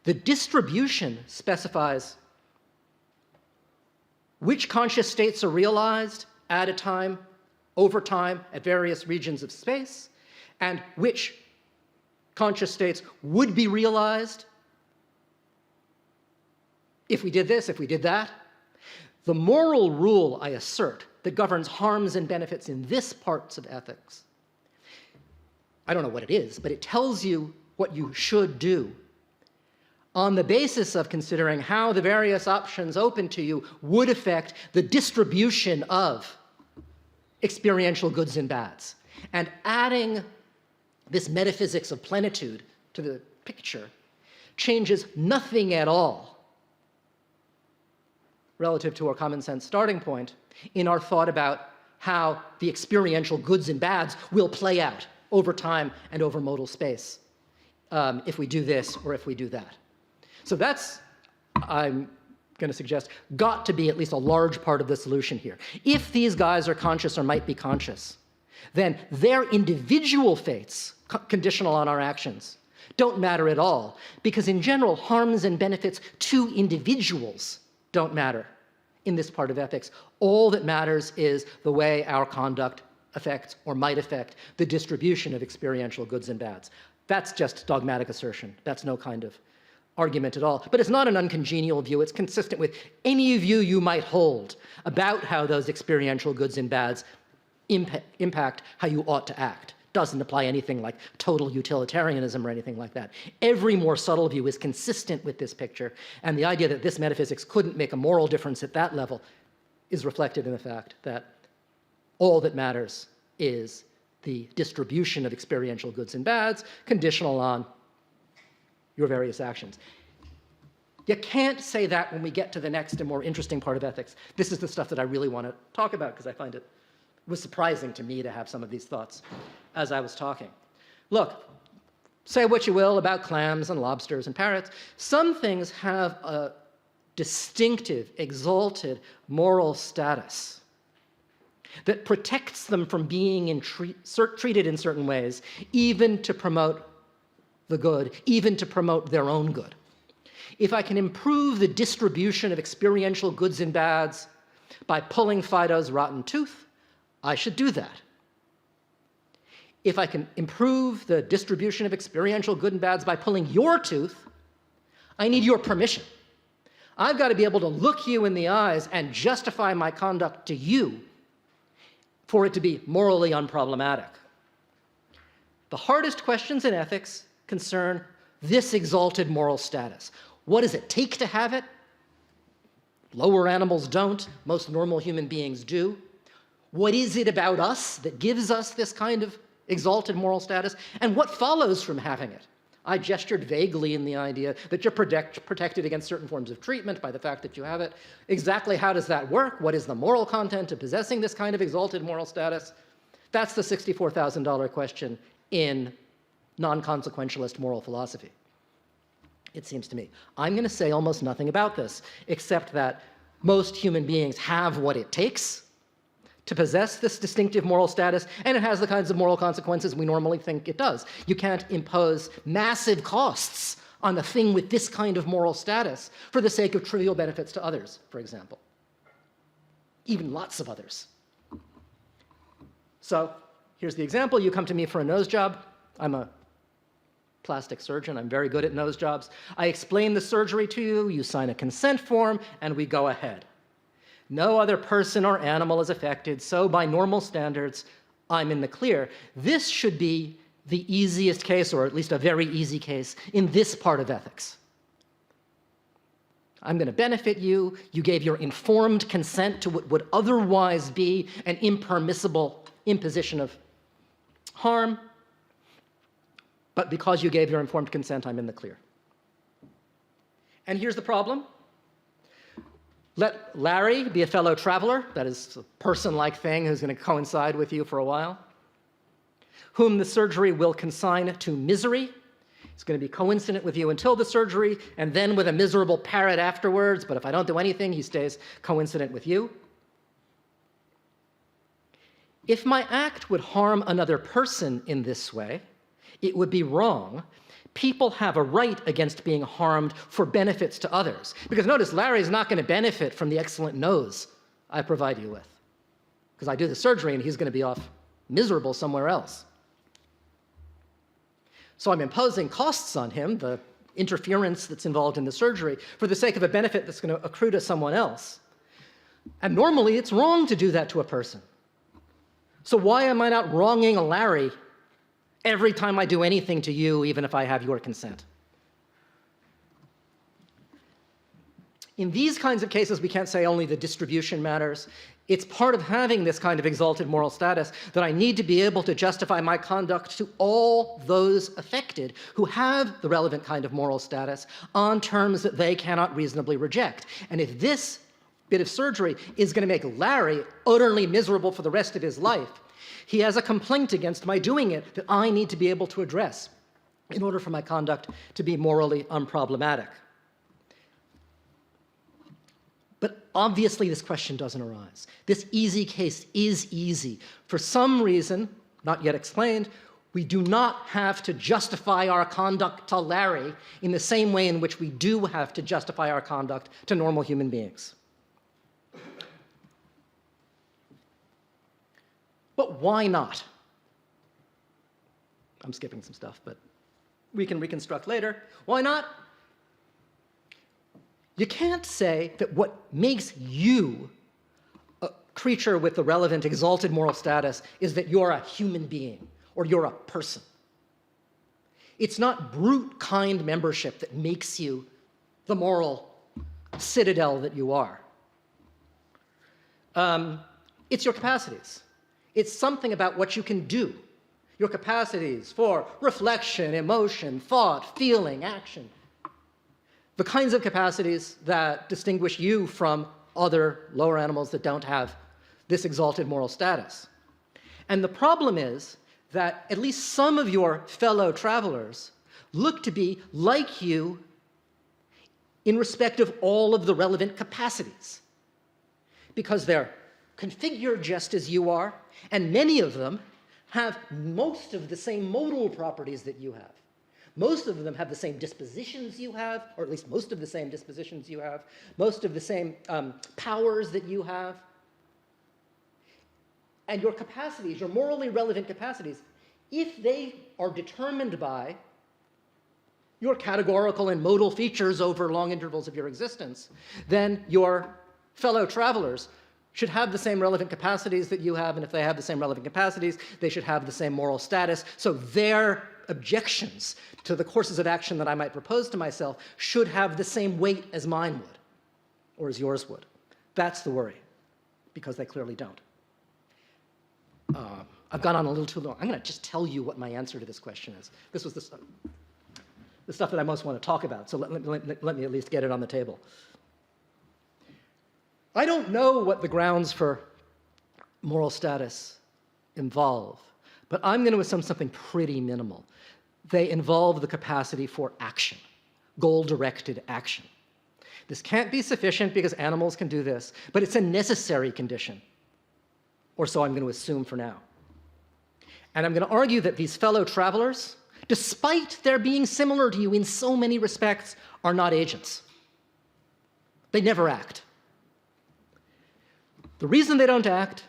The distribution specifies which conscious states are realized at a time, over time, at various regions of space, and which conscious states would be realized if we did this, if we did that. The moral rule, I assert, that governs harms and benefits in this parts of ethics, I don't know what it is, but it tells you what you should do on the basis of considering how the various options open to you would affect the distribution of experiential goods and bads. And adding this metaphysics of plenitude to the picture changes nothing at all relative to our common sense starting point in our thought about how the experiential goods and bads will play out over time and over modal space if we do this or if we do that. So that's, I'm going to suggest, got to be at least a large part of the solution here. If these guys are conscious or might be conscious, then their individual fates, conditional on our actions, don't matter at all, because in general, harms and benefits to individuals don't matter in this part of ethics. All that matters is the way our conduct affects or might affect the distribution of experiential goods and bads. That's just dogmatic assertion. That's no kind of argument at all. But it's not an uncongenial view. It's consistent with any view you might hold about how those experiential goods and bads impact how you ought to act. Doesn't apply anything like total utilitarianism or anything like that. Every more subtle view is consistent with this picture, and the idea that this metaphysics couldn't make a moral difference at that level is reflected in the fact that all that matters is the distribution of experiential goods and bads, conditional on your various actions. You can't say that when we get to the next and more interesting part of ethics. This is the stuff that I really want to talk about because I find it was surprising to me to have some of these thoughts as I was talking. Look, say what you will about clams and lobsters and parrots. Some things have a distinctive, exalted moral status that protects them from being treated in certain ways, even to promote the good, even to promote their own good. If I can improve the distribution of experiential goods and bads by pulling Fido's rotten tooth, I should do that. If I can improve the distribution of experiential good and bads by pulling your tooth, I need your permission. I've got to be able to look you in the eyes and justify my conduct to you for it to be morally unproblematic. The hardest questions in ethics concern this exalted moral status. What does it take to have it? Lower animals don't. Most normal human beings do. What is it about us that gives us this kind of exalted moral status? And what follows from having it? I gestured vaguely in the idea that you're protected against certain forms of treatment by the fact that you have it. Exactly how does that work? What is the moral content of possessing this kind of exalted moral status? That's the $64,000 question in non-consequentialist moral philosophy, it seems to me. I'm going to say almost nothing about this, except that most human beings have what it takes to possess this distinctive moral status, and it has the kinds of moral consequences we normally think it does. You can't impose massive costs on a thing with this kind of moral status for the sake of trivial benefits to others, for example. Even lots of others. So here's the example. You come to me for a nose job. I'm a plastic surgeon. I'm very good at nose jobs. I explain the surgery to you. You sign a consent form, and we go ahead. No other person or animal is affected, so by normal standards, I'm in the clear. This should be the easiest case, or at least a very easy case, in this part of ethics. I'm going to benefit you. You gave your informed consent to what would otherwise be an impermissible imposition of harm, but because you gave your informed consent, I'm in the clear. And here's the problem. Let Larry be a fellow traveler, that is a person-like thing who's going to coincide with you for a while, whom the surgery will consign to misery. It's going to be coincident with you until the surgery, and then with a miserable parrot afterwards, but if I don't do anything, he stays coincident with you. If my act would harm another person in this way, it would be wrong. People have a right against being harmed for benefits to others. Because notice, Larry's not going to benefit from the excellent nose I provide you with. Because I do the surgery and he's going to be off miserable somewhere else. So I'm imposing costs on him, the interference that's involved in the surgery, for the sake of a benefit that's going to accrue to someone else. And normally it's wrong to do that to a person. So why am I not wronging Larry every time I do anything to you, even if I have your consent? In these kinds of cases, we can't say only the distribution matters. It's part of having this kind of exalted moral status that I need to be able to justify my conduct to all those affected who have the relevant kind of moral status on terms that they cannot reasonably reject. And if this bit of surgery is going to make Larry utterly miserable for the rest of his life, he has a complaint against my doing it that I need to be able to address in order for my conduct to be morally unproblematic. But obviously this question doesn't arise. This easy case is easy. For some reason, not yet explained, we do not have to justify our conduct to Larry in the same way in which we do have to justify our conduct to normal human beings. But why not? I'm skipping some stuff, but we can reconstruct later. Why not? You can't say that what makes you a creature with the relevant exalted moral status is that you're a human being or you're a person. It's not brute kind membership that makes you the moral citadel that you are. It's your capacities. It's something about what you can do. Your capacities for reflection, emotion, thought, feeling, action. The kinds of capacities that distinguish you from other lower animals that don't have this exalted moral status. And the problem is that at least some of your fellow travelers look to be like you in respect of all of the relevant capacities, because they're configured just as you are, and many of them have most of the same modal properties that you have. Most of them have the same dispositions you have, or at least most of the same dispositions you have, most of the same powers that you have. And your capacities, your morally relevant capacities, if they are determined by your categorical and modal features over long intervals of your existence, then your fellow travelers should have the same relevant capacities that you have, and if they have the same relevant capacities, they should have the same moral status. So their objections to the courses of action that I might propose to myself should have the same weight as mine would, or as yours would. That's the worry, because they clearly don't. I've gone on a little too long. I'm going to just tell you what my answer to this question is. This was this. the stuff that I most want to talk about, so let me at least get it on the table. I don't know what the grounds for moral status involve, but I'm going to assume something pretty minimal. They involve the capacity for action, goal-directed action. This can't be sufficient because animals can do this, but it's a necessary condition, or so I'm going to assume for now. And I'm going to argue that these fellow travelers, despite their being similar to you in so many respects, are not agents. They never act. The reason they don't act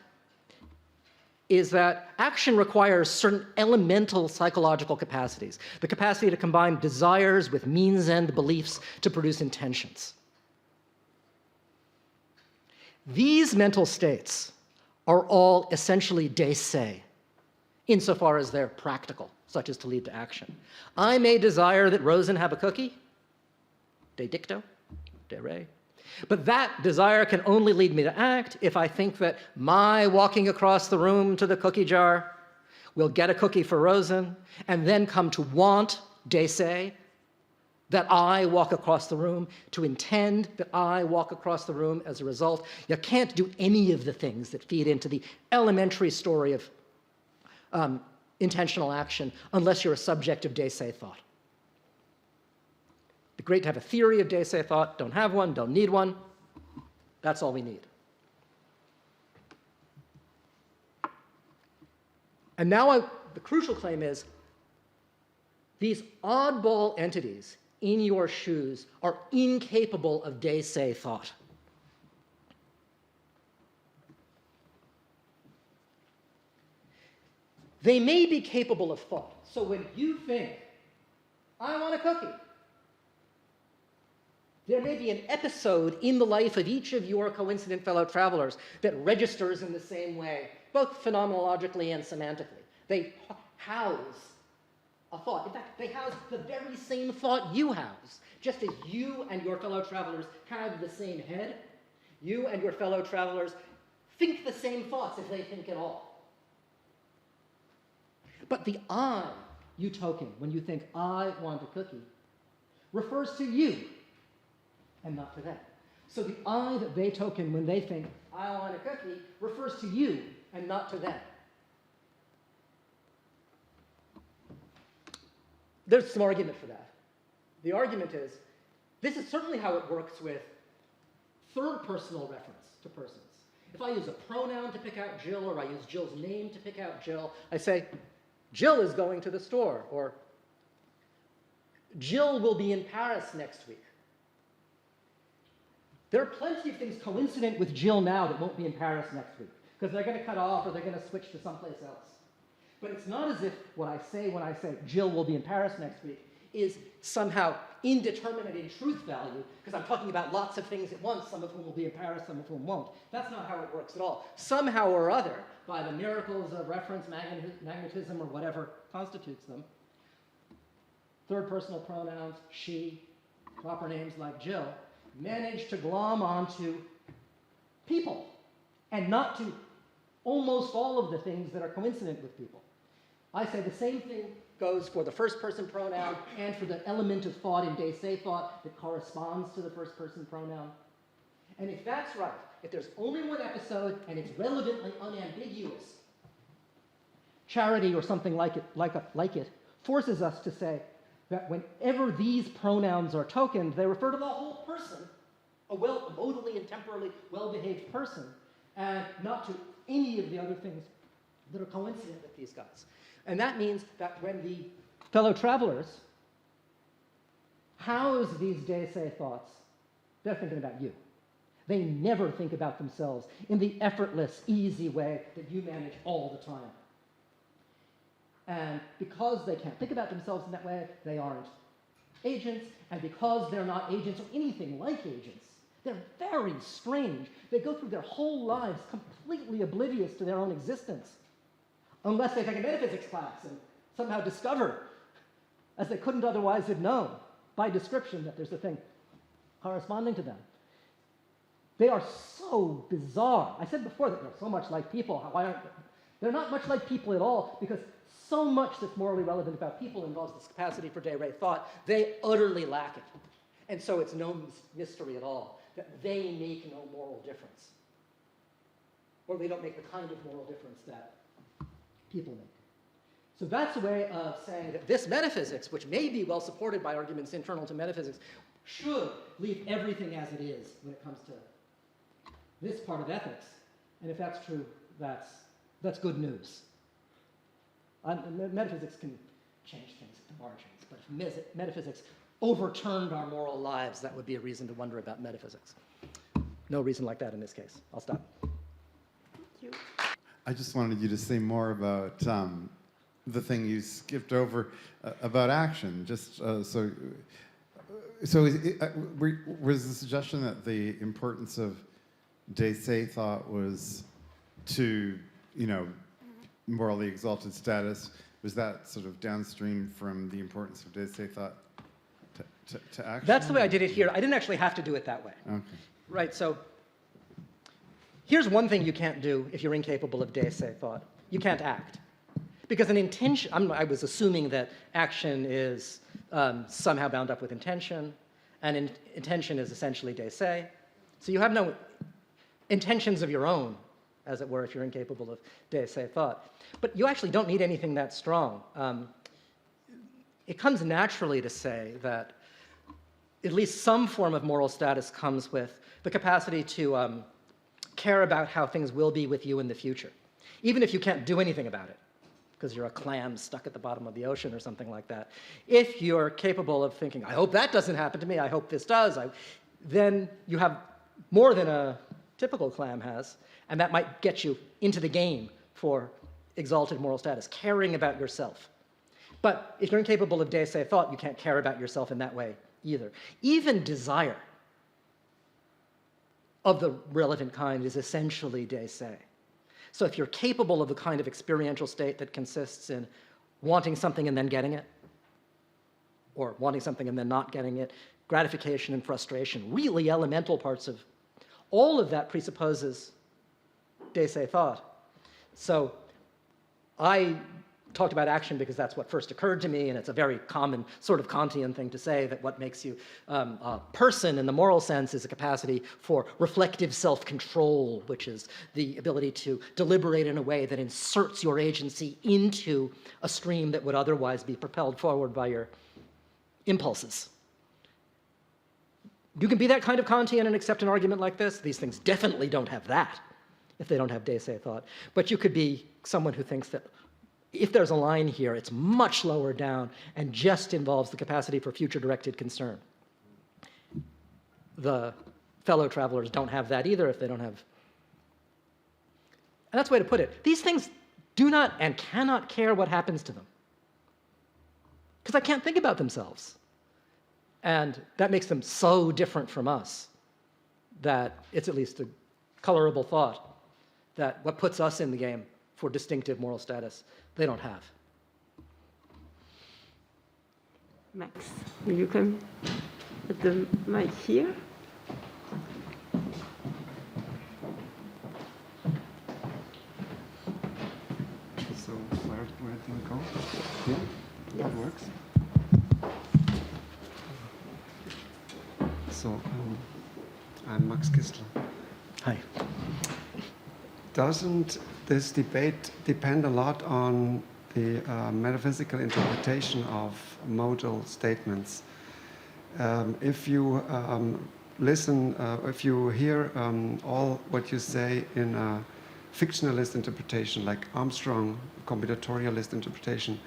is that action requires certain elemental psychological capacities, the capacity to combine desires with means and beliefs to produce intentions. These mental states are all essentially de se, insofar as they're practical, such as to lead to action. I may desire that Rosen have a cookie, de dicto, de re. But that desire can only lead me to act if I think that my walking across the room to the cookie jar will get a cookie for Rosen, and then come to want, de se, that I walk across the room, to intend that I walk across the room as a result. You can't do any of the things that feed into the elementary story of intentional action unless you're a subject of de se thought. It'd be great to have a theory of de se thought. Don't have one, don't need one. That's all we need. And now the crucial claim is these oddball entities in your shoes are incapable of de se thought. They may be capable of thought. So when you think, I want a cookie, there may be an episode in the life of each of your coincident fellow travelers that registers in the same way, both phenomenologically and semantically. They house a thought. In fact, they house the very same thought you house. Just as you and your fellow travelers have the same head, you and your fellow travelers think the same thoughts if they think at all. But the I you token when you think, I want a cookie, refers to you and not to them. So the I that they token when they think, I want a cookie, refers to you and not to them. There's some argument for that. The argument is, this is certainly how it works with third personal reference to persons. If I use a pronoun to pick out Jill, or I use Jill's name to pick out Jill, I say, Jill is going to the store, or Jill will be in Paris next week. There are plenty of things coincident with Jill now that won't be in Paris next week, because they're going to cut off or they're going to switch to someplace else. But it's not as if what I say when I say Jill will be in Paris next week is somehow indeterminate in truth value, because I'm talking about lots of things at once, some of whom will be in Paris, some of whom won't. That's not how it works at all. Somehow or other, by the miracles of reference, magnetism, or whatever constitutes them, third personal pronouns, she, proper names like Jill, manage to glom onto people, and not to almost all of the things that are coincident with people. I say the same thing goes for the first person pronoun and for the element of thought in de se thought that corresponds to the first person pronoun. And if that's right, if there's only one episode and it's relevantly unambiguous, charity or something like it forces us to say that whenever these pronouns are tokened, they refer to the whole person, a modally and temporally well-behaved person, and not to any of the other things that are coincident with these guys. And that means that when the fellow travelers house these de se thoughts, they're thinking about you. They never think about themselves in the effortless, easy way that you manage all the time. And because they can't think about themselves in that way, they aren't agents. And because they're not agents or anything like agents, they're very strange. They go through their whole lives completely oblivious to their own existence, unless they take a metaphysics class and somehow discover, as they couldn't otherwise have known, by description, that there's a thing corresponding to them. They are so bizarre. I said before that they're so much like people. They're not much like people at all, because so much that's morally relevant about people involves this capacity for de re thought, they utterly lack it. And so it's no mystery at all that they make no moral difference. Or they don't make the kind of moral difference that people make. So that's a way of saying that this metaphysics, which may be well supported by arguments internal to metaphysics, should leave everything as it is when it comes to this part of ethics. And if that's true, that's good news. Metaphysics can change things at the margins, but if metaphysics overturned our moral lives, that would be a reason to wonder about metaphysics. No reason like that in this case. I'll stop. Thank you. I just wanted you to say more about the thing you skipped over about action. Just so was the suggestion that the importance of de se thought was to, morally exalted status? Was that sort of downstream from the importance of de se thought to action? That's the way I did it here. I didn't actually have to do it that way. Okay. Right, so here's one thing you can't do if you're incapable of de se thought. You can't act. Because an intention, I was assuming that action is somehow bound up with intention, and intention is essentially de se. So you have no intentions of your own, as it were, if you're incapable of de se thought. But you actually don't need anything that strong. It comes naturally to say that at least some form of moral status comes with the capacity to care about how things will be with you in the future, even if you can't do anything about it, because you're a clam stuck at the bottom of the ocean or something like that. If you're capable of thinking, I hope that doesn't happen to me, I hope this does, then you have more than a typical clam has, and that might get you into the game for exalted moral status, caring about yourself. But if you're incapable of de se thought, you can't care about yourself in that way either. Even desire of the relevant kind is essentially de se. So if you're capable of the kind of experiential state that consists in wanting something and then getting it, or wanting something and then not getting it, gratification and frustration, really elemental parts of all of that presupposes de se thought. So I talked about action because that's what first occurred to me, and it's a very common sort of Kantian thing to say, that what makes you a person in the moral sense is a capacity for reflective self-control, which is the ability to deliberate in a way that inserts your agency into a stream that would otherwise be propelled forward by your impulses. You can be that kind of Kantian and accept an argument like this. These things definitely don't have that if they don't have de se thought. But you could be someone who thinks that if there's a line here, it's much lower down and just involves the capacity for future-directed concern. The fellow travelers don't have that either if they don't have... And that's the way to put it. These things do not and cannot care what happens to them, because they can't think about themselves. And that makes them so different from us that it's at least a colorable thought that what puts us in the game for distinctive moral status, they don't have. Max, will you come at the mic here? So where do we go? Here? Yes. That works. So I'm Max Kistler. Hi. Doesn't this debate depend a lot on the metaphysical interpretation of modal statements? If you listen, if you hear all what you say in a fictionalist interpretation, like Armstrong, combinatorialist interpretation,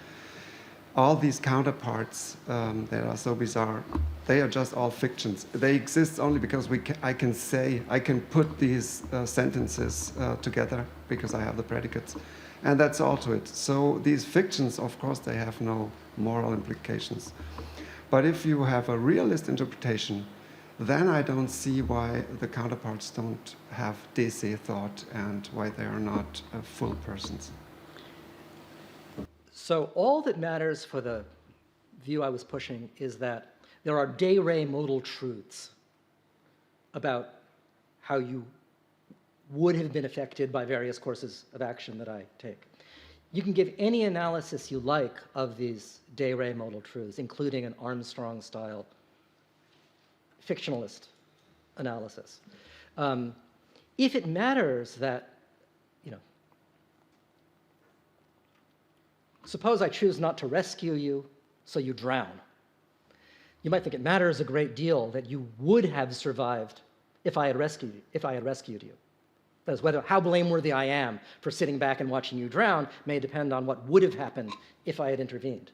all these counterparts that are so bizarre, they are just all fictions. They exist only because I can put these sentences together because I have the predicates, and that's all to it. So these fictions, of course, they have no moral implications. But if you have a realist interpretation, then I don't see why the counterparts don't have de se thought and why they are not full persons. So all that matters for the view I was pushing is that there are de re modal truths about how you would have been affected by various courses of action that I take. You can give any analysis you like of these de-Ray modal truths, including an Armstrong-style fictionalist analysis. If it matters that, suppose I choose not to rescue you, so you drown. You might think it matters a great deal that you would have survived if I had rescued you. That is, how blameworthy I am for sitting back and watching you drown may depend on what would have happened if I had intervened.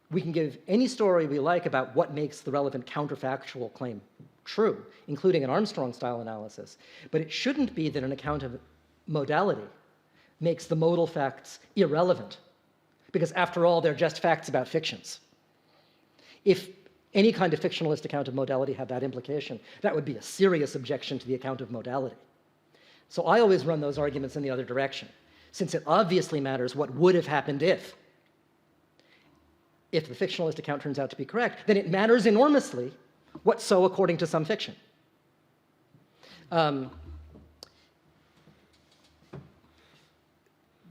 We can give any story we like about what makes the relevant counterfactual claim true, including an Armstrong-style analysis, but it shouldn't be that an account of modality makes the modal facts irrelevant, because after all, they're just facts about fictions. If any kind of fictionalist account of modality had that implication, that would be a serious objection to the account of modality. So I always run those arguments in the other direction, since it obviously matters what would have happened if. If the fictionalist account turns out to be correct, then it matters enormously what so according to some fiction.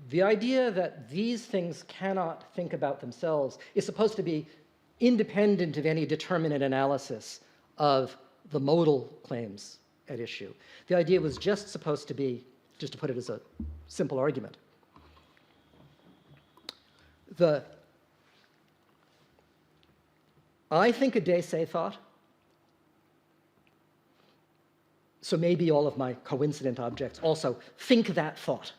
The idea that these things cannot think about themselves is supposed to be independent of any determinate analysis of the modal claims at issue. The idea was just supposed to be, just to put it as a simple argument, I think a de se thought, so maybe all of my coincident objects also think that thought,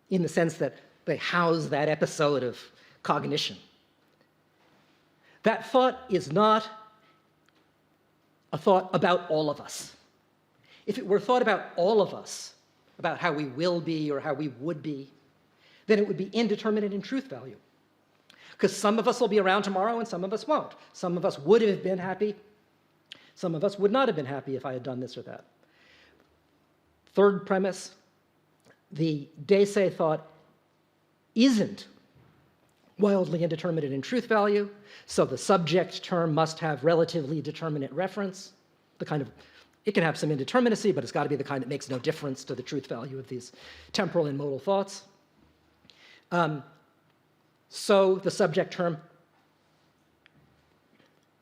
in the sense that they house that episode of cognition. That thought is not a thought about all of us. If it were thought about all of us, about how we will be or how we would be, then it would be indeterminate in truth value. Because some of us will be around tomorrow and some of us won't. Some of us would have been happy. Some of us would not have been happy if I had done this or that. Third premise, the de se thought isn't wildly indeterminate in truth value, so the subject term must have relatively determinate reference. It can have some indeterminacy, but it's got to be the kind that makes no difference to the truth value of these temporal and modal thoughts. So the subject term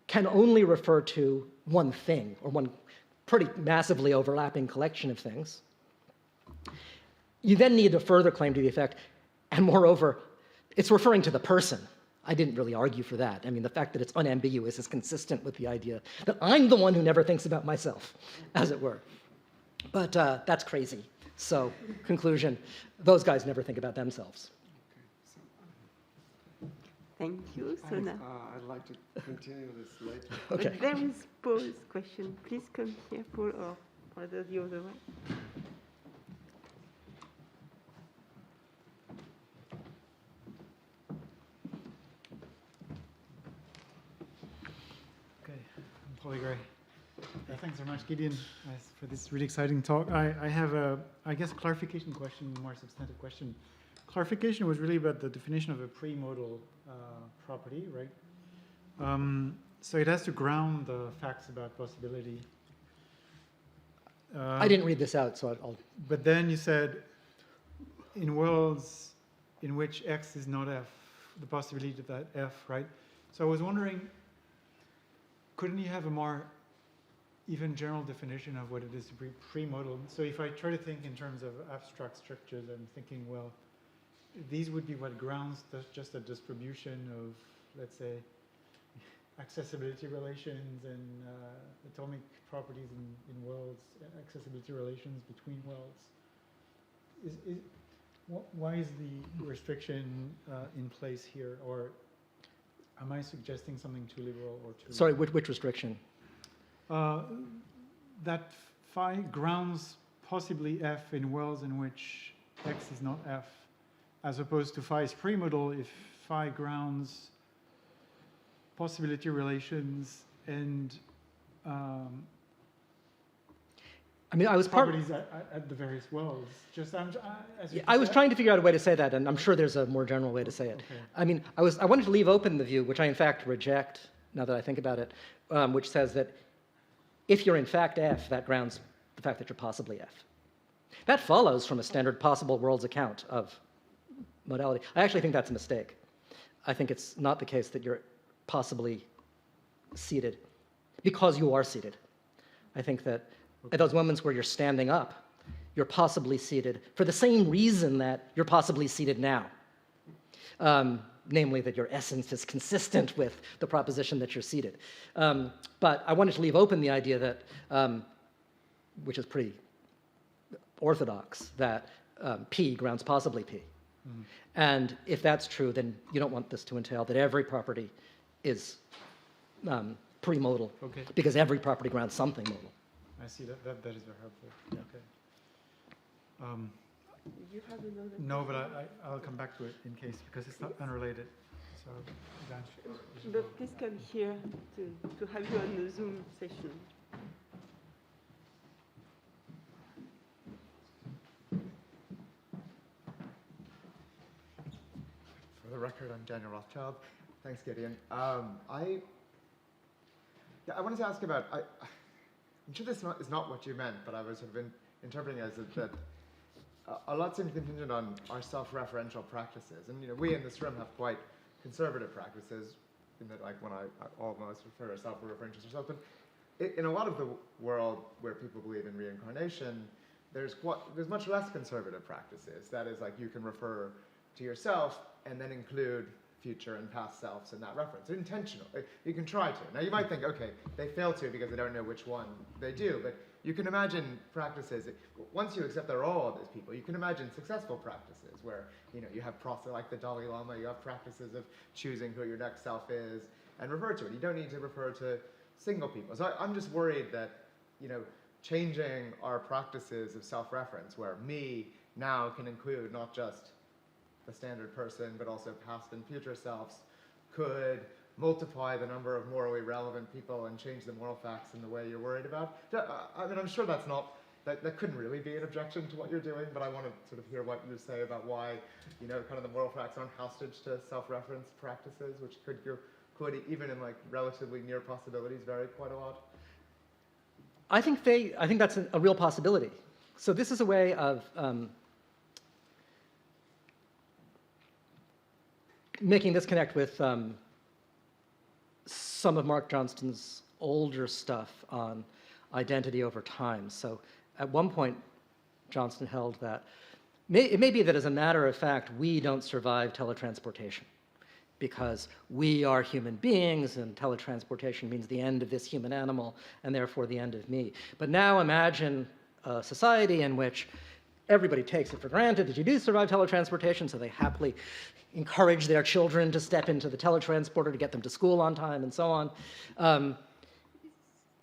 can only refer to one thing, or one pretty massively overlapping collection of things. You then need a further claim to the effect, and moreover, it's referring to the person. I didn't really argue for that. I mean, the fact that it's unambiguous is consistent with the idea that I'm the one who never thinks about myself, as it were. But that's crazy. So, conclusion, those guys never think about themselves. Thank you. So now, I'd like to continue this later. Okay. But there is Paul's question. Please come here, Paul, or the other way. Paul Égré. Thanks very much, Gideon, for this really exciting talk. I have a, I guess, clarification question, more substantive question. Clarification was really about the definition of a pre-modal property, right? So it has to ground the facts about possibility. I didn't read this out, so I'll... But then you said, in worlds in which X is not F, the possibility of that F, right? So I was wondering, couldn't you have a more even general definition of what it is to be pre-modal? So if I try to think in terms of abstract structures, I'm thinking, well, these would be what grounds just a distribution of, let's say, accessibility relations and atomic properties in worlds, accessibility relations between worlds. Why is the restriction in place here? Or am I suggesting something too liberal or too... Sorry, which restriction? That phi grounds possibly F in worlds in which X is not F, as opposed to phi is pre-modal if phi grounds possibility relations and I mean, I was properties at the various worlds. I was trying to figure out a way to say that, and I'm sure there's a more general way to say it. Okay. I mean, I wanted to leave open the view, which I in fact reject now that I think about it, which says that if you're in fact F, that grounds the fact that you're possibly F. That follows from a standard possible worlds account of modality. I actually think that's a mistake. I think it's not the case that you're possibly seated because you are seated. I think that at those moments where you're standing up, you're possibly seated for the same reason that you're possibly seated now. Namely that your essence is consistent with the proposition that you're seated. But I wanted to leave open the idea that, which is pretty orthodox, that P grounds possibly P. Mm-hmm. And if that's true, then you don't want this to entail that every property is premodal, okay, because every property grounds something modal. I see that is very helpful. Yeah. Okay. You have another No, but question? I'll come back to it in case, because it's not unrelated. So, But please come here to have you on the Zoom session. For the record, I'm Daniel Rothschild. Thanks, Gideon. I wanted to ask about, I'm sure this is not what you meant, but I was sort of interpreting it as that a lot seems contingent on our self-referential practices. And we in this room have quite conservative practices, in that when I almost refer to self-referential yourself, but in a lot of the world where people believe in reincarnation, there's much less conservative practices. That is, you can refer to yourself and then include future and past selves in that reference. It's intentional. You can try to. Now you might think, okay, they fail to because they don't know which one they do, but you can imagine practices, once you accept they're all of these people, you can imagine successful practices where, you have process like the Dalai Lama, you have practices of choosing who your next self is and refer to it. You don't need to refer to single people. So I'm just worried that, changing our practices of self-reference, where me now can include not just the standard person, but also past and future selves, could multiply the number of morally relevant people and change the moral facts in the way you're worried about. I mean, I'm sure that couldn't really be an objection to what you're doing, but I want to sort of hear what you say about why, kind of the moral facts aren't hostage to self-reference practices, which could even in relatively near possibilities vary quite a lot. I think that's a real possibility. So this is a way of making this connect with some of Mark Johnston's older stuff on identity over time. So at one point, Johnston held that it may be that as a matter of fact, we don't survive teletransportation because we are human beings and teletransportation means the end of this human animal and therefore the end of me. But now imagine a society in which everybody takes it for granted that you do survive teletransportation, so they happily encourage their children to step into the teletransporter to get them to school on time and so on.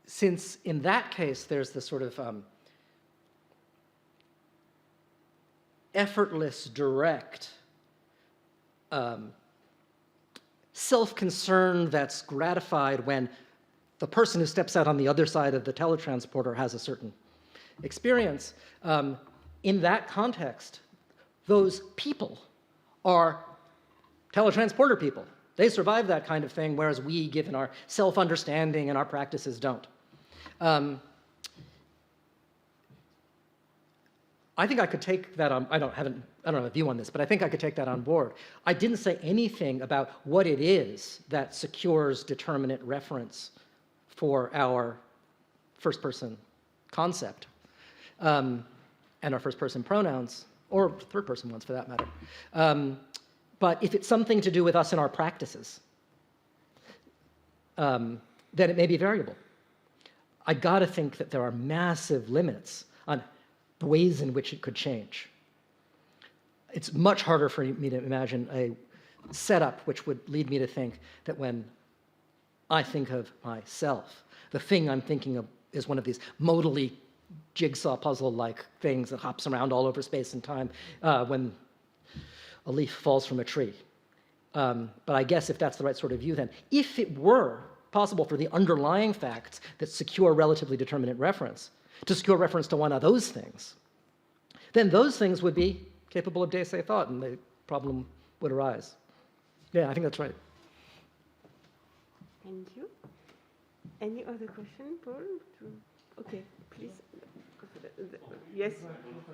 Since in that case, there's this sort of effortless, direct self-concern that's gratified when the person who steps out on the other side of the teletransporter has a certain experience. In that context, those people are teletransporter people. They survive that kind of thing, whereas we, given our self-understanding and our practices, don't. I think I could take that on. I don't have a view on this, but I think I could take that on board. I didn't say anything about what it is that secures determinate reference for our first-person concept and our first-person pronouns, or third-person ones for that matter. But if it's something to do with us and our practices, then it may be variable. I gotta think that there are massive limits on the ways in which it could change. It's much harder for me to imagine a setup which would lead me to think that when I think of myself, the thing I'm thinking of is one of these modally jigsaw puzzle-like things that hops around all over space and time when a leaf falls from a tree. But I guess if that's the right sort of view, then if it were possible for the underlying facts that secure relatively determinate reference to secure reference to one of those things, then those things would be capable of de se thought and the problem would arise. Yeah, I think that's right. Thank you. Any other question, Paul? Okay, please. Yes,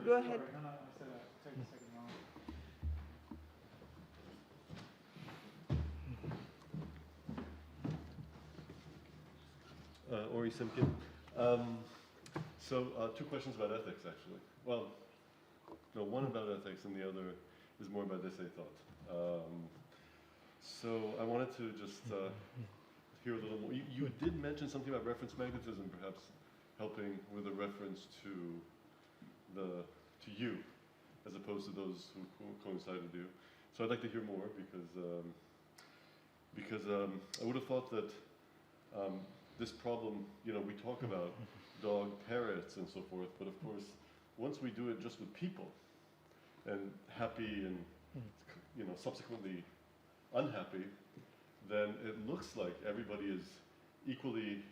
go ahead. Ori Simkin. Two questions about ethics, actually. Well, no, one about ethics and the other is more about essay thought. So I wanted to just hear a little more. You did mention something about reference magnetism, perhaps helping with a reference to you, as opposed to those who coincided with you. So I'd like to hear more because I would have thought that this problem, we talk about dog parrots and so forth, but of course, once we do it just with people, and happy and subsequently unhappy, then it looks like everybody is equally,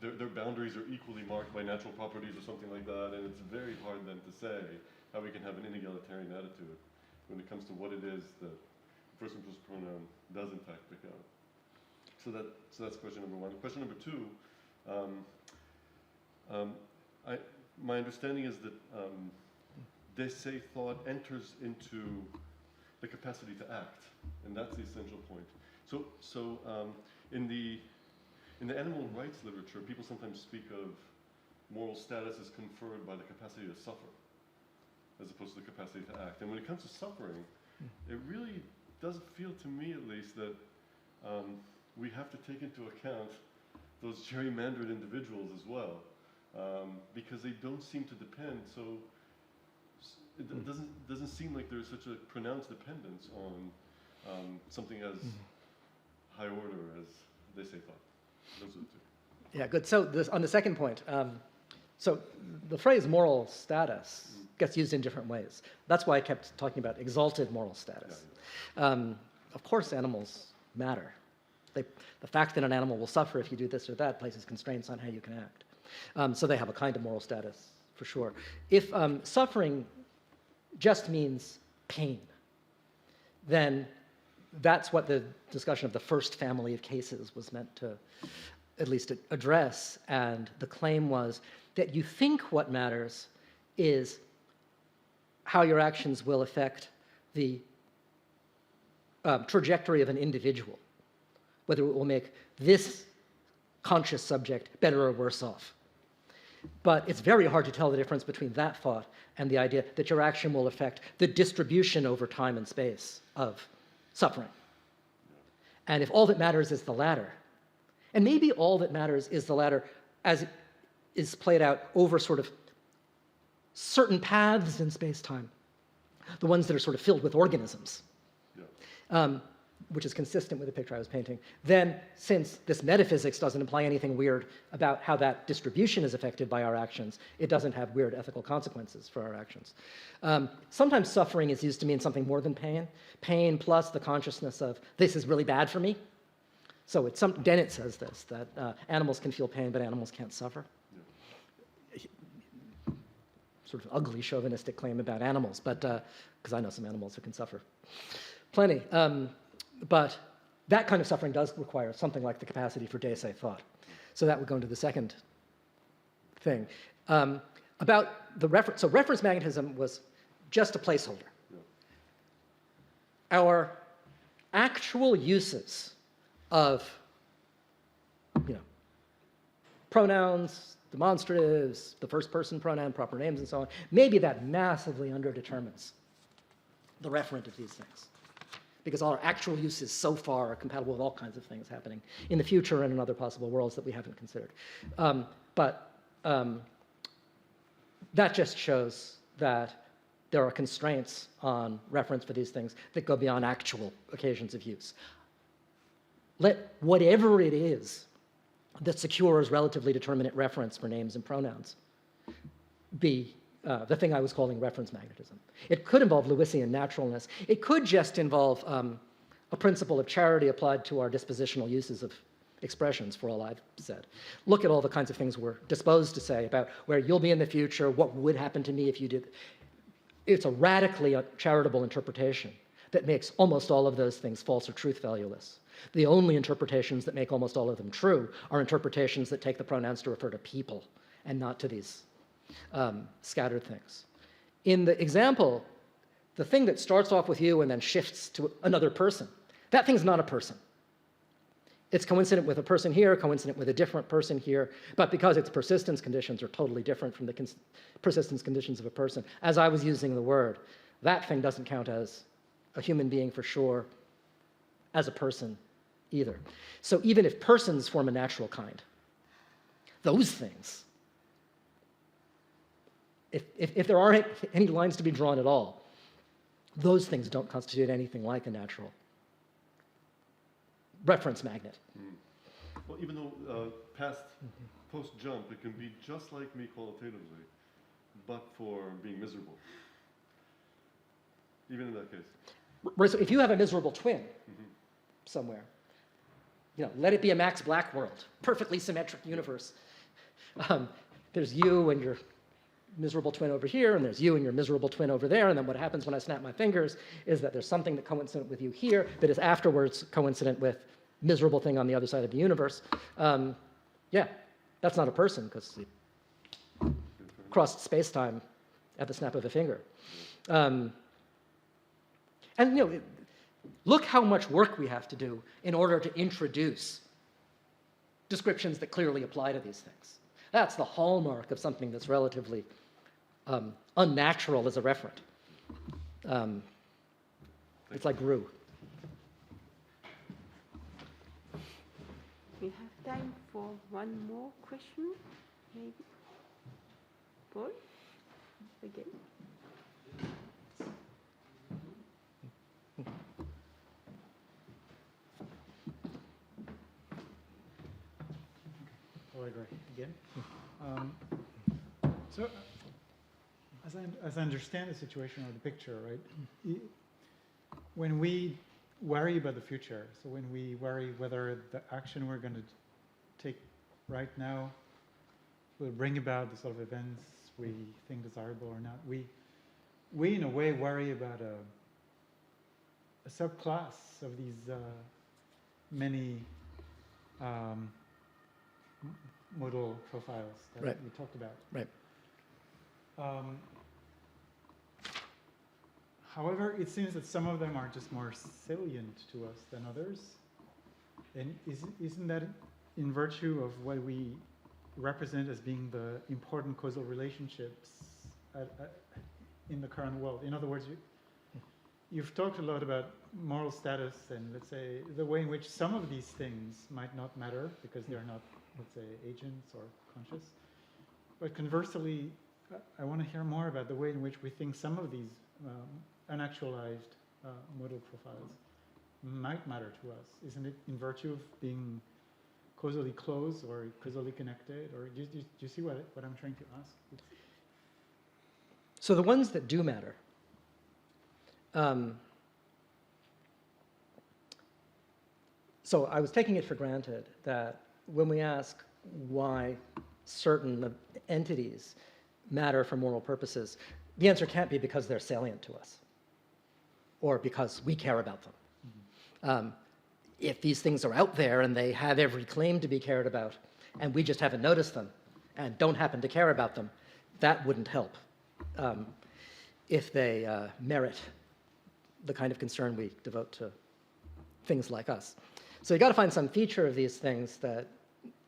their boundaries are equally marked by natural properties or something like that, and it's very hard then to say how we can have an inegalitarian attitude when it comes to what it is that first and first pronoun does in fact pick out. So that's question number one. Question number two, my understanding is that d'essai thought enters into the capacity to act, and that's the essential point. So in the animal rights literature, people sometimes speak of moral status as conferred by the capacity to suffer, as opposed to the capacity to act. And when it comes to suffering, it really does feel to me, at least, that we have to take into account those gerrymandered individuals as well, because they don't seem to depend. So it doesn't seem like there's such a pronounced dependence on something as high order as they say thought. Those are the two. Yeah, good. So on the second point, so the phrase moral status gets used in different ways. That's why I kept talking about exalted moral status. Of course, animals matter. The fact that an animal will suffer if you do this or that places constraints on how you can act. So they have a kind of moral status, for sure. If suffering just means pain, then that's what the discussion of the first family of cases was meant to at least address. And the claim was that you think what matters is how your actions will affect the trajectory of an individual, whether it will make this conscious subject better or worse off. But it's very hard to tell the difference between that thought and the idea that your action will affect the distribution over time and space of suffering. And if all that matters is the latter, and maybe all that matters is the latter as it is played out over sort of certain paths in space-time, the ones that are sort of filled with organisms, which is consistent with the picture I was painting, then since this metaphysics doesn't imply anything weird about how that distribution is affected by our actions, it doesn't have weird ethical consequences for our actions. Sometimes suffering is used to mean something more than pain. Pain plus the consciousness of, this is really bad for me. So Dennett says this, that animals can feel pain, but animals can't suffer. Sort of ugly chauvinistic claim about animals, but because I know some animals who can suffer plenty. But that kind of suffering does require something like the capacity for d'essai thought. So that would go into the second thing. About the reference, so reference magnetism was just a placeholder. Our actual uses of pronouns, demonstratives, the first person pronoun, proper names, and so on, maybe that massively underdetermines the referent of these things, because all our actual uses so far are compatible with all kinds of things happening in the future and in other possible worlds that we haven't considered. But that just shows that there are constraints on reference for these things that go beyond actual occasions of use. Let whatever it is that secures relatively determinate reference for names and pronouns be the thing I was calling reference magnetism. It could involve Lewisian naturalness. It could just involve a principle of charity applied to our dispositional uses of expressions, for all I've said. Look at all the kinds of things we're disposed to say about where you'll be in the future, what would happen to me if you did. It's a radically charitable interpretation that makes almost all of those things false or truth valueless. The only interpretations that make almost all of them true are interpretations that take the pronouns to refer to people and not to these scattered things. In the example, the thing that starts off with you and then shifts to another person, that thing's not a person. It's coincident with a person here, coincident with a different person here, but because its persistence conditions are totally different from the persistence conditions of a person, as I was using the word, that thing doesn't count as a human being for sure, as a person either. So even if persons form a natural kind, those things, if there aren't any lines to be drawn at all, those things don't constitute anything like a natural reference magnet. Well, even though post-jump, it can be just like me qualitatively, but for being miserable. Even in that case. Right, so if you have a miserable twin somewhere, let it be a Max Black world, perfectly symmetric universe. There's you and your miserable twin over here, and there's you and your miserable twin over there, and then what happens when I snap my fingers is that there's something that coincident with you here that is afterwards coincident with miserable thing on the other side of the universe. Yeah, that's not a person because it crossed space-time at the snap of a finger. And look how much work we have to do in order to introduce descriptions that clearly apply to these things. That's the hallmark of something that's relatively unnatural as a referent. It's like Rue. We have time for one more question, maybe. Paul, again. Égré again. So, as I understand the situation or the picture, right? When we worry about the future, so when we worry whether the action we're going to take right now will bring about the sort of events we think desirable or not, we in a way worry about a subclass of these many modal profiles that we talked about. Right. However, it seems that some of them are just more salient to us than others. And isn't that in virtue of what we represent as being the important causal relationships in the current world? In other words, you've talked a lot about moral status and, let's say, the way in which some of these things might not matter because they're not, let's say, agents or conscious. But conversely, I want to hear more about the way in which we think some of these unactualized modal profiles might matter to us. Isn't it in virtue of being causally close or causally connected? Or do you see what I'm trying to ask? So the ones that do matter, so I was taking it for granted that when we ask why certain entities matter for moral purposes, the answer can't be because they're salient to us or because we care about them. If these things are out there and they have every claim to be cared about and we just haven't noticed them and don't happen to care about them, that wouldn't help if they merit the kind of concern we devote to things like us. So you got to find some feature of these things that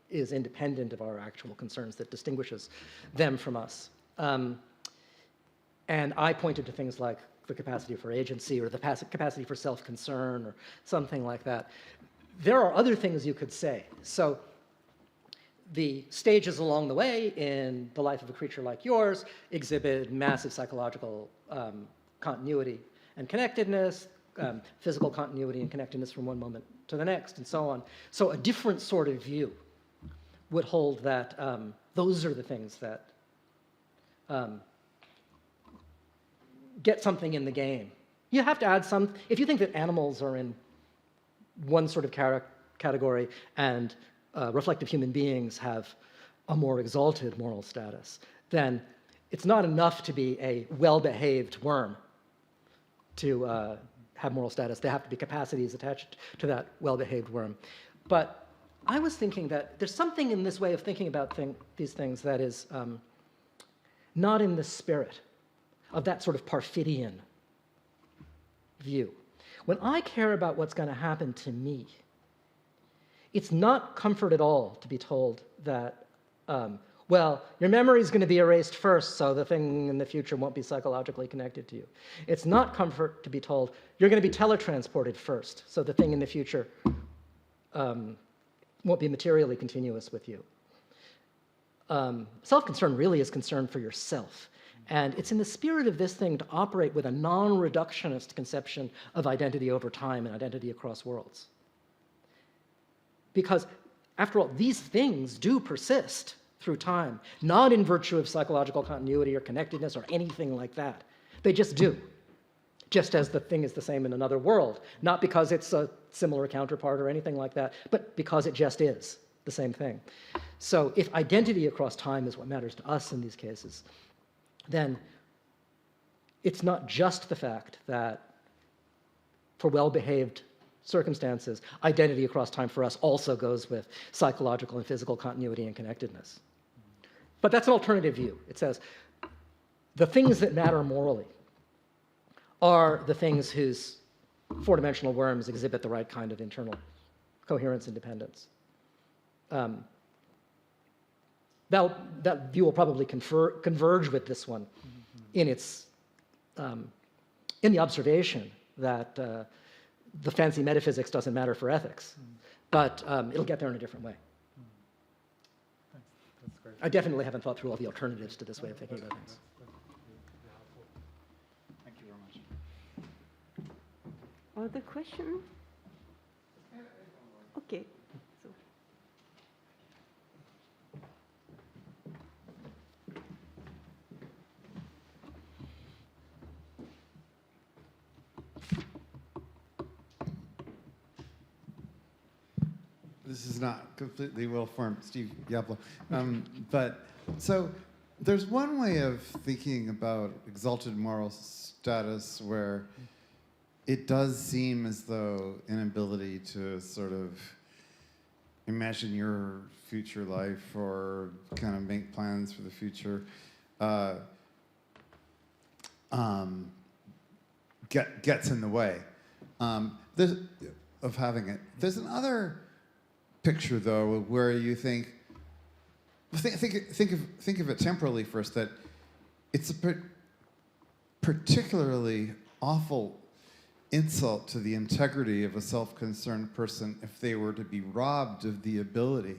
is independent of our actual concerns, that distinguishes them from us. And I pointed to things like the capacity for agency or the capacity for self-concern or something like that. There are other things you could say. So the stages along the way in the life of a creature like yours exhibit massive psychological continuity and connectedness, physical continuity and connectedness from one moment to the next, and so on. So a different sort of view would hold that those are the things that get something in the game. You have to add some, if you think that animals are in one sort of category and reflective human beings have a more exalted moral status, then it's not enough to be a well-behaved worm to have moral status. There have to be capacities attached to that well-behaved worm. But I was thinking that there's something in this way of thinking about these things that is not in the spirit of that sort of Parfidian view. When I care about what's going to happen to me, it's not comfort at all to be told that, well, your memory is going to be erased first, so the thing in the future won't be psychologically connected to you. It's not comfort to be told you're going to be teletransported first, so the thing in the future won't be materially continuous with you. Self-concern really is concern for yourself. And it's in the spirit of this thing to operate with a non-reductionist conception of identity over time and identity across worlds. Because, after all, these things do persist through time, not in virtue of psychological continuity or connectedness or anything like that. They just do. Just as the thing is the same in another world, not because it's a similar counterpart or anything like that, but because it just is the same thing. So if identity across time is what matters to us in these cases, then it's not just the fact that for well-behaved circumstances, identity across time for us also goes with psychological and physical continuity and connectedness. But that's an alternative view. It says the things that matter morally are the things whose four-dimensional worms exhibit the right kind of internal coherence and dependence. That view will probably converge with this one in its in the observation that the fancy metaphysics doesn't matter for ethics, but it'll get there in a different way. That's great. I definitely haven't thought through all the alternatives to this way of thinking about things. Thank you very much. Other question? Okay. So. This is not completely well-formed, Steve Yablo. But so there's one way of thinking about exalted moral status where it does seem as though inability to sort of imagine your future life or kind of make plans for the future gets in the way of having it. There's another picture, though, where you think of it temporally first, that it's a particularly awful insult to the integrity of a self-concerned person if they were to be robbed of the ability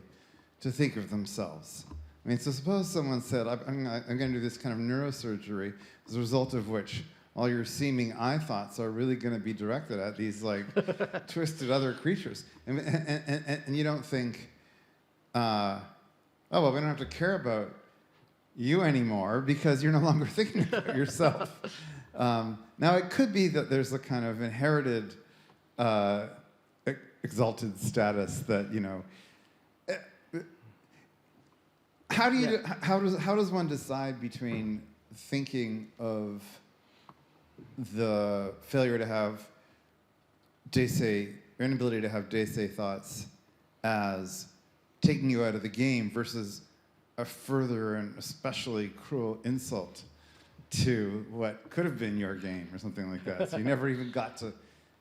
to think of themselves. I mean, so suppose someone said, I'm going to do this kind of neurosurgery, as a result of which all your seeming I thoughts are really going to be directed at these like twisted other creatures. And you don't think, oh, well, we don't have to care about you anymore because you're no longer thinking about yourself. Now, it could be that there's a kind of inherited exalted status that, you know, how does one decide between thinking of the failure to have or inability to have Daisei thoughts as taking you out of the game versus a further and especially cruel insult to what could have been your game or something like that. So you never even got to,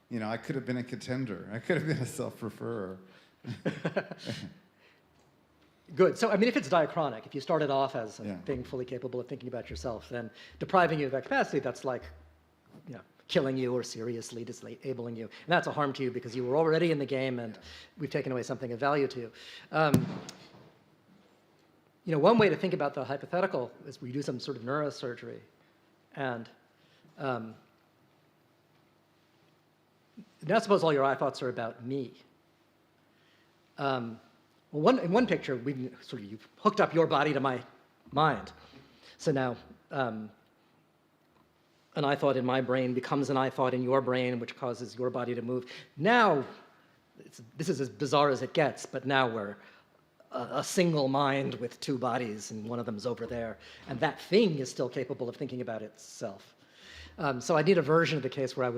you know, I could have been a contender. I could have been a self-referrer. Good. So, I mean, if it's diachronic, if you started off as a thing fully capable of thinking about yourself, then depriving you of that capacity, that's like, you know, killing you or seriously disabling you. And that's a harm to you because you were already in the game and we've taken away something of value to you. You know, one way to think about the hypothetical is we do some sort of neurosurgery and now suppose all your I thoughts are about me. Well, in one picture, you've hooked up your body to my mind. So now an I thought in my brain becomes an I thought in your brain, which causes your body to move. Now, this is as bizarre as it gets, but now we're a single mind with two bodies, and one of them is over there. And that thing is still capable of thinking about itself. So I need a version of the case where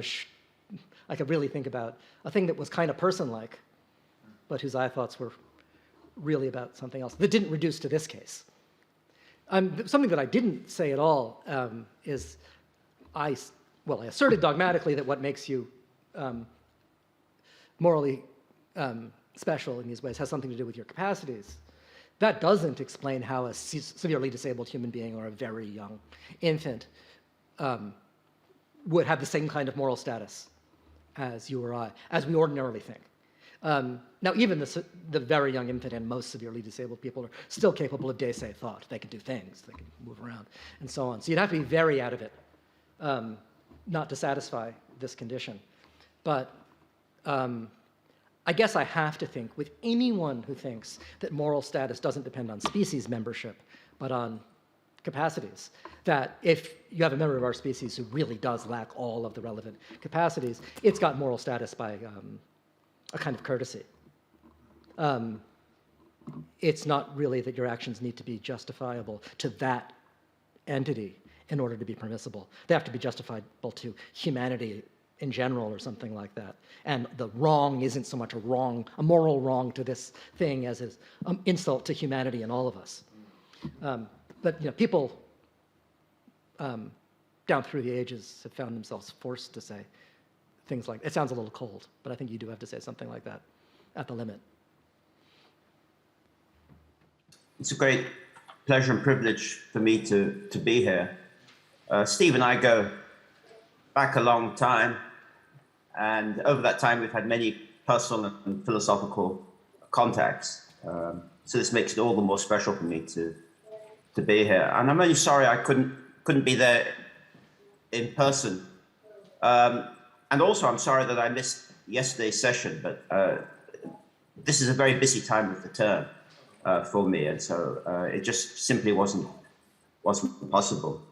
I could really think about a thing that was kind of person-like, but whose I thoughts were really about something else that didn't reduce to this case. Something that I didn't say at all is I asserted dogmatically that what makes you morally special in these ways has something to do with your capacities. That doesn't explain how a severely disabled human being or a very young infant would have the same kind of moral status as you or I, as we ordinarily think. Now, even the very young infant and most severely disabled people are still capable of day-say thought. They can do things, they can move around, and so on. So you'd have to be very out of it not to satisfy this condition. But I guess I have to think with anyone who thinks that moral status doesn't depend on species membership, but on capacities, that if you have a member of our species who really does lack all of the relevant capacities, it's got moral status by a kind of courtesy. It's not really that your actions need to be justifiable to that entity in order to be permissible. They have to be justifiable to humanity in general or something like that. And the wrong isn't so much a moral wrong to this thing as is insult to humanity and all of us. But people down through the ages have found themselves forced to say things like, it sounds a little cold, but I think you do have to say something like that at the limit. It's a great pleasure and privilege for me to be here. Steve and I go back a long time, and over that time we've had many personal and philosophical contacts. So this makes it all the more special for me to be here. And I'm really sorry I couldn't be there in person. And also I'm sorry that I missed yesterday's session, but this is a very busy time of the term for me, and so it just simply wasn't possible.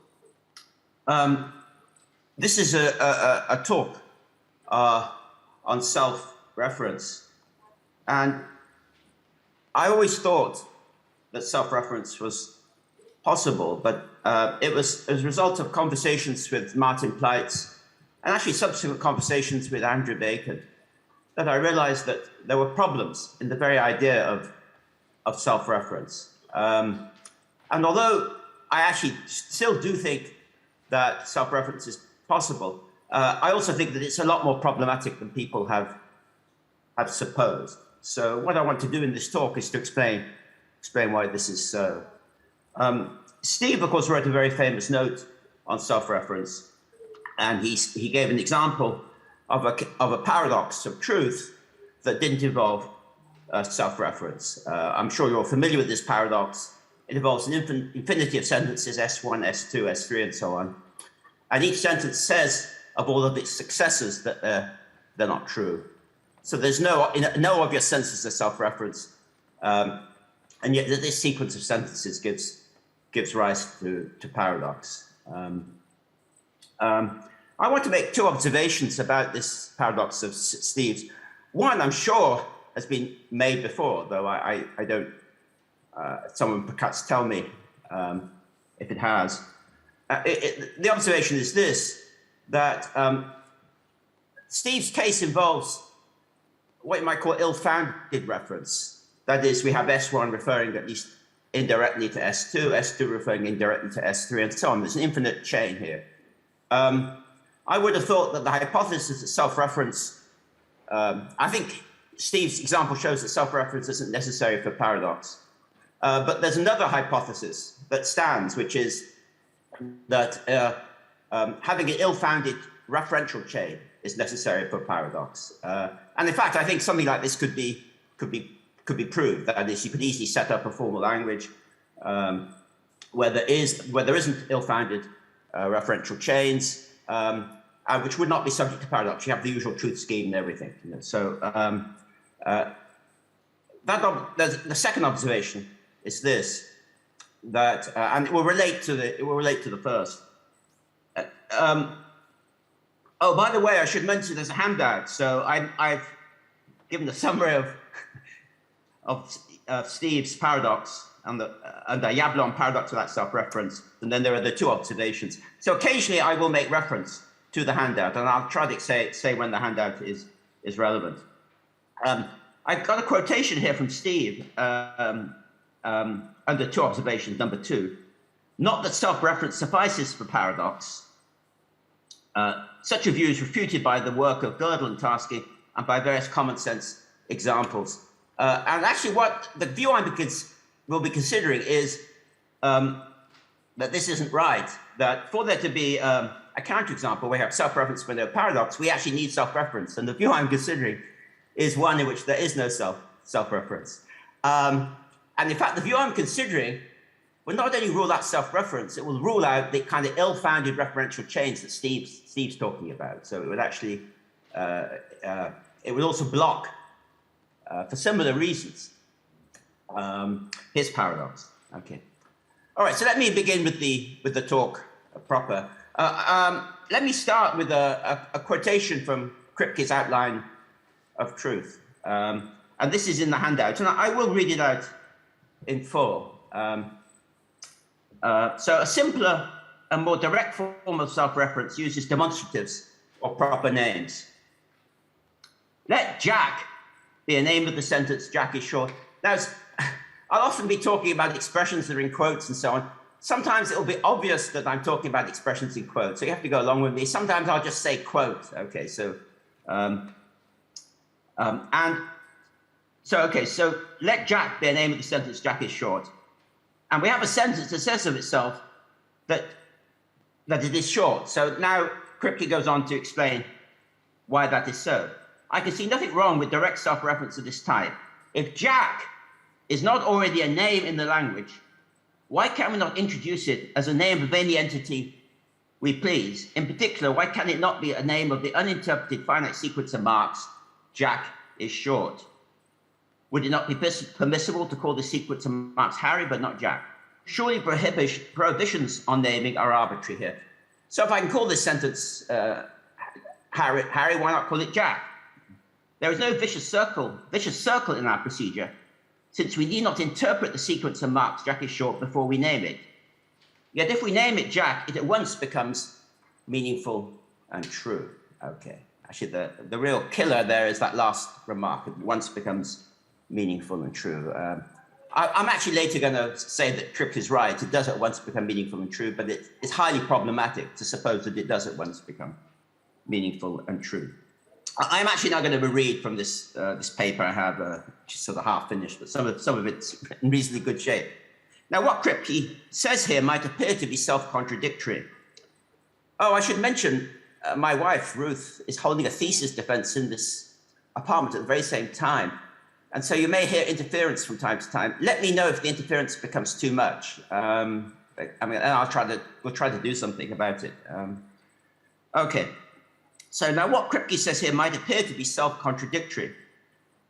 This is a talk on self-reference, and I always thought that self-reference was possible, but it was as a result of conversations with Martin Pleitz and actually subsequent conversations with Andrew Bacon that I realized that there were problems in the very idea of self-reference. And although I actually still do think that self-reference is possible, I also think that it's a lot more problematic than people have supposed. So what I want to do in this talk is to explain why this is so. Steve, of course, wrote a very famous note on self-reference, and he gave an example of a paradox of truth that didn't involve self-reference. I'm sure you're familiar with this paradox. It involves an infinity of sentences, S1, S2, S3, and so on. And each sentence says of all of its successors that they're not true. So there's no obvious sense of self-reference, and yet this sequence of sentences gives rise to paradox. I want to make two observations about this paradox of Steve's. One, I'm sure, has been made before, though I don't. Someone perhaps tell me if it has. The observation is this: that Steve's case involves what you might call ill-founded reference. That is, we have S1 referring at least indirectly to S2, S2 referring indirectly to S3, and so on. There's an infinite chain here. I would have thought that the hypothesis of self-reference, I think Steve's example shows that self-reference isn't necessary for paradox. But there's another hypothesis that stands, which is that having an ill-founded referential chain is necessary for paradox. And in fact, I think something like this could be proved. That is, you could easily set up a formal language where there isn't ill-founded referential chains, which would not be subject to paradox. You have the usual truth scheme and everything. So the second observation is this: that, and it will relate to the first. Oh, by the way, I should mention there's a handout. So I've given a summary of Steve's paradox and the Yablo paradox without self-reference, and then there are the two observations. So occasionally I will make reference to the handout, and I'll try to say when the handout is relevant. I've got a quotation here from Steve under two observations, number 2. Not that self-reference suffices for paradox. Such a view is refuted by the work of Gödel and Tarski and by various common sense examples. And actually what the view will be considering is that this isn't right, that for there to be a counterexample where we have self-reference but no paradox, we actually need self-reference. And the view I'm considering is one in which there is no self-reference. And in fact, the view I'm considering will not only rule out self-reference, it will rule out the kind of ill-founded referential chains that Steve's talking about. So it would actually, it would also block, for similar reasons, his paradox. Okay. All right, so let me begin with the talk proper. Let me start with a quotation from Kripke's Outline of Truth. And this is in the handout, and I will read it out in full. So a simpler and more direct form of self-reference uses demonstratives or proper names. Let Jack be a name of the sentence, Jack is short. Now, I'll often be talking about expressions that are in quotes and so on. Sometimes it'll be obvious that I'm talking about expressions in quotes, so you have to go along with me. Sometimes I'll just say quote. Okay, so, so let Jack be a name of the sentence, Jack is short. And we have a sentence that says of itself that it is short. So now Kripke goes on to explain why that is so. I can see nothing wrong with direct self-reference of this type. If Jack is not already a name in the language, why can we not introduce it as a name of any entity we please? In particular, why can it not be a name of the uninterpreted finite sequence of marks, Jack is short? Would it not be permissible to call the sequence of marks Harry, but not Jack? Surely prohibitions on naming are arbitrary here. So if I can call this sentence Harry, why not call it Jack? There is no vicious circle in our procedure, since we need not interpret the sequence of marks Jack is short before we name it. Yet if we name it Jack, it at once becomes meaningful and true. Okay, actually the real killer there is that last remark. It once becomes meaningful and true. I'm actually later going to say that Kripke is right. It does at once become meaningful and true, but it's highly problematic to suppose that it does at once become meaningful and true. I'm actually now going to read from this paper I have, which is sort of half finished, but some of it's in reasonably good shape. Now, what Kripke says here might appear to be self-contradictory. Oh, I should mention my wife, Ruth, is holding a thesis defense in this apartment at the very same time. And so you may hear interference from time to time. Let me know if the interference becomes too much. I mean, we'll try to do something about it. Okay. So now what Kripke says here might appear to be self-contradictory.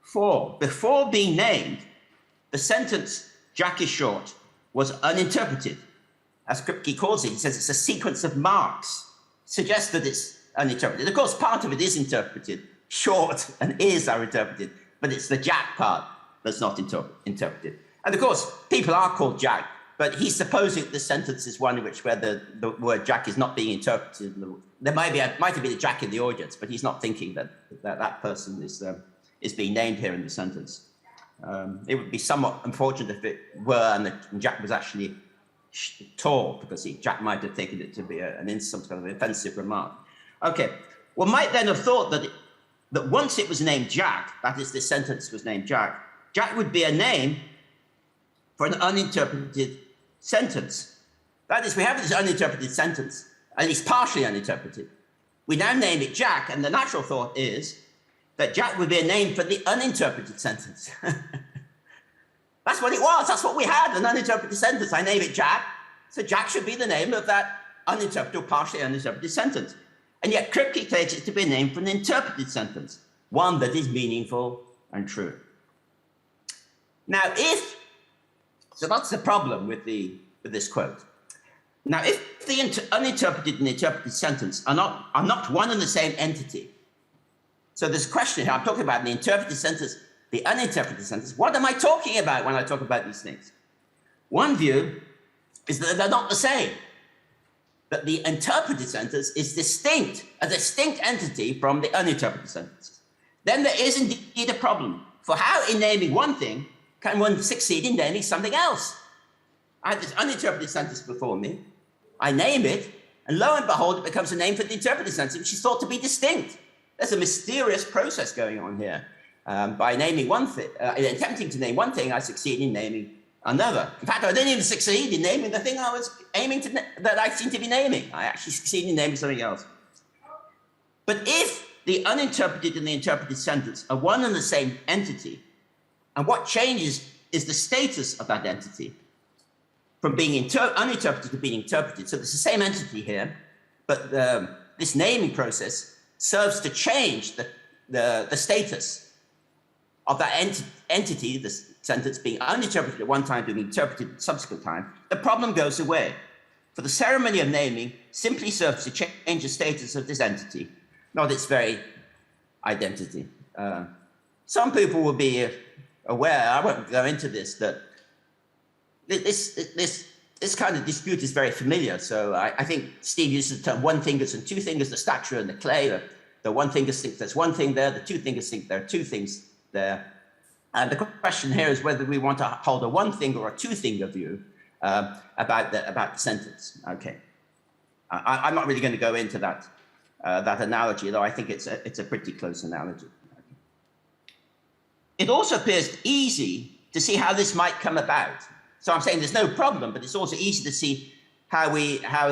For before being named, the sentence, Jack is short, was uninterpreted. As Kripke calls it, he says it's a sequence of marks, suggests that it's uninterpreted. Of course, part of it is interpreted. Short and is are interpreted, but it's the Jack part that's not interpreted. And of course, people are called Jack, but he's supposing the sentence is one in which where the word Jack is not being interpreted. There might have been a Jack in the audience, but he's not thinking that person is being named here in the sentence. It would be somewhat unfortunate if it were and Jack was actually tall, because Jack might have taken it to be some kind of offensive remark. Okay, one might then have thought that once it was named Jack, that is, this sentence was named Jack, Jack would be a name for an uninterpreted sentence. That is, we have this uninterpreted sentence, at least partially uninterpreted. We now name it Jack, and the natural thought is that Jack would be a name for the uninterpreted sentence. That's what it was. That's what we had, an uninterpreted sentence. I name it Jack, so Jack should be the name of that uninterpreted or partially uninterpreted sentence. And yet Kripke takes it to be a name for an interpreted sentence, one that is meaningful and true. Now, so that's the problem with this quote. Now, if the uninterpreted and interpreted sentence are not one and the same entity, so there's a question here, I'm talking about the interpreted sentence, the uninterpreted sentence. What am I talking about when I talk about these things? One view is that they're not the same, that the interpreted sentence is a distinct entity from the uninterpreted sentence. Then there is indeed a problem, for how in naming one thing can one succeed in naming something else. I have this uninterpreted sentence before me. I name it, and lo and behold, it becomes a name for the interpreted sentence, which is thought to be distinct. There's a mysterious process going on here. By naming one thing, attempting to name one thing, I succeed in naming another. In fact, I didn't even succeed in naming the thing I was aiming to, that I seem to be naming. I actually succeed in naming something else. But if the uninterpreted and the interpreted sentence are one and the same entity, and what changes is the status of that entity from being uninterpreted to being interpreted. So it's the same entity here, but this naming process serves to change the status of that entity, the sentence being uninterpreted at one time, being interpreted at the subsequent time. The problem goes away. For the ceremony of naming simply serves to change the status of this entity, not its very identity. Some people will be aware, I won't go into this, that this kind of dispute is very familiar. So I think Steve uses the term one fingers and two fingers, the statue and the clay. The one fingers think there's one thing there, the two fingers think there are two things there. And the question here is whether we want to hold a one finger or two finger view about the sentence. Okay, I'm not really going to go into that analogy, though I think it's a pretty close analogy. It also appears easy to see how this might come about. So I'm saying there's no problem, but it's also easy to see how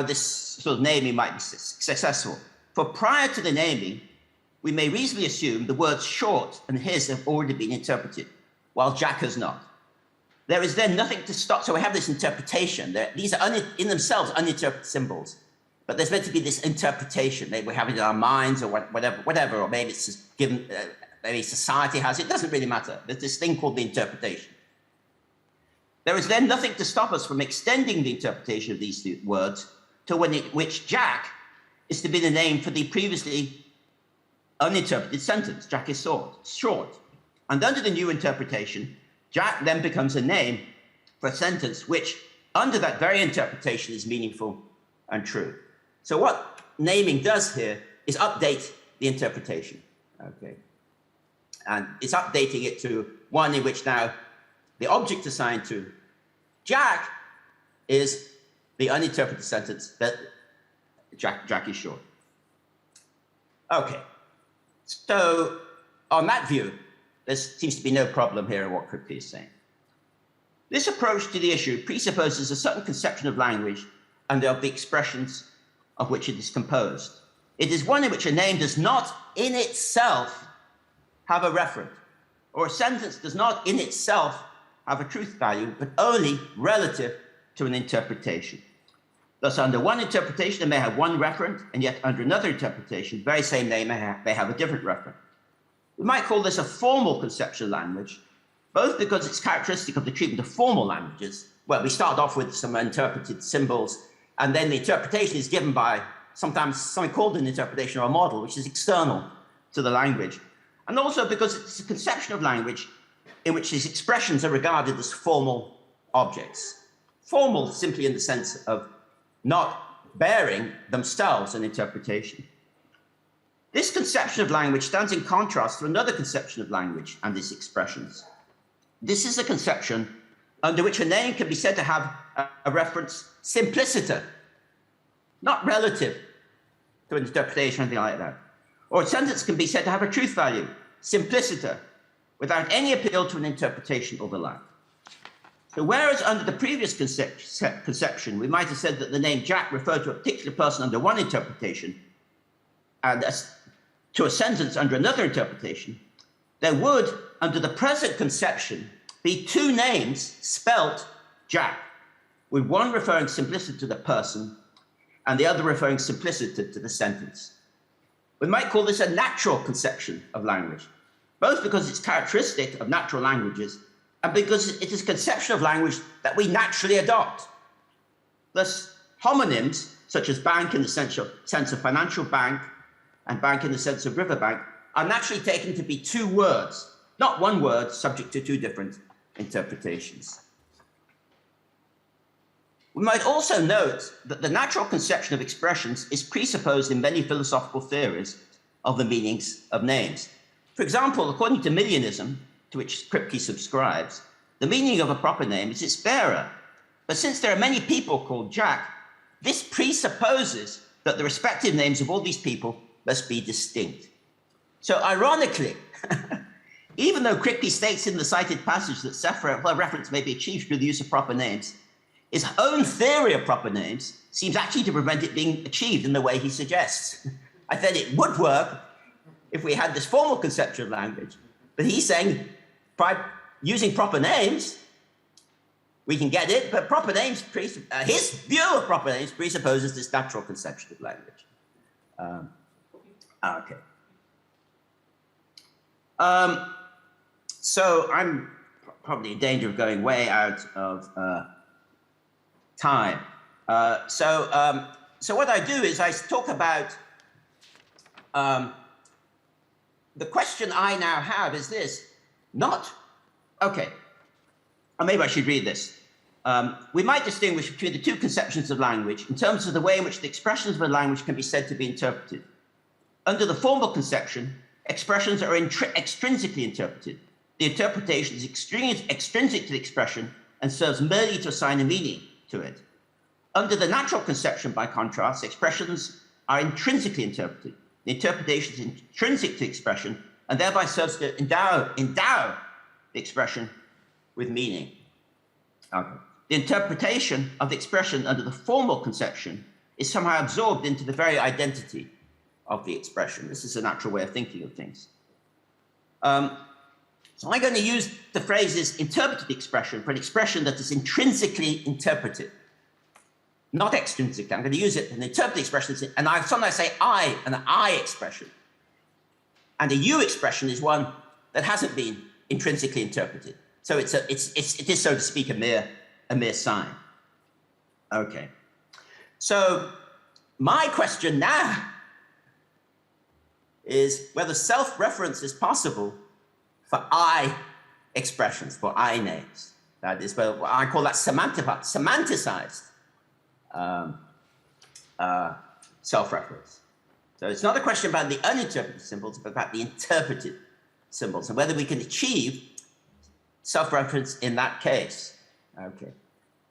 this sort of naming might be successful. For prior to the naming, we may reasonably assume the words short and his have already been interpreted, while Jack has not. There is then nothing to stop. So we have this interpretation. These are in themselves uninterpreted symbols, but there's meant to be this interpretation. Maybe we have it in our minds or whatever, or maybe it's just given. Maybe society has it. Doesn't really matter. There's this thing called the interpretation. There is then nothing to stop us from extending the interpretation of these words to which Jack is to be the name for the previously uninterpreted sentence. Jack is short. And under the new interpretation, Jack then becomes a name for a sentence which, under that very interpretation, is meaningful and true. So what naming does here is update the interpretation. Okay. And it's updating it to one in which now the object assigned to Jack is the uninterpreted sentence that Jack is short. Okay, so on that view, there seems to be no problem here in what Kripke is saying. This approach to the issue presupposes a certain conception of language and of the expressions of which it is composed. It is one in which a name does not in itself have a referent, or a sentence does not in itself have a truth value, but only relative to an interpretation. Thus, under one interpretation, it may have one referent, and yet under another interpretation, the very same name may have a different referent. We might call this a formal conception of language, both because it's characteristic of the treatment of formal languages, where we start off with some interpreted symbols, and then the interpretation is given by sometimes something called an interpretation or a model, which is external to the language. And also because it's a conception of language in which these expressions are regarded as formal objects. Formal simply in the sense of not bearing themselves an interpretation. This conception of language stands in contrast to another conception of language and its expressions. This is a conception under which a name can be said to have a reference simpliciter, not relative to an interpretation or anything like that. Or a sentence can be said to have a truth value, simpliciter, without any appeal to an interpretation or the like. So whereas under the previous conception, we might have said that the name Jack referred to a particular person under one interpretation, and to a sentence under another interpretation, there would, under the present conception, be two names spelt Jack, with one referring simpliciter to the person and the other referring simpliciter to the sentence. We might call this a natural conception of language, both because it's characteristic of natural languages and because it is a conception of language that we naturally adopt. Thus, homonyms, such as bank in the sense of financial bank and bank in the sense of riverbank, are naturally taken to be two words, not one word subject to two different interpretations. We might also note that the natural conception of expressions is presupposed in many philosophical theories of the meanings of names. For example, according to Millionism, to which Kripke subscribes, the meaning of a proper name is its bearer. But since there are many people called Jack, this presupposes that the respective names of all these people must be distinct. So ironically, even though Kripke states in the cited passage that self-reference may be achieved through the use of proper names, his own theory of proper names seems actually to prevent it being achieved in the way he suggests. I said it would work if we had this formal conception of language, but he's saying by using proper names, we can get it, but proper names, his view of proper names presupposes this natural conception of language. Okay. So I'm probably in danger of going way out of time. So what I do is I talk about the question I now have is this, okay, or maybe I should read this. We might distinguish between the two conceptions of language in terms of the way in which the expressions of a language can be said to be interpreted. Under the formal conception, expressions are extrinsically interpreted. The interpretation is extrinsic to the expression and serves merely to assign a meaning to it. Under the natural conception, by contrast, expressions are intrinsically interpreted. The interpretation is intrinsic to expression and thereby serves to endow the expression with meaning. Okay. The interpretation of the expression under the formal conception is somehow absorbed into the very identity of the expression. This is a natural way of thinking of things. So I'm going to use the phrases interpreted expression for an expression that is intrinsically interpreted, not extrinsically. I'm going to use it in interpreted expressions, and I sometimes say I, an I expression. And a U expression is one that hasn't been intrinsically interpreted. So it is, so to speak, a mere sign. Okay. So my question now is whether self-reference is possible for I expressions, for I names. That is, well, I call that semanticized self-reference. So it's not a question about the uninterpreted symbols, but about the interpreted symbols and whether we can achieve self-reference in that case. Okay.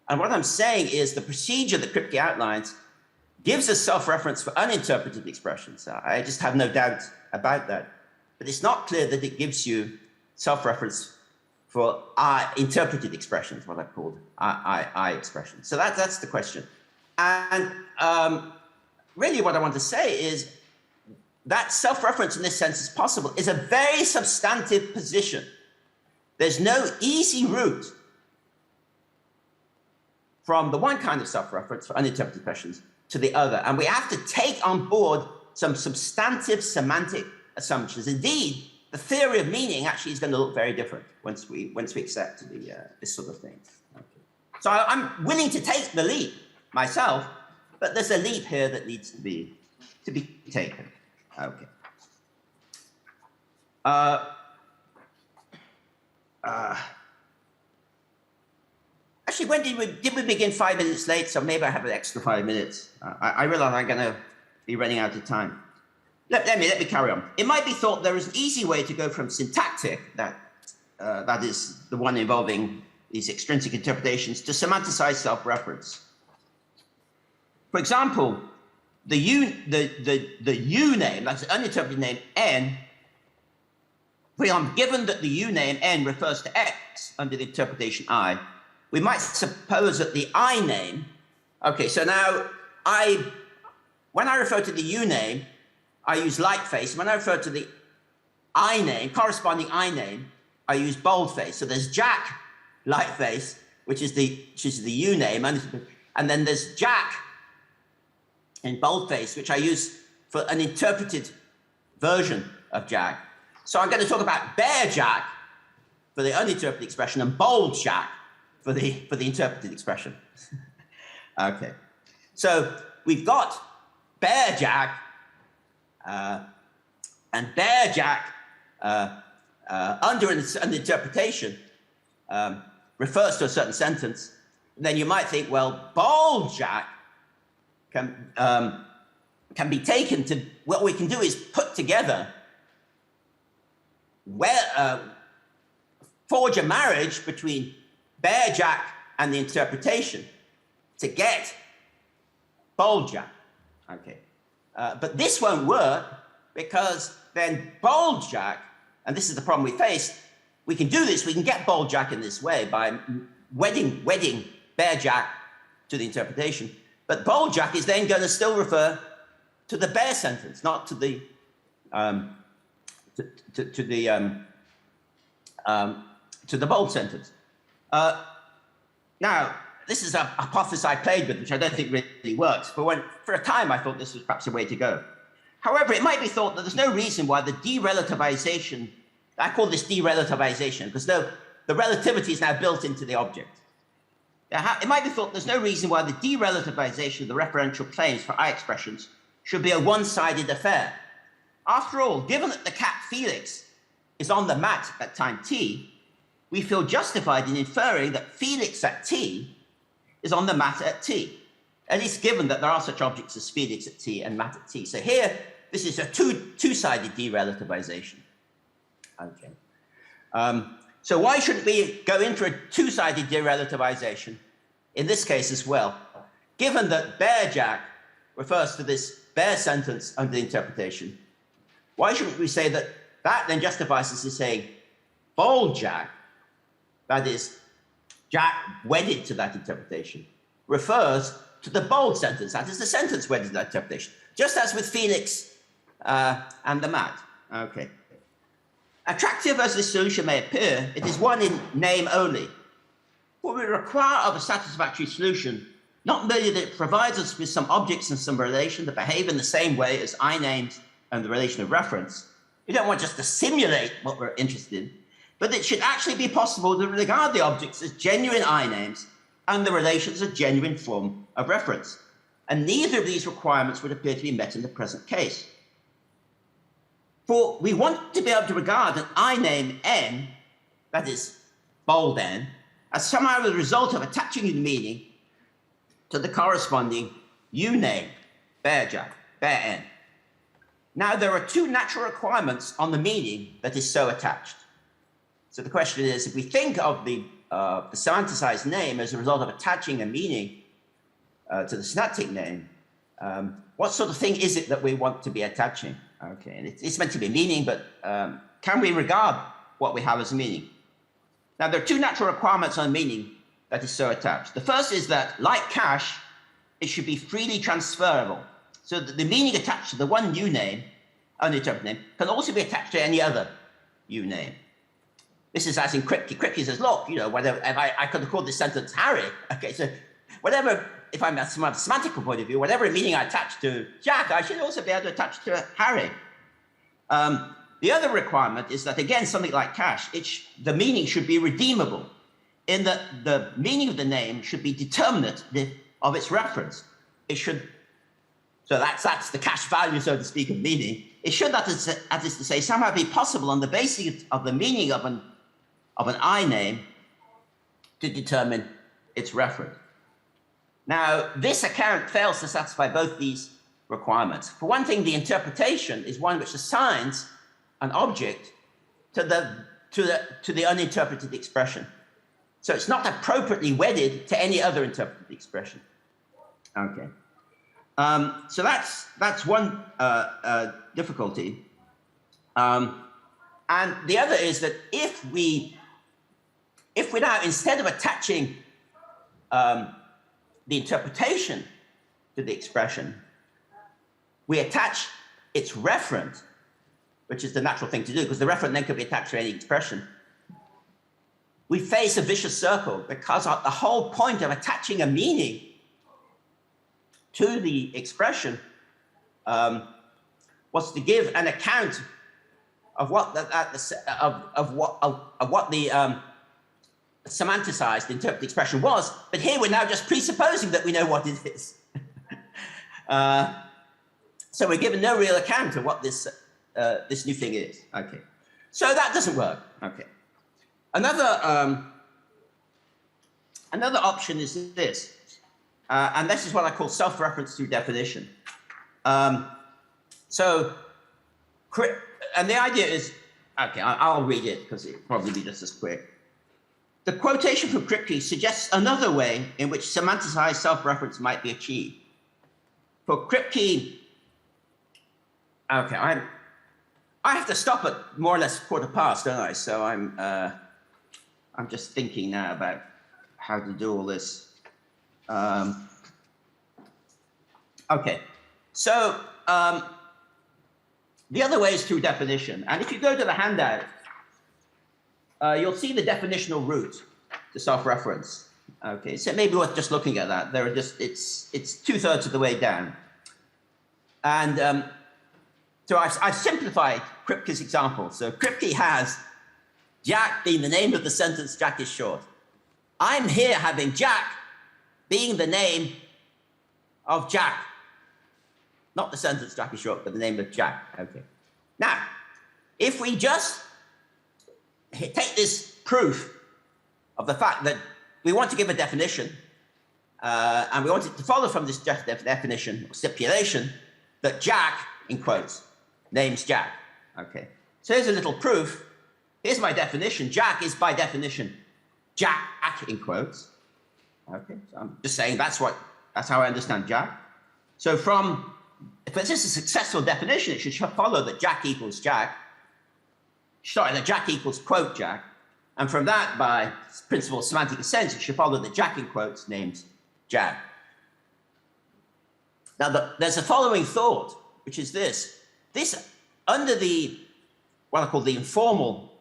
And what I'm saying is the procedure that Kripke outlines gives us self-reference for uninterpreted expressions. I just have no doubt about that. But it's not clear that it gives you self-reference for interpreted expressions, what I've called I expressions. So that's the question. And really what I want to say is that self-reference in this sense is possible, is a very substantive position. There's no easy route from the one kind of self-reference for uninterpreted expressions to the other. And we have to take on board some substantive semantic assumptions. Indeed, the theory of meaning actually is going to look very different once we accept this sort of thing. Okay. So I'm willing to take the leap myself, but there's a leap here that needs to be taken. Okay. Actually, when did we begin 5 minutes late? So maybe I have an extra 5 minutes. I realize I'm going to be running out of time. Let me carry on. It might be thought there is an easy way to go from syntactic, that is the one involving these extrinsic interpretations, to semanticized self-reference. For example, the U name, that's the uninterpreted name n. Given that the U name n refers to x under the interpretation I, we might suppose that the I name. Okay, so now when I refer to the U name, I use lightface. When I refer to the I name, corresponding I name, I use boldface. So there's Jack lightface, which is the U name, and then there's Jack in boldface, which I use for an interpreted version of Jack. So I'm going to talk about Bear Jack for the uninterpreted expression and Bold Jack for the interpreted expression. Okay, so we've got Bear Jack. And Bear Jack, under an interpretation, refers to a certain sentence. Then you might think, well, Bold Jack can be taken to, what we can do is put together forge a marriage between bear jack and the interpretation to get bold jack. Okay. But this won't work because then bold jack, and this is the problem we face, we can do this, we can get bold jack in this way by wedding bear jack to the interpretation. But bold jack is then going to still refer to the bear sentence, not to the to the bold sentence. Now, this is a hypothesis I played with, which I don't think really works. But for a time, I thought this was perhaps a way to go. However, it might be thought that there's no reason why the derelativization, I call this derelativization, because the relativity is now built into the object. It might be thought there's no reason why the derelativization of the referential claims for I expressions should be a one-sided affair. After all, given that the cat Felix is on the mat at time t, we feel justified in inferring that Felix at t is on the mat at t, at least given that there are such objects as Felix at t and mat at t. So here, this is a two-sided derelativization. Okay. So why shouldn't we go into a two-sided derelativization in this case as well, given that bear jack refers to this bear sentence under the interpretation? Why shouldn't we say that that then justifies us as saying bold jack, that is, jack wedded to that interpretation, refers to the bold sentence, that is the sentence wedded to that interpretation, just as with Felix and the mat. Okay. Attractive as this solution may appear, it is one in name only. What we require of a satisfactory solution, not merely that it provides us with some objects and some relation that behave in the same way as I names and the relation of reference. We don't want just to simulate what we're interested in, but it should actually be possible to regard the objects as genuine I names and the relations as a genuine form of reference. And neither of these requirements would appear to be met in the present case. For we want to be able to regard an I name n, that is bold n, as somehow the result of attaching the meaning to the corresponding U name, bear jack, bear n. Now there are two natural requirements on the meaning that is so attached. So the question is, if we think of the semanticized name as a result of attaching a meaning to the synaptic name, what sort of thing is it that we want to be attaching? Okay, and it's meant to be a meaning, but can we regard what we have as a meaning? Now, there are two natural requirements on meaning that is so attached. The first is that, like cash, it should be freely transferable, so that the meaning attached to the one U name, uninterpreted name, can also be attached to any other U name. This is as in Kripke. Kripke says, look, you know, whatever, if I could have called this sentence Harry. Okay, so whatever, if I'm from a semantic point of view, whatever meaning I attach to Jack, I should also be able to attach to Harry. The other requirement is that, again, something like cash, the meaning should be redeemable, in that the meaning of the name should be determinate of its reference. It should, so that's the cash value, so to speak, of meaning. It should, that is to say, somehow be possible on the basis of the meaning of an I name to determine its reference. Now, this account fails to satisfy both these requirements. For one thing, the interpretation is one which assigns an object to the uninterpreted expression. So it's not appropriately wedded to any other interpreted expression. Okay. So that's one difficulty. And the other is that if we now, instead of attaching the interpretation to the expression, we attach its referent, which is the natural thing to do, because the referent then can be attached to any expression, we face a vicious circle, because the whole point of attaching a meaning to the expression was to give an account of what the semanticized interpreted expression was. But here we're now just presupposing that we know what it is. So we're given no real account of what this new thing is. Okay, so that doesn't work. Okay, another option is this, and this is what I call self-reference through definition. And the idea is, okay, I'll read it because it'll probably be just as quick. the quotation from Kripke suggests another way in which semanticized self-reference might be achieved. For Kripke, okay, I have to stop at more or less 1:15, don't I? So I'm just thinking now about how to do all this. Okay, so the other way is through definition. And if you go to the handout, you'll see the definitional route to self-reference. Okay, so it may be worth just looking at that. There are just it's 2/3 of the way down. And so I've simplified Kripke's example. So Kripke has Jack being the name of the sentence Jack is short. I'm here having Jack being the name of Jack. Not the sentence Jack is short, but the name of Jack. Okay. Now, if we just take this proof of the fact that we want to give a definition, and we want it to follow from this definition or stipulation that Jack, in quotes, names Jack. Okay. So here's a little proof. Here's my definition. Jack is by definition Jack, in quotes. Okay. So I'm just saying that's how I understand Jack. So if this is a successful definition, it should follow that Jack equals Jack. Sorry, that Jack equals quote Jack. And from that, by principle of semantic sense, it should follow that Jack, in quotes, names Jack. Now, there's a following thought, which is this. Under what I call the informal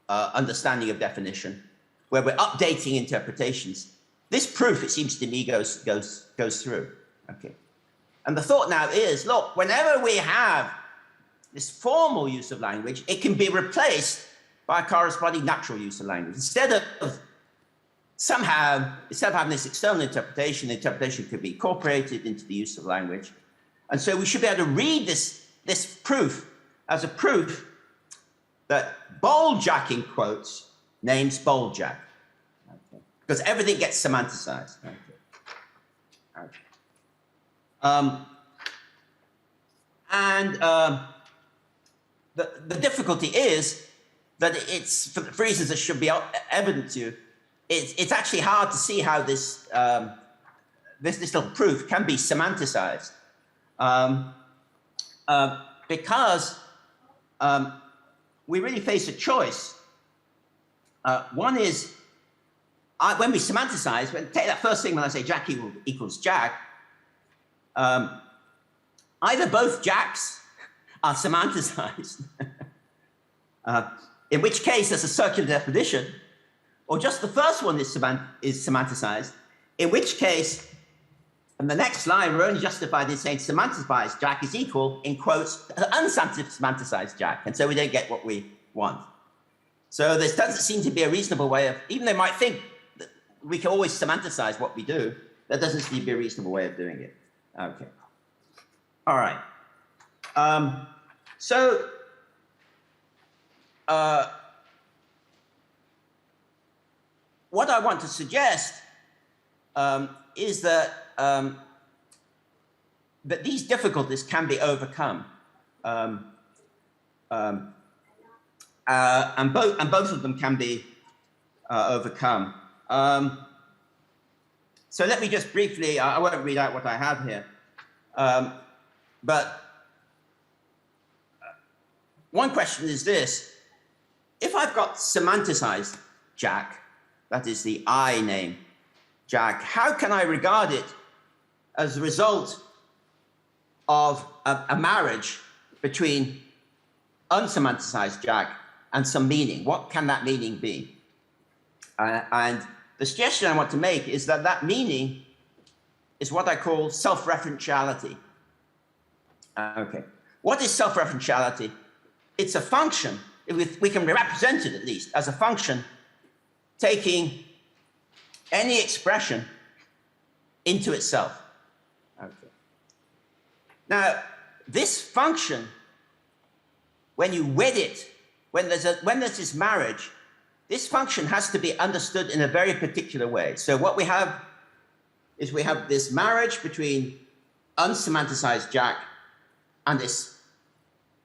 understanding of definition, where we're updating interpretations, this proof, it seems to me, goes through. Okay. And the thought now is, look, whenever we have this formal use of language, it can be replaced by a corresponding natural use of language. Instead of having this external interpretation, the interpretation could be incorporated into the use of language. And so we should be able to read this proof as a proof that bold Jack, in quotes, names bold Jack. Okay. Because everything gets semanticized. Okay. Okay. The difficulty is that it's, for reasons that should be evident to you, it's actually hard to see how this little proof can be semanticized. Because we really face a choice. One is, when we semanticize, take that first thing when I say Jack equals Jack, either both Jacks are semanticized, in which case there's a circular definition, or just the first one is semanticized, in which case, in the next line, we're only justified in saying semanticized Jack is equal, in quotes, unsemanticized Jack, and so we don't get what we want. So there doesn't seem to be a reasonable way of, even though they might think that we can always semanticize what we do, there doesn't seem to be a reasonable way of doing it. Okay. All right. What I want to suggest is that these difficulties can be overcome, and both of them can be overcome. So let me just briefly, I won't read out what I have here, but one question is this: if I've got semanticized Jack, that is the I name Jack, how can I regard it as a result of a marriage between unsemanticized Jack and some meaning? What can that meaning be? And the suggestion I want to make is that that meaning is what I call self-referentiality. Okay. What is self-referentiality? It's a function, we can represent it at least, as a function taking any expression into itself. Okay. Now, this function, when you wed it, when there's this marriage, this function has to be understood in a very particular way. So what we have is we have this marriage between unsemanticized Jack and this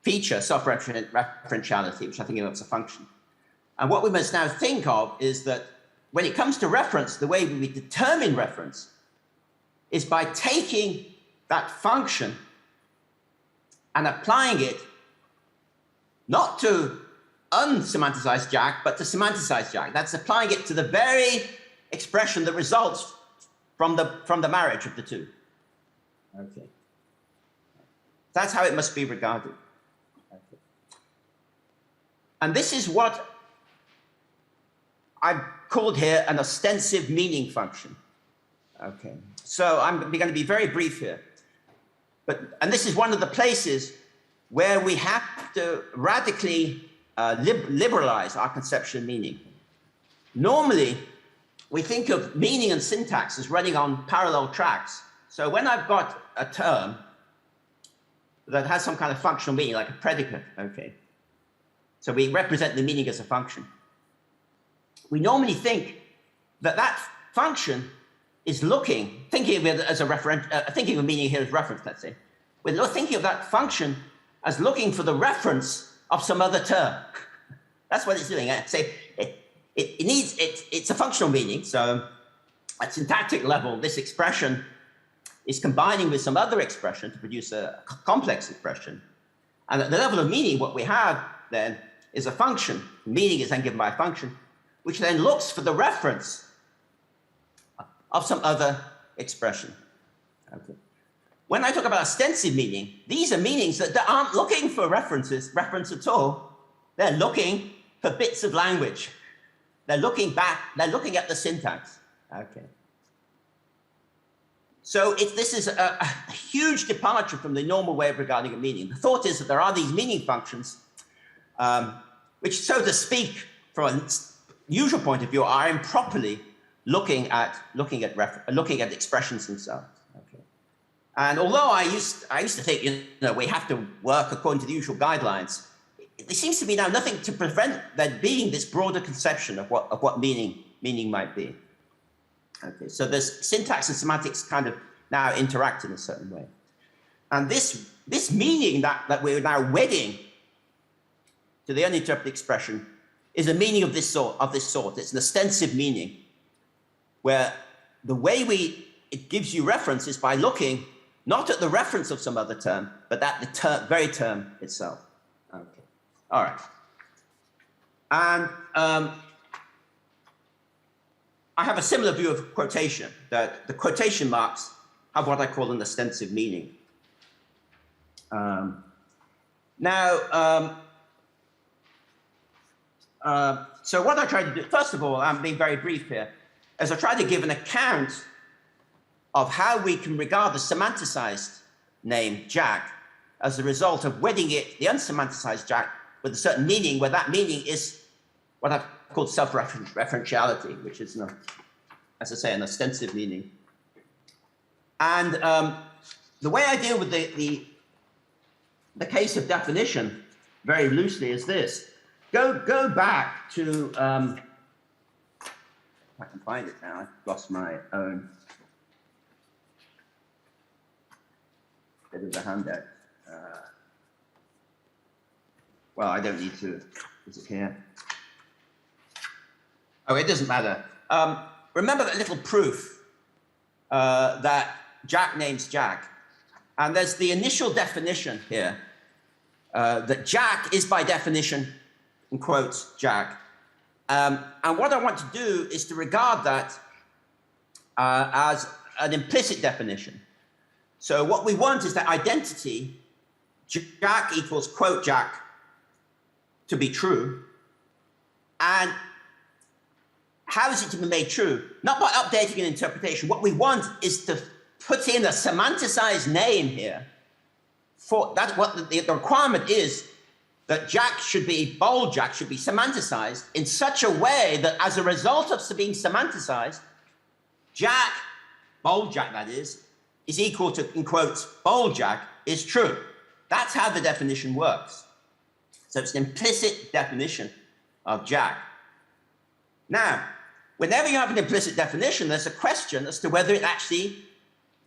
feature, self-referentiality, which I think is a function. And what we must now think of is that when it comes to reference, the way we determine reference is by taking that function and applying it not to unsemanticized Jack, but to semanticized Jack. That's applying it to the very expression that results from the marriage of the two. Okay. That's how it must be regarded. Okay. And this is what I've called here an ostensive meaning function. Okay. So I'm going to be very brief here. And this is one of the places where we have to radically liberalize our conception of meaning. Normally, we think of meaning and syntax as running on parallel tracks. So when I've got a term that has some kind of functional meaning, like a predicate, okay, so we represent the meaning as a function. We normally think that that function is thinking of it as a reference, thinking of meaning here as reference, let's say. We're thinking of that function as looking for the reference of some other term. That's what it's doing. Say it's a functional meaning. So at syntactic level, this expression is combining with some other expression to produce a complex expression. And at the level of meaning, what we have then is a function. Meaning is then given by a function, which then looks for the reference of some other expression. Okay. When I talk about ostensive meaning, these are meanings that aren't looking for reference at all. They're looking for bits of language. They're looking back, they're looking at the syntax. Okay. So this is a huge departure from the normal way of regarding a meaning. The thought is that there are these meaning functions, which, so to speak, from a usual point of view, are improperly looking at expressions themselves. Okay. And although I used to think, we have to work according to the usual guidelines, there seems to be now nothing to prevent there being this broader conception of what meaning might be. Okay, so there's syntax and semantics kind of now interact in a certain way. And this meaning that we're now wedding to the uninterpreted expression is a meaning of this sort. It's an ostensive meaning, where the way it gives you reference is by looking not at the reference of some other term, but at the very term itself. Okay. All right. And I have a similar view of quotation, that the quotation marks have what I call an ostensive meaning. So what I try to do, first of all, I'm being very brief here, is I try to give an account of how we can regard the semanticized name Jack as a result of wedding the unsemanticized Jack with a certain meaning, where that meaning is what I've called self-referentiality, which is, as I say, an ostensive meaning. And the way I deal with the case of definition, very loosely, is this. Go back to, if I can find it now, I've lost my own bit of the handout. Well, I don't need to, is it here? Oh, it doesn't matter. Remember that little proof that Jack names Jack. And there's the initial definition here, that Jack is by definition, in quotes, Jack. And what I want to do is to regard that as an implicit definition. So what we want is that identity, Jack equals quote Jack, to be true. And how is it to be made true? Not by updating an interpretation. What we want is to put in a semanticized name here. That's what the requirement is, that Jack should be, bold Jack should be semanticized in such a way that as a result of being semanticized, Jack, bold Jack that is equal to, in quotes, bold Jack is true. That's how the definition works. So it's an implicit definition of Jack. Now, whenever you have an implicit definition, there's a question as to whether it actually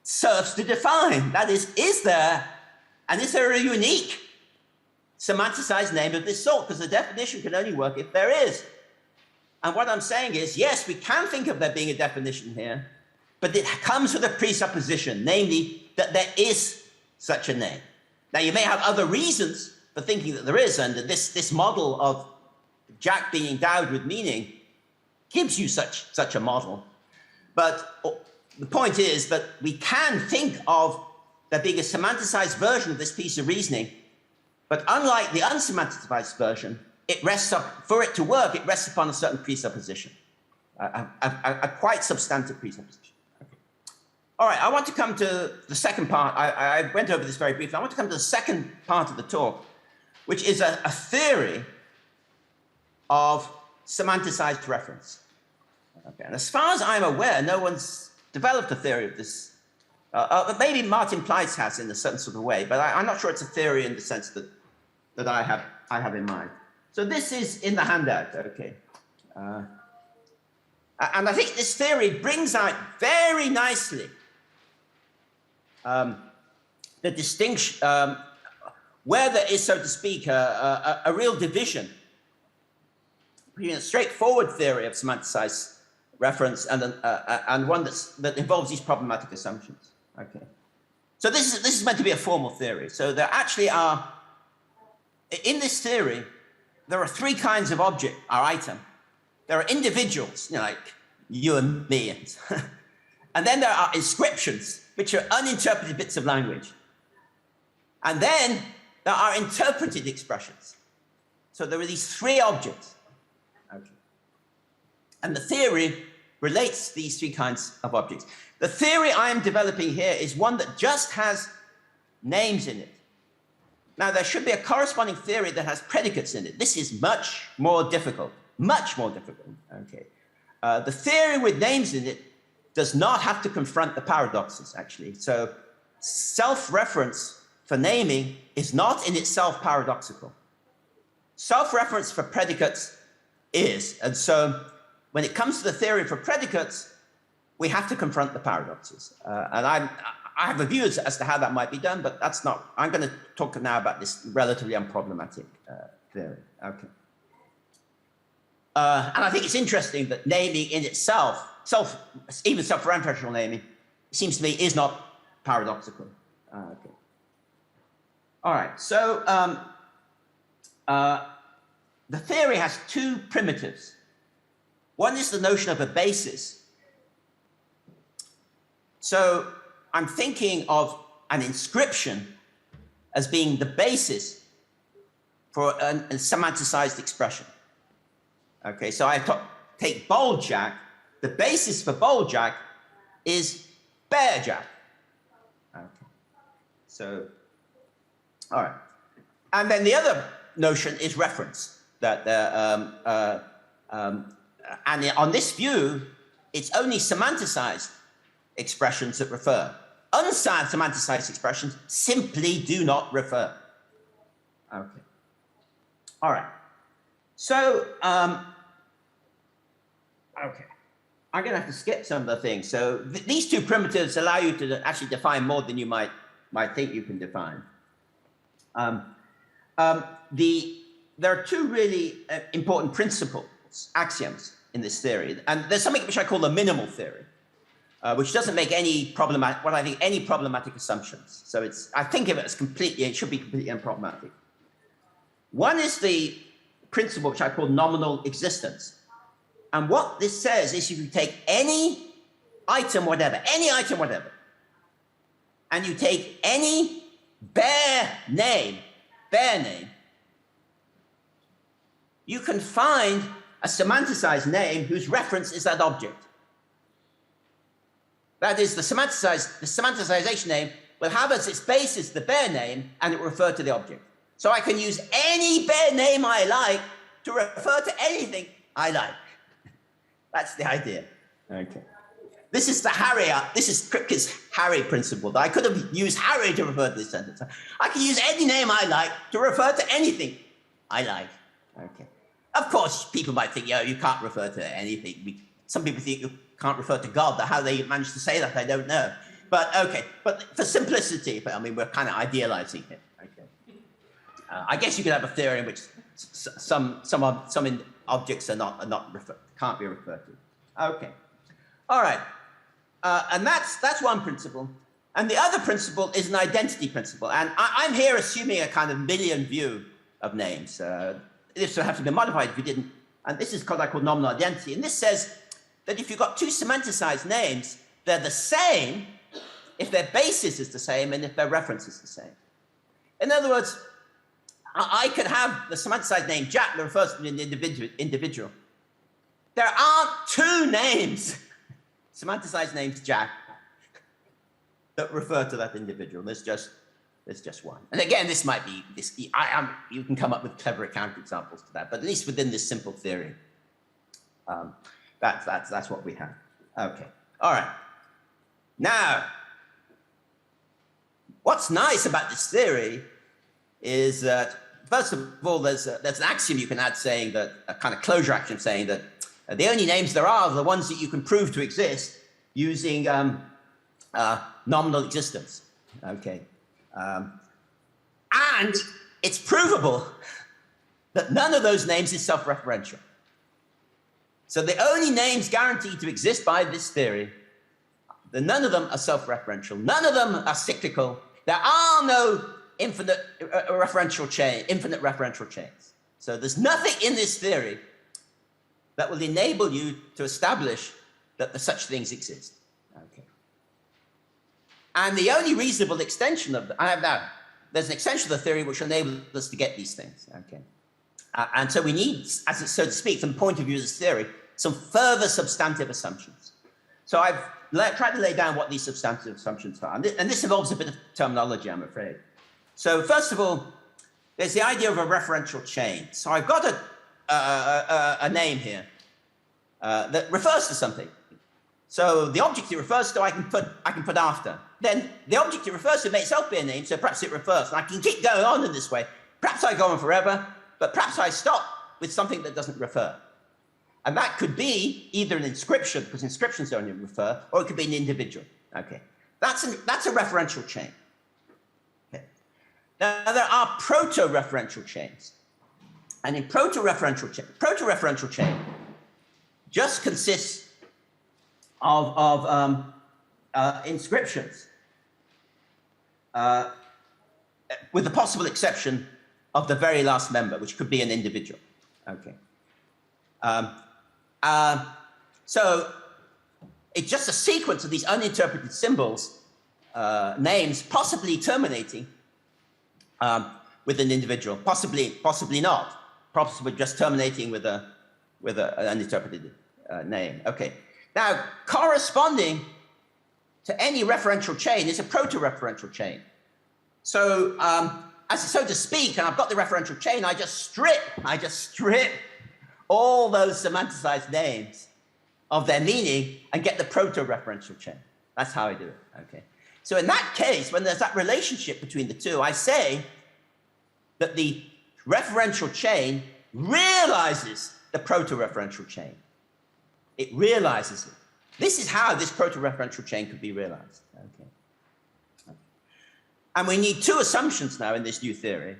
serves to define. That is there a unique semanticized name of this sort? Because the definition can only work if there is And what I'm saying is, yes, we can think of there being a definition here, but it comes with a presupposition, namely that there is such a name. Now, you may have other reasons for thinking that there is, and this model of Jack being endowed with meaning gives you such a model. But the point is that we can think of there being a semanticized version of this piece of reasoning, but unlike the unsemanticized version, for it to work, it rests upon a certain presupposition, a quite substantive presupposition. Okay. All right, I want to come to the second part. I went over this very briefly. I want to come to the second part of the talk, which is a theory of semanticized reference. Okay. And as far as I'm aware, no one's developed a theory of this. Maybe Martin Pleitz has in a certain sort of way, but I'm not sure it's a theory in the sense that I have in mind. So this is in the handout, okay. And I think this theory brings out very nicely the distinction, where there is, so to speak, a real division between a straightforward theory of semanticized reference and one that involves these problematic assumptions. Okay. So this is meant to be a formal theory. So there actually are, in this theory, there are three kinds of object or item. There are individuals, like you and me, and then there are inscriptions, which are uninterpreted bits of language. And then there are interpreted expressions. So there are these three objects. Okay. And the theory relates these three kinds of objects. The theory I am developing here is one that just has names in it. Now, there should be a corresponding theory that has predicates in it. This is much more difficult, okay. The theory with names in it does not have to confront the paradoxes, actually. So self-reference for naming is not in itself paradoxical. Self-reference for predicates is, and so when it comes to the theory for predicates, we have to confront the paradoxes. And I have a view as to how that might be done, but that's not, I'm going to talk now about this relatively unproblematic theory. Okay. And I think it's interesting that naming in itself, even self-referential naming, seems to me is not paradoxical. Okay. All right, so the theory has two primitives. One is the notion of a basis. So I'm thinking of an inscription as being the basis for a semanticized expression. Okay, so I take bold Jack. The basis for bold Jack is bear Jack. Okay, so, all right. And then the other notion is reference. And on this view, it's only semanticized expressions that refer. Unsemanticized expressions simply do not refer. Okay. All right. So, okay. I'm going to have to skip some of the things. So these two primitives allow you to actually define more than you might think you can define. There are two really important principles, axioms in this theory. And there's something which I call the minimal theory, which doesn't make any problematic assumptions. So I think of it as it should be completely unproblematic. One is the principle which I call nominal existence. And what this says is if you take any item, whatever, and you take any bare name, you can find a semanticized name whose reference is that object. That is, the semanticization name will have as its basis the bare name, and it will refer to the object. So I can use any bare name I like to refer to anything I like. That's the idea. Okay. This is Kripke's Harry principle. That I could have used Harry to refer to this sentence. I can use any name I like to refer to anything I like. Okay. Of course, people might think, you can't refer to anything. Some people think you can't refer to God. How they managed to say that, I don't know. But okay. But for simplicity, we're kind of idealizing it. Okay. I guess you could have a theory in which some objects can't be referred to. Okay. All right. And that's one principle. And the other principle is an identity principle. And I'm here assuming a kind of million view of names. This would have to be modified if you didn't. And this is what I call nominal identity. And this says that if you've got two semanticized names, they're the same if their basis is the same and if their reference is the same. In other words, I could have the semanticized name Jack that refers to an individual. There aren't two names, semanticized names Jack, that refer to that individual. There's just one. And again, this might be, you can come up with clever counter examples to that, but at least within this simple theory, that's what we have. Okay, all right. Now, what's nice about this theory is that, first of all, there's an axiom you can add saying that, a kind of closure axiom saying that the only names there are the ones that you can prove to exist using nominal existence. Okay. And it's provable that none of those names is self-referential. So the only names guaranteed to exist by this theory, none of them are self-referential. None of them are cyclical. There are no infinite referential chains. So there's nothing in this theory that will enable you to establish that such things exist. Okay. And the only reasonable extension of there's an extension of the theory which will enable us to get these things. Okay. And so we need, so to speak, from the point of view of this theory, some further substantive assumptions. So I've tried to lay down what these substantive assumptions are. And this involves a bit of terminology, I'm afraid. So first of all, there's the idea of a referential chain. So I've got a name here that refers to something. So the object it refers to, I can put after. Then the object it refers to may itself be a name, so perhaps it refers. And I can keep going on in this way. Perhaps I go on forever, but perhaps I stop with something that doesn't refer. And that could be either an inscription, because inscriptions don't refer, or it could be an individual. Okay, that's a referential chain. Okay. Now there are proto-referential chains, and in proto-referential chain just consists of inscriptions, with the possible exception of the very last member, which could be an individual. Okay. So it's just a sequence of these uninterpreted symbols, names, possibly terminating with an individual, possibly not, possibly just terminating with an uninterpreted name. Okay. Now, corresponding to any referential chain is a proto-referential chain. So, so to speak, and I've got the referential chain, I just strip all those semanticized names of their meaning and get the proto-referential chain. That's how I do it, okay? So in that case, when there's that relationship between the two, I say that the referential chain realizes the proto-referential chain. It realizes it. This is how this proto-referential chain could be realized, okay? And we need two assumptions now in this new theory.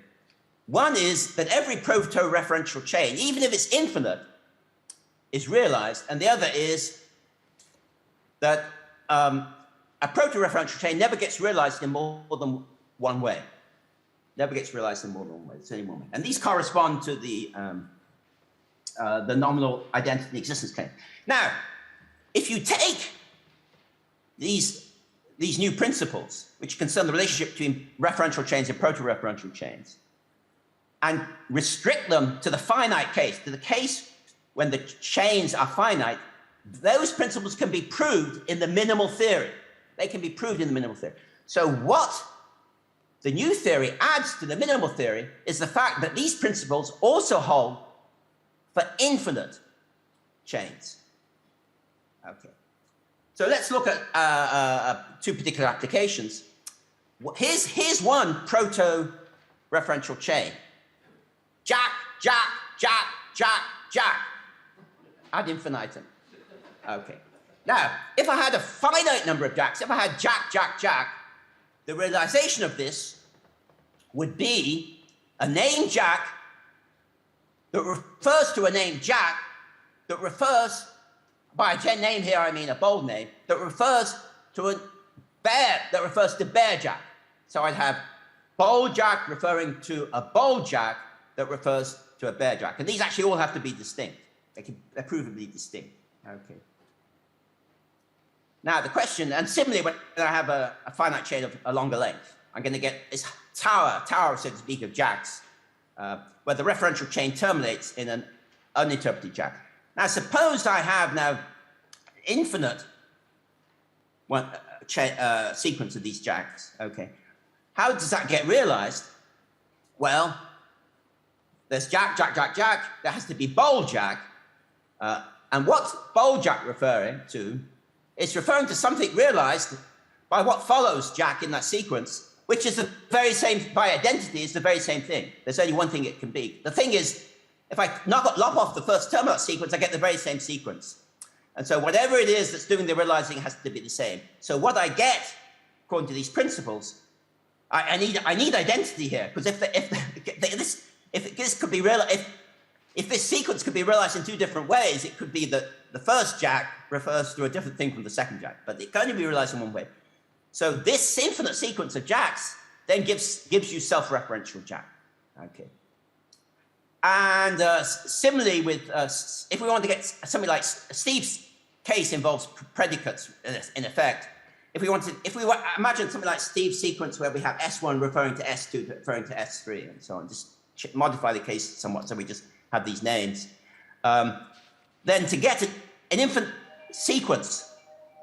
One is that every proto-referential chain, even if it's infinite, is realized, and the other is that a proto-referential chain never gets realized in more than one way. Never gets realized in more than one way. It's only one way. And these correspond to the nominal identity and existence claim. Now, if you take these new principles, which concern the relationship between referential chains and proto-referential chains, and restrict them to the finite case, to the case when the chains are finite, those principles can be proved in the minimal theory. They can be proved in the minimal theory. So what the new theory adds to the minimal theory is the fact that these principles also hold for infinite chains. Okay. So let's look at two particular applications. Here's one proto-referential chain. Jack, Jack, Jack, Jack, Jack, ad infinitum. Okay. Now, if I had a finite number of jacks, if I had Jack, Jack, Jack, the realization of this would be a name Jack that refers to a name Jack, that refers, by a name here I mean a bold name, that refers to a bear, that refers to bear Jack. So I'd have bold Jack referring to a bold Jack that refers to a bear Jack. And these actually all have to be distinct. They're provably distinct. Okay. Now the question, and similarly when I have a finite chain of a longer length, I'm going to get this tower, so to speak, of Jacks, where the referential chain terminates in an uninterpreted Jack. Now suppose I have now infinite sequence of these Jacks. Okay. How does that get realized? Well, there's Jack, Jack, Jack, Jack. There has to be bold Jack. And what's bold Jack referring to? It's referring to something realized by what follows Jack in that sequence, which is the very same, by identity, is the very same thing. There's only one thing it can be. The thing is, if I lop off the first term of that sequence, I get the very same sequence. And so whatever it is that's doing the realizing has to be the same. So what I get, according to these principles, I need identity here, because if this could be realized, if this sequence could be realized in two different ways, it could be that the first Jack refers to a different thing from the second Jack, but it can only be realized in one way. So this infinite sequence of Jacks then gives you self-referential Jack. Okay. And similarly with, if we want to get something like Steve's case involves predicates in effect. If we imagine something like Steve's sequence where we have S1 referring to S2 referring to S3 and so on, just modify the case somewhat so we just have these names. Then to get an infinite sequence,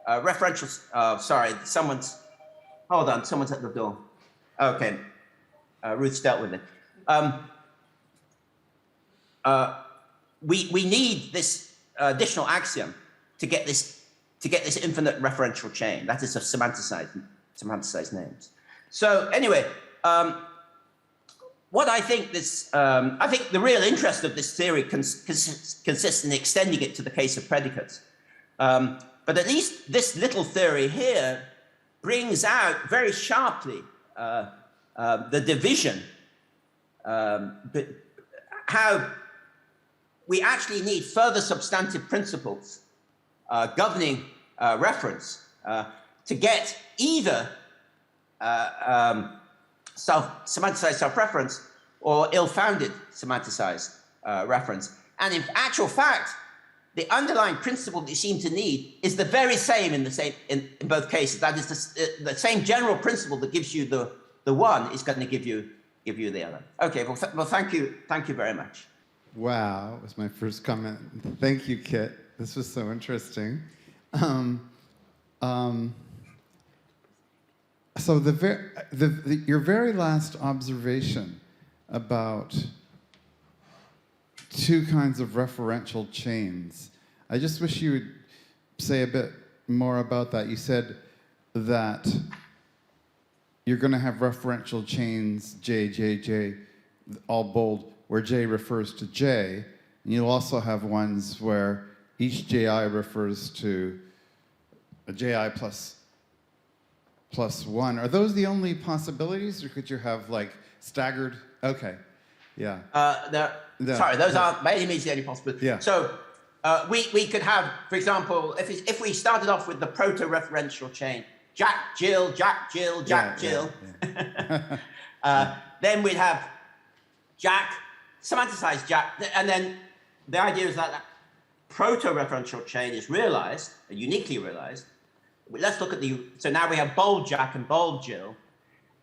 referential, sorry, someone's at the door. Okay, Ruth's dealt with it. We need this additional axiom to get this infinite referential chain. That is of semanticized names. So anyway, what I think I think the real interest of this theory consists in extending it to the case of predicates. But at least this little theory here brings out very sharply the division, how we actually need further substantive principles governing reference to get either semanticized self-reference or ill-founded semanticized reference. And in actual fact, the underlying principle that you seem to need is the very same in both cases. That is the same general principle that gives you the one is going to give you the other. Okay, well thank you very much. Wow, that was my first comment. Thank you, Kit. This was so interesting. So your very last observation about two kinds of referential chains, I just wish you would say a bit more about that. You said that you're going to have referential chains, J, J, J, all bold, where J refers to J, and you'll also have ones where each JI refers to a JI plus one. Are those the only possibilities, or could you have like staggered? Okay, yeah. Sorry, those aren't by any means the only possibility. Yeah. So we could have, for example, if we started off with the proto-referential chain, Jack, Jill, Jack, Jill, Jack, Jill, then we'd have Jack, semanticized Jack, and then the idea is that proto-referential chain is realized, uniquely realized. Let's look at so now we have bold Jack and bold Jill.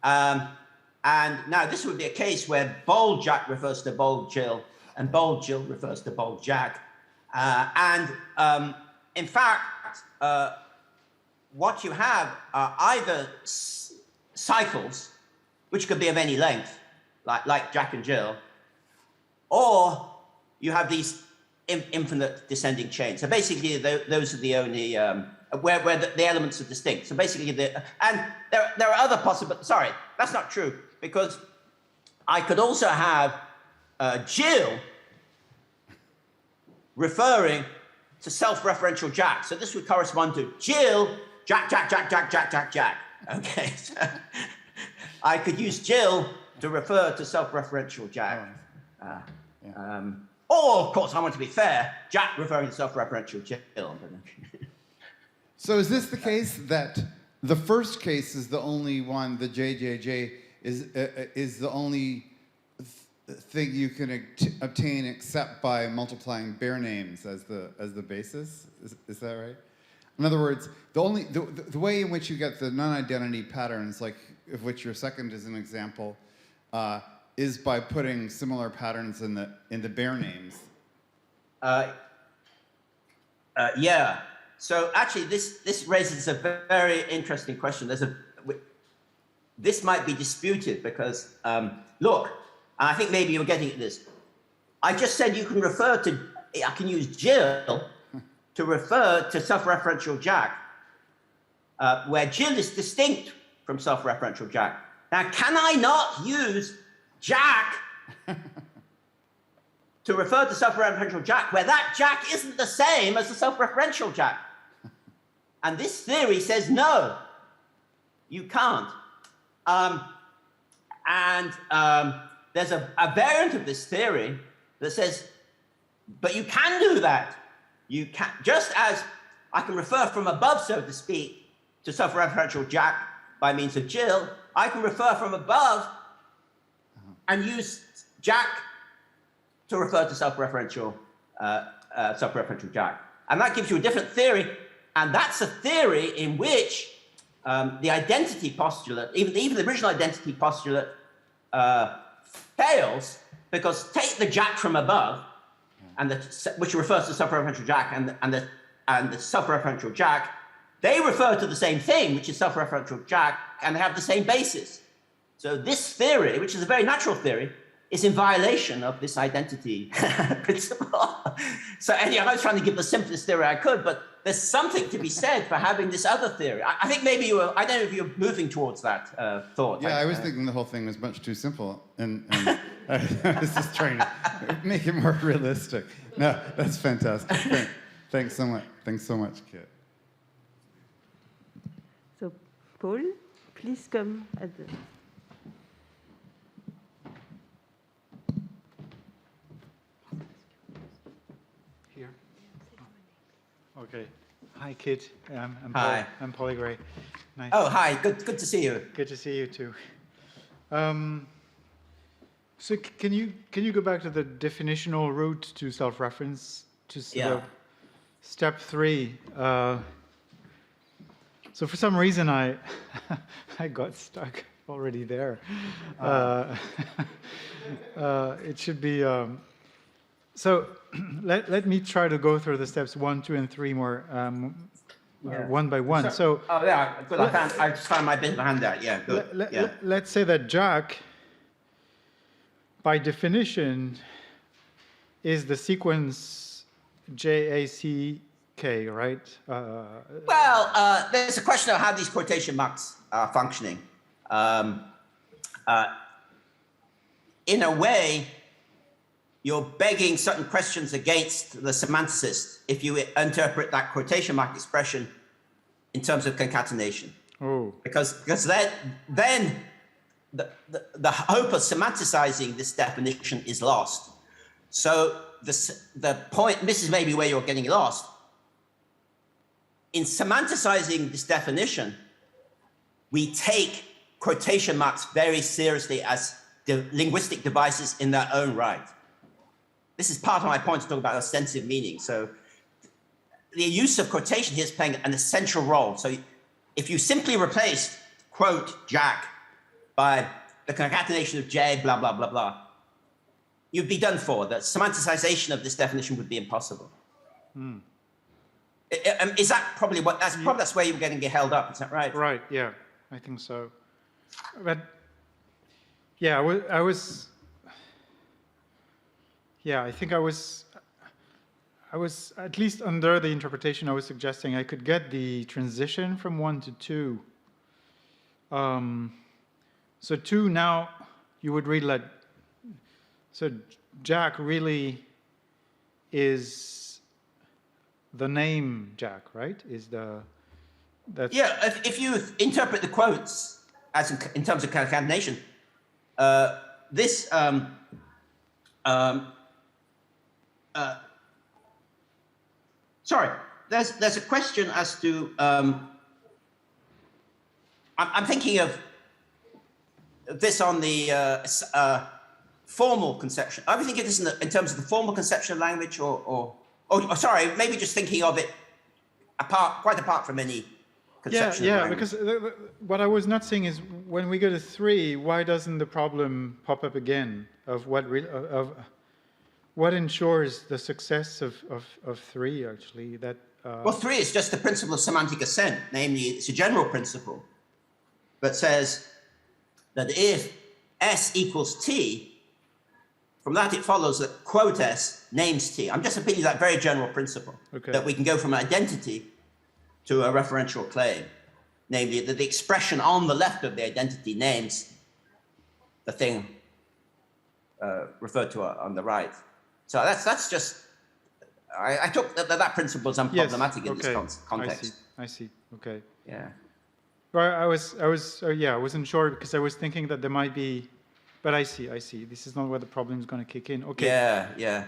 And now this would be a case where bold Jack refers to bold Jill and bold Jill refers to bold Jack. In fact, what you have are either cycles, which could be of any length, like Jack and Jill, or you have these infinite descending chains. So basically, those are the only where the elements are distinct. So basically, and there are other possible. Sorry, that's not true, because I could also have Jill referring to self-referential Jack. So this would correspond to Jill, Jack, Jack, Jack, Jack, Jack, Jack, Jack. Okay, so I could use Jill to refer to self-referential Jack. Or, of course, I want to be fair, Jack referring to self-referential Jill. So is this the case that the first case is the only one, the JJJ is the only thing you can obtain except by multiplying bare names as the basis? Is that right? In other words, the way in which you get the non-identity patterns, like of which your second is an example, is by putting similar patterns in the bare names. Yeah. So actually, this raises a very interesting question. This might be disputed because look, I think maybe you're getting at this. I just said you can refer to. I can use Jill to refer to self-referential Jack, where Jill is distinct from self-referential Jack. Now, can I not use Jack to refer to self-referential Jack where that Jack isn't the same as the self-referential Jack? And this theory says no, you can't. There's a variant of this theory that says, but you can do that. You can, just as I can refer from above, so to speak, to self-referential Jack by means of Jill, I can refer from above and use Jack to refer to self-referential Jack. And that gives you a different theory, and that's a theory in which the identity postulate, even the original identity postulate, fails, because take the Jack from above, and which refers to self-referential Jack, and the self-referential Jack, they refer to the same thing, which is self-referential Jack, and they have the same basis. So this theory, which is a very natural theory, is in violation of this identity principle. So anyway, I was trying to give the simplest theory I could, but there's something to be said for having this other theory. I think maybe I don't know if you're moving towards that thought. Yeah, I was thinking the whole thing was much too simple, and I was just trying to make it more realistic. No, that's fantastic. Thanks so much. Thanks so much, Kit. So, Paul, please come at the... Here. Okay. Hi, Kit. I'm Hi. I'm Paul Égré. Nice. Oh, hi. Good to see you. Good to see you too. So can you go back to the definitional route to self-reference to sort of step 3? So for some reason I got stuck already there. It should be. So let me try to go through the steps 1, 2, and 3 more one by one. So oh yeah, good. I just found my bit of a handout. Yeah, good. Let's say that Jack, by definition, is the sequence JACK, right? Well, there's a question of how these quotation marks are functioning. In a way, you're begging certain questions against the semanticist if you interpret that quotation mark expression in terms of concatenation. Oh. Because then the hope of semanticizing this definition is lost. So the point, this is maybe where you're getting lost. In semanticizing this definition, we take quotation marks very seriously as linguistic devices in their own right. This is part of my point to talk about ostensive meaning. So the use of quotation here is playing an essential role. So if you simply replaced, quote, Jack by the concatenation of J, blah, blah, blah, blah, you'd be done for. The semanticization of this definition would be impossible. Hmm. Is that probably what, that's where you're getting held up, is that right? Right, yeah, I think so. But yeah, I was I think I was at least under the interpretation I was suggesting I could get the transition from 1 to 2. So 2 now you would read like, so Jack really is the name Jack, right? Yeah, if you interpret the quotes as in terms of concatenation, this sorry, there's a question as to, I'm thinking of this on the formal conception. Are we thinking of this in terms of the formal conception of language, or sorry, maybe just thinking of it quite apart from any conception of language? Because what I was not saying is when we go to 3, why doesn't the problem pop up again of what ensures the success of 3 actually? That well, 3 is just the principle of semantic assent, namely it's a general principle that says that if S equals T, from that it follows that quote S names T. I'm just appealing to that very general principle, that we can go from identity to a referential claim, namely that the expression on the left of the identity names the thing referred to on the right. So that's just, I took that principle as unproblematic in this context. I see. Okay. Yeah. Well, I wasn't sure because I was thinking that there might be, but I see. This is not where the problem is going to kick in. Okay. Yeah.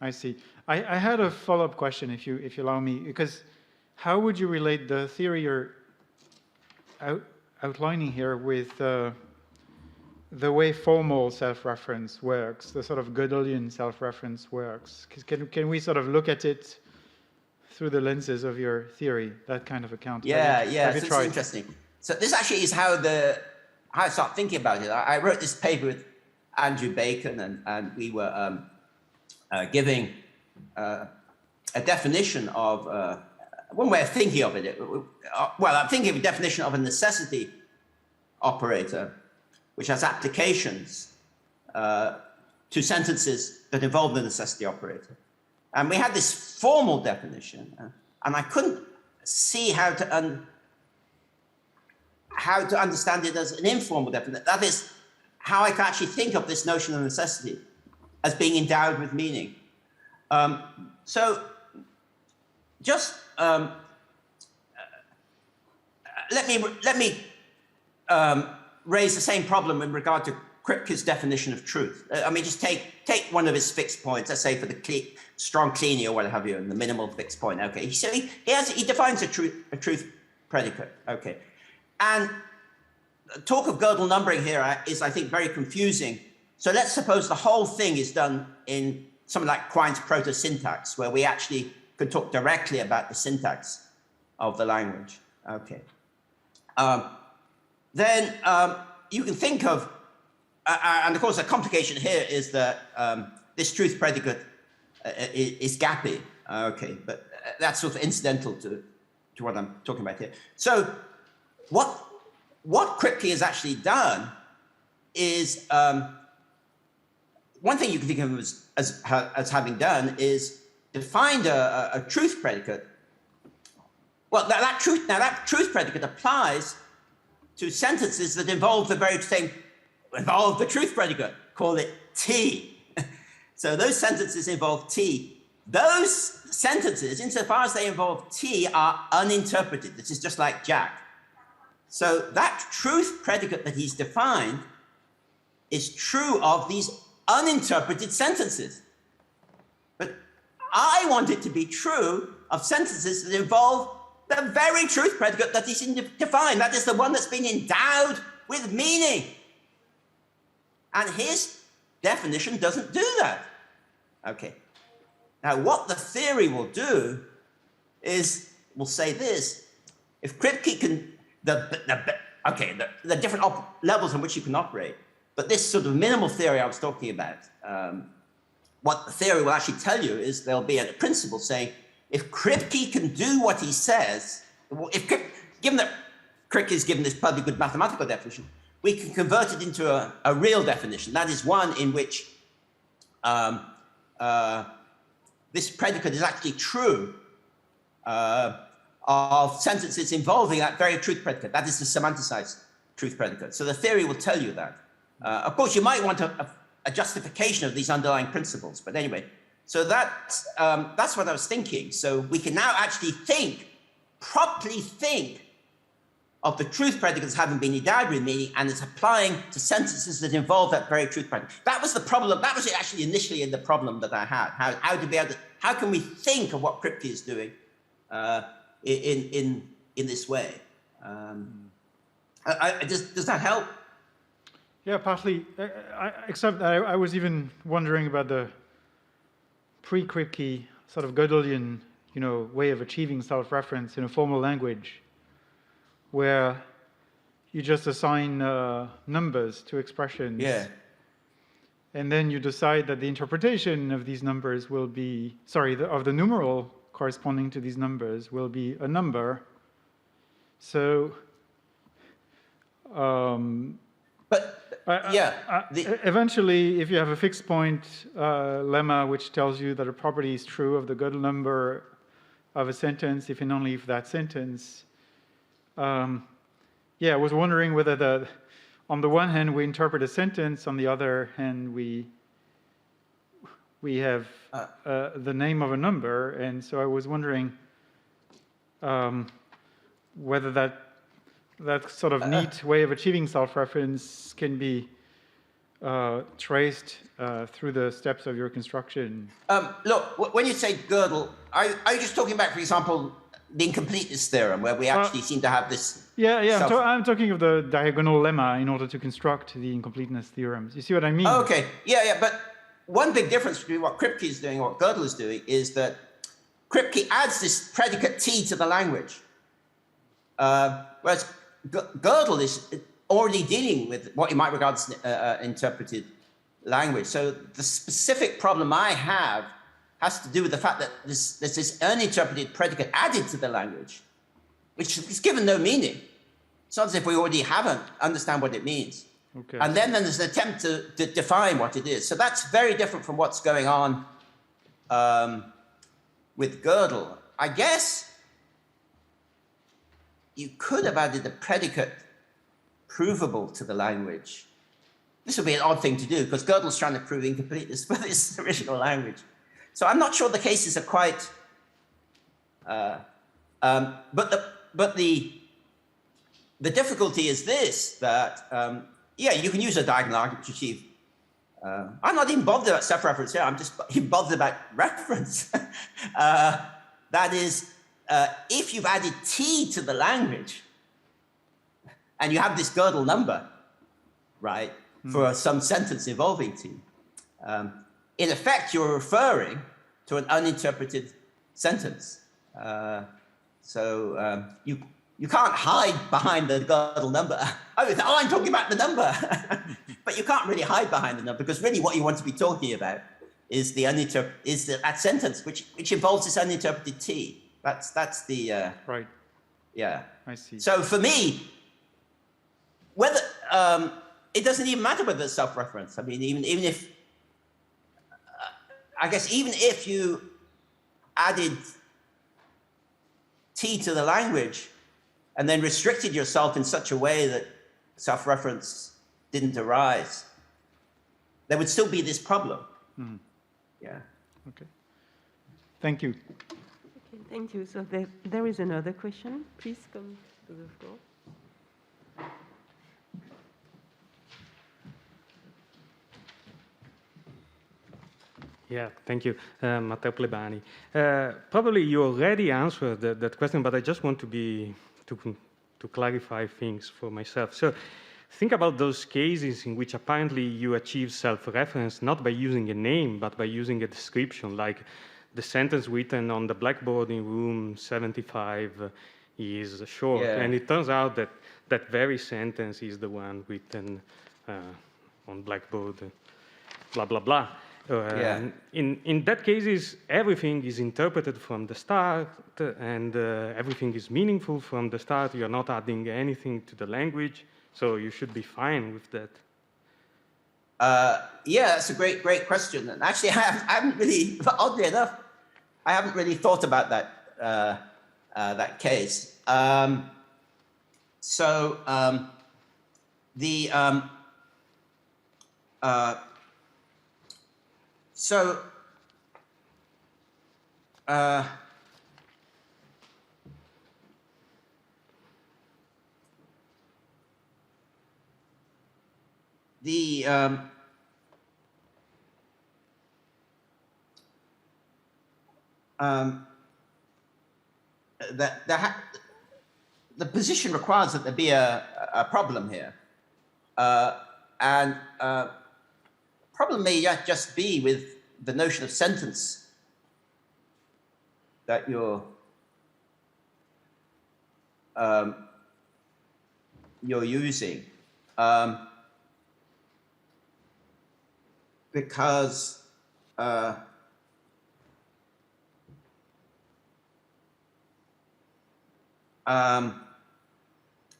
I see. I had a follow-up question, if you allow me, because how would you relate the theory you're outlining here with the way formal self-reference works, the sort of Gödelian self-reference works? Can we sort of look at it through the lenses of your theory, that kind of account? Yeah. So it's interesting. So this actually is how I start thinking about it. I wrote this paper with Andrew Bacon, and we were giving a definition of one way of thinking of it. Well, I'm thinking of a definition of a necessity operator, which has applications to sentences that involve the necessity operator. And we had this formal definition, and I couldn't see how to understand it as an informal definition. That is, how I can actually think of this notion of necessity as being endowed with meaning. So just let me raise the same problem in regard to Kripke's definition of truth. I mean, just take one of his fixed points, let's say for the strong cleaning or what have you, and the minimal fixed point. Okay, so he defines a truth predicate. Okay, and talk of Gödel numbering here is, I think, very confusing. So let's suppose the whole thing is done in something like Quine's proto-syntax, where we actually could talk directly about the syntax of the language. Okay. Then you can think of, and of course the complication here is that this truth predicate is gappy. Okay, but that's sort of incidental to what I'm talking about here. So what Kripke has actually done is, one thing you can think of him as having done is defined a truth predicate. Well, that truth predicate applies to sentences that involve the truth predicate. Call it T. So those sentences involve T. Those sentences, insofar as they involve T, are uninterpreted. This is just like Jack. So that truth predicate that he's defined is true of these uninterpreted sentences. But I want it to be true of sentences that involve the very truth predicate that he's defined. That is the one that's been endowed with meaning. And his definition doesn't do that. Okay. Now, what the theory will do is, we'll say this: if Kripke can, the different levels on which you can operate, but this sort of minimal theory I was talking about, what the theory will actually tell you is there'll be a principle saying, if Kripke can do what he says, given that Kripke is given this perfectly good mathematical definition, we can convert it into a real definition. That is one in which this predicate is actually true of sentences involving that very truth predicate. That is the semanticized truth predicate. So the theory will tell you that. Of course, you might want a justification of these underlying principles, but anyway. So that's what I was thinking. So we can now actually properly think of the truth predicates having been endowed with meaning and it's applying to sentences that involve that very truth predicate. That was the problem. That was actually initially in the problem that I had. How can we think of what Kripke is doing in this way? Does that help? Yeah, partly. Except I was even wondering about the pre-Kripke sort of Gödelian, way of achieving self-reference in a formal language, where you just assign numbers to expressions. Yeah. And then you decide that the interpretation of these numbers will be, of the numeral corresponding to these numbers will be a number. So, eventually, if you have a fixed point lemma which tells you that a property is true of the Gödel number of a sentence, if and only if that sentence, I was wondering whether on the one hand we interpret a sentence, on the other hand we have the name of a number, and so I was wondering whether that sort of neat way of achieving self-reference can be traced through the steps of your construction. Look, when you say Gödel, are you just talking about, for example, the incompleteness theorem, where we actually seem to have this? I'm talking of the diagonal lemma in order to construct the incompleteness theorems. You see what I mean? Okay, but one big difference between what Kripke is doing and what Gödel is doing is that Kripke adds this predicate T to the language, whereas Gödel is already dealing with what you might regard as interpreted language. So the specific problem I have has to do with the fact that there's this uninterpreted predicate added to the language, which is given no meaning. It's not as if we already understand what it means. Okay. And then there's an attempt to define what it is. So that's very different from what's going on with Gödel. I guess you could have added a predicate provable to the language. This would be an odd thing to do because Gödel's trying to prove incompleteness for this original language. So I'm not sure the cases are quite. But the difficulty is this: that you can use a diagonal argument to achieve. I'm not even bothered about self-reference here. I'm just bothered about reference. That is, if you've added T to the language, and you have this Gödel number, right, for some sentence involving T, in effect, you're referring to an uninterpreted sentence. You can't hide behind the Gödel number. I'm talking about the number. But you can't really hide behind the number because really what you want to be talking about is that sentence which involves this uninterpreted T. That's the right. Yeah. I see. So for me, whether it doesn't even matter whether it's self-reference. I mean, even if I guess even if you added T to the language and then restricted yourself in such a way that self-reference didn't arise, there would still be this problem. Mm. Yeah. Okay. Thank you. Okay, thank you. So there is another question. Please come to the floor. Yeah, thank you, Matteo Plebani. Probably you already answered that question, but I just want to clarify things for myself. So think about those cases in which apparently you achieve self-reference not by using a name, but by using a description, like the sentence written on the blackboard in room 75 is short. Yeah. And it turns out that that very sentence is the one written on blackboard, blah, blah, blah. In that cases, everything is interpreted from the start, and everything is meaningful from the start. You're not adding anything to the language, so you should be fine with that. That's a great question. And actually, I haven't really, oddly enough, I haven't really thought about that case. the the position requires that there be a problem here, and problem may just be with the notion of sentence that you're using, because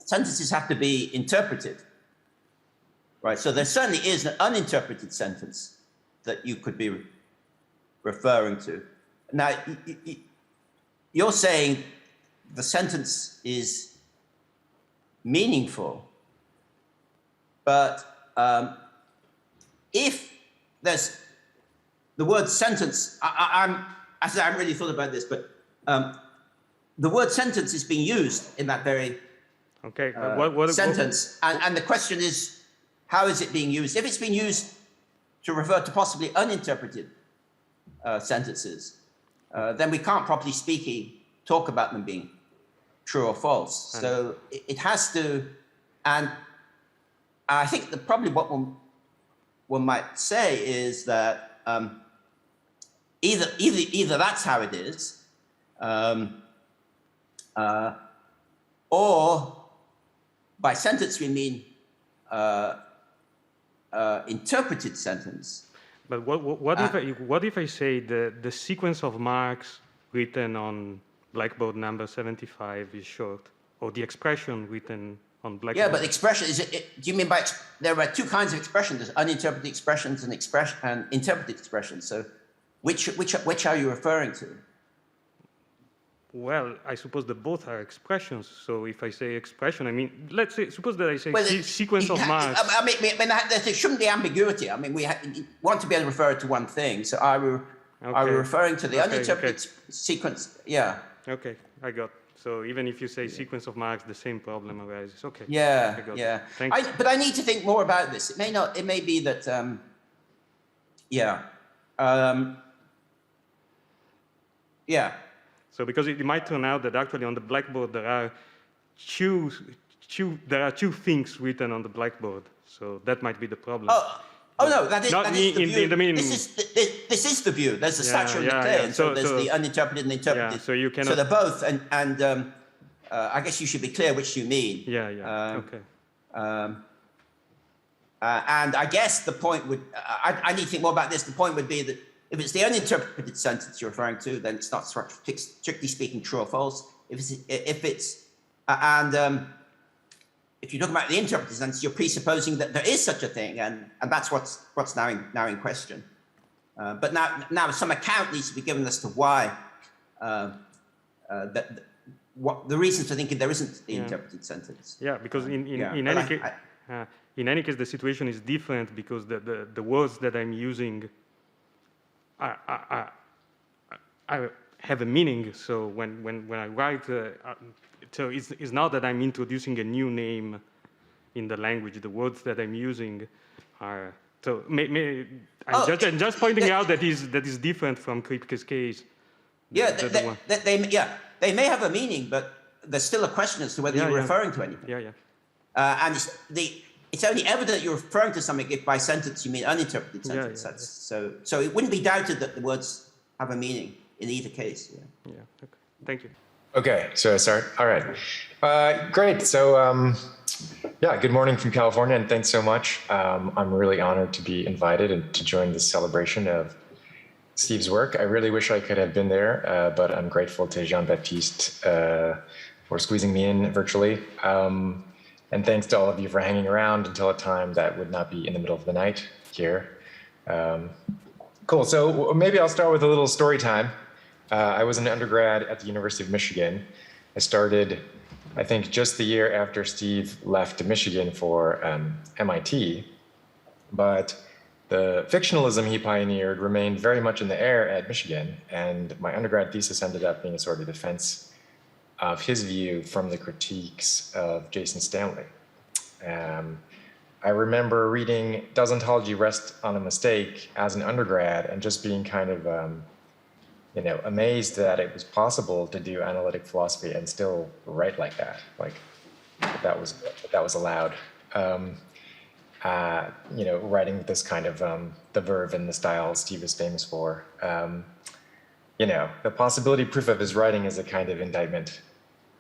sentences have to be interpreted, right? So there certainly is an uninterpreted sentence that you could be referring to. Now, you're saying the sentence is meaningful, but if there's the word sentence, I haven't really thought about this, but the word sentence is being used in that very sentence, and the question is, how is it being used? If it's being used to refer to possibly uninterpreted sentences, then we can't, properly speaking, talk about them being true or false. So it has to, and I think that probably what one might say is that either that's how it is, or by sentence we mean interpreted sentence. But what if I say the sequence of marks written on blackboard number 75 is short, or the expression written on blackboard? Yeah, but expression do you mean by there are two kinds of expressions? There's uninterpreted expressions and interpreted expressions. So, which are you referring to? Well, I suppose that both are expressions. So if I say expression, I mean, suppose that I say sequence of marks. I mean, there shouldn't be ambiguity. I mean, we want to be able to refer to one thing. So are we referring to the uninterpreted sequence? Yeah. Okay, I got. So even if you say sequence of marks, the same problem arises. Okay. Yeah, I got yeah. it. Thank you. But I need to think more about this. It may not. It may be that. Yeah. Yeah. So because it might turn out that actually on the blackboard there are two things written on the blackboard. So that might be the problem. Oh no, that is the view. This is the view. There's the statue and the clay, and so there's the uninterpreted and the interpreted. Yeah, so you cannot. So they're both, and I guess you should be clear which you mean. Yeah. Okay. And I guess the point would, I need to think more about this. The point would be that if it's the uninterpreted sentence you're referring to, then it's not strictly speaking true or false. If you're talking about the interpreted sentence, you're presupposing that there is such a thing, and that's what's now in question. But now some account needs to be given as to why what the reasons for thinking there isn't the interpreted sentence. Yeah, because in any case, the situation is different because the words that I'm using I have a meaning. So when I write, so it's not that I'm introducing a new name in the language. The words that I'm using are so. I'm just pointing out that is different from Kripke's case. They may have a meaning, but there's still a question as to whether you're referring to anything. And it's only evident you're referring to something if by sentence you mean uninterpreted sentence. So it wouldn't be doubted that the words have a meaning in either case. Okay. Thank you. Okay, so I start. All right. Great. So good morning from California, and thanks so much. I'm really honored to be invited and to join this celebration of Steve's work. I really wish I could have been there, but I'm grateful to Jean-Baptiste for squeezing me in virtually. And thanks to all of you for hanging around until a time that would not be in the middle of the night here. Cool, so maybe I'll start with a little story time. I was an undergrad at the University of Michigan. I started, I think, just the year after Steve left Michigan for MIT. But the fictionalism he pioneered remained very much in the air at Michigan, and my undergrad thesis ended up being a sort of defense of his view from the critiques of Jason Stanley. I remember reading Does Ontology Rest on a Mistake as an undergrad and just being kind of amazed that it was possible to do analytic philosophy and still write like that, like that was allowed. Writing with this kind of the verve and the style Steve is famous for. The possibility proof of his writing is a kind of indictment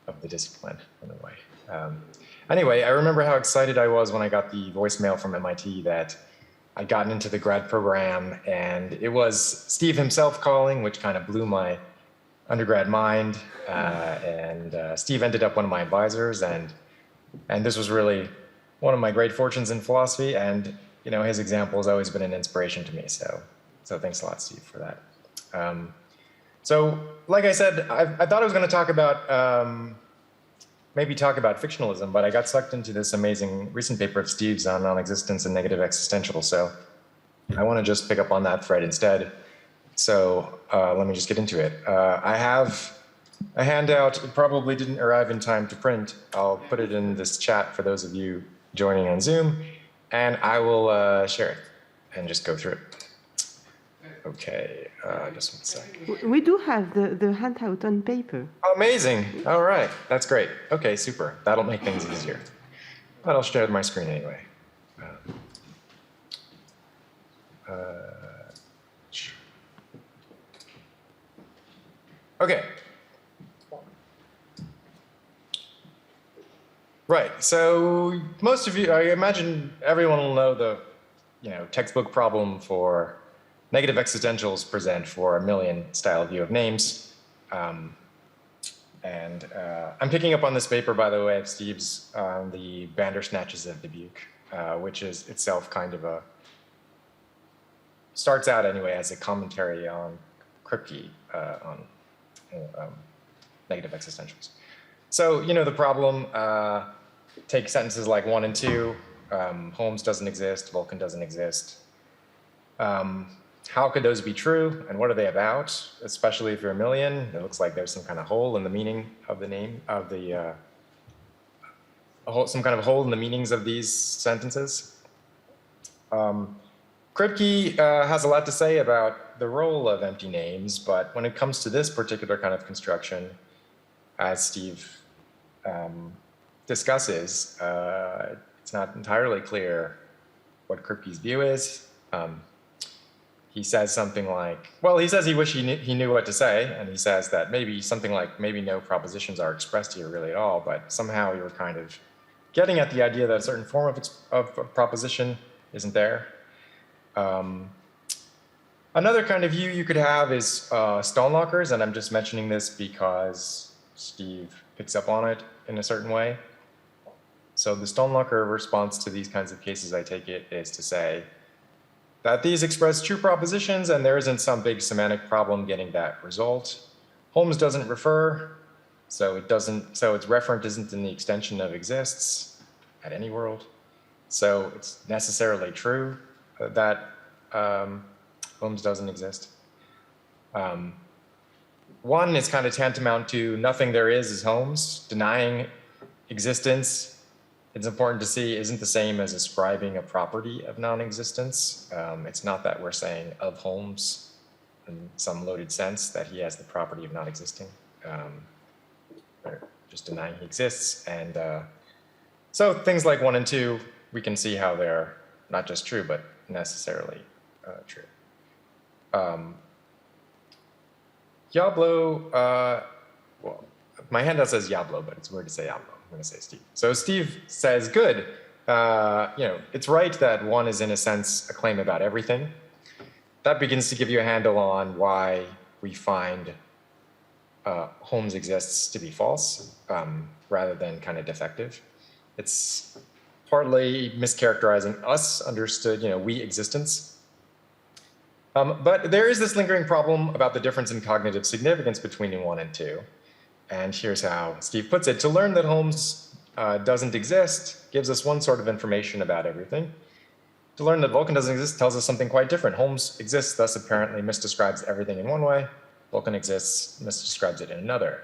of the discipline in a way. Anyway, I remember how excited I was when I got the voicemail from MIT that I'd gotten into the grad program, and it was Steve himself calling, which kind of blew my undergrad mind. Steve ended up one of my advisors, and this was really one of my great fortunes in philosophy. And his example has always been an inspiration to me. So thanks a lot, Steve, for that. So, like I said, I thought I was going to talk about maybe talk about fictionalism, but I got sucked into this amazing recent paper of Steve's on non-existence and negative existential. So I want to just pick up on that thread instead. So let me just get into it. I have a handout. It probably didn't arrive in time to print. I'll put it in this chat for those of you joining on Zoom, and I will share it and just go through it. Okay, just 1 sec. We do have the handout on paper. Amazing. All right, that's great. Okay, super. That'll make things easier. But I'll share my screen anyway. Okay. Right, so most of you, I imagine everyone will know the textbook problem for negative existentials present for a million style view of names. I'm picking up on this paper, by the way, of Steve's on the Bandersnatches of Dubuque, which is itself kind of starts out anyway as a commentary on Kripke on negative existentials. So, the problem, take sentences like 1 and 2, Holmes doesn't exist, Vulcan doesn't exist. How could those be true, and what are they about? Especially if you're a million, it looks like there's some kind of hole in the meaning of the name of the, some kind of hole in the meanings of these sentences. Kripke has a lot to say about the role of empty names, but when it comes to this particular kind of construction, as Steve discusses, it's not entirely clear what Kripke's view is. He says something like, well, he says he wished he knew what to say, and he says that maybe something like, maybe no propositions are expressed here really at all, but somehow you're kind of getting at the idea that a certain form of a proposition isn't there. Another kind of view you could have is Stalnaker's, and I'm just mentioning this because Steve picks up on it in a certain way. So the Stalnaker response to these kinds of cases, I take it, is to say that these express true propositions and there isn't some big semantic problem getting that result. Holmes doesn't refer, so its referent isn't in the extension of exists at any world. So it's necessarily true that Holmes doesn't exist. One is kind of tantamount to nothing there is Holmes. Denying existence, it's important to see, isn't the same as ascribing a property of non-existence. It's not that we're saying of Holmes in some loaded sense that he has the property of not existing. We're just denying he exists. And so things like 1 and 2, we can see how they're not just true, but necessarily true. Yablo, well, my handout says Yablo, but it's weird to say Yablo. I'm going to say Steve. So Steve says, good. It's right that 1 is in a sense a claim about everything. That begins to give you a handle on why we find Holmes exists to be false rather than kind of defective. It's partly mischaracterizing us, understood, we existence. But there is this lingering problem about the difference in cognitive significance between 1 and 2. And here's how Steve puts it. To learn that Holmes doesn't exist gives us one sort of information about everything. To learn that Vulcan doesn't exist tells us something quite different. Holmes exists, thus apparently misdescribes everything in one way. Vulcan exists, misdescribes it in another.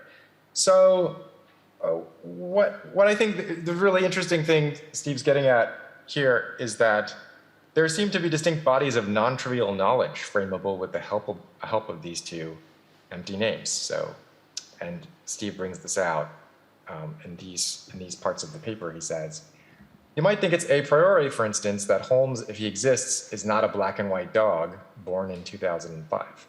So what I think the really interesting thing Steve's getting at here is that there seem to be distinct bodies of non-trivial knowledge frameable with the help of these two empty names. So, and Steve brings this out in these parts of the paper. He says, you might think it's a priori, for instance, that Holmes, if he exists, is not a black and white dog born in 2005.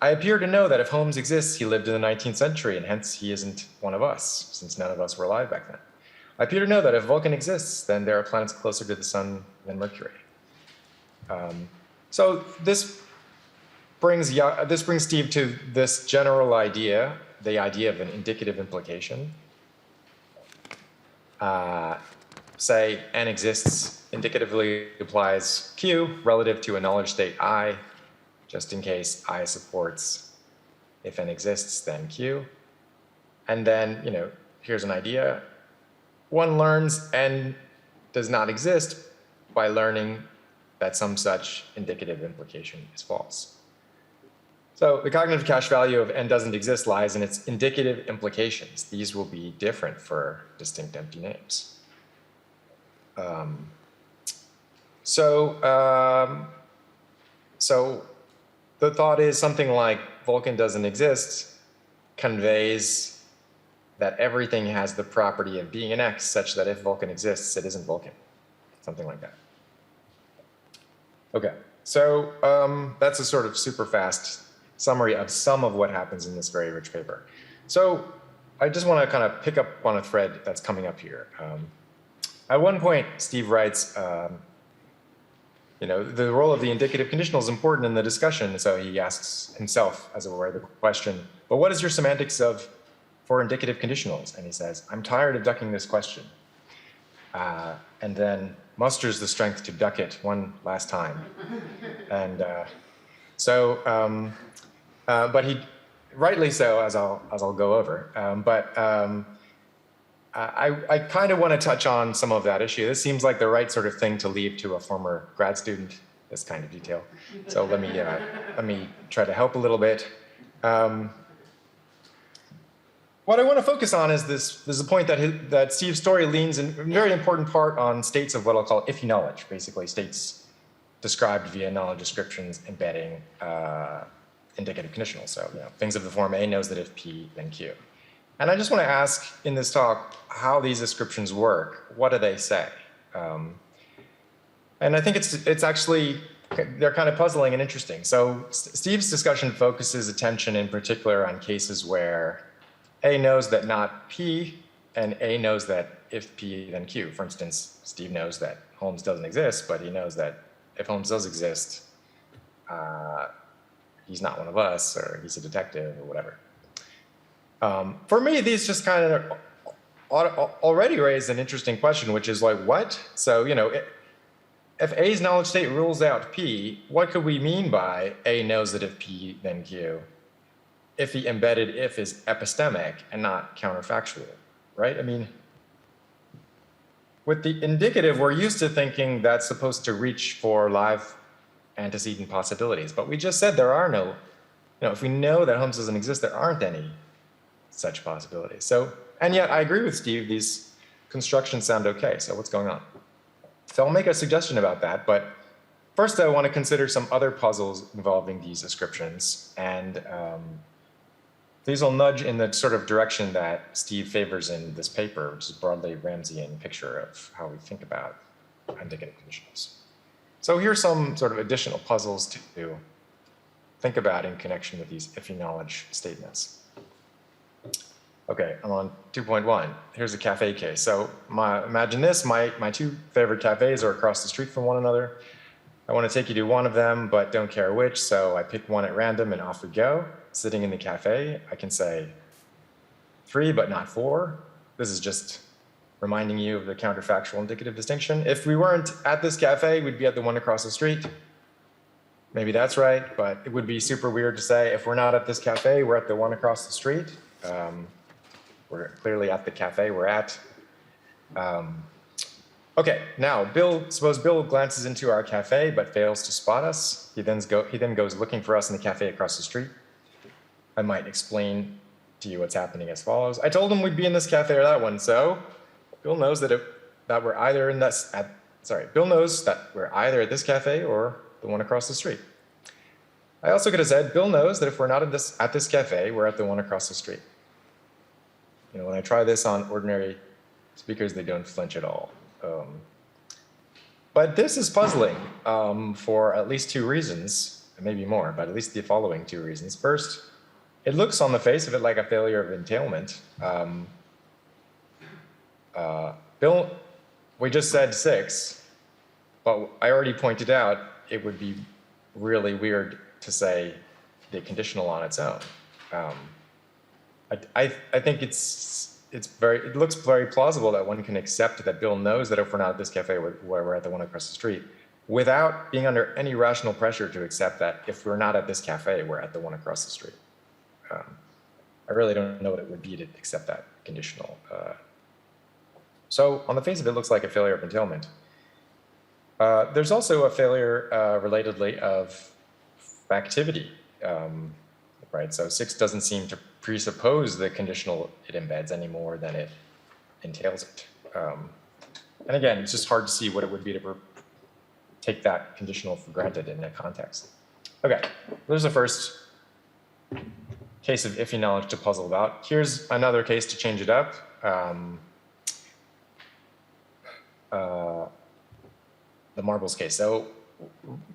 I appear to know that if Holmes exists, he lived in the 19th century, and hence he isn't one of us, since none of us were alive back then. I appear to know that if Vulcan exists, then there are planets closer to the sun than Mercury. So this brings Steve to this general idea, the idea of an indicative implication. Say n exists indicatively applies Q relative to a knowledge state I, just in case I supports if n exists, then Q. And then, here's an idea. One learns n does not exist by learning that some such indicative implication is false. So the cognitive cache value of n doesn't exist lies in its indicative implications. These will be different for distinct empty names. So the thought is something like Vulcan doesn't exist conveys that everything has the property of being an X such that if Vulcan exists, it isn't Vulcan. Something like that. Okay, so that's a sort of super fast summary of some of what happens in this very rich paper. So I just want to kind of pick up on a thread that's coming up here. At one point, Steve writes, the role of the indicative conditional is important in the discussion. So he asks himself, as it were, the question, but what is your semantics for indicative conditionals? And he says, I'm tired of ducking this question. And then musters the strength to duck it one last time. And but he, rightly so, as I'll go over. I kind of want to touch on some of that issue. This seems like the right sort of thing to leave to a former grad student, this kind of detail. So let me try to help a little bit. What I want to focus on is this. There's a point that Steve's story leans in a very important part on states of what I'll call iffy knowledge, basically states described via knowledge descriptions embedding indicative conditionals. So things of the form A knows that if P, then Q. And I just want to ask in this talk how these descriptions work. What do they say? And I think it's actually, they're kind of puzzling and interesting. So Steve's discussion focuses attention in particular on cases where A knows that not P, and A knows that if P, then Q. For instance, Steve knows that Holmes doesn't exist, but he knows that if Holmes does exist, he's not one of us, or he's a detective, or whatever. For me, these just kind of already raise an interesting question, which is like, what? So, if A's knowledge state rules out P, what could we mean by A knows that if P, then Q? If the embedded if is epistemic and not counterfactual, right? I mean, with the indicative, we're used to thinking that's supposed to reach for live antecedent possibilities, but we just said there are no, if we know that Holmes doesn't exist, there aren't any such possibilities. So, and yet I agree with Steve, these constructions sound okay, so what's going on? So I'll make a suggestion about that, but first I want to consider some other puzzles involving these descriptions, and these will nudge in the sort of direction that Steve favors in this paper, which is a broadly Ramseyan picture of how we think about indicative conditionals. So here's some sort of additional puzzles to think about in connection with these iffy knowledge statements. Okay, I'm on 2.1. Here's a cafe case. So imagine this, my two favorite cafes are across the street from one another. I want to take you to one of them, but don't care which, so I pick one at random and off we go. Sitting in the cafe, I can say 3, but not 4. This is just reminding you of the counterfactual indicative distinction. If we weren't at this cafe, we'd be at the one across the street. Maybe that's right, but it would be super weird to say if we're not at this cafe, we're at the one across the street. We're clearly at the cafe we're at. Okay, now suppose Bill glances into our cafe but fails to spot us. He then goes looking for us in the cafe across the street. I might explain to you what's happening as follows. I told him we'd be in this cafe or that one, so Bill knows that that we're either in this, Bill knows that we're either at this cafe or the one across the street. I also could have said, Bill knows that if we're not at this cafe, we're at the one across the street. You know, when I try this on ordinary speakers, they don't flinch at all. But this is puzzling for at least two reasons, maybe more, but at least the following two reasons. First, it looks on the face of it like a failure of entailment. Bill, we just said 6, but I already pointed out it would be really weird to say the conditional on its own. I think it looks very plausible that one can accept that Bill knows that if we're not at this cafe, we're at the one across the street, without being under any rational pressure to accept that if we're not at this cafe, we're at the one across the street. I really don't know what it would be to accept that conditional. So on the face of it, it looks like a failure of entailment. There's also a failure, relatedly, of activity, right? So 6 doesn't seem to presuppose the conditional it embeds any more than it entails it. And again, it's just hard to see what it would be to take that conditional for granted in that context. Okay, there's the first case of iffy knowledge to puzzle about. Here's another case to change it up. The marbles case. So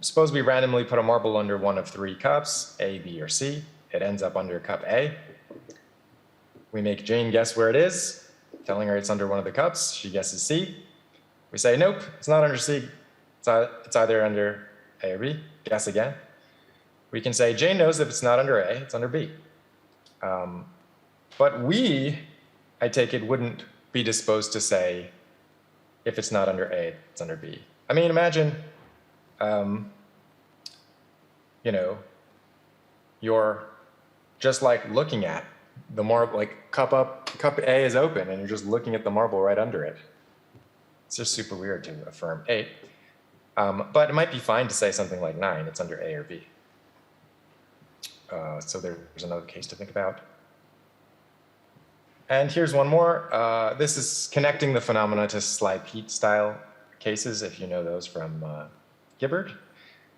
suppose we randomly put a marble under one of 3 cups, A, B, or C. It ends up under cup A. We make Jane guess where it is, telling her it's under one of the cups. She guesses C. We say, nope, it's not under C. It's either under A or B. Guess again. We can say Jane knows if it's not under A, it's under B. But we, I take it, wouldn't be disposed to say if it's not under A, it's under B. I mean, imagine, you know, you're just like looking at the marble, like cup A is open and you're just looking at the marble right under it. It's just super weird to affirm 8. But it might be fine to say something like 9, it's under A or B. So there's another case to think about. And here's one more. This is connecting the phenomena to Sly Pete style cases, if you know those from Gibbard.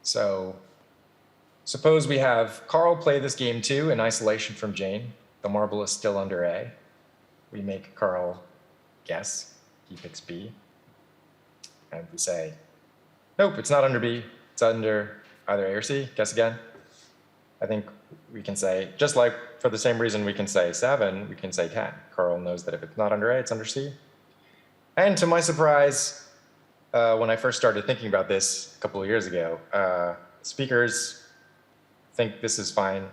So suppose we have Carl play this game too in isolation from Jane. The marble is still under A. We make Carl guess. He picks B. And we say, nope, it's not under B. It's under either A or C. Guess again. I think we can say, just like for the same reason we can say 7, we can say 10. Carl knows that if it's not under A, it's under C. And to my surprise, when I first started thinking about this a couple of years ago, speakers think this is fine.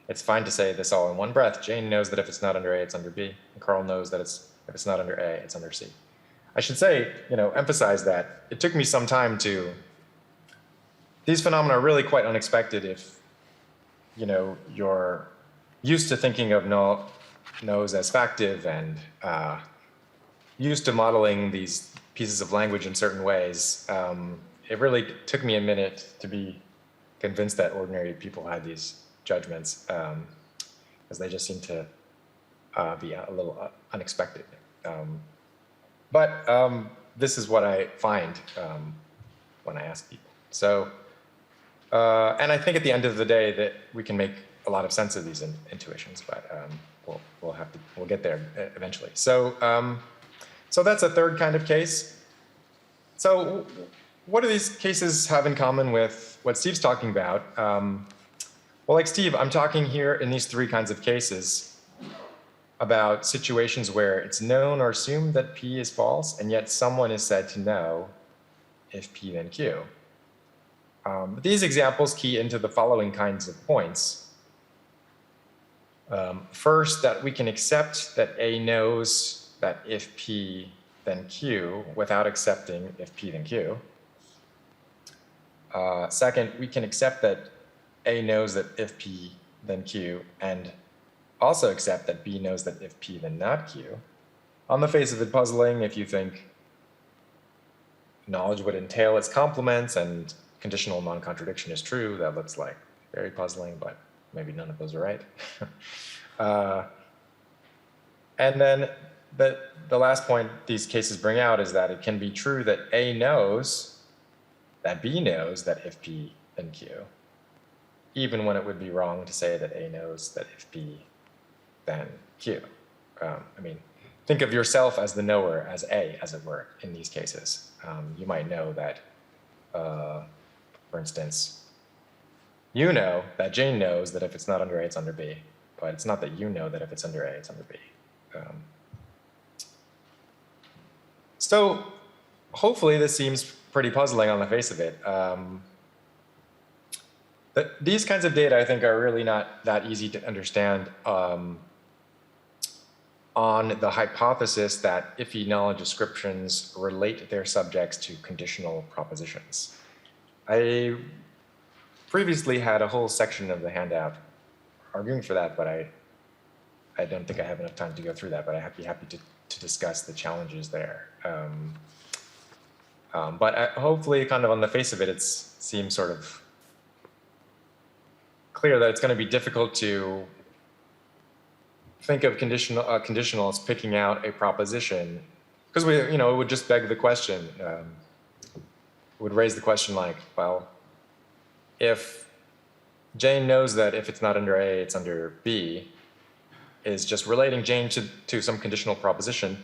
It's fine to say this all in one breath. Jane knows that if it's not under A, it's under B. And Carl knows that if it's not under A, it's under C. I should say, emphasize that it took me some time to. These phenomena are really quite unexpected if, you're used to thinking of knows as factive and used to modeling these pieces of language in certain ways. It really took me a minute to be convinced that ordinary people had these judgments, because they just seem to be a little unexpected. But this is what I find when I ask people. So, and I think at the end of the day that we can make a lot of sense of these intuitions, but we'll get there eventually. So, so that's a third kind of case. So, what do these cases have in common with what Steve's talking about? Well, like Steve, I'm talking here in these 3 kinds of cases about situations where it's known or assumed that P is false, and yet someone is said to know if P then Q. These examples key into the following kinds of points. First, that we can accept that A knows that if P then Q without accepting if P then Q. Second, we can accept that A knows that if P then Q and also accept that B knows that if P then not Q. On the face of it, puzzling if you think knowledge would entail its complements and conditional non-contradiction is true. That looks like very puzzling, but maybe none of those are right. And then the last point these cases bring out is that it can be true that A knows that B knows that if P, then Q, even when it would be wrong to say that A knows that if P, then Q. I mean, think of yourself as the knower, as A, as it were, in these cases. You might know that, for instance, you know that Jane knows that if it's not under A, it's under B, but it's not that you know that if it's under A, it's under B. So hopefully this seems pretty puzzling on the face of it. But these kinds of data, I think, are really not that easy to understand on the hypothesis that Iffy knowledge descriptions relate their subjects to conditional propositions. I previously had a whole section of the handout arguing for that, but I don't think I have enough time to go through that, but I'd be happy to discuss the challenges there. But hopefully, kind of on the face of it, it seems sort of clear that it's going to be difficult to think of conditionals picking out a proposition, because it would just beg the question, would raise the question like, well, if Jane knows that if it's not under A, it's under B, is just relating Jane to some conditional proposition,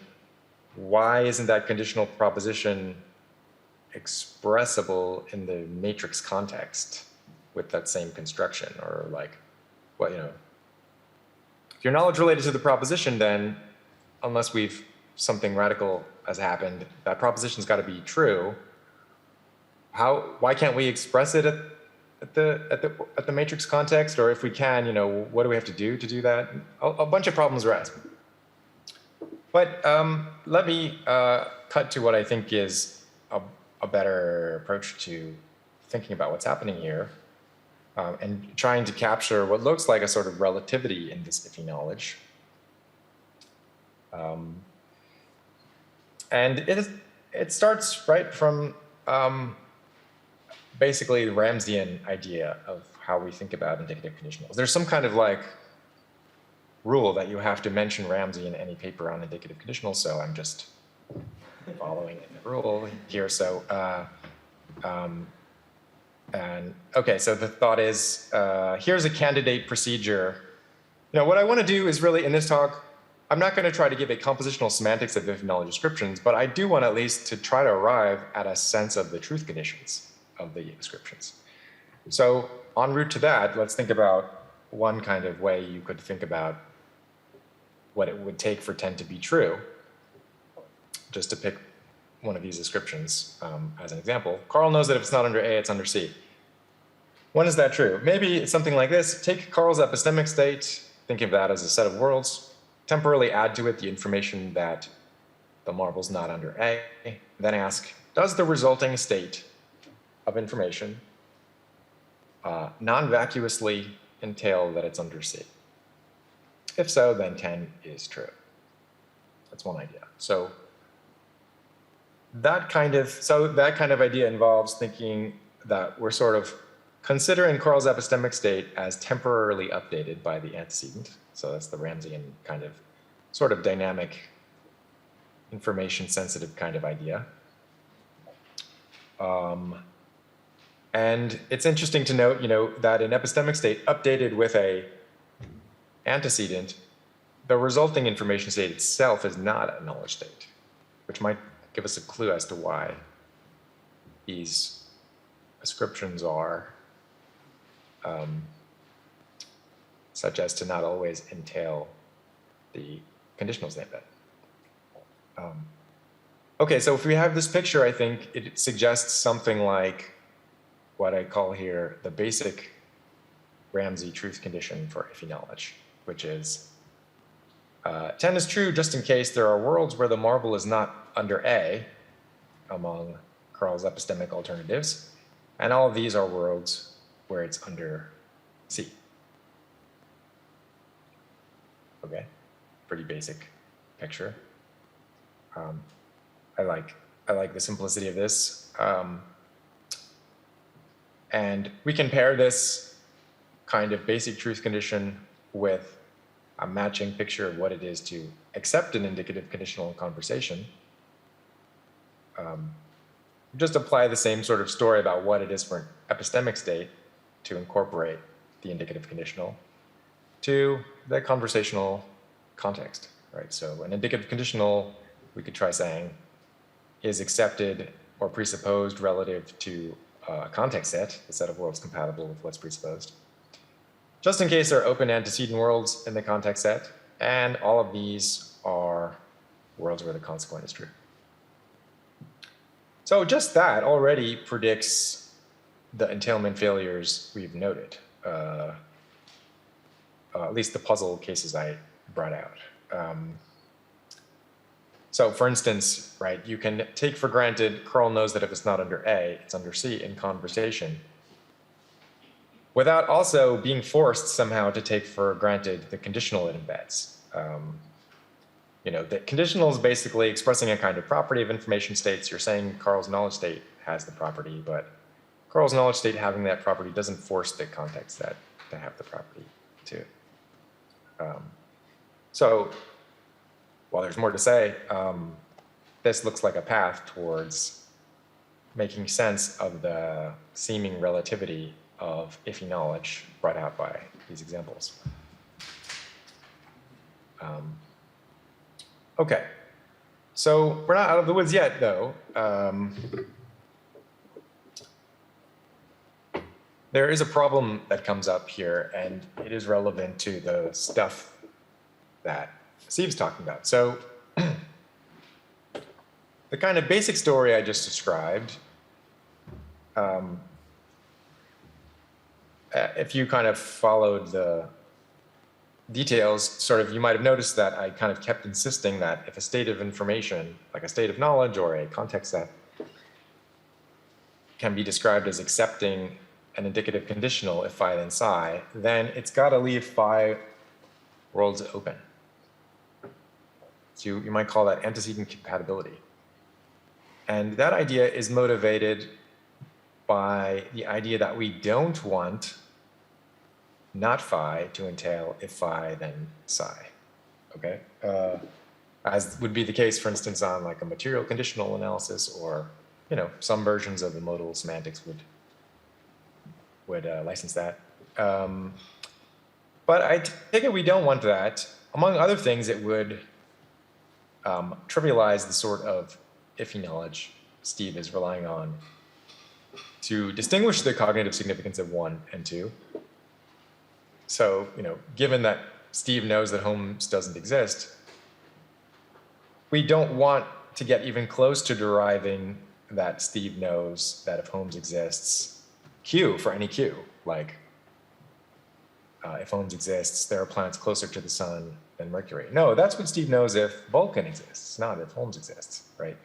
why isn't that conditional proposition expressible in the matrix context with that same construction? Or like, well, if your knowledge related to the proposition, then unless something radical has happened, that proposition's got to be true. Why can't we express it at the matrix context? Or if we can, what do we have to do that? A bunch of problems arise. But let me cut to what I think is a better approach to thinking about what's happening here, and trying to capture what looks like a sort of relativity in this Iffy knowledge. And it starts right from basically the Ramseyan idea of how we think about indicative conditionals. There's some kind of like rule that you have to mention Ramsey in any paper on indicative conditionals, so I'm just following the rule here. So, okay, so the thought is, here's a candidate procedure. What I want to do is really, in this talk, I'm not going to try to give a compositional semantics of Iffy knowledge descriptions, but I do want at least to try to arrive at a sense of the truth conditions of the descriptions. So en route to that, let's think about one kind of way you could think about what it would take for 10 to be true. Just to pick one of these descriptions as an example. Carl knows that if it's not under A, it's under C. When is that true? Maybe it's something like this. Take Carl's epistemic state, think of that as a set of worlds, temporarily add to it the information that the marble's not under A, then ask, does the resulting state of information non-vacuously entail that it's under C? If so, then 10 is true. That's one idea. So that kind of idea involves thinking that we're sort of considering Carl's epistemic state as temporarily updated by the antecedent. So that's the Ramseyan kind of sort of dynamic, information-sensitive kind of idea. And it's interesting to note, that an epistemic state updated with a antecedent, the resulting information state itself is not a knowledge state, which might give us a clue as to why these ascriptions are such as to not always entail the conditional statement. Okay, so if we have this picture, I think it suggests something like what I call here the basic Ramsey truth condition for Iffy knowledge, which is 10 is true just in case there are worlds where the marble is not under A among Carl's epistemic alternatives, and all of these are worlds where it's under C. Okay, pretty basic picture. I like the simplicity of this. And we can pair this kind of basic truth condition with a matching picture of what it is to accept an indicative conditional in conversation, just apply the same sort of story about what it is for an epistemic state to incorporate the indicative conditional to the conversational context, right? So an indicative conditional, we could try saying, is accepted or presupposed relative to a context set, the set of worlds compatible with what's presupposed, just in case there are open antecedent worlds in the context set, and all of these are worlds where the consequent is true. So just that already predicts the entailment failures we've noted, at least the puzzle cases I brought out. So for instance, right, you can take for granted curl knows that if it's not under A, it's under C in conversation, without also being forced somehow to take for granted the conditional it embeds. You know, the conditional is basically expressing a kind of property of information states. You're saying Carl's knowledge state has the property, but Carl's knowledge state having that property doesn't force the context set to have the property too. So while there's more to say, this looks like a path towards making sense of the seeming relativity of Iffy knowledge brought out by these examples. Okay, so we're not out of the woods yet, though. There is a problem that comes up here, and it is relevant to the stuff that Steve's talking about. So the kind of basic story I just described, if you kind of followed the details, sort of, you might have noticed that I kind of kept insisting that if a state of information, like a state of knowledge or a context set, can be described as accepting an indicative conditional if phi then psi, then it's got to leave phi worlds open. So you might call that antecedent compatibility. And that idea is motivated by the idea that we don't want not phi to entail if phi then psi, okay? As would be the case, for instance, on like a material conditional analysis, or, you know, some versions of the modal semantics would license that. But I take it we don't want that. Among other things, it would trivialize the sort of Iffy knowledge Steve is relying on to distinguish the cognitive significance of 1 and 2. So, you know, given that Steve knows that Holmes doesn't exist, we don't want to get even close to deriving that Steve knows that if Holmes exists, Q for any Q, like if Holmes exists, there are planets closer to the sun than Mercury. No, that's what Steve knows if Vulcan exists, not if Holmes exists, right?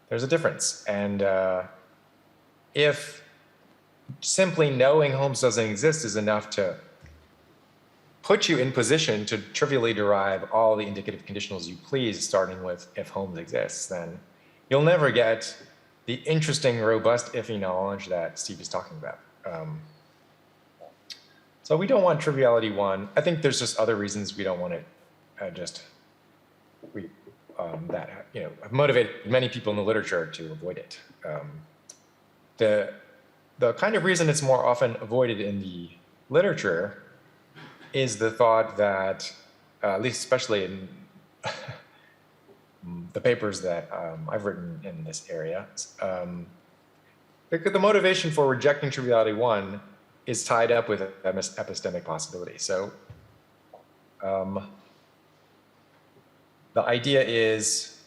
There's a difference. And if simply knowing Holmes doesn't exist is enough to put you in position to trivially derive all the indicative conditionals you please, starting with if Holmes exists, then you'll never get the interesting, robust Iffy knowledge that Steve is talking about. So we don't want triviality 1. I think there's just other reasons we don't want it. That you know, have motivated many people in the literature to avoid it. The kind of reason it's more often avoided in the literature is the thought that, at least especially in the papers that I've written in this area, the motivation for rejecting triviality 1 is tied up with epistemic possibility. So the idea is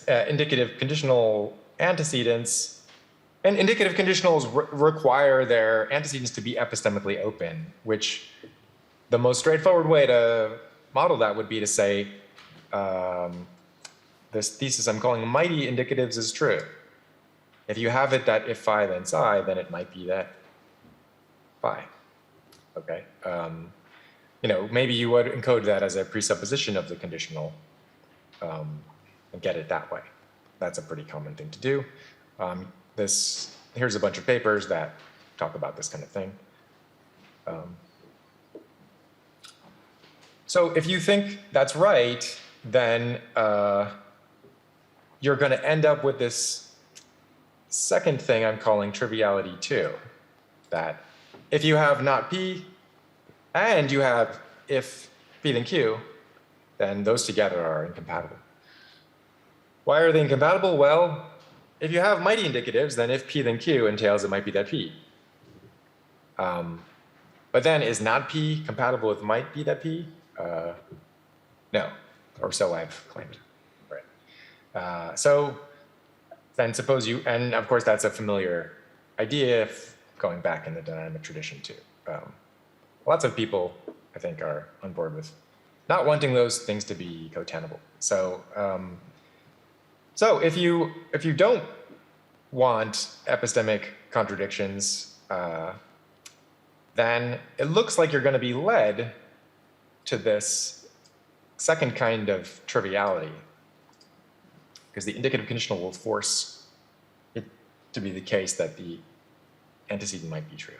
indicative conditional antecedents, and indicative conditionals require their antecedents to be epistemically open, which the most straightforward way to model that would be to say, this thesis I'm calling mighty indicatives is true. If you have it that if phi then psi, then it might be that phi, okay? You know, maybe you would encode that as a presupposition of the conditional and get it that way. That's a pretty common thing to do. Here's a bunch of papers that talk about this kind of thing. So if you think that's right, then you're going to end up with this second thing I'm calling triviality 2, that if you have not P and you have if P then Q, then those together are incompatible. Why are they incompatible? Well, if you have mighty indicatives, then if P then Q entails it might be that P. But then is not P compatible with might be that P? No, or so I've claimed. Right. So then suppose you, and of course that's a familiar idea if going back in the dynamic tradition too. Lots of people, I think, are on board with not wanting those things to be cotenable. So, so if you don't want epistemic contradictions, then it looks like you're going to be led to this second kind of triviality, because the indicative conditional will force it to be the case that the antecedent might be true.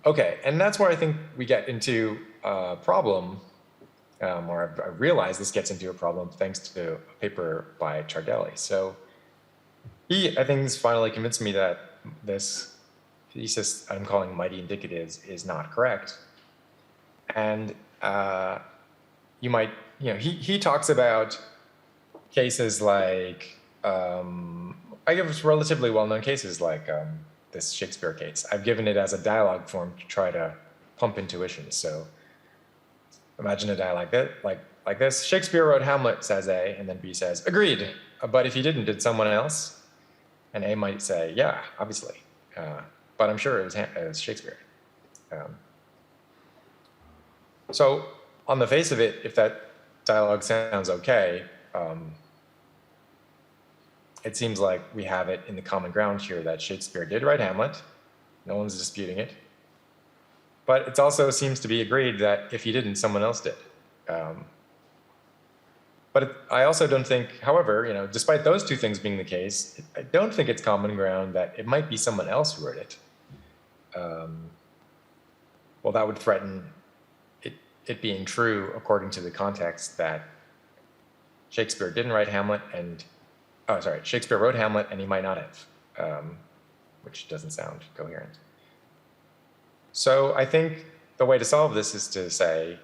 Okay, and that's where I think we get into a problem, or I realize this gets into a problem thanks to a paper by Ciardelli. So he, I think, has finally convinced me that this thesis I'm calling mighty indicatives is not correct. And you might, he talks about cases like, I give relatively well-known cases like this Shakespeare case. I've given it as a dialogue form to try to pump intuition. So imagine a dialogue like this. Shakespeare wrote Hamlet, says A, and then B says, agreed. But if he didn't, did someone else? And A might say, yeah, obviously. But I'm sure it was Shakespeare. So on the face of it, if that dialogue sounds okay, it seems like we have it in the common ground here that Shakespeare did write Hamlet. No one's disputing it. But it also seems to be agreed that if he didn't, someone else did. But I also don't think, however, despite those two things being the case, I don't think it's common ground that it might be someone else who wrote it. Well, that would threaten it being true according to the context that Shakespeare didn't write Hamlet and, Shakespeare wrote Hamlet and he might not have, which doesn't sound coherent. So I think the way to solve this is to say,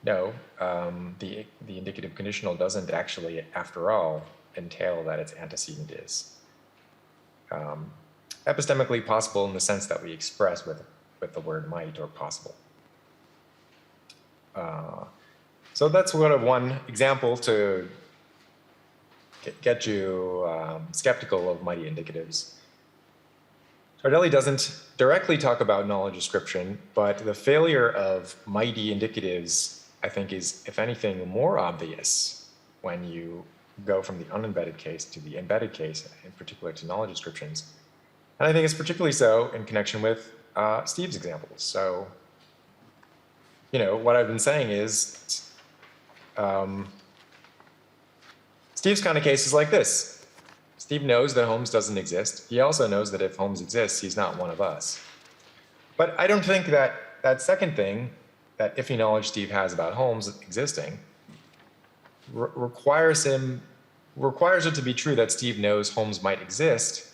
no, the indicative conditional doesn't actually, after all, entail that its antecedent is epistemically possible in the sense that we express with the word might or possible. So that's one example to get you skeptical of mighty indicatives. Ciardelli doesn't directly talk about knowledge description, but the failure of mighty indicatives, I think, is, if anything, more obvious when you go from the unembedded case to the embedded case, in particular to knowledge descriptions. And I think it's particularly so in connection with Steve's examples. So, what I've been saying is, Steve's kind of case is like this. Steve knows that Holmes doesn't exist. He also knows that if Holmes exists, he's not one of us. But I don't think that that second thing, that iffy knowledge Steve has about Holmes existing, requires it to be true that Steve knows Holmes might exist,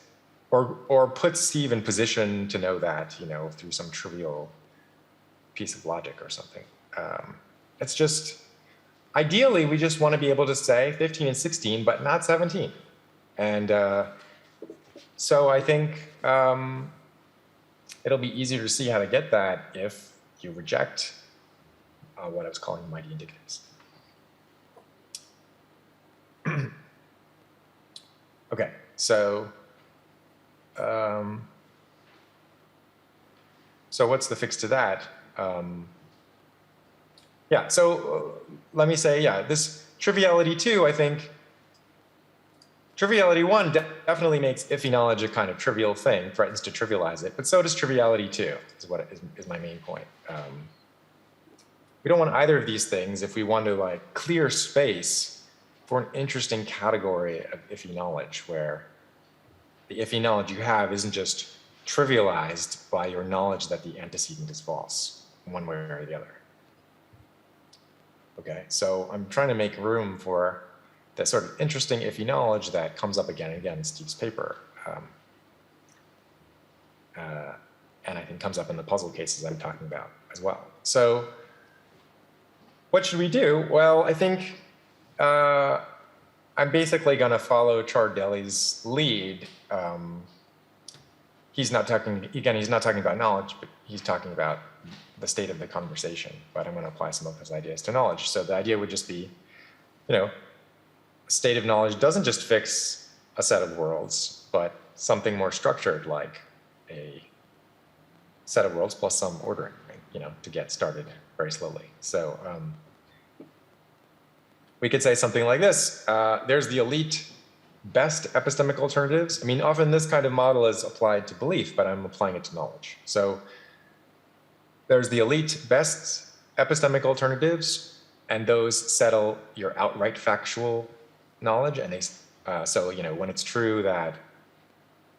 or puts Steve in position to know that, through some trivial piece of logic or something. It's just, ideally, we just want to be able to say 15 and 16, but not 17. And so I think it'll be easier to see how to get that if you reject what I was calling mighty indicatives. Okay, so what's the fix to that? Let me say, this triviality 2, I think, triviality 1 definitely makes iffy knowledge a kind of trivial thing, threatens to trivialize it, but so does triviality 2, is my main point. We don't want either of these things if we want to clear space for an interesting category of iffy knowledge where the iffy knowledge you have isn't just trivialized by your knowledge that the antecedent is false. one way or the other. Okay, so I'm trying to make room for the sort of interesting Iffy knowledge that comes up again and again in Steve's paper. And I think comes up in the puzzle cases I'm talking about as well. So what should we do? Well, I think I'm basically going to follow Ciardelli's lead. He's not talking, again, he's not talking about knowledge, but he's talking about the state of the conversation. But I'm going to apply some of his ideas to knowledge. So the idea would just be, state of knowledge doesn't just fix a set of worlds, but something more structured like a set of worlds plus some ordering, to get started very slowly. So we could say something like this. There's the elite best epistemic alternatives. I mean, often this kind of model is applied to belief, but I'm applying it to knowledge. So there's the elite best epistemic alternatives, and those settle your outright factual knowledge. And they, when it's true that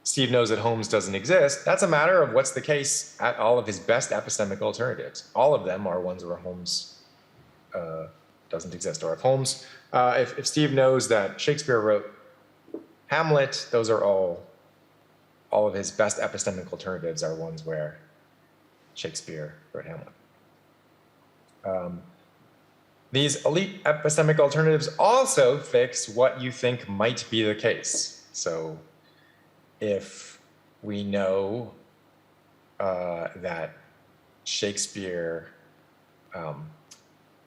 Steve knows that Holmes doesn't exist, that's a matter of what's the case at all of his best epistemic alternatives. All of them are ones where Holmes doesn't exist. Or if Holmes, if Steve knows that Shakespeare wrote Hamlet, those are all of his best epistemic alternatives are ones where Shakespeare wrote Hamlet. These elite epistemic alternatives also fix what you think might be the case. So if we know that Shakespeare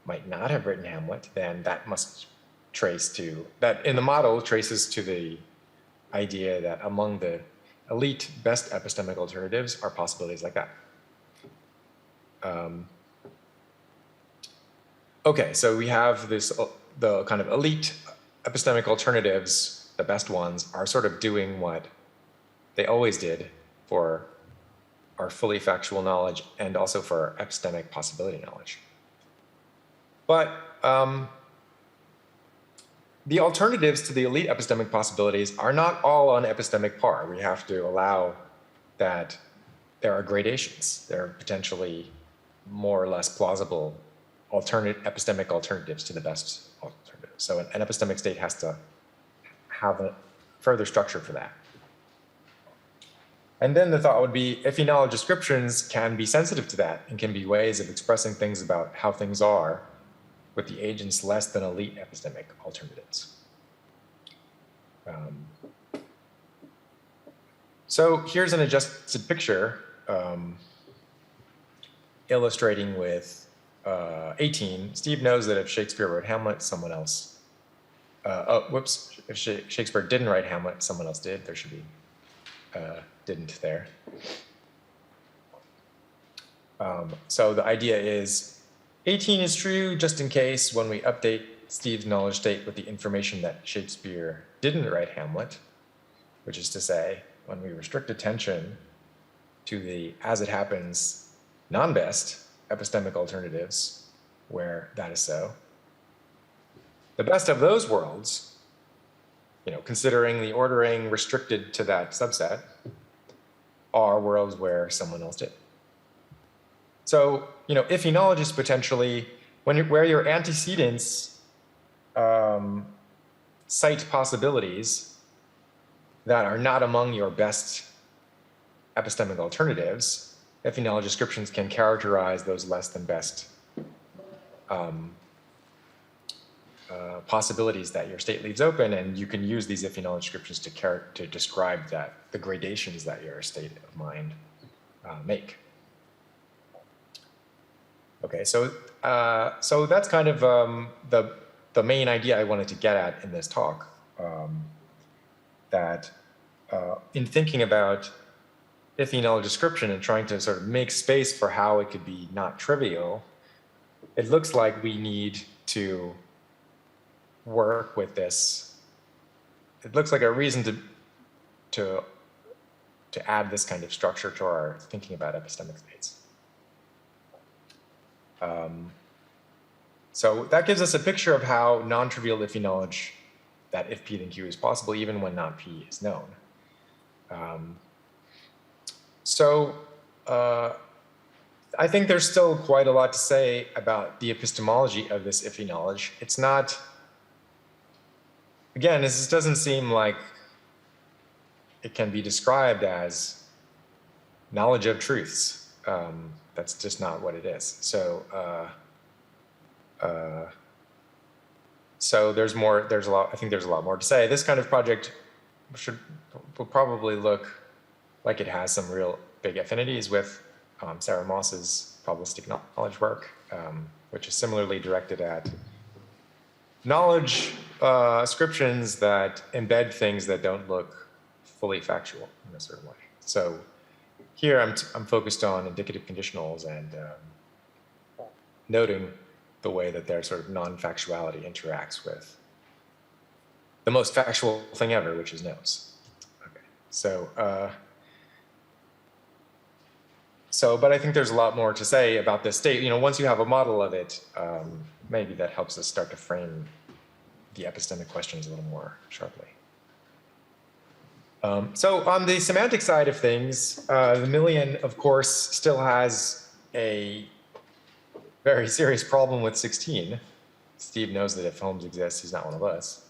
might not have written Hamlet, then that must trace to, that in the model traces to the idea that among the elite best epistemic alternatives are possibilities like that. Okay, so we have this, the kind of elite epistemic alternatives, the best ones, are sort of doing what they always did for our fully factual knowledge and also for our epistemic possibility knowledge. But the alternatives to the elite epistemic possibilities are not all on epistemic par. We have to allow that there are gradations. There are potentially more or less plausible epistemic alternatives to the best alternatives. So an epistemic state has to have a further structure for that. And then the thought would be, Iffy knowledge descriptions can be sensitive to that and can be ways of expressing things about how things are with the agents less than elite epistemic alternatives. So here's an adjusted picture illustrating with 18. Steve knows that if Shakespeare wrote Hamlet, someone else, if Shakespeare didn't write Hamlet, someone else did. There should be didn't there. So the idea is 18 is true just in case when we update Steve's knowledge state with the information that Shakespeare didn't write Hamlet, which is to say, when we restrict attention to the, as it happens, non-best epistemic alternatives where that is so. The best of those worlds, considering the ordering restricted to that subset, are worlds where someone else did. So, Iffy knowledge is potentially where your antecedents cite possibilities that are not among your best epistemic alternatives. Iffy knowledge descriptions can characterize those less than best possibilities that your state leaves open, and you can use these Iffy knowledge descriptions to describe the gradations that your state of mind make. Okay, so that's kind of the main idea I wanted to get at in this talk. That in thinking about Iffy knowledge description and trying to sort of make space for how it could be not trivial, it looks like we need to work with this. It looks like a reason to add this kind of structure to our thinking about epistemic states. So that gives us a picture of how non-trivial Iffy knowledge, that if P then Q is possible, even when not P is known. I think there's still quite a lot to say about the epistemology of this Iffy knowledge. It's not, again, this doesn't seem like it can be described as knowledge of truths. That's just not what it is. So there's more. There's a lot. I think there's a lot more to say. This kind of project will probably look like it has some real big affinities with Sarah Moss's probabilistic knowledge work, which is similarly directed at knowledge ascriptions that embed things that don't look fully factual in a certain way. So here I'm focused on indicative conditionals and noting the way that their sort of non-factuality interacts with the most factual thing ever, which is nodes. Okay. But I think there's a lot more to say about this state. Once you have a model of it, maybe that helps us start to frame the epistemic questions a little more sharply. So on the semantic side of things, the million, of course, still has a very serious problem with 16. Steve knows that if Holmes exists, he's not one of us.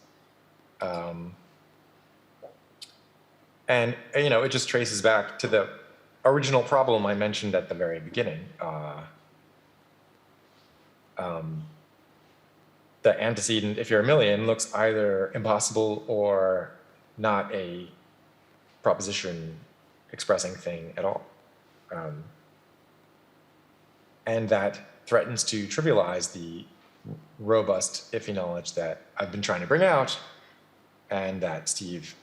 And it just traces back to the original problem I mentioned at the very beginning. The antecedent, if you're a million, looks either impossible or not a proposition expressing thing at all. And that threatens to trivialize the robust Iffy knowledge that I've been trying to bring out and that Steve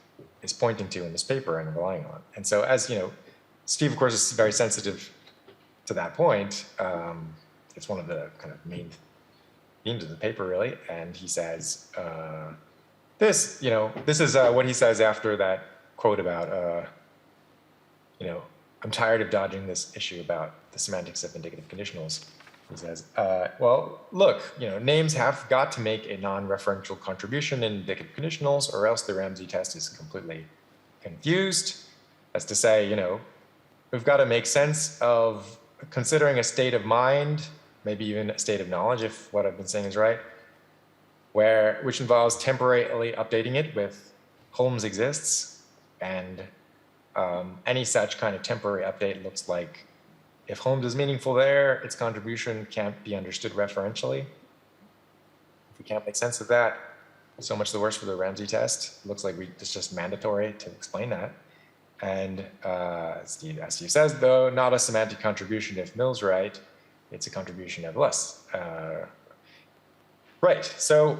is pointing to in this paper and relying on. And so as Steve, of course, is very sensitive to that point. It's one of the kind of main themes of the paper, really. And he says, this is what he says after that quote about, I'm tired of dodging this issue about the semantics of indicative conditionals. He says, well, look, names have got to make a non-referential contribution in indicative conditionals, or else the Ramsey test is completely confused. That's to say, we've got to make sense of considering a state of mind, maybe even a state of knowledge, if what I've been saying is right, which involves temporarily updating it with Holmes exists, and any such kind of temporary update looks like if Holmes is meaningful there, its contribution can't be understood referentially. If we can't make sense of that, so much the worse for the Ramsey test. It looks like it's just mandatory to explain that. And as Steve says, though, not a semantic contribution if Mill's right, it's a contribution nevertheless. Right, so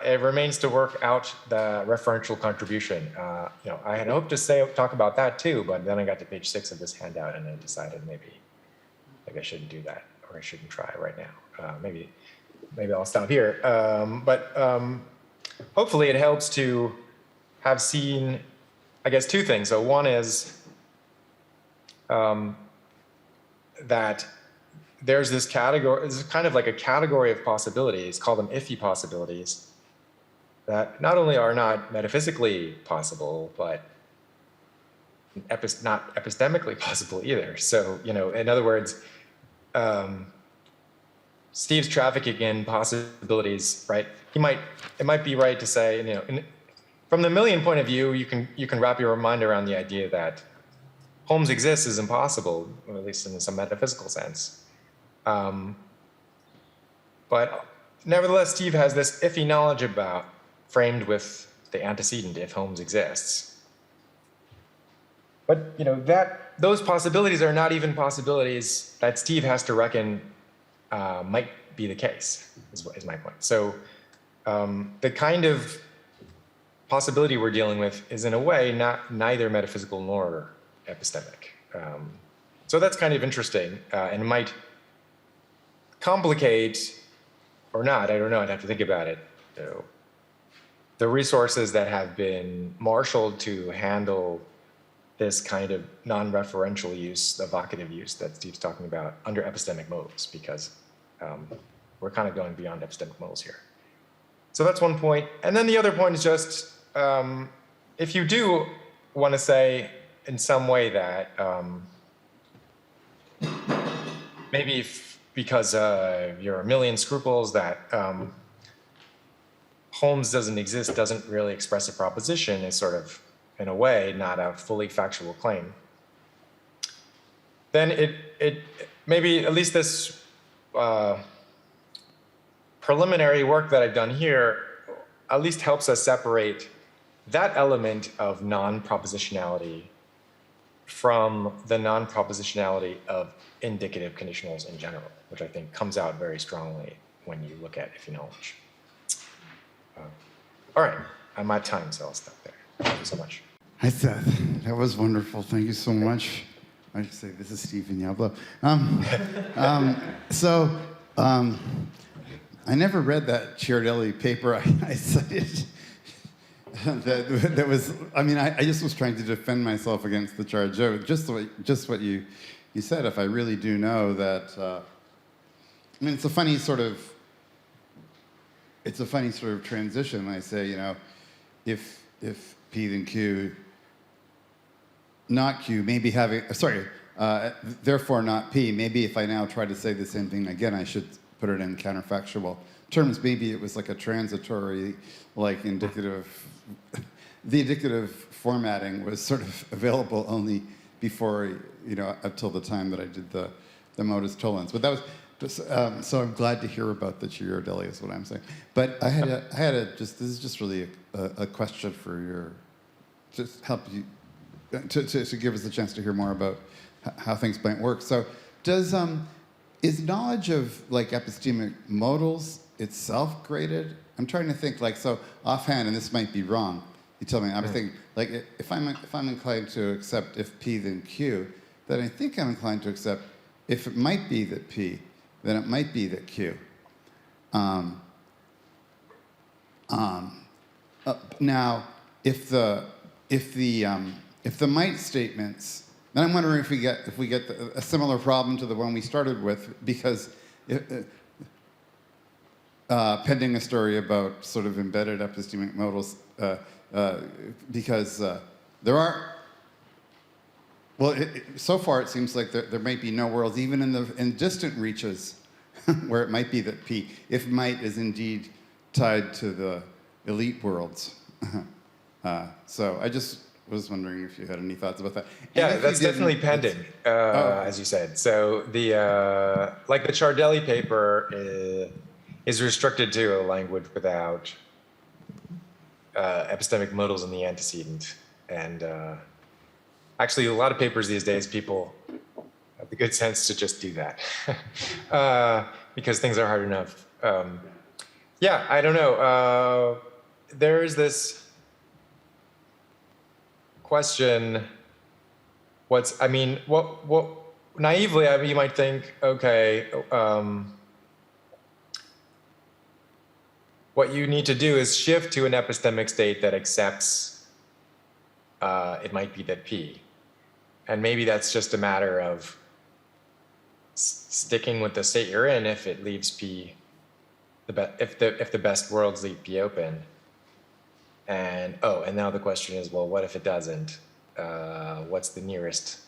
it remains to work out the referential contribution. I had hoped to talk about that too, but then I got to page 6 of this handout and I decided maybe I shouldn't do that, or I shouldn't try right now. Maybe I'll stop here. But hopefully it helps to have seen, I guess, two things. So one is that there's this category, this is kind of like a category of possibilities, call them Iffy possibilities, that not only are not metaphysically possible, but not epistemically possible either. So, in other words, Steve's trafficking in possibilities, right? It might be right to say, from the million point of view, you can wrap your mind around the idea that Holmes exists is impossible, or at least in some metaphysical sense. But nevertheless, Steve has this Iffy knowledge framed with the antecedent if Holmes exists. But those possibilities are not even possibilities that Steve has to reckon might be the case, is my point. So the kind of possibility we're dealing with is in a way neither metaphysical nor epistemic. So that's kind of interesting, and it might complicate or not, I don't know, I'd have to think about it. So the resources that have been marshaled to handle this kind of non-referential use, the evocative use that Steve's talking about under epistemic modes, because we're kind of going beyond epistemic modes here. So that's one point. And then the other point is just, if you do want to say in some way that maybe because you're a million scruples that Holmes doesn't exist doesn't really express a proposition is sort of, in a way, not a fully factual claim. Then it maybe at least this preliminary work that I've done here at least helps us separate that element of non-propositionality from the non-propositionality of indicative conditionals in general, which I think comes out very strongly when you look at Iffy knowledge. All right, I'm at time, so I'll stop there. Thank you so much. Hi, Seth. That was wonderful. Thank you so much. I should say this is Stephen Yablo. I never read that Ciardelli paper I cited. that was, I mean, I just was trying to defend myself against the charge. Just what you said. If I really do know that, I mean, it's a funny sort of transition. I say, you know, if P then Q, not Q, maybe having, therefore not P. Maybe if I now try to say the same thing again, I should put it in counterfactual terms. Maybe it was like a transitory, like indicative. The indicative formatting was sort of available only before, you know, up till the time that I did the modus tollens. But that was just, so I'm glad to hear about the Ciardelli is what I'm saying. But I had a this is just really a question for your, just help you to give us a chance to hear more about how things might work. So is knowledge of like epistemic modals itself graded? I'm trying to think like, so offhand, and this might be wrong. You tell me. I'm thinking like if I'm inclined to accept if P then Q, then I think I'm inclined to accept if it might be that P, then it might be that Q. Now, if the might statements, then I'm wondering if we get a similar problem to the one we started with, because pending a story about sort of embedded epistemic modals, because there are, well, so far it seems like there might be no worlds, even in distant reaches, where it might be that P, if might is indeed tied to the elite worlds. So I just was wondering if you had any thoughts about that. Yeah, that's definitely pending, as you said. So the like the Ciardelli paper is restricted to a language without epistemic modals in the antecedent, and actually a lot of papers these days people have the good sense to just do that because things are hard enough. Yeah, I don't know. There is this question. What naively, you might think, okay, what you need to do is shift to an epistemic state that accepts it might be that P. And maybe that's just a matter of sticking with the state you're in if it leaves P, if the best worlds leave P open. And now the question is, well, what if it doesn't? What's the nearest?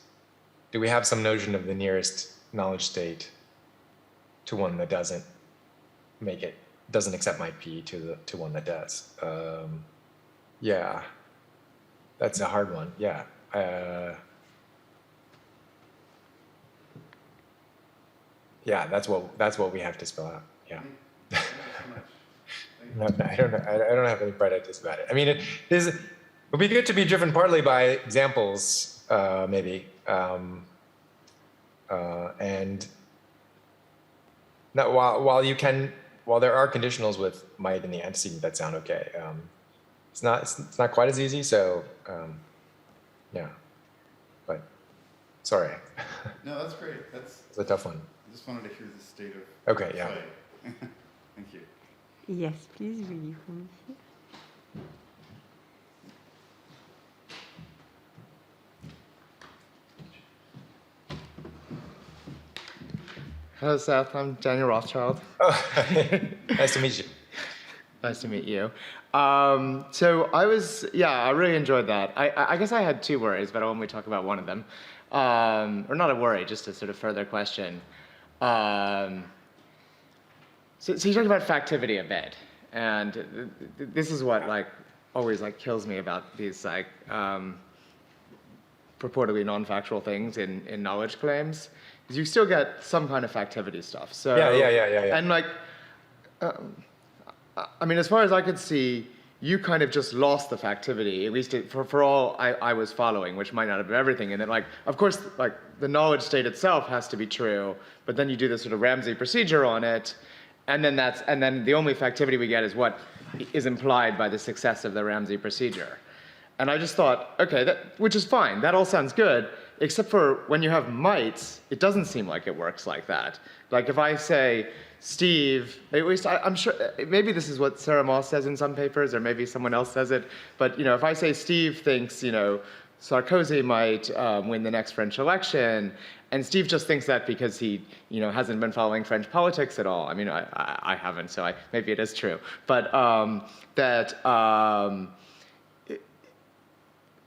Do we have some notion of the nearest knowledge state to one that doesn't accept my P to one that does? Yeah, that's a hard one. Yeah. Yeah, that's what we have to spell out. Yeah. No, I don't know. I don't have any bright ideas about it. I mean, it would be good to be driven partly by examples, maybe, and now, while there are conditionals with might in the antecedent that sound okay, it's not quite as easy. So, yeah, but sorry. No, that's great. It's a tough one. I just wanted to hear the state of. Okay. Yeah. Thank you. Yes, please, will you come here? Hello, Seth. I'm Daniel Rothschild. Oh, nice to meet you. Nice to meet you. So I really enjoyed that. I guess I had two worries, but I'll only talk about one of them. Or not a worry, just a sort of further question. So you talked about factivity a bit, and this is what like always like kills me about these like purportedly non-factual things in knowledge claims, is you still get some kind of factivity stuff. So yeah. And like, I mean, as far as I could see, you kind of just lost the factivity, at least for all I was following, which might not have been everything. And then like, of course, like the knowledge state itself has to be true, but then you do this sort of Ramsey procedure on it, and then the only factivity we get is what is implied by the success of the Ramsey procedure. And I just thought, okay, which is fine, that all sounds good, except for when you have mites, it doesn't seem like it works like that. Like if I say, Steve, at least I'm sure, maybe this is what Sarah Moss says in some papers, or maybe someone else says it, but you know, if I say Steve thinks, you know, Sarkozy might win the next French election, and Steve just thinks that because he, you know, hasn't been following French politics at all. I mean, I haven't, so maybe it is true, but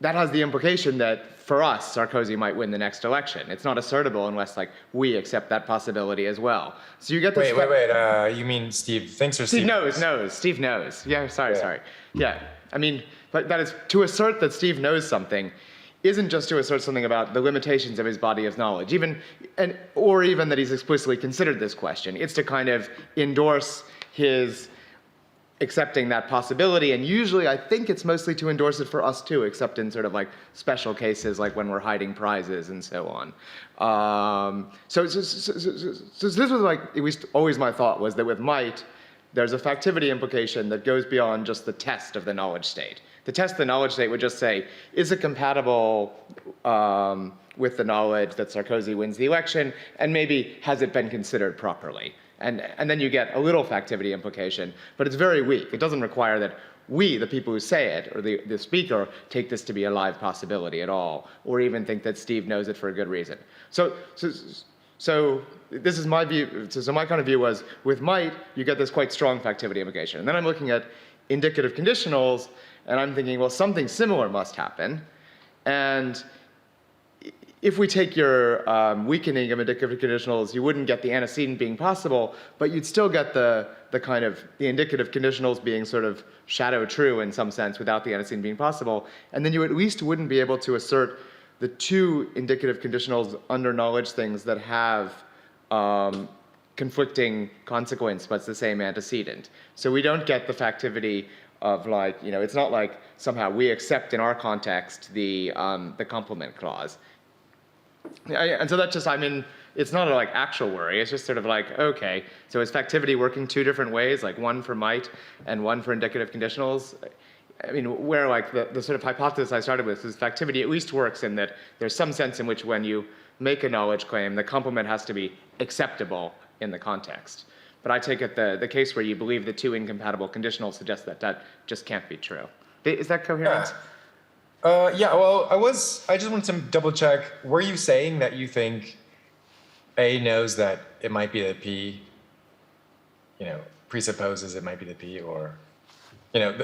that has the implication that for us, Sarkozy might win the next election. It's not assertable unless like we accept that possibility as well. So you get this. Wait. You mean Steve thinks or Steve knows? Steve knows. Yeah, sorry. Yeah, I mean, but that is to assert that Steve knows something, isn't just to assert something about the limitations of his body of knowledge, or even that he's explicitly considered this question. It's to kind of endorse his accepting that possibility, and usually I think it's mostly to endorse it for us too, except in sort of like special cases like when we're hiding prizes and so on. So this was like, at least always my thought was that with might, there's a factivity implication that goes beyond just the test of the knowledge state. The test of the knowledge state would just say, is it compatible with the knowledge that Sarkozy wins the election, and maybe has it been considered properly? And then you get a little factivity implication, but it's very weak. It doesn't require that we, the people who say it, or the speaker, take this to be a live possibility at all, or even think that Steve knows it for a good reason. So this is my view. So my kind of view was, with might, you get this quite strong factivity implication. And then I'm looking at indicative conditionals, and I'm thinking, well, something similar must happen. And if we take your weakening of indicative conditionals, you wouldn't get the antecedent being possible, but you'd still get the kind of the indicative conditionals being sort of shadow true in some sense without the antecedent being possible. And then you at least wouldn't be able to assert the two indicative conditionals under knowledge things that have conflicting consequence, but it's the same antecedent. So we don't get the factivity of like, you know, it's not like somehow we accept in our context the complement clause. And so that just, I mean, it's not a like actual worry. It's just sort of like, okay, so is factivity working two different ways, like one for might and one for indicative conditionals? I mean, where like the sort of hypothesis I started with is factivity at least works in that there's some sense in which when you make a knowledge claim, the complement has to be acceptable in the context. But I take it the case where you believe the two incompatible conditionals suggests that that just can't be true. Is that coherent? Yeah, well, I just wanted to double check. Were you saying that you think A knows that it might be the P, you know, presupposes it might be the P, or, you know, the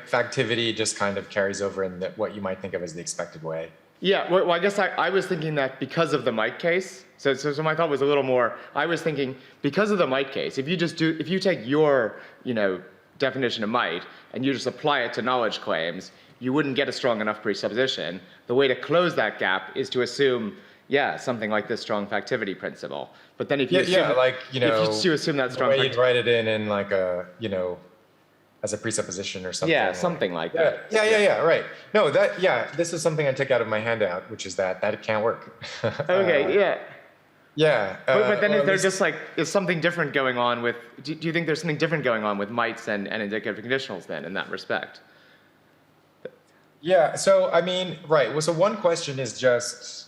factivity just kind of carries over in what you might think of as the expected way? Yeah, well, I guess I was thinking that because of the might case. So my thought was a little more, I was thinking because of the might case, if you take your, you know, definition of might and you just apply it to knowledge claims, you wouldn't get a strong enough presupposition. The way to close that gap is to assume, yeah, something like this strong factivity principle. But then if you assume, like, you know, if you assume that strong, the way you'd write it in like a, you know, as a presupposition or something. Yeah, something like that. Yeah, right. No, this is something I took out of my handout, which is that it can't work. Okay, yeah. Yeah. But then is there just like, is something different going on with, do you think there's something different going on with mights and indicative conditionals then in that respect? Yeah, so I mean, right. Well, so one question is just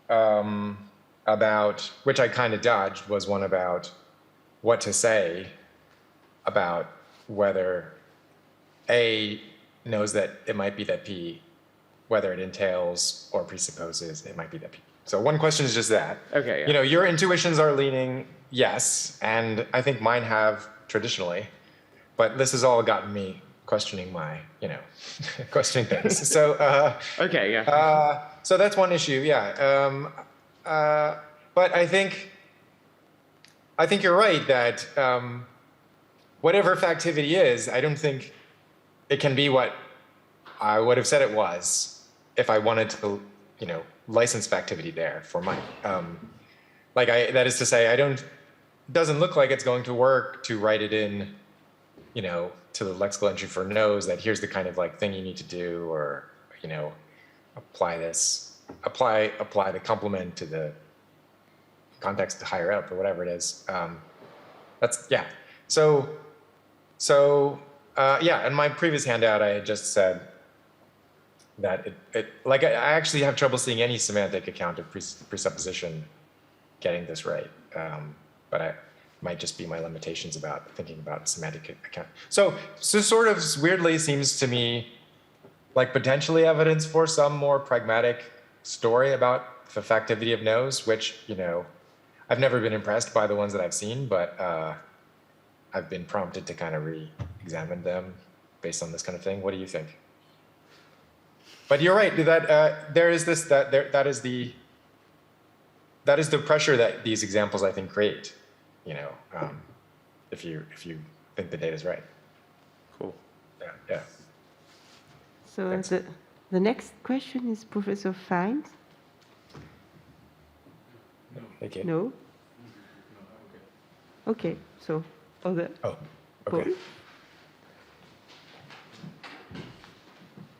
about, which I kind of dodged, was one about what to say about whether A knows that it might be that P, whether it entails or presupposes it might be that P. So one question is just that. Okay. Yeah. You know, your intuitions are leaning yes, and I think mine have traditionally, but this has all gotten me questioning my, you know, questioning things. So okay, yeah. So that's one issue, yeah. but I think you're right that whatever factivity is, I don't think it can be what I would have said it was if I wanted to, license factivity there for my, that is to say, it doesn't look like it's going to work to write it in, to the lexical entry for knows that here's the kind of thing you need to do, or, apply the complement to the context to higher up or whatever it is. Yeah. In my previous handout, I had just said that I actually have trouble seeing any semantic account of presupposition getting this right. But it might just be my limitations about thinking about semantic account. So sort of weirdly seems to me like potentially evidence for some more pragmatic story about the factivity of knows, which, I've never been impressed by the ones that I've seen, but I've been prompted to kind of re-examine them based on this kind of thing. What do you think? But you're right that there is this, that is the pressure that these examples, I think, create, if you think the data is right. Cool. Yeah. So the next question is Professor Fiennes. No. Thank you. No? Okay, so other. Oh, okay. Paul?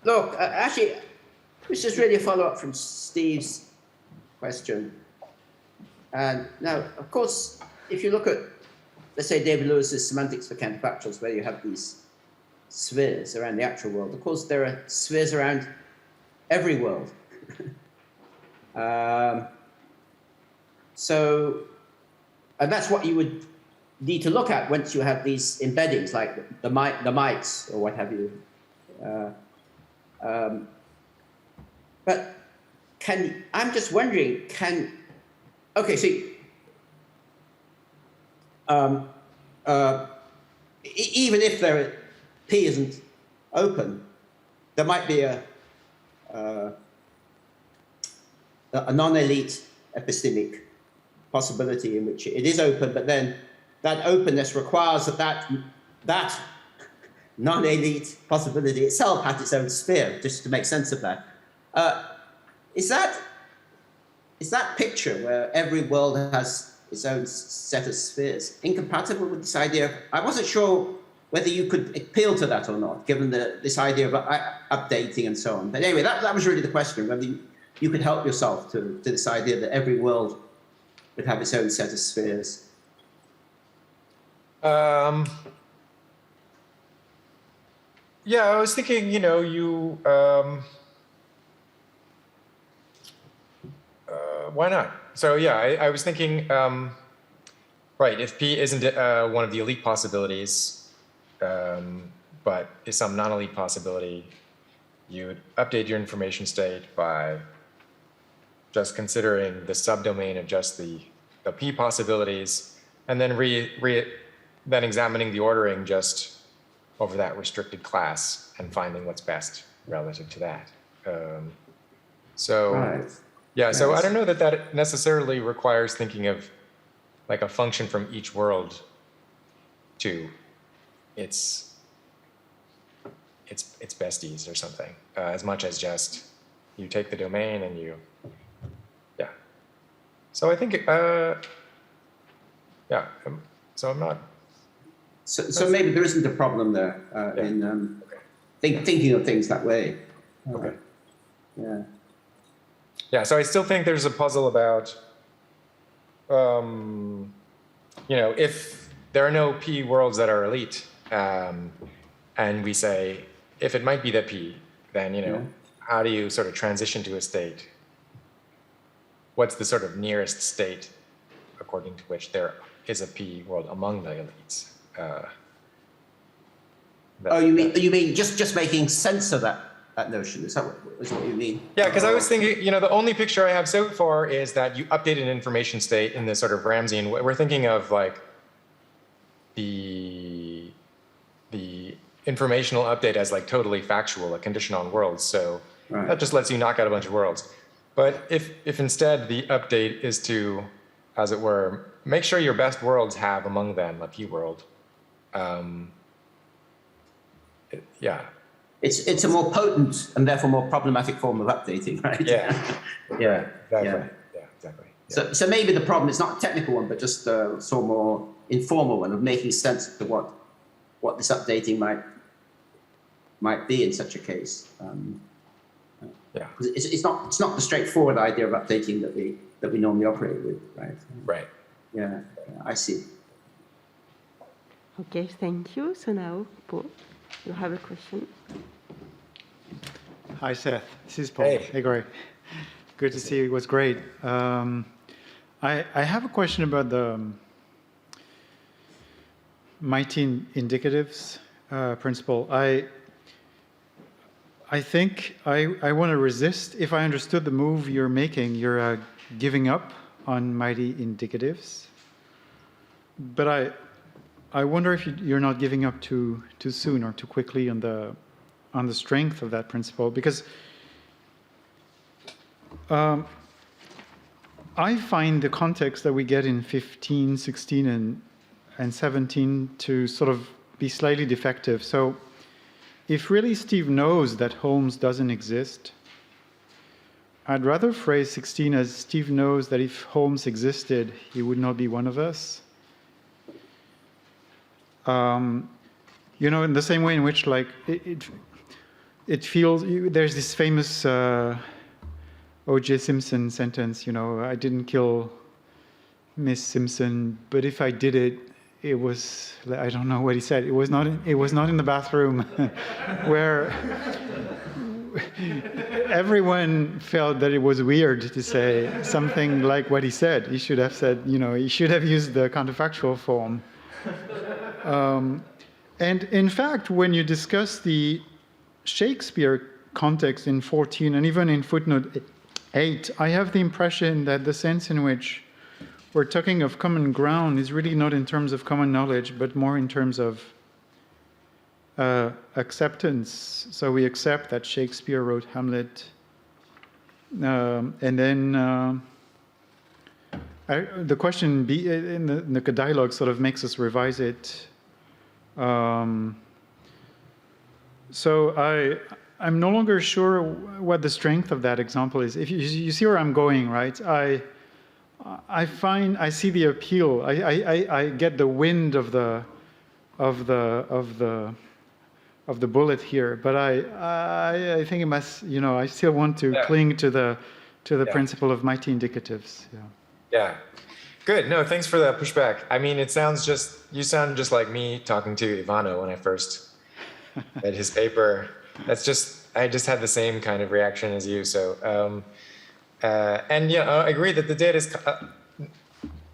Look, actually, this is really a follow-up from Steve's question. And now, of course, if you look at, let's say, David Lewis's Semantics for Counterfactuals, where you have these spheres around the actual world, of course, there are spheres around every world. And that's what you would need to look at once you have these embeddings, like the mites or what have you. But I'm just wondering, okay, see, even if P isn't open, there might be a non-elite epistemic possibility in which it is open, but then that openness requires that non-elite possibility itself has its own sphere, just to make sense of that. Is that picture where every world has its own set of spheres incompatible with this idea of, I wasn't sure whether you could appeal to that or not, given this idea of updating and so on. But anyway, that was really the question, whether you could help yourself to this idea that every world would have its own set of spheres. Yeah, I was thinking, why not? So yeah, I was thinking, right, if P isn't one of the elite possibilities, but is some non-elite possibility, you would update your information state by just considering the subdomain of just the P possibilities, and then then examining the ordering just over that restricted class and finding what's best relative to that. Right. Yeah, so I don't know that necessarily requires thinking of like a function from each world to its besties or something, as much as just you take the domain and you, yeah. So I think, yeah, so I'm not. So maybe there isn't a problem there in thinking of things that way. Okay. Yeah. Yeah, so I still think there's a puzzle about, if there are no P worlds that are elite, and we say, if it might be that P, then, how do you sort of transition to a state? What's the sort of nearest state according to which there is a P world among the elites? You mean just making sense of that notion? Is what you mean? Yeah, because I was thinking, the only picture I have so far is that you update an information state in this sort of Ramsian. We're thinking of like the informational update as like totally factual, a condition on worlds. So that just lets you knock out a bunch of worlds. But if instead the update is to as it were, make sure your best worlds have among them a p-world. Yeah. It's a more potent and therefore more problematic form of updating, right? Yeah. Yeah. Exactly. Yeah, exactly. Yeah. So maybe the problem is not a technical one, but just a sort of more informal one of making sense of what this updating might be in such a case. Yeah. It's not the straightforward idea of updating that we normally operate with, right? Right. Yeah, I see. Okay, thank you. So now, Paul, you have a question. Hi, Seth. This is Paul. Hey. Égré. Good to see you. It was great. I have a question about the mighty indicatives principle. I think I want to resist. If I understood the move you're making, you're giving up on mighty indicatives. But I wonder if you're not giving up too soon or too quickly on the strength of that principle, because I find the context that we get in 15, 16, and 17 to sort of be slightly defective. So if really Steve knows that Holmes doesn't exist, I'd rather phrase 16 as Steve knows that if Holmes existed, he would not be one of us. You know, in the same way in which, like, it feels, there's this famous O.J. Simpson sentence, you know, I didn't kill Miss Simpson, but if I did it, it was, I don't know what he said, it was not in the bathroom, where everyone felt that it was weird to say something like what he said. He should have said, you know, he should have used the counterfactual form. And in fact, when you discuss the Shakespeare context in 14 and even in footnote 8, I have the impression that the sense in which we're talking of common ground is really not in terms of common knowledge, but more in terms of acceptance. So we accept that Shakespeare wrote Hamlet, and then the question in the dialogue sort of makes us revise it. So I'm no longer sure what the strength of that example is. If you see where I'm going, right? I see the appeal. I get the wind of the bullet here, but I think it must, you know, I still want to cling to the principle of mighty indicatives. Yeah. Yeah. Good. No, thanks for that pushback. I mean, you sound just like me talking to Ivano when I first read his paper. I just had the same kind of reaction as you. So, and yeah, I agree that the data is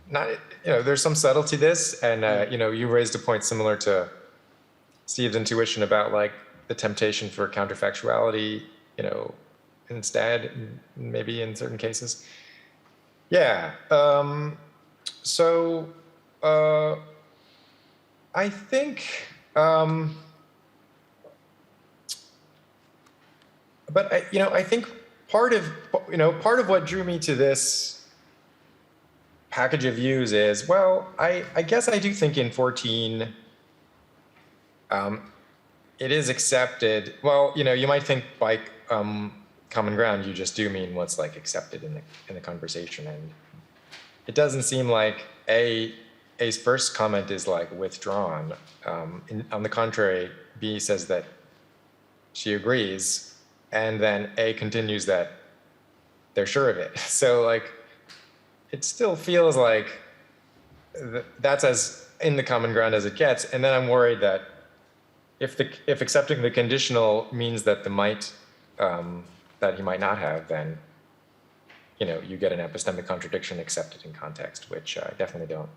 not, you know, there's some subtlety to this, and you know, you raised a point similar to Steve's intuition about like the temptation for counterfactuality, you know, instead, maybe in certain cases. Yeah. So I think, but I think part of what drew me to this package of views is, well, I guess I do think in 14, it is accepted. Well, you know, you might think by common ground, you just do mean what's like accepted in the conversation, and it doesn't seem like A's first comment is like withdrawn. On the contrary, B says that she agrees, and then A continues that they're sure of it. So like, it still feels like that's as in the common ground as it gets. And then I'm worried that if accepting the conditional means that the might that he might not have, then you know, you get an epistemic contradiction accepted in context, which I definitely don't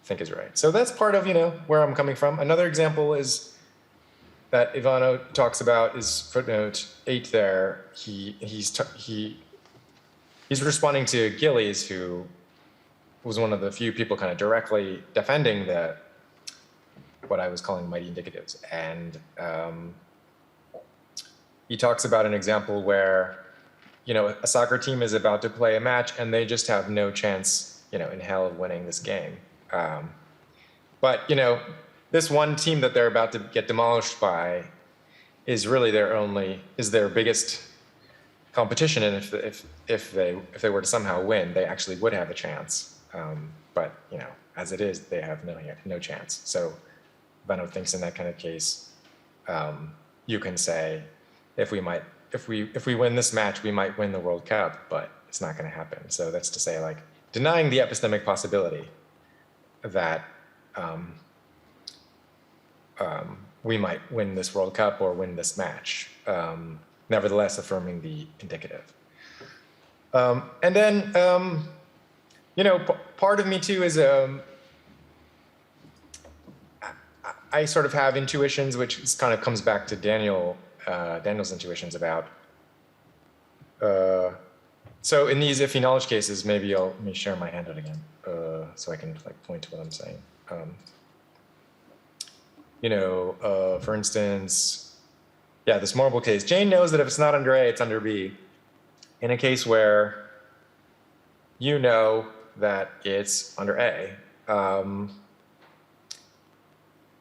think is right. So that's part of, you know, where I'm coming from. Another example is that Ivano talks about is footnote 8 there. He's responding to Gillies, who was one of the few people kind of directly defending what I was calling mighty indicatives. And he talks about an example where, you know, a soccer team is about to play a match and they just have no chance, in hell of winning this game. But this one team that they're about to get demolished by is really their biggest competition, and if they were to somehow win, they actually would have a chance. But as it is, they have no chance. So Benno thinks in that kind of case, you can say, if we win this match, we might win the World Cup, but it's not going to happen. So that's to say, like, denying the epistemic possibility that we might win this World Cup or win this match, nevertheless affirming the indicative. And then, part of me too is I sort of have intuitions, which kind of comes back to Daniel's intuitions about. So in these iffy knowledge cases, maybe let me share my handout again, so I can point to what I'm saying. For instance, this marble case. Jane knows that if it's not under A, it's under B. In a case where you know that it's under A,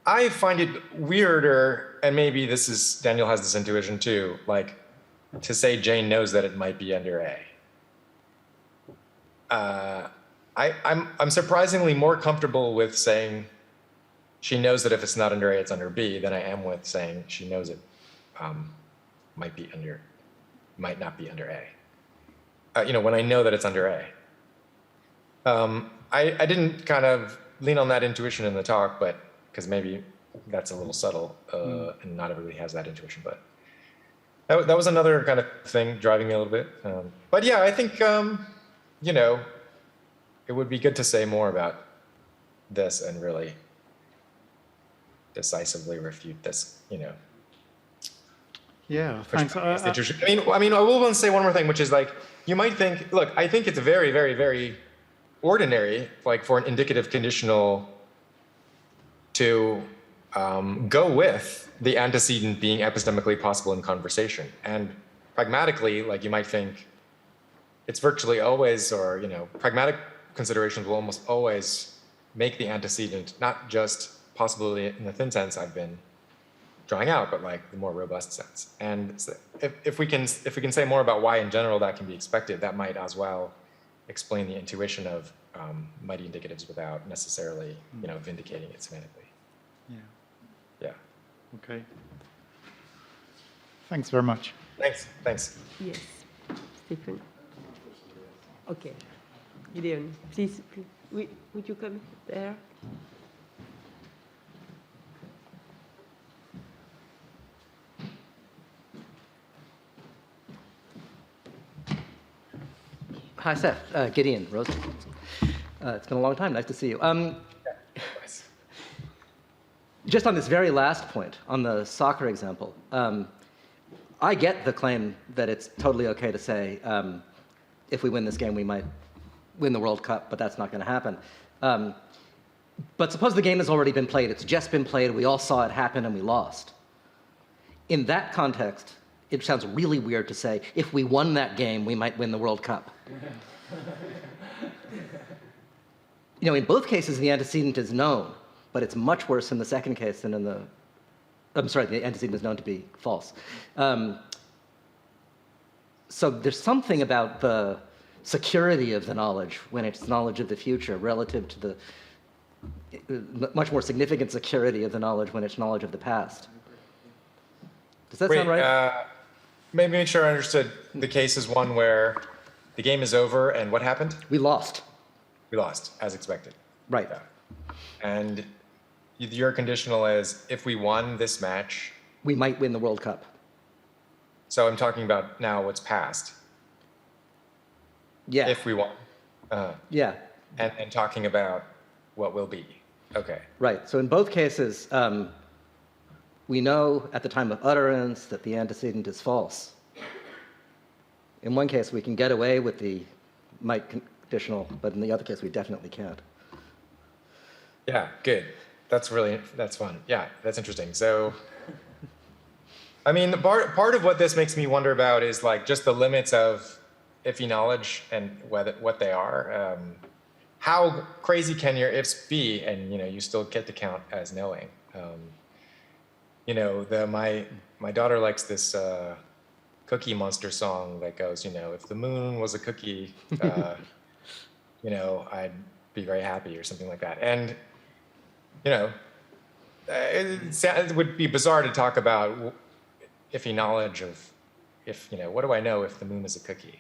I find it weirder, and maybe Daniel has this intuition too, like to say Jane knows that it might be under A. I'm surprisingly more comfortable with saying she knows that if it's not under A, it's under B than I am with saying she knows it might not be under A. When I know that it's under A. I didn't kind of lean on that intuition in the talk, but because maybe that's a little subtle and not everybody has that intuition. But that was another kind of thing driving me a little bit. But yeah, I think, it would be good to say more about this and really decisively refute this, Yeah, thanks. I will want to say one more thing, which is like, you might think, look, I think it's very, very, very ordinary, like for an indicative conditional to go with the antecedent being epistemically possible in conversation. And pragmatically, like you might think it's virtually always, or, pragmatic considerations will almost always make the antecedent not just possibility in the thin sense I've been drawing out, but like the more robust sense. And if we can say more about why in general that can be expected, that might as well explain the intuition of mighty indicatives without necessarily, vindicating it semantically. Yeah. Yeah. Okay. Thanks very much. Thanks. Yes, Stephen. Okay. Gideon, please, would you come there? Hi, Seth. Gideon, Rosen. It's been a long time. Nice to see you. Just on this very last point, on the soccer example, I get the claim that it's totally okay to say, if we win this game, we might win the World Cup, but that's not going to happen. But suppose the game has already been played. It's just been played. We all saw it happen, and we lost. In that context, it sounds really weird to say, if we won that game, we might win the World Cup. In both cases, the antecedent is known, but it's much worse in the second case than in the... I'm sorry, the antecedent is known to be false. So there's something about the security of the knowledge when it's knowledge of the future relative to the much more significant security of the knowledge when it's knowledge of the past. Does that sound right? Maybe make sure I understood. The case is one where the game is over and what happened? We lost. We lost, as expected. Right. And your conditional is, if we won this match... we might win the World Cup. So I'm talking about now what's past. Yeah. If we won. Yeah. And talking about what will be. Okay. Right. So in both cases, we know at the time of utterance that the antecedent is false. In one case, we can get away with the might conditional, but in the other case, we definitely can't. Yeah, good. That's fun. Yeah, that's interesting. So, I mean, part of what this makes me wonder about is like just the limits of iffy knowledge and what they are. how crazy can your ifs be, and you still get to count as knowing. My daughter likes this Cookie Monster song that goes, if the moon was a cookie, I'd be very happy, or something like that. And it would be bizarre to talk about iffy knowledge of what do I know if the moon is a cookie?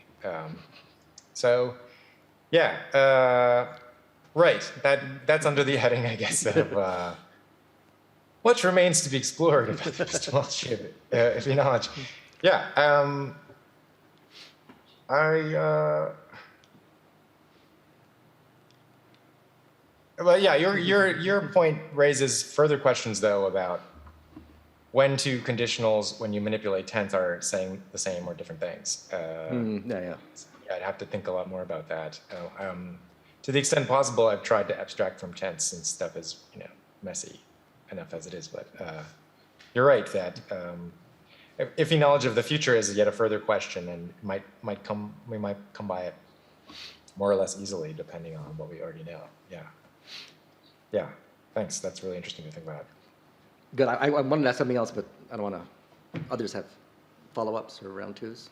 Right. That's under the heading, I guess, of what remains to be explored about the epistemology of iffy knowledge. Your point raises further questions, though, about when two conditionals, when you manipulate tense, are saying the same or different things. I'd have to think a lot more about that. To the extent possible, I've tried to abstract from tense, since stuff is messy enough as it is. But you're right that iffy knowledge of the future is yet a further question, and we might come by it more or less easily depending on what we already know. Yeah. Thanks. That's really interesting to think about. Good. I wanted to ask something else, but I don't want to. Others have follow-ups or round twos.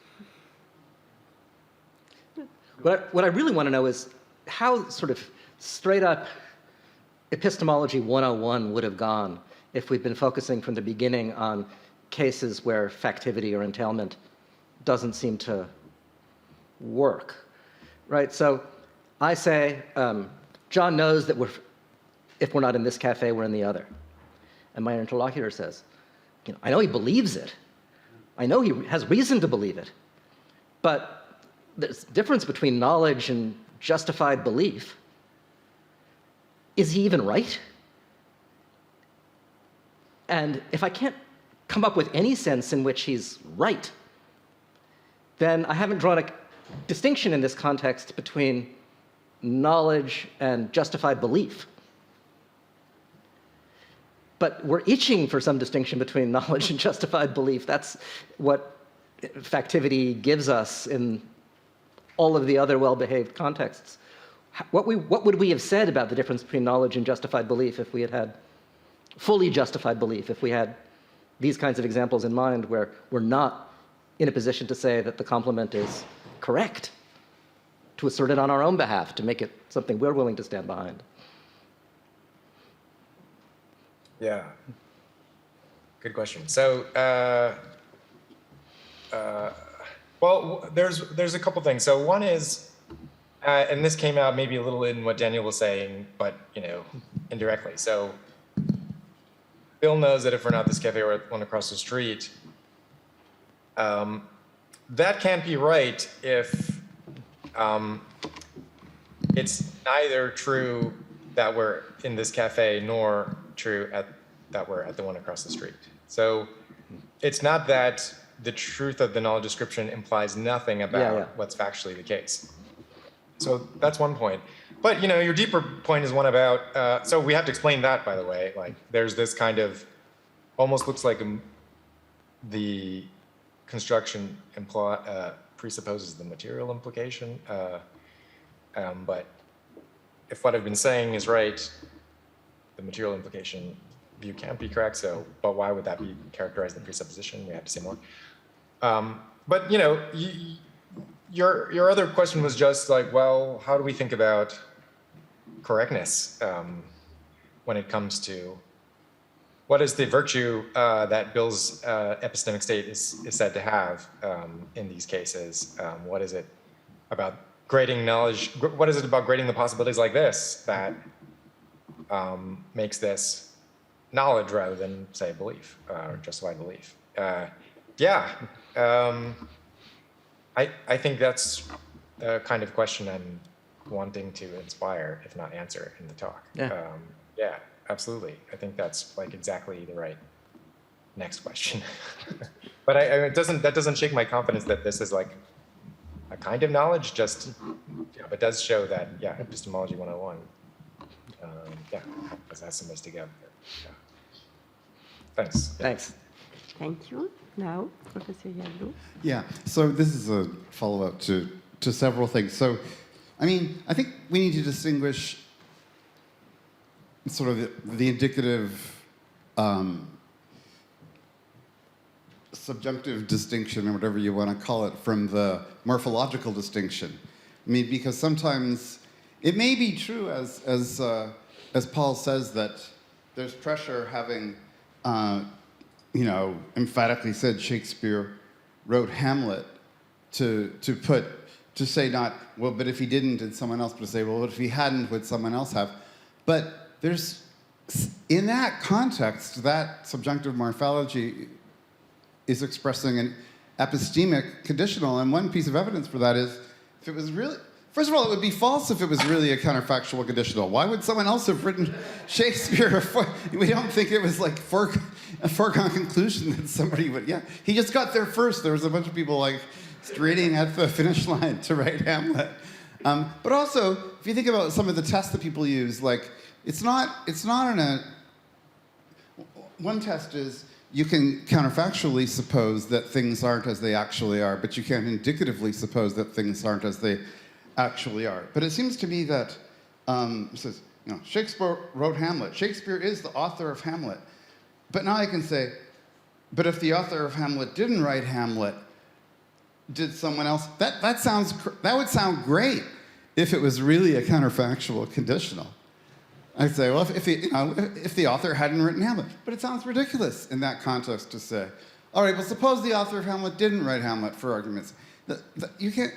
What I really want to know is how sort of straight up epistemology 101 would have gone if we'd been focusing from the beginning on cases where factivity or entailment doesn't seem to work, right? So I say, John knows that if we're not in this cafe, we're in the other. And my interlocutor says, I know he believes it. I know he has reason to believe it. But there's a difference between knowledge and justified belief. Is he even right? And if I can't come up with any sense in which he's right, then I haven't drawn a distinction in this context between knowledge and justified belief. But we're itching for some distinction between knowledge and justified belief. That's what factivity gives us in all of the other well-behaved contexts. What would we have said about the difference between knowledge and justified belief if we had had fully justified belief, if we had these kinds of examples in mind where we're not in a position to say that the complement is correct, to assert it on our own behalf, to make it something we're willing to stand behind? Yeah. Good question. So, well, there's a couple things. So one is, and this came out maybe a little in what Daniel was saying, but indirectly. So Bill knows that if we're not this cafe, we're at one across the street. That can't be right if it's neither true that we're in this cafe nor true that we're at the one across the street. So it's not that the truth of the knowledge description implies nothing about what's factually the case. So that's one point. But your deeper point is one about, so we have to explain that, by the way. Like there's this kind of, almost looks like the construction presupposes the material implication. But if what I've been saying is right, the material implication view can't be correct. So, but why would that be characterized in presupposition? We have to say more. But your other question was just like, well, how do we think about correctness when it comes to what is the virtue that Bill's epistemic state is said to have in these cases? What is it about grading knowledge? What is it about grading the possibilities like this that makes this knowledge rather than, say, belief or justified belief? I think that's the kind of question I'm wanting to inspire, if not answer, in the talk. Yeah, absolutely. I think that's like exactly the right next question. But that doesn't shake my confidence that this is like a kind of knowledge. Just but does show that epistemology 101. Has some ways to go. Thanks. Thanks. Thank you. Now, Professor Yablo. Yeah, so this is a follow-up to several things. So I mean, I think we need to distinguish sort of the indicative subjunctive distinction, or whatever you want to call it, from the morphological distinction. I mean, because sometimes it may be true, as Paul says, that there's pressure having, emphatically said Shakespeare wrote Hamlet to say not, well, but if he didn't, and someone else would say, well, if he hadn't, would someone else have? But there's, in that context, that subjunctive morphology is expressing an epistemic conditional, and one piece of evidence for that is, if it was really, first of all, it would be false if it was really a counterfactual conditional. Why would someone else have written Shakespeare? We don't think it was like a foregone conclusion that somebody would, he just got there first. There was a bunch of people like straining at the finish line to write Hamlet. But also, if you think about some of the tests that people use, like, it's not one test is, you can counterfactually suppose that things aren't as they actually are, but you can't indicatively suppose that things aren't as they actually are. But it seems to me that, it says, Shakespeare wrote Hamlet. Shakespeare is the author of Hamlet. But now I can say, but if the author of Hamlet didn't write Hamlet, did someone else? That would sound great if it was really a counterfactual conditional. I'd say, well, if the author hadn't written Hamlet. But it sounds ridiculous in that context to say, all right, well, suppose the author of Hamlet didn't write Hamlet, for arguments. You can't,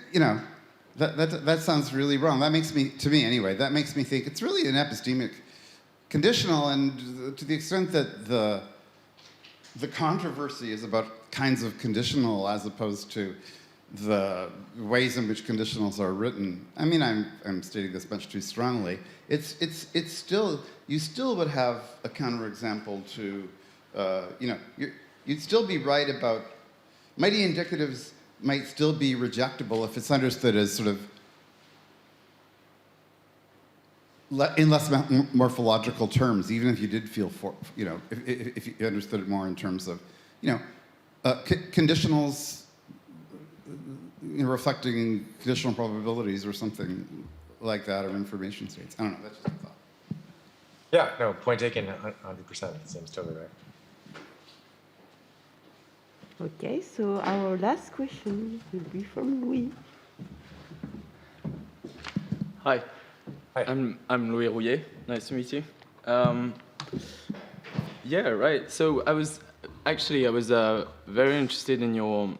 that sounds really wrong. That makes me, to me anyway, that makes me think it's really an epistemic conditional, and to the extent that the controversy is about kinds of conditional as opposed to the ways in which conditionals are written. I mean, I'm stating this much too strongly. It's still, you still would have a counterexample to, you'd still be right about, mighty indicatives might still be rejectable if it's understood as sort of in less morphological terms, even if you did feel for, if you understood it more in terms of, conditionals, reflecting conditional probabilities or something like that, or information states. I don't know, that's just a thought. Yeah, no, point taken 100%. It seems totally right. Okay, so our last question will be from Louis. Hi. I'm Louis Rouillet. Nice to meet you. Yeah, right. So I was very interested in your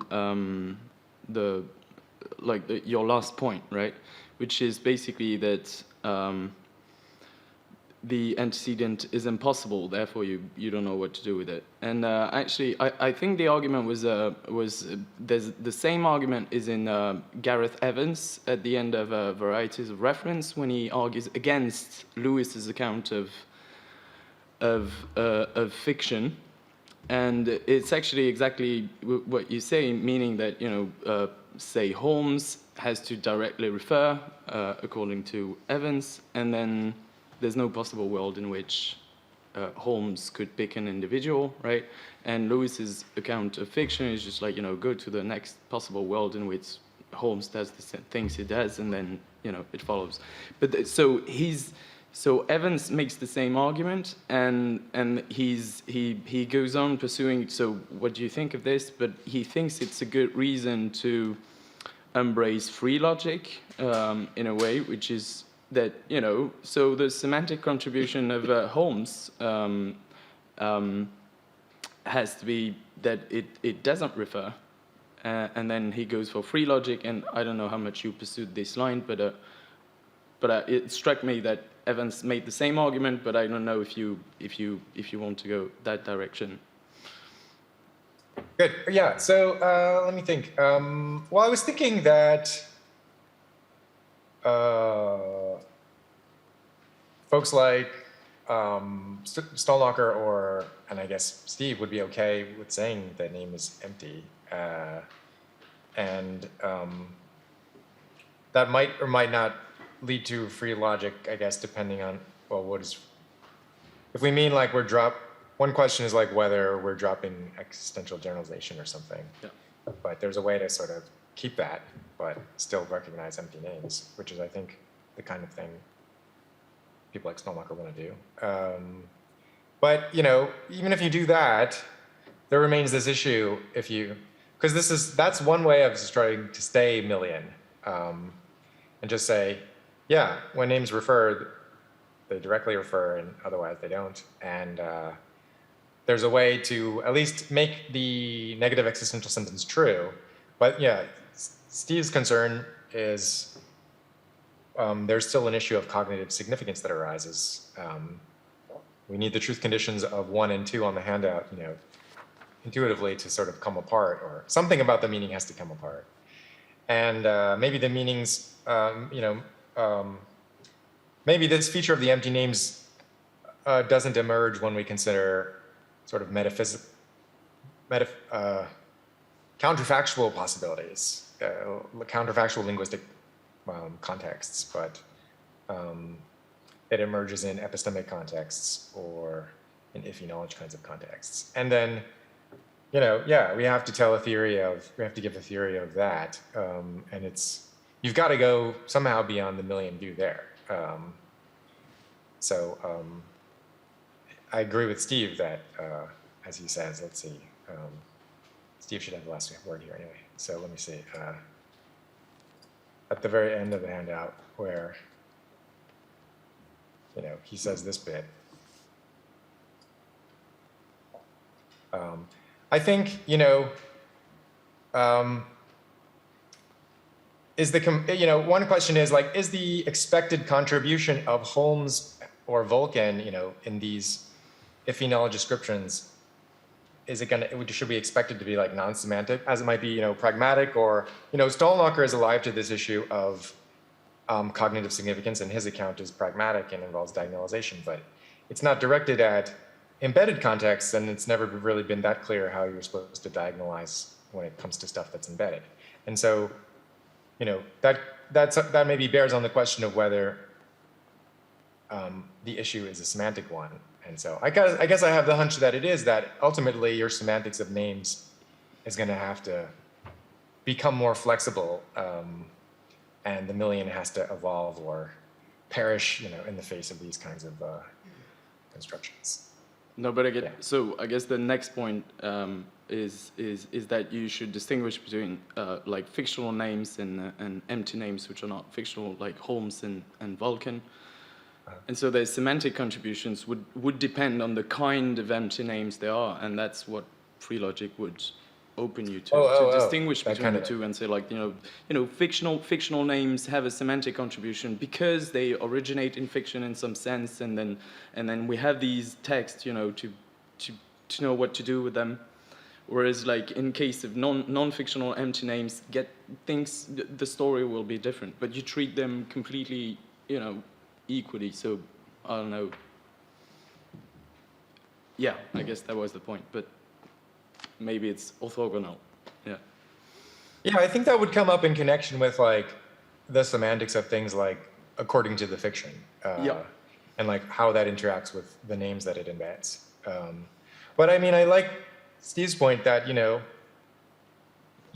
your last point, right? Which is basically that the antecedent is impossible, therefore you don't know what to do with it. And actually, I think the argument was there's the same argument is in Gareth Evans at the end of Varieties of Reference, when he argues against Lewis's account of fiction. And it's actually exactly what you say, meaning that, say Holmes has to directly refer, according to Evans, and then there's no possible world in which Holmes could pick an individual, right? And Lewis's account of fiction is just like, go to the next possible world in which Holmes does the same things he does, and then, it follows. But so Evans makes the same argument, and he goes on pursuing, so what do you think of this? But he thinks it's a good reason to embrace free logic in a way, which is that, so the semantic contribution of Holmes has to be that it doesn't refer, and then he goes for free logic, and I don't know how much you pursued this line, but it struck me that Evans made the same argument, but I don't know if you want to go that direction. Good. Yeah. So let me think. Well, I was thinking that folks like Stallnacher and I guess Steve would be okay with saying the name is empty, and that might or might not lead to free logic, I guess, depending on, well, what is, if we mean like one question is like whether we're dropping existential generalization or something, but there's a way to sort of keep that but still recognize empty names, which is, I think, the kind of thing people like Stalnaker want to do. But even if you do that, there remains this issue because that's one way of trying to stay million, and just say, yeah, when names refer, they directly refer, and otherwise they don't. And there's a way to at least make the negative existential sentence true. But yeah, Steve's concern is there's still an issue of cognitive significance that arises. We need the truth conditions of 1 and 2 on the handout, intuitively to sort of come apart, or something about the meaning has to come apart. And maybe the meanings, maybe this feature of the empty names doesn't emerge when we consider sort of counterfactual possibilities, counterfactual linguistic contexts, but it emerges in epistemic contexts or in Iffy knowledge kinds of contexts. And then, we have to give a theory of that. And you've got to go somehow beyond the million view there. I agree with Steve that, as he says, let's see, Steve should have the last word here anyway. So let me see. At the very end of the handout where, he says this bit. I think, one question is like, is the expected contribution of Holmes or Vulcan, in these Iffy knowledge descriptions, should we expect it to be like non-semantic, as it might be, pragmatic, or, Stalnaker is alive to this issue of cognitive significance, and his account is pragmatic and involves diagonalization, but it's not directed at embedded contexts, and it's never really been that clear how you're supposed to diagonalize when it comes to stuff that's embedded. And so, that maybe bears on the question of whether the issue is a semantic one. And so I guess I have the hunch that it is, that ultimately your semantics of names is going to have to become more flexible, and the million has to evolve or perish, in the face of these kinds of constructions. No, but again, so I guess the next point is that you should distinguish between like fictional names and empty names, which are not fictional, like Holmes and Vulcan. And so their semantic contributions would depend on the kind of empty names they are, and that's what free logic would open you to distinguish between the two, and say, like, fictional names have a semantic contribution because they originate in fiction in some sense, and then we have these texts, to know what to do with them. Whereas, like, in case of non-fictional empty names, the story will be different, but you treat them completely, equally. So I don't know. Yeah, I guess that was the point, but maybe it's orthogonal. Yeah. Yeah, I think that would come up in connection with like the semantics of things like according to the fiction, and like how that interacts with the names that it embeds. But I mean, I like Steve's point that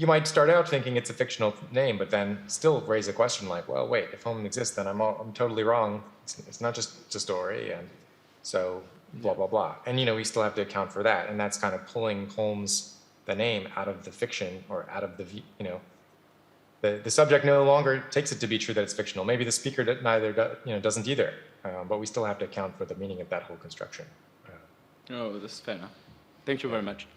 you might start out thinking it's a fictional name, but then still raise a question like, well, wait, if Holmes exists, then I'm totally wrong. It's not just a story, and so blah, blah, blah. And, we still have to account for that. And that's kind of pulling Holmes, the name, out of the fiction, or out of the subject no longer takes it to be true that it's fictional. Maybe the speaker doesn't either, but we still have to account for the meaning of that whole construction. Oh, that's fair enough. Thank you very much.